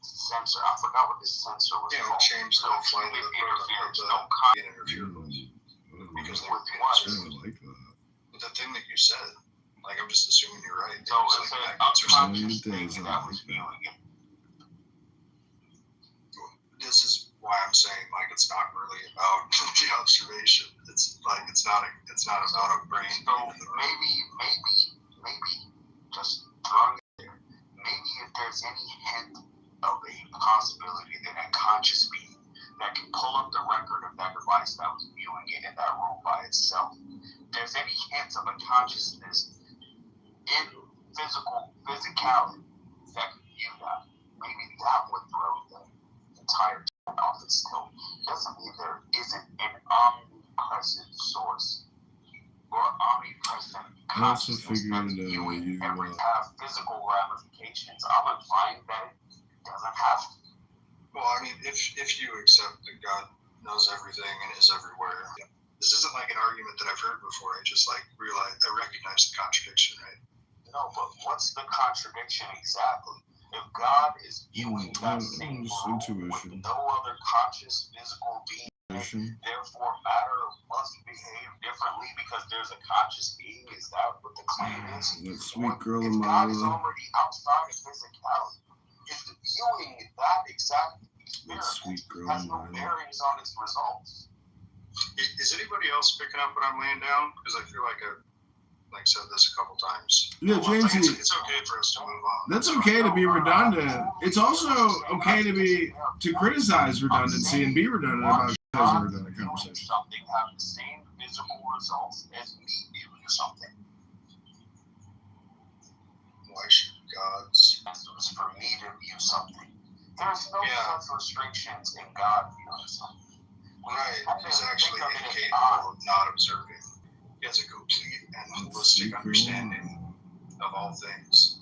sensor. I forgot what this sensor was called. It changed the flight of the interference. being interfered with. Because with what? Like that. With the thing that you said. Like I'm just assuming you're right. So it's an unconscious thing that was viewing it. This is why I'm saying like it's not really about the observation. It's like it's not about a brain. So maybe just throwing it there. Maybe if there's any hint of a possibility that a conscious being that can pull up the record of that device that was viewing it in that room by itself, if there's any hint of a consciousness in physicality that can view that, maybe that would throw the entire thing off its tilt. Doesn't mean there isn't an omnipresent source or omnipresent consciousness that's viewing every have physical ramifications. I'm implying that it doesn't have to. Well, I mean, if you accept that God knows everything and is everywhere, this isn't like an argument that I've heard before. I just like I recognize the contradiction, right? No, but what's the contradiction exactly? If God is viewing that same world with no other conscious physical being, therefore matter must behave differently because there's a conscious being. Is that what the claim is? That sweet girl if in God is my already outside of physicality, if viewing that exact experience has no bearings on its results. Is anybody else picking up what I'm laying down? Because I feel like I've said this a couple times. Yeah, James, it's okay for us to move on. That's okay to be redundant. It's also okay to criticize redundancy and be redundant about criticizing redundant conversation. Something have the same physical results as me viewing something. Why should God's for me to view something? There's no such restrictions in God viewing something. Right, he's actually incapable of not observing. He has a complete and holistic understanding of all things,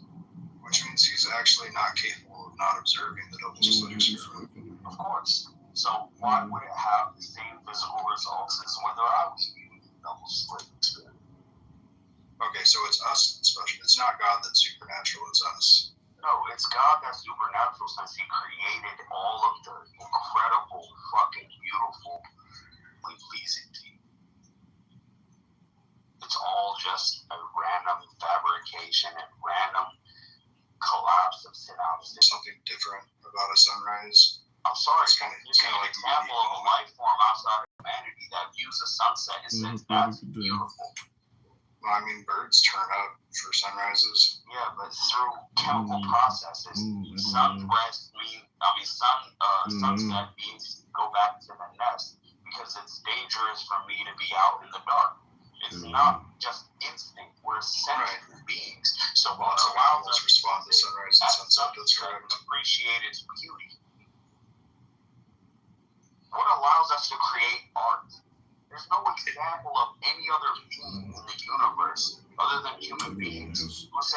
which means he's actually not capable of not observing the double split experiment. Of course. So why would it have the same physical results as whether I was viewing the double split experiment? Okay, so it's us special. It's not God that's supernatural, it's us. No, it's God that's supernatural since he created all of the incredible, fucking beautiful, pleasing to you. It's all just a random fabrication and random collapse of synapses. Something different about a sunrise. I'm sorry, it's kind of like an example of a life form outside of humanity that views a sunset and says that's beautiful. Well, I mean, birds turn up for sunrises. Yeah, but through chemical processes, sunset means go back to the nest because it's dangerous for me to be out in the dark. It's not just instinct. We're sentient beings. So what allows us respond to sunrise and sunset? That's correct. Appreciate its beauty. What allows us to create art? There's no example of any other being in the universe other than human beings who say,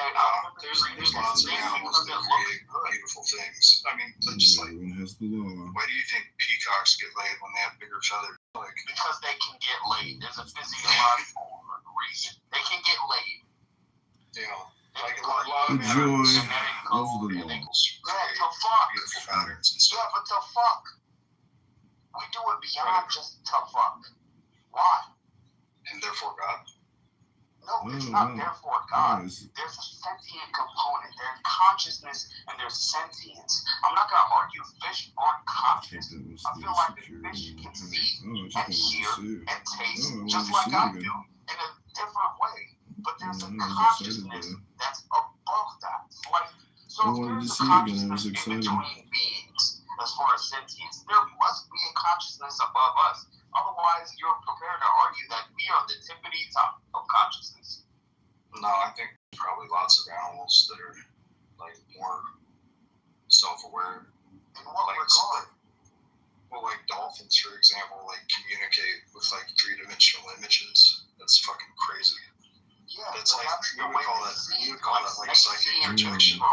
there's lots of animals that create beautiful things. I mean, just like, why do you think peacocks get laid when they have bigger feathers? Because they can get laid. There's a physiological reason. They can get laid. You know, like a lot the of joy animals of the law. To fuck. Beautiful patterns and stuff. Yeah, but to fuck. We do it beyond just to fuck. Why? And therefore God? No, it's not therefore God. There's a sentient component. There's consciousness and there's sentience. I'm not going to argue fish aren't conscious. I feel like the fish can see and hear and taste just like I do in a different way. But there's a consciousness that's above that. So if there's a consciousness in between beings as far as sentience, there must be a consciousness above us. Otherwise, you're prepared to argue that we are the tippity top of consciousness. No, I think probably lots of animals that are like more self-aware. In what regard? Well, like dolphins, for example, like communicate with like three-dimensional images. That's fucking crazy. Yeah, that's like we would call that like psychic projection.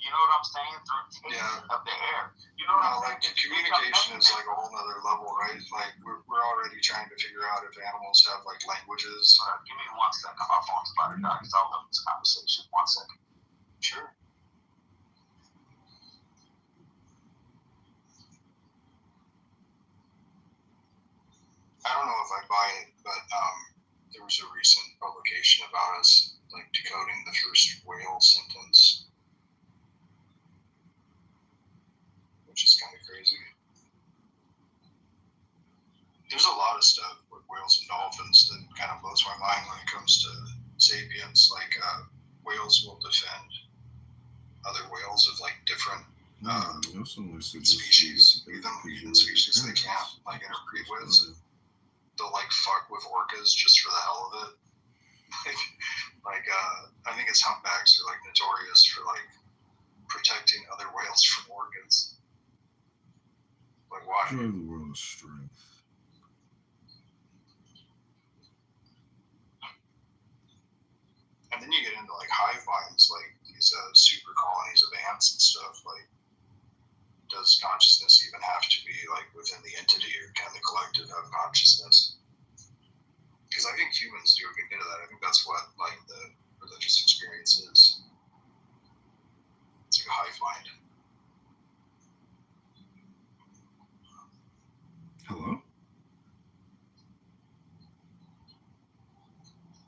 You know what I'm saying? Through taste of the air. You know what I'm saying? Like communication is like a whole nother level, right? Like we're already trying to figure out if animals have like languages. Give me 1 second. My phone's about to die because I love this conversation. 1 second. Sure. I don't know if I buy it, but there was a recent publication about us like decoding the first whale sentence, which is kind of crazy. There's a lot of stuff with whales and dolphins that kind of blows my mind when it comes to sapiens. Like whales will defend other whales of like different species, even species they can't like interbreed with. They'll like fuck with orcas just for the hell of it. I think it's humpbacks are like notorious for like protecting other whales from orcas. Like why? Joy of the world is strength. And then you get into like hive minds, like these super colonies of ants and stuff. Like, does consciousness even have to be like within the entity, or can the collective have consciousness? Because I think humans do a good bit of that. I think that's what like the religious experience is. It's like a hive mind. Hello?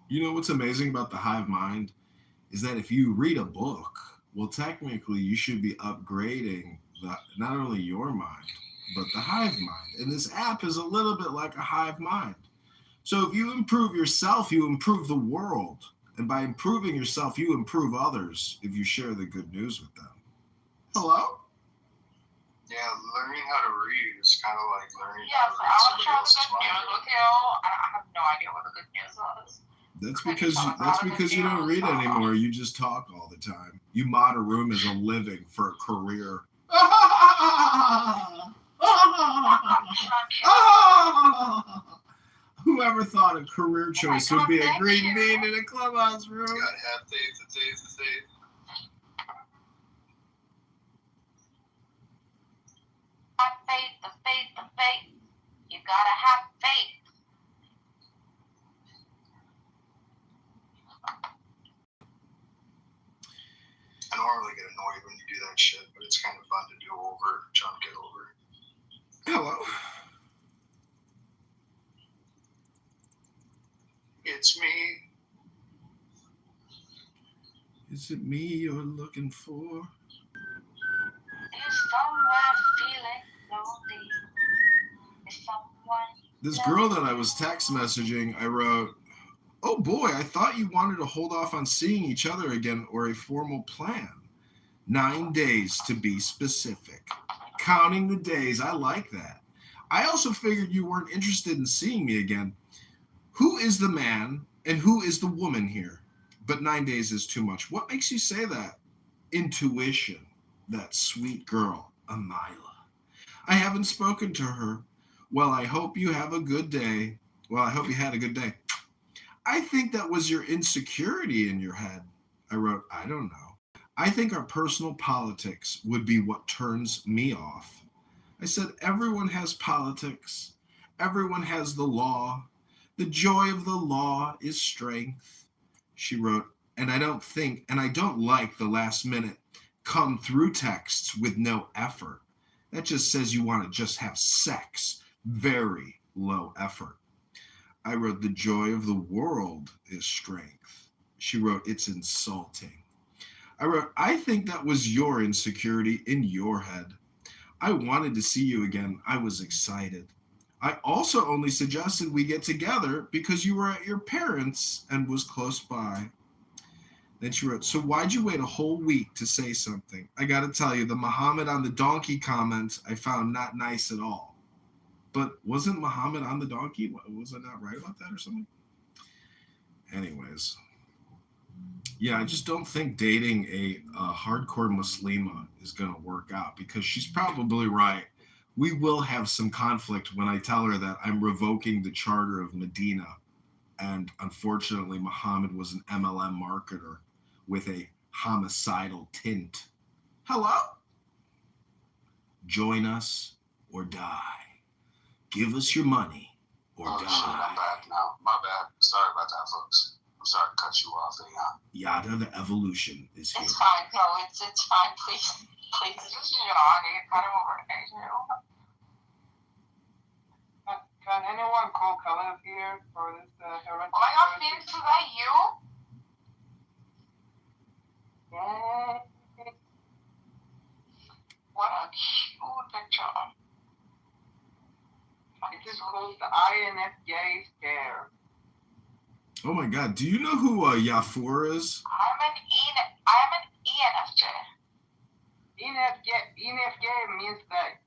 You know what's amazing about the hive mind is that if you read a book, well, technically you should be upgrading not only your mind, but the hive mind. And this app is a little bit like a hive mind. So if you improve yourself, you improve the world. And by improving yourself, you improve others if you share the good news with them. Hello? Yeah, learning how to read is kind of like learning Yeah, how to so read I want to somebody share the else's good mind. news with you. I have no idea what the good news is. That's because you don't read anymore. You just talk all the time. You mod a room as a living for a career. Whoever thought a career choice would be a green bean in a clubhouse room? You gotta have faith. Have faith, the faith. You gotta have faith. I normally get annoyed when you do that shit, but it's kind of fun to do over, trying to get over. Hello. It's me. Is it me you're looking for? Is someone feeling lonely? Is someone This girl that I was text messaging, I wrote, "Oh boy, I thought you wanted to hold off on seeing each other again or a formal plan. 9 days to be specific." Counting the days, I like that. I also figured you weren't interested in seeing me again. Who is the man and who is the woman here? But 9 days is too much. What makes you say that? Intuition. That sweet girl, Amila. I haven't spoken to her. Well, I hope you have a good day. Well, I hope you had a good day. I think that was your insecurity in your head. I wrote, I don't know. I think our personal politics would be what turns me off. I said, everyone has politics. Everyone has the law. The joy of the law is strength. She wrote, and I don't like the last minute come through texts with no effort. That just says you want to just have sex. Very low effort. I wrote, the joy of the world is strength. She wrote, it's insulting. I wrote, I think that was your insecurity in your head. I wanted to see you again. I was excited. I also only suggested we get together because you were at your parents' and was close by. Then she wrote, so why'd you wait a whole week to say something? I got to tell you, the Muhammad on the donkey comment I found not nice at all. But wasn't Muhammad on the donkey? Was I not right about that or something? Anyways. Yeah, I just don't think dating a hardcore Muslima is going to work out because she's probably right. We will have some conflict when I tell her that I'm revoking the charter of Medina. And unfortunately, Muhammad was an MLM marketer with a homicidal tint. Hello? Join us or die. Give us your money or die. Shit, I'm back now. My bad. Sorry about that, folks. I'm sorry to cut you off. Yada the evolution is here. It's fine. No, it's fine. Please. Just, cut him over. Can anyone call Kalev here for this hereditary? Oh my God, Phoenix, is that you? Yay. What a cute picture. It is called the INFJ scare. Oh my God. Do you know who Yafur is? I'm an ENFJ. ENFJ means that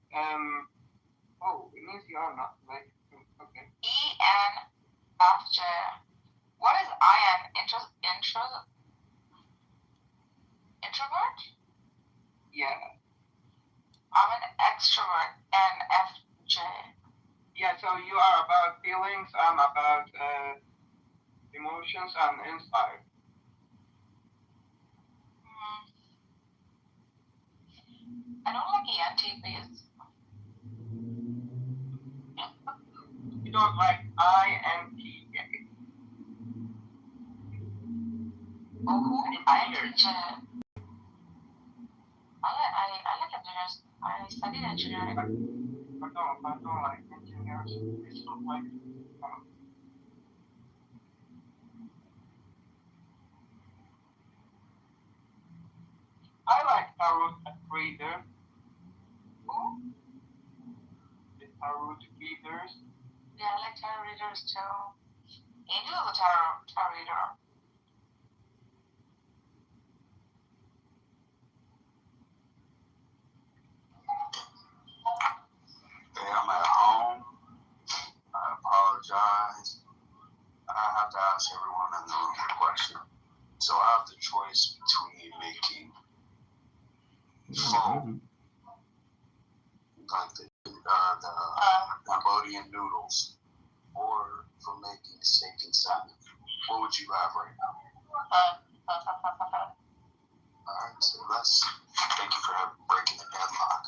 it means you're not like okay. ENFJ. What is IN? Introvert? Yeah. I'm an extrovert. NFJ. Yeah, so you are about feelings, I'm about emotions and insight. I don't like ENTPs. You don't like INTJ. Oh, who? INTJ. I like engineers. I studied engineering. I don't like engineers. It's not like I like tarot readers. Who? The tarot readers. Yeah, I like tarot readers too. Angel is a tarot reader. Hey, I'm at home. I apologize. I have to ask everyone in the room a question. So I have the choice between making pho, like the Cambodian noodles, or for making steak and salmon. What would you have right now? Alright, so thank you for breaking the deadlock.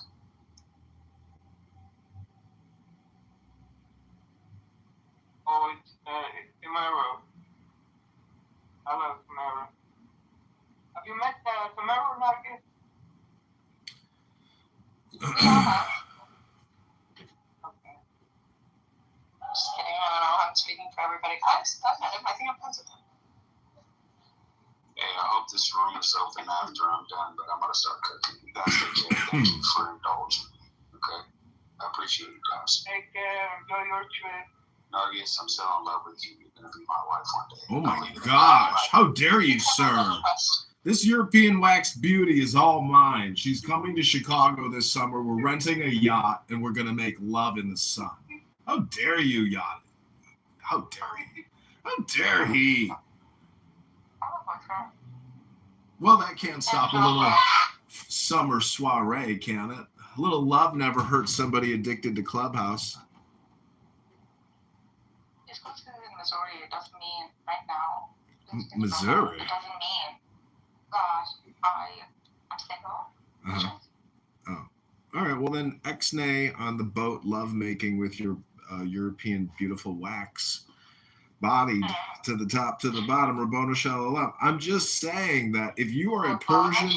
Oh, it's Camaro. Hello, Camaro. Have you met Camaro Market? Just kidding. I don't know. I'm speaking for everybody. I met him. I think I'm friends with him. Hey, I hope this room is open after I'm done, but I'm going to start cooking. You guys take care. Thank you for indulging. Okay? I appreciate you guys. Take care. Enjoy your trip. Nargis, I'm still in love with you. You're going to be my wife one day. Oh my gosh. How dare you, sir? This European wax beauty is all mine. She's coming to Chicago this summer. We're renting a yacht, and we're going to make love in the sun. How dare you, yacht? How dare he? How dare he? Well, that can't stop a little summer soiree, can it? A little love never hurts somebody addicted to Clubhouse. Just because it's in Missouri, it doesn't mean right now. Missouri? It doesn't mean that I'm single. Oh. All right. Well, then, ex-nay on the boat lovemaking with your European beautiful wax. Bodied to the top, to the bottom, Rabbona Shalom. I'm just saying that if you are a Persian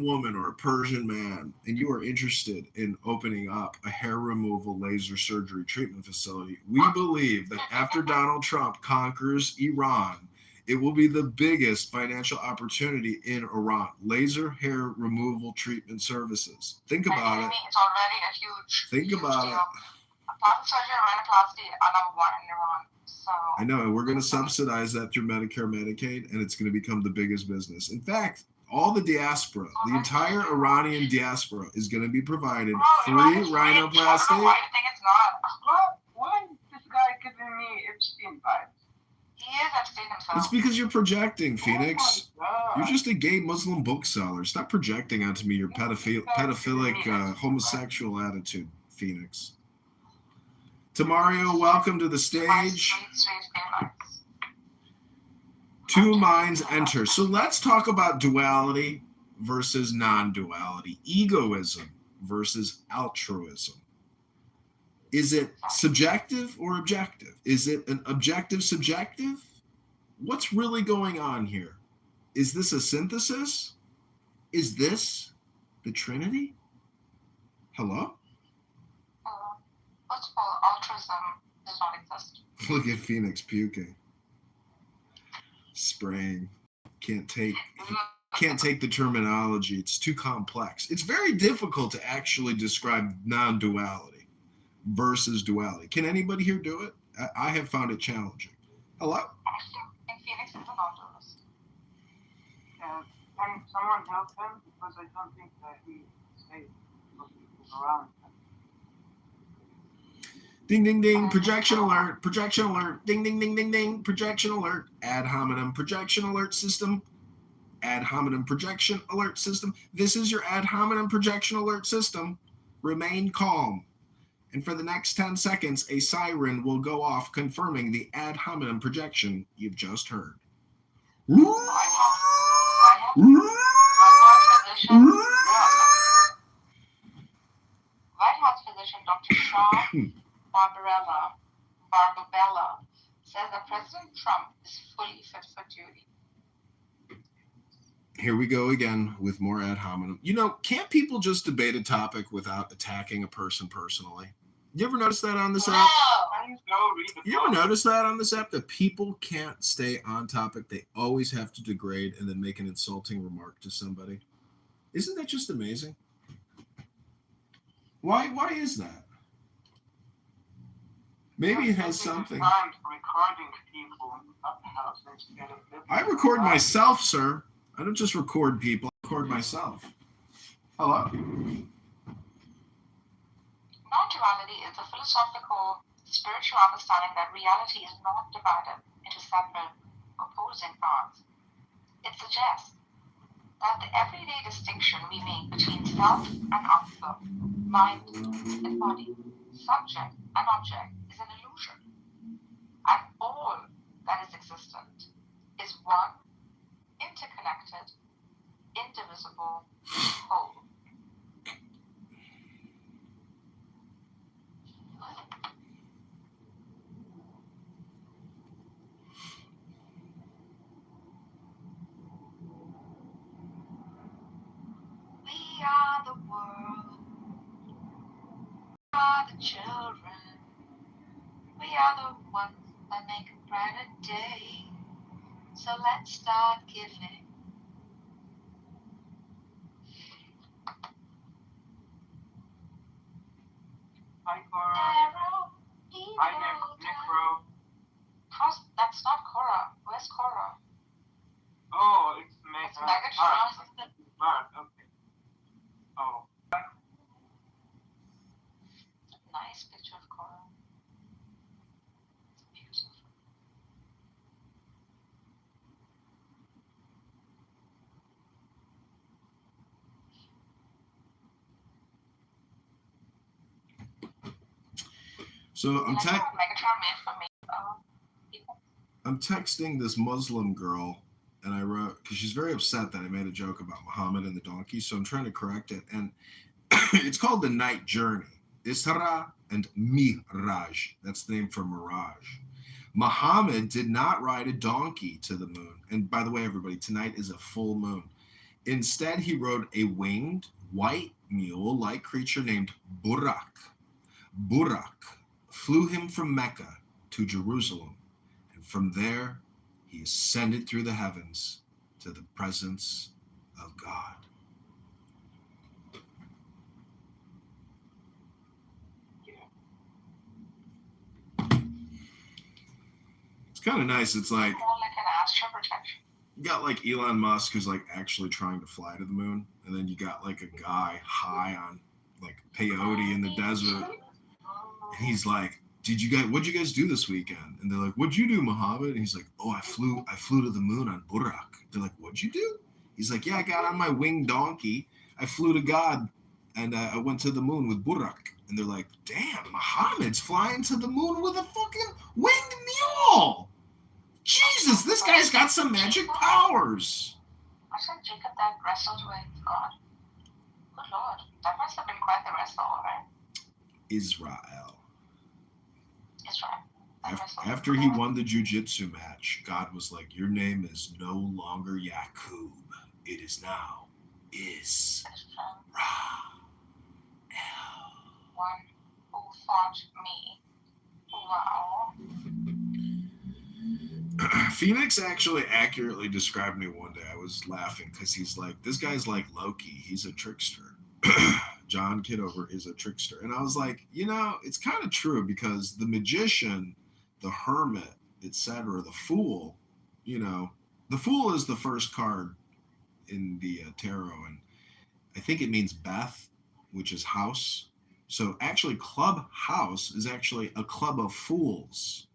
woman or a Persian man, and you are interested in opening up a hair removal laser surgery treatment facility, we believe that after Donald Trump conquers Iran, it will be the biggest financial opportunity in Iran. Laser hair removal treatment services. Think about it. It's already a huge. Think about it. Plastic surgery and rhinoplasty are number one in Iran. So I know, and we're going to subsidize that through Medicare, Medicaid, and it's going to become the biggest business. In fact, all the diaspora, the entire Iranian diaspora, is going to be provided free rhinoplasty. Why do you think it's not? Why is this guy giving me Epstein vibes? He is Epstein himself. It's because you're projecting, Phoenix. You're just a gay Muslim bookseller. Stop projecting onto me your pedophilic homosexual attitude, Phoenix. Tamario, welcome to the stage. Two minds enter. So let's talk about duality versus non-duality, egoism versus altruism. Is it subjective or objective? Is it an objective subjective? What's really going on here? Is this a synthesis? Is this the Trinity? Hello? First of all, altruism does not exist. Look at Phoenix puking. Spraying. Can't take the terminology. It's too complex. It's very difficult to actually describe non-duality versus duality. Can anybody here do it? I have found it challenging. Hello? In Phoenix, is an outdoors. And can someone help him? Because I don't think that he stays around. Ding, ding, ding, projection alert, projection alert, ding, ding, ding, ding, ding, projection alert, ad hominem projection alert system, ad hominem projection alert system. This is your ad hominem projection alert system. Remain calm. And for the next 10 seconds, a siren will go off confirming the ad hominem projection you've just heard. White House physician Dr. Sean Barbabella says that President Trump is fully fit for duty. Here we go again with more ad hominem. You know, can't people just debate a topic without attacking a person personally? You ever notice that on this app? You ever notice that on this app, that people can't stay on topic? They always have to degrade and then make an insulting remark to somebody. Isn't that just amazing? Why is that? Maybe it has something. I record myself, sir. I don't just record people. I record myself. Hello? Non-duality is a philosophical, spiritual understanding that reality is not divided into separate, opposing parts. It suggests that the everyday distinction we make between self and other, mind and body, subject and object is an illusion. And all that is existent is one, interconnected, indivisible whole. We are the world. We are the children. We are the ones that make a brighter day. So let's start giving. Hi, Cora. Arrow, Hi, Necro. That's not Cora. Where's Cora? Oh, it's It's Megatron. Okay. Oh. Nice picture of Cora. It's beautiful. So Megatron made for me. I'm texting this Muslim girl, and I wrote, because she's very upset that I made a joke about Muhammad and the donkey, so I'm trying to correct it. And it's called The Night Journey. Isra and Miraj. That's the name for mirage. Muhammad did not ride a donkey to the moon. And by the way, everybody, tonight is a full moon. Instead, he rode a winged, white mule-like creature named Burak. Burak flew him from Mecca to Jerusalem. And from there, he ascended through the heavens to the presence of God. It's kind of nice. It's like, More like an astral projection. you got like Elon Musk, who's like actually trying to fly to the moon, and then you got like a guy high on like peyote in the desert, and he's like, what'd you guys do this weekend? And they're like, what'd you do, Muhammad? And he's like, oh, I flew to the moon on Burak. They're like, what'd you do? He's like, yeah, I got on my winged donkey, I flew to God, and I went to the moon with Burak. And they're like, damn, Muhammad's flying to the moon with a fucking winged mule. Jesus, this guy's got some magic powers. Wasn't Jacob that wrestled with God? Good Lord, that must have been quite the wrestle, right? Israel. Israel. After he won the jiu-jitsu match, God was like, your name is no longer Yakub. It is now Israel. One who fought me. Wow. Phoenix actually accurately described me one day. I was laughing because he's like, this guy's like Loki. He's a trickster. John Kitover is a trickster. And I was like, you know, it's kind of true, because the magician the Hermit, etc., the Fool. The Fool is the first card in the tarot, and I think it means Beth, which is house. So actually, Clubhouse is actually a club of fools.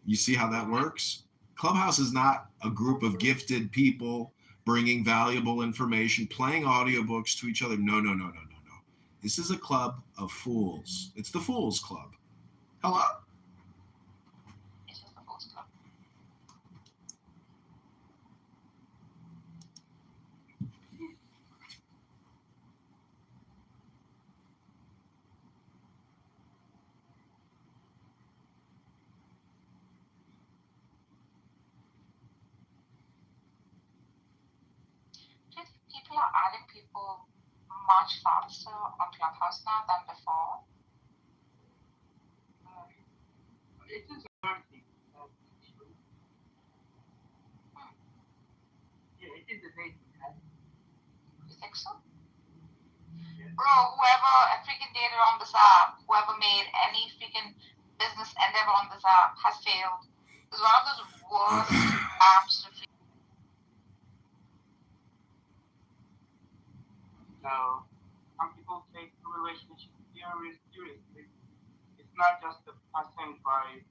You see how that works? Clubhouse is not a group of gifted people bringing valuable information, playing audiobooks to each other. No. This is a club of fools. It's the Fools Club. Hello? Do you think people are adding people much faster on Clubhouse now than before? It is a good thing. Yeah, it is a dating app. You think so? Bro, whoever freaking dated on this app, whoever made any freaking business endeavor on this app has failed. It's one of those worst apps to So some people take the relationship very seriously. It's not just a passing by.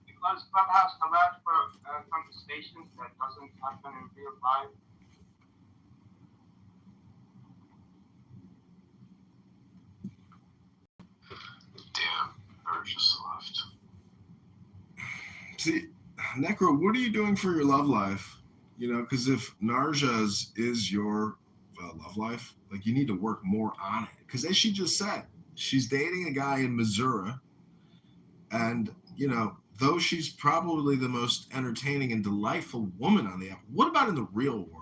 Because Clubhouse allows for conversations that doesn't happen in real life. Damn, I just left. See, Necro, what are you doing for your love life? Because if Narja's is your love life, like, you need to work more on it. Because as she just said, she's dating a guy in Missouri, and though she's probably the most entertaining and delightful woman on the app, what about in the real world?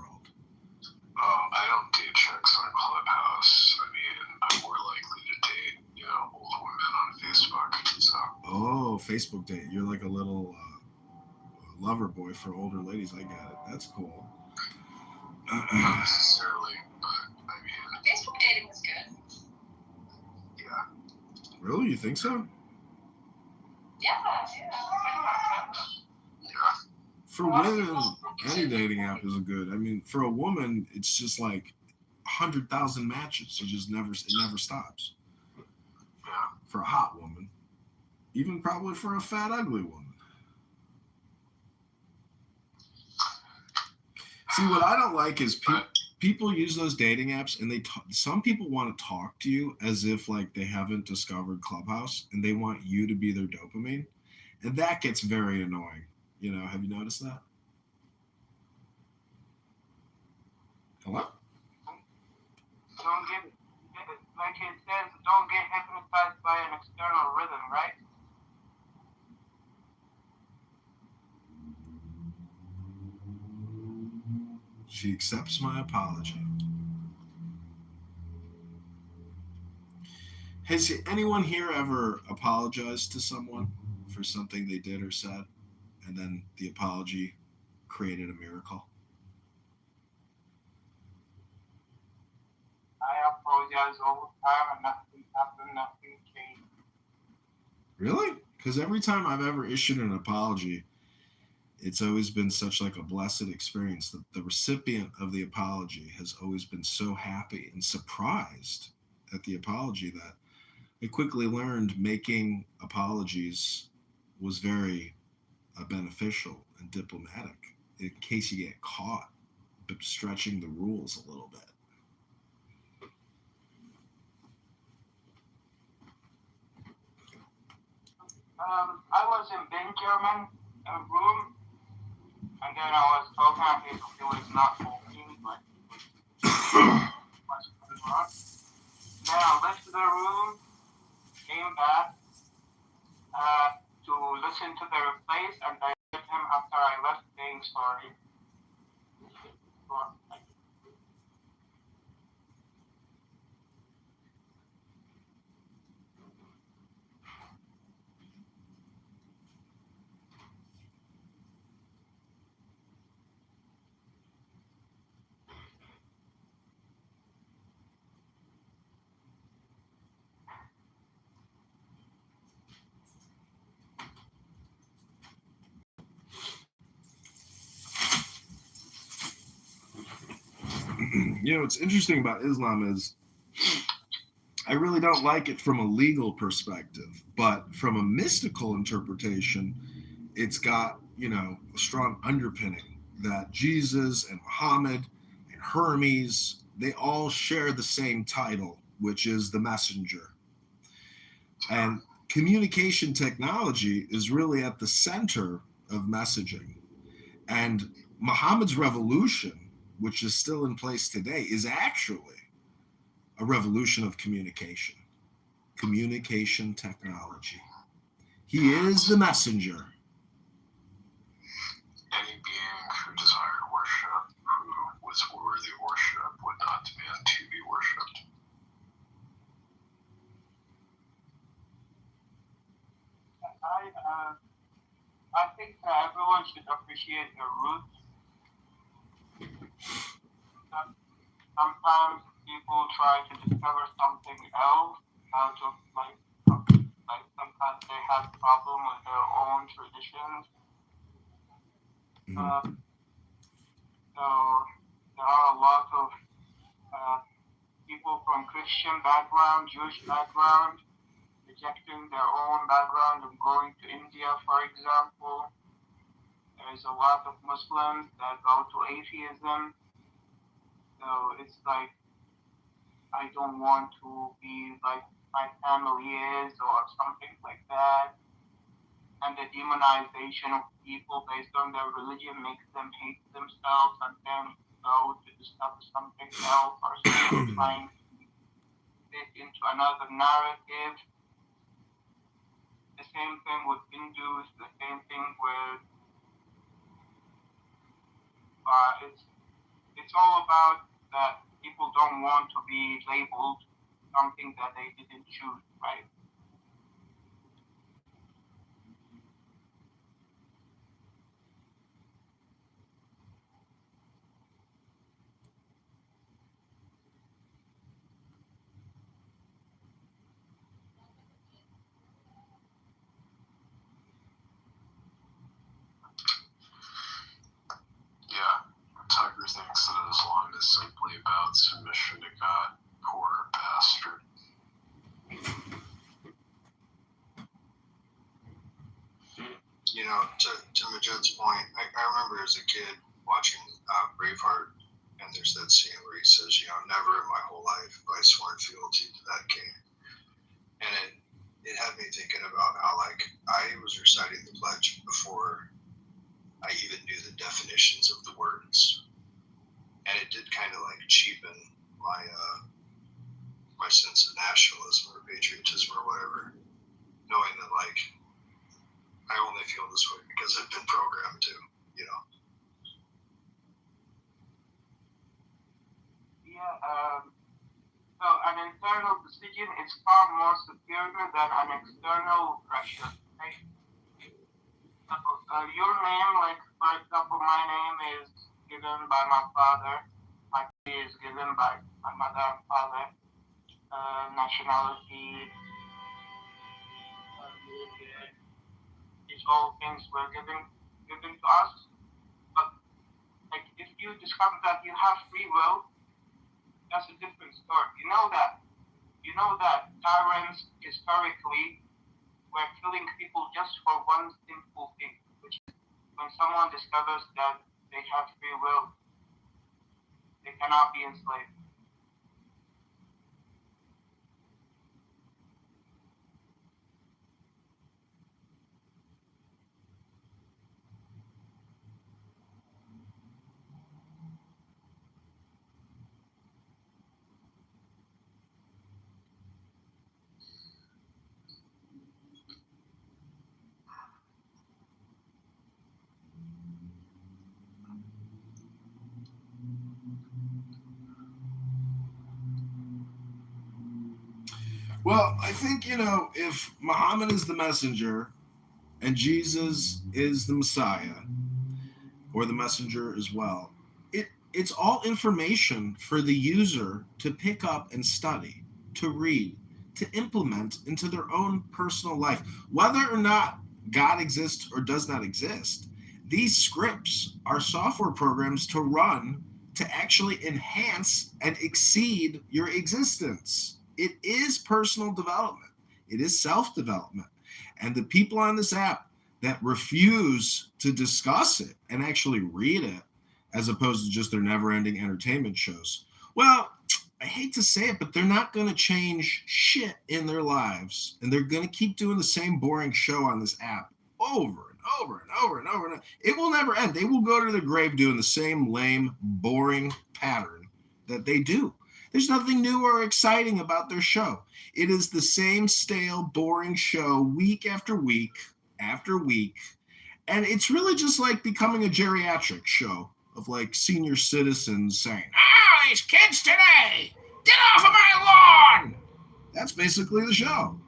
I don't date chicks on Clubhouse. I mean, I'm more likely to date, old women on Facebook. So. Oh, Facebook date. You're like a little lover boy for older ladies. I get it. That's cool. Not necessarily, but I mean. Facebook dating is good. Yeah. Really? You think so? Yeah. For women, any dating app is good. I mean, for a woman, it's just like 100,000 matches. It never stops. Yeah. For a hot woman, even probably for a fat, ugly woman. See, what I don't like is people use those dating apps, and some people want to talk to you as if like they haven't discovered Clubhouse, and they want you to be their dopamine, and that gets very annoying. Have you noticed that? Hello? Don't get, like it says, don't get hypnotized by an external rhythm, right? She accepts my apology. Has anyone here ever apologized to someone for something they did or said, and then the apology created a miracle? I apologize all the time, and nothing happened, nothing changed. Really? Because every time I've ever issued an apology, it's always been such like a blessed experience. The recipient of the apology has always been so happy and surprised at the apology that I quickly learned making apologies was very beneficial and diplomatic in case you get caught stretching the rules a little bit. I was in Benjamin room, and then I was talking, and he was not talking, but then I left the room, came back to listen to the replays, and I met him after I left saying sorry. What's interesting about Islam is I really don't like it from a legal perspective, but from a mystical interpretation, it's got, a strong underpinning that Jesus and Muhammad and Hermes, they all share the same title, which is the messenger. And communication technology is really at the center of messaging. And Muhammad's revolution, which is still in place today, is actually a revolution of communication technology. He is the messenger. Any being who desired worship, who was worthy of worship, would not demand to be worshipped. I think everyone should appreciate their roots. Sometimes people try to discover something else out of like sometimes they have problem with their own traditions. So there are a lot of people from Christian background, Jewish background, rejecting their own background and going to India, for example. There's a lot of Muslims that go to atheism. So it's like, I don't want to be like my family is or something like that. And the demonization of people based on their religion makes them hate themselves and then go to discover something else or trying to fit into another narrative. The same thing with Hindus, the same thing with it's all about that people don't want to be labeled something that they didn't choose, right? Yeah, Tucker thinks that Islam is simply about submission to God. Poor bastard. To Majid's point, I remember as a kid watching Braveheart, and there's that scene where he says, never in my whole life have I sworn fealty to that king. And it had me thinking about how, I was reciting the pledge before I even knew the definitions of the words. And it did kind of cheapen my my sense of nationalism or patriotism or whatever, knowing that I only feel this way because I've been programmed to, Yeah, so an internal decision is far more superior than an external pressure, right? So, your name, for example, my name is given by my father, my name is given by my mother and father, nationality, these all things were given to us. But if you discover that you have free will, that's a different story. You know that tyrants historically were killing people just for one simple thing, which is when someone discovers that they have free will, they cannot be enslaved. Well, I think, if Muhammad is the messenger and Jesus is the Messiah or the messenger as well, it's all information for the user to pick up and study, to read, to implement into their own personal life. Whether or not God exists or does not exist, these scripts are software programs to run to actually enhance and exceed your existence. It is personal development. It is self-development. And the people on this app that refuse to discuss it and actually read it, as opposed to just their never-ending entertainment shows, well, I hate to say it, but they're not going to change shit in their lives. And they're going to keep doing the same boring show on this app over and over and over and over and over. It will never end. They will go to the grave doing the same lame, boring pattern that they do. There's nothing new or exciting about their show. It is the same stale, boring show week after week after week. And it's really just like becoming a geriatric show of like senior citizens saying, "Ah, these kids today, get off of my lawn!" That's basically the show.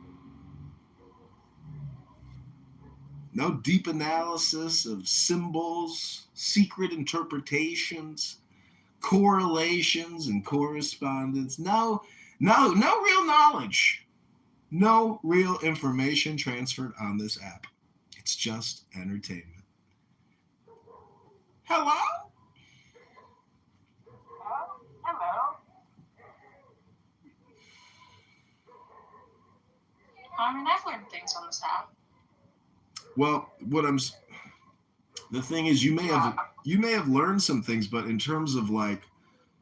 No deep analysis of symbols, secret interpretations, correlations and correspondence. No real knowledge. No real information transferred on this app. It's just entertainment. Hello? Hello. I mean, I've learned things on this app. Well, the thing is, you may have learned some things, but in terms of like,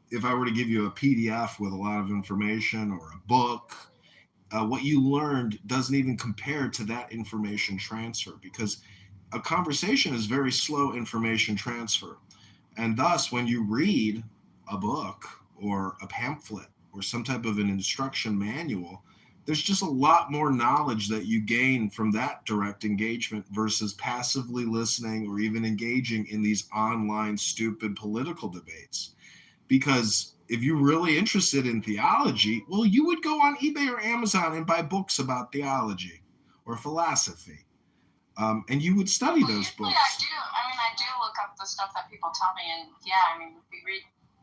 if I were to give you a PDF with a lot of information or a book, what you learned doesn't even compare to that information transfer, because a conversation is very slow information transfer. And thus, when you read a book or a pamphlet or some type of an instruction manual, there's just a lot more knowledge that you gain from that direct engagement versus passively listening or even engaging in these online stupid political debates. Because if you're really interested in theology, well, you would go on eBay or Amazon and buy books about theology or philosophy. And you would study those books. I do look up the stuff that people tell me, and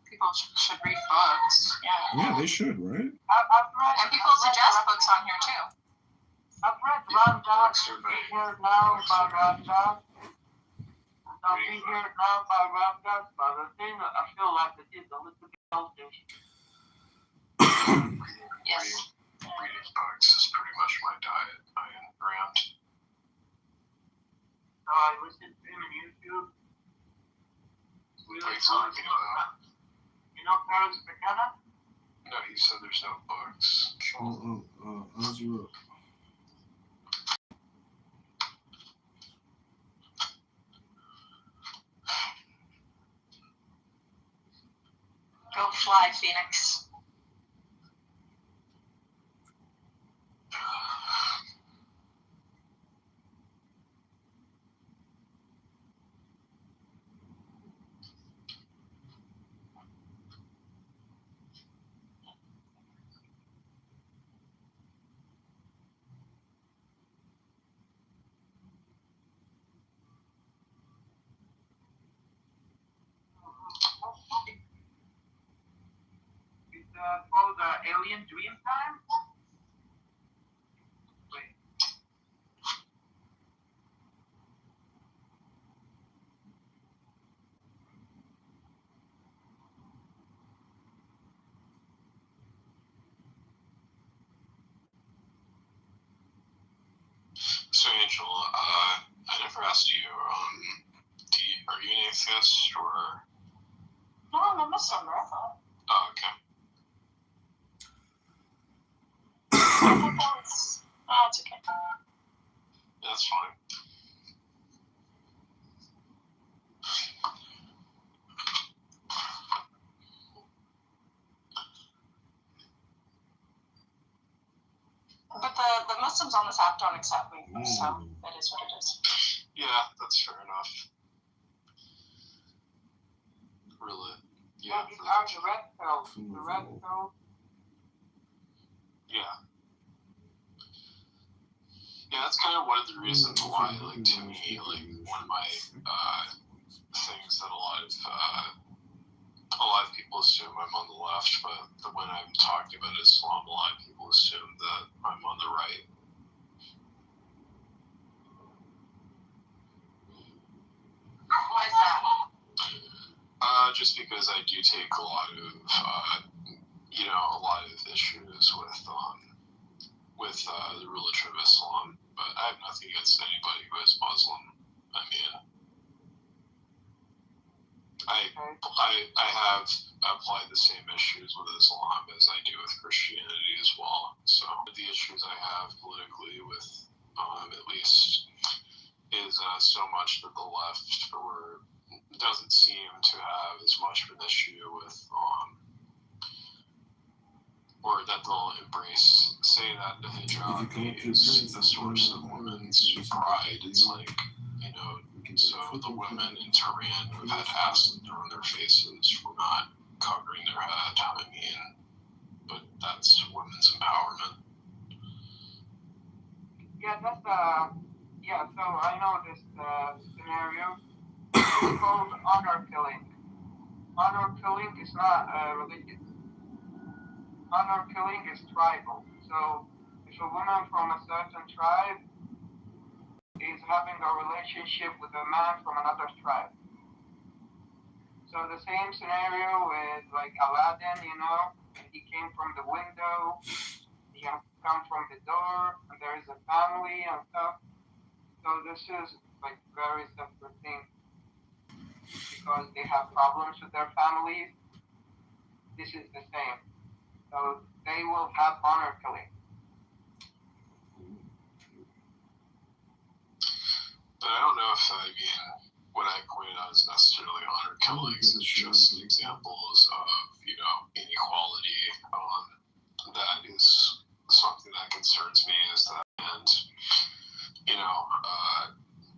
people should read books. Yeah, they should, right? I've read, And people suggest books on here too. I've read Ramdas, Be Here Now by Ramdas. Now Be Here Now by Ramdas, but the thing I feel like it is a little bit selfish. Yes. Reading books is pretty much my diet. I am Rand. So I listen to him on YouTube. What are you talking about? You know Paris McKenna? No, he said there's no books. Ezra. Go fly, Phoenix. It's called Alien Dream Time. Wait. So, Angel, I never asked you, are you an atheist or? No, I'm a Muslim, I thought. Oh, okay. It's okay. That's fine. But the Muslims on this app don't accept me, so that is what it is. Yeah, that's fair enough. Really? Yeah. These are the red pills. The red pills. Yeah. Yeah, that's kind of one of the reasons why, like, to me, like, one of my things that a lot of people assume I'm on the left, but when I'm talking about Islam, a lot of people assume that I'm on the right. Why is that? just because I do take a lot of, a lot of issues with the religion of Islam, but I have nothing against anybody who is Muslim. I mean, I have applied the same issues with Islam as I do with Christianity as well. So the issues I have politically with, at least, is so much that the left doesn't seem to have as much of an issue with, or that they'll embrace, say that the hijab is the source of women's pride. It's like, so the women in Tehran who have had acid thrown in their faces for not covering their head, I mean, but that's women's empowerment. Yeah, that's so I know this scenario. It's called honor killing. Honor killing is not religious. Honor killing is tribal. So if a woman from a certain tribe is having a relationship with a man from another tribe. So the same scenario with like Aladdin, he came from the window, he can come from the door, and there is a family and stuff. So this is like very separate thing because they have problems with their families. This is the same. So they will have honor killing. But I don't know if, what I pointed out is necessarily honor killings. It's just examples of, inequality. That is something that concerns me, is that, and,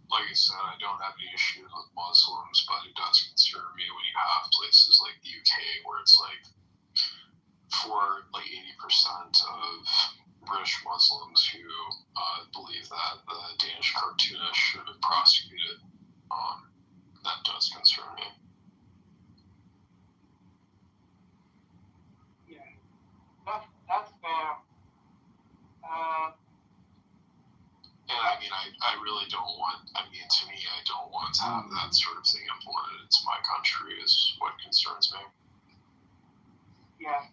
like I said, I don't have any issues with Muslims, but it does concern me when you have places like the UK where it's like, for like 80% of British Muslims who believe that the Danish cartoonist should have been prosecuted. That does concern me. Yeah, that's fair. And I really don't want, to me, I don't want to have that sort of thing implemented into my country is what concerns me. Yeah.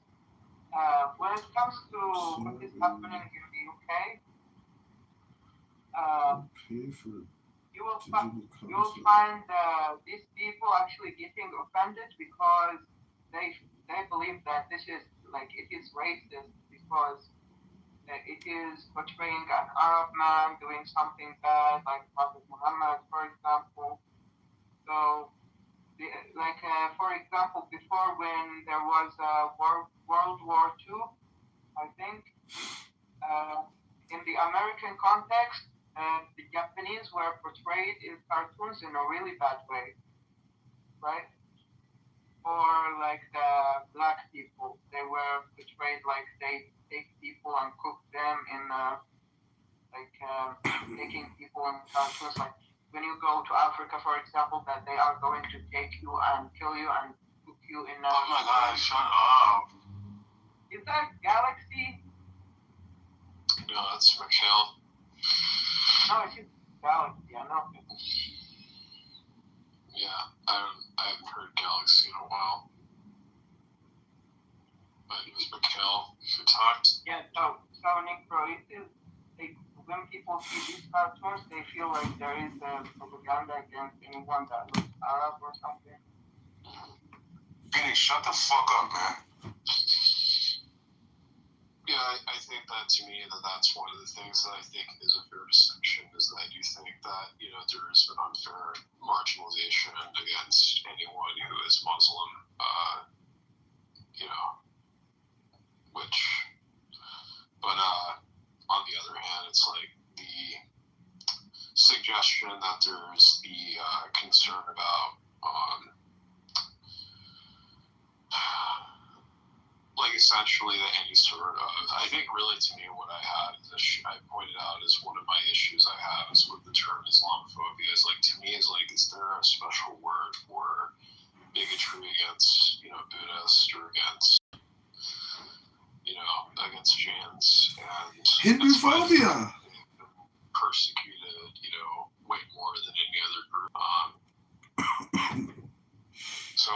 When it comes to what is happening in the UK, you will find these people actually getting offended because they believe that this is like it is racist because it is portraying an Arab man doing something bad, like Prophet Muhammad, for example. So, for example, before when there was World War II, I think, in the American context, the Japanese were portrayed in cartoons in a really bad way, right? Or like the black people, they were portrayed like they take people and cook them in taking people in cartoons. Like when you go to Africa, for example, that they are going to take you and kill you and cook you in. Oh my God! Shut up. Is that Galaxy? No, that's Mikhail. No, it's Galaxy. I know. Yeah, I haven't heard Galaxy in a while. But it was Mikhail who talked. Yeah, so Nick, bro, it is when people see these cartoons, they feel like there is propaganda against anyone that looks Arab or something. Phoenix, shut the fuck up, man. Yeah, I think that to me that's one of the things that I think is a fair distinction, is that I do think that, there is an unfair marginalization against anyone who is Muslim, but on the other hand, it's like the suggestion that there's the concern about essentially that any sort of, I think really to me what I had, I pointed out as one of my issues I have is with the term Islamophobia, is like, to me, is like, is there a special word for bigotry against, Buddhists or against, against Jains, and Hinduphobia persecuted, way more than any other group. So So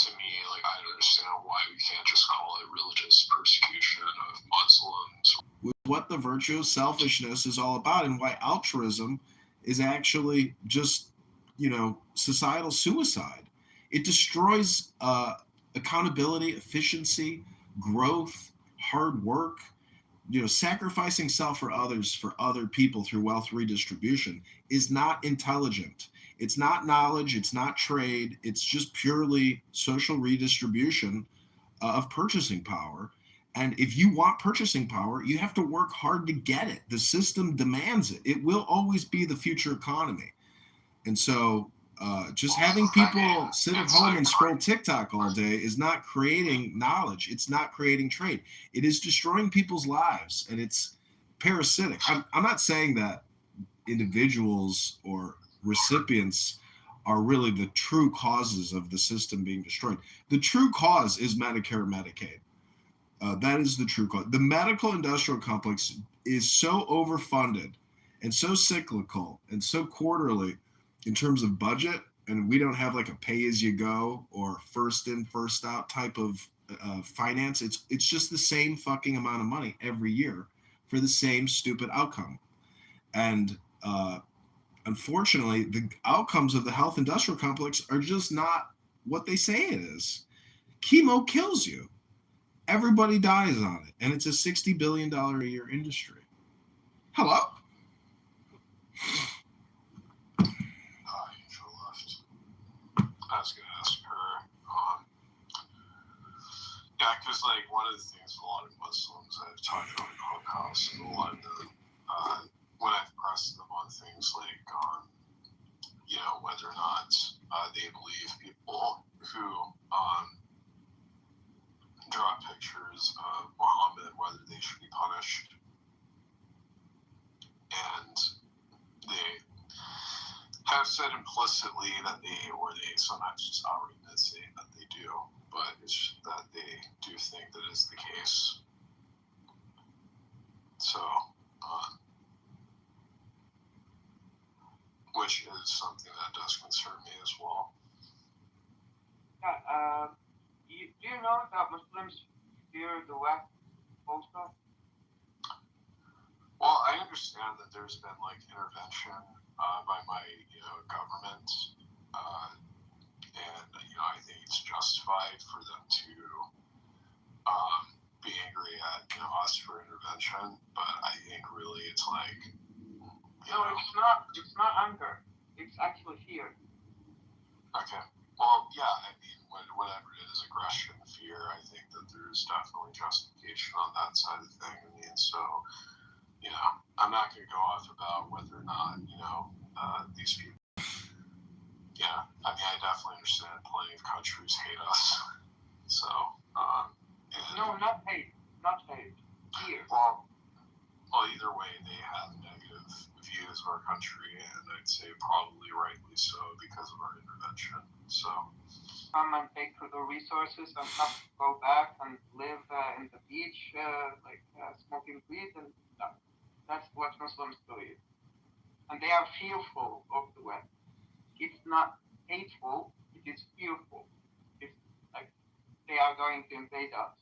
to me, like, I don't understand why we can't just call it religious persecution of Muslims. What the virtue of selfishness is all about, and why altruism is actually just, societal suicide. It destroys accountability, efficiency, growth, hard work. Sacrificing self for others, for other people through wealth redistribution is not intelligent. It's not knowledge. It's not trade. It's just purely social redistribution of purchasing power. And if you want purchasing power, you have to work hard to get it. The system demands it. It will always be the future economy. And so just having people sit at home and scroll TikTok all day is not creating knowledge. It's not creating trade. It is destroying people's lives, and it's parasitic. I'm not saying that individuals or recipients are really the true causes of the system being destroyed. The true cause is Medicare and Medicaid. That is the true cause. The medical industrial complex is so overfunded and so cyclical and so quarterly in terms of budget, and we don't have like a pay-as-you-go or first in, first out type of finance. It's just the same fucking amount of money every year for the same stupid outcome. And unfortunately, the outcomes of the health industrial complex are just not what they say it is. Chemo kills you. Everybody dies on it, and it's a $60 billion a year industry. Hello? I was going to ask her, because like one of the things a lot of Muslims I've talked about in Clubhouse, and a lot of them, when I've pressed them on things like, whether or not they believe people who draw pictures of Muhammad, whether they should be punished, and they have said implicitly that they sometimes just outright say that they do, but it's that they do think that is the case. So, which is something that does concern me as well. Yeah, do you know that Muslims fear the West also? Well, I understand that there's been like intervention by my government, and I think it's justified for them to be angry at us for intervention. But I think really it's like it's not anger. It's actually fear. Okay. Well, yeah. I mean, whatever it is, aggression, fear. I think that there's definitely justification on that side of the thing. I mean, so. I'm not going to go off about whether or not, these people. Yeah, I mean, I definitely understand plenty of countries hate us. So, no, not hate. Fear. Well, either way, they have negative views of our country, and I'd say probably rightly so because of our intervention. So. Come and take the resources and have to go back and live in the beach, smoking weed and stuff. That's what Muslims believe. And they are fearful of the West. It's not hateful, it is fearful. It's like they are going to invade us.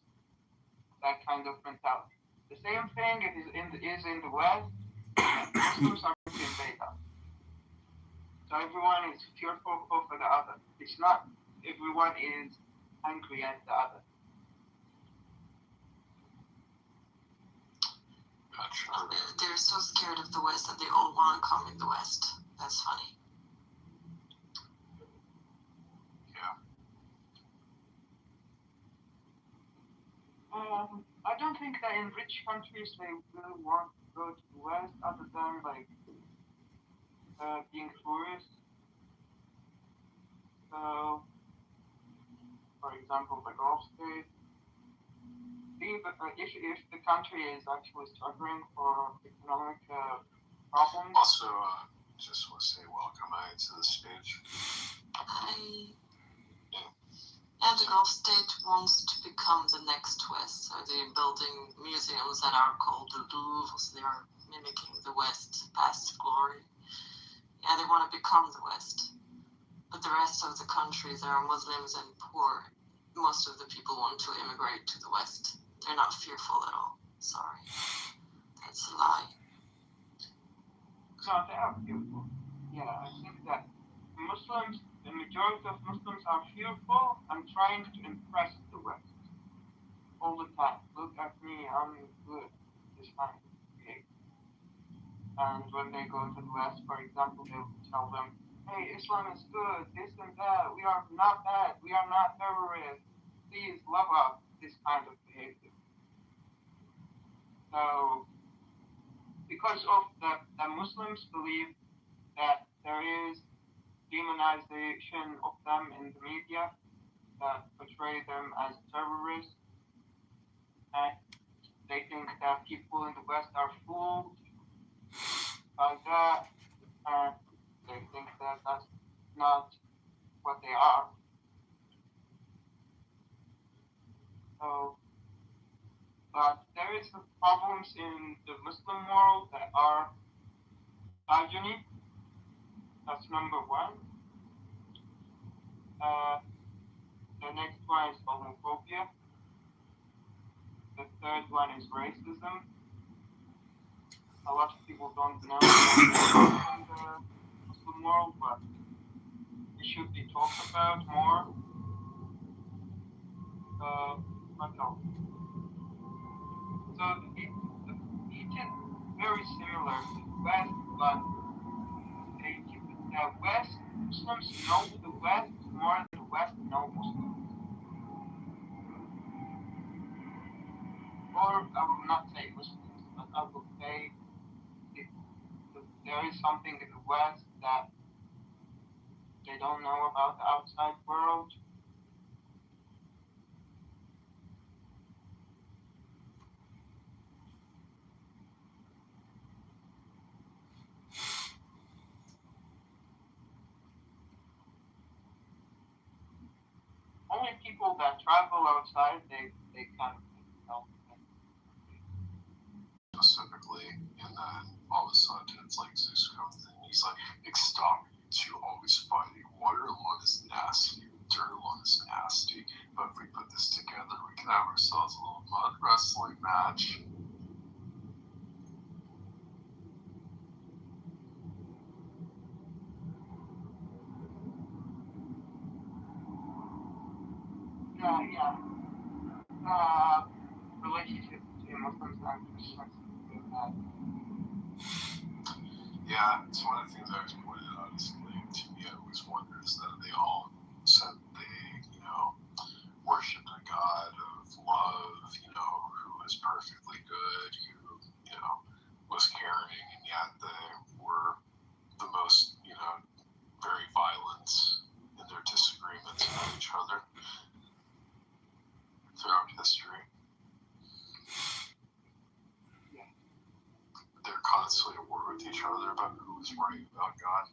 That kind of mentality. The same thing is in the West. Muslims are going to invade us. So everyone is fearful of the other. It's not everyone is angry at the other. They're so scared of the West that they all want to come in the West. That's funny. Yeah. I don't think that in rich countries they really want to go to the West other than being tourists. So, for example, the Gulf states. If the country is actually struggling for economic problems. Also, just want to say welcome to the stage. Hi. And the Gulf state wants to become the next West. So they're building museums that are called the Louvre. So they are mimicking the West past glory. Yeah, they want to become the West. but the rest of the country, there are Muslims and poor. Most of the people want to immigrate to the West. They're not fearful at all. Sorry. That's a lie. No, they are fearful. Yeah, I think that Muslims, the majority of Muslims are fearful and trying to impress the West all the time. Look at me, I'm good. This kind of behavior. And when they go to the West, for example, they will tell them, hey, Islam is good, this and that, we are not bad, we are not terrorists, please love us, this kind of behavior. So, because of the Muslims believe that there is demonization of them in the media that portray them as terrorists, and they think that people in the West are fooled by that, and they think that that's not what they are. So, but there is problems in the Muslim world that are misogyny. That's number one. The next one is homophobia. The third one is racism. A lot of people don't know in the Muslim world, but it should be talked about more. What else? So it is very similar to the West, but the West, Muslims know the West more than the West know Muslims. Or I will not say Muslims, but I will say there is something in the West that they don't know about the outside world. Only people that travel outside, they kind of know. Specifically, and then all of a sudden it's like Zeus comes in and he's like, stop you always fighting. Waterlord is nasty, Dirtload is nasty, but if we put this together, we can have ourselves a little mud wrestling match. Yeah. Relationship between Muslims and Christians is that. Yeah, it's one of the things I always pointed out is like, to me, I always wondered is that they all said they, worshipped a God of love, who was perfectly good, who, was caring, and yet they were the most, very violent in their disagreements with each other throughout history. They're constantly at war with each other about who is right about God.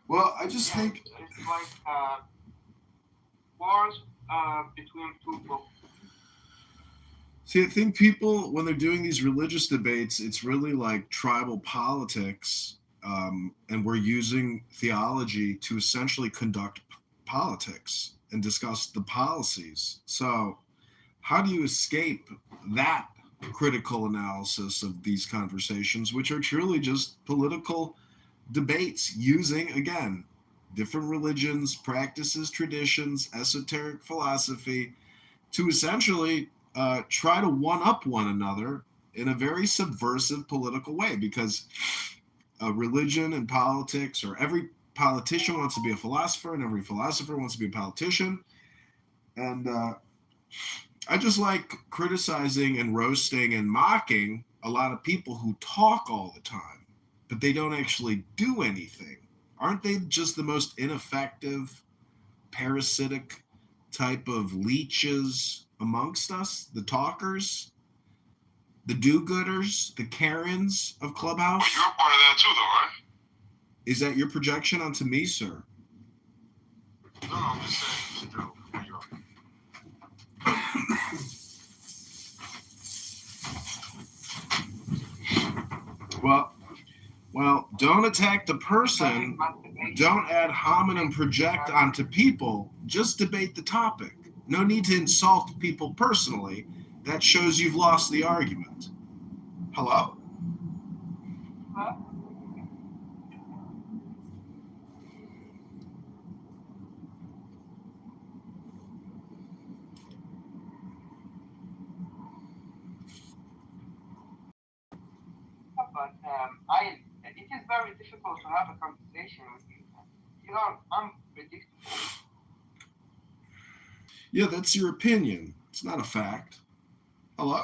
Well, I just think it's like wars between two groups. See, I think people, when they're doing these religious debates, it's really like tribal politics, and we're using theology to essentially conduct politics and discuss the policies. So how do you escape that critical analysis of these conversations, which are truly just political debates using, again, different religions, practices, traditions, esoteric philosophy to essentially try to one-up one another in a very subversive political way, because religion and politics, or every politician wants to be a philosopher and every philosopher wants to be a politician. And I just like criticizing and roasting and mocking a lot of people who talk all the time, but they don't actually do anything. Aren't they just the most ineffective, parasitic type of leeches amongst us? The talkers, the do-gooders, the Karens of Clubhouse? But you're a part of that too, though, right? Is that your projection onto me, sir? No, I'm just saying, Joe. Well, Don't attack the person. Don't ad hominem project onto people. Just debate the topic. No need to insult people personally. That shows you've lost the argument. Hello? But it is very difficult to have a conversation with you. You are unpredictable. Yeah, that's your opinion. It's not a fact. Hello?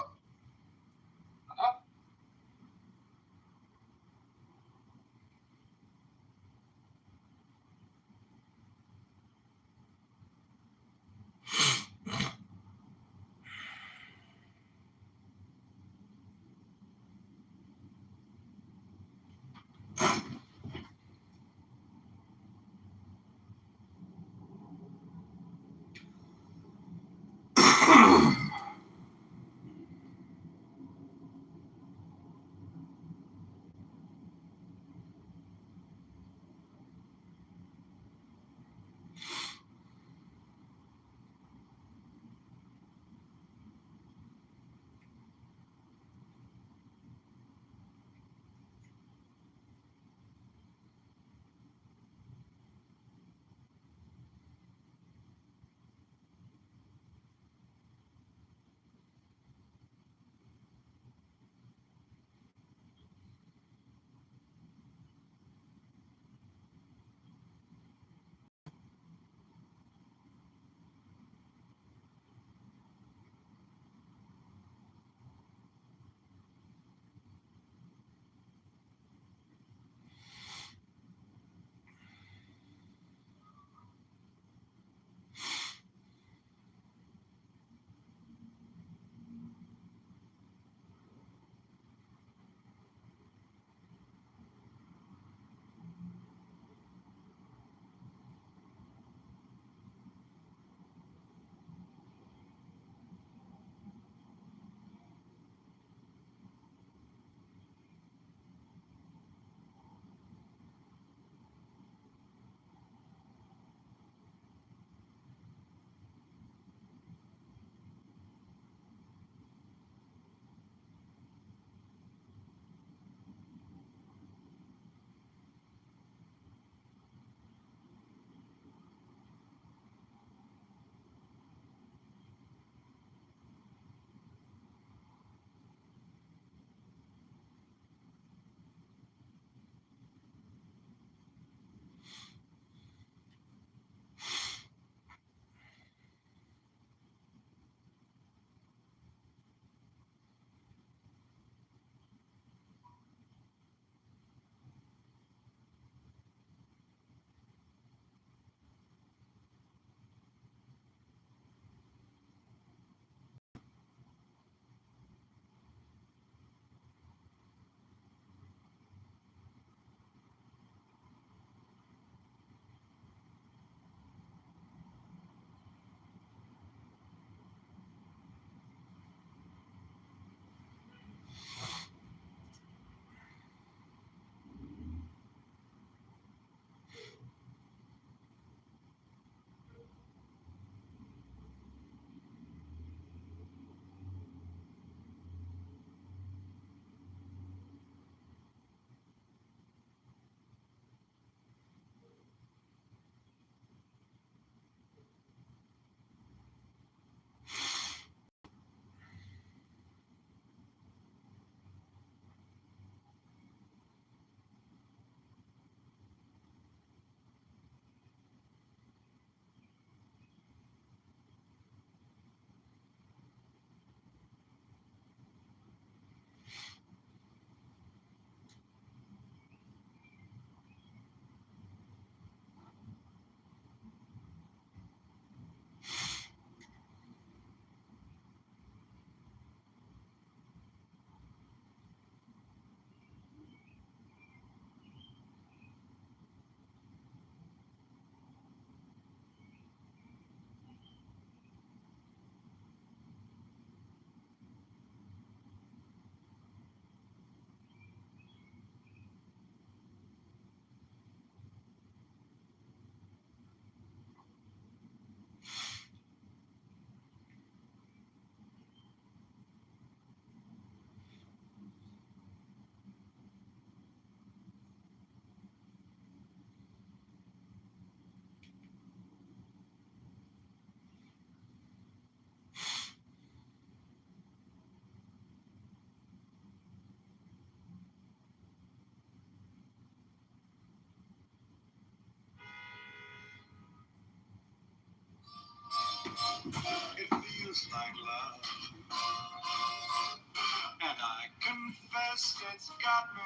got me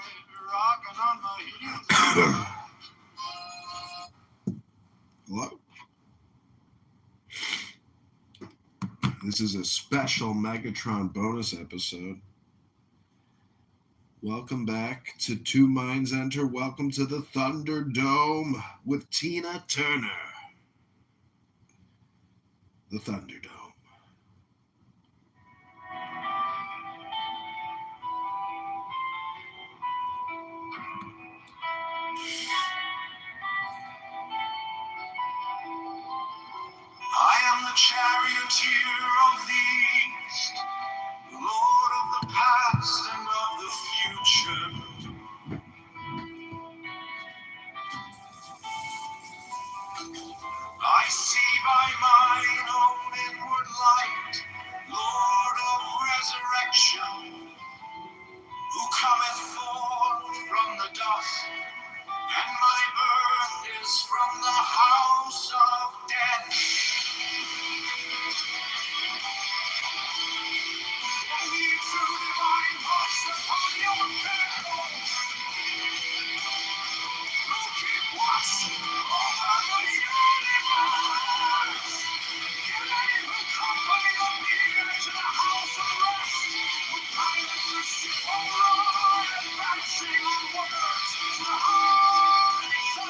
rocking on my heels. Hello? This is a special Megatron bonus episode. Welcome back to Two Minds Enter. Welcome to the Thunderdome with Tina Turner. The Thunderdome. I am the charioteer of the East, Lord of the past and of the future. I see by mine own inward light, Lord of resurrection, who cometh forth from the dust, and my birth is from the house of death. Ye true divine voice upon your pedals, who keep watch over the universe. You name who company of near to the house of rest, who pilot the ship of Lord, advancing onwards to the heights of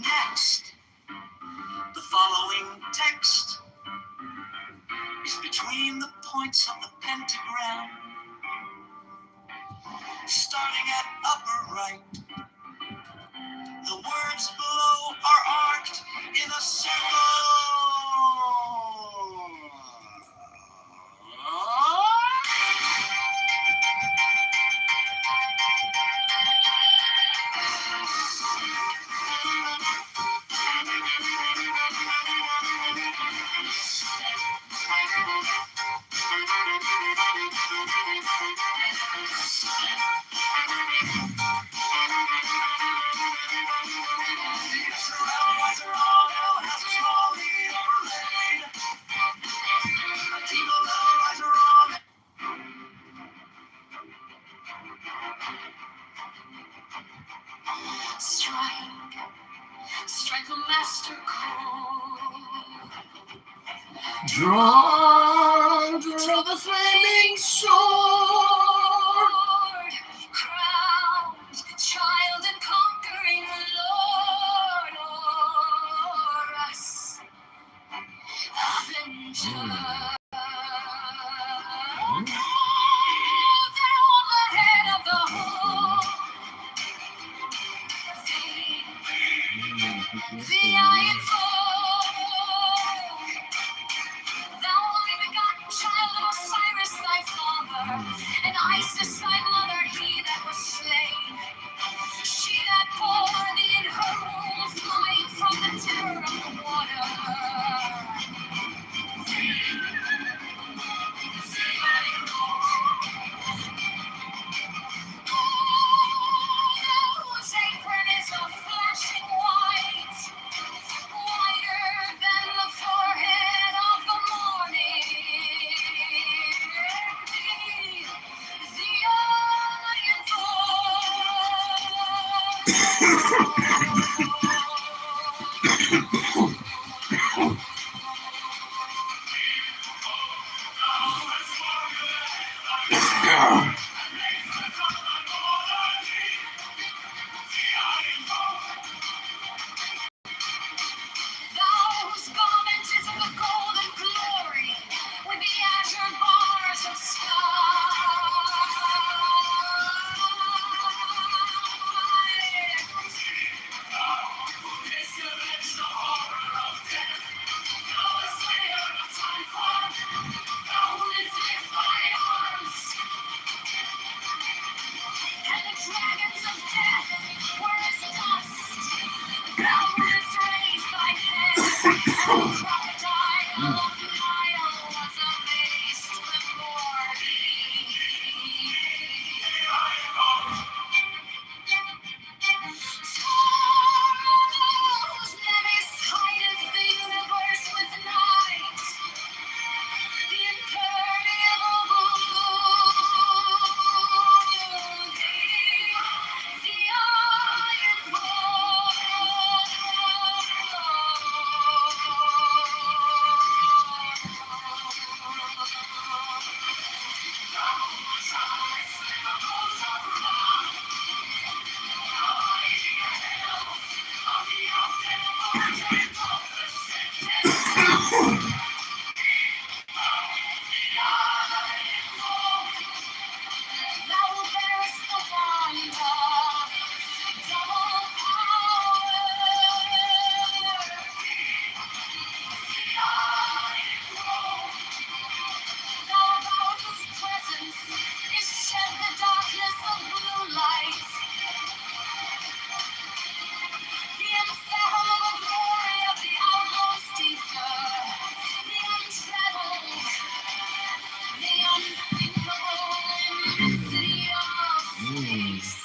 Next, the following text is between the points of the pentagram, starting at upper right. The words below are arced in a circle. Strike a master chord. Draw the flaming sword. Crowned child and conquering Lord o'er us. Avenger. Thou the head of the whole. The iron folk, thou only begotten child of Osiris thy father, and Isis thy mother, he that was slain. She that bore thee in her womb, flying from the terror of the water. The iron folk, whose apron is of flashing white, whiter than the forehead of the morning. The iron whose garment is of the golden glory, with the azure bars of and the dragons of death were as dust. Thou wouldst raise thy head, and the crocodile of the Nile was amazed before thee. Whose menace hideth the universe with night, the impermeable blue, the iron thou bearest the wand of double power. Thou about whose presence is shed the darkness of blue light. The unfathomable glory of the outmost ether, the untraveled, the unthinkable immensity of space.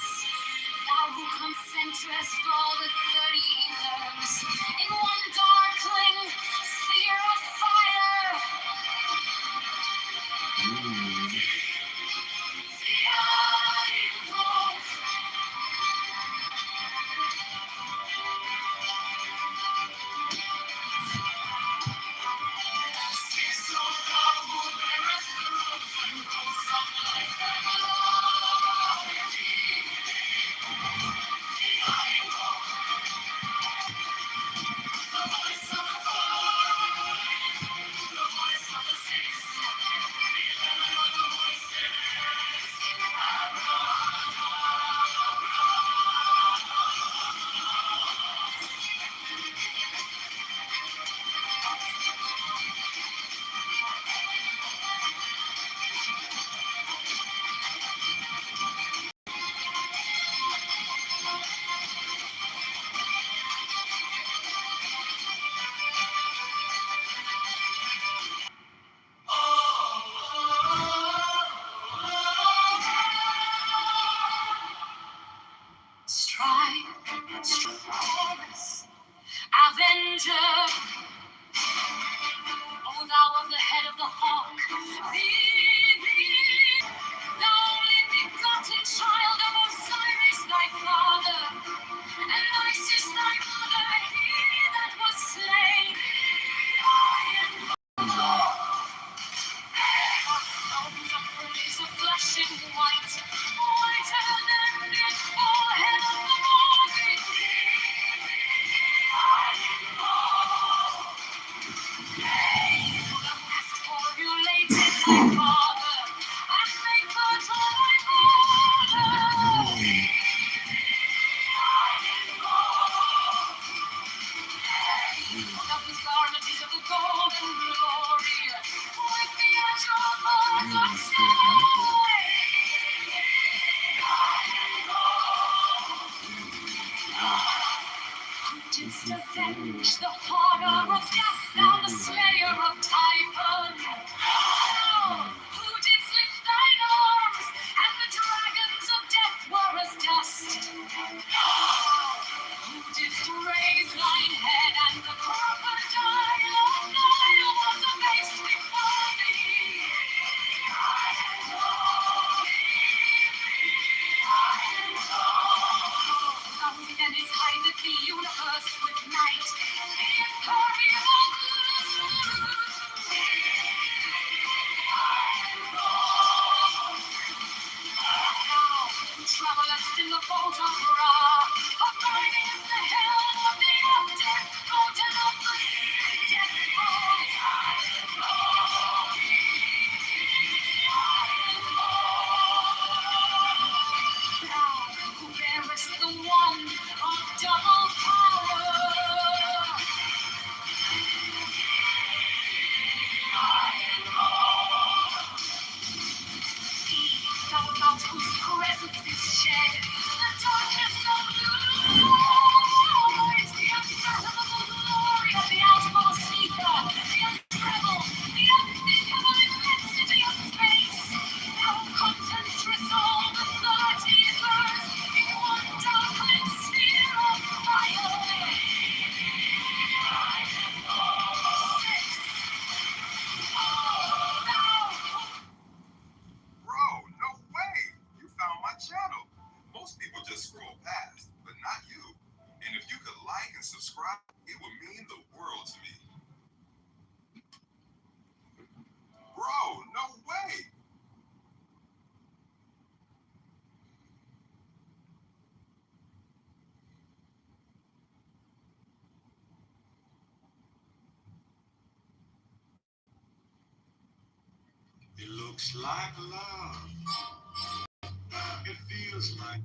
Thou who concentrest all the 30 ethers in one darkling sphere of fire. The iron folk. So thou who bearest the roots and growths of life and melody. The iron folk. The voice of the five, the voice of the six, the 11 other voices. Strike, chorus, Avenger, O thou of the head of the hawk, thee, thou only begotten child of Osiris thy father, didst avenge the horror of death, thou the slayer of Typhon? Who didst lift thine arms, and the dragons of death were as dust? Who didst raise thine head, and the crocodile of Nile was amazed before thee? Thou thinnest hideth the universe with night, the impermeable blue. Travelest in the boat of Ra, abiding in the hell of the after, golden of the death Thou who bearest the wand of double power. Thou about whose presence is shed the darkness of light, the unfathomable glory of the outmost ether, the untroubled, the unthinkable immensity of space. Thou concentrest all the 30 ethers in one darkling sphere of fire. 6. Bro, no way! You found my channel. Most people just scroll past, but not you. And if you could like and subscribe, it would mean the world to me. Bro, no way! It looks like love. It feels like.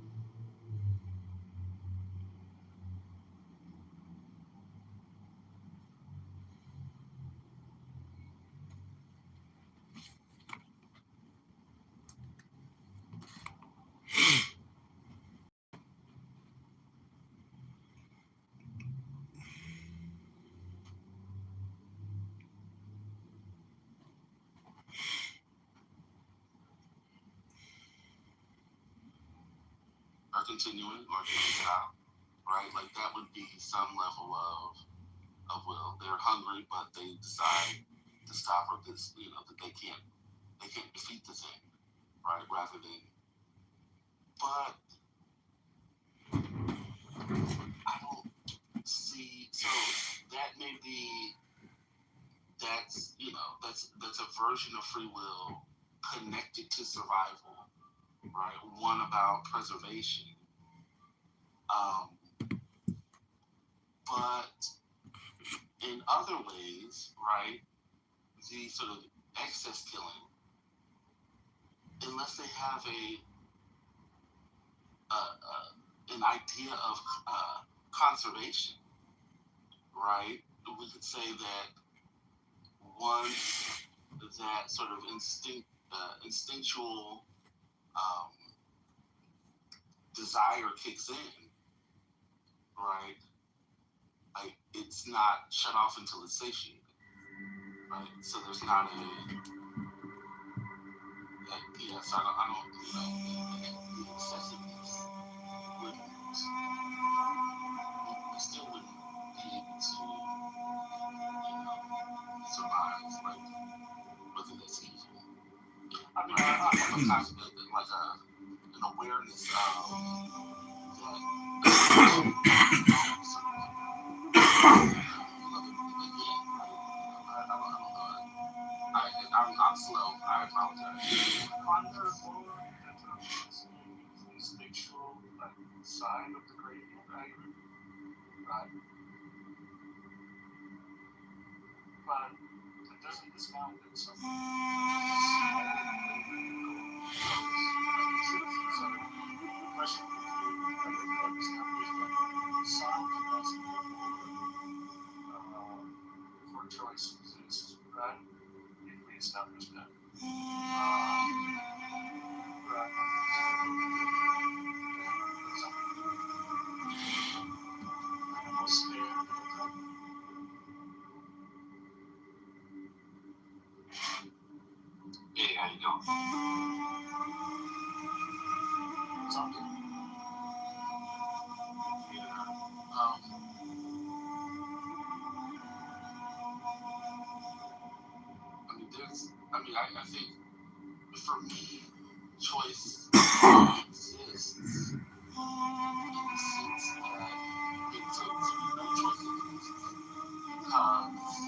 Are continuing or getting it out, right? Like that would be some level of will. They're hungry, but they decide to stop, or this, that they can't defeat the thing, right? Rather than, but I don't see. So that may be that's a version of free will connected to survival, right? One about preservation. But in other ways, right, the sort of excess killing, unless they have an idea of conservation, right, we could say that once that sort of instinctual desire kicks in, right, like it's not shut off until it's satiated, right? So there's not yes, I don't the necessities wouldn't, we still wouldn't be able to, survive, like, whether that's evil. I mean, like an awareness of that. I'm slow. I apologize. Instinctual side of the gradient, right? But it doesn't discount that some for choice exists, right? If we establish that. Right. mean, I think for me, choice exists in the sense that it's a no choice exists because,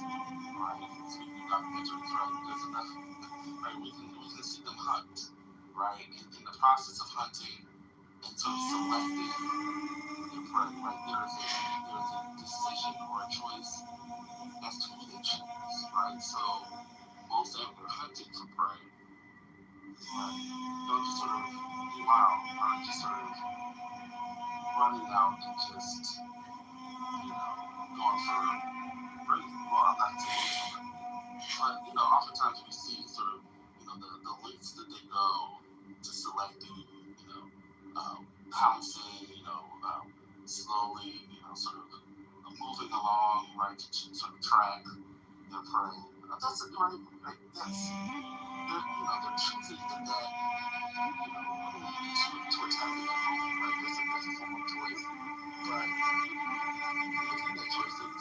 right, speaking of documentaries, right, there's enough, right, we can see them hunt, right, and in the process of hunting and sort of selecting their prey, right, there's a decision or a choice as to who they choose, right, so most of them are hunting for prey, right, they'll just sort of be wild, or just sort of running out and just, going for prey. Well, I'm not saying it's but, oftentimes we see sort of, the lengths that they go to selecting, pouncing, slowly, sort of moving along, right, to sort of track their prey. That's right. They're choosing that, to attack at that moment, right? There's a form of choice. But within that choice, it's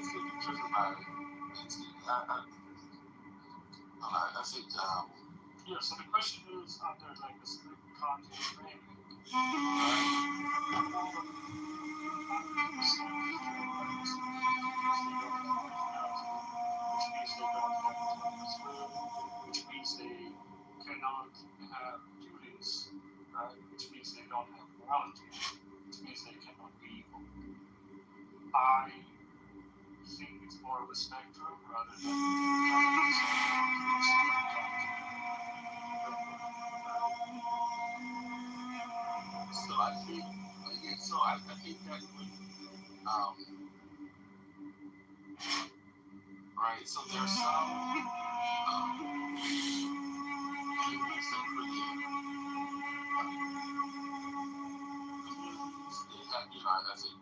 still be driven by instinct. I think, yeah, so the question is, under like a strict Kantian framework, which means they cannot have feelings, right? Which means they don't have morality, which means they cannot be evil. I think it's more of a spectrum rather than so I think that would, right, so there's some animals that create they have, I think,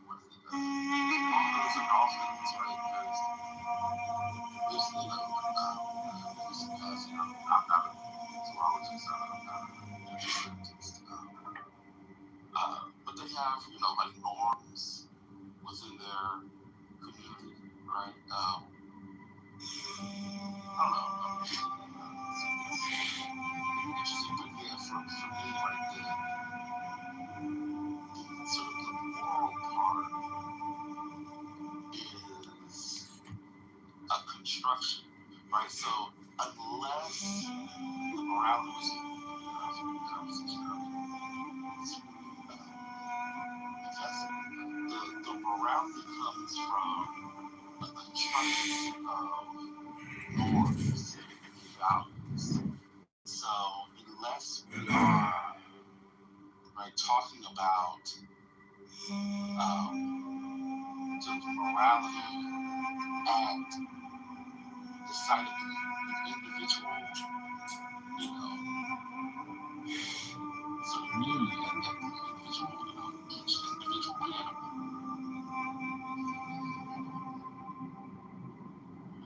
what is it, mongols and dolphins, right, because there's, as, I'm not a zoologist, I'm not a scientist, but they have, like norms within their community, right? I don't know. It's interesting, but yeah, for me, right, sort of the moral part is a construction, right? So unless the morality the morality comes from a construction of norms and values. So unless we are, right, talking about sort of morality at the side of the individual, sort of being at the individual, each individual animal.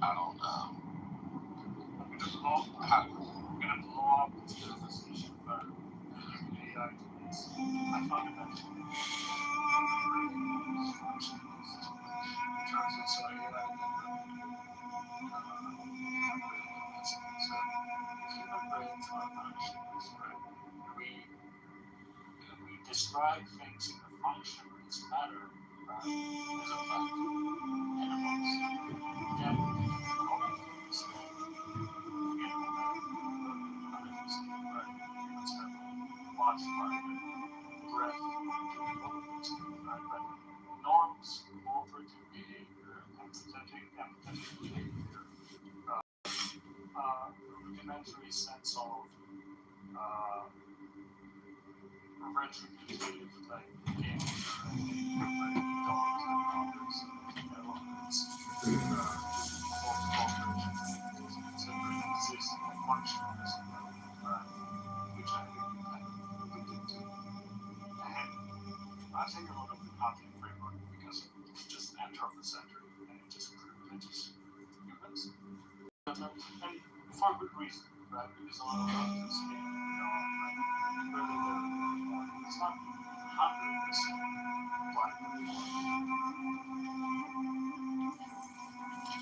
I don't know. How do you? gonna blow up this conversation about AI tools. I fundamentally we describe things in a function or its matter, right? As a fact, animals, yeah, all of things that watch breath, right? But norms over to behavior, empathetic behavior, rudimentary sense of retributive like behavior, like dogs and others, elements, separate exist and function as which I think you kind of looked into. And I think a lot of the Kantian framework because it's just anthropocentric and it just humans. And for good reason, right? Because a lot of others, it's not 100% black and white. I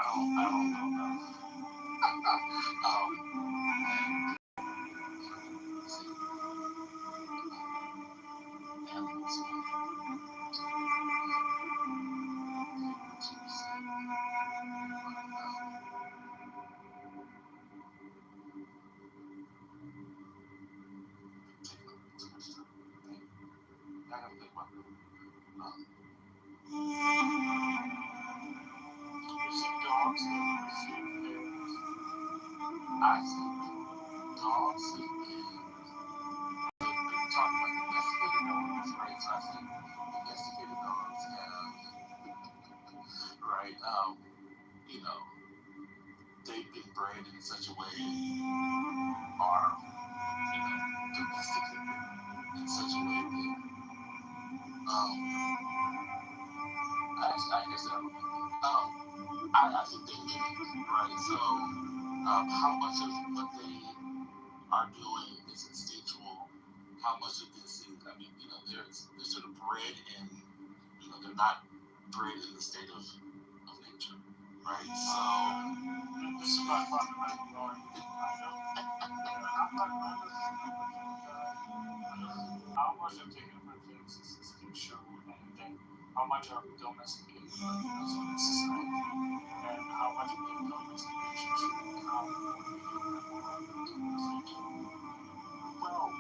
don't know. I think dogs and talk about domesticated dogs, right? So I think domesticated dogs have, right, you know, they've been bred in such a way, or, you know, domesticated in such a way that, I guess that, I think they mimic, right? So, how much of what they are doing is instinctual? How much of this is, I mean, you know, they're sort of bred in, you know, they're not bred in the state of nature, right? So, this is my fundamental argument. How much of taking over things is instinctual, and then how much are domesticated because of the society, and how much of the domestication should become well,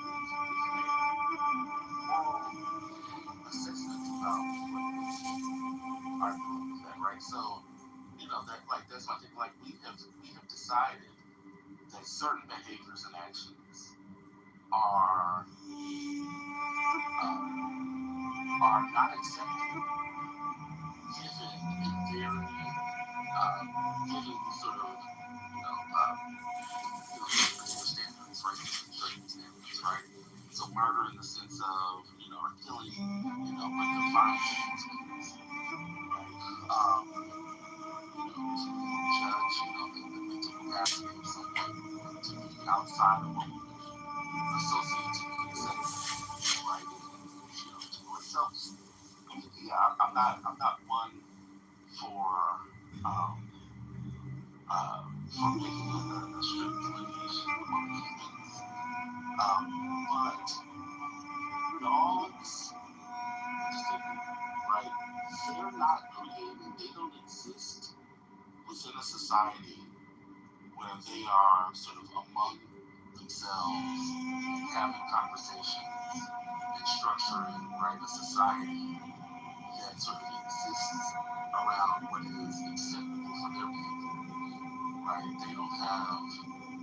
we've made moral assessments about what we are doing with that, right? So, you know, that's my thing. Like we have decided that certain behaviors and actions are not acceptable given a very given sort of particular standards, right? Certain standards, right? So murder in the sense of, you know, or killing, you know, but confined to these ways, right? To judge, you know, the mental capacity of someone to be outside of what we would associate to be safe, right? And, you know, to itself. Yeah, I'm not one for making a strict delineation among humans. But dogs, right? They're not created, they don't exist within a society where they are sort of among themselves, having conversations and structuring, right, a society that sort of exists around what is acceptable for their behavior, right? They don't have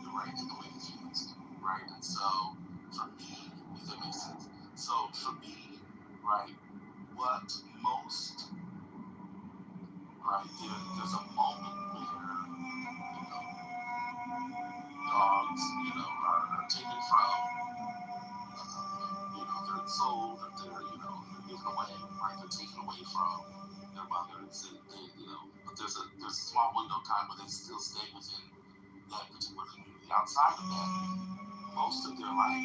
the right to the way that humans do, right? And so, for me, if that makes sense, so for me, right, what most, right, there's a moment where, you know, dogs, you know, are taken from, you know, they're sold, or they're, you know, they're given away, right? They're taken away from their mothers, and they, you know, but there's a small window of time where they still stay within that particular community. Outside of that, most of their life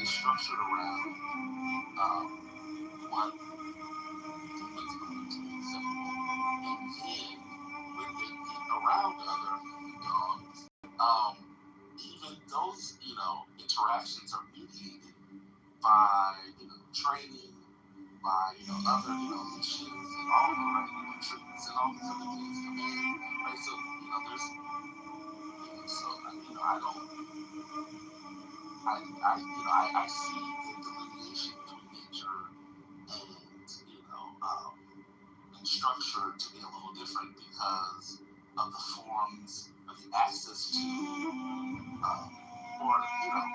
is structured around what humans believe to be acceptable. And then when they get around other dogs, even those, you know, interactions are mediated by, you know, training, by, you know, other, you know, leashes and all the right, you know, treats and all these other things come in, right? So, you know, there's, you know, so, you know, I don't, you know, I see the delineation between nature and, you know, and structure to be a little different because of the forms of the access to, or, you know,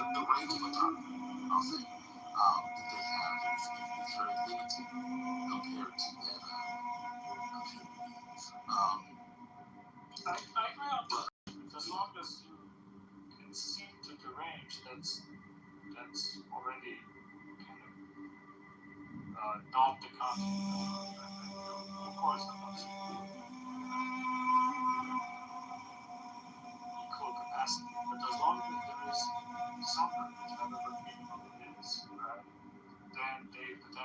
the range of autonomy, I'll say, that they have is very limited compared to that of human beings. I agree on that. As long as you can see to the range, that's already kind of not the concept. Of course, I'm not saying equal capacity, but as long as there is some range, however meaningful it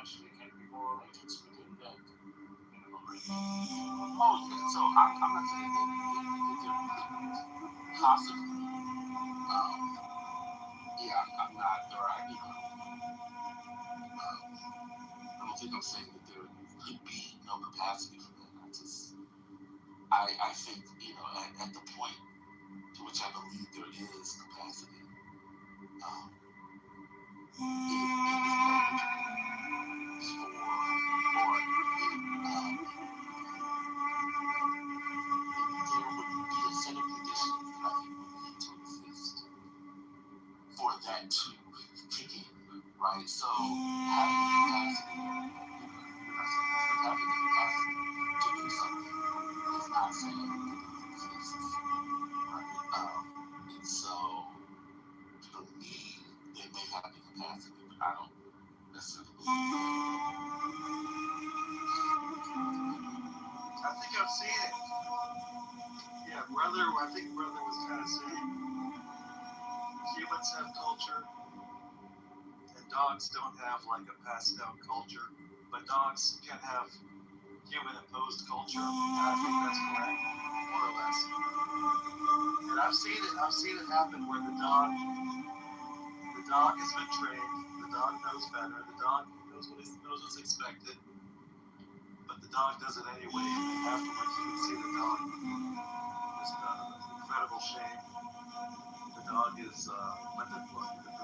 actually can be more like it's within that. Oh yeah, so I'm not saying that there couldn't possibly, I'm not, or I don't think I'm saying that there could be no capacity for that. I think, at the point to which I believe there is capacity, for that to kick in, right? So having capacity, having the capacity to do something is not saying that it exists, right? And so for me, they may have the capacity, but I don't necessarily believe I think I've seen it. Yeah, I think brother was kind of saying humans have culture and dogs don't have like a passed down culture, but dogs can have human imposed culture. And I think that's correct, more or less. And I've seen it happen where the dog has been trained, the dog knows better, the dog knows what's expected, but the dog does it anyway, and then afterwards you can see the dog is incredible shame. The dog is but the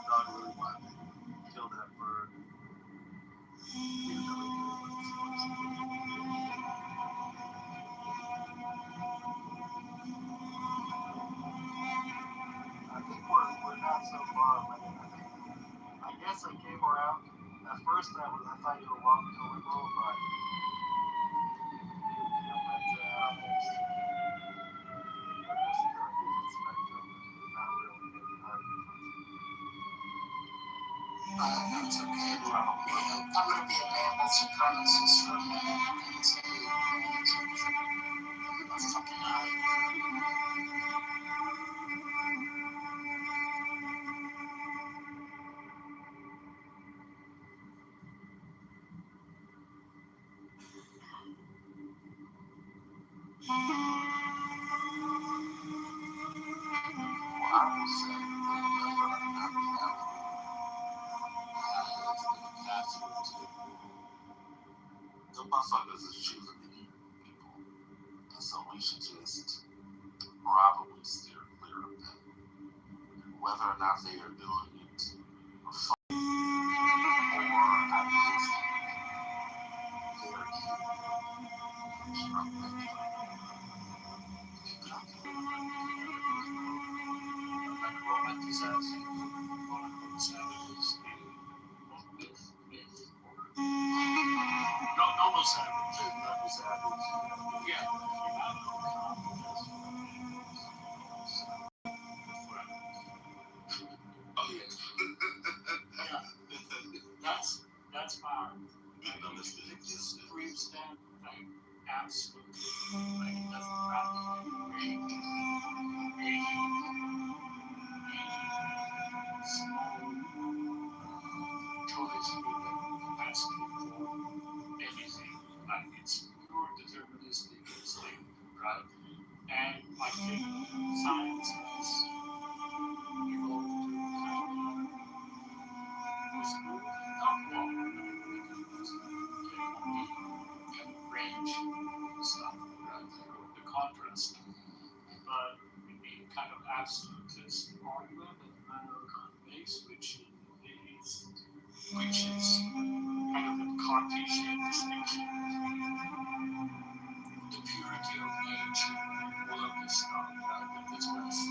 dog really wanted to kill that bird, even though he knew he wasn't supposed to. I think we're not so far away. I guess I came around. At first I thought you were walking to liberal, but humans and animals are just a different spectrum. Not really any hard That's okay. I'm gonna be a mammal supremacist for a minute and say I'm fucking out. I will say that whether or not reality has the capacity to, the motherfuckers is choosing to eat people. And so we should just probably steer clear of that. Whether or not they are doing it for fun or at least they're like romanticizing quote-unquote savages normal savages, level savages. Yeah. Oh yes. That's fine. It just screams that like absolutely like it doesn't matter. Small choice with capacity for anything. Like it's pure deterministic instinct, right? And I think science has evolved to kind of not wrong, kind of range stuff, right? The contrast. But the kind of absolutist argument that Emmanuel Kant makes, which is kind of a Cartesian distinction, the purity of nature, all of this stuff, that's what it's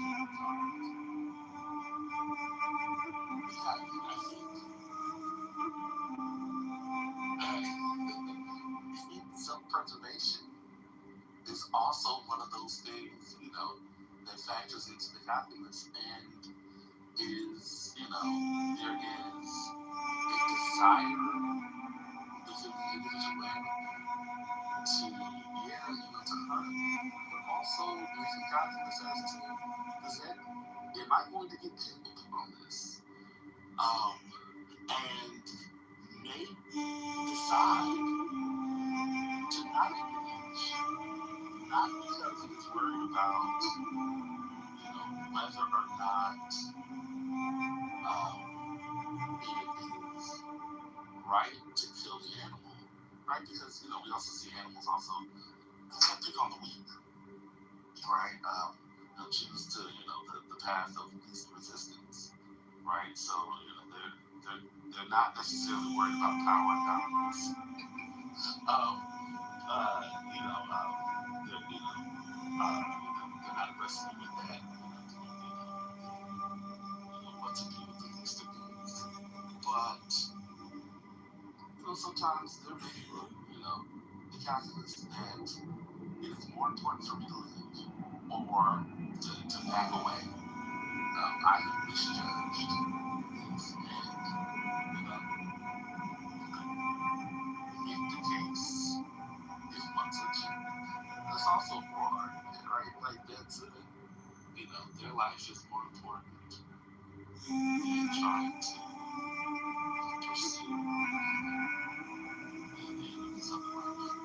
Self-preservation is also one of those things, that factors into the calculus and is, there is a desire within the individual to, to hunt, but also there's a calculus as to, am I going to get killed on this? And may decide to not engage, not because he's worried about, whether or not it is right to kill the animal, right? Because, we also see animals also pick on the weak, right? Choose to, the path of least resistance, right? So, they're not necessarily worried about power and dominance. They're not wrestling with that. What to do with the least abused. But, sometimes there may be, the calculus that it is more important for me to live or to back away. I have misjudged this and, make the case if one such. That's also for argument, right? Like that's their life is more important than trying to pursue the ends of life.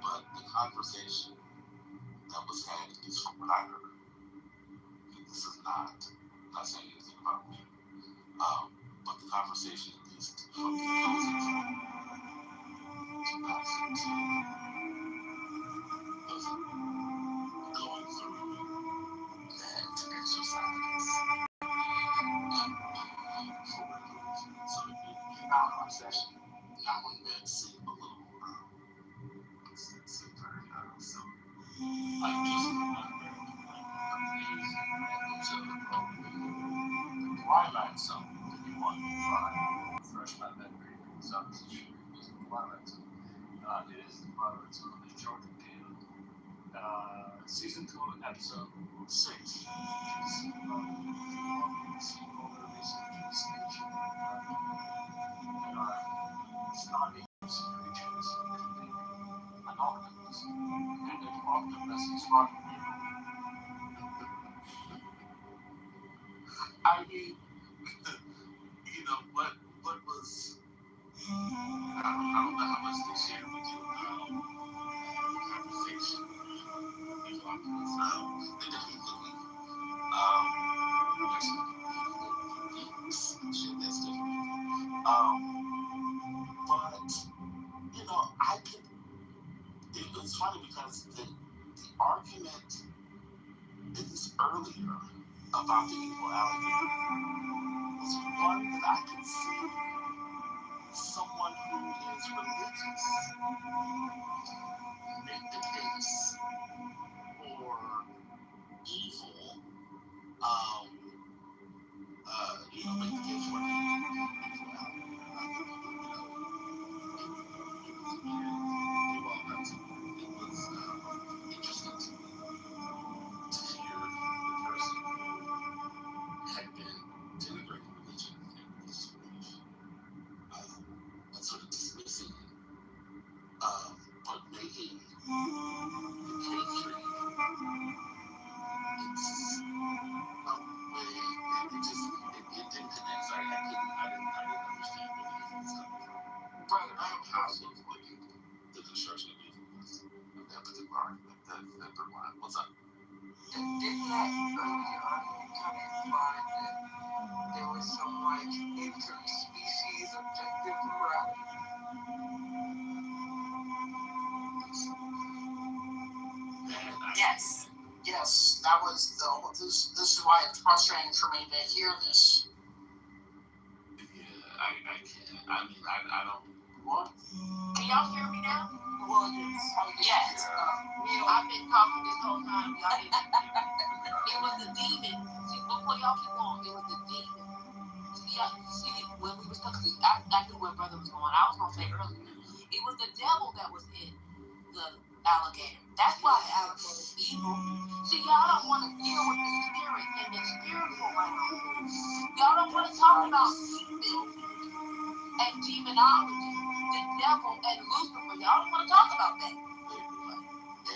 But the conversation that was had, at least from what I heard, this is not saying anything about me, but the conversation, at least from the opposing side, not seem to wasn't going through that exercise for whatever reason. So in our session, I went back to see a little very silly. Like just Twilight Zone. If you want to try refresh my memory, because I was sure it was the Twilight Zone. It is the Twilight Zone in Georgia Canon. Season 2, episode 6. Snobby creatures, including an octopus, and an octopus is fucking people. I mean, what was, I don't know how much they shared with you about the conversation with octopus. They definitely there's some shit that's different. But, I could, it's funny because the argument, at least earlier, about the evil alligator was one that I could see someone who is religious make the case for evil, make the case for the evil interesting to me to hear the person who had been denigrating religion and religious belief, and sort of dismissing it, but making the case for evil. It's no way. It didn't connect. So I didn't understand where the evil was coming from. But I have households looking the construction of evil was that particular argument that line. What's up? Didn't that earlier argument kind of imply that there was some interspecies objective morality? Yes. Yes, that was this is why it's frustrating for me to hear this. Yeah, I can't. I mean, I don't. What? Can y'all hear me now? Well, yes. I've been talking this whole time. Y'all didn't hear me. It was the demon. See, before y'all keep going, it was the demon. See, when we was talking, I knew where brother was going. I was gonna say earlier, it was the devil that was in the alligator. That's why the alligator is evil. See, y'all don't want to deal with the spirit and the spiritual realm. Y'all don't want to talk about evil and demonology, the devil and Lucifer. Y'all don't want to talk about that.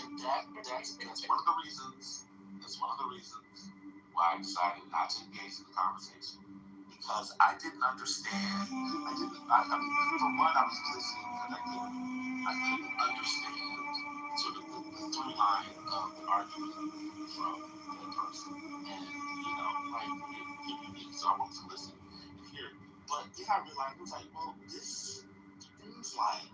And That's one of the reasons. That's one of the reasons why I decided not to engage in the conversation, because I didn't understand. I mean, for one, I was listening because I couldn't understand sort of the through line of the argument from that person, and like it unique, so I wanted to listen and hear it. But then I realized, it was like, well, this seems like,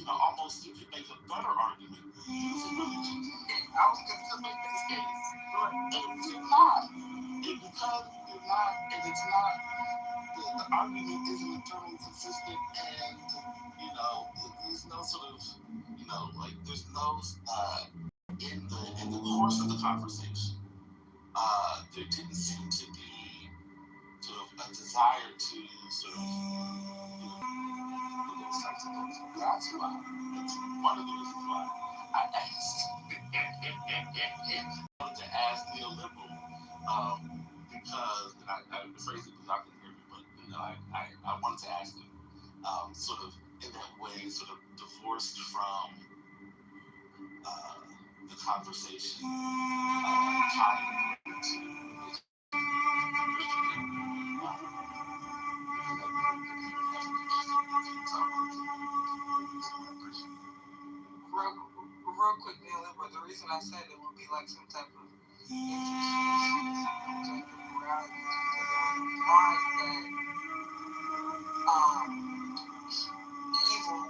almost you could make a better argument using religion. I was going to make this case, but you're not. And because you're not, and it's not, the argument isn't internally consistent, and, there's no sort of, like, there's no, in the course of the conversation, there didn't seem to be sort of a desire to sort of, those types of things. That's why. It's one of the reasons why I asked. I wanted to ask neoliberal, because, and I phrase it because I can hear me, but I wanted to ask him, sort of in that way, sort of divorced from the conversation, tying into Real quick, neoliberal, the reason I said it would be like some type of intersection, some type of morality, is because it would imply that evil,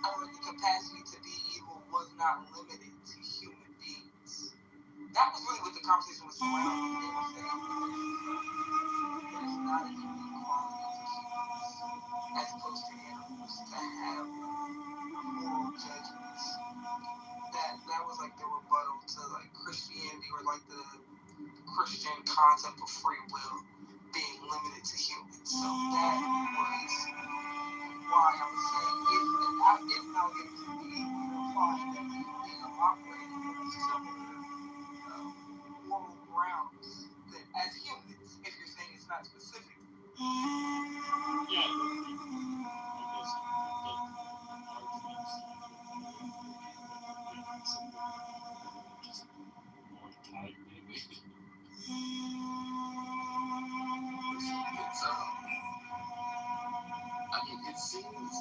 or the capacity to be evil, was not limited to human beings. That was really what the conversation was surrounding. They were saying there's not a unique quality to humans, as opposed to animals, to have moral judgments. That was like the rebuttal to like Christianity, or like the Christian concept of free will being limited to humans. So that was why I was saying if now it would be implying that they are operating on similar moral grounds that as humans, if you're saying it's not specific. It seems,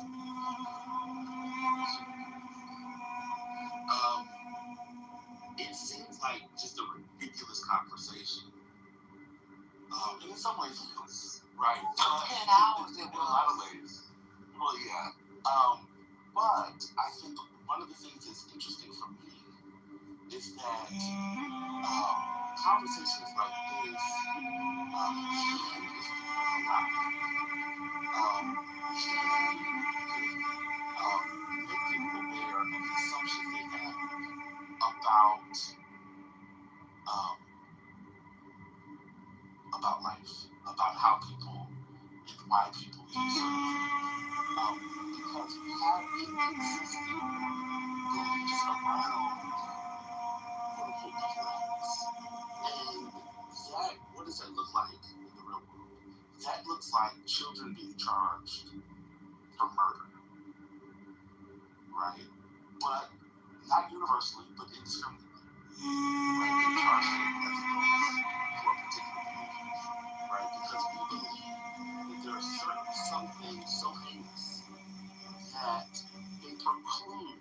it seems like just a ridiculous conversation. And in some ways, it was, right? 10 hours in a lot of ways. Well, yeah. But I think one of the things that's interesting for me is that conversations like this make people aware of the assumptions they have about life, about how people and why people do certain things. Because we have inconsistent beliefs around quote-unquote economics. And that, what does that look like in the real world? That looks like children being charged for murder, right? But not universally, but indiscriminately. Right? Being charged as adults for a particular behavior, right? Because we believe that there are some things so heinous that they preclude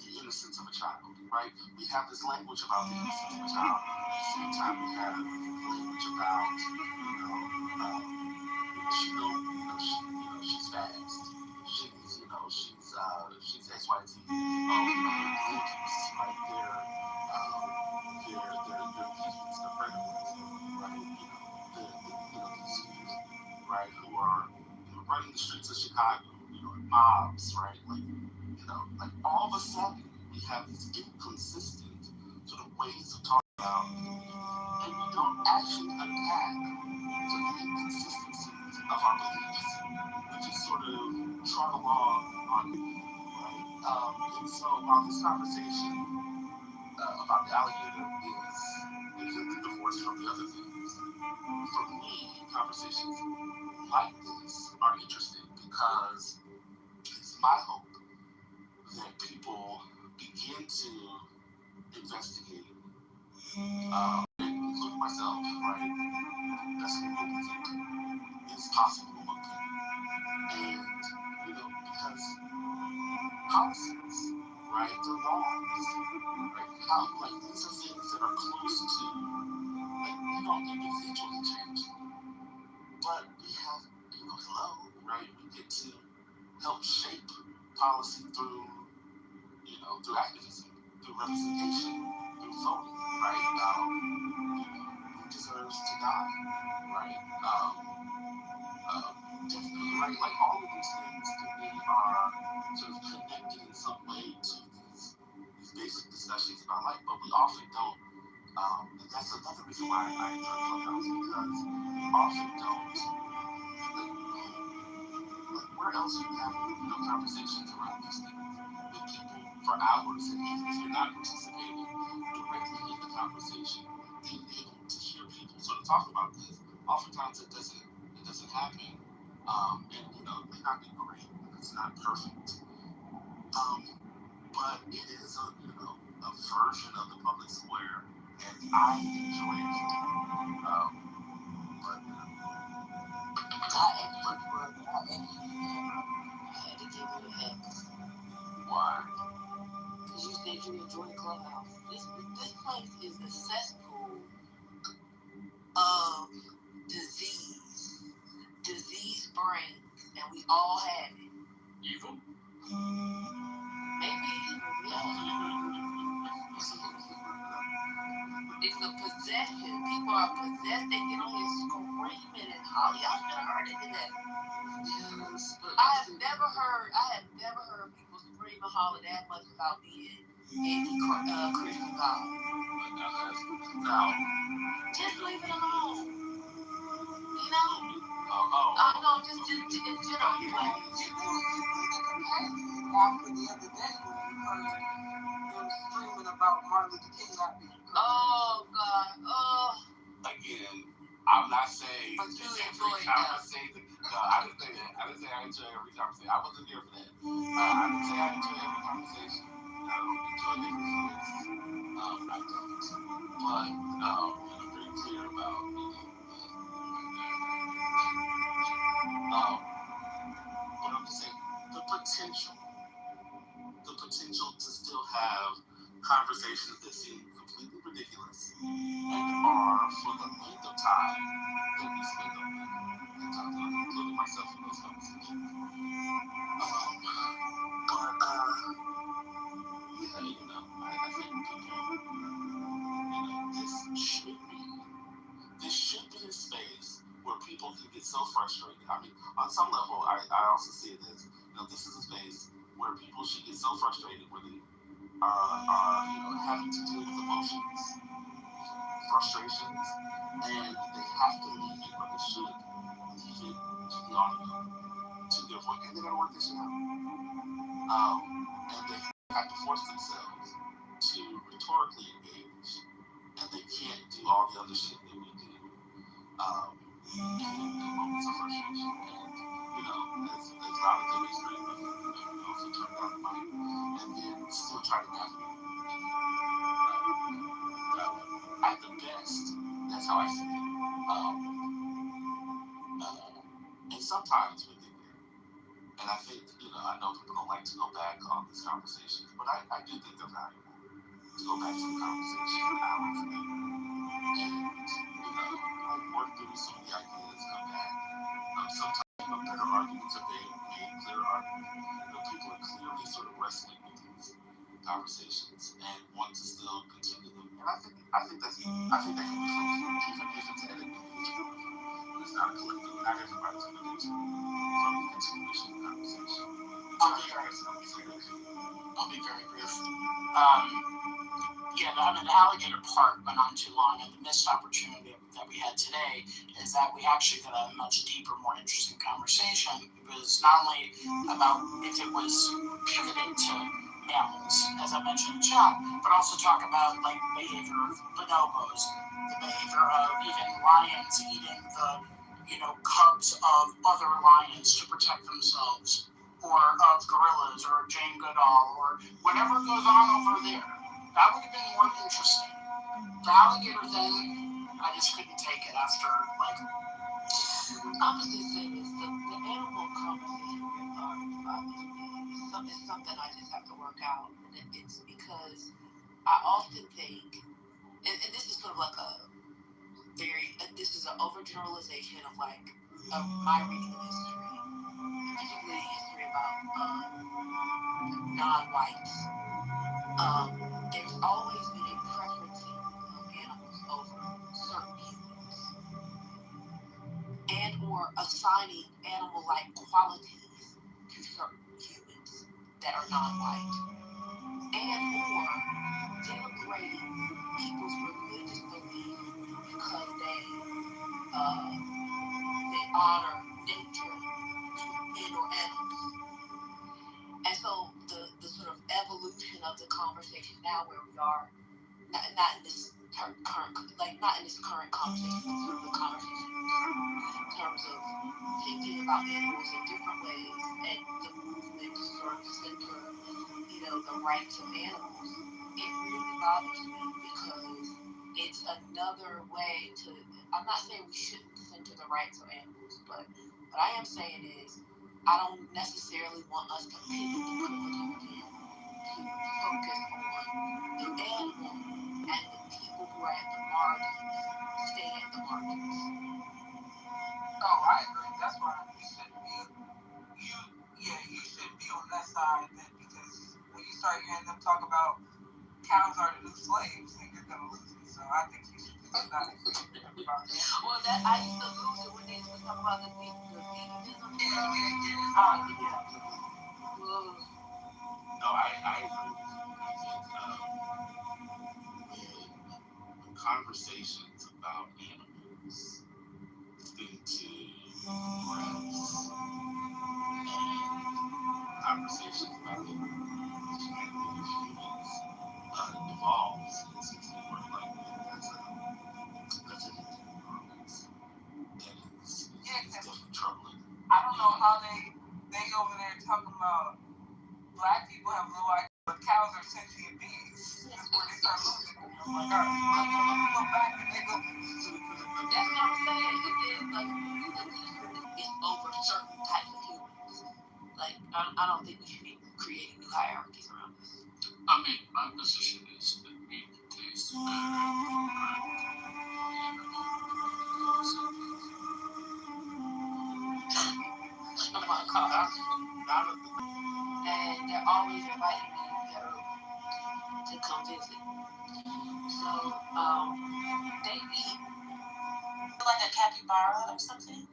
the innocence of a child, right? We have this language about the innocence of a child. At the same time, we have language about, she's fast. She's X, Y, Z. They're delinquents, right? They're deviants, the predators, right? These youth, right, who are running the streets of Chicago, mobs, right? Like all of a sudden we have these inconsistent sort of ways of talking about, and we don't actually unpack sort of the inconsistencies of our beliefs. We just sort of trot along on it, right? And so while this conversation about the alligator is completely divorced from the other things, for me, conversations like this are interesting because it's my hope that people begin to investigate, including myself, right? That's what we think is possible to look at. And, because policies, right, they're laws, right? How, like, these are things that are close to, like, we don't individually change them, but we have, right? We get to help shape policy through, through activism, through representation, through voting, right? Who deserves to die, right? Definitely, right? Like, all of these things to me are sort of connected in some way to these basic discussions about life, but we often don't. And that's another reason why I enjoy Clubhouse, because we often don't. Like, where else are you having, conversations around these things with people for hours, and even if you're not participating directly in the conversation, being able to hear people sort of talk about this, oftentimes it doesn't happen. And it may not be great, it's not perfect. But it is a version of the public square, and I enjoy it. But I had to give it a heck. why? Because you said you enjoy Clubhouse. This place is a cesspool of disease brains, and we all have it. Evil? Maybe it's a possession. People are possessed. They get on here screaming and hollering. Y'all should have heard it today. Yes, but I have never heard people scream and holler that much about being anti-Christian God. Now, just leave it alone. Just in general. After the other day when we heard them screaming about Martin Luther King not being Christian. Oh God. Oh. Again, I'm not saying but you every conversation. No, I didn't say that. I didn't say I enjoy every conversation. I wasn't here for that. I didn't say I enjoy every conversation. I don't enjoy every conversation. I don't. But I'm very clear about but I'm just saying the potential to still have conversations that seem completely ridiculous and are for the length of time that we spend on them, including myself in those conversations. I think people, this should be a space where people can get so frustrated. I mean, on some level, I also see it as, this is a space where people should get so frustrated where they are having to deal with emotions, frustrations, and they have to leave it, or they should leave it to the audio, to their voice, and they gotta work this shit out. And they have to force themselves to rhetorically engage, and they can't do all the other shit that we do. In moments of frustration, and as loud as it is, also turn down the mic, and then still try to navigate. At the best, that's how I see it. And sometimes we get there. And I think, I know people don't like to go back on this conversation, but I do think they're valuable to go back to the conversation for hours and work through some of the ideas, come back. Sometimes better arguments are made, clear arguments. People are clearly sort of wrestling with these conversations and want to still continue them. And I think that can be fruitful, even if it's at an individual level. It's not a collective. Not everybody's going to benefit from the continuation of the conversation. I'll be very brief. The alligator part went on too long, and the missed opportunity that we had today is that we actually got a much deeper, more interesting conversation. It was not only about if it was pivoted to mammals, as I mentioned in the chat, but also talk about like the behavior of bonobos, the behavior of even lions eating the cubs of other lions to protect themselves. or of gorillas or Jane Goodall or whatever goes on over there. That would have been more interesting. The alligator thing, I just couldn't take it after, like... I'm just gonna say this, the animal conversation we're talking about is something I just have to work out. And it's because I often think, and this is sort of like this is an overgeneralization of like my reading of history, particularly history about non-whites. There's always been a preferencing of animals over certain humans, and or assigning animal-like qualities to certain humans that are non-white, and or denigrating people's religious belief because they honor nature and or animals. And so the sort of evolution of the conversation now, where we are, not in this current conversation, but sort of the conversation in terms of thinking about animals in different ways, and the movement to sort of center, the rights of animals. It really bothers me because it's another way to. I'm not saying we shouldn't center the rights of animals, but what I am saying is I don't necessarily want us to pivot the conversation to focus on the animal and the people who are at the margins stay at the margins. Oh, I agree. That's why you shouldn't be. You shouldn't be on that side then, because when you start hearing them talk about cows are the new slaves, then you're gonna lose it. So I think you should just not about that. Well, I used to lose it when they used to talk about the veganism. No, I agree with you. I think when conversations about animals tend to race and conversations about the humanity of humans devolves into more like that's a that is definitely troubling. I don't know how they over there talking about black people have no idea, but cows are sentient beings. That's where they start losing it. I'm like, all right, let me go back and they go. That's what I'm saying. It's over certain types of humans. Like, I don't think we should be creating new hierarchies around this. I mean, my position is that we taste Oh my God. And they're always inviting me to come visit. So, they eat Like a capybara or something?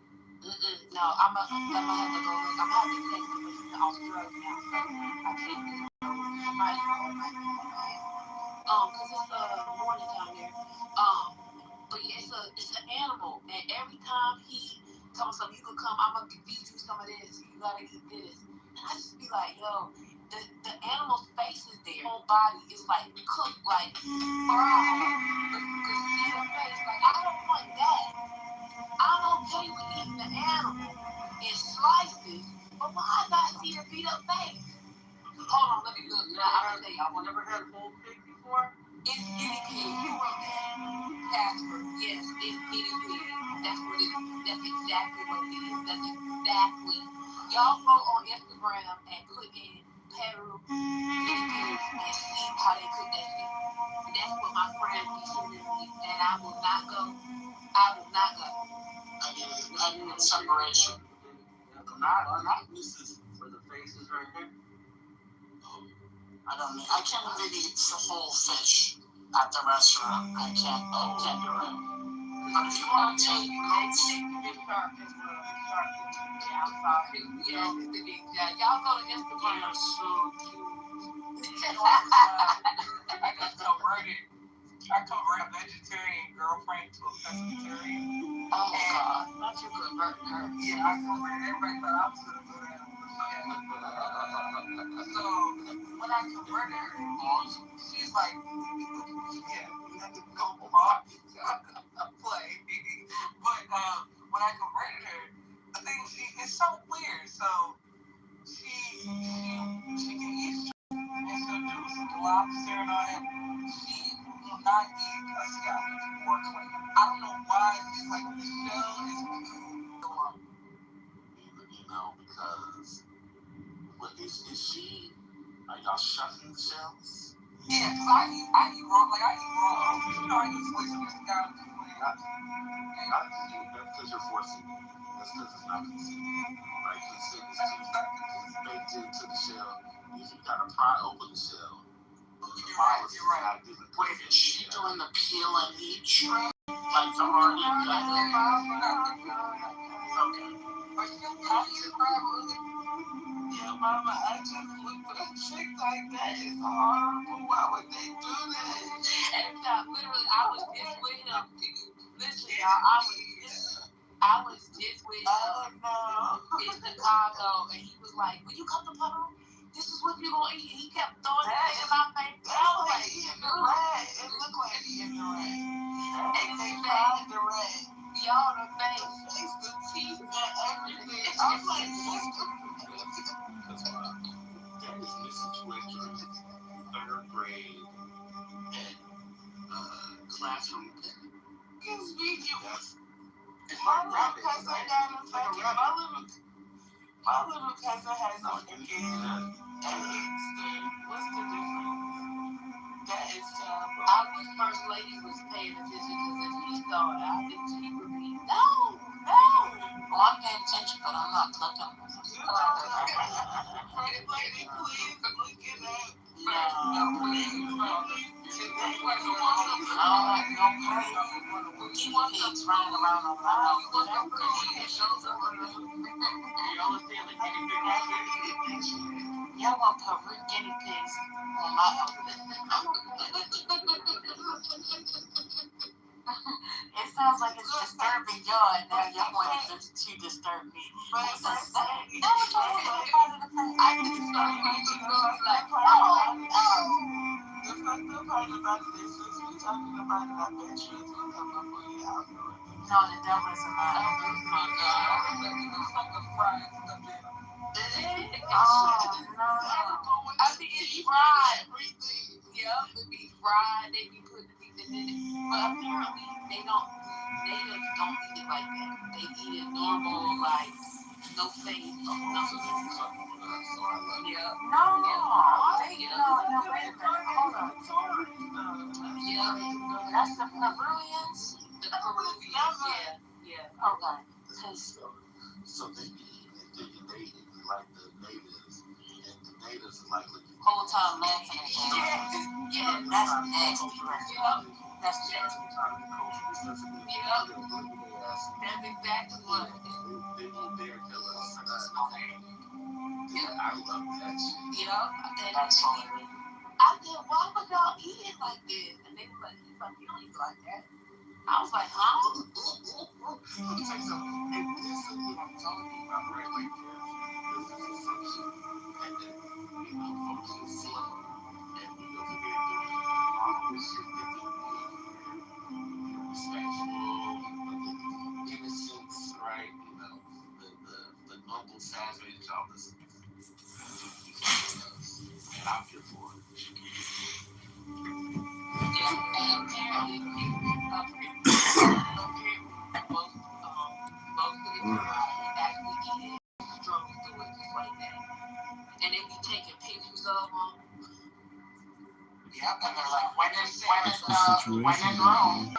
No, I'm gonna have to go look. I'm gonna have to take them to Australia now, so I can't just go. Somebody call my cause it's morning down there. But yeah, it's an animal, and every time he tells me, you can come, I'm gonna feed you some of this. You gotta eat this. And I just be like, yo, the animal's face is there. Whole body is like cooked, like brown. But you can see the face. Like, I don't want that. I'm okay with eating the animal in slices, but why not see the beat up face? Hold on, let me look. I'm gonna tell you, I've never heard whole pig before. It's guinea pig. You wrote that. Casper. Yes, it's guinea pig. That's exactly what it is. That's exactly. Y'all go on Instagram and put in Peru guinea pigs and see how they cook that shit. That's what my friend be sending me, and I will not go. I need separation. This is for the faces right here. I can't really eat the whole fish at the restaurant. I can't do it. But if you want to take notes, y'all go to Instagram. They're so cute. I just converted a vegetarian girlfriend to a pescatarian. Oh God, not you converting her. Yeah, I converted. Everybody thought I was gonna go down. So when I converted her, she's like, yeah, go walk, play. But when I converted her, I think it's so weird. So she she can eat and she'll do the lobster and all that. She will not eat a scallop or a clam. I don't know why. It's like the shell is good. You know, because what is she? Are y'all shucking the shells? Yeah, because I eat raw. Like I eat raw. You know, I use slice of scallop. That's because you're forcing it. That's because it's not consent. Right? Consent is baked into the shell. You gotta pry open the shell. You're right. Wait, is she doing the peel and eat shrimp? Like the already done? Okay. But she'll eat the crab really. Yeah, Mama, I just looked at a chick like that. It's horrible. Why would they do that? And literally, I was just with him. Listen, y'all, I was just with him in Chicago, and he was like, "When you come to Puerto Rico, this is what you're gonna eat." And he kept throwing it in my face. I was like, eating the rat. It looked like eating the rat. And they found the rat. Y'all the face. The teeth and everything. I was like, what's the That's why that is Mrs. Fletcher's third grade classroom. Because we do. It's My little cousin got a fucking, my little cousin has a fucking eggs. What's the difference? That is terrible. I wish First Lady was paying attention because if he saw it, I think she would be, no. Well, I'm paying attention, but I'm not clicking. First Lady, please look it up. No, please. Today was the one of the No pay. Guinea pigs running around on my house. Y'all want to put guinea pigs on my house. It sounds like it's disturbing y'all, and now y'all want it to disturb me. But It's a sad. no, it's not a positive thing. I think it's not like, the fucked up part about it is since we're talking about it, I bet you it's going to come up on the algorithm. No, the devil is a man. Oh my God. It's like a fried stuff. Oh, no. I think it's fried. Yep, it be fried. They be putting things in it. But apparently, natives don't eat it like that. They eat it normal, like, no face, nothing. Yeah. No. Wait a minute. Hold on. Yeah. That's the Peruvians? The Peruvians, yeah. Okay. So they like the natives, and the natives is like Whole time laughing at that. Yeah. That's nasty. That's nasty. Yeah. That's exactly what it is. They won't dare tell us. I love that shit. Yeah. And I said, why would y'all eat it like this? And they were like, you don't eat it like that. I was like, huh? Let me tell you something. And this is what I'm talking about, right? Like, this is assumption. And then, folks are slow. And we go to get all this shit respectful, innocence, right? The noble savage, all this. And I'm here for it. And they be taking pictures of them. Yep, and they're like, when in situation, Rome.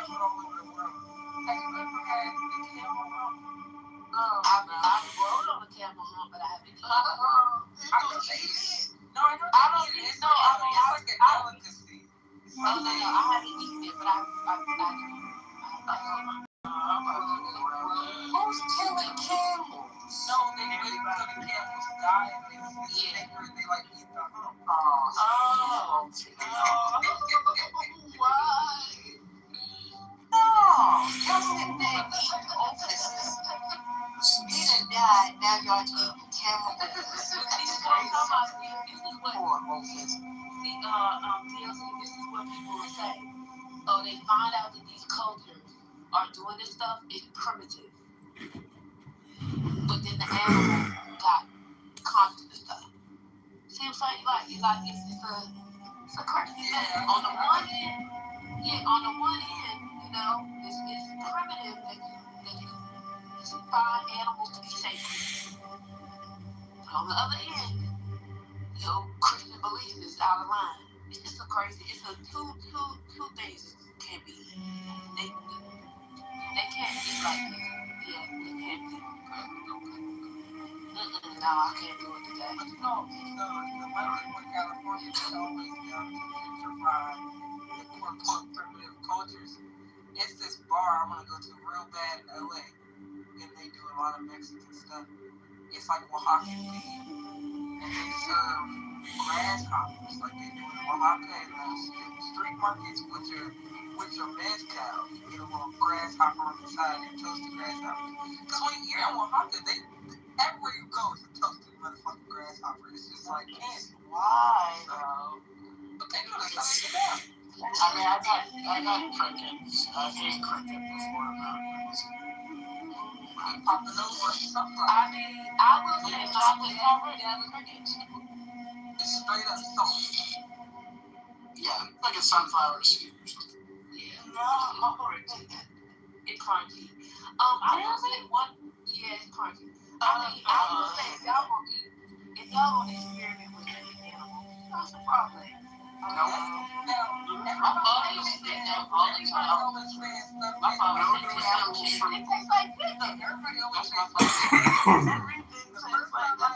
I rode on a camel hump, but I haven't eaten it. I don't eat it. No, I don't eat it. No, I mean, it's like a delicacy. No, I haven't eaten it, but I Who's killing camels? No, they wait until the camels die and they like eat the hump. Oh. Why? No, y'all sitting there eating oafices. He done died, now y'all eating camel oafices. This is what people will say. Oh, they find out that these cultures are doing this stuff, it's primitive. But then the animal got conscious of stuff. like it's a crazy thing. On the one end, you know, it's primitive that you find animals to be sacred. But on the other end, your Christian belief is out of line. It's just a crazy. It's a two things can't be. They can't be like this. Yeah, they can't be. No, I can't do it today. But you know, the weather in California is always gentrified the quote-unquote primitive cultures. It's this bar I want to go to real bad in LA, and they do a lot of Mexican stuff. It's like Oaxacan themed, and they serve grasshoppers like they do in Oaxaca and the street markets with your mezcal. You get a little grasshopper on the side and toasted grasshoppers. Because when you're in Oaxaca, everywhere you go is a toasted motherfucking grasshopper. It's just like candy. Why? But they do this how they get out. I mean, I've had crickets. I've eaten cricket before, but Popping over something. I mean, I will say chocolate covered cricket. It's straight up salt. yeah, like a sunflower seed or something. Yeah. No. It's crunchy. I will say one. Yeah, it's crunchy. I mean, I will say if y'all gonna experiment with any animal, that's the problem. No. It tastes like pizza. Everybody always says everything tastes like that.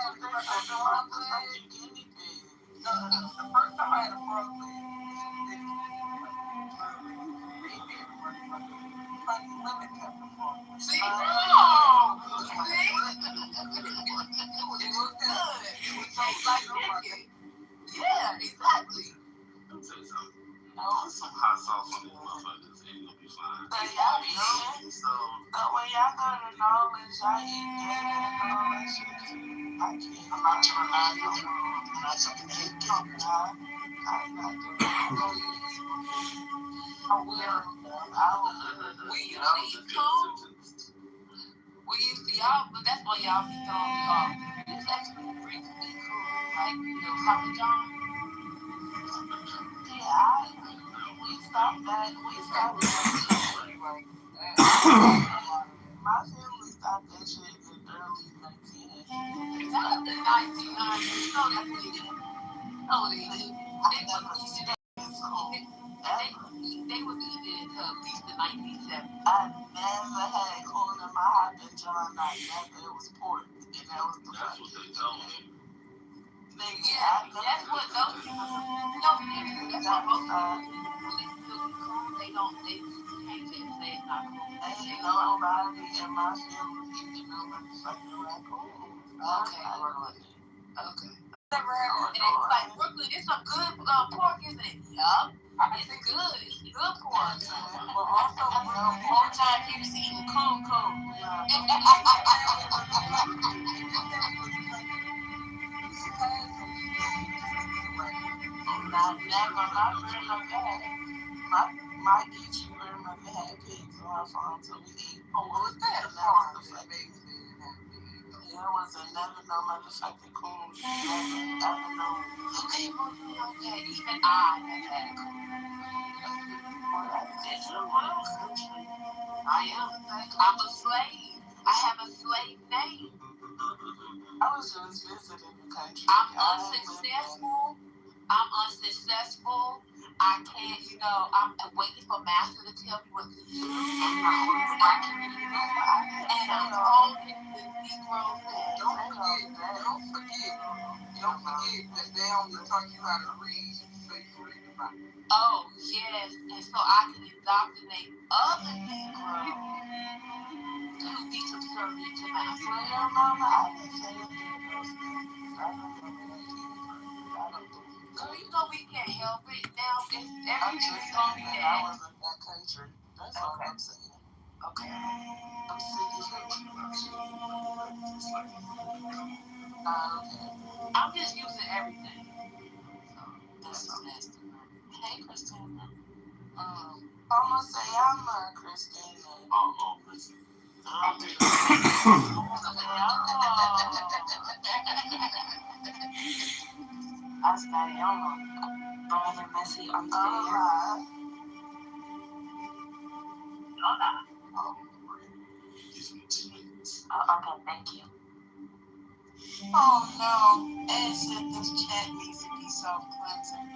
The first time I had a frog leg, lemon pepper frog. See? No! See? It was good. It was so like chicken. Yeah, exactly. Let me tell you something. Put some hot sauce on these motherfuckers and you'll be fine. But y'all be eating. So, When y'all go to Nolan's, y'all eat dinner and all that shit. I'm not doing that. I'm not taking it. I'm not doing that. We used to eat cold. We used to, y'all, but that's why y'all be throwing me off. It's actually pretty cool. Like, Papa John. Yeah, we stopped that. My family stopped that shit in the early 1900s. That was the 1990s. You know that's what they did. No, they did. They would eat it until at least the 1970s. I never had corn in my hot and John. It was pork. And that was the that's what they told me. Yeah, that's what those people no, that's what most people they change it and say it's not cool. Ain't nobody in my family eating no motherfucking raccoon. Okay. And it's like Brooklyn, it's some good pork, isn't it? Yup. It's good. It's good pork. But also, more time people eating coon. Not very much bad. My Geechee grandmother had pigs on her farm, so we ate. Oh, what was that? There was never no motherfucking coon. Never known. Okay. Even I have had a coon. It's a real country. I am. I'm a slave. I have a slave name. I was just visiting the country. I'm unsuccessful. I can't, I'm waiting for master to tell me what to do. And I'm holding the Negroes. Don't forget that they only taught you how to read so you can read about it. Oh, yes. And so I can indoctrinate other Negroes to be subservient to master. Well, Mama, I didn't say those things. I don't know where they came from. Girl, we can't help it now. Everything's gonna be that. I wasn't that country. That's all I'm saying. Okay. I'm sick of it. Okay. I'm just using everything. So that's nasty. Hey, Christina. I'm gonna say I'm not Christina. Oh, Christina. hasta Yolo. Brother Messi, are you there? Oh, give me 2 minutes. Okay, thank you. Oh no, Ed said this chat needs to be self-cleansing.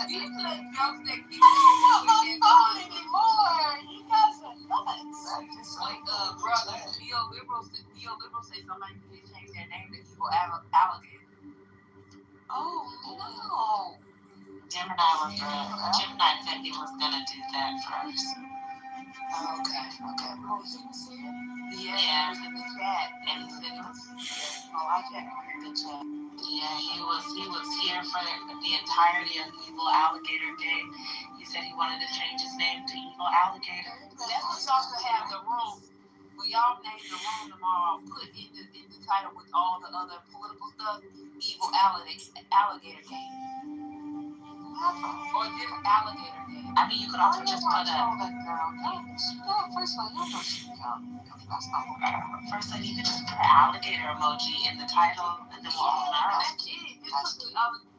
These are jokes that keep I'm not my phone anymore. You guys are nuts. like brother, neoliberal say somebody could change their name to evil alligator. Oh no. Gemini said he was gonna do that first. Okay. Oh, he was here? Yeah, he was in the chat and he said it was I can't read the chat. Yeah, he was here for the entirety of Evil Alligator Day. He said he wanted to change his name to Evil Alligator. That's what y'all should have the room. When y'all name the room tomorrow, put in the title with all the other political stuff, Evil Alligator Day. Or just Alligator Day. I mean, you could also just put that girl. First of all, you know she young. That's not what first thing, you could just put an alligator emoji in the title, and then we'll all know. That's it.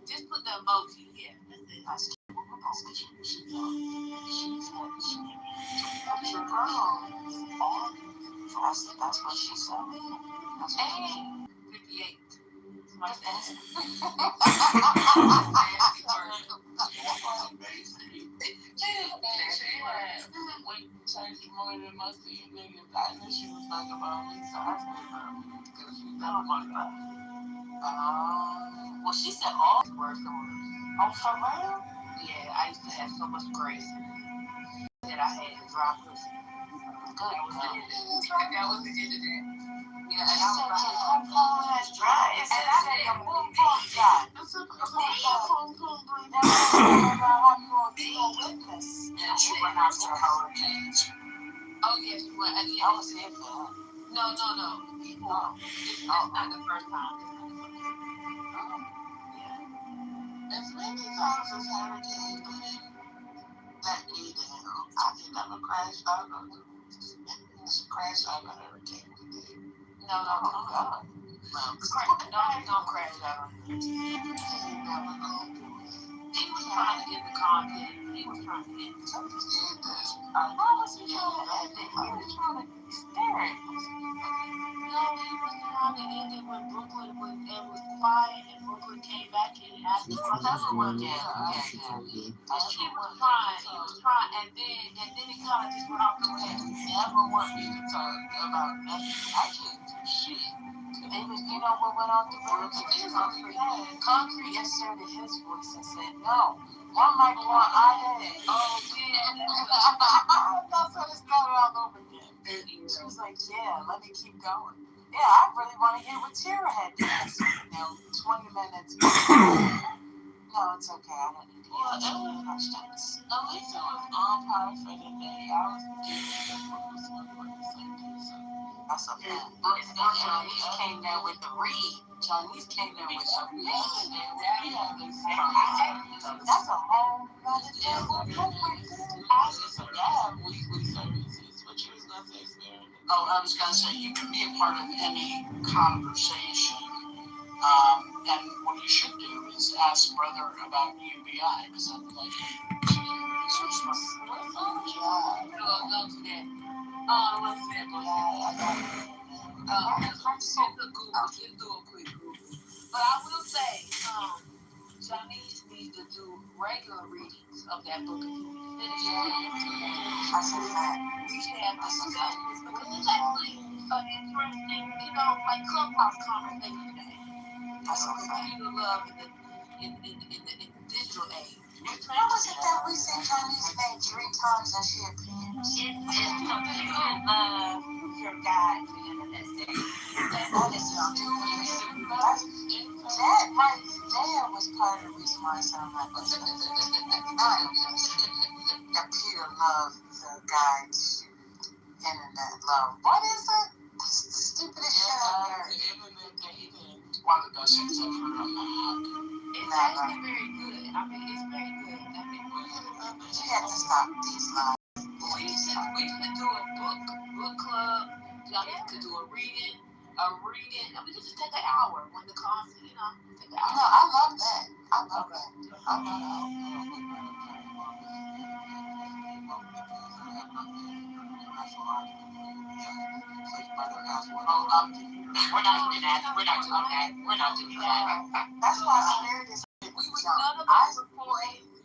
Just put the emoji. Yeah, that's it. That's cute. She's a girl. That's what she said. That's what she said. 58. When you changed more than most of you niggas, I knew she was talking about me, so I said, because she never wanted that. Well, she said all these words. Oh, for real? Yeah, I used to have so much grace that I had to drop pussy. That was the end of that. Yeah, and I was like, your pom-pom has dry. And I said, your pom-pom dry. This is a pom-pom bring that how you going to be a witness. And she went after Hurricane. oh yeah, she went. I was here for her. No. People, it's not the first time. As many times as Hurricane let me down, I can never crash out on the crash out on Hurricane. No. God. Don't crash out on you. He was trying to get the content. He was trying to get the content. Why was he trying to end it? He was trying to stare at us. No, he was trying to end it when Brooklyn was quiet and Brooklyn came back and asked him for another one. Yeah. He was trying, and then it kind of just went off the rails. Never want me to talk about nothing. I can't do shit. They was, you know what went off the rails? Concrete inserted his voice and said, no, one mic one I had. Oh, yeah. That's what it started all over again. She was like, yeah, let me keep going. Yeah, I really want to hear what Tara had to say. 20 minutes. No, it's okay. I don't need to hear much time. At least it was on par for the day. I was getting that's a fact. Chinese came there with the read. Chinese came there with the read. That's a whole other thing. So yeah, weekly services. What you was gonna say, Spirit? Oh, I was gonna say you can be a part of any conversation. And what you should do is ask brother about UBI because I'd like to research my job. Go to that. Let's do a quick Google. But I will say, Chinese need to do regular readings of that book if you finish it. I said that. We should have discussions because it's actually an interesting, like clubhouse conversation to have. That's a fact. Computer love in the digital age. How was it that we said Chinese made 3 times that she appears? It's computer love your guide to internet dating. That is stupid. That right there was part of the reason why I sound like this. Computer love the guide to internet love. What is it? It's the stupidest shit I've heard. Internet dating. One of the best things I've heard on the app. It's actually very good. I mean, it's very good. I mean, you have to stop these lies. We should do a book club. Y'all need to do a reading. a reading. We could just take an hour when the cost, take an hour. No, I love that. I love that. I love that. We're not doing that. That's why Spirit is.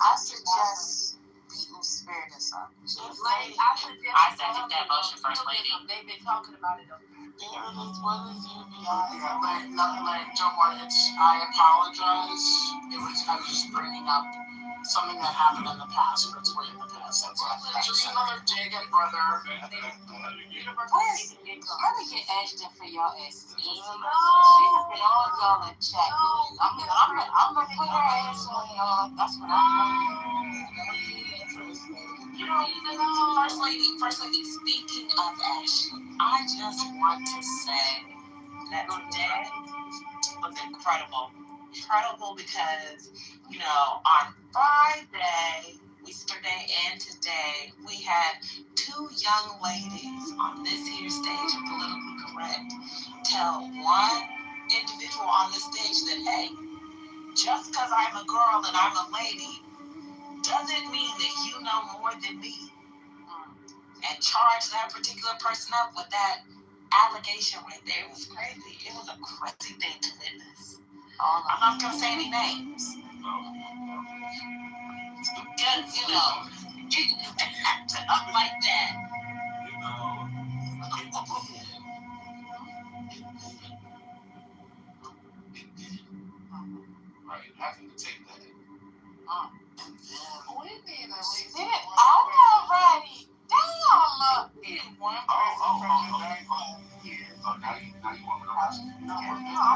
I suggest beating Spirit is up. I second that motion, First Lady. They've been talking about it. Don't worry, I apologize. I was just bringing up something that happened in the past, but it's way in the past. That's all. Just another dig at brother. Let me get Ashton for y'all asses. She has been all y'all in chat. I'm gonna put her ass on y'all. That's what I'm doing. First Lady, speaking of Ashley, I just want to say that today was incredible. Incredible because, on Friday, yesterday and today, we had two young ladies on this here stage of Politically Correct tell one individual on this stage that, hey, just because I'm a girl and I'm a lady doesn't mean that you know more than me. And charge that particular person up with that allegation right there. It was crazy. It was a crazy thing to witness. I'm not going to say any names. Because, you act up like that. Right, having to take that in. Alrighty. Damn. One person from the very years. So now you want me to rush? No, I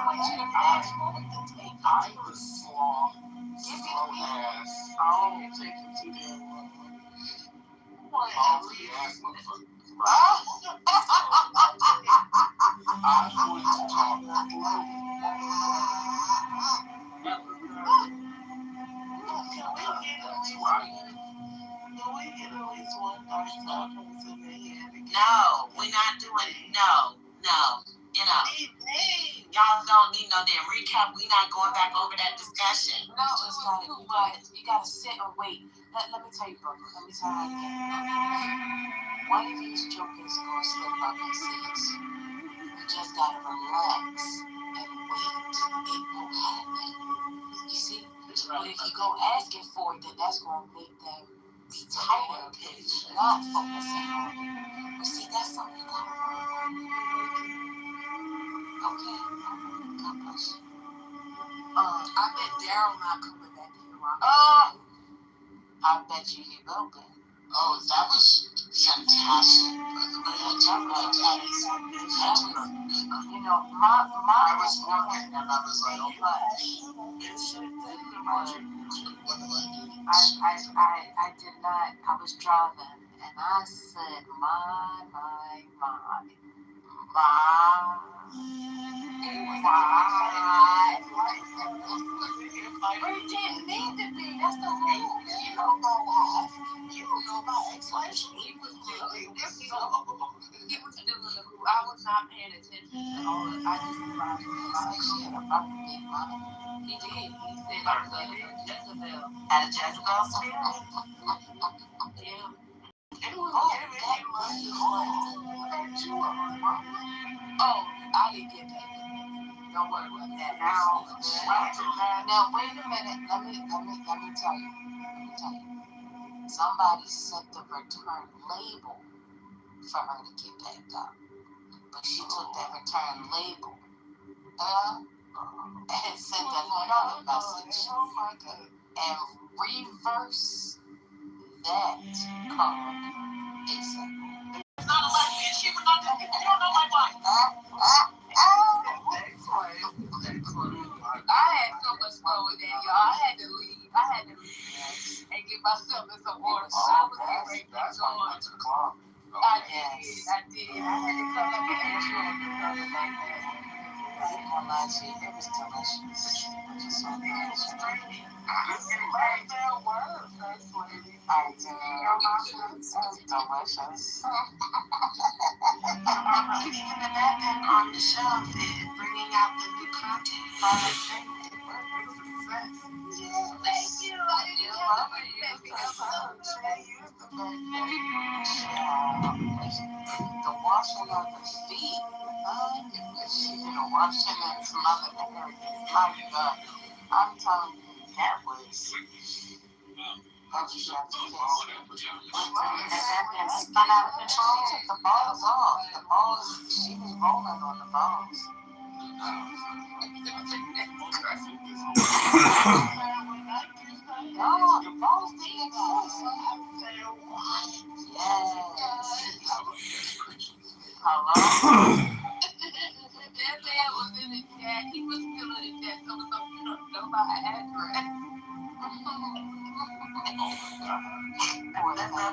want you to fast forward the tape. I was slow ass. I'll take it to the salty ass motherfucker. I'm going to talk slow. No, we're not doing it. No. Y'all don't need no damn recap. We're not going back over that discussion. No, you gotta sit and wait. Let me tell you, brother. Let me tell you how to get it. One of these jokers is gonna slip up and says, you just gotta relax and wait. It will happen. You see? But if you go asking for it, then that's gonna make them be tighter and not focusing on it. But see, that's something you gotta work on. Okay. God bless you. I bet Daryl not coming back here. I bet you he will be. Oh, that was fantastic. I was working and I was like, oh my. What did I do? I did not. I was driving and I said, my. But it didn't mean to be. That's the rule. You don't know my ex-wife. He was doing the rule. I was not paying attention to all of it. I just thought he did. He said I was Jezebel. At a Jezebel spirit? Yeah. I didn't get that. Don't worry about that. Now wait a minute. Let me tell you. Somebody sent the return label for her to get back up, but she took that return label and sent another message and reverse that card ASAP. It's not a lesbian. She would not do it. You don't know my wife. I had so much fun with that, y'all. I had to leave and get myself in some water. I was getting ready to join. To the club. I did. I had to come up and show up. ain't gonna lie to you, it was delicious. It was so delicious. I did. It was delicious. Keeping the backpack on the shelf and bringing out the new content. Thank you. I didn't have to back me up. The washing of the feet. She did a washing and some other areas. My God. I'm telling you, that was chef's kiss. And spun out of control. She took the balls off. The balls, she was rolling on the balls. No, the balls didn't exist. Yes. Hello? That man was in the chat. He was still in the chat. So you don't know my address.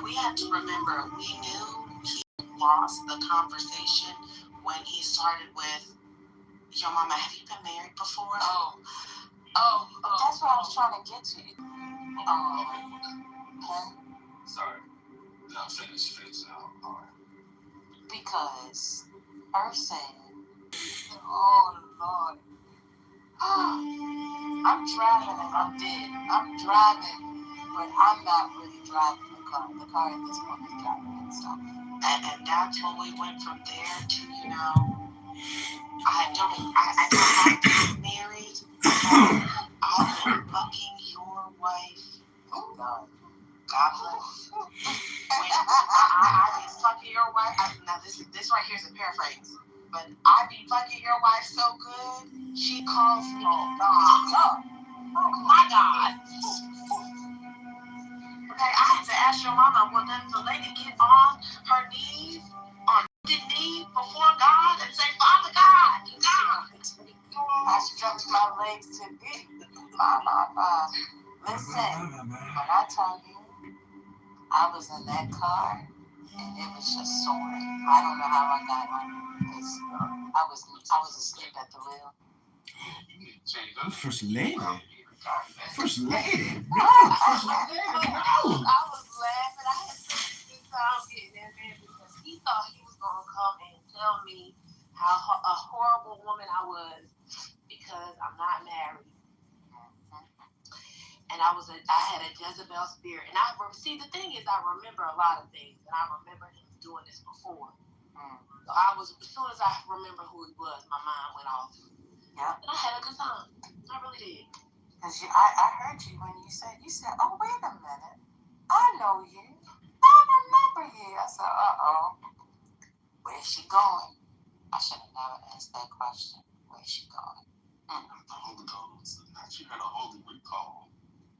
We have to remember, we knew he lost the conversation when he started with, "Yo, mama, have you been married before?" That's what I was trying to get to. Sorry. No, finish now. All right. Because her saying, oh Lord, I'm driving and I'm dead. I'm driving, but I'm not really driving the car. The car at this point is driving itself. And that's when we went from there to, I don't have to be married. I've been fucking your wife. Oh God. God bless. When I be fucking your wife, now this right here is a paraphrase, but I be fucking your wife so good, she calls me God. Oh my God. Okay, I had to ask your mama, well, does the lady get on her knees, on the knee before God and say, Father God, God? I stretched my legs to beat. Listen, when I tell you, I was in that car and it was just soaring. I don't know how I got home because I was asleep at the wheel. First lady. First lady. No, first lady. No. I was laughing. I had such a good time getting that man because he thought he was going to come and tell me how a horrible woman I was because I'm not married. And I had a Jezebel spirit. And see, the thing is, I remember a lot of things. And I remember him doing this before. So as soon as I remember who he was, my mind went off. Yep. And I had a good time. I really did. Because I heard you when you said, oh, wait a minute. I know you. I remember you. I said, uh-oh. Where's she going? I should have never asked that question. Where's she going? The Holy Ghost. Not you had a holy recall.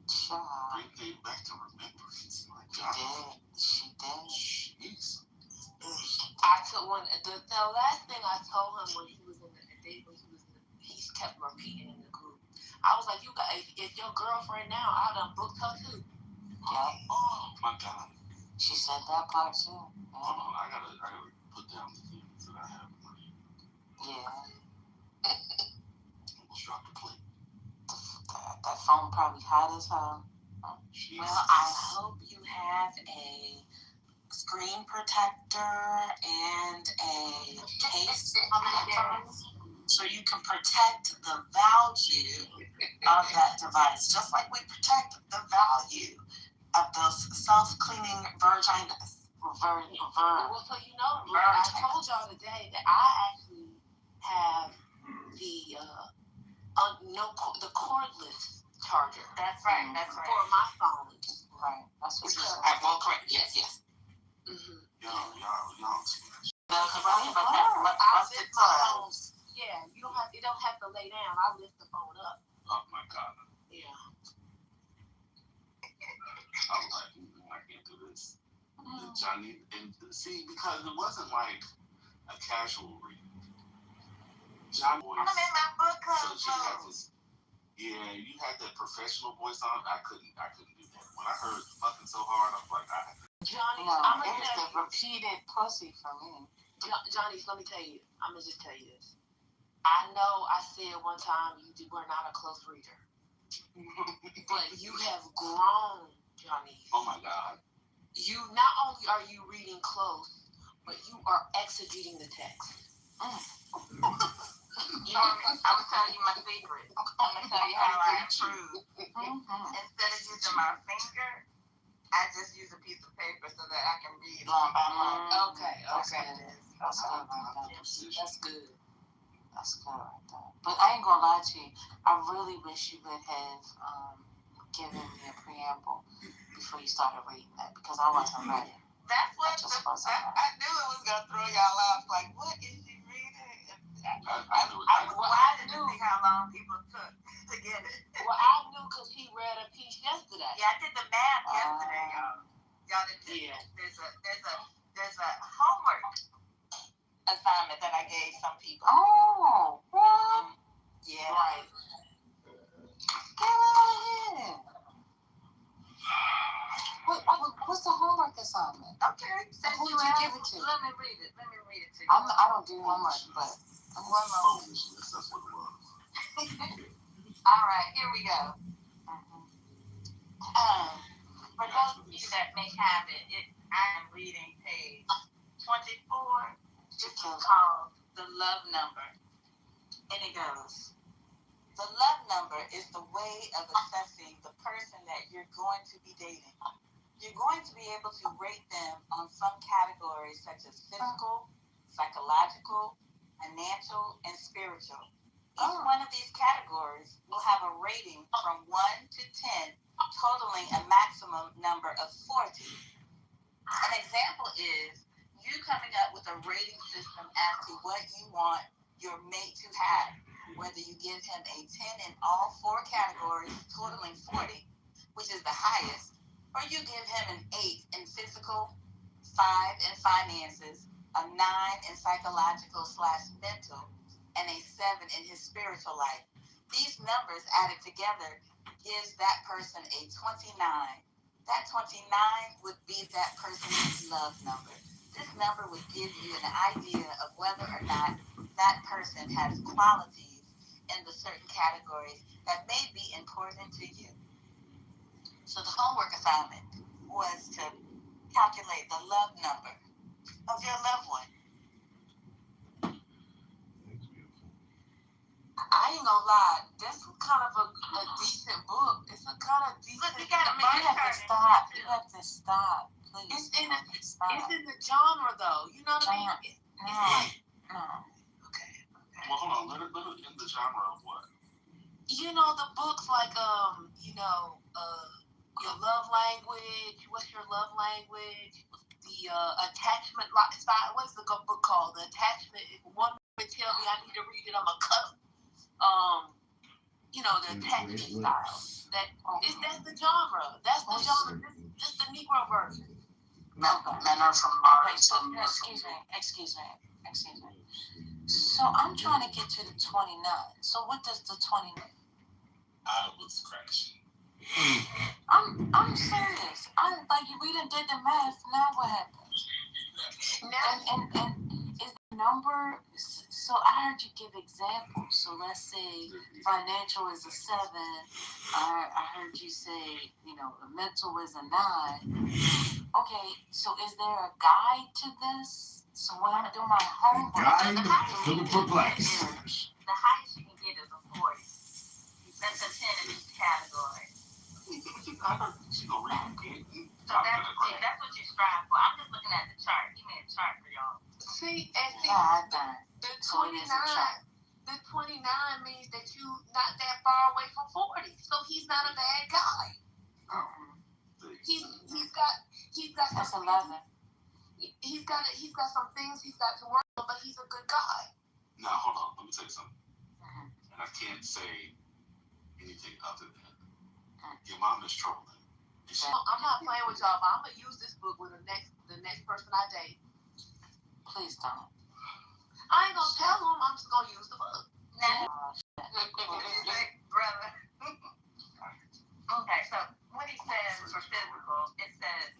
Sure. Bring things back to remembrance. My God. She did. Jeez. I told the last thing I told him when he was in the date he kept repeating in the group. I was like, you guys, if your girlfriend now, I done booked her too. Yep. Oh my God. She said that part too. Yeah. Hold on, I gotta put down the things that I have. Yeah. Almost dropped the plate. That phone probably hot as hell. Well, I hope you have a screen protector and a case on that phone so you can protect the value of that device, just like we protect the value of those self-cleaning vaginas. Well, so I told y'all today that I actually have the cordless charger. That's right. For my phone. Right. That's what you said. Well, correct. Yes. Y'all. Yeah, you don't have to lay down. I lift the phone up. Oh my God. Yeah. I'm like, I can't do this. Johnny, and see, because it wasn't like a casual read. Johnny voice. I'm in my book club. So she had this. Yeah, you had that professional voice on. I couldn't do that. When I heard fucking so hard, I was like, Johnny, no, it was the repeated pussy for me. Johnny, let me tell you. I'm gonna just tell you this. I know I said one time you were not a close reader, but you have grown, Johnny. Oh my God. You not only are you reading close, but you are exegeting the text. I'm gonna tell you my secret. I'm gonna tell you how I improve. Instead of using my finger, I just use a piece of paper so that I can read line by line. Okay. That's good. That's good. That's good right there. But I ain't gonna lie to you. I really wish you would have given me a preamble before you started reading that, because I wasn't ready. That's what I knew it was gonna throw y'all off. Like, what is she reading? I was wise to see how long people took to get it. Well, I knew because he read a piece yesterday. Yeah, I did the math yesterday, y'all. Y'all didn't do it. There's a homework assignment that I gave some people. Oh, what? Yeah. Right. Get out of here. What's the homework assignment? Okay. Who did you give it to? Let me read it to you. I don't do homework, but I'm one moment. That's what it was. All right, here we go. For those of you that may have it, I am reading page 24. This is called The Love Number. And it goes, the love number is the way of assessing the person that you're going to be dating. You're going to be able to rate them on some categories such as physical, psychological, financial, and spiritual. Each one of these categories will have a rating from 1 to 10, totaling a maximum number of 40. An example is you coming up with a rating system as to what you want your mate to have, whether you give him a 10 in all 4 categories, totaling 40, which is the highest, or you give him an 8 in physical, 5 in finances, a 9 in psychological/mental, and a 7 in his spiritual life. These numbers added together gives that person a 29. That 29 would be that person's love number. This number would give you an idea of whether or not that person has qualities in the certain categories that may be important to you. So the homework assignment was to calculate the love number of your loved one. I ain't gonna lie, this is kind of a decent book. It's a kind of decent. Look, you have to stop. You have to stop, please. It's in the genre though. You know what I mean? No. Okay. Well, hold on. Let it in the genre of what? You know the books like your love language. What's your love language? The attachment style. What's the book called? The attachment. One would tell me I need to read it. I'm a cut. The attachment style. That's the genre. That's the genre. This is the Negro version. Men are from Mars. Excuse me. So I'm trying to get to the 29. So what does the 29? I was crashing. I'm serious. We done did the math. Now what happens? And is the number? So I heard you give examples. So let's say financial is a 7. I heard you say the mental is a 9. Okay. So is there a guide to this? So when I'm doing my homework, guide for the perplexed. The highest you can get is a 40. That's a 10 in each category. She gonna read it. So that's what you strive for. I'm just looking at the chart. Give me a chart for y'all. See, the 29 means that you not that far away from 40. So he's not a bad guy. He's got that's some 11. He's got some things he's got to work on, but he's a good guy. Now, hold on. Let me tell you something. And I can't say anything other than your mom is trolling. I'm not playing with y'all, but I'm gonna use this book with the next person I date. Please don't. I ain't gonna tell him. I'm just gonna use the book. Brother. Okay, so what he says for physical, it says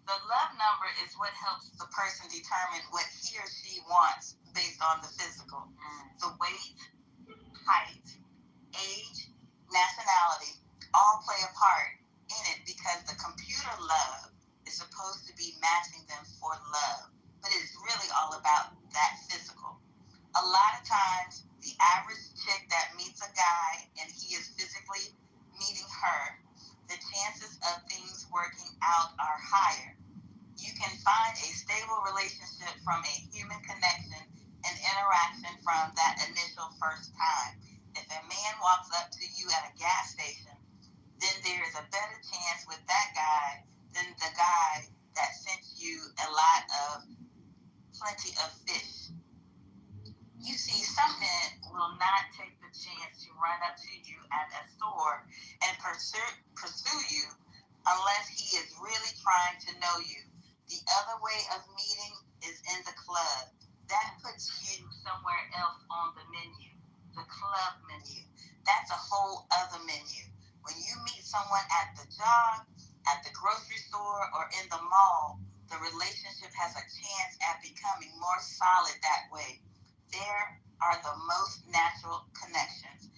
the love number is what helps the person determine what he or she wants based on the physical. The weight, initial first time. If a man walks up to you at a gas station, then there is a better chance with that guy than the guy that sent you plenty of fish. You see, some men will not take the chance to run up to you at a store and pursue you unless he is really trying to know you. The other way of meeting is in the club. That puts you somewhere else on the menu, the club menu. That's a whole other menu. When you meet someone at the job, at the grocery store, or in the mall, the relationship has a chance at becoming more solid that way. There are the most natural connections.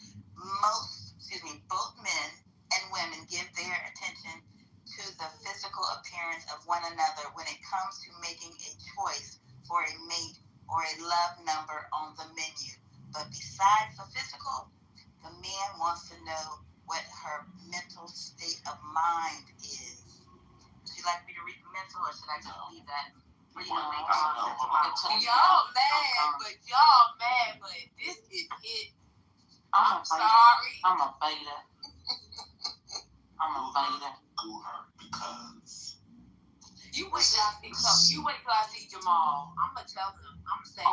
Both men and women give their attention to the physical appearance of one another when it comes to making a choice for a mate or a love number on the menu. But besides the physical, the man wants to know what her mental state of mind is. Would you like me to read the mental, or should I just leave that? Y'all mad, but this is it. I'm sorry. I'm a beta. Because you wait till I see Jamal. I'm gonna tell him. I'm gonna say,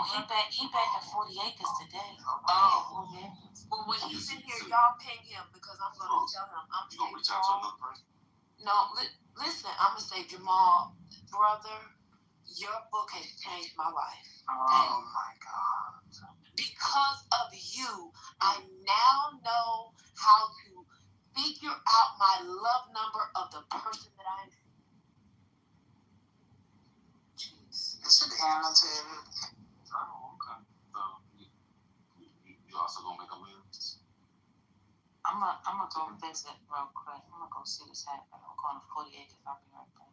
he back at 40 acres today. Oh, yeah. Well, when he's in here, y'all ping him because I'm gonna tell him. You gonna reach out to another person? No, listen. I'm gonna say, Jamal, brother, your book has changed my life. Oh my God! Because of you, I now know how to figure out my love number of the person that I am. Jeez, is it annotated? Oh, okay. So you also gonna make amends? I'm gonna go visit real quick. I'm gonna go see this happen. I'm going to 40 acres. I'll be right back.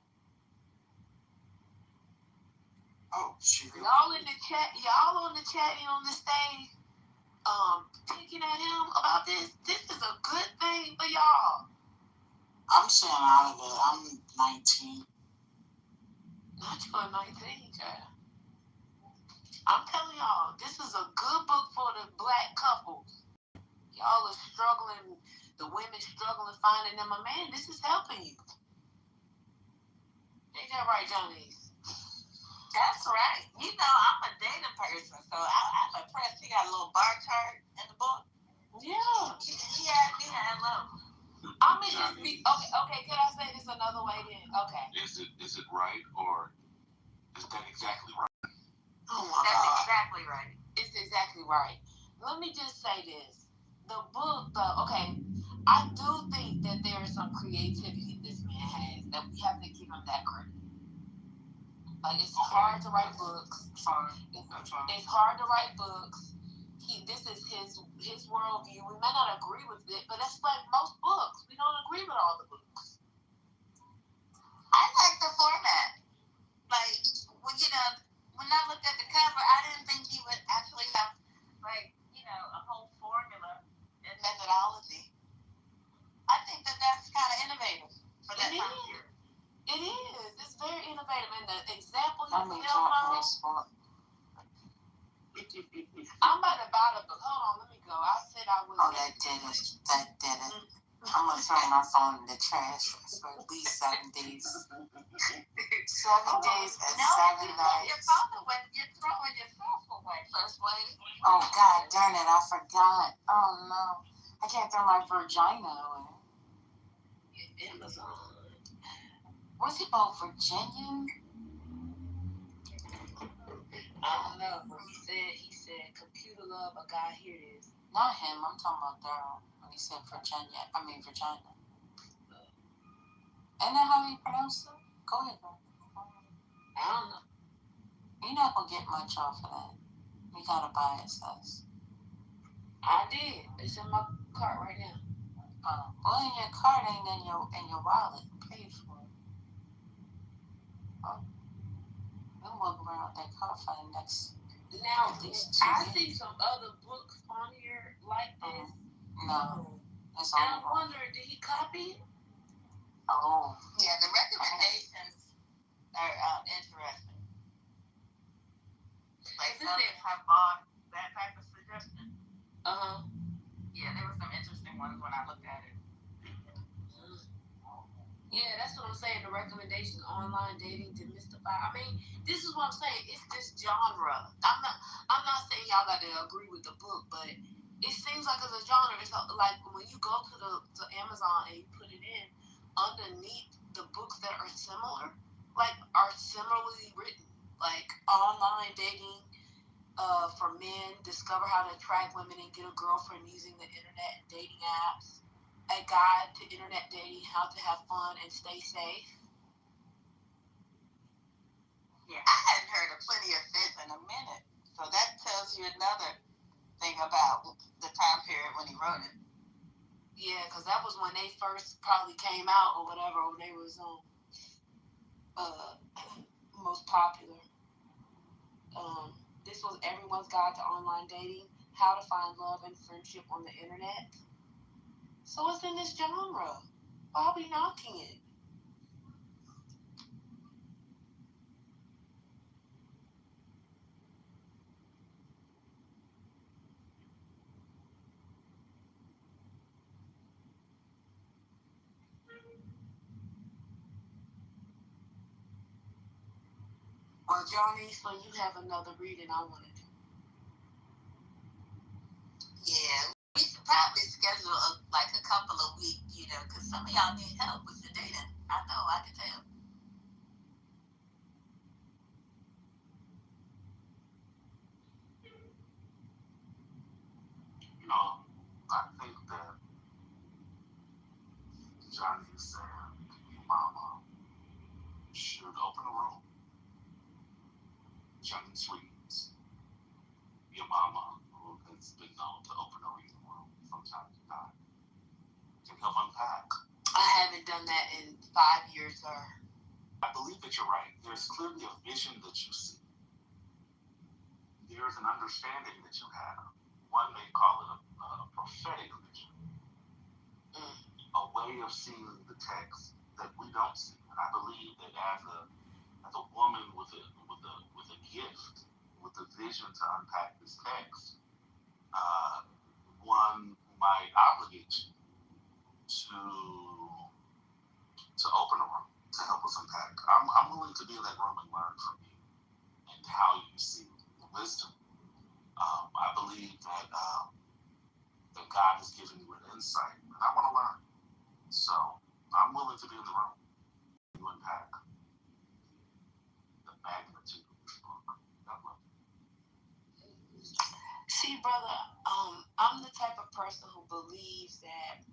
Oh, shoot. Y'all on the chat and on the stage, picking at him about this. This is a good thing for y'all. I'm staying out of it. I'm 19. Not you 19, child. I'm telling y'all, this is a good book for the black couples. Y'all are struggling, the women struggling finding them a man. This is helping you. Ain't that right, Johnny? That's right. You know, I'm a data person, so I'm impressed. He got a little bar chart in the book. Yeah. He had me at level. I mean, okay, can I say this another way then? Okay. Is it right, or is that exactly right? Oh my God. That's exactly right. It's exactly right. Let me just say this. The book, I do think that there is some creativity this man has, that we have to give him that credit. Like, it's hard to write books. It's hard to write books. This is his worldview. We may not agree with it, but that's like most books. We don't agree with all the books. I like the format. Like, when I looked at the cover, I didn't think he would actually have, a whole formula and methodology. I think that's kind of innovative for that time period. It is. It's very innovative. And the example I'm about to buy the book. Hold on, let me go. I said I was. Oh, that did it. I'm going to throw my phone in the trash for at least 7 days. 7 days and 7 nights. You're throwing yourself away, First Lady. Oh, God darn it, I forgot. Oh, no. I can't throw my vagina away. Amazon. Was he about Virginia? I don't know, but he said, computer love, a guy, here it is. Not him, I'm talking about Daryl. When he said Virginia. Isn't that how you pronounce it? Go ahead, bro. I don't know. You're not going to get much off of that. You got to buy it, sis. I did. It's in my cart right now. Well, in your cart ain't in your wallet. Pay for it. We'll walk around with that cart for the next. Now, I see some other books on here like this. No. And I'm wondering, did he copy it? Oh. Yeah, the recommendations are interesting. Like some have bought that type of Kristen? Uh-huh. Yeah, there were some interesting ones when I looked at it. Yeah, that's what I'm saying. The recommendations, online dating, demystify. I mean, this is what I'm saying. It's this genre. I'm not saying y'all got to agree with the book, but it seems like it's a genre. It's like when you go to Amazon and you put it in, underneath the books that are similar, like are similarly written, like online dating for men, discover how to attract women and get a girlfriend using the internet and dating apps. A guide to internet dating, how to have fun and stay safe. Yeah, I hadn't heard of Plenty of Fish in a minute. So that tells you another thing about the time period when he wrote it. Yeah, because that was when they first probably came out or whatever, when they was most popular. This was Everyone's Guide to Online Dating, how to find love and friendship on the internet. So it's in this genre. Why are we knocking it? Well, Johnny, so you have another reading I want to do. Yeah, we should probably schedule a couple of weeks, because some of y'all need help with the dating. I know, I can tell. I think that Johnny is saying Mama should open a room. Johnny Sweets, your mama, who has been known to open a reading room from time to time, can help unpack. I haven't done that in 5 years, sir. I believe that you're right. There's clearly a vision that you see. There is an understanding that you have. One may call it a prophetic vision, a way of seeing the text that we don't see. And I believe that as a woman with a gift, with a vision to unpack this text, one might obligate you to open a room to help us unpack. I'm willing to be in that room and learn from you and how you see the wisdom. I believe that God has given you an insight, and I want to learn. So I'm willing to be in the room to unpack the magnitude of this book. God love you. See, brother, I'm the type of person who believes that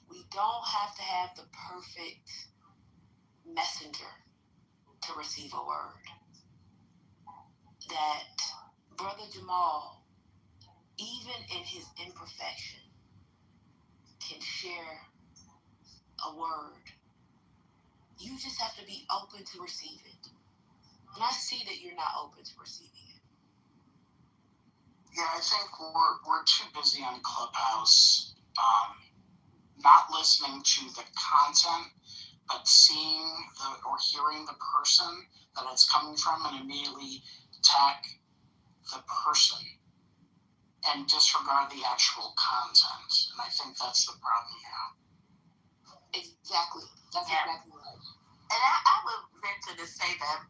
we don't have to have the perfect messenger to receive a word. That Brother Jamal, even in his imperfection, can share a word. You just have to be open to receive it. And I see that you're not open to receiving it. Yeah, I think we're too busy on Clubhouse, not listening to the content, but seeing or hearing the person that it's coming from and immediately attack the person and disregard the actual content. And I think that's the problem now. Exactly. That's exactly right. And I would venture to say that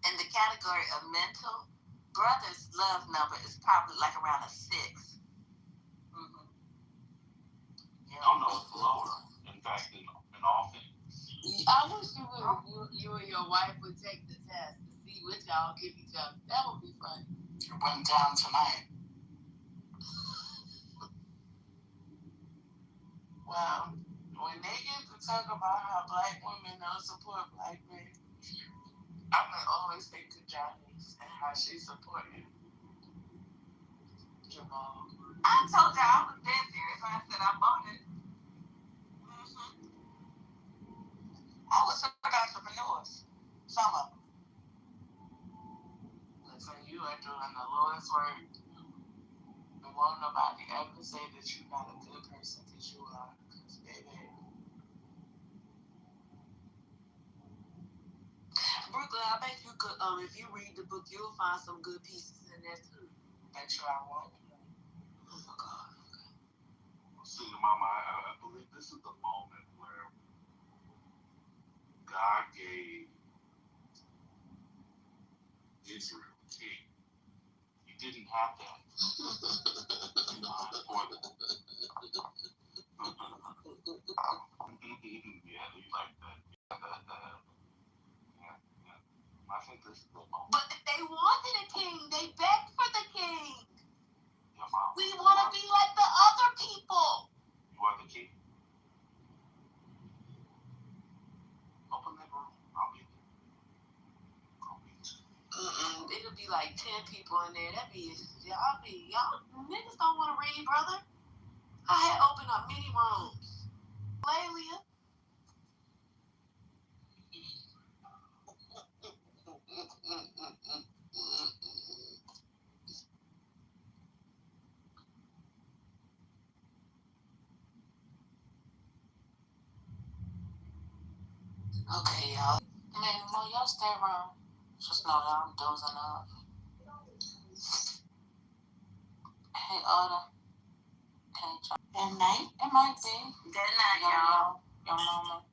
in the category of mental, brother's love number is probably like around a 6. Mm-hmm. Yeah. Oh no, it's lower. In fact, in all things. I wish you and your wife would take the test to see which y'all give each other. That would be fun. It went down tonight. Well, when they get to talk about how black women don't support black men, I'm gonna always think to Johnny's and how she supported Jamal. I told y'all I was dead serious when I said I bought it. Mm-hmm. I was support entrepreneurs. Some of them. Listen, you are doing the Lord's work. And won't nobody ever say that you're not a good person, because you are. Because, baby. Brooklyn, I bet you could, if you read the book, you'll find some good pieces in there, too. Bet you I won't. Oh my God. See, Mama, I believe this is the moment where God gave Israel a king. He didn't have that. Yeah, you like that. Yeah. I think this is the moment. But they wanted a king. They begged for the king. Your mom. We want to be like the other people. You are the king. Open that room. I'll be there. It'll be like 10 people in there. Y'all niggas don't want to read, brother. I had opened up many rooms. Lelia. Okay, y'all. Man, well, y'all stay around. Just know that I'm dozing off. Hey, Oda. Hey, John. Good night. It might be. Good night, y'all. Your mama.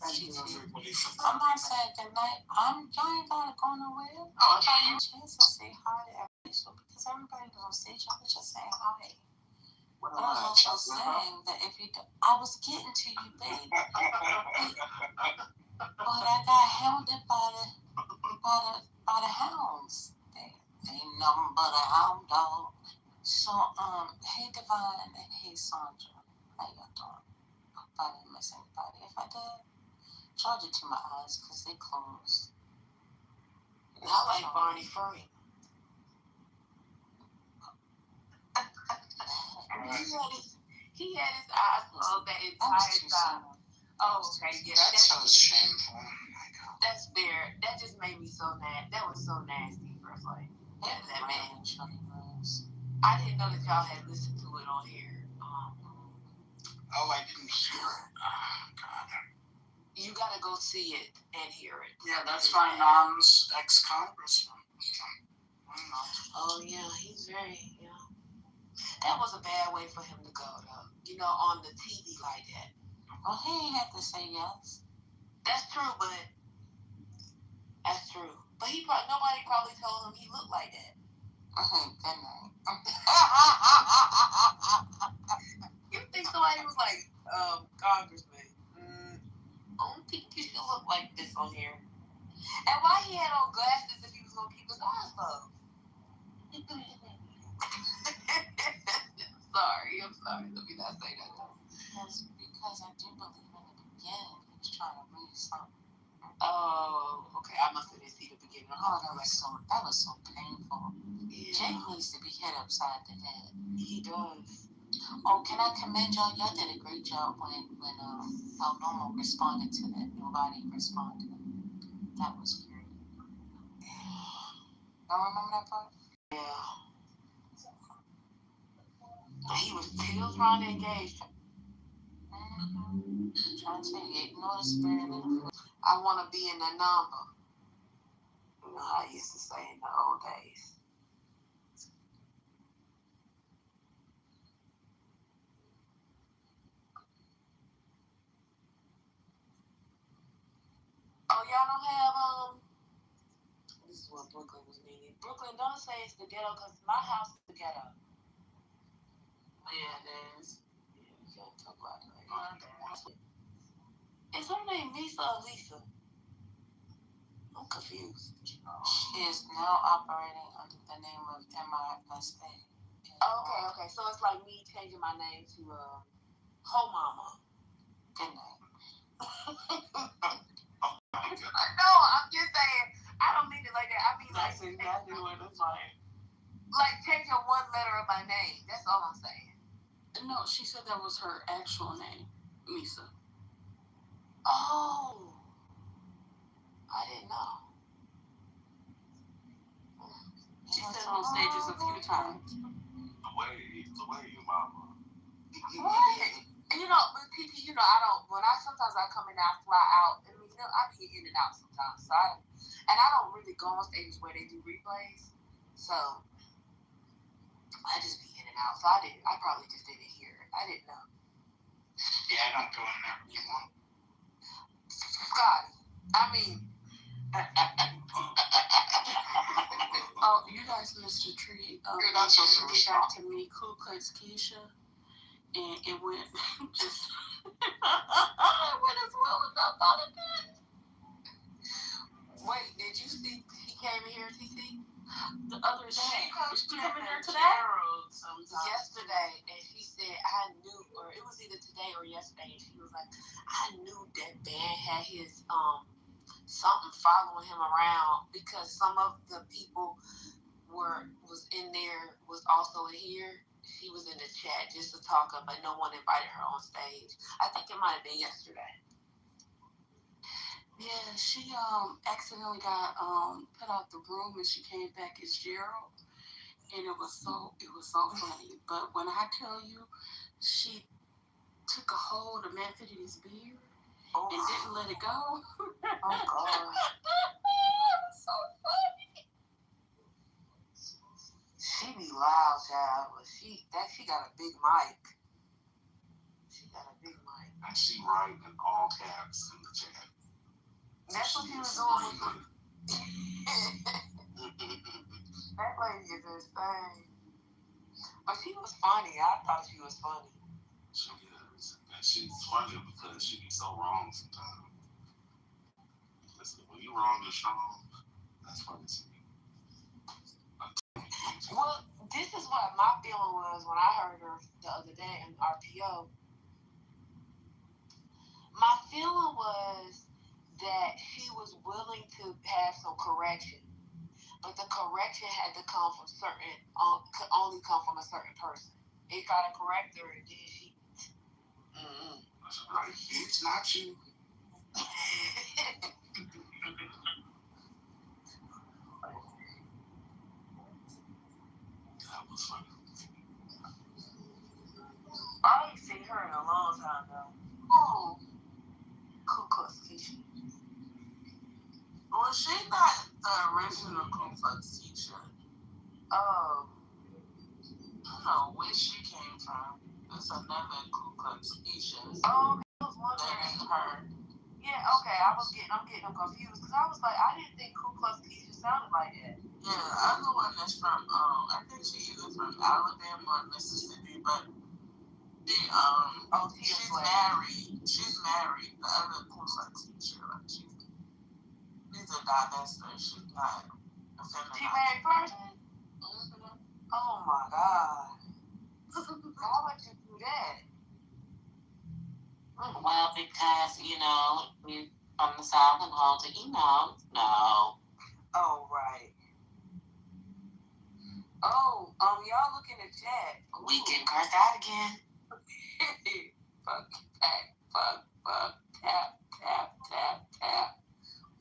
I'm not saying good night. Y'all ain't gotta go nowhere. Oh, I thought you. Chance to say hi to everybody. So because everybody was on stage, I was just saying hi. But I was also saying that if you do, I was getting to you, babe. But I got hounded by the hounds. They ain't nothing but a hound dog. So hey Divine and hey Sandra, how y'all doing? Hope I didn't miss anybody. If I did, charge it to my eyes because they closed. I like Barney Furry. He had his eyes closed that entire time. Oh, okay, yeah. That's so shameful. Oh my God. That's bare. That just made me so mad. That was so nasty, first like. That man. I didn't know that y'all had listened to it on here. Oh, I didn't hear it. Oh, God. You gotta go see it and hear it. Yeah, that's my mom's ex-congressman. Oh, yeah, he's very, That was a bad way for him to go, though. On the TV like that. Well, he ain't have to say yes. That's true, but nobody probably told him he looked like that. Good night. You think somebody was like, Congressman, I don't think you should look like this on here. And why he had on glasses if he was going to keep his eyes closed? I'm sorry. Let me not say that. Because I do believe in the beginning he was trying to read something. Oh, okay. I must have didn't see the beginning. Oh, that was so painful. Yeah. Jake needs to be hit upside the head. He does. Oh, can I commend y'all? Y'all did a great job when El Nomo responded to that. Nobody responded. That was great. Y'all remember that part? Yeah. He was still trying to engage. Trying to ignore the spirit of the I want to be in the number. You know how I used to say in the old days. Oh, y'all don't have, this is what Brooklyn was meaning. Brooklyn, don't say it's the ghetto, because my house is the ghetto. Yeah, it is. Yeah, you can't talk about it like that. Is her name Lisa or Lisa? I'm confused. She is now operating under the name of MISA. Okay. So it's like me changing my name to, Ho Mama. Good night. No, I'm just saying, I don't mean it like that. I mean That's exactly what it's like. Like changing one letter of my name. That's all I'm saying. No, she said that was her actual name, Lisa. Oh. I didn't know. She said on stages a few times. The way you mama. Right. With PP, sometimes I come in and I fly out. I mean, I be in and out sometimes. So I don't really go on stages where they do replays. So I just be in and out. So I probably just didn't hear it. I didn't know. Yeah, I don't go in there anymore. Scotty, I mean, oh, you guys missed a treat. You're not so serious. Got to meet Ku Klux Keisha, and it went just it went as well as I thought it did. Wait, did you see he came in here, TC? The other day. Did she come in here today? Yesterday, and she said, I knew, or it was either today or yesterday, and she was like, I knew that Ben had his, something following him around because some of the people was in there, was also in here. She was in the chat just to talk up, but no one invited her on stage. I think it might have been yesterday. Yeah, she accidentally got put out the room and she came back as Gerald, and it was so funny. But when I tell you, she took a hold of Man Fidgety's beard and didn't let it go. Oh God, it was so funny. She be loud, child, but she got a big mic. She got a big mic. And she write in all caps in the chat. That's what she was doing. That lady is insane. But she was funny. I thought she was funny. She is. And she's funny because she be so wrong sometimes. Listen, when you wrong, you're strong. That's funny to me. Well, this is what my feeling was when I heard her the other day in RPO. My feeling was that she was willing to have some correction, but the correction had to come from could only come from a certain person. It gotta correct her, and then she. Like, it's not you. That was funny. I ain't seen her in a long time though. Oh, Ku Klux Keisha. Well, she not the original Ku Klux Keisha. I don't know where she came from. It's another Ku Klux Keisha. Oh, I was wondering. That ain't her. Yeah, okay. I'm getting them confused because I was like, I didn't think Ku Klux Keisha sounded like that. Yeah, the other one is from I think she's either from Alabama or Mississippi, but she's married. She's married. The other Ku Klux Keisha, like she's a divester. She's not a feminine. She married person? Mm-hmm. Oh my God. Why would you do that? Well, because, we from the South and hold to No. Oh, right. Oh, y'all look in the chat. We can curse out again. Fuck, tap.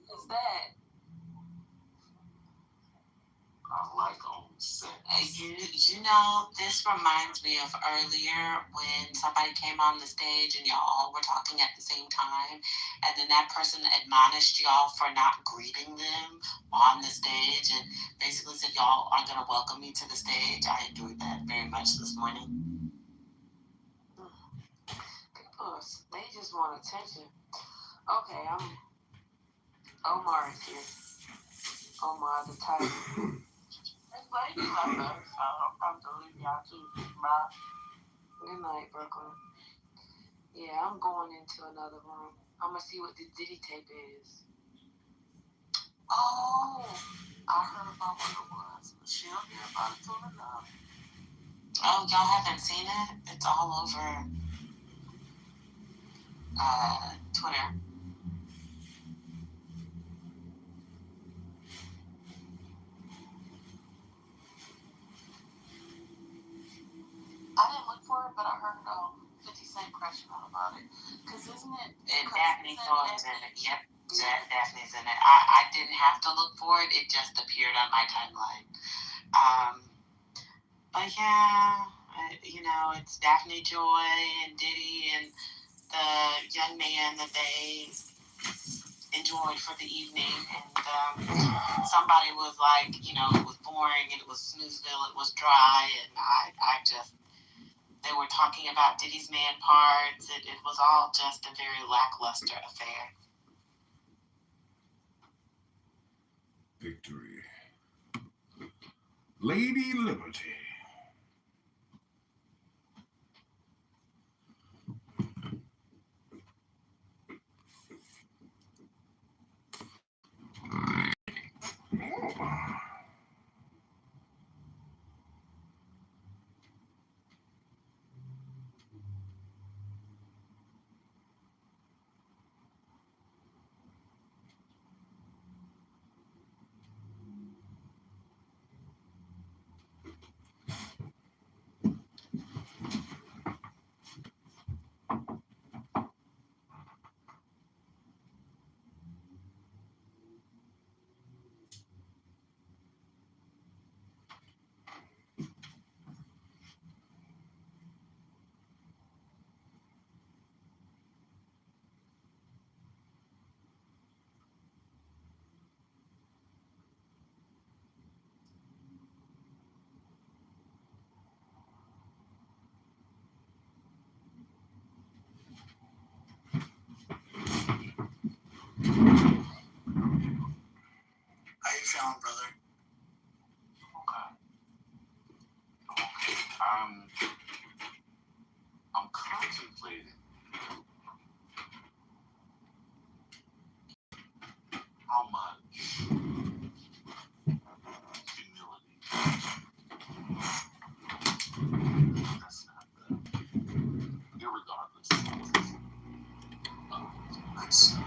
What's that? I like on set. This reminds me of earlier when somebody came on the stage and y'all all were talking at the same time, and then that person admonished y'all for not greeting them on the stage and basically said y'all are going to welcome me to the stage. I enjoyed that very much this morning. People, they just want attention. Okay, Omar is here. Omar the Tiger. But you like her, so I'll probably leave y'all too. Bye. Good night, Brooklyn. Yeah, I'm going into another room. I'm gonna see what the Diddy tape is. Oh, I heard about what it was. She'll hear about it soon enough. Oh, y'all haven't seen it? It's all over Twitter. I didn't look for it, but I heard 50 Cent crashing out about it. Because isn't it? And Daphne's in it. Yep. Yeah. Daphne's in it. I didn't have to look for it. It just appeared on my timeline. But yeah, it's Daphne Joy and Diddy and the young man that they enjoyed for the evening. And somebody was like, you know, it was boring and it was Snoozeville, it was dry, and I just, they were talking about Diddy's man parts. It was all just a very lackluster affair. Victory. Lady Liberty. How you feeling, brother? Okay. I'm contemplating how much humility. That's not good. Irregardless. Nice.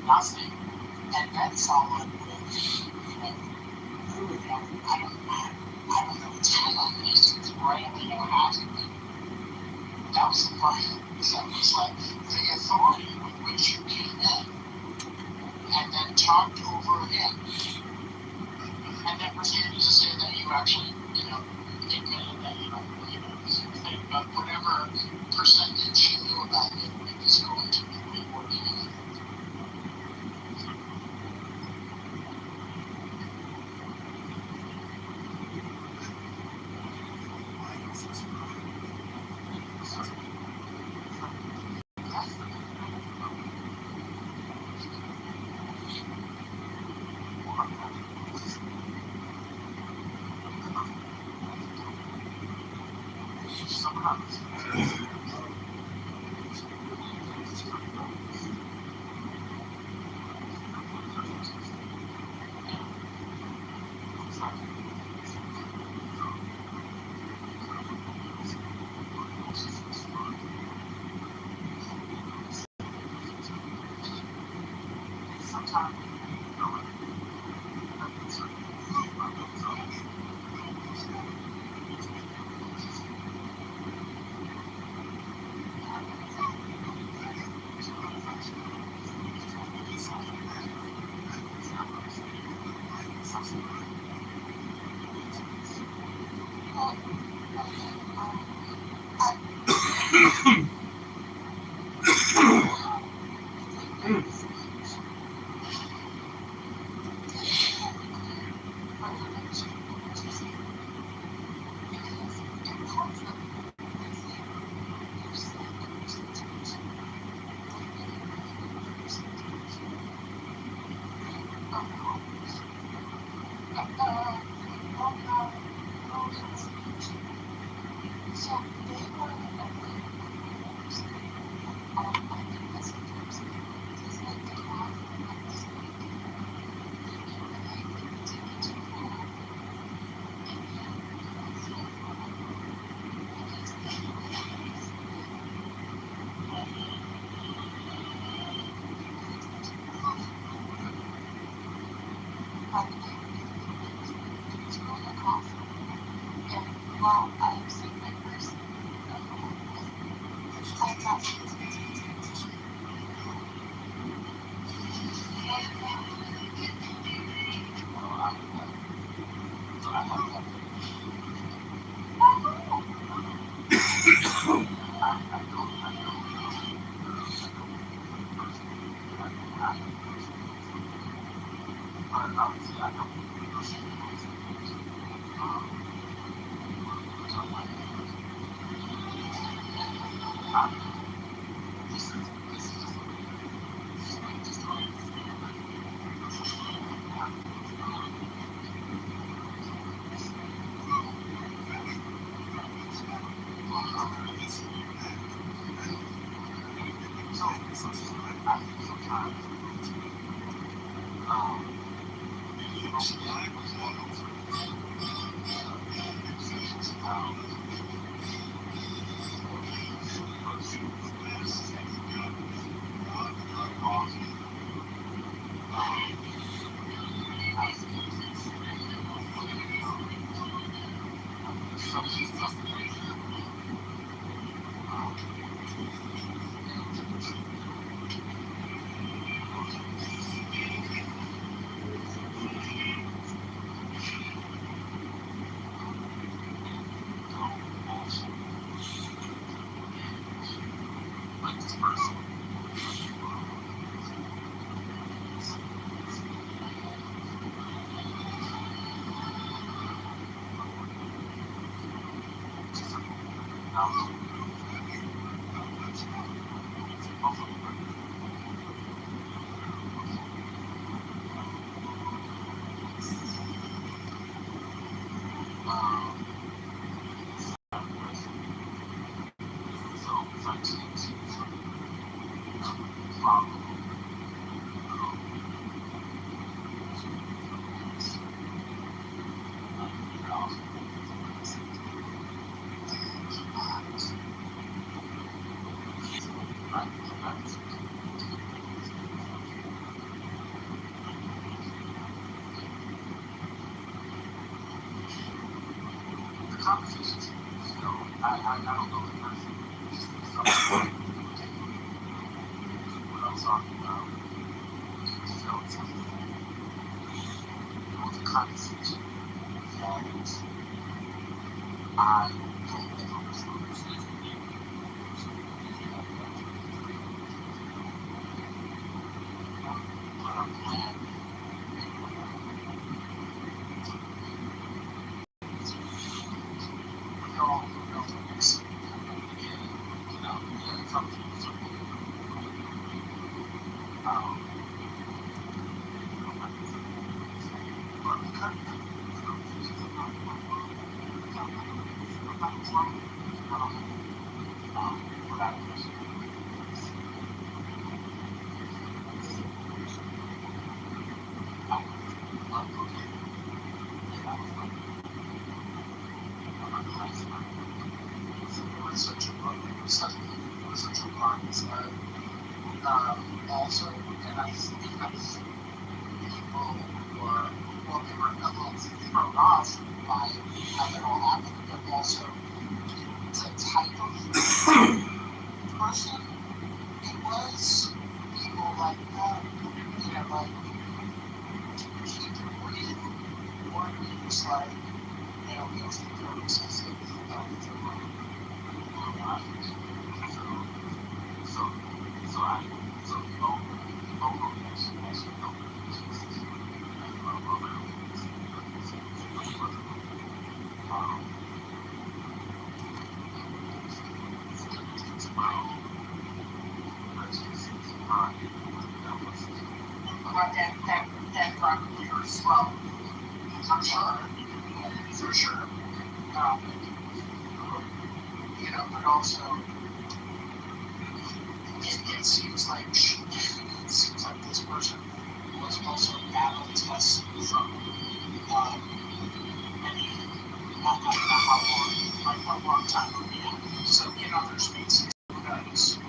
Nothing, and then someone with, who would know? I don't know. It's kind of omniscient, right? I mean, it has to be. That was the part that was like the authority with which you came in, and then talked over him, and then proceeded to say that you actually, admitted that you don't really know anything, but whatever percentage you knew about it was going to be reworking it. Also, and I think that's people who are, well, they were a little thrown off by how that all happened, but also the type of person it was. People like that, you know, like keep it real, or it was like, you know, it was the purposes of the about that property as well, for sure. You know, but also it seems like this person was also battle tested from not how long time ago. So in other spaces, who knows?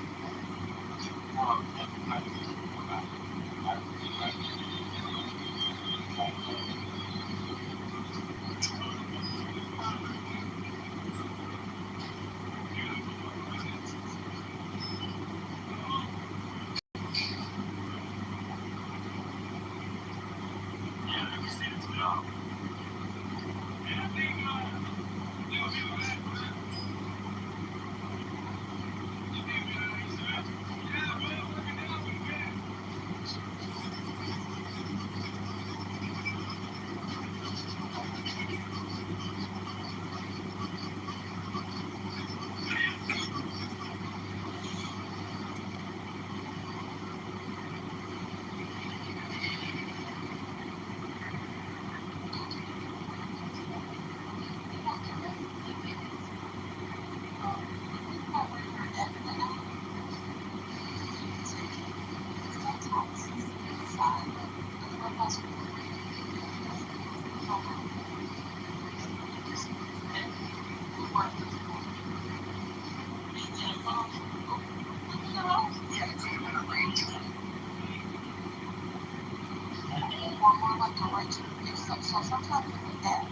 So sometimes you need that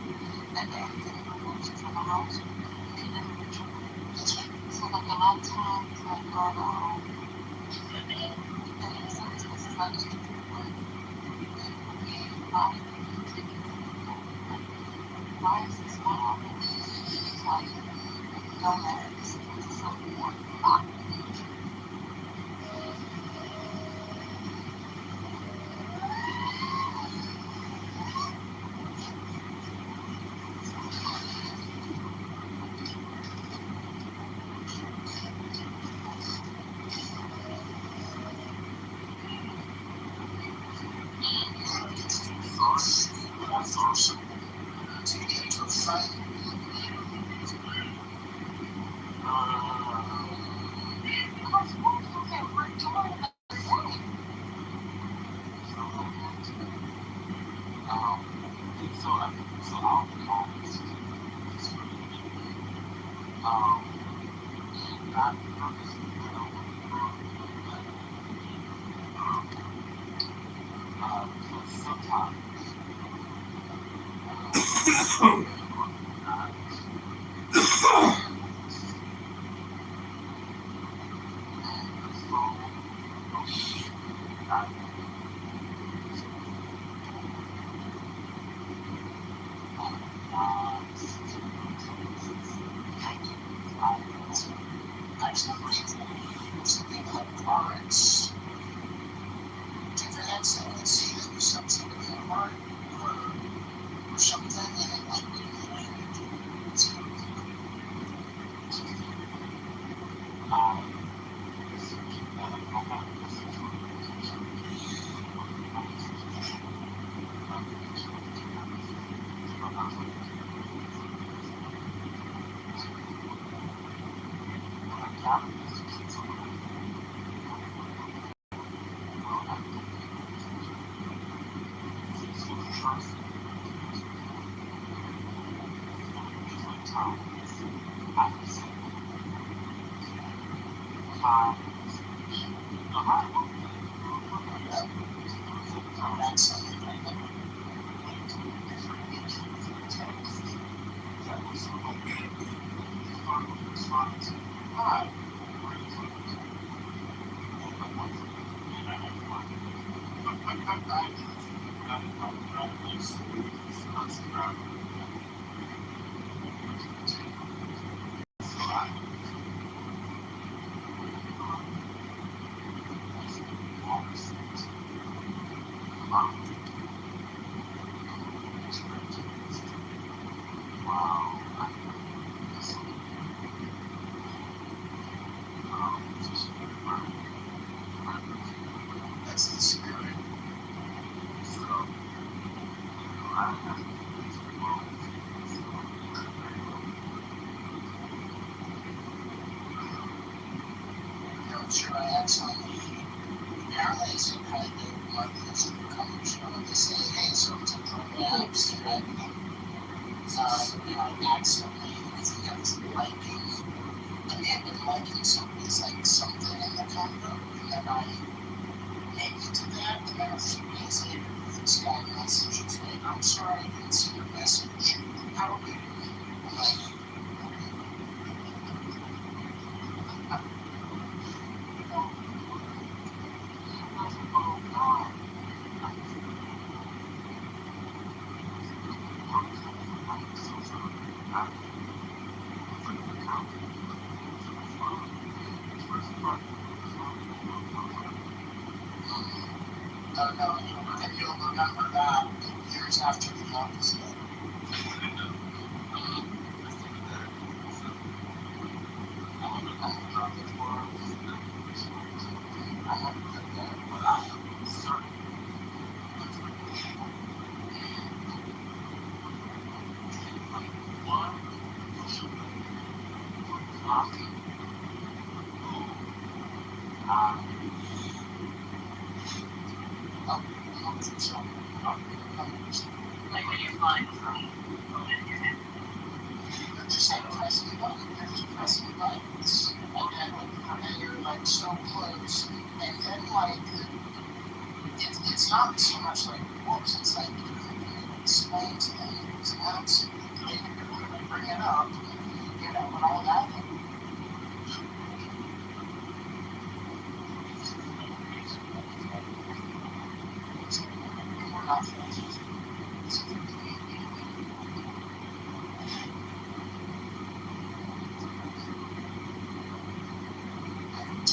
thing removes you from the house. You can never reach it. So like a lot of times, like God, and in some spaces I used to do work. Why is this now? It's like, nomads into something more.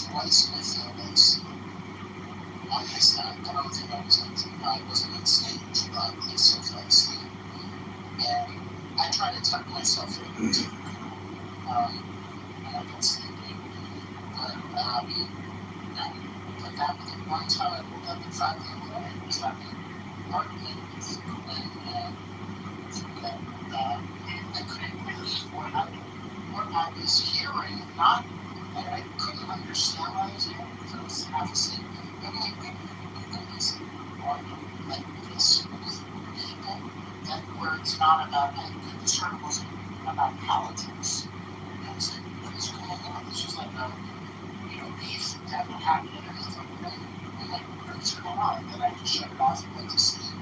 twice my fellows. One is that I don't think I wasn't on stage, but I still fell asleep. And I tried to tuck myself in to and I got sleepy. But that was the one time I woke up at 5 in the morning. It was like part of me was going that I couldn't believe what I was hearing. Not that I couldn't understand what I was hearing because I was half asleep. I'm like, wait, is like this with people that where it's not about, I concern wasn't about politics. I was like, what is going on? This was like a, beef that would happen in another room. I'm like, what is going on? And then I just shut it off and went to sleep.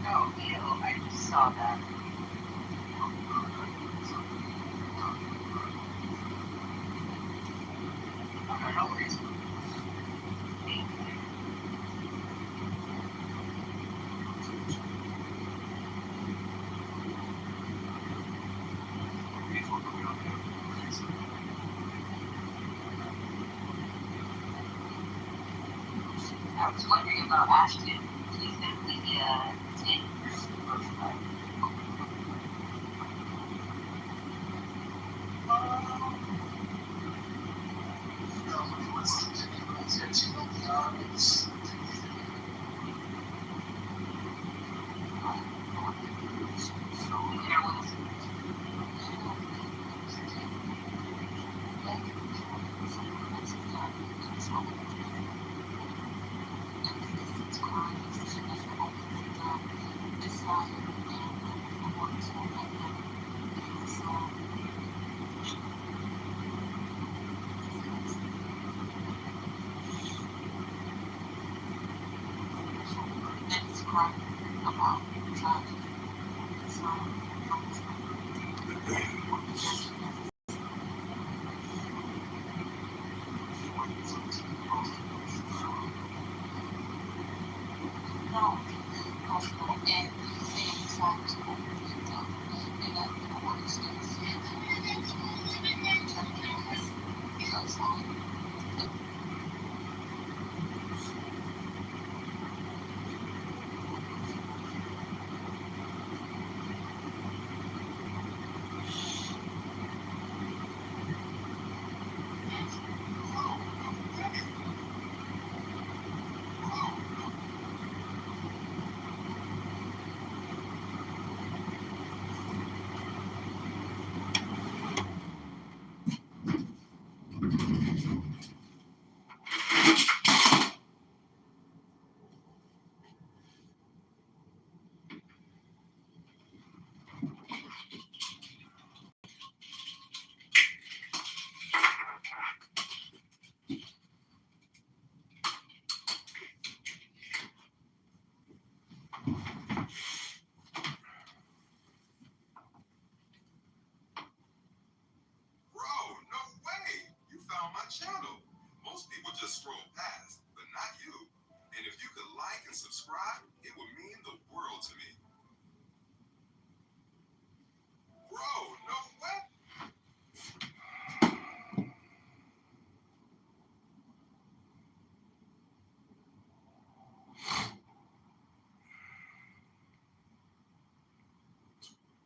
Oh, ew, I just saw that. For no reason. I was wondering about Ashton. He's been the tank.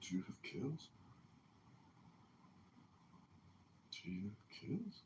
Do you have kills? Do you have kills?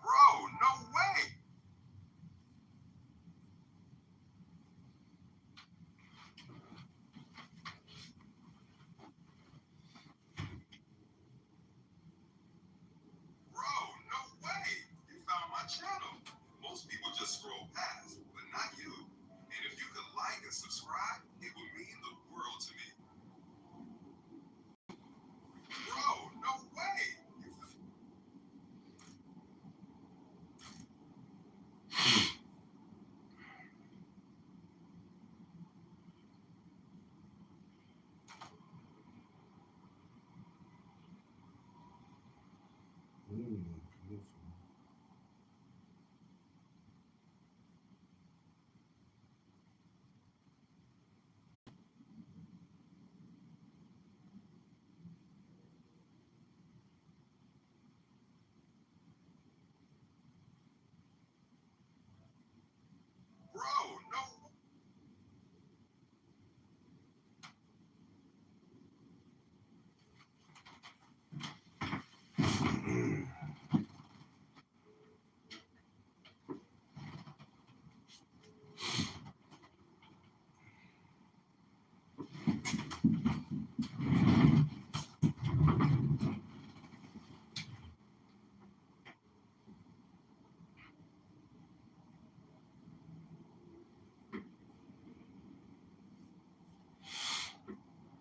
Bro, no way! Bro, no way! You found my channel. Most people just scroll past, but not you. And if you could like and subscribe, it would mean the world to me. Bro, no way! You Beautiful. Bro, no.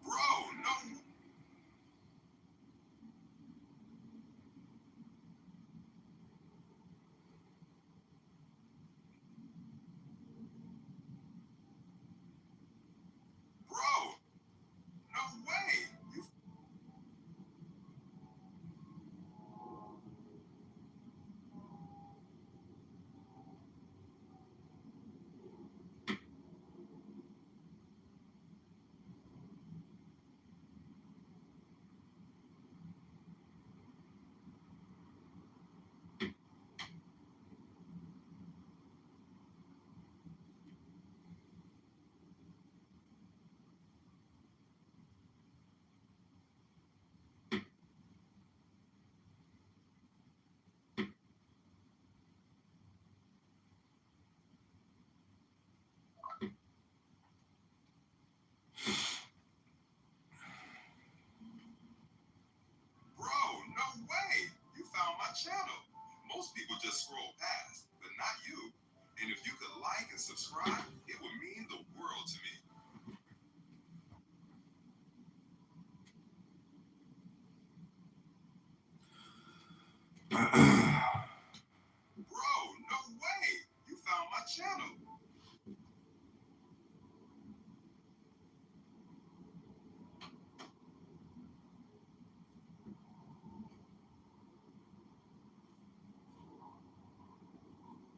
Bro, no. Bro, no way! You Bro, no way! You found my channel. Most people just scroll past, but not you. And if you could like and subscribe, it would mean the world to me. Bro, no way! You found my channel.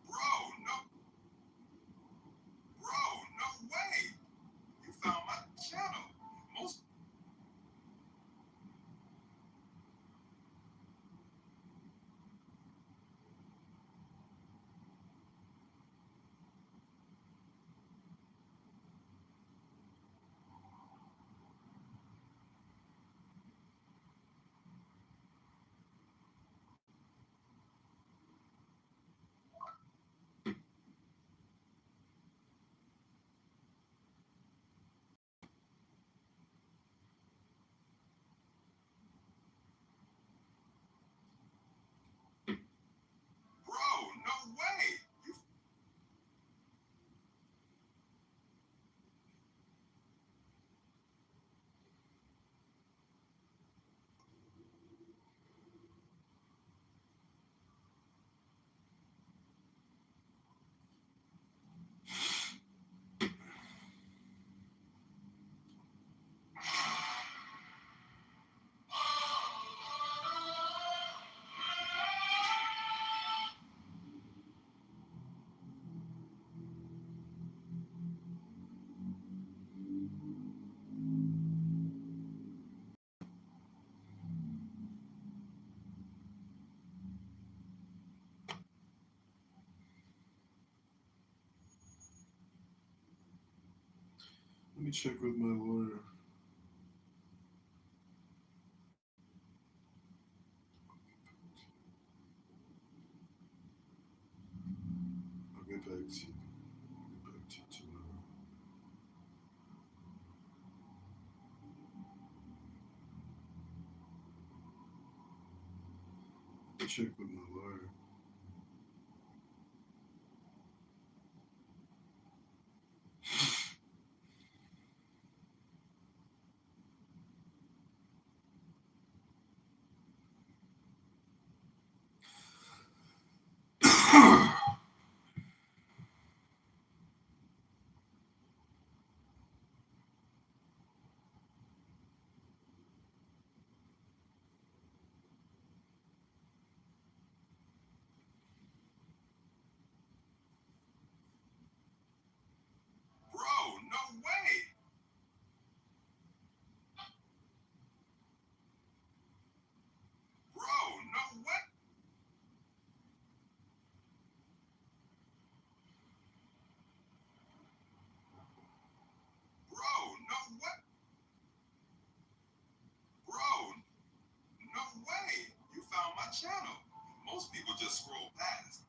Bro, no. Let me check with my lawyer. I'll get back to you. I'll get back to you tomorrow. I'll check with my lawyer. Bro, no way! Bro, no way! Bro, no way! Bro, no way! You found my channel. Most people just scroll past.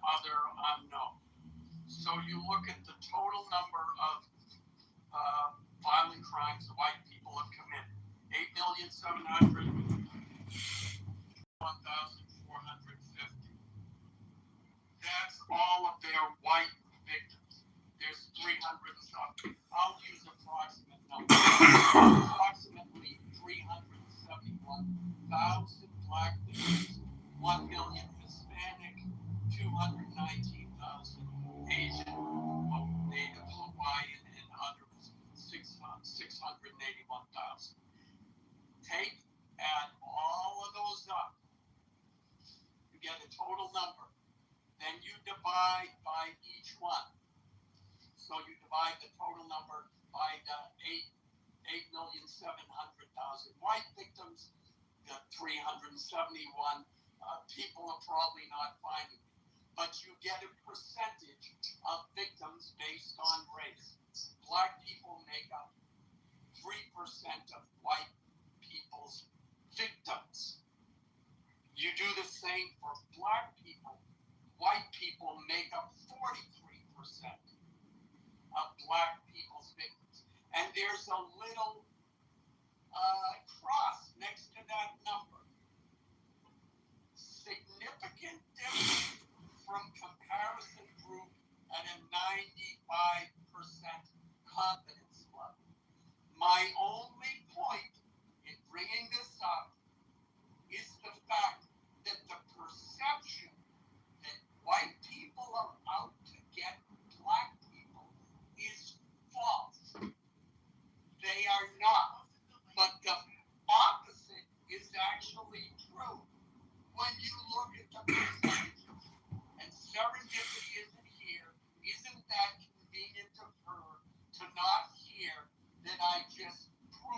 Other unknown. So you look at the total number of violent crimes that white people have committed. 8,701,450. That's all of their white victims. There's 300 and something. I'll use approximate numbers. Approximately 371,000 black victims, 1 million Hispanic, 219,000 Asian, Native Hawaiian, and others, 681,000. Add all of those up, you get a total number. Then you divide by each one. So you divide the total number by the 8,700,000 white victims, the 371 people are probably not finding it. But you get a percentage of victims based on race. Black people make up 3% of white people's victims. You do the same for black people. White people make up 43% of black people's victims. And there's a little cross next to that number. Significant difference from comparison group at a 95% confidence level. My only point in bringing this up is the fact that the perception that white people are out to get black people is false. They are not. But the opposite is actually true. When you look at the percentages, and serendipity isn't here, isn't that convenient of her to not hear that I just proved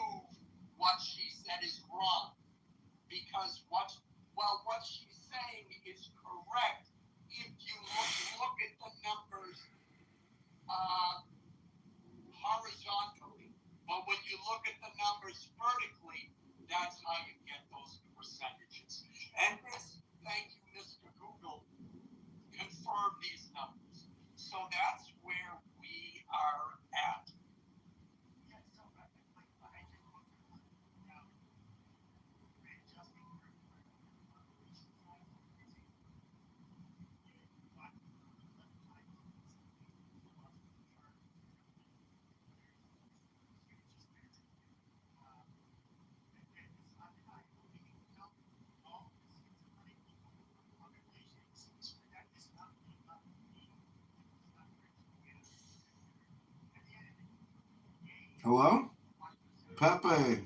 So that's where we are at. Hello? Pepe,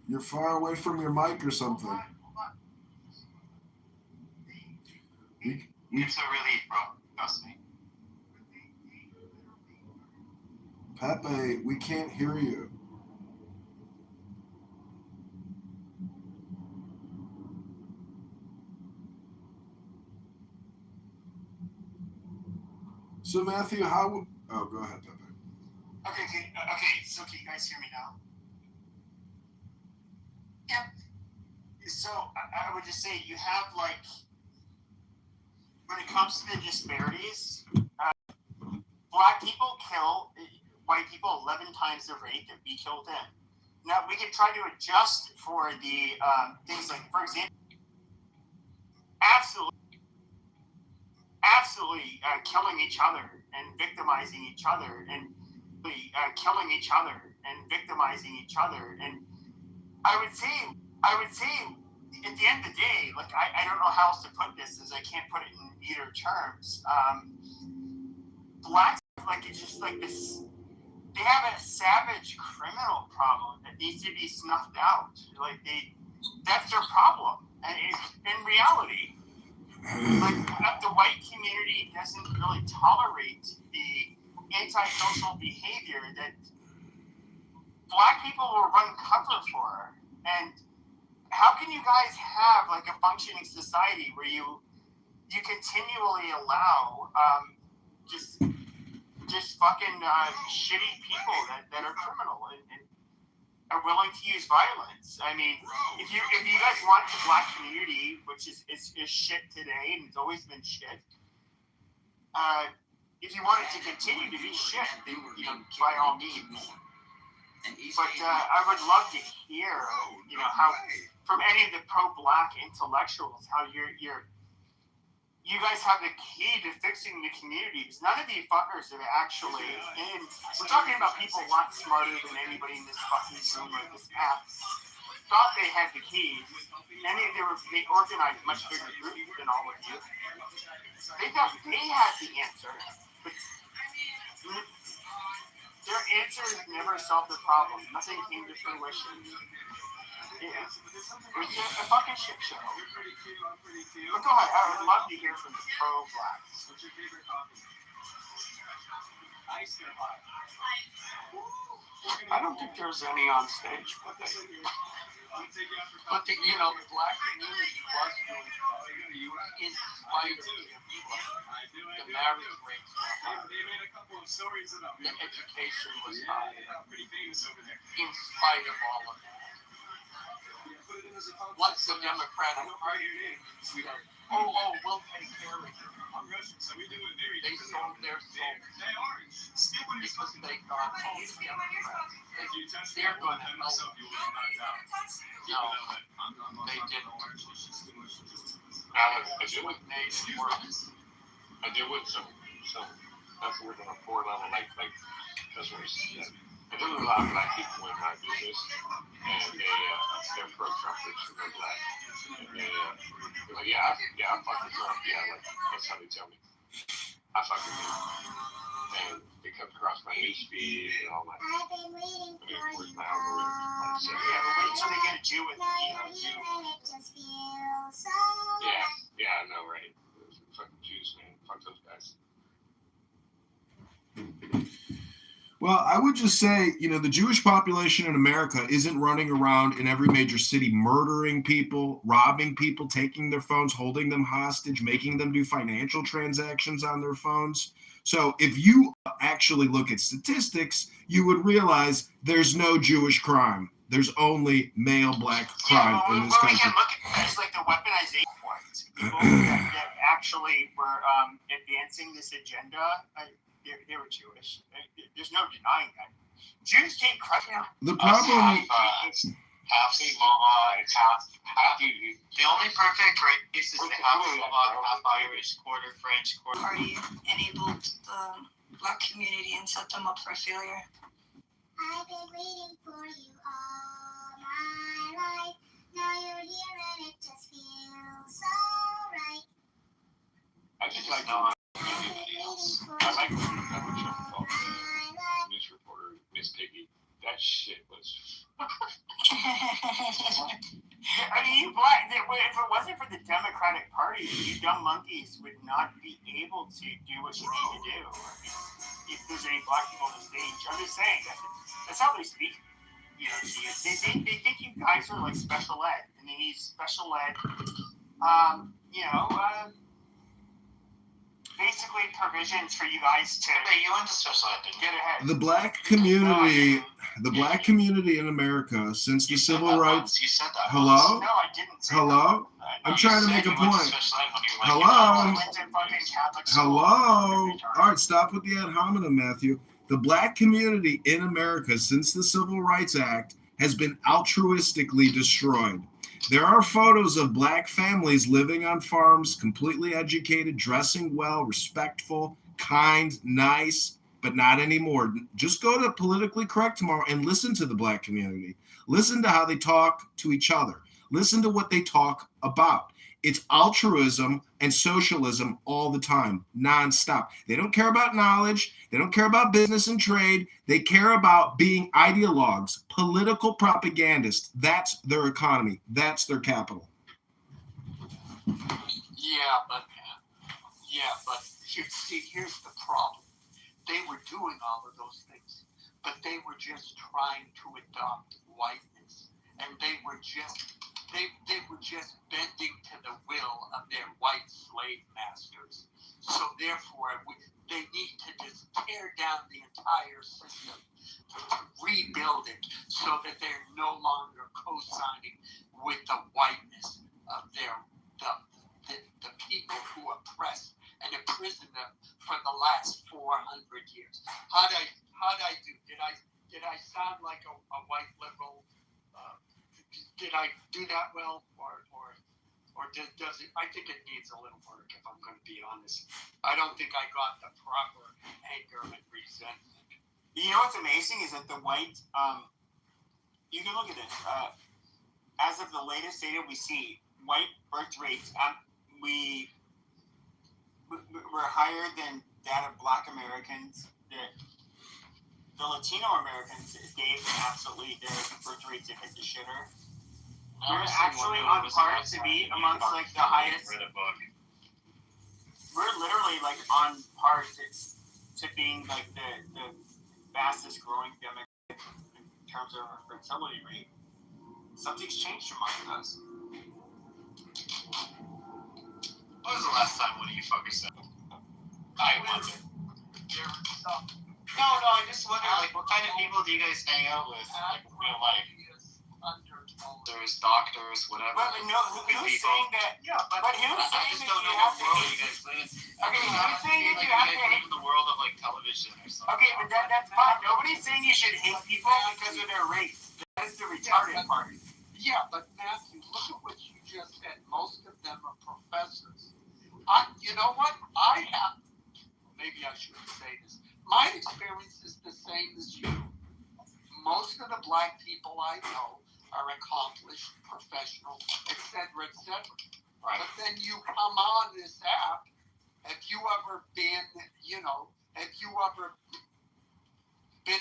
you're far away from your mic or something. It's a relief, bro. Trust me. Pepe, we can't hear you. So Matthew, how? Oh, go ahead, Pepe. Okay. So can you guys hear me now? Yep. So I would just say you have like, when it comes to the disparities, black people kill white people 11 times the rate that we kill them. Now we can try to adjust for the things like, for example, absolutely killing each other and victimizing each other and killing each other and victimizing each other. And I would say at the end of the day, like I don't know how else to put this, as I can't put it in neater terms. Blacks, like, it's just like this, they have a savage criminal problem that needs to be snuffed out. Like that's their problem. And in reality, like the white community doesn't really tolerate the antisocial behavior that black people will run cover for. And how can you guys have like a functioning society where you continually allow just fucking shitty people that are criminal and are willing to use violence? I mean, if you guys want the black community, which is shit today and it's always been shit, if you want it to continue to be shit, then by all means. But I would love to hear, how from any of the pro-black intellectuals, how you guys have the key to fixing the communities. None of you fuckers are actually in. We're talking about people a lot smarter than anybody in this fucking room or this app thought they had the keys. They organized much bigger groups than all of you. They thought they had the answer, but their answers never solved the problem. Nothing came to fruition. Yeah. It was a fucking shit show. But go ahead, I would love to hear from the pro-blacks. What's your favorite coffee? Iced or hot? I don't think there's any on stage, but the black community was doing in spite of the marriage rates were high. The education was high. In spite of all of that. Once the Democratic Party said, we'll take care of you. They sold their souls because they thought, they're going to help. No, they didn't. I do with some that's working on a 4 level, like that's what he said. And there's a lot of black people in my business, and they're pro-Trumpers and they're black. And they're like, I fuck with Trump. Yeah, like, that's how they tell me. I fuck with him. And they come across my news feed and all my, of course, my algorithm. So, wait till they get a Jew with Jew. Yeah, I know, right? Fucking Jews, man. Fuck those guys. Well, I would just say, the Jewish population in America isn't running around in every major city murdering people, robbing people, taking their phones, holding them hostage, making them do financial transactions on their phones. So if you actually look at statistics, you would realize there's no Jewish crime. There's only male black crime in this country. We can look at things like the weaponization points. People that actually were advancing this agenda, they were Jewish. There's no denying that. Jews take credit. The problem. Half Slovak, half Jewish. The only perfect race is the half Slovak, half Irish, quarter French, quarter. Party enabled the black community and set them up for failure. I've been waiting for you all my life. Now you're here and it just feels so right. I just like anybody else. I like when you never check the news reporter, Miss Piggy. That shit was. I mean, if it wasn't for the Democratic Party, you dumb monkeys would not be able to do what you need to do. I mean, if there's any black people on the stage, I'm just saying that's how they speak. You know, they think you guys are like special ed, and they need special ed. Basically provisions for you guys to get ahead. The black community in America since the civil rights. You said that. Hello? No, I didn't say Hello? I'm trying to make a point. Hello? Hello? All right, stop with the ad hominem, Matthew. The black community in America since the Civil Rights Act has been altruistically destroyed. There are photos of black families living on farms, completely educated, dressing well, respectful, kind, nice, but not anymore. Just go to Politically Correct tomorrow and listen to the black community. Listen to how they talk to each other. Listen to what they talk about. It's altruism and socialism all the time, nonstop. They don't care about knowledge. They don't care about business and trade. They care about being ideologues, political propagandists. That's their economy. That's their capital. Yeah, but see, here's the problem. They were doing all of those things, but they were just trying to adopt whiteness, and they were just bending to the will of their white slave masters. So therefore, they need to just tear down the entire system, to rebuild it, so that they're no longer co-signing with the whiteness of the people who oppressed and imprisoned them for the last 400 years. How'd I do? Did I sound like a white liberal? Did I do that well, or does it? I think it needs a little work, if I'm going to be honest. I don't think I got the proper anger and resentment. You know what's amazing is that the white, you can look at this. As of the latest data we see, white birth rates, we're higher than that of Black Americans. The Latino Americans, they absolutely, their birth rates have hit the shitter. We're actually on par to be amongst like the highest. We're literally like on par to being like the fastest growing demographic in terms of our fertility rate. Something's changed among us. When was the last time one of you fuckers said? I wonder. No, I just wonder, like, what kind of people do you guys hang out with, like, in real life? There's doctors, whatever. But no, who's saying that? Yeah, but who's saying that you have to hate? You guys live. Okay, who's saying that you have to hate? In the world of, like, television or something. Okay, but that's fine. Nobody's saying you should hate people because of their race. That is the retarded part. Yeah, but Matthew, look at what you just said. Most of them are professors. You know what? Maybe I shouldn't say this. My experience is the same as you. Most of the black people I know are accomplished, professional, etc., etc. Right. But then you come on this app. Have you ever been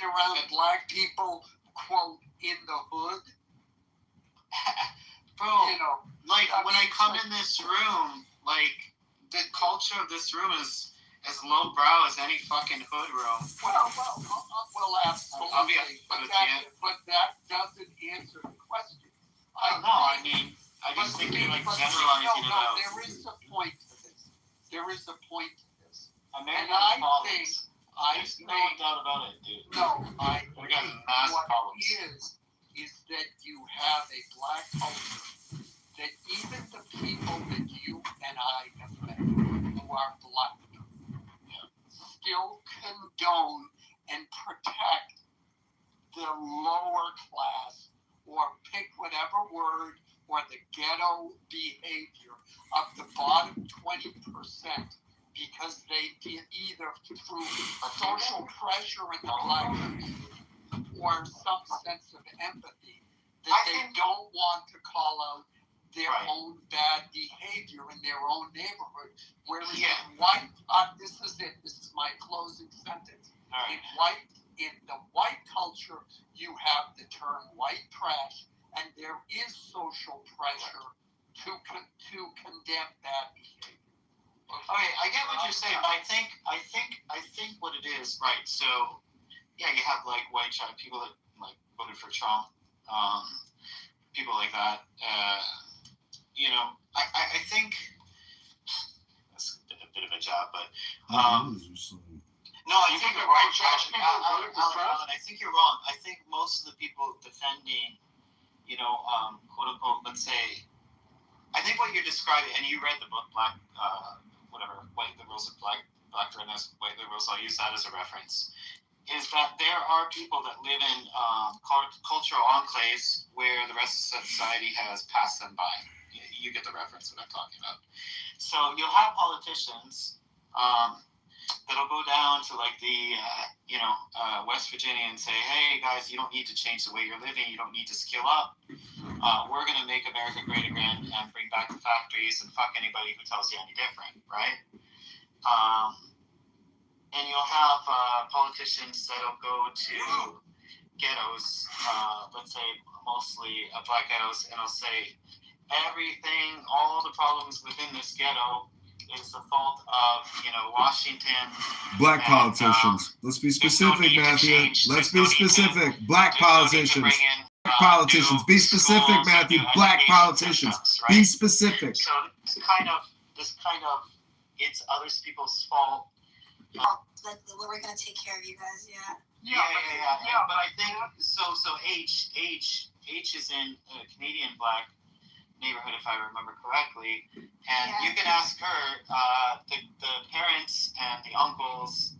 around black people, quote, in the hood? Bro, like, when I come in this room, like, the culture of this room is as lowbrow as any fucking hood room. Well, absolutely. But that doesn't answer the question. I just think you're, like, generalizing it out. There is a point to this. And I think, no doubt about it, dude. No, I we got massive problems. Is that you have a black culture that even the people that you and I have met still condone and protect the lower class, or pick whatever word, or the ghetto behavior of the bottom 20%, because they did either through social pressure in the life or some sense of empathy that they don't want to call out their own bad behavior in their own neighborhood. Whereas in white, this is my closing sentence. In the white culture, you have the term white trash, and there is social pressure to condemn bad behavior. Okay, I get what you're saying, but I think what it is, right? So, yeah, you have like white child people that like voted for Trump, people like that. I think that's a bit of a job, but no, I think you're right. Alan, I think you're wrong. I think most of the people defending, quote unquote, let's say, I think what you're describing, and you read the book White Liberals and Black Journalists, White Liberals, I'll use that as a reference, is that there are people that live in cultural enclaves where the rest of society has passed them by. You get the reference that I'm talking about. So you'll have politicians that'll go down to like the West Virginia and say, hey guys, you don't need to change the way you're living, you don't need to skill up, we're going to make America great again and bring back the factories and fuck anybody who tells you any different, right? And you'll have politicians that'll go to ghettos, let's say mostly black ghettos, and they'll say everything, all the problems within this ghetto is the fault of, Washington. Black politicians. Let's be specific, Matthew. Let's be specific. Black politicians. Black politicians. Be specific, Matthew. Black politicians. Be specific. So this kind of, it's other people's fault. We're gonna take care of you guys, yeah. Yeah. But I think so. H is in a Canadian black neighborhood, if I remember correctly, and you can ask her. The parents and the uncles,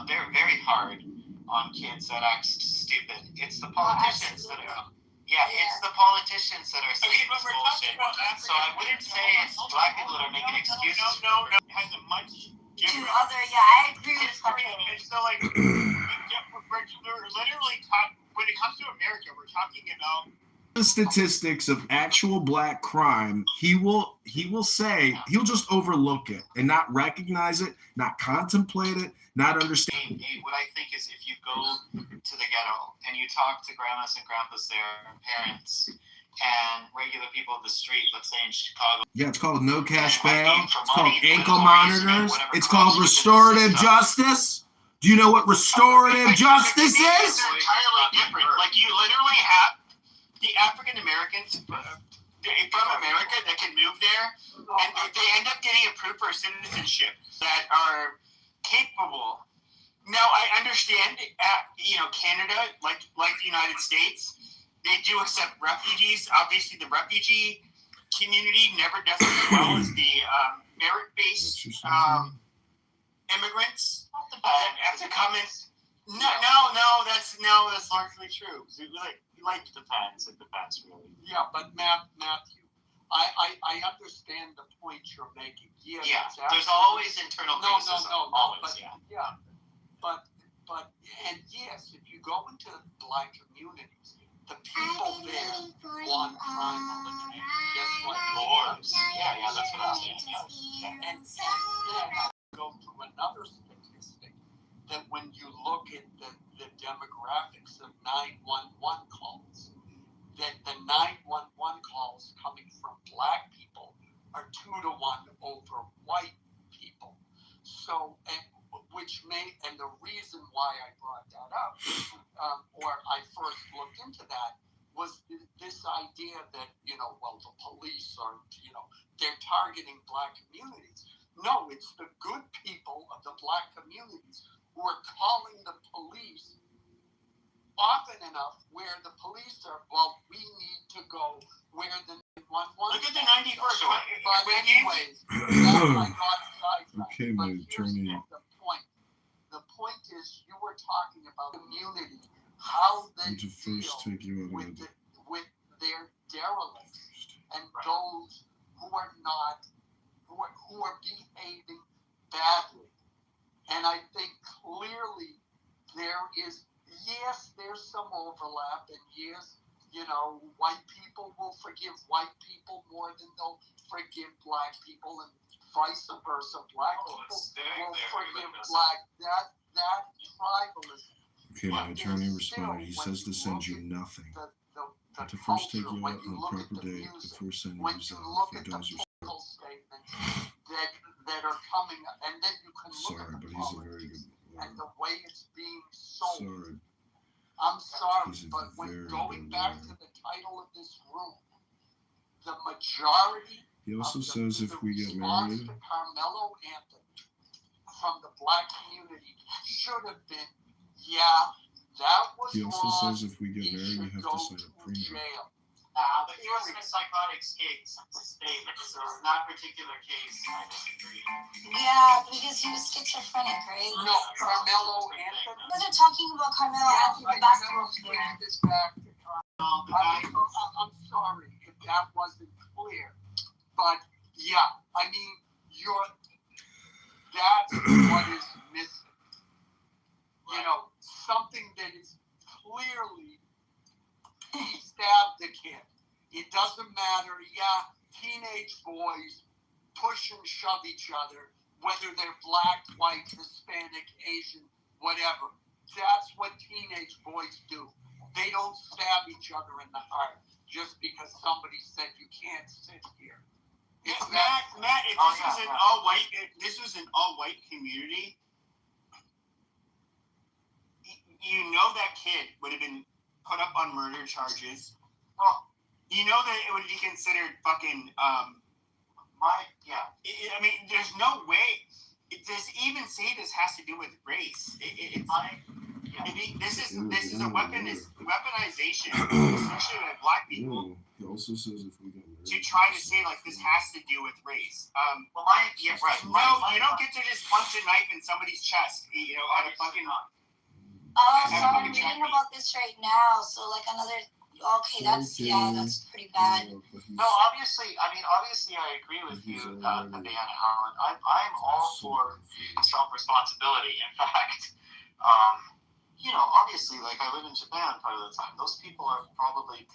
they're very hard on kids that act stupid. It's the politicians that are. It's the politicians that are saying this bullshit. So I wouldn't say it's black people that are making excuses. No. It has a much different. I agree with And so, like, we're literally talking, when it comes to America, we're talking about the statistics of actual black crime. He will say, he'll just overlook it and not recognize it, not contemplate it, not understand. What I think is, if you go to the ghetto and you talk to grandmas and grandpas there, parents, and regular people in the street, let's say in Chicago. Yeah, it's called no cash bail. It's called ankle monitors. It's called restorative justice. Do you know what restorative justice is? It's entirely different. Like, you literally have the African Americans from America that can move there, and they end up getting approved for citizenship that are capable. Now, I understand, Canada, like the United States, they do accept refugees. Obviously, the refugee community never does as well as the merit-based immigrants that have to come in. No, that's largely true. It depends, really. Yeah, but Matthew, I understand the point you're making. Yeah, exactly. There's always internal criticism. But yes, if you go into black communities, the people there want crime eliminated. Just like yours. Yeah, that's what I'm saying. And then I go to another statistic that when you look at the demographics of 911 calls, that the 911 calls coming from black people are 2-to-1 over white people. So, and the reason why I brought that up, or I first looked into that, was this idea that, the police are, they're targeting black communities. No, it's the good people of the black communities who are calling the police often enough where the police are, we need to go where the 911. Look at the 91st. But anyways, that's my thought. Okay, the attorney. The point. point is, you were talking about community, how they to first take you out of it. with their derelicts and those who are not, who are behaving badly. And I think clearly there is, yes, there's some overlap, and yes, white people will forgive white people more than they'll forgive black people, and vice versa. Black people will forgive black. That tribalism. Okay, my attorney responded. He says to send you nothing. To first take you out on a proper date before sending you out if he does your statements that are coming, and then you can look Sorry, at the but he's a very good and the way it's being sold. Sorry. I'm sorry, He's a but when very going good back lawyer. to the title of this room, the majority He also of says if we get response married, to Carmelo Anthony from the black community should have been, yeah, that was he also wrong. says if we get married, you have to sign a premium. Jail. But he was in a psychotic state, so in that particular case, I disagree. Yeah, because he was schizophrenic, right? No, Carmelo Anthony. You guys are talking about Carmelo Anthony, the basketball player. This back to Carmelo. I'm sorry if that wasn't clear, but yeah, I mean, that's what is missing. Something that is clearly, he stabbed the kid. It doesn't matter. Yeah, teenage boys push and shove each other, whether they're black, white, Hispanic, Asian, whatever. That's what teenage boys do. They don't stab each other in the heart just because somebody said you can't sit here. Matt, if this was an all-white community, that kid would have been put up on murder charges. Well, that it would be considered fucking, I mean, there's no way. Even say this has to do with race. This is a weaponization, especially with black people. He also says if we get married, to try to say like this has to do with race. No, you don't get to just punch a knife in somebody's chest, out of fucking. Oh, so I'm reading about this right now. So like another. Okay, that's pretty bad. No, obviously, I agree with you, Diana Howland. I'm all for self-responsibility. In fact, obviously, like I live in Japan part of the time. Those people are probably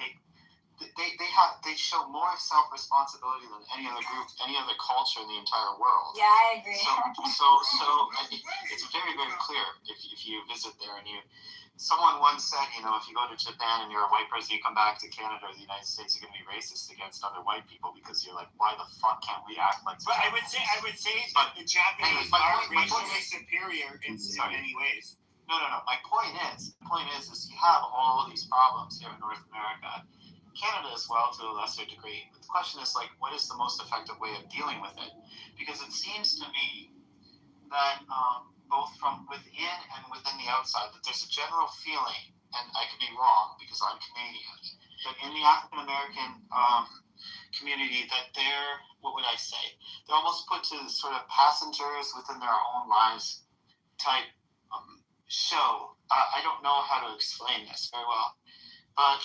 they show more self-responsibility than any other group, any other culture in the entire world. Yeah, I agree. So I think it's very, very clear if you visit there and someone once said, if you go to Japan and you're a white person, you come back to Canada or the United States, you're going to be racist against other white people because you're like, why the fuck can't we act like? But I would say that the Japanese are racially superior in many ways. No. My point is you have all these problems here in North America, Canada as well to a lesser degree. But the question is like, what is the most effective way of dealing with it? Because it seems to me that both from within and within the outside, that there's a general feeling, and I could be wrong because I'm Canadian, that in the African American community that they're almost put to sort of passengers within their own lives type show. I don't know how to explain this very well, but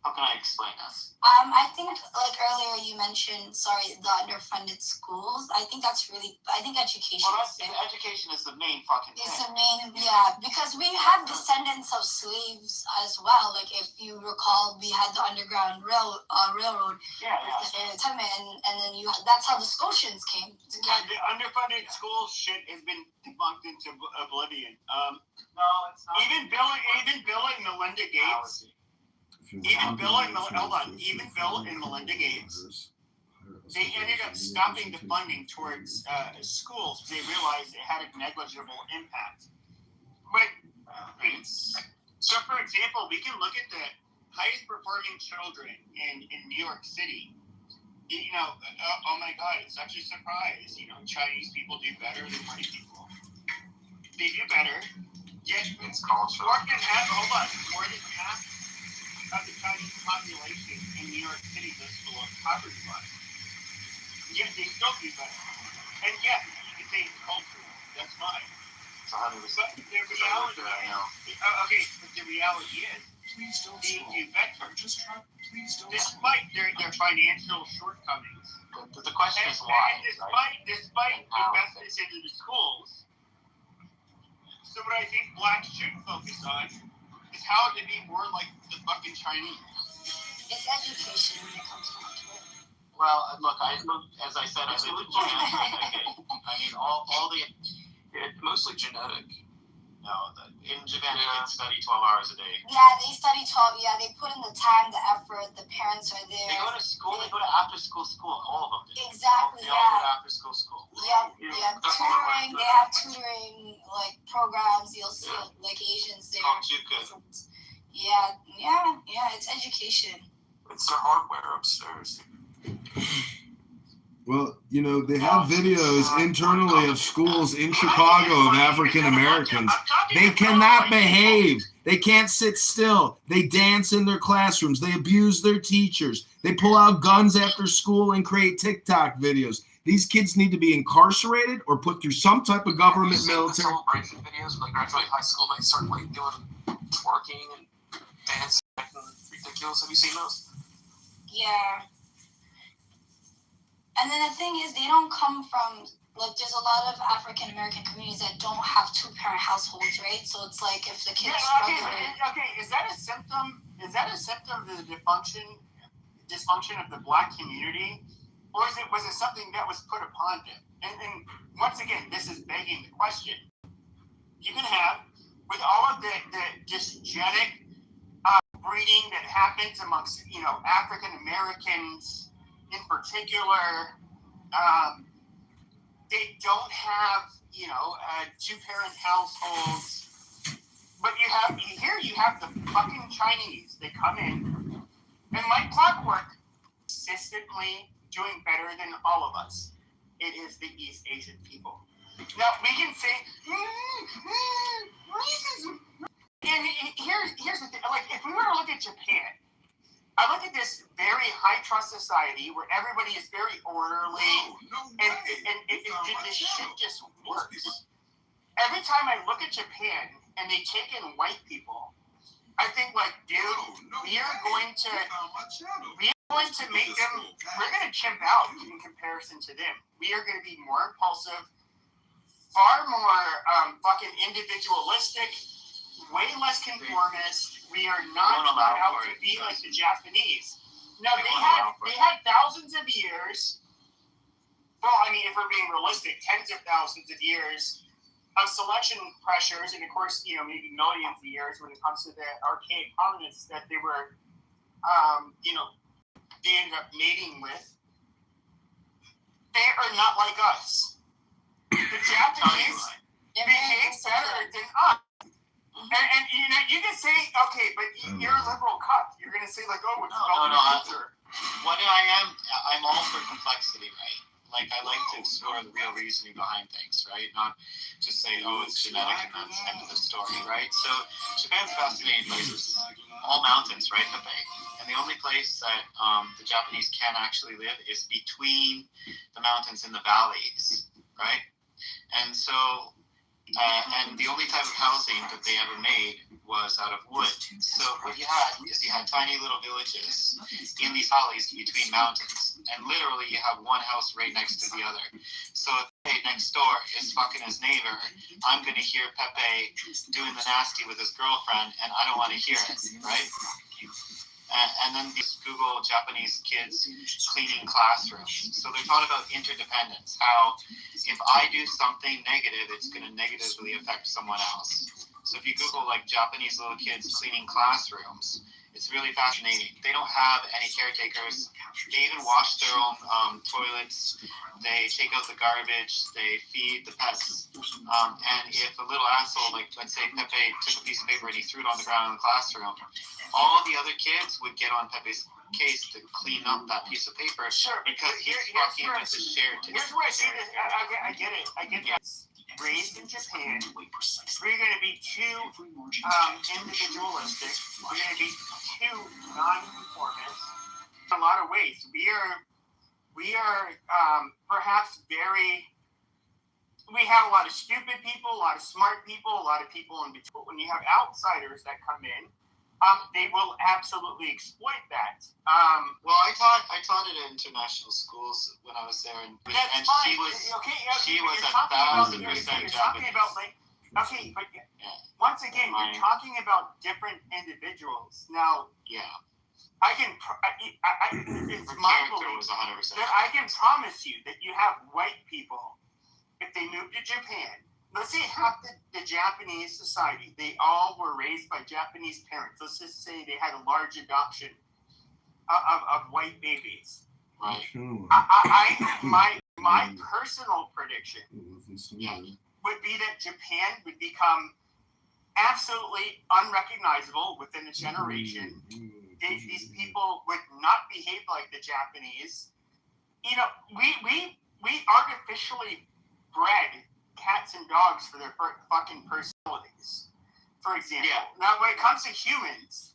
how can I explain this? I think like earlier you mentioned, the underfunded schools. I think education. Well, education is the main fucking thing. It's the main, because we have descendants of slaves as well. Like if you recall, we had the Underground Railroad. Yeah. And then that's how the Scotians came. Yeah, the underfunded school shit has been debunked into oblivion. No, it's not. Even Bill and Melinda Gates. Even Bill and Melinda Gates, they ended up stopping the funding towards schools because they realized it had a negligible impact. But so, for example, we can look at the highest performing children in New York City. Oh my God, it's such a surprise. Chinese people do better than white people. They do better. Yet it's cultural. More than half of the Chinese population in New York City lives below the poverty line. Yet they still do better. And yeah, you can say it's cultural. That's fine. It's 100%. The reality okay, but the reality is, the veterans, despite their financial shortcomings, But the question is why, and despite investments into the schools, so what I think blacks should focus on is how to be more like the fucking Chinese. It's education when it comes down to it. Well, look, as I said, I lived in Japan for a decade. I mean, all the... It's mostly genetic. No, in Japan, the kids study 12 hours a day. Yeah, they study 12. Yeah, they put in the time, the effort. The parents are there. They go to school. They go to after-school school. All of them do. Exactly. They all go to after-school school. Yeah. Tutoring. They have tutoring like programs. You'll see like Asians there. Yeah. It's education. It's their hardware upstairs. Well, you know, they have videos internally of schools in Chicago of African Americans. They cannot behave. They can't sit still. They dance in their classrooms. They abuse their teachers. They pull out guns after school and create TikTok videos. These kids need to be incarcerated or put through some type of government military. Celebration videos when they graduate high school, they start like doing twerking and dancing. Ridiculous. Have you seen those? Yeah. And then the thing is, they don't come from, like, there's a lot of African American communities that don't have two-parent households, right? So it's like if the kids struggle. Okay, is that a symptom of the dysfunction of the black community? Or was it something that was put upon them? And once again, this is begging the question. You can have, with all of the dysgenic breeding that happens amongst, African Americans in particular, they don't have, two-parent households. But you have the fucking Chinese. They come in, and like clockwork, consistently doing better than all of us. It is the East Asian people. Now, we can say, racism. And here's the thing. Like, if we were to look at Japan, I look at this very high-trust society where everybody is very orderly, and this shit just works. Every time I look at Japan and they take in white people, I think, like, dude, we're going to make them, we're going to chimp out in comparison to them. We are going to be more impulsive, far more fucking individualistic, way less conformist. We are not allowed to be like the Japanese. No, they had thousands of years. Well, I mean, if we're being realistic, tens of thousands of years of selection pressures, and of course, maybe millions of years when it comes to the archaic hominids that they were, they ended up mating with. They are not like us. The Japanese behave better than us. And you can say, okay, but you're a liberal cuck. You're going to say, like, oh, it's about the culture. I'm all for complexity, right? Like, I like to explore the real reasoning behind things, right? Not just say, oh, it's genetic and that's the end of the story, right? So, Japan's a fascinating place. It's all mountains, right? And the only place that the Japanese can actually live is between the mountains and the valleys, right? And so, and the only type of housing that they ever made was out of wood. So what you had tiny little villages in these valleys between mountains. And literally you have one house right next to the other. So if Pepe next door is fucking his neighbor, I'm going to hear Pepe doing the nasty with his girlfriend, and I don't want to hear it, right? And then just Google Japanese kids cleaning classrooms. So they thought about interdependence, how if I do something negative, it's going to negatively affect someone else. So if you Google like Japanese little kids cleaning classrooms, it's really fascinating. They don't have any caretakers. They even wash their own toilets. They take out the garbage. They feed the pets. And if a little asshole, like let's say Pepe took a piece of paper and he threw it on the ground in the classroom, all the other kids would get on Pepe's case to clean up that piece of paper. Sure, because he's fucking just a shared. Here's where I see this. I get it. Raised in Japan, we're going to be too individualistic. We're going to be too non-conformist. In a lot of ways, we are perhaps very we have a lot of stupid people, a lot of smart people, a lot of people in between. When you have outsiders that come in, they will absolutely exploit that. Well, I taught at international schools when I was there, and that's she fine. was She was 1,000% Japanese. Okay, but once again, you're talking about different individuals. Now, I can. It's my belief that I can promise you that you have white people, if they move to Japan. Let's say half the Japanese society, they all were raised by Japanese parents. Let's just say they had a large adoption of white babies. Right. My personal prediction would be that Japan would become absolutely unrecognizable within a generation. These people would not behave like the Japanese. You know, we artificially bred cats and dogs for their fucking personalities, for example. Now, when it comes to humans,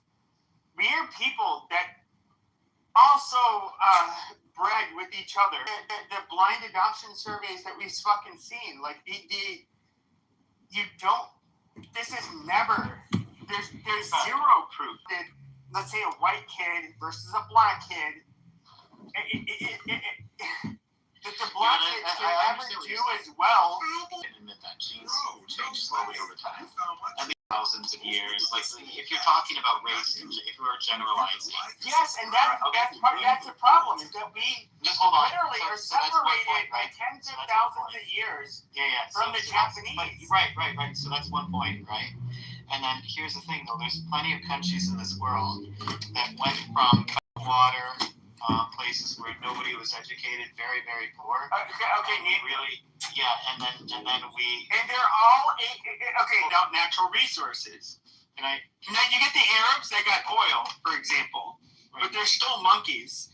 we are people that also bred with each other. The blind adoption surveys that we've fucking seen, like this is never, there's zero proof that, let's say, a white kid versus a black kid, that the black kids can ever do as well. Admit that genes change slowly over time. I mean, thousands of years. Like, if you're talking about race, if we were generalizing. Yes, and that's the problem, is that we literally are separated by tens of thousands of years from the Japanese. Right. So that's one point, right? And then here's the thing, though. There's plenty of countries in this world that went from water, places where nobody was educated, very, very poor. Okay, and then we. And they're all about natural resources. Now you get the Arabs, they got oil, for example, but they're still monkeys.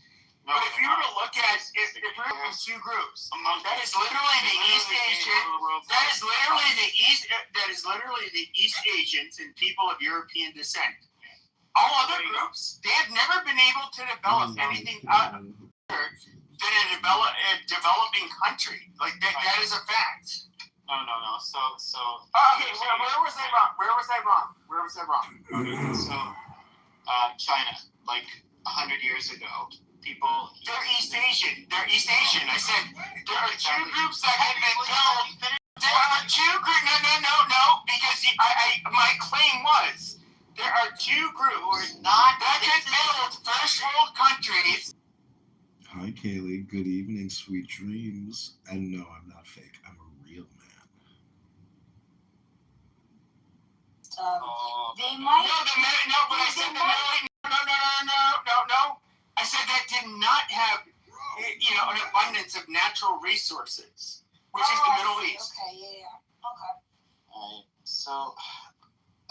But if you were to look at if we're in two groups, that is literally the East Asian. That is literally the East Asians and people of European descent. All other groups, they have never been able to develop anything other than a developing country. Like that is a fact. No. So. Okay, where was I wrong? So, China, like 100 years ago, people. They're East Asian. I said there are two groups that have been built. There are two groups. No. Because my claim was. There are two groups that can build first world countries. Hi, Kaylee. Good evening, sweet dreams. And no, I'm not fake. I'm a real man. They might. But I said no. I said that did not have, an abundance of natural resources, which is the Middle East. Okay, yeah. Okay. Alright, so.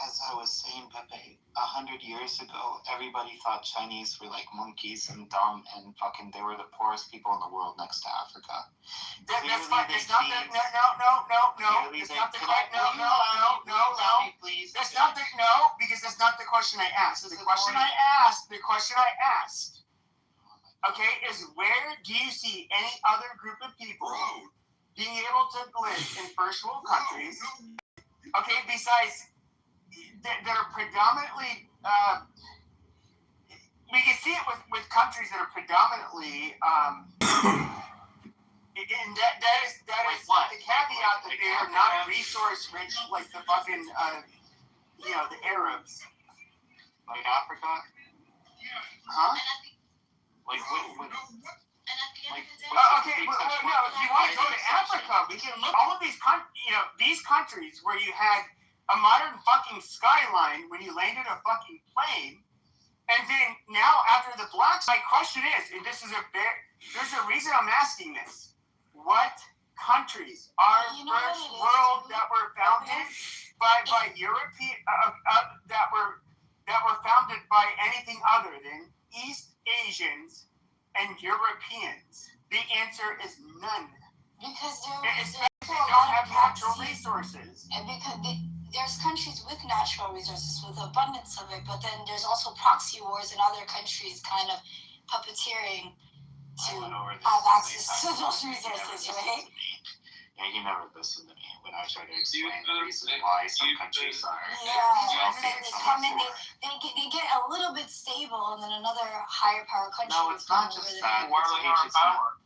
As I was saying, Pepe, 100 years ago, everybody thought Chinese were like monkeys and dumb and fucking they were the poorest people in the world next to Africa. That's fine. It's not that. No. It's not the question. No. That's not the because that's not the question I asked. The question I asked, okay, is where do you see any other group of people being able to live in first world countries? Okay, besides. That are predominantly, we can see it with countries that are predominantly, and that is the caveat that they are not resource rich like the fucking, the Arabs. Like Africa? Huh? Like what? Okay, no. If you want to go to Africa, we can look all of these countries where you had a modern fucking skyline when you landed a fucking plane, and then now after the blacks, my question is, and there's a reason I'm asking this: what countries are first world that were founded by European that were founded by anything other than East Asians and Europeans? The answer is none. Because they don't have natural resources, and because there's countries with natural resources, with abundance of it, but then there's also proxy wars in other countries kind of puppeteering to have access to those resources, right? Yeah, he never listened to me when I tried to explain the reason why some countries are Yeah, wealthy and and they some come are in, poor. they get a little bit stable, and then another higher power country. No, it's not will come just over that. there.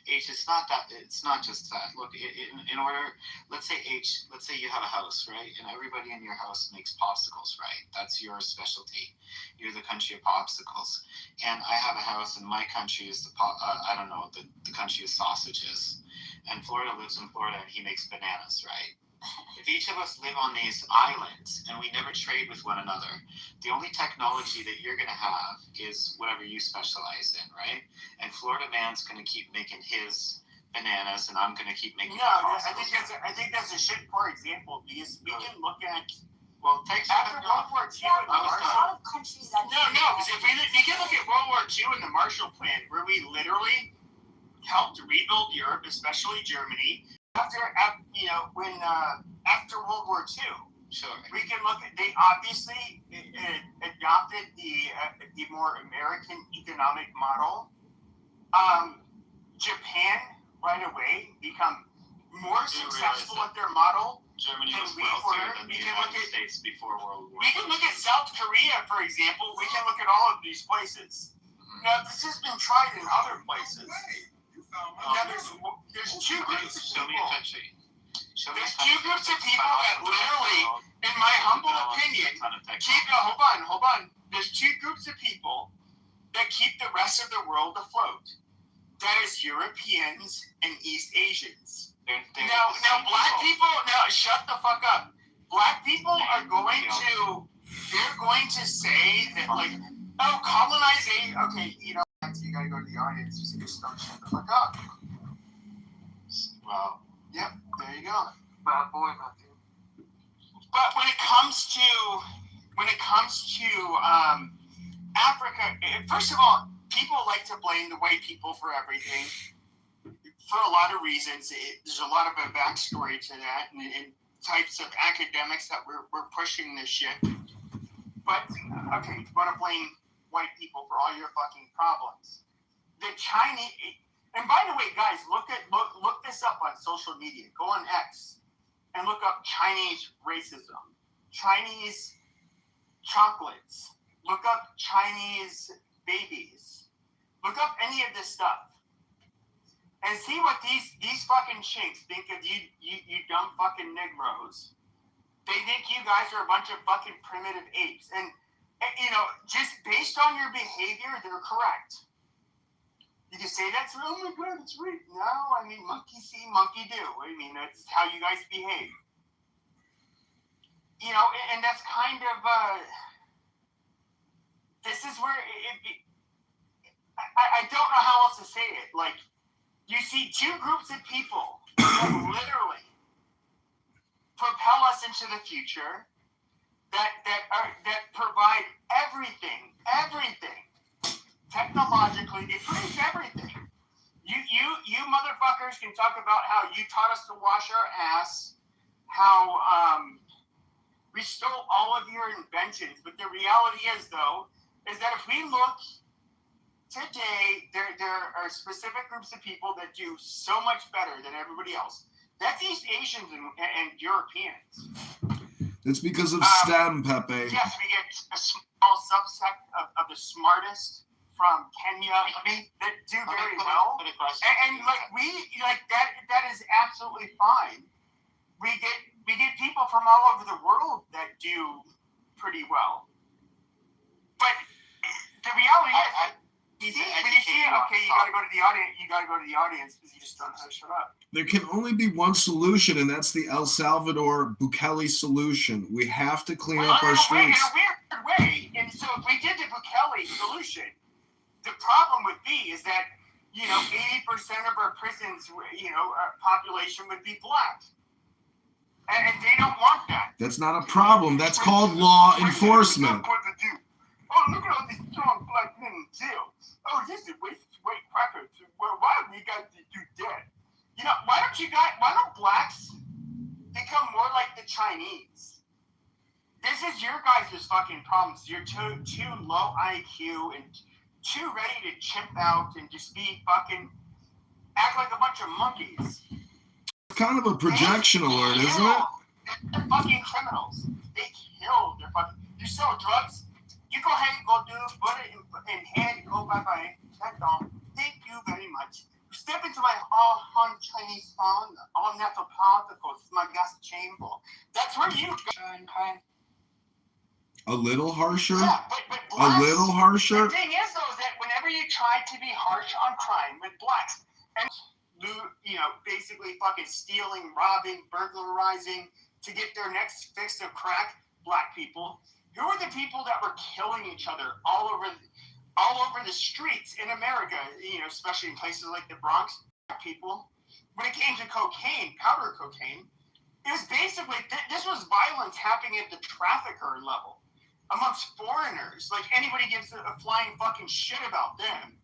It's not that. It's not just that. Look, in order, let's say you have a house, right? And everybody in your house makes popsicles, right? That's your specialty. You're the country of popsicles. And I have a house, and my country is the country of sausages. And Florida lives in Florida, and he makes bananas, right? If each of us live on these islands and we never trade with one another, the only technology that you're going to have is whatever you specialize in, right? And Florida man's going to keep making his bananas, and I'm going to keep making. No, I think that's a shit poor example, because we can look at. Well, after World War II, Yeah, and the but there's a Marshall. lot of countries that No, because if we can look at World War II and the Marshall Plan, where we literally helped rebuild Europe, especially Germany. After World War II, sure, we can look at, they obviously adopted the more American economic model. Japan right away become more successful at their model. Germany than was we wealthier were. than the United States before World War. We can look at South Korea, for example. We can look at all of these places. Now, this has been tried in other places. Now, there's two groups of people. There's two groups of people that literally, in my humble opinion, hold on. There's two groups of people that keep the rest of the world afloat. That is Europeans and East Asians. Now, black people. Now, shut the fuck up. Black people are going to. They're going to say that, like, oh, colonization. Okay, you gotta go to the audience. You just don't shut the fuck up. Well, yep, there you go. Bad boy, Matthew. But when it comes to Africa, first of all, people like to blame the white people for everything for a lot of reasons. There's a lot of a backstory to that, and types of academics that we're pushing this shit. But okay, you want to blame white people for all your fucking problems. The Chinese, and by the way, guys, look this up on social media. Go on X and look up Chinese racism, Chinese chocolates. Look up Chinese babies. Look up any of this stuff, and see what these fucking chinks think of you dumb fucking Negroes. They think you guys are a bunch of fucking primitive apes, and just based on your behavior, they're correct. You can say that's, oh my god, it's right. No, I mean, monkey see, monkey do. I mean, that's how you guys behave. And that's kind of, this is where I don't know how else to say it. Like, you see two groups of people that literally propel us into the future, that provide everything. Technologically, they produce everything. You motherfuckers can talk about how you taught us to wash our ass, how we stole all of your inventions, but the reality is, though, is that if we look today, there are specific groups of people that do so much better than everybody else. That's East Asians and Europeans. It's because of STEM, Pepe. Yes, we get a small subset of the smartest from Kenya that do very well, and that is absolutely fine. We get people from all over the world that do pretty well, but the reality is, when you see it, okay, you gotta go to the audience. You gotta go to the audience because you just don't know how to shut up. There can only be one solution, and that's the El Salvador Bukele solution. We have to clean up our streets. In a weird way, and so if we did the Bukele solution, the problem would be is that 80% of our prisons, our population would be black, and they don't want that. That's not a problem. That's called law enforcement. Oh, look at all these strong black men in jail. Oh, this is white crackers. Well, why have we got to do that? Why don't blacks become more like the Chinese? This is your guys' fucking problems. You're too low IQ and too ready to chimp out and just be fucking act like a bunch of monkeys. kind of a projection alert, isn't it? They're fucking criminals. They kill. They're fucking. You sell drugs. You go ahead and go do put it in hand. Go bye. That's all. Thank you very much. Step into my all-hun Chinese phone, all natural particles, my gas chamber. That's where you go. A little harsher? Yeah, but a little harsher? The thing is, though, is that whenever you try to be harsh on crime with blacks, and basically fucking stealing, robbing, burglarizing to get their next fix of crack, black people, who are the people that were killing each other all over the streets in America, especially in places like the Bronx, people. When it came to cocaine, powder cocaine, it was basically, this was violence happening at the trafficker level amongst foreigners. Like, anybody gives a flying fucking shit about them.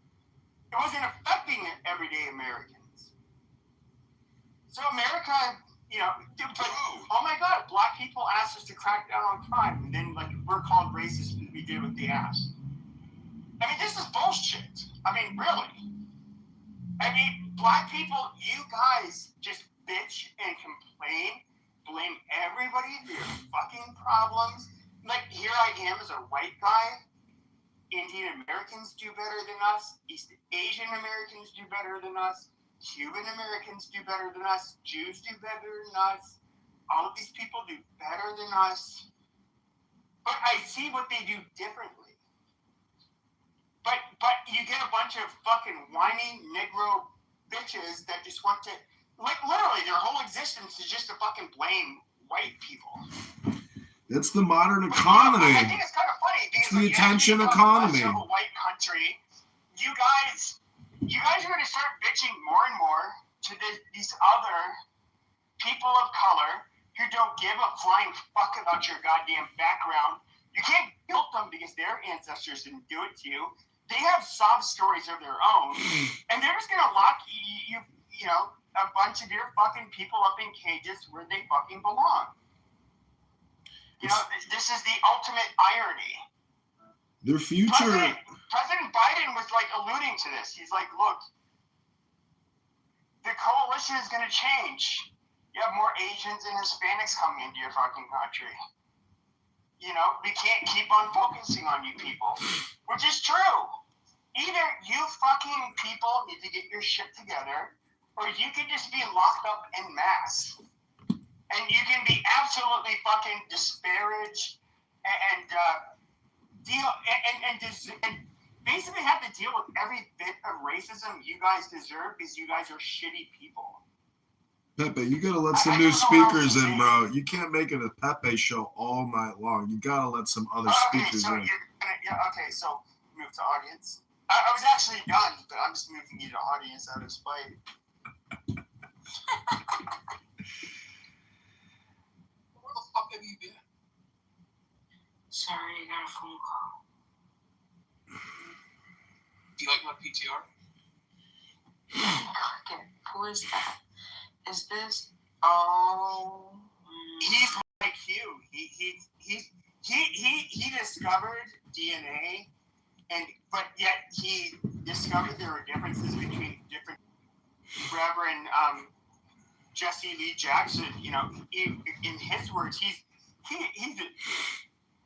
It wasn't affecting everyday Americans. So America, oh my God, black people asked us to crack down on crime, and then, we're called racist because we did what they asked. I mean, this is bullshit. I mean, really. I mean, black people, you guys just bitch and complain, blame everybody for your fucking problems. Like, here I am as a white guy. Indian Americans do better than us. East Asian Americans do better than us. Cuban Americans do better than us. Jews do better than us. All of these people do better than us. But I see what they do differently. But you get a bunch of fucking whiny Negro bitches that just want to, literally their whole existence is just to fucking blame white people. It's the modern economy. I think it's kind of funny because it's the attention economy. A white country, you guys are going to start bitching more and more to these other people of color who don't give a flying fuck about your goddamn background. You can't guilt them because their ancestors didn't do it to you. They have sob stories of their own, and they're just gonna lock a bunch of your fucking people up in cages where they fucking belong. This is the ultimate irony. Their future. President Biden was alluding to this. He's like, look, the coalition is gonna change. You have more Asians and Hispanics coming into your fucking country. We can't keep on focusing on you people, which is true. Either you fucking people need to get your shit together, or you can just be locked up en masse. And you can be absolutely fucking disparaged and basically have to deal with every bit of racism you guys deserve because you guys are shitty people. Pepe, you gotta let some new speakers in, bro. You can't make it a Pepe show all night long. You gotta let some other speakers in. So move to audience. I was actually done, but I'm just moving you to audience out of spite. Where the fuck have you been? Sorry, I got a phone call. Do you like my PTR? Okay, who is that? Is this all? He's like you. He discovered DNA, but yet he discovered there were differences between different. Reverend Jesse Lee Jackson, in his words, he's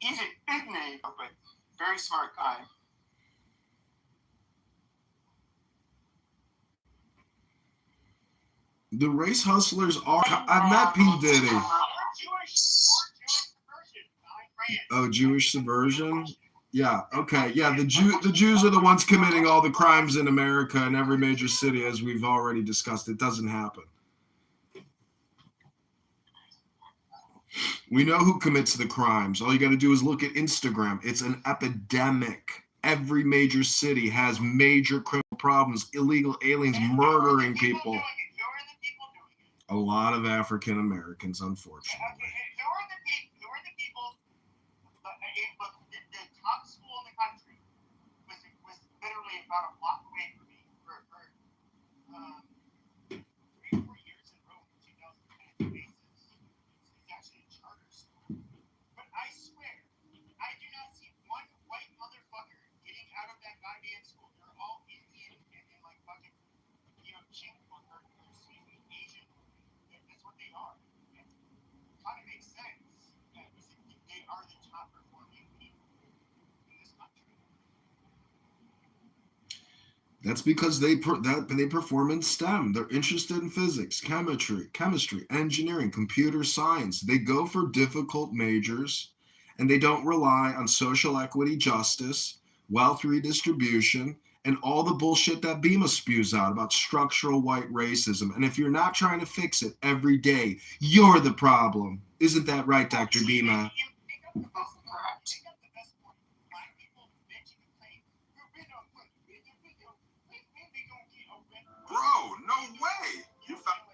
an ignorant but very smart guy. The race hustlers are. I met P. Diddy. Oh, Jewish subversion? Yeah, okay. Yeah, the Jews are the ones committing all the crimes in America in every major city, as we've already discussed. It doesn't happen. We know who commits the crimes. All you got to do is look at Instagram. It's an epidemic. Every major city has major criminal problems, illegal aliens murdering people. A lot of African Americans, unfortunately. Who are the people? The top school in the country was literally about a block away from me for 3 or 4 years in Rome in 2010 basis. It's actually a charter school. But I swear, I do not see one white motherfucker getting out of that goddamn school. They're all Indian and fucking, Asian. what they are. It kind of makes sense. They are the top performing people in this country. That's because they perform in STEM. They're interested in physics, chemistry, engineering, computer science. They go for difficult majors, and they don't rely on social equity, justice, wealth redistribution, and all the bullshit that Bima spews out about structural white racism. And if you're not trying to fix it every day, you're the problem. Isn't that right, Dr. Bima? Bro, no way. You found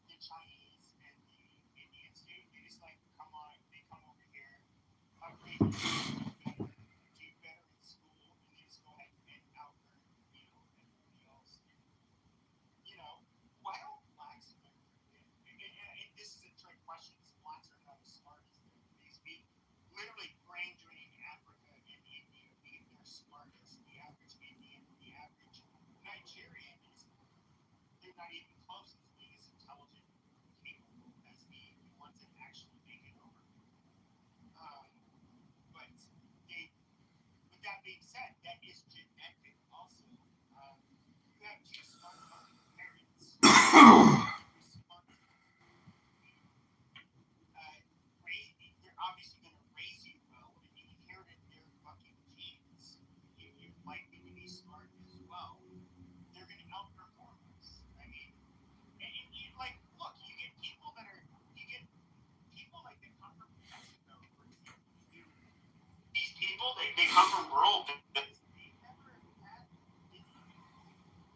The Chinese and the Indians, they just like come over here, do better in school, and they just go ahead and out-earn, everybody else. Why don't blacks learn? And this is a trick question. Blacks are not as smart as they speak. Literally brain drain Africa and India being their smartest. The average Indian, the average Nigerian they're not even close as being as intelligent, capable as the ones that actually make it over. But with that being said, that is genetic also. You have two smart parents. They're obviously going to raise you well, and you inherited their fucking genes. You're likely to be smart as well. They're going to outperform us. I mean, look, you get people like that come from Mexico, for example. These people, they come from rural businesses. They never had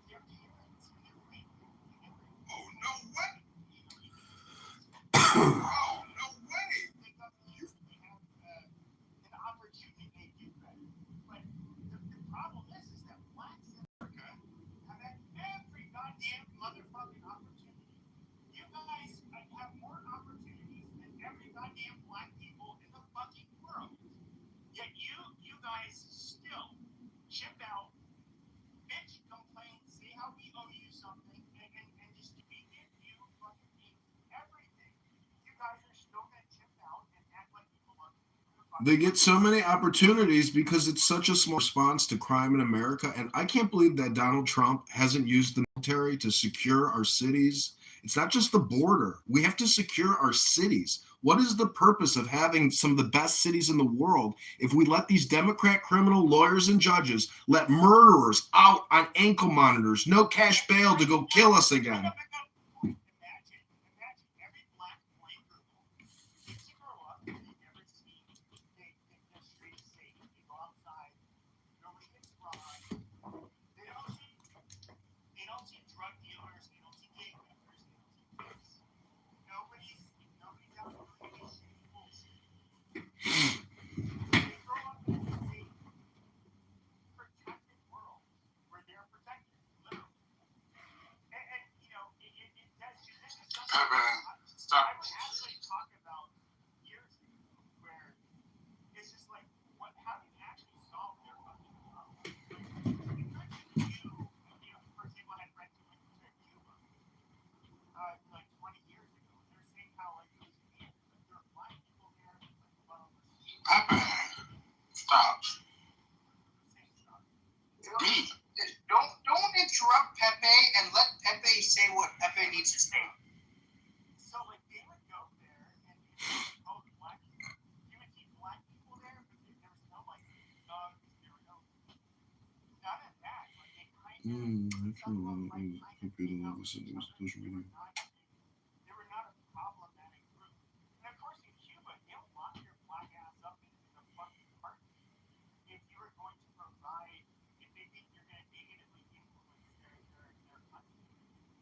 their parents and their grandparents. Oh, no way. Oh, no way. They have an opportunity to do better. But the problem is that blacks in America have had every goddamn motherfucking opportunity. You guys have more opportunities than every goddamn black people in the fucking world. Yet you guys still chip out, bitch, complain, say how we owe you something, and just we give you fucking everything. You guys are still gonna chip out and act like you belong. They get so many opportunities because it's such a small response to crime in America. And I can't believe that Donald Trump hasn't used the military to secure our cities. It's not just the border. We have to secure our cities. What is the purpose of having some of the best cities in the world if we let these Democrat criminal lawyers and judges let murderers out on ankle monitors, no cash bail to go kill us again? Imagine every black boy and girl gets to grow up and they never see the streets safe. They go outside, nobody gets robbed. They don't see drug dealers, they don't see gang members, they don't see gangs. Nobody's out doing this shitty bullshit. They grow up in a safe, protected world where they're protected, literally. And it does. This is something Stop. I would actually talk about years ago, where it's just like, how do you actually solve their fucking problem? For example, I had friends who went to Cuba, like 20 years ago, and they were saying how, there are black people there, Pepe, stop. Don't interrupt Pepe and let Pepe say what Pepe needs to say. So, they would go there and vote black people. You would see black people there, but there was no, thugs, there were none of that. They were not a problematic group. And of course, in Cuba, they'll lock your black ass up in a fucking apartment if you are going to provide, if they think you're going to negatively influence their country.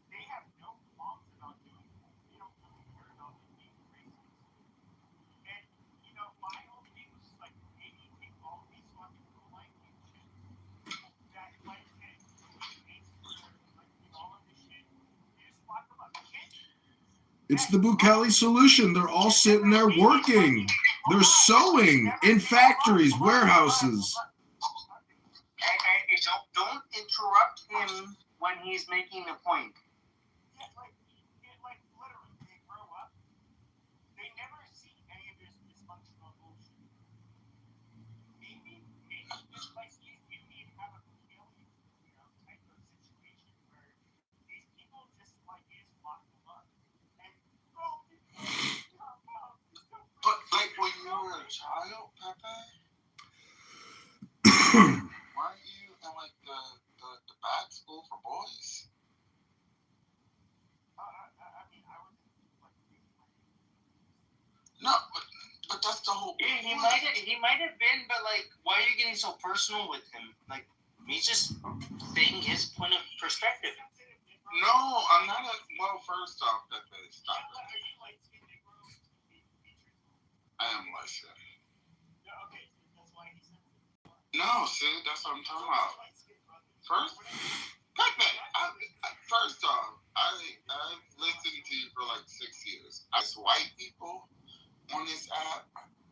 They have no qualms about doing that. They don't really care about being racist. And, my whole thing was just like, maybe take all of these fucking pro-life shit that, all of this shit, you just lock them up. It's the Bukele solution. They're all sitting there working. They're sewing in factories, warehouses. Hey, don't interrupt him when he's making a point. Yeah, literally. Why are you in like the bad school for boys? No, but that's the whole. He might have been, but like, why are you getting so personal with him? Like, he's just saying his point of perspective. No, I'm not. Well, first off, stop it. I am light-skinned. No, see, that's what I'm talking about. First off, I've listened to you for like 6 years. As white people on this app,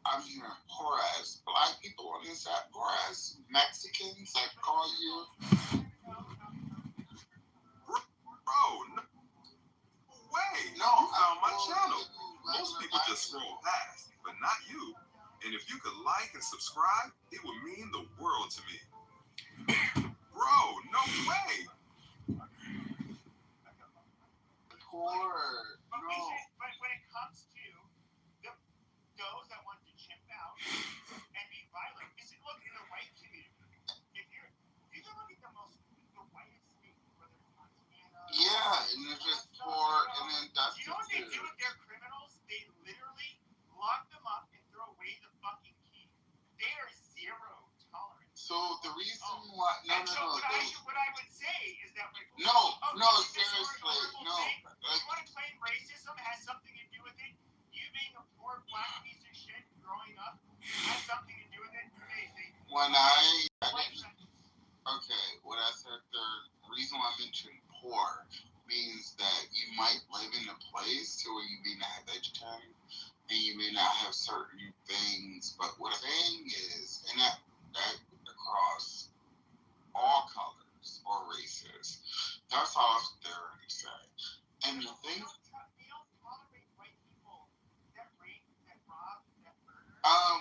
I'm hearing poor ass black people on this app, poor ass Mexicans that call you. Bro, no way. No, you found my channel. Most people just scroll past, but not you. And if you could like and subscribe, it would mean the world to me. Bro, no way. Poor. But when it comes to those that want to chimp out and be violent, you see, look, in the white community, if you can look at the whitest state, whether it's Montana. Yeah, and they're just poor, and then that's. You know what they do with their criminals? They literally lock them up and throw away the fucking key. They are zero tolerance. So the reason why what I would say is that seriously, no. You want to claim racism has something to do with it? You being a poor black piece of shit growing up has something to do with it? When I said the reason why I mentioned poor means that you might live in a place where you may not have vegetarian and you may not have certain things, but what I'm saying is, and that across all colors or races, that's all they're saying. And the thing,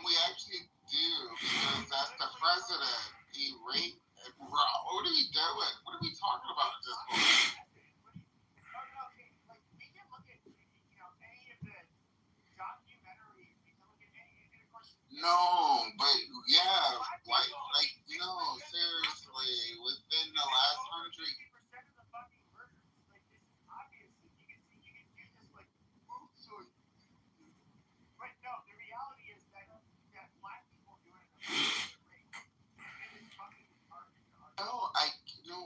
we actually do, because that's the president. He raped. What are we doing? What are we talking about at this point? We can look at, any of the documentaries. We can look at any, and of course. No, but yeah, seriously, within the last 100.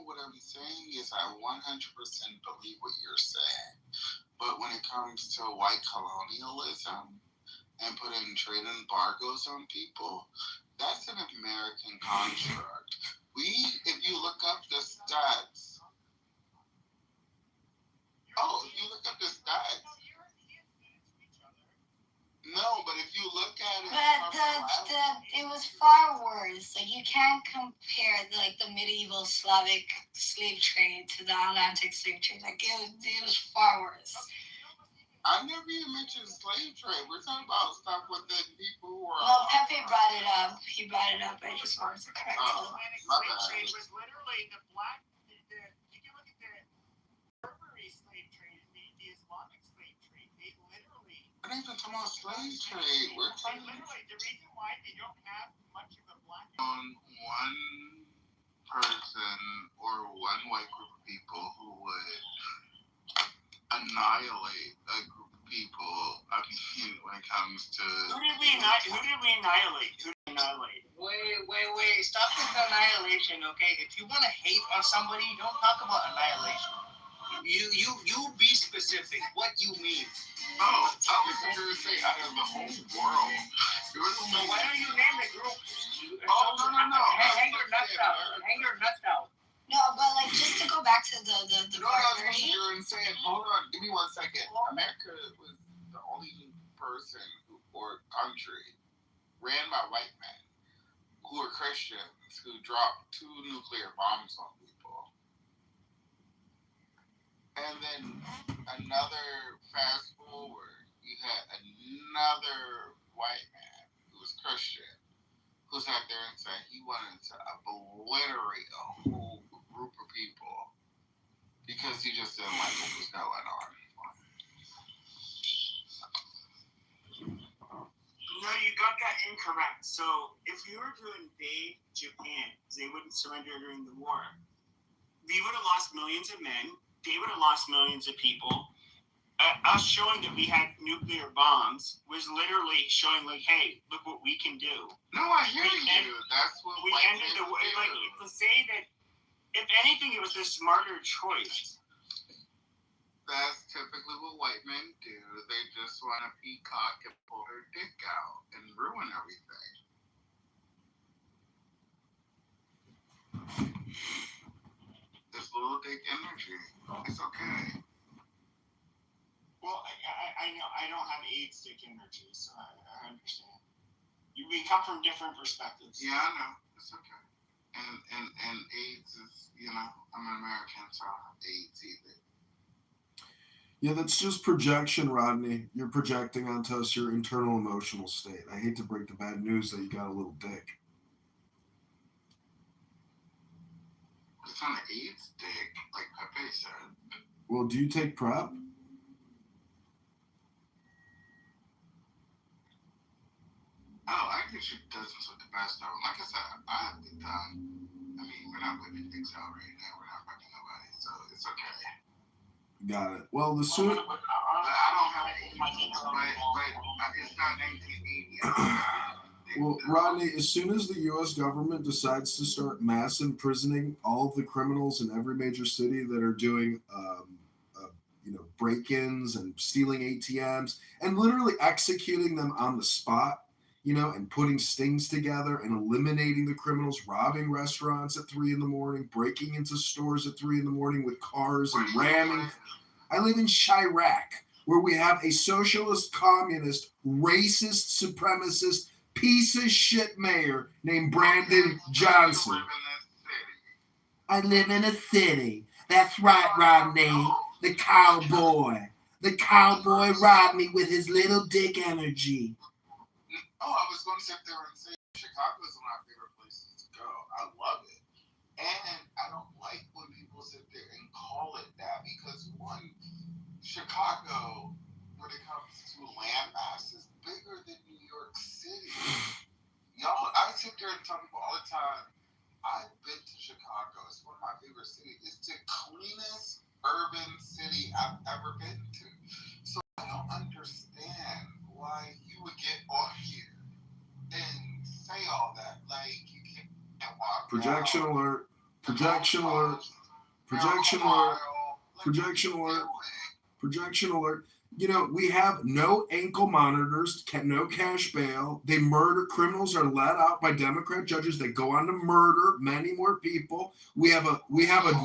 What I'm saying is I 100% believe what you're saying. But when it comes to white colonialism and putting trade embargoes on people, that's an American construct. If you look up the stats. No, but if you look at it. But it was far worse. Like, you can't compare the medieval Slavic slave trade to the Atlantic slave trade. Like, it was far worse. I never even mentioned slave trade. We're talking about stuff with the people who are. Well, Pepe brought it up. He brought it up. I just wanted to correct him. My bad. Slave trade was literally the black. You can look at the Berberine slave trade and the Islamic slave trade. They literally. We're not even talking about slave trade. We're talking. Literally, the reason why they don't have much of a black. On one person or one white group of people who would annihilate a group of people. I mean, when it comes to. Who did we annihilate? Wait. Stop with annihilation, okay? If you want to hate on somebody, don't talk about annihilation. You be specific. What you mean? Oh, I was going to say out of the whole world. So why don't you name the group? Oh, no. Hang your nuts out. No, but just to go back to the barbary. You're insane. Hold on, give me 1 second. America was the only person or country ran by white men who were Christians who dropped 2 nuclear bombs on people. And then another fast forward, you had another white man who was Christian who sat there and said he wanted to obliterate a whole group of people because he just didn't like what was going on. No, you got that incorrect. So if we were to invade Japan, because they wouldn't surrender during the war, we would have lost millions of men. They would have lost millions of people. Us showing that we had nuclear bombs was literally showing, like, hey, look what we can do. No, I hear you. That's what we ended the war. Like, to say that, if anything, it was a smarter choice. That's typically what white men do. They just want to peacock and pull their dick out and ruin everything. This little dick energy. It's okay. Well, I know I don't have AIDS dick energy, so I understand. We come from different perspectives. Yeah, I know. It's okay. And AIDS is, you know, I'm an American, so I don't have AIDS either. Yeah, that's just projection, Rodney. You're projecting onto us your internal emotional state. I hate to break the bad news that you got a little dick. It's not an AIDS dick, like Pepe said. Well, do you take PrEP? Oh, I think she does this with the best of them. Like I said, I have the time. I mean, we're not whipping dicks out right now. We're not fucking nobody, so it's okay. Got it. Well, the soon. I don't have AIDS, but it's not 1980. Well, Rodney, as soon as the U.S. government decides to start mass imprisoning all of the criminals in every major city that are doing, break-ins and stealing ATMs and literally executing them on the spot, and putting stings together and eliminating the criminals, robbing restaurants at 3 a.m, breaking into stores at 3 a.m with cars and ramming. I live in Chirac, where we have a socialist, communist, racist, supremacist, piece of shit mayor named Brandon Johnson. I live in a city. That's right, Rodney. The cowboy. The cowboy Rodney with his little dick energy. Oh, I was going to sit there and say Chicago is one of my favorite places to go. I love it. And I don't like when people sit there and call it that because, one, Chicago, when it comes to landmass, is bigger than New York City. Y'all, I sit there and tell people all the time, I've been to Chicago. It's one of my favorite cities. It's the cleanest urban city I've ever been to. So I don't understand why you would get on here and say all that. Like, you can't walk Projection out. alert. Projection alert. Projection alert. Projection alert. Projection alert. We have no ankle monitors, no cash bail. They murder. Criminals are let out by Democrat judges that go on to murder many more people. We have a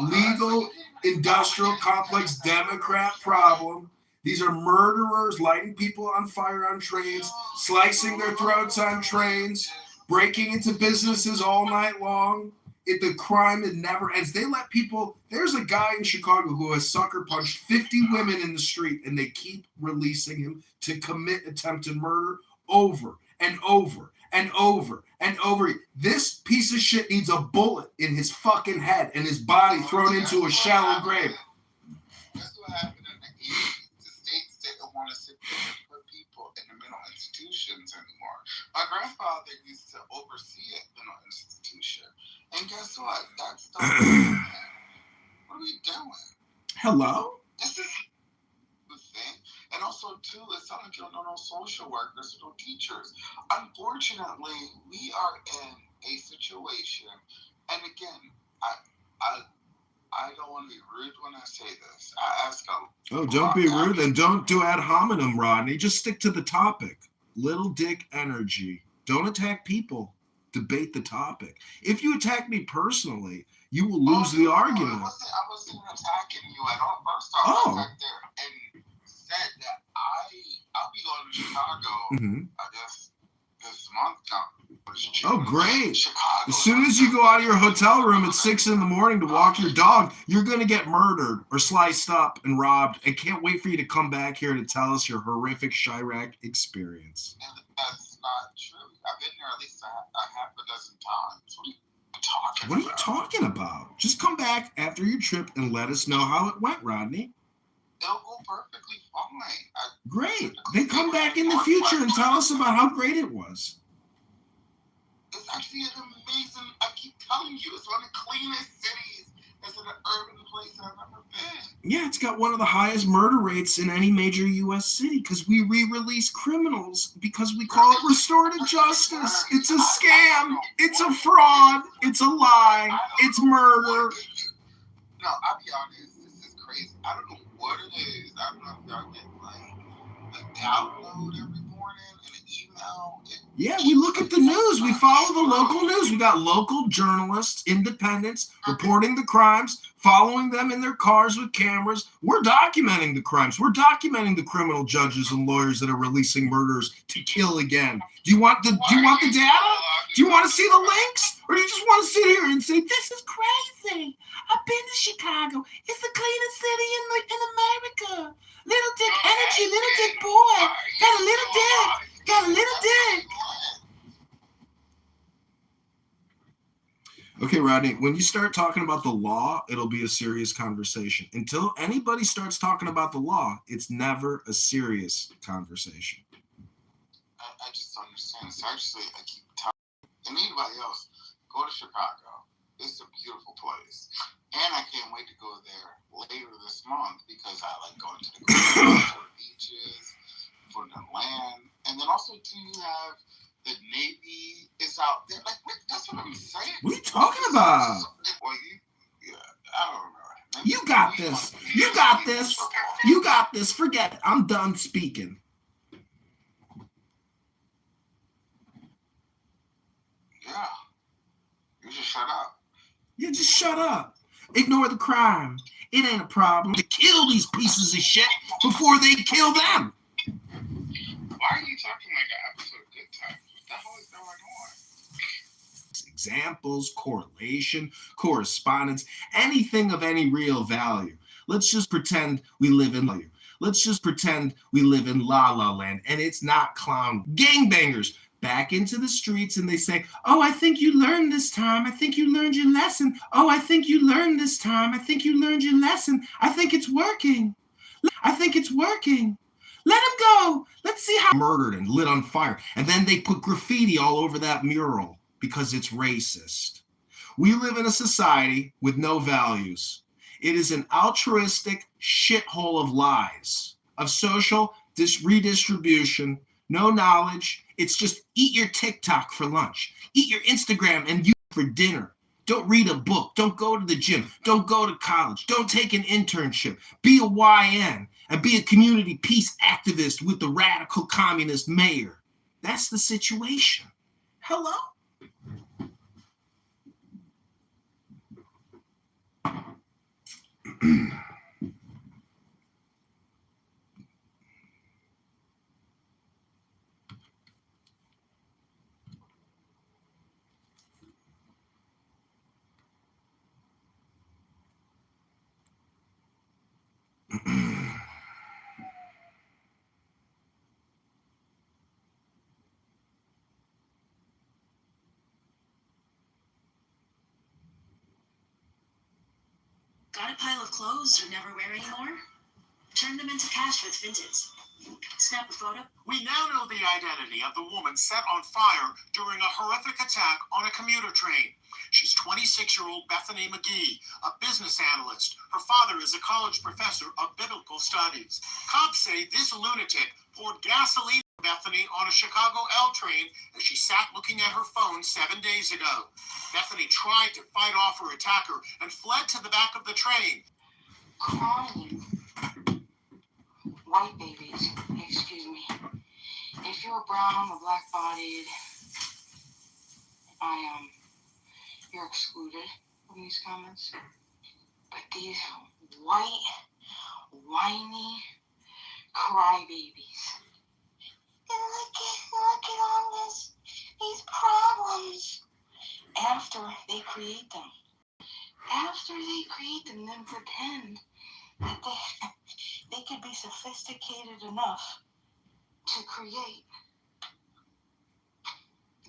legal industrial complex Democrat problem. These are murderers lighting people on fire on trains, slicing their throats on trains, breaking into businesses all night long. The crime, it never ends. They let people. There's a guy in Chicago who has sucker punched 50 women in the street, and they keep releasing him to commit attempted murder over and over and over and over. This piece of shit needs a bullet in his fucking head and his body thrown into a shallow grave. That's what happened in the 80s. The states didn't want to sit there and put people in the mental institutions anymore. My grandfather used to oversee a mental institution. And guess what? That's the What are we doing? Hello? This is the thing. And also, too, it's not like you don't know social workers, no teachers. Unfortunately, we are in a situation, and again, I don't want to be rude when I say this. I ask don't be rude, and don't do ad hominem, Rodney. Just stick to the topic. Little dick energy. Don't attack people. Debate the topic. If you attack me personally, you will lose the argument. I wasn't attacking you at all. First off, I sat there and said that I'll be going to Chicago, I guess, this month now. Oh, great. Chicago. As soon as you go out of your hotel room at 6 a.m. to walk your dog, you're going to get murdered or sliced up and robbed. I can't wait for you to come back here to tell us your horrific Chirac experience. And that's not true. I've been there at least a half a dozen times. What are you talking about? Just come back after your trip and let us know how it went, Rodney. It'll go perfectly fine. Great. Then come back in the future and tell us about how great it was. actually an amazing, I keep telling you, it's one of the cleanest cities. It's an urban place I've ever been. Yeah, it's got one of the highest murder rates in any major U.S. city because we re-release criminals because we call it restorative justice. It's a scam. It's a fraud. It's a lie. It's murder. No, I'll be honest. This is crazy. I don't know what it is. I don't know if y'all get like a download every morning and an email. Yeah, we look at the news. We follow the local news. We got local journalists, independents, reporting the crimes, following them in their cars with cameras. We're documenting the crimes. We're documenting the criminal judges and lawyers that are releasing murderers to kill again. Do you want the data? Do you want to see the links? Or do you just want to sit here and say, this is crazy? I've been to Chicago. It's the cleanest city in America. Little dick energy, little dick boy. Got a little dick. Got a little dick. Okay, Rodney, when you start talking about the law, it'll be a serious conversation. Until anybody starts talking about the law, it's never a serious conversation. I just don't understand. So actually, I keep telling and anybody else, go to Chicago. It's a beautiful place. And I can't wait to go there later this month because I like going to the beaches, for the land. And then also, too, you have the Navy is out there. Like, that's what I'm saying. What are you talking about? Well, I don't know. You got this. You got this. You got this. Forget it. I'm done speaking. Yeah. You just shut up. Yeah, just shut up. Ignore the crime. It ain't a problem to kill these pieces of shit before they kill them. Why are you talking like an episode of Good Times? What the hell is going on? Examples, correlation, correspondence, anything of any real value. Let's just pretend we live in value. Let's just pretend we live in La La Land and it's not clown gangbangers back into the streets and they say, oh, I think you learned this time. I think you learned your lesson. Oh, I think you learned this time. I think you learned your lesson. I think it's working. I think it's working. Let him go. Let's see how murdered and lit on fire. And then they put graffiti all over that mural because it's racist. We live in a society with no values. It is an altruistic shithole of lies, of social redistribution, no knowledge. It's just eat your TikTok for lunch. Eat your Instagram and YouTube for dinner. Don't read a book. Don't go to the gym. Don't go to college. Don't take an internship. Be a YN and be a community peace activist with the radical communist mayor. That's the situation. Hello? Got a pile of clothes you never wear anymore? Turn them into cash with Vinted. Snap a photo. We now know the identity of the woman set on fire during a horrific attack on a commuter train. She's 26-year-old Bethany McGee, a business analyst. Her father is a college professor of biblical studies. Cops say this lunatic poured gasoline on Bethany on a Chicago L train as she sat looking at her phone 7 days ago. Bethany tried to fight off her attacker and fled to the back of the train. Crying. White babies, excuse me. If you're brown or black-bodied, you're excluded from these comments. But these white, whiny crybabies. Look at all these problems. After they create them. Then pretend that they could be sophisticated enough to create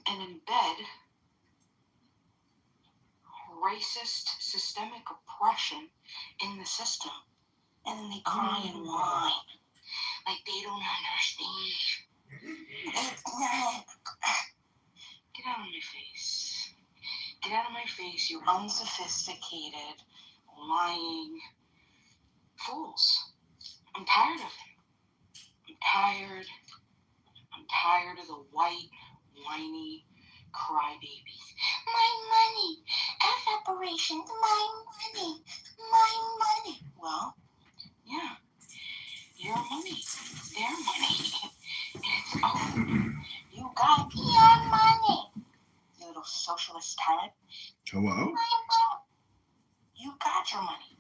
and embed racist systemic oppression in the system. And then they cry and whine like they don't understand. Get out of my face. Get out of my face, you unsophisticated, lying fools. I'm tired of it. I'm tired of the white, whiny crybabies. My money, reparations, my money. Well, yeah, your money, their money. It's over. You got your money, you little socialist tyrant. Hello? You got your money.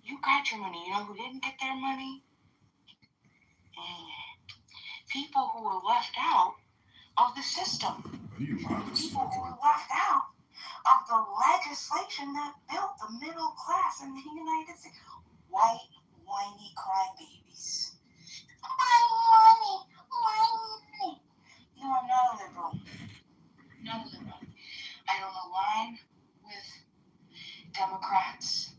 You got your money. You know who didn't get their money? People who were left out of the system. People who were left out of the legislation that built the middle class in the United States. White, whiny crybabies. My money. No, I'm not a liberal. Not a liberal. I don't align with Democrats.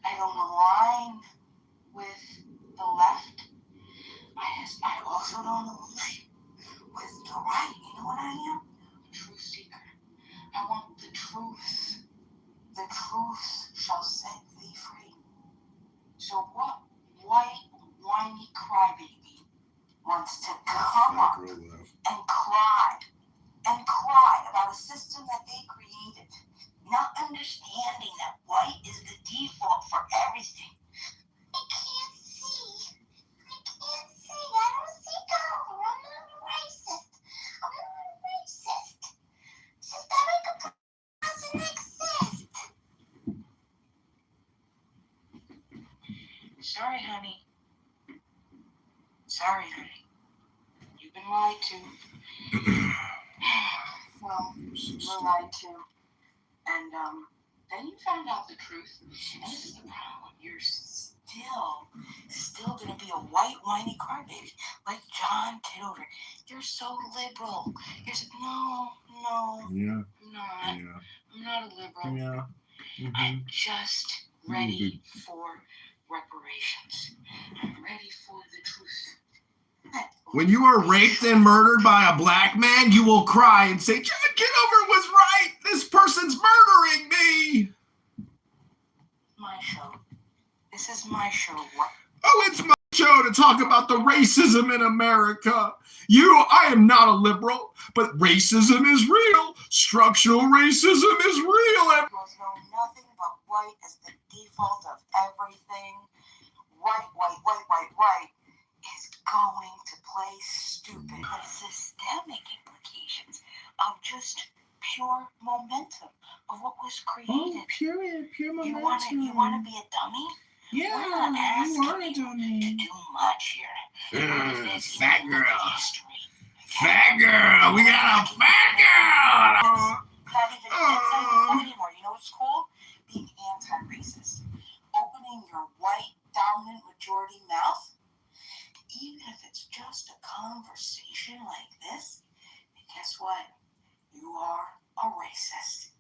I don't align with the left. I also don't align with the right. You know what I am? A truth seeker. I want the truth. The truth shall set thee free. So what white, whiny crybaby wants to come up and cry about a system that they created, not understanding that white is the default for everything? I can't see. I don't see color. I'm not a racist. Systemic doesn't exist. Sorry, honey. You've been lied to. Well, you were lied to. And then you found out the truth. And this is the problem. You're still gonna be a white, whiny crybaby like John Kitover. You're so liberal. No. Yeah. I'm not a liberal. Yeah. Mm-hmm. I'm just ready for reparations. I'm ready for the truth. When you are raped and murdered by a black man, you will cry and say, John Kitover was right. This person's murdering me. My show. This is my show. What? Oh, it's my show to talk about the racism in America. I am not a liberal, but racism is real. Structural racism is real. Liberals know nothing but white as the default of everything. White is going to play stupid. The systemic implications of just pure momentum of what was created. Oh, pure momentum. You want to be a dummy? Yeah, we're not asking you are a dummy. to do much here. Fat girl. Fat girl. We got a fat girl. Not even anymore. You know what's cool? Being anti-racist. Opening your white dominant majority mouth. Even if it's just a conversation like this, guess what? You are a racist.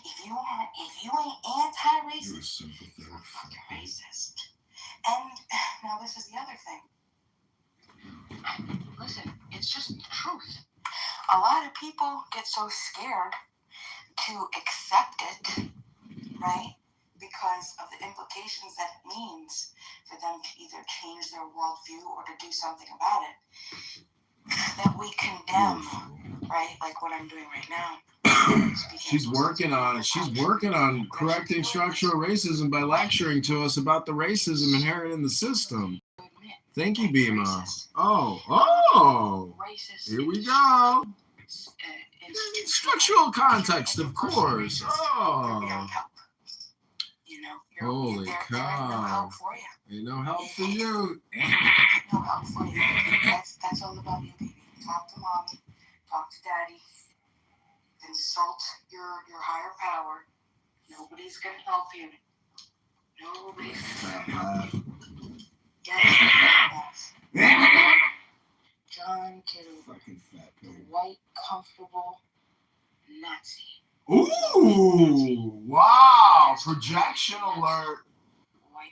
If you ain't anti-racist, you're a fucking racist. And now this is the other thing. Listen, it's just the truth. A lot of people get so scared to accept it, right? Because of the implications that it means for them to either change their worldview or to do something about it, that we condemn, right? Like what I'm doing right now. She's working on it. She's working on correcting structural racism by lecturing to us about the racism inherent in the system. Thank you, Bima. Oh, here we go. Structural context, of course. Oh. Holy cow. Ain't no help for you. No help for you. That's all about you, baby. Talk to mommy. Talk to daddy. Consult your higher power. Nobody's going to help you. Nobody's going to help you. John Kitover. The white, comfortable Nazi. Ooh, wow. Projection alert.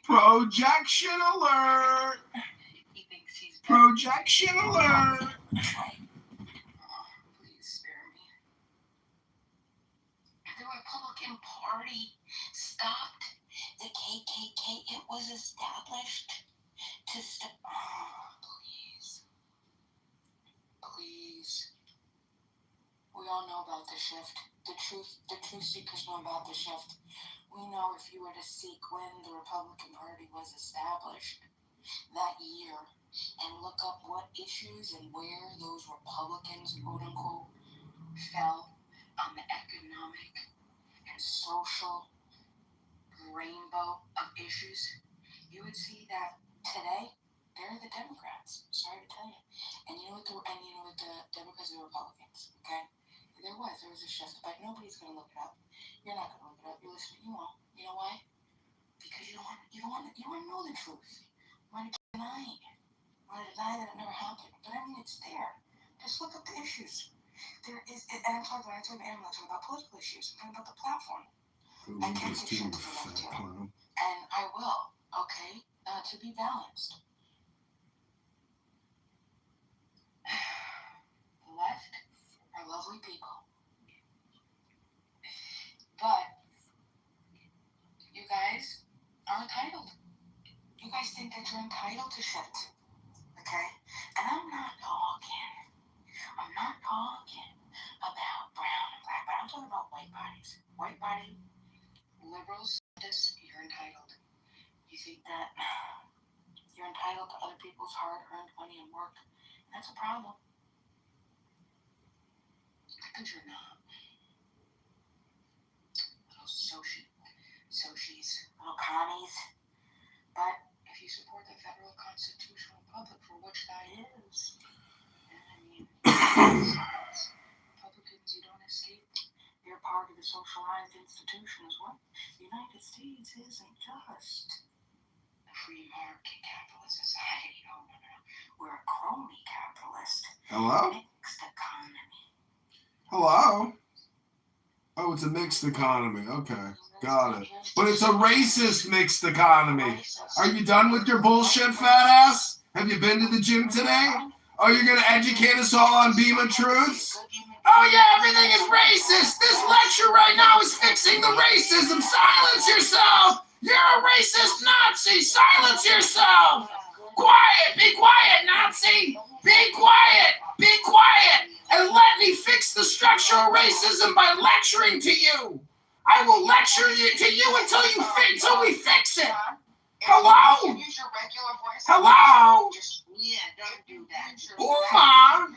Projection alert. He thinks he's Projection alert. Please spare me. Do I pull was established to Please. We all know about the shift. The truth seekers know about the shift. We know if you were to seek when the Republican Party was established that year and look up what issues and where those Republicans, quote unquote, fell on the economic and social rainbow of issues, you would see that today they're the Democrats. Sorry to tell you. And you know what the Democrats and the Republicans, okay? There was a shift, but nobody's gonna look it up. You're not gonna look it up. You're listening. You won't. You know why? Because you want to know the truth. You want to deny it. You want to deny that it never happened. But I mean, it's there. Just look up the issues. There is, and I'm not talking about political issues. I'm talking about the platform. I can't get shit to them too, and I will. Okay, to be balanced. The left are lovely people. But you guys are entitled. You guys think that you're entitled to shit. Okay? And I'm not talking about brown and black, but I'm talking about white bodies. White body, liberals, you're entitled. You think that you're entitled to other people's hard-earned money and work. That's a problem. Because you're not. Little sociis, little commies. But if you support the federal constitutional republic for which that is, I mean, Republicans, you don't escape. You're part of the socialized institution as well. The United States isn't just a free market capitalist society. No. We're a crony capitalist. Hello? Mixed economy. Hello? Oh, it's a mixed economy. Okay, got it. But it's a racist mixed economy. Are you done with your bullshit, fat ass? Have you been to the gym today? Oh, you're going to educate us all on Beam of Truths? Oh, yeah, everything is racist. This lecture right now is fixing the racism. Silence yourself. You're a racist Nazi. Silence yourself. Quiet. Be quiet, Nazi. Be quiet. Be quiet. And let me fix the structural racism by lecturing to you. I will lecture to you until we fix it. Hello? Hello? Yeah, don't do that. Uma.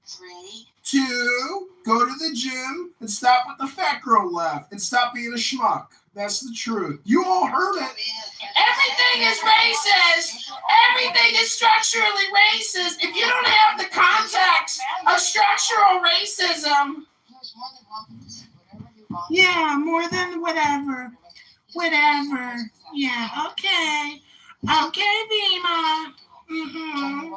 3, 2, go to the gym and stop with the fat girl laugh and stop being a schmuck. That's the truth. You all heard it. Everything is racist. Everything is structurally racist. If you don't have the context of structural racism. Yeah, more than whatever. Whatever. Yeah, okay. Okay, Bima. Mm-hmm.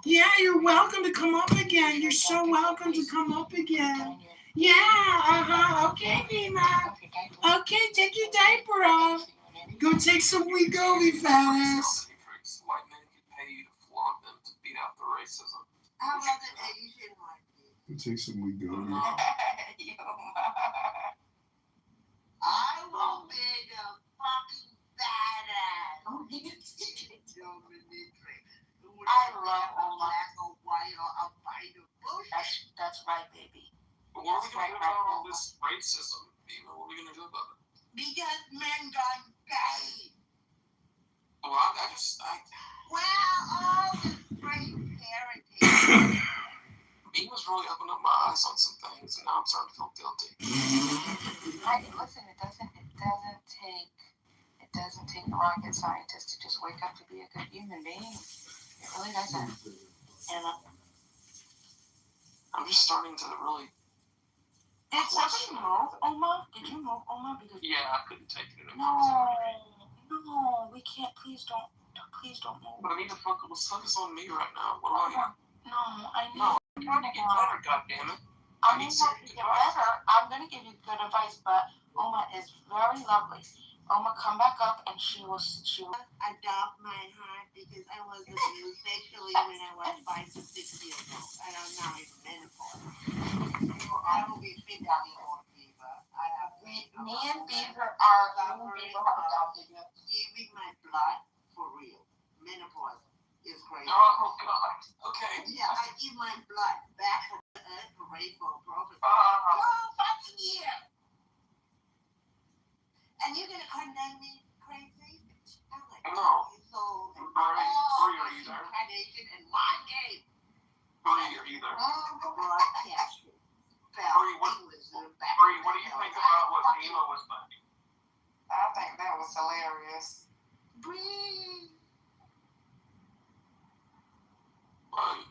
Yeah, you're welcome to come up again. You're so welcome to come up again. Yeah, okay, Bima. Okay, take your diaper off. Go take some Wegovy, fat ass. White men get paid to flaunt them to beat out the racism. how about the Asian market? Go take some Wegovy. I will be the fucking badass. I love black or white or albino bullshit. That's right, baby. But what are we going to do about all this racism? What are we going to do about it? Because men got gay. Well, Well, all this great parenting. Me was really opening up my eyes on some things, and now I'm starting to feel guilty. Listen, it doesn't take a rocket scientist to just wake up to be a good human being. It really doesn't. And I'm just starting to really. Did somebody move, Oma? Did you move, Oma? Because yeah, I couldn't take it No, anymore. we can't. Please don't move. But I need to focus on me right now. What about you? No, I need. No, I'm trying to get better. goddammit. I need to get better. I'm gonna give you good advice, but Oma is very lovely. Oma, come back up, and she will. Adopt my heart because I was abused sexually when I was 5 to 6 years old, and I'm now in menopause. So I will be fit anymore, Beaver. I have Me and Beaver are people have adopted you. Giving my blood for real. Menopause is great. Oh God. Okay. Yeah, I give my blood back from the earth parade for a prophet. Fucking year. And you're gonna condemn me crazy? I'm like, No. so Marie, are you there? incarnation and my game. Marie, are you there? Broadcast. Marie, what do you think about what Dima was thinking? I think that was hilarious. Breathe.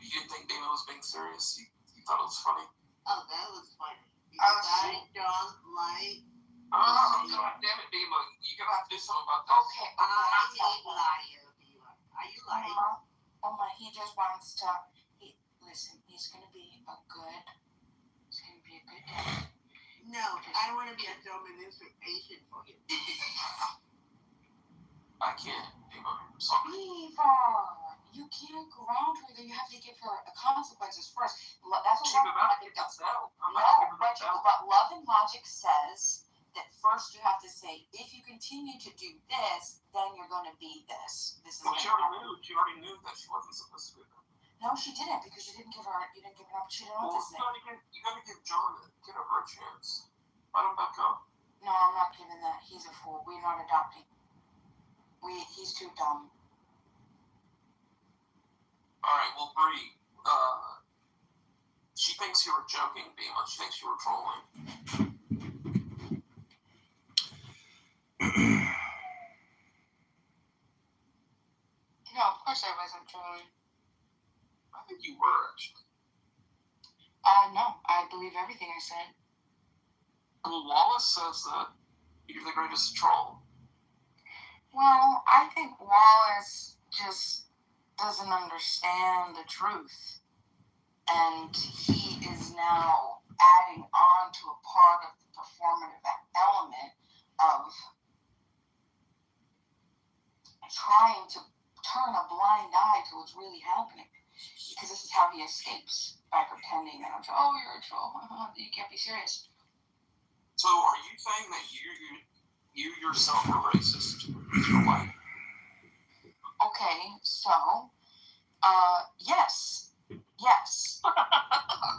You didn't think Dima was being serious? You thought it was funny? Oh, that was funny. Because I don't like. Oh, God damn it, Dima. You're going to have to do something about this. Okay. I hate liar, Dima. Are you lying? Oma, he just wants to. Listen, he's going to be a good dad. No, I want to be a dominant patient for him. I can't, Dima. I'm sorry. You can't ground her. You have to give her the consequences first. That's what She's about to get that out. but love and logic says that first you have to say, if you continue to do this, then you're going to be this. Well, she already knew that she wasn't supposed to do that. No, she didn't, because you didn't give an opportunity to say. You got to give give her a chance. Let him back up. No, I'm not giving that. He's a fool. We're not adopting. He's too dumb. All right, well, Bree, she thinks you were joking, Dima. She thinks you were trolling. No, of course I wasn't trolling. I think you were, actually. No, I believe everything I said. Well, Wallace says that you're the greatest troll. Well, I think Wallace just doesn't understand the truth. And he is now adding on to a part of the performative element of trying to turn a blind eye to what's really happening. Because this is how he escapes, by pretending that I'm troll. Oh, you're a troll. You can't be serious. So are you saying that you yourself are racist? You're white. Okay, so, yes.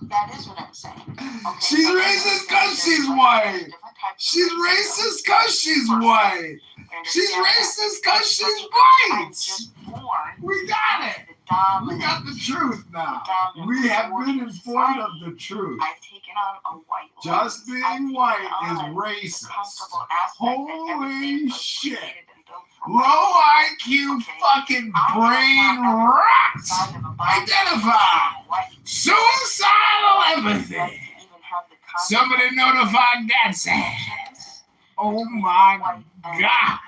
That is what I'm saying. Okay, she's racist because she's white. She's racist because she's white. She's racist because she's white. We got it. We got the truth now. We have been informed of the truth. I've taken on a white. Just being white is racist. Holy shit. Low IQ fucking brain rot. Identify. Suicidal empathy. Somebody notify Gadsden. Oh my God.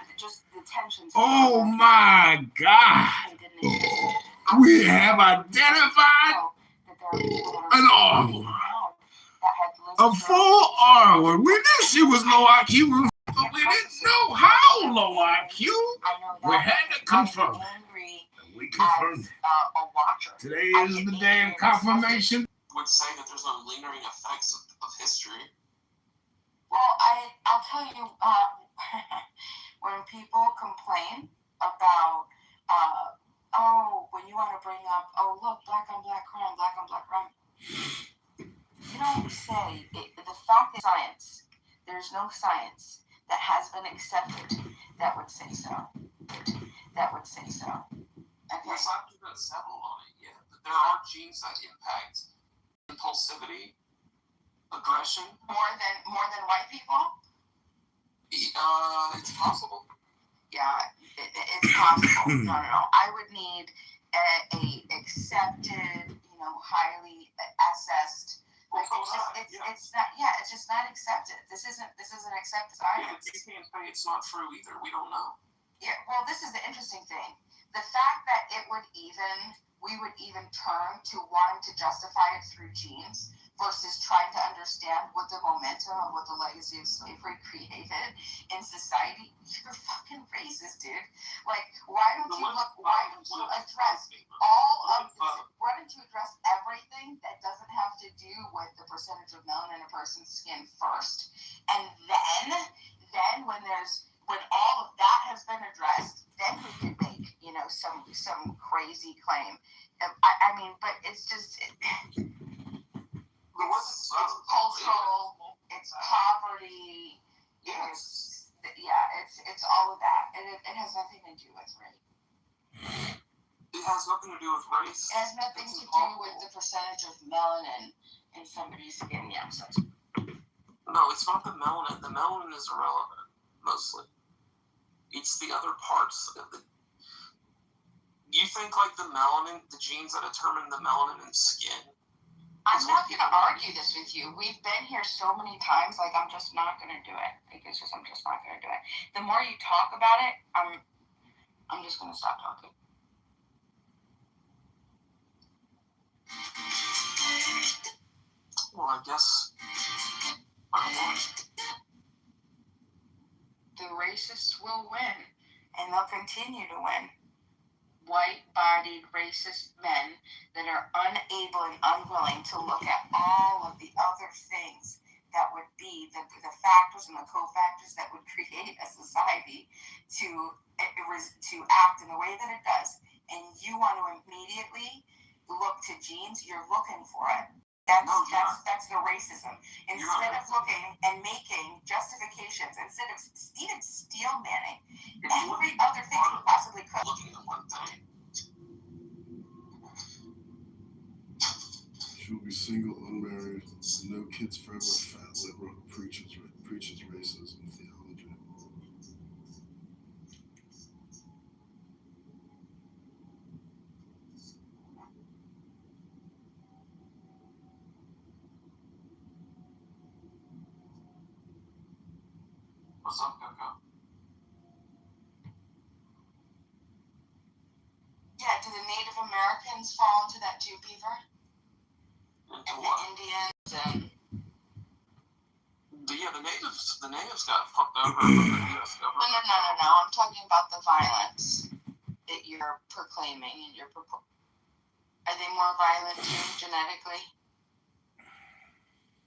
Oh my God. We have identified an R. A full R word. We knew she was low IQ, but we didn't know how low IQ. We had to confirm it. And we confirmed it. Today is the day of confirmation. Would say that there's no lingering effects of history. Well, I'll tell you, when people complain about, when you want to bring up, look, black on black crime, you don't say, the fact that science, there's no science that has been accepted that would say so. Okay. There's not even settled on it yet. There are genes that impact impulsivity, aggression. More than white people? It's possible. Yeah, it's possible. No. I would need a accepted, highly assessed. It's just not accepted. This isn't accepted science. You can't say it's not true either. We don't know. Yeah, well, this is the interesting thing. The fact that we would even turn to wanting to justify it through genes versus trying to understand what the momentum and what the legacy of slavery created in society. You're fucking racist, dude. Like, why don't you address everything that doesn't have to do with the percentage of melanin in a person's skin first, and then when all of that has been addressed, then we can make, some crazy claim. I mean, but it's just it's cultural, it's poverty, it's all of that, and it has nothing to do with race. It has nothing to do with race. It has nothing to do with the percentage of melanin in somebody's skin. Yes. No, it's not the melanin. The melanin is irrelevant, mostly. It's the other parts of the. You think like the melanin, the genes that determine the melanin in skin. I'm not going to argue this with you. We've been here so many times. Like, I'm just not going to do it. Like, I'm just not going to do it. The more you talk about it, I'm just going to stop talking. Well, I guess I won. The racists will win, and they'll continue to win. White-bodied racist men that are unable and unwilling to look at all of the other things that would be the factors and the cofactors that would create a society to act in the way that it does. And you want to immediately look to genes, you're looking for it. That's the racism. Instead of looking and making justifications, instead of even steel manning every other thing that you possibly could. Looking at one thing. She will be single, unmarried, no kids forever, fat liberal who preaches racism theology. What's up, Coco? Yeah, do the Native Americans fall into that too, Beaver? And the Indians and... Yeah, the natives got fucked over by the U.S. government. No. I'm talking about the violence that you're proclaiming and are they more violent too, genetically?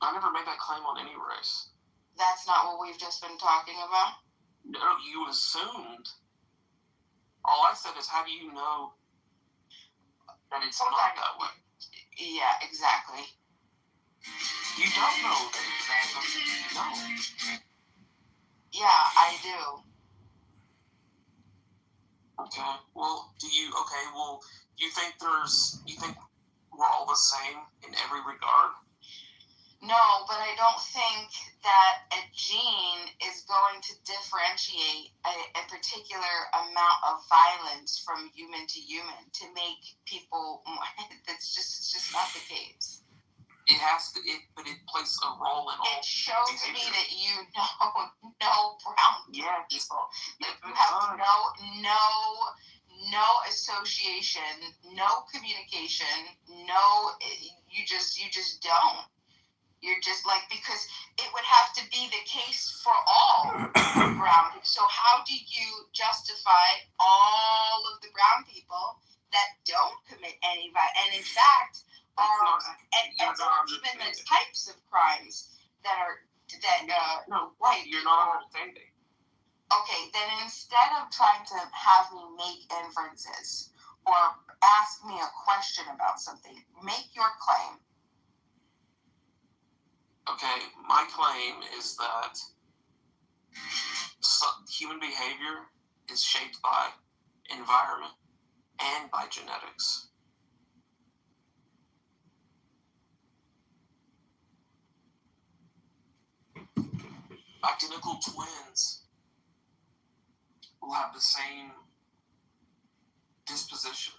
I never made that claim on any race. That's not what we've just been talking about? No, you assumed. All I said is, how do you know that it's not that way? Yeah, exactly. You don't know that it's that way. You don't. Yeah, I do. Okay. Well, do you think we're all the same in every regard? No, but I don't think that a gene is going to differentiate a particular amount of violence from human to human to make people. It's just not the case. It has to, but it plays a role in all. It shows behavior. Me that you know brown people. That you have no association, no communication, you just don't. You're just like, because it would have to be the case for all brown people. So how do you justify all of the brown people that don't commit any violence? And in fact, even the types of crimes that white you're not understanding. Okay, then instead of trying to have me make inferences or ask me a question about something, make your claim. Okay, my claim is that human behavior is shaped by environment and by genetics. Identical twins will have the same disposition.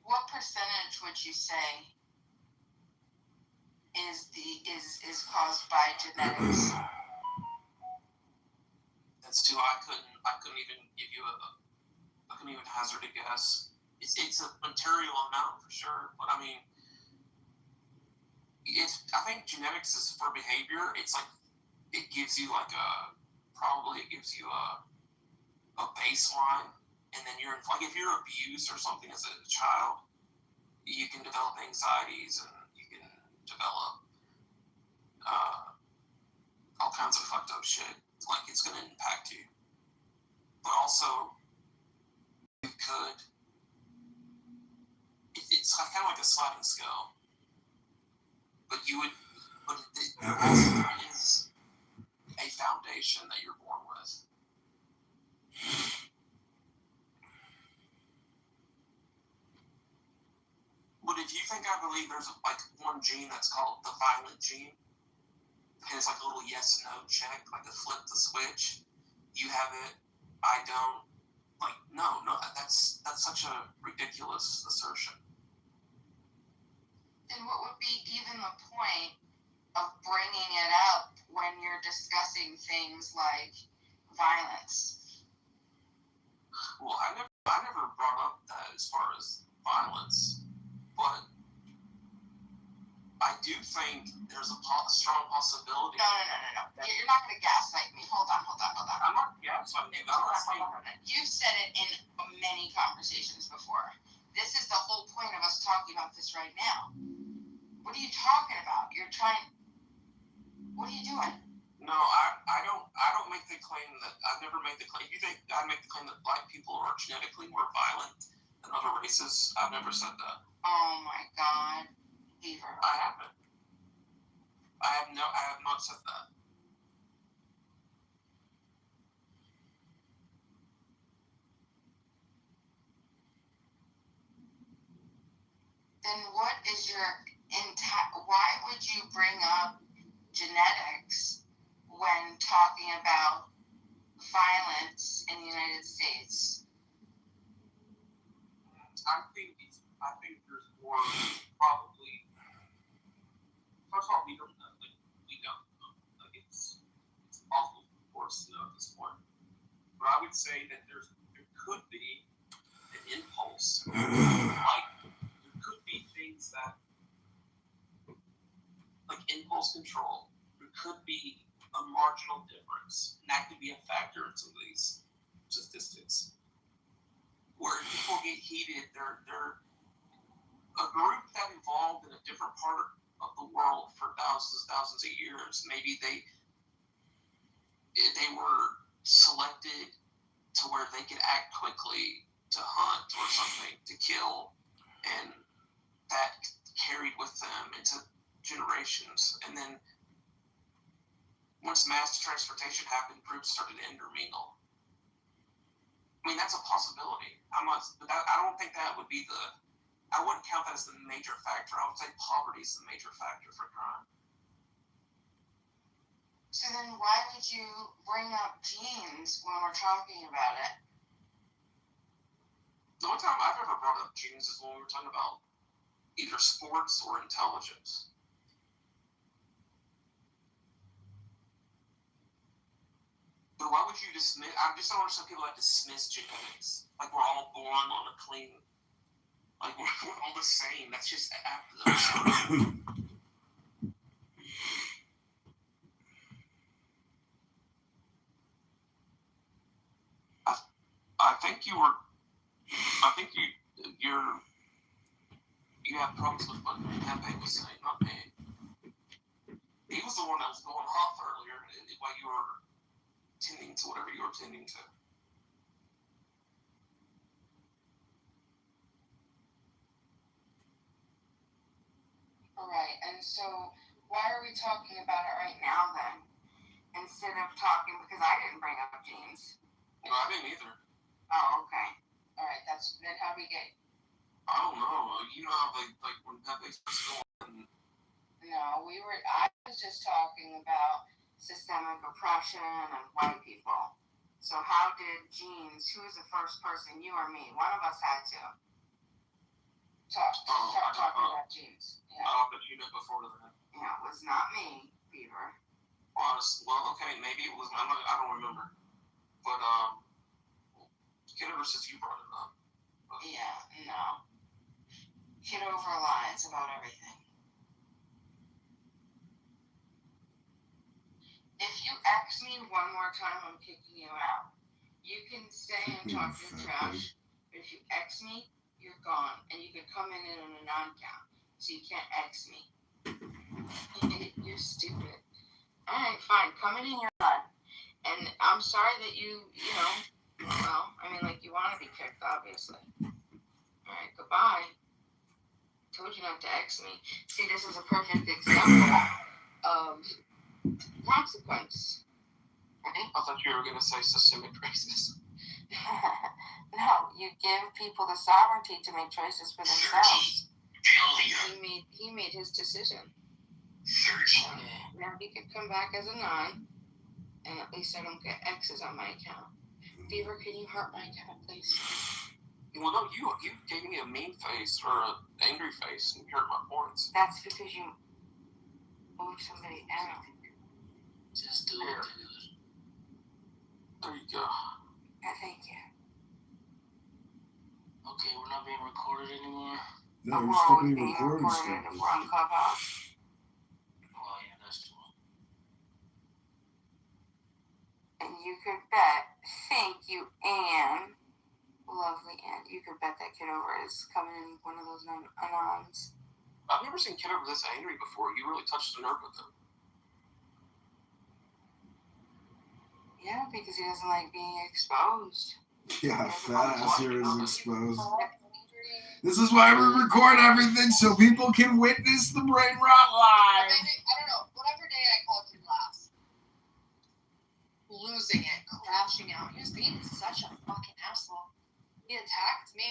What percentage would you say is caused by genetics? That's too. I couldn't even give you I couldn't even hazard a guess. It's a material amount for sure, but I mean, I think genetics is for behavior. It's like it gives you a baseline, and then you're like, if you're abused or something as a child, you can develop anxieties and you can develop all kinds of fucked up shit. Like, it's going to impact you. But also, you could, it's kind of like a sliding scale. But there also is a foundation that you're born with. But if you think I believe there's like one gene that's called the violent gene, and it's like a little yes and no check, like to flip the switch, you have it, I don't. Like, no, that's such a ridiculous assertion. And what would be even the point of bringing it up when you're discussing things like violence? Well, I never brought up that as far as violence, but I do think there's a strong possibility. No. You're not going to gaslight me. Hold on. I'm not gaslighting you. You've said it in many conversations before. This is the whole point of us talking about this right now. What are you talking about? What are you doing? No, I don't make the claim that, I've never made the claim. You think I make the claim that black people are genetically more violent than other races? I've never said that. Oh my God, Beaver. I haven't. I have not said that. Then what is your why would you bring up genetics when talking about violence in the United States? I think there's more probably. First of all, we don't know. Like it's awful, of course, to know at this point. But I would say that there could be an impulse. Like there could be things that, like impulse control. There could be a marginal difference, and that could be a factor in some of these statistics. Where people get heated, they're a group that evolved in a different part of the world for thousands of years. Maybe they were selected to where they could act quickly to hunt or something, to kill, and that carried with them into generations. And then once mass transportation happened, groups started to intermingle. I mean, that's a possibility. I don't think that would be I wouldn't count that as the major factor. I would say poverty is the major factor for crime. So then why would you bring up genes when we're talking about it? The only time I've ever brought up genes is when we were talking about either sports or intelligence. But why would you dismiss? I just don't understand people that dismiss genetics. Like we're all born on a clean. Like we're all the same. That's just absurd. You have problems with what Pepe was saying, not me. He was the one that was going off earlier while you were tending to whatever you were tending to. Alright, and so why are we talking about it right now then? Instead of talking, because I didn't bring up genes. No, I didn't either. Oh, okay. Alright, then how do we get... I don't know. You know how like when Pepe starts going... No, I was just talking about systemic oppression and white people. So how did genes, who was the first person, you or me? One of us had to start talking about genes. Yeah. Oh, but you know before that. Yeah, it was not me, Beaver. Well, okay, maybe it was, I don't remember. But, Kitover says you brought it up. But. Yeah, no. Kitover lies about everything. If you X me one more time, I'm kicking you out. You can stay and talk your trash, but if you X me, you're gone. And you can come in a non-count. So you can't X me. You're stupid. Alright, fine. Come in and you're done. And I'm sorry that you want to be kicked, obviously. Alright, goodbye. Told you not to X me. See, this is a perfect example of consequence. I thought you were going to say systemic racism. No, you give people the sovereignty to make choices for themselves. He made his decision. Now he could come back as a non, and at least I don't get X's on my account. Beaver, can you heart my account, please? Well, no, you gave me a mean face or an angry face and you hurt my points. That's because you moved somebody out. Just do it. There you go. Yeah, thank you. Okay, we're not being recorded anymore. No, you're still being recorded. If we're on Clubhouse. Oh, yeah, that's true. And you could bet, thank you, Anne. Lovely Anne. You could bet that Kitover is coming in one of those anons. I've never seen Kitover this angry before. You really touched a nerve with him. Yeah, because he doesn't like being exposed. Yeah, fat ass here is exposed. This is why we record everything so people can witness the brain rot live. I don't know. Whatever day I called him last, losing it, crashing out. He was being such a fucking asshole. He attacked me,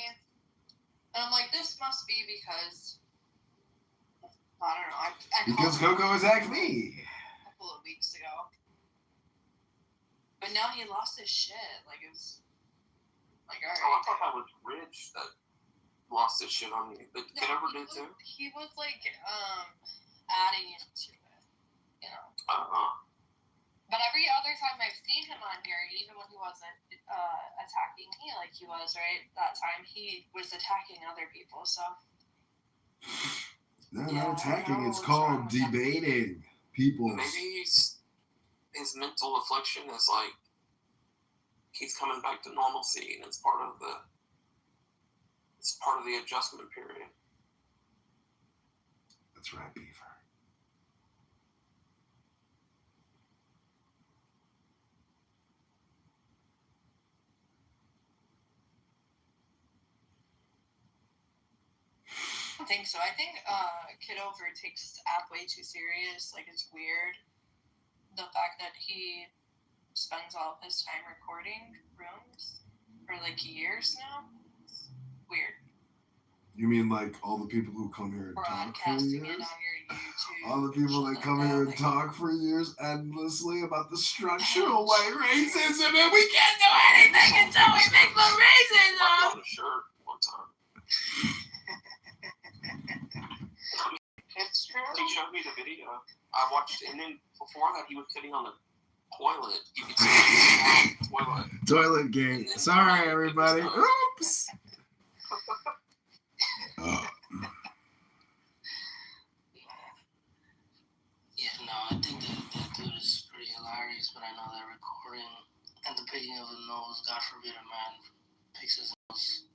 and I'm like, this must be because I don't know. I Because Coco attacked me a couple of weeks ago, but now he lost his shit. Like it was like alright. Oh, I thought that was Rich that lost his shit on you. But Kitover did too. He was like adding into it, you know. But every other time I've seen him on here, even when he wasn't attacking me like he was, right? That time he was attacking other people, so. No, not attacking. It's called debating people. Maybe his mental affliction is like he's coming back to normalcy, and it's part of the adjustment period. That's right, Beaver. I don't think so. I think Kitover takes his app way too serious. Like, it's weird. The fact that he spends all of his time recording rooms for like years now. It's weird. You mean like all the people who come here and talk for Broadcasting years? it on your YouTube. All the people that come here and talk for years endlessly about the structural white racism, and we can't do anything until we make the racism. I got a shirt one time. It's true. He showed me the video. I watched it, and then before that, he was sitting on the toilet. You could see him on the toilet. Toilet game. Sorry, everybody. Oops. Yeah, no, I think that dude is pretty hilarious, but I know that recording and the picking of the nose, God forbid a man picks his nose.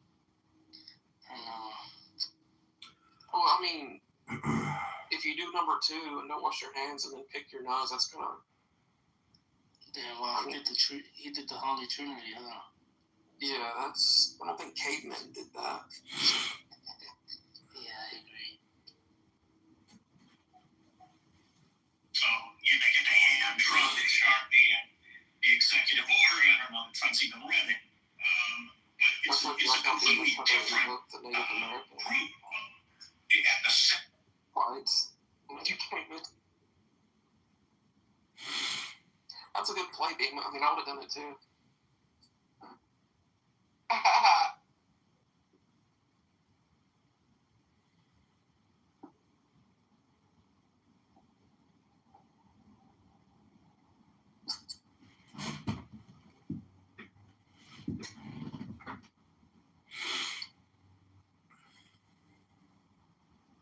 I know. Well, I mean, if you do number 2 and don't wash your hands and then pick your nose, that's gonna. Yeah, well, he did the Holy Trinity, huh? Yeah, I don't think cavemen did that. Yeah, I agree. So you make it a hand, draw the Sharpie, and the executive order. I don't know if Trump's even read it. But it's a completely different group. Whites. That's a good play, Beam. I mean, I would have done it too.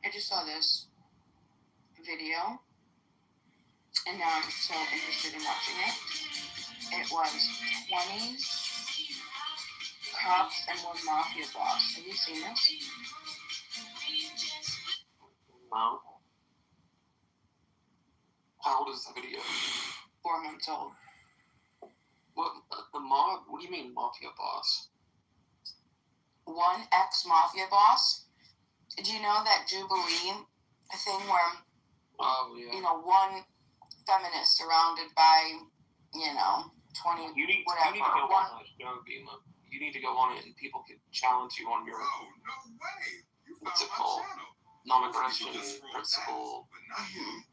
I just saw this video, and now I'm so interested in watching it. It was 20s cops and one mafia boss. Have you seen this? No. How old is the video? 4 months old. What, the mob? What do you mean mafia boss? One ex-mafia boss. Did you know that Jubilee thing where, one feminist surrounded by, 20, You need whatever. to go on that show, Bima. You need to go on it and people can challenge you on your, what's it called? Non-aggression principle.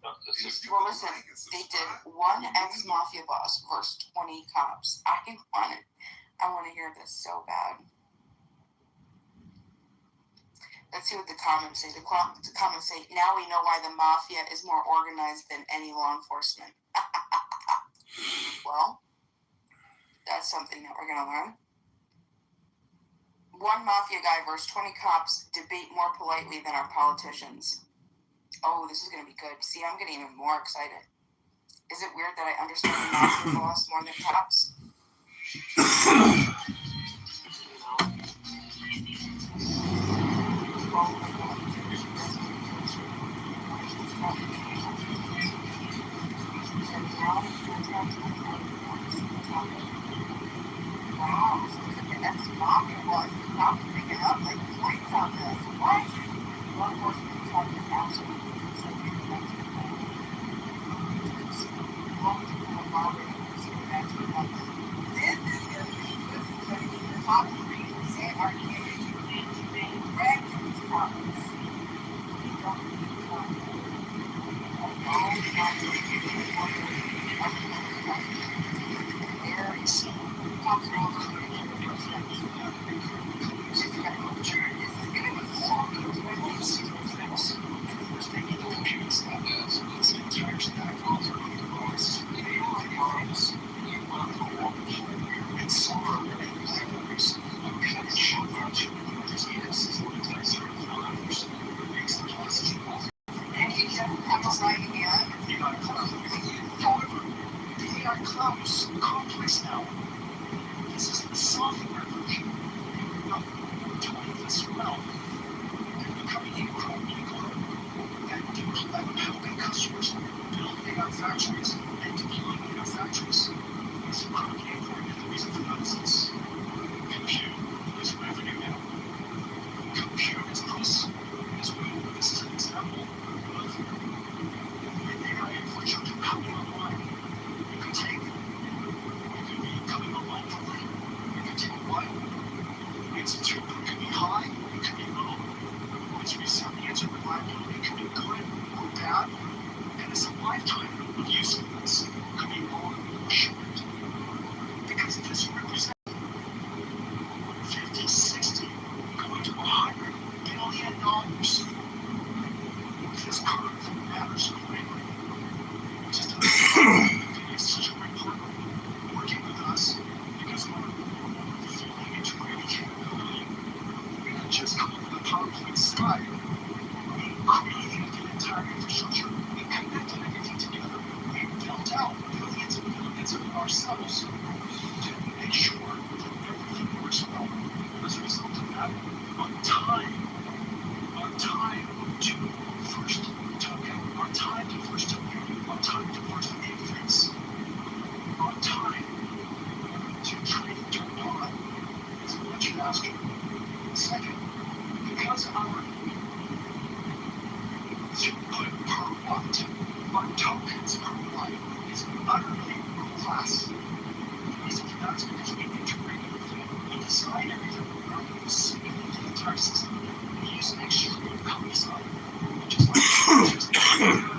Well, listen, they did one ex-mafia boss versus 20 cops. I want to hear this so bad. Let's see what the comments say. The comments say, now we know why the mafia is more organized than any law enforcement. Well, that's something that we're going to learn. One mafia guy versus 20 cops debate more politely than our politicians. Oh, this is going to be good. See, I'm getting even more excited. Is it weird that I understand the mafia boss more than cops? Wow, so look at the ex-mafia boss. The cops are picking up like points on this. What? Law enforcement is having an absolute the top three say our community being red comments. Close, complex now. This is the software version. No, doing this well. Becoming and helping customers build AI factories and deploy AI factories. It's incredibly important, and the reason for that is this. Compute is revenue now. Compute is this. This is an example of AI infrastructure coming online. You can take coming online quickly. You can take a while. Its throughput can be high, it can be low. Its resilience and reliability can be good or bad. And its lifetime of usefulness could be long or short. Because this represents 50, 60, going to $100 billion. This curve matters greatly. Just to it's such a great partner working with us because we're fully integrated capability. We didn't just come up with a PowerPoint slide. We created the entire infrastructure. We connected everything together. We built out billions and billions of it ourselves to make sure that everything works well. As a result of that, on time to first token, on time to first token, on time to first inference, on time to training turned on is much faster. Second, because our throughput per watt, our tokens per watt is utterly world-class. The reason for that is because we integrate everything, we design everything, we simulate the entire system, we use an extreme co-design, which is like